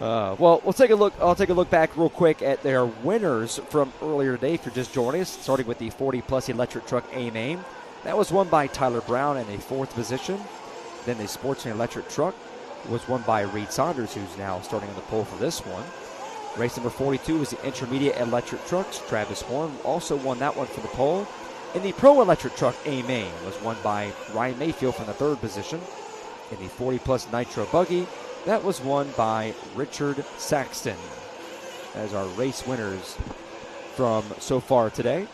Well, we'll take a look. I'll take a look back real quick at their winners from earlier today. If you're just joining us, starting with the 40-plus electric truck A-Main. That was won by Tyler Brown in a 4th position. Then the Sportsman electric truck was won by Reed Saunders, who's now starting on the pole for this one. Race number 42 was the intermediate electric trucks. Travis Horn also won that one for the pole. And the pro electric truck A-Main was won by Ryan Mayfield from the 3rd position. In the 40-plus nitro buggy, that was won by Richard Saxton as our race winners from so far today.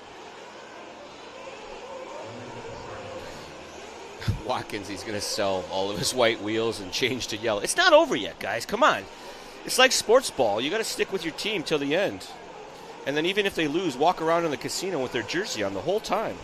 Watkins, he's going to sell all of his white wheels and change to yellow. It's not over yet, guys. Come on. It's like sports ball. You got to stick with your team till the end. And then even if they lose, walk around in the casino with their jersey on the whole time.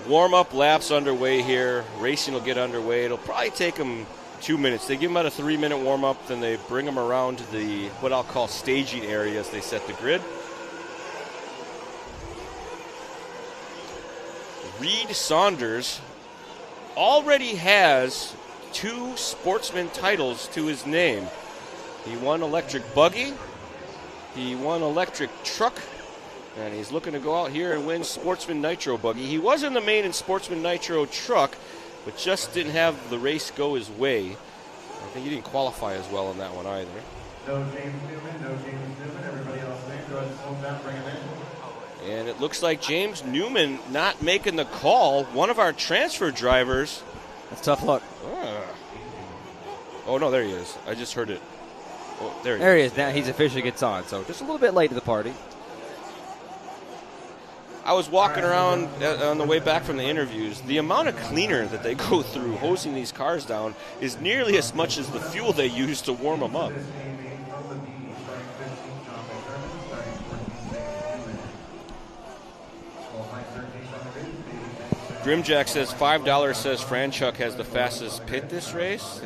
Warm-up laps underway here. Racing will get underway. It'll probably take them 2 minutes. They give them about a 3-minute warm-up, then they bring them around to the, what I'll call staging area as they set the grid. Reed Saunders already has 2 Sportsman titles to his name. He won electric buggy. He won electric truck. And he's looking to go out here and win Sportsman Nitro Buggy. He was in the main in Sportsman Nitro Truck, but just didn't have the race go his way. I think he didn't qualify as well in that one either. No James Newman. Everybody else there, go ahead and slow down, bring him in. And it looks like James Newman not making the call. One of our transfer drivers. That's tough luck. Oh, no, there he is. I just heard it. Oh, there he is. Now he's officially gets on, so just a little bit late to the party. I was walking around on the way back from the interviews. The amount of cleaner that they go through hosing these cars down is nearly as much as the fuel they use to warm them up. Grimjack says $5 says Franchuk has the fastest pit this race.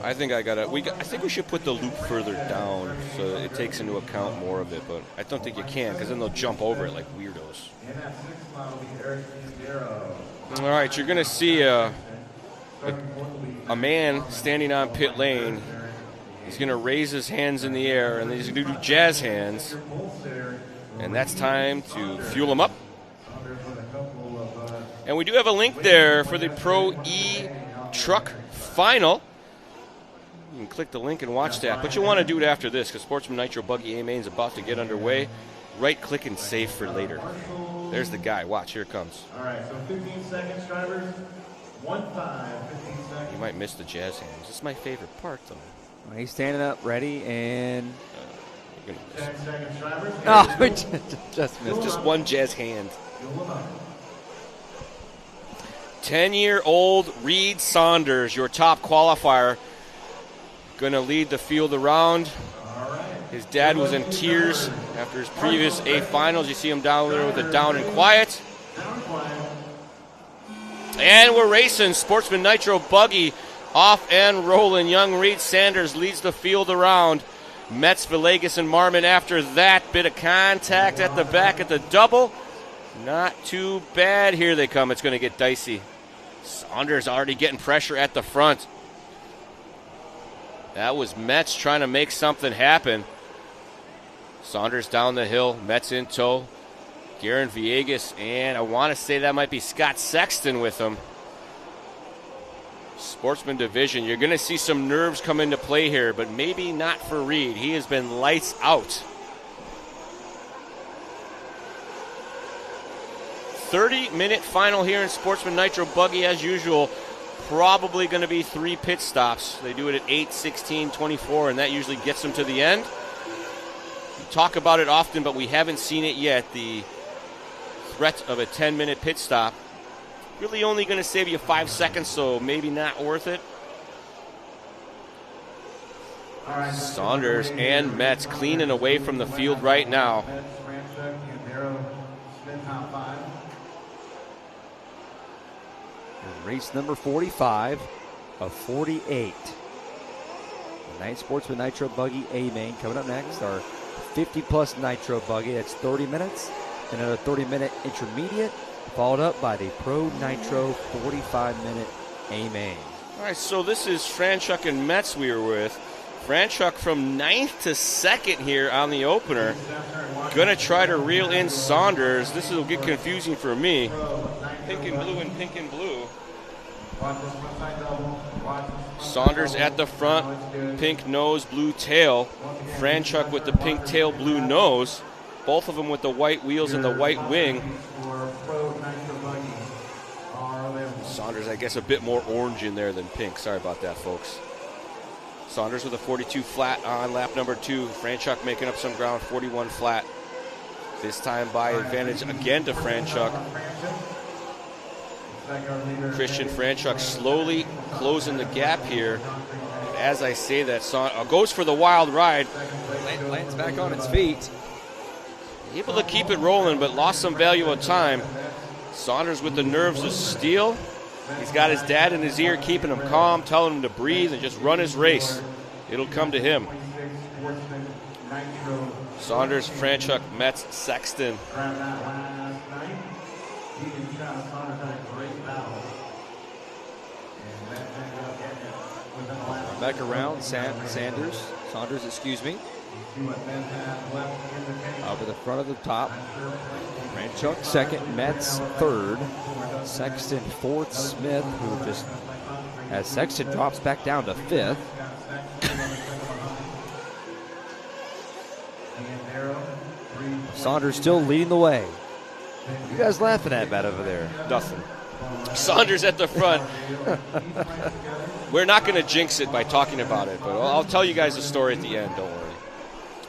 I think I think we should put the loop further down so it takes into account more of it, but I don't think you can because then they'll jump over it like weirdos. All right, you're going to see a man standing on pit lane. He's going to raise his hands in the air, and then he's going to do jazz hands. And that's time to fuel him up. And we do have a link there for the Pro E Truck Final. You can click the link and watch that. But you'll want to do it after this because Sportsman Nitro Buggy A-Main is about to get underway. Right-click and save for later. There's the guy. Watch, here it comes. All right, so 15 seconds, drivers. 1-5, 15 seconds. You might miss the jazz hands. This is my favorite part, though. Well, he's standing up, ready, and... 10 seconds, drivers. Oh, just missed. Just one jazz hand. 10-year-old Reed Saunders, your top qualifier, going to lead the field around. His dad was in tears after his previous A finals. You see him down there with a down and quiet. And we're racing. Sportsman Nitro Buggy off and rolling. Young Reed Sanders leads the field around. Metz, Villegas, and Marmon after that. Bit of contact at the back at the double. Not too bad. Here they come. It's going to get dicey. Saunders already getting pressure at the front. That was Metz trying to make something happen. Saunders down the hill. Metz in tow. Garen Villegas, and I want to say that might be Scott Sexton with him. Sportsman division. You're going to see some nerves come into play here, but maybe not for Reed. He has been lights out. 30-minute final here in Sportsman Nitro Buggy as usual. Probably going to be 3 pit stops. They do it at 8, 16, 24, and that usually gets them to the end. We talk about it often, but we haven't seen it yet. The threat of a 10-minute pit stop. Really only going to save you 5 seconds, so maybe not worth it. Saunders and Metz cleaning away from the field right now. Race number 45 of 48. Night Sportsman Nitro Buggy A main coming up next. Our 50-plus Nitro Buggy. That's 30 minutes. Another 30-minute intermediate, followed up by the Pro Nitro 45-minute A main. All right, so this is Franchuk and Metz we were with. Franchuk from 9th to 2nd here on the opener. Going to try to reel in Saunders. This will get confusing for me. Pink and blue and pink and blue. Saunders at the front, pink nose, blue tail. Franchuk with the pink tail, blue nose. Both of them with the white wheels and the white wing. Saunders, I guess, a bit more orange in there than pink. Sorry about that, folks. Saunders with a 42 flat on lap number 2. Franchuk making up some ground, 41 flat. This time by advantage again to Franchuk. Christian Franchuk slowly closing the gap here. And as I say that, goes for the wild ride. Lands back on its feet. Able to keep it rolling, but lost some valuable time. Saunders with the nerves of steel. He's got his dad in his ear, keeping him calm, telling him to breathe and just run his race. It'll come to him. Saunders, Franchuk, Metz, Sexton. Back around, Saunders, excuse me. Over the front of the top. Franchuk second, Metz third, Sexton fourth, Smith, who just, as Sexton drops back down to fifth. Saunders still leading the way. What are you guys laughing at about over there? Nothing. Saunders at the front. We're not going to jinx it by talking about it, but I'll tell you guys the story at the end, don't worry.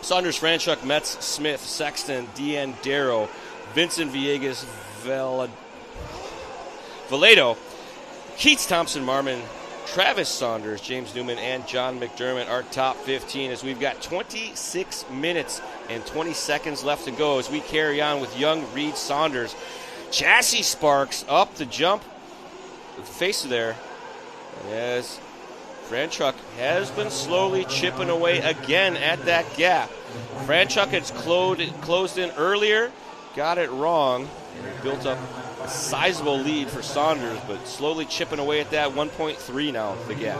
Saunders, Franchuk, Metz, Smith, Sexton, Dean Darrow, Vincent Villegas, Vallejo, Keats Thompson Marmon, Travis Saunders, James Newman, and John McDermott are top 15 as we've got 26 minutes and 20 seconds left to go as we carry on with young Reed Saunders. Chassis sparks up the jump. The face of there. Yes. Franchuk has been slowly chipping away again at that gap. Franchuk had closed in earlier, got it wrong, and built up a sizable lead for Saunders, but slowly chipping away at that 1.3 now, the gap.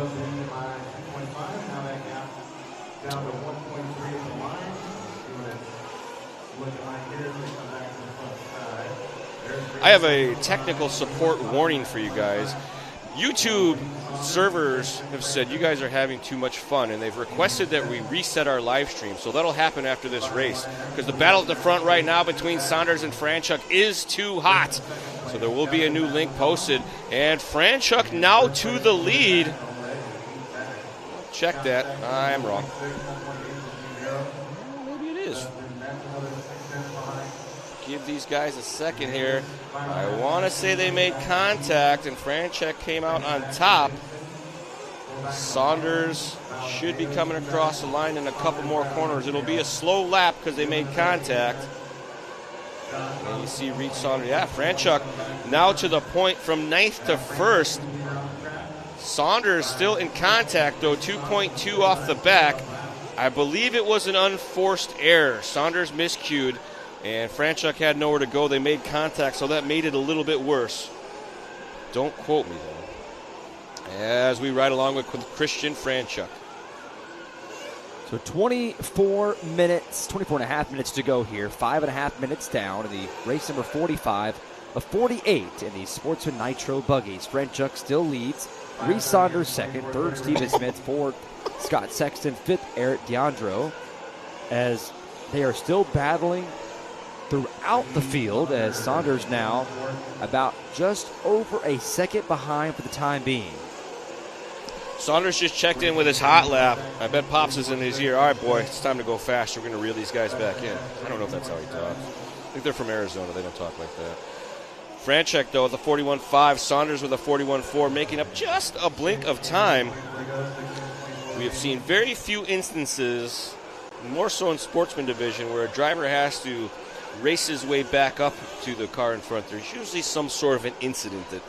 I have a technical support warning for you guys. YouTube servers have said you guys are having too much fun, and they've requested that we reset our live stream. So that'll happen after this race, because the battle at the front right now between Saunders and Franchuk is too hot. So there will be a new link posted, and Franchuk now to the lead. Check that. I am wrong. Maybe it is. Give these guys a second here. I want to say they made contact, and Franchuk came out on top. Saunders should be coming across the line in a couple more corners. It'll be a slow lap because they made contact. And you see Reed Saunders. Yeah, Franchuk now to the point from 9th to 1st. Saunders still in contact, though, 2.2 off the back. I believe it was an unforced error. Saunders miscued, and Franchuk had nowhere to go. They made contact, so that made it a little bit worse. Don't quote me, though. As we ride along with Christian Franchuk. So 24 and a half minutes to go here. 5.5 minutes down in the race number 45 of 48 in the Sportsman Nitro Buggies. Franchuk still leads. Reed Saunders second. Third, Steven Smith. Fourth, Scott Sexton. Fifth, Eric DeAndro. As they are still battling throughout the field, as Saunders now about just over a second behind for the time being. Saunders just checked in with his hot lap. I bet Pops is in his ear. All right, boy, it's time to go fast. We're going to reel these guys back in. I don't know if that's how he talks. I think they're from Arizona. They don't talk like that. Franchuk, though, with a 41.5. Saunders with a 41.4, making up just a blink of time. We have seen very few instances, more so in Sportsman division, where a driver has to race his way back up to the car in front. There's usually some sort of an incident that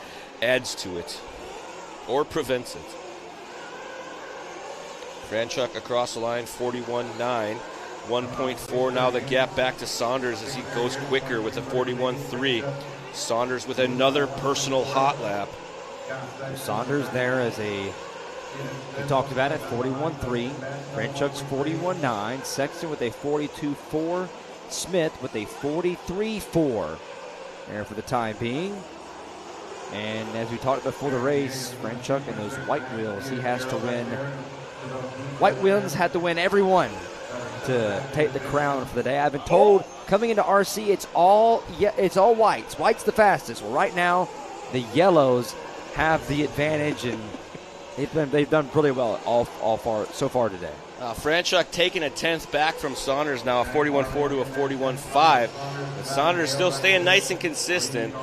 adds to it or prevents it. Franchuk across the line, 41.9. 1.4 now the gap back to Saunders as he goes quicker with a 41.3. Saunders with another personal hot lap. Saunders there as we talked about it, 41.3. Franchuk's 41.9. Sexton with a 42.4. Smith with a 43.4 there for the time being. And as we talked before the race, Franchuk and those white wheels, he has to win. White wheels had to win every one to take the crown for the day. I've been told coming into RC, it's all whites. White's the fastest. Well, right now, the yellows have the advantage, and they've done really well so far today. Franchuk taking a 10th back from Saunders now, a 41.4 to a 41.5. But Saunders still staying nice and consistent.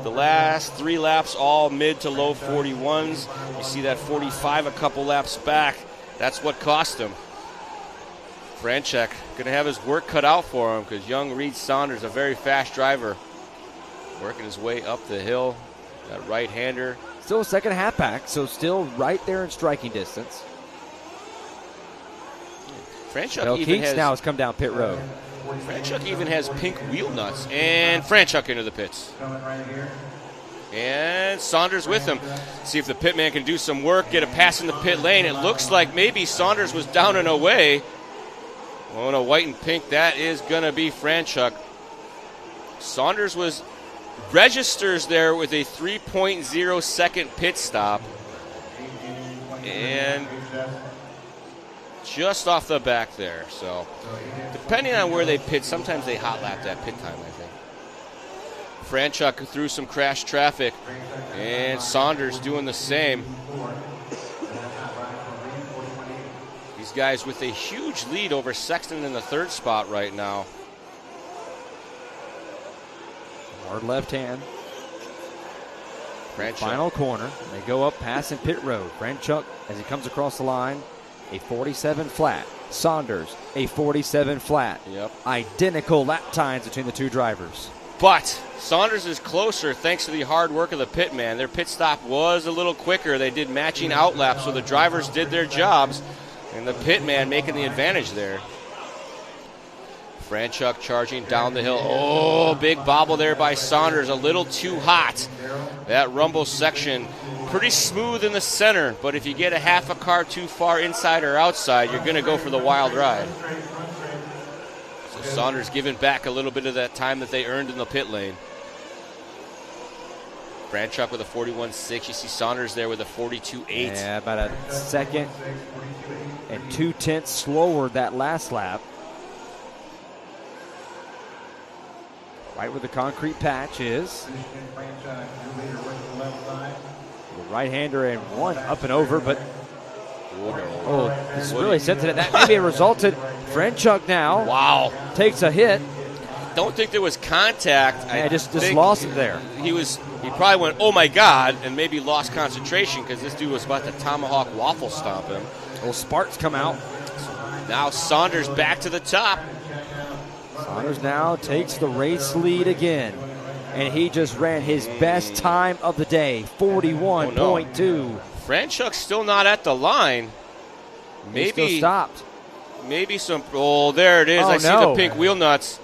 The last 3 laps all mid to low 41s. You see that 45 a couple laps back. That's what cost him. Franchuk going to have his work cut out for him because young Reed Saunders, a very fast driver, working his way up the hill. That right-hander. Still a second half back, so still right there in striking distance. Franchuk even has now has come down pit road. Franchuk even has pink wheel nuts, and Franchuk into the pits. And Saunders with him. See if the pit man can do some work, get a pass in the pit lane. It looks like maybe Saunders was down and away. Oh, no, white and pink, that is going to be Franchuk. Saunders registers there with a 3.0 second pit stop. And just off the back there. So, depending on where they pit, sometimes they hot lap that pit time, I think. Franchuk through some crash traffic, and Saunders doing the same. These guys with a huge lead over Sexton in the 3rd spot right now. Hard left hand. Franchuk. Final corner. They go up passing pit road. Franchuk, as he comes across the line, a 47 flat. Saunders, a 47 flat. Yep. Identical lap times between the two drivers. But Saunders is closer thanks to the hard work of the pit man. Their pit stop was a little quicker. They did matching out laps, so the drivers did their jobs, and the pit man making the advantage there. Franchuk charging down the hill. Oh, big bobble there by Saunders. A little too hot. That rumble section pretty smooth in the center, but if you get a half a car too far inside or outside, you're going to go for the wild ride. So Saunders giving back a little bit of that time that they earned in the pit lane. Franchuk with a 41.6. You see Saunders there with a 42.8. Yeah, about a second and 2/10 slower that last lap. Right where the concrete patch is. The right-hander and one up and over, but this is really sensitive. That maybe resulted. Franchuk now. Wow. Takes a hit. Don't think there was contact. Yeah, just lost it there. He probably went, oh my God, and maybe lost concentration because this dude was about to tomahawk waffle stomp him. Little sparks come out. Now Saunders back to the top. Saunders now takes the race lead again. And he just ran his best time of the day, 41.2. No. Franchuk's still not at the line. Maybe he still stopped. Maybe some. Oh, there it is. I see the pink wheel nuts.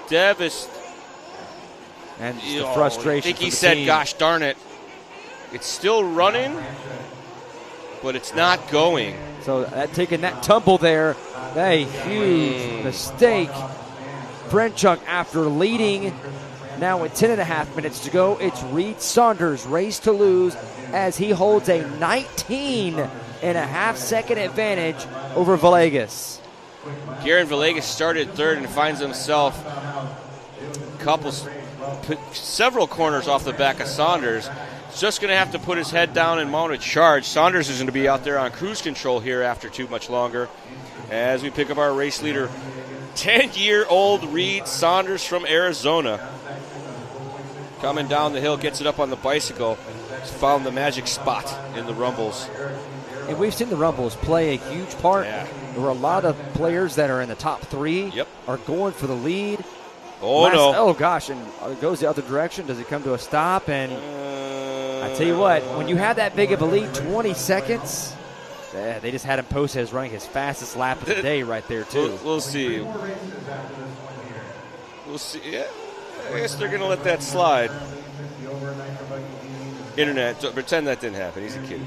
Devastating. And the frustration. I think he the said, team. "Gosh darn it, it's still running, but it's not going." So taking that tumble there, a huge mistake. Franchuk, after leading now with 10.5 minutes to go, it's Reed Saunders' race to lose as he holds a 19.5 second advantage over Villegas. Garen Villegas started 3rd and finds himself several corners off the back of Saunders. He's just going to have to put his head down and mount a charge. Saunders is going to be out there on cruise control here after too much longer as we pick up our race leader, 10-year-old Reed Saunders from Arizona. Coming down the hill, gets it up on the bicycle. He's found the magic spot in the Rumbles. And we've seen the Rumbles play a huge part. Yeah. There were a lot of players that are in the top 3 are going for the lead. Oh, gosh, and it goes the other direction. Does it come to a stop? And I tell you what, when you have that big of a lead, 20 seconds, Yeah, they just had him posted as running his fastest lap of the day right there, too. We'll see. We'll see. Yeah, I guess they're going to let that slide. Internet, pretend that didn't happen. He's a kid.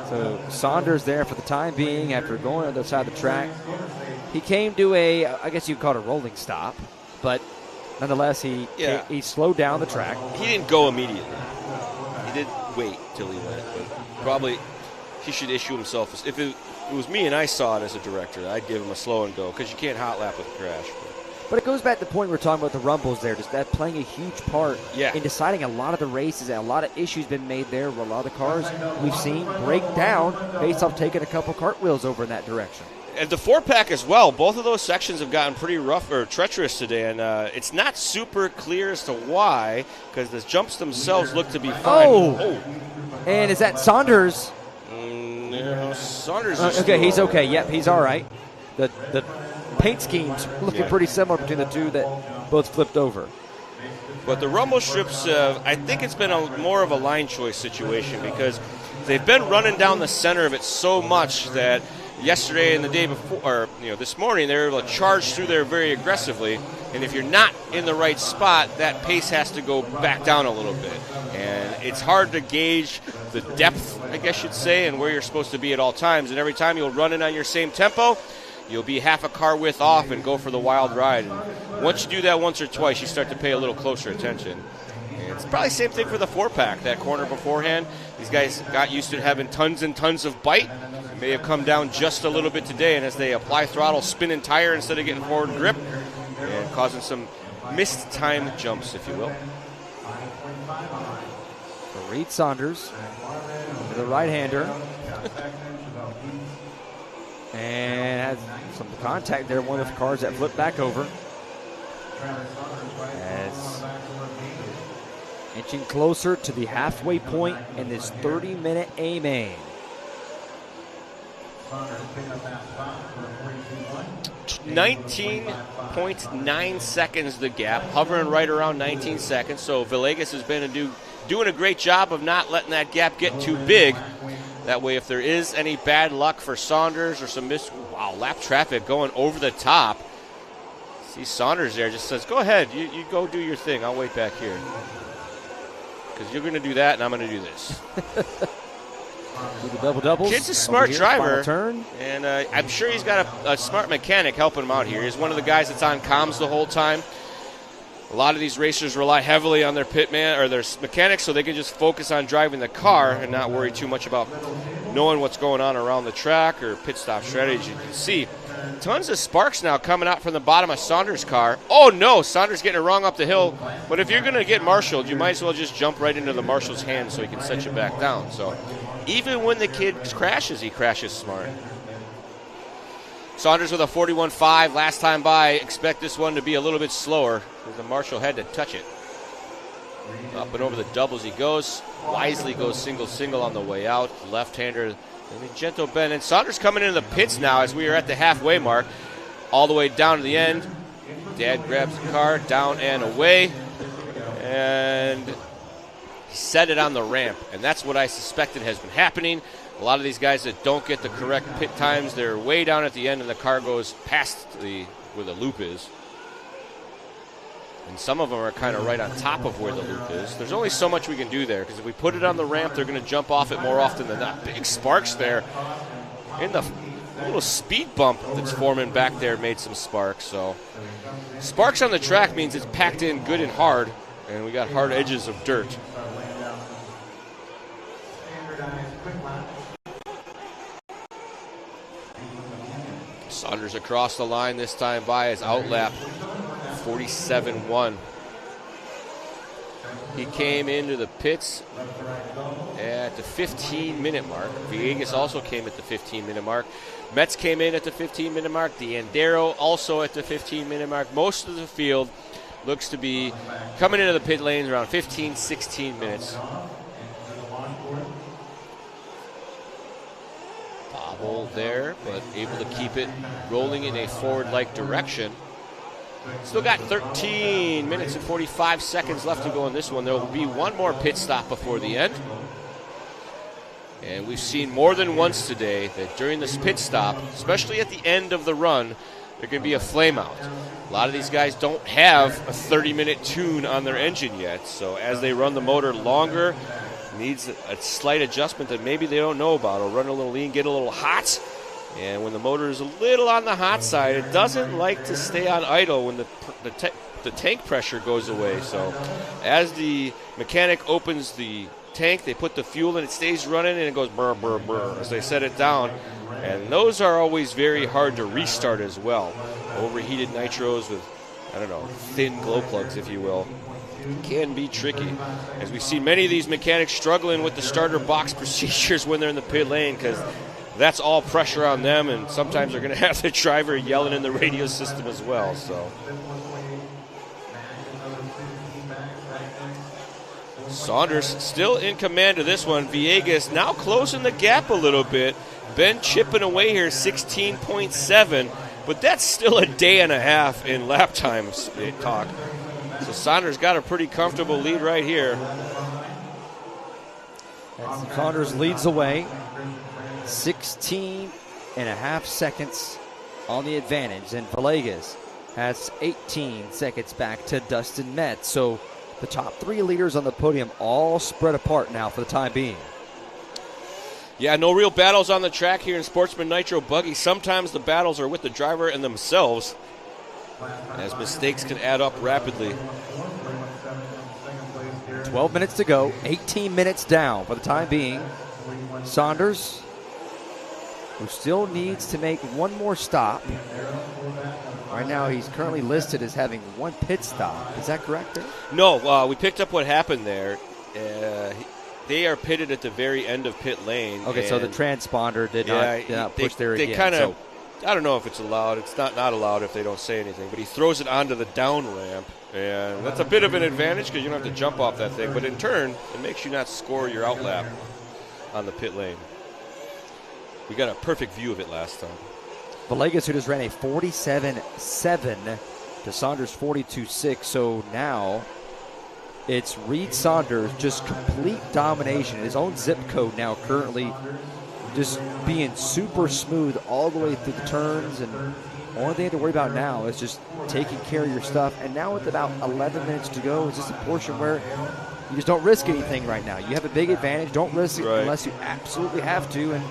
So Saunders there for the time being after going on the other side of the track. He came to a, I guess you'd call it a rolling stop, but nonetheless, he slowed down the track. He didn't go immediately. He did wait till he went. But probably he should issue himself. If it was me and I saw it as a director, I'd give him a slow and go because you can't hot lap with a crash. But it goes back to the point we were talking about the rumbles there, just that playing a huge part in deciding a lot of the races, and a lot of issues been made there where a lot of the cars we've seen break down based off taking a couple cartwheels over in that direction. And the 4-pack as well, both of those sections have gotten pretty rough or treacherous today, and it's not super clear as to why, because the jumps themselves look to be fine. Oh! And is that Saunders? No, Saunders is okay, he's okay. Yep, he's all right. The paint schemes looking pretty similar between the two that both flipped over. But the rumble strips, I think it's been more of a line choice situation because they've been running down the center of it so much that yesterday and the day before, or this morning, they were able to charge through there very aggressively. And if you're not in the right spot, that pace has to go back down a little bit. And it's hard to gauge the depth, I guess you'd say, and where you're supposed to be at all times. And every time you'll run in on your same tempo, you'll be half a car width off and go for the wild ride. And once you do that once or twice, you start to pay a little closer attention. And it's probably the same thing for the 4-pack, that corner beforehand. These guys got used to having tons and tons of bite. It may have come down just a little bit today, and as they apply throttle, spinning tire instead of getting forward grip, and causing some missed time jumps, if you will. For Reed Saunders, the right-hander. And has some contact there, one of the cars that flipped back over. As inching closer to the halfway point in this 30-minute A-main. 19.9 seconds the gap, hovering right around 19 seconds. So Villegas has been doing a great job of not letting that gap get too big. That way, if there is any bad luck for Saunders or some lap traffic going over the top, see Saunders there just says, go ahead, you go do your thing. I'll wait back here. Because you're going to do that, and I'm going to do this. Do the double-doubles. Kid's a smart driver, turn. and I'm sure he's got a smart mechanic helping him out here. He's one of the guys that's on comms the whole time. A lot of these racers rely heavily on their pitman or their mechanics so they can just focus on driving the car and not worry too much about knowing what's going on around the track or pit stop strategy. You can see tons of sparks now coming out from the bottom of Saunders' car. Oh, no, Saunders getting it wrong up the hill. But if you're going to get marshaled, you might as well just jump right into the marshal's hand so he can set you back down. So even when the kid crashes, he crashes smart. Saunders with a 41.5 last time by. Expect this one to be a little bit slower because the marshal had to touch it. Up and over the doubles he goes. Wisely goes single on the way out. Left-hander, and a gentle bend. And Saunders coming into the pits now as we are at the halfway mark. All the way down to the end. Dad grabs the car, down and away. And he set it on the ramp. And that's what I suspected has been happening. A lot of these guys that don't get the correct pit times, they're way down at the end and the car goes past where the loop is. And some of them are kind of right on top of where the loop is. There's only so much we can do there because if we put it on the ramp, they're going to jump off it more often than not. Big sparks there. In the little speed bump that's forming back there made some sparks. So sparks on the track means it's packed in good and hard, and we got hard edges of dirt. Saunders across the line this time by his outlap, 47.1. He came into the pits at the 15-minute mark. Villegas also came at the 15-minute mark. Metz came in at the 15-minute mark. D'Andero also at the 15-minute mark. Most of the field looks to be coming into the pit lanes around 15, 16 minutes. Bobble there, but able to keep it rolling in a forward-like direction. Still got 13 minutes and 45 seconds left to go in this one. There will be one more pit stop before the end. And we've seen more than once today that during this pit stop, especially at the end of the run, there can be a flame out. A lot of these guys don't have a 30-minute tune on their engine yet, so as they run the motor longer, needs a slight adjustment that maybe they don't know about. It'll run a little lean, get a little hot, and when the motor is a little on the hot side, it doesn't like to stay on idle when the tank pressure goes away. So as the mechanic opens the tank, they put the fuel in, it stays running, and it goes brr, brr, brr as they set it down. And those are always very hard to restart as well. Overheated nitros with, I don't know, thin glow plugs, if you will, can be tricky. As we see many of these mechanics struggling with the starter box procedures when they're in the pit lane, because that's all pressure on them, and sometimes they're going to have the driver yelling in the radio system as well. So Saunders still in command of this one. Villegas now closing the gap a little bit. Ben chipping away here, 16.7, but that's still a day and a half in lap time talk. So Saunders got a pretty comfortable lead right here. Saunders leads the way, 16 and a half seconds on the advantage, and Villegas has 18 seconds back to Dustin Metz. So the top three leaders on the podium all spread apart now for the time being. Yeah, no real battles on the track here in Sportsman Nitro Buggy. Sometimes the battles are with the driver and themselves, as mistakes can add up rapidly. 12 minutes to go, 18 minutes down for the time being. Saunders, who still needs to make one more stop. Right now, he's currently listed as having one pit stop. Is that correct? No, we picked up what happened there. They are pitted at the very end of pit lane. Okay, so the transponder did not push there again. They kind of, I don't know if it's allowed. It's not allowed if they don't say anything. But he throws it onto the down ramp, and that's a bit of an advantage because you don't have to jump off that thing. But in turn, it makes you not score your outlap on the pit lane. We got a perfect view of it last time. Villegas, who just ran a 47.7 to Saunders' 42.6. So now it's Reed Saunders, just complete domination. His own zip code now currently just being super smooth all the way through the turns. And the only thing you have to worry about now is just taking care of your stuff. And now with about 11 minutes to go, it's just a portion where you just don't risk anything right now. You have a big advantage. Don't risk it unless you absolutely have to. And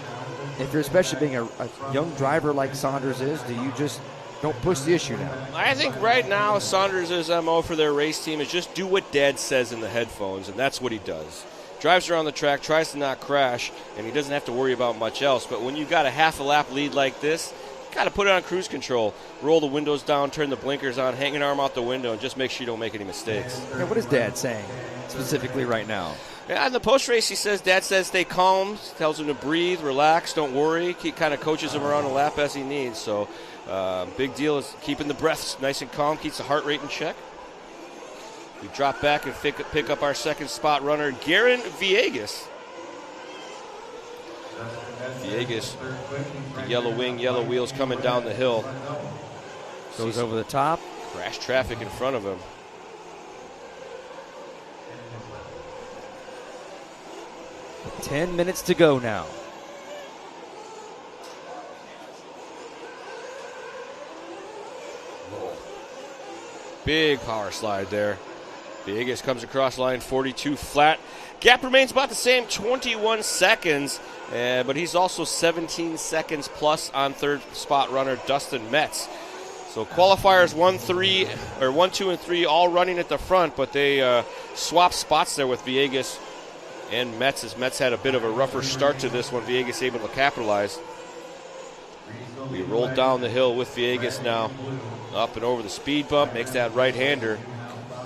if you're especially being a young driver like Saunders is, do you just don't push the issue now? I think right now Saunders' MO for their race team is just do what Dad says in the headphones, and that's what he does. Drives around the track, tries to not crash, and he doesn't have to worry about much else. But when you've got a half a lap lead like this, you got to put it on cruise control. Roll the windows down, turn the blinkers on, hang an arm out the window, and just make sure you don't make any mistakes. And what is Dad saying specifically right now? Yeah, in the post-race, he says, Dad says stay calm, tells him to breathe, relax, don't worry. He kind of coaches him around the lap as he needs. So big deal is keeping the breath nice and calm, keeps the heart rate in check. We drop back and pick up our second spot runner, Garen Villegas. Villegas, the yellow wing, yellow wheels coming down the hill. Goes over the top. Crash traffic in front of him. Ten minutes to go now. Big power slide there. Villegas comes across line 42 flat. Gap remains about the same, 21 seconds, but he's also 17 seconds plus on third spot runner Dustin Metz. So qualifiers 1, 2, and 3 all running at the front, but they swap spots there with Villegas and Metz, as Metz had a bit of a rougher start to this one. Villegas able to capitalize. We roll down the hill with Villegas now. Up and over the speed bump, makes that right-hander.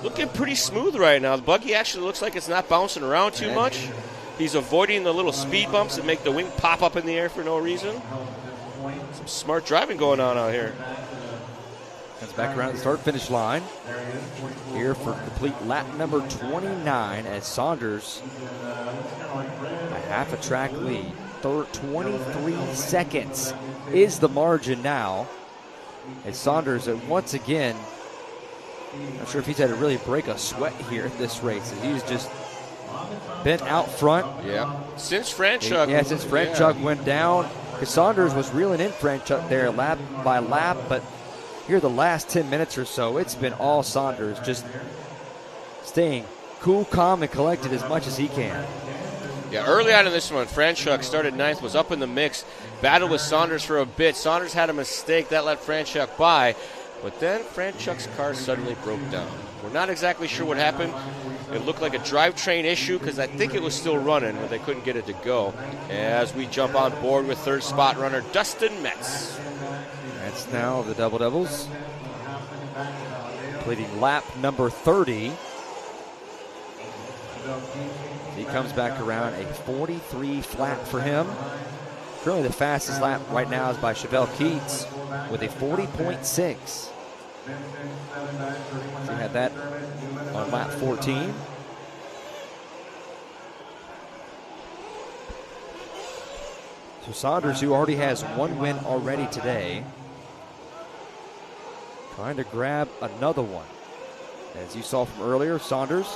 Looking pretty smooth right now. The buggy actually looks like it's not bouncing around too much. He's avoiding the little speed bumps that make the wing pop up in the air for no reason. Some smart driving going on out here. Comes back around the start-finish line here for complete lap number 29 as Saunders a half a track lead. 23 seconds is the margin now. As Saunders, once again, not sure if he's had to really break a sweat here in this race. He's just been out front. Yeah. Since Franchuk. Yeah, since Franchuk went down. Because Saunders was reeling in Franchuk there lap by lap, but here the last 10 minutes or so, it's been all Saunders, just staying cool, calm, and collected as much as he can. Yeah, early on in this one, Franchuk started ninth, was up in the mix, battled with Saunders for a bit. Saunders had a mistake that let Franchuk by, but then Franchuk's car suddenly broke down. We're not exactly sure what happened. It looked like a drivetrain issue because I think it was still running, but they couldn't get it to go. As we jump on board with third spot runner Dustin Metz. Metz now of the Double Devils, completing lap number 30. He comes back around a 43 flat for him. Currently the fastest lap right now is by Chevelle Keats with a 40.6. So he had that on lap 14. So Saunders, who already has one win already today, trying to grab another one. As you saw from earlier, Saunders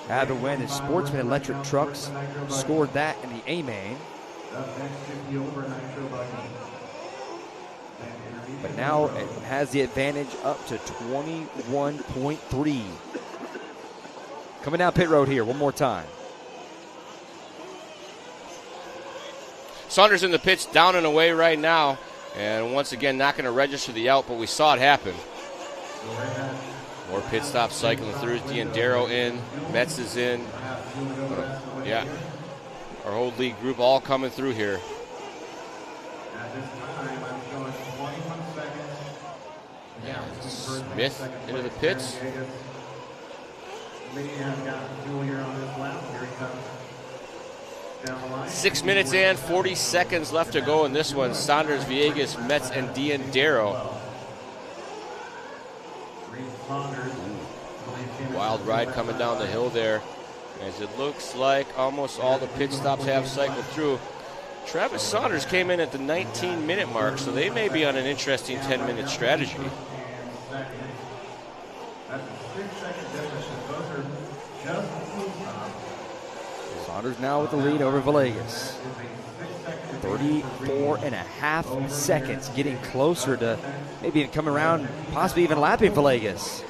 had a win in Sportsman Electric Trucks, scored that in the A-Main. But now it has the advantage up to 21.3. Coming down pit road here one more time. Saunders in the pits, down and away right now. And once again, not going to register the out, but we saw it happen. More pit stops cycling through. Diandero in. Metz is in. Yeah. Our whole league group all coming through here. Smith into the pits. 6 minutes and 40 seconds left to go in this one. Saunders, Villegas, Metz, and Diandero. Wild ride coming down the hill there, as it looks like almost all the pit stops have cycled through. Travis Saunders came in at the 19-minute mark, so they may be on an interesting 10-minute strategy. Saunders now with the lead over Villegas. 34.5 seconds, getting closer to maybe even coming around, possibly even lapping Villegas.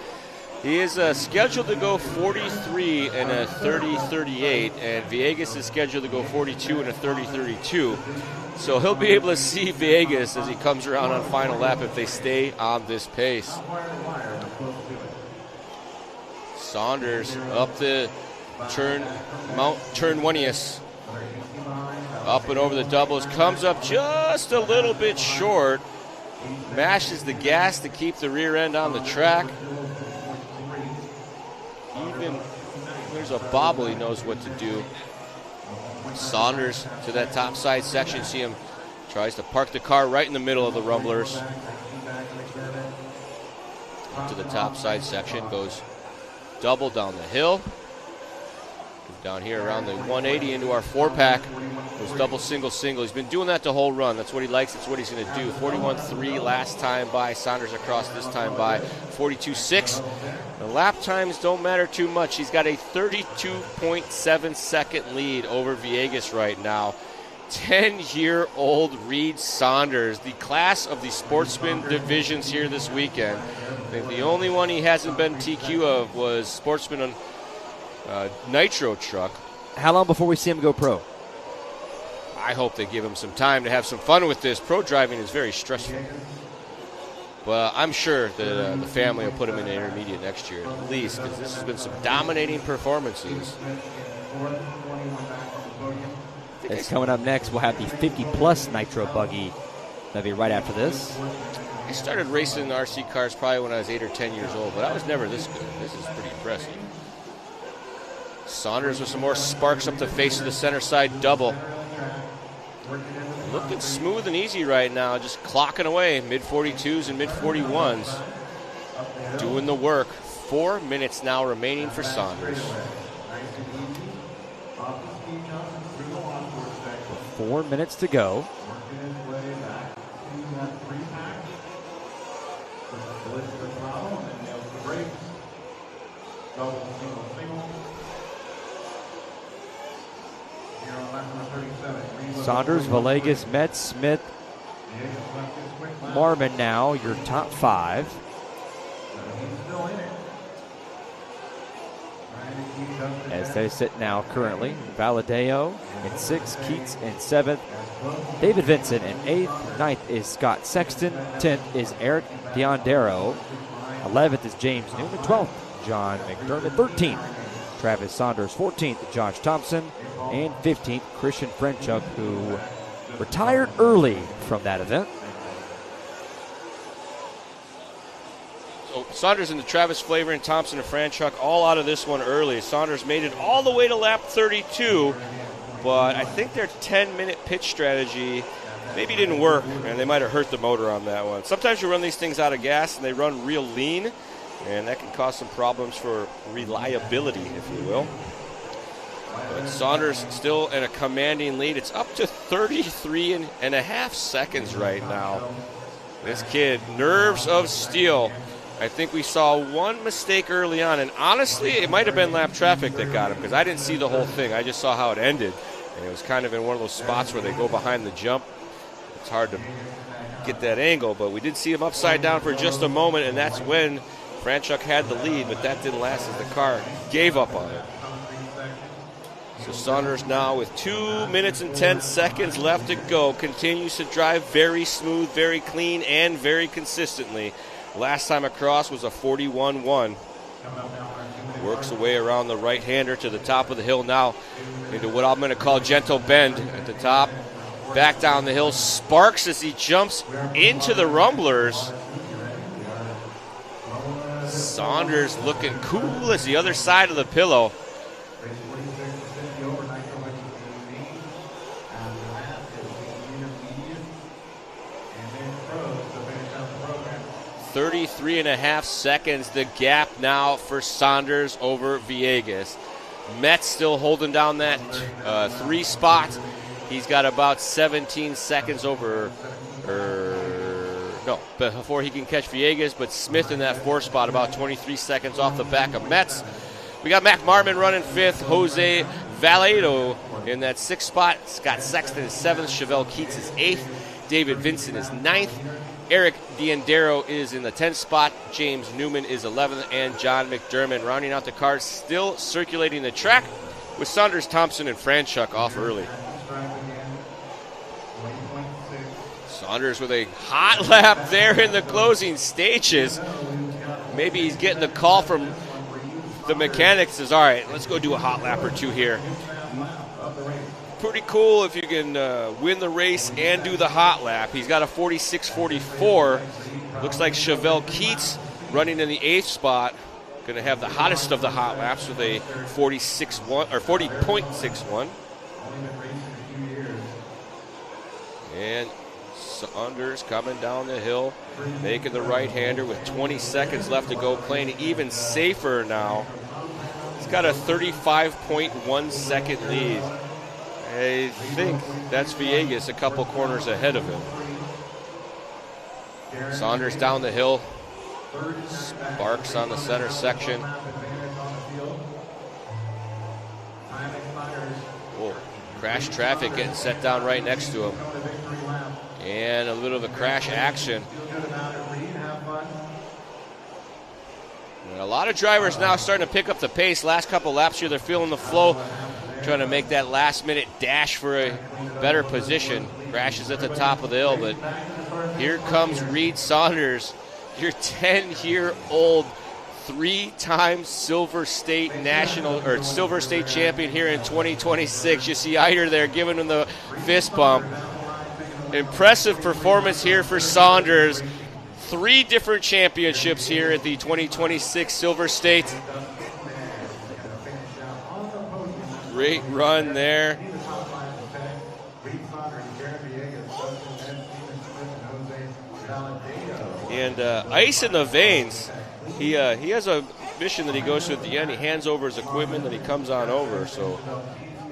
He is scheduled to go 43 and a 30.38, and Villegas is scheduled to go 42 and a 30.32. So he'll be able to see Villegas as he comes around on final lap if they stay on this pace. Saunders up the turn 20th. Up and over the doubles, comes up just a little bit short. Mashes the gas to keep the rear end on the track. Even there's a bobble, he knows what to do. Saunders to that top side section. See him tries to park the car right in the middle of the rumblers. Up to the top side section, goes double down the hill. Down here around the 180 into our 4-pack. Goes double, single, single. He's been doing that the whole run. That's what he likes. That's what he's going to do. 41.3 last time by. Saunders across this time by 42.6. The lap times don't matter too much. He's got a 32.7 second lead over Villegas right now. 10-year-old Reed Saunders, the class of the Sportsman divisions here this weekend. I think the only one he hasn't been TQ of was Sportsman on Nitro truck. How long before we see him go pro? I hope they give him some time to have some fun with this. Pro driving is very stressful. But I'm sure that the family will put him in the intermediate next year at least, because this has been some dominating performances. It's coming up next. We'll have the 50-plus Nitro buggy. That'll be right after this. I started racing RC cars probably when I was 8 or 10 years old, but I was never this good. This is pretty impressive. Saunders with some more sparks up the face of the center side double. Looking smooth and easy right now, just clocking away, mid-42s and mid-41s. Doing the work. 4 minutes now remaining for Saunders. 4 minutes to go. Saunders, Villegas, Metz, Smith, Marmon now, your top 5. As they sit now currently, Valadeo in 6th, Keats in 7th, David Vincent in 8th, 9th is Scott Sexton, 10th is Eric Diondero, 11th is James Newman, 12th, John McDermott, 13th, Travis Saunders, 14th, Josh Thompson, and 15th, Christian Frenchuk, who retired early from that event. So Saunders and the Travis Flavor and Thompson and Franchuk all out of this one early. Saunders made it all the way to lap 32, but I think their 10-minute pitch strategy maybe didn't work, and they might have hurt the motor on that one. Sometimes you run these things out of gas, and they run real lean, and that can cause some problems for reliability, if you will. But Saunders still in a commanding lead. It's up to 33 and a half seconds right now. This kid, nerves of steel. I think we saw one mistake early on, and honestly, it might have been lap traffic that got him because I didn't see the whole thing. I just saw how it ended, and it was kind of in one of those spots where they go behind the jump. It's hard to get that angle, but we did see him upside down for just a moment, and that's when Franchuk had the lead, but that didn't last as the car gave up on it. So Saunders now with 2 minutes and 10 seconds left to go continues to drive very smooth, very clean, and very consistently. Last time across was a 41-1. Works away around the right-hander to the top of the hill now into what I'm going to call gentle bend at the top. Back down the hill, sparks as he jumps into the rumblers. Saunders looking cool as the other side of the pillow. .33.5 seconds, the gap now for Saunders over Villegas. Metz still holding down that 3 spot. He's got about 17 seconds over, before he can catch Villegas, but Smith in that 4 spot, about 23 seconds off the back of Metz. We got Mac Marmon running 5th, Jose Valledo in that 6th spot, Scott Sexton is 7th, Chevelle Keats is 8th, David Vincent is 9th, Eric Diondero is in the 10th spot, James Newman is 11th, and John McDermott rounding out the cars, still circulating the track with Saunders, Thompson, and Franchuk off early. Saunders with a hot lap there in the closing stages. Maybe he's getting the call from the mechanics. Says, all right, let's go do a hot lap or 2 here. Pretty cool if you can win the race and do the hot lap. He's got a 46.44. Looks like Chevelle Keats running in the 8th spot. Going to have the hottest of the hot laps with a 40.61 or 40.61. And Saunders coming down the hill, making the right-hander with 20 seconds left to go, playing even safer now. He's got a 35.1 second lead. I think that's Villegas a couple corners ahead of him. Saunders down the hill. Sparks on the center section. Oh, crash traffic getting set down right next to him. And a little of a crash action. And a lot of drivers now starting to pick up the pace. Last couple laps here, they're feeling the flow. Trying to make that last-minute dash for a better position. Crashes at the top of the hill, but here comes Reed Saunders, your 10-year-old, 3-time Silver State Silver State champion here in 2026. You see Eider there giving him the fist bump. Impressive performance here for Saunders. 3 different championships here at the 2026 Silver State. Great run there. And ice in the veins. He has a mission that he goes to at the end. He hands over his equipment, then he comes on over. So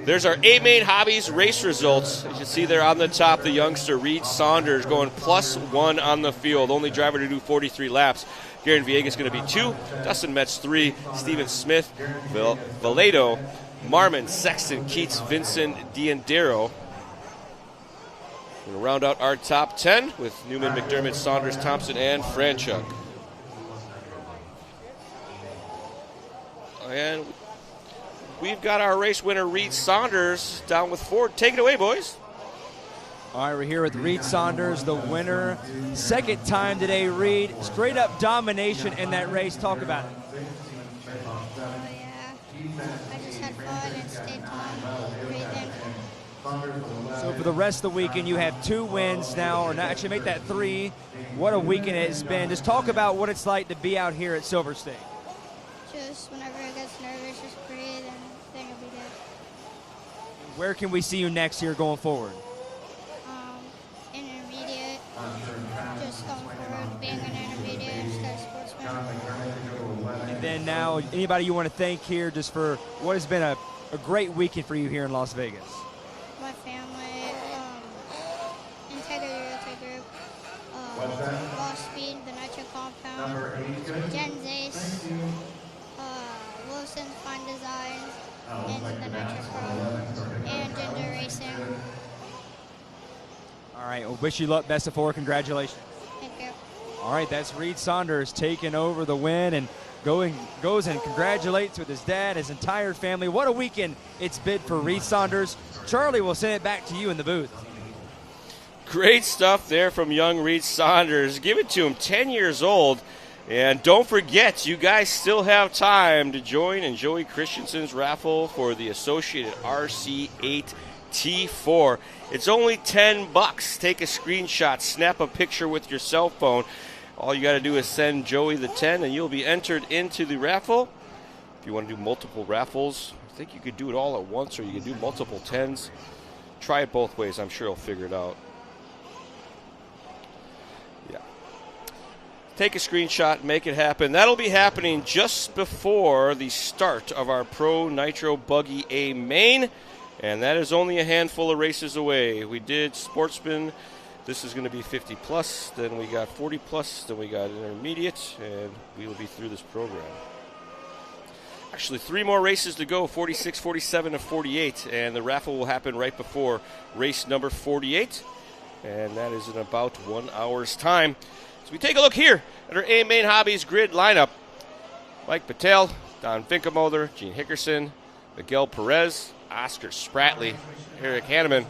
there's our A-Main Hobbies race results. As you see there on the top, the youngster Reed Saunders going +1 on the field. Only driver to do 43 laps. Garen Villegas going to be 2. Dustin Metz 3. Steven Smith, Valledo Marmon, Sexton, Keats, Vincent, Diandero. We're going to round out our top 10 with Newman, McDermott, Saunders, Thompson, and Franchuk. And we've got our race winner, Reed Saunders, down with 4. Take it away, boys. All right, we're here with Reed Saunders, the winner. Second time today, Reed. Straight up domination in that race. Talk about it. I just had fun and stayed calm, breathing. So for the rest of the weekend, you have 2 wins now, or not, actually make that 3. What a weekend it's been. Just talk about what it's like to be out here at Silver State. Just whenever I get nervous, just breathe and think it'll be good. Where can we see you next year going forward? Intermediate, just going forward, being an intermediate instead of sportsman. And then now, anybody you want to thank here just for what has been a great weekend for you here in Las Vegas? My family, Integrity Realty Group, Raw Speed, the Nitro Compound, Jen's Ace, Wilson's Fine Designs, and the Nitro Pro, and Ginger Racing. All right, well, wish you luck. Best of 4. Congratulations. Thank you. All right, that's Reed Saunders taking over the win and goes and congratulates with his dad, his entire family. What a weekend it's been for Reed Saunders. Charlie will send it back to you in the booth. Great stuff there from young Reed Saunders. Give it to him, 10 years old. And don't forget, you guys still have time to join in Joey Christensen's raffle for the Associated RC8 T4. It's only $10. Take a screenshot, snap a picture with your cell phone. All you got to do is send Joey the 10 and you'll be entered into the raffle. If you want to do multiple raffles, I think you could do it all at once or you could do multiple 10s. Try it both ways. I'm sure he'll figure it out. Yeah. Take a screenshot, make it happen. That'll be happening just before the start of our Pro Nitro Buggy A main. And that is only a handful of races away. We did Sportsman. This is going to be 50 plus. Then we got 40 plus. Then we got intermediate. And we will be through this program. Actually, 3 more races to go, 46, 47, and 48. And the raffle will happen right before race number 48. And that is in about 1 hour's time. So we take a look here at our A Main Hobbies grid lineup. Mike Patel, Don Finkenmother, Gene Hickerson, Miguel Perez, Oscar Spratley, Eric Hanneman,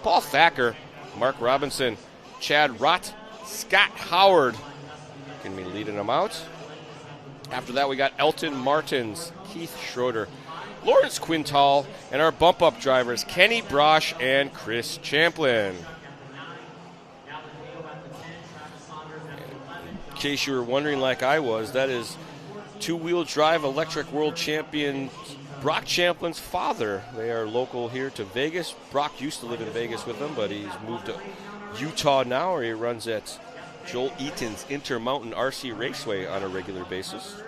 Paul Thacker, Mark Robinson, Chad Rott, Scott Howard. Going to be leading them out. After that, we got Elton Martins, Keith Schroeder, Lawrence Quintal, and our bump-up drivers, Kenny Brosh and Chris Champlin. In case you were wondering like I was, that is two-wheel drive electric world champion Brock Champlin's father. They are local here to Vegas. Brock used to live in Vegas with them, but he's moved to Utah now, where he runs at Joel Eaton's Intermountain RC Raceway on a regular basis.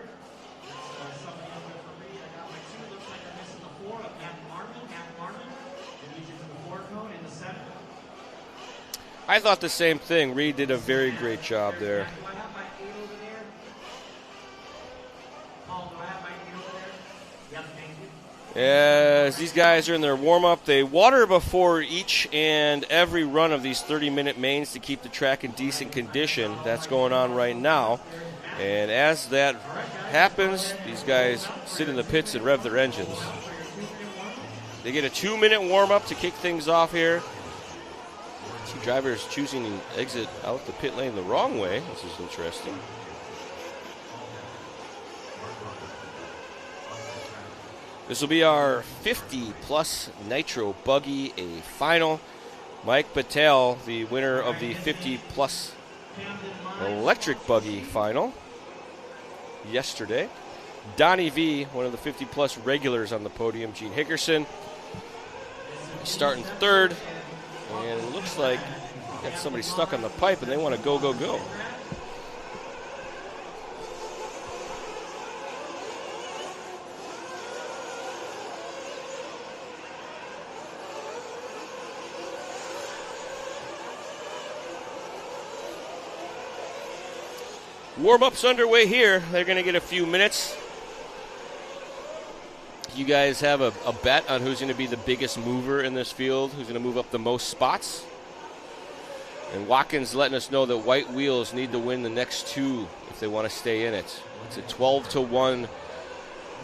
I thought the same thing. Reed did a very great job there. As these guys are in their warm-up, they water before each and every run of these 30-minute mains to keep the track in decent condition. That's going on right now. And as that happens, these guys sit in the pits and rev their engines. They get a 2-minute warm-up to kick things off here. Two drivers choosing to exit out the pit lane the wrong way. This is interesting. This will be our 50-plus Nitro Buggy, a final. Mike Patel, the winner of the 50-plus Electric Buggy final yesterday. Donnie V, one of the 50-plus regulars on the podium. Gene Hickerson starting third. And it looks like got somebody stuck on the pipe and they want to go, go, go. Warm-up's underway here. They're going to get a few minutes Do you guys have a bet on who's going to be the biggest mover in this field, who's going to move up the most spots? And Watkins letting us know that white wheels need to win the next two if they want to stay in it. It's a 12-1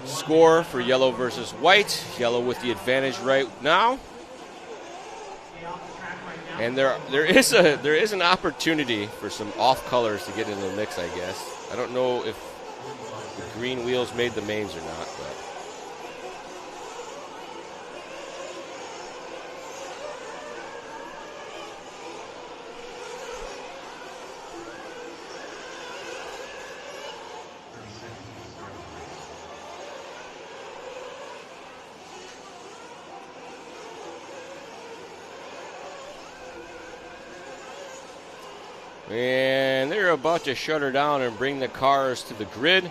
score for yellow versus white. Yellow with the advantage right now. And there is an opportunity for some off colors to get into the mix, I guess. I don't know if the green wheels made the mains or not, but. And they're about to shut her down and bring the cars to the grid.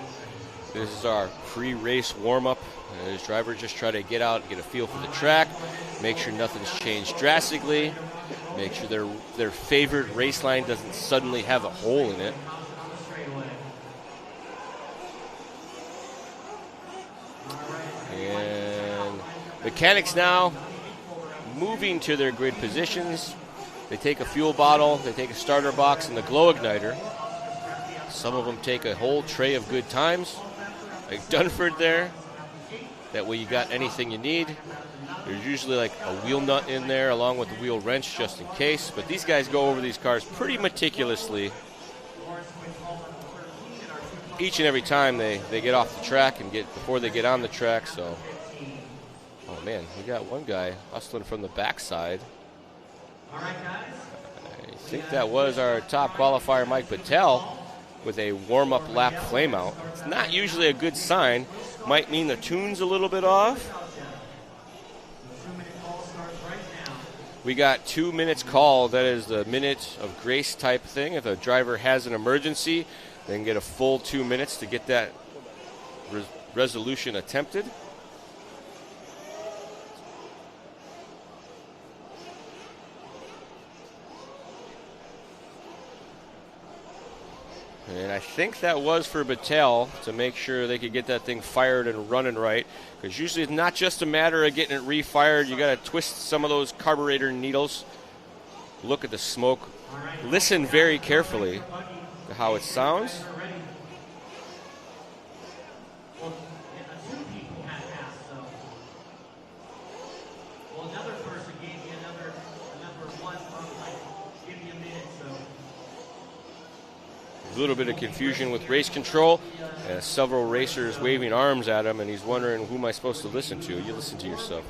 This is our pre-race warm-up. As drivers just try to get out and get a feel for the track, make sure nothing's changed drastically, make sure their favorite race line doesn't suddenly have a hole in it. And mechanics now moving to their grid positions. They take a fuel bottle, they take a starter box and the glow igniter. Some of them take a whole tray of good times, like Dunford there. That way you got anything you need. There's usually like a wheel nut in there along with the wheel wrench just in case. But these guys go over these cars pretty meticulously. Each and every time they get off the track and before they get on the track. So, oh man, we got one guy hustling from the backside. I think that was our top qualifier, Mike Patel, with a warm-up lap flameout. It's not usually a good sign. Might mean the tune's a little bit off. We got 2 minutes called. That is the minute of grace type thing. If a driver has an emergency, they can get a full 2 minutes to get that resolution attempted. And I think that was for Battelle to make sure they could get that thing fired and running right. Because usually it's not just a matter of getting it refired. You got to twist some of those carburetor needles. Look at the smoke. Listen very carefully to how it sounds. A little bit of confusion with race control. Several racers waving arms at him, and he's wondering, who am I supposed to listen to? You listen to yourself.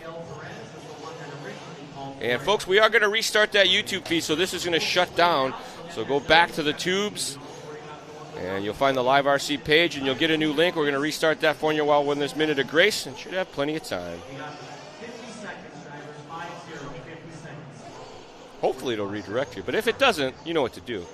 And folks, we are going to restart that YouTube feed, so this is going to shut down. So go back to the tubes, and you'll find the Live RC page, and you'll get a new link. We're going to restart that for you while we're in this minute of grace, and should have plenty of time. Hopefully it'll redirect you, but if it doesn't, you know what to do.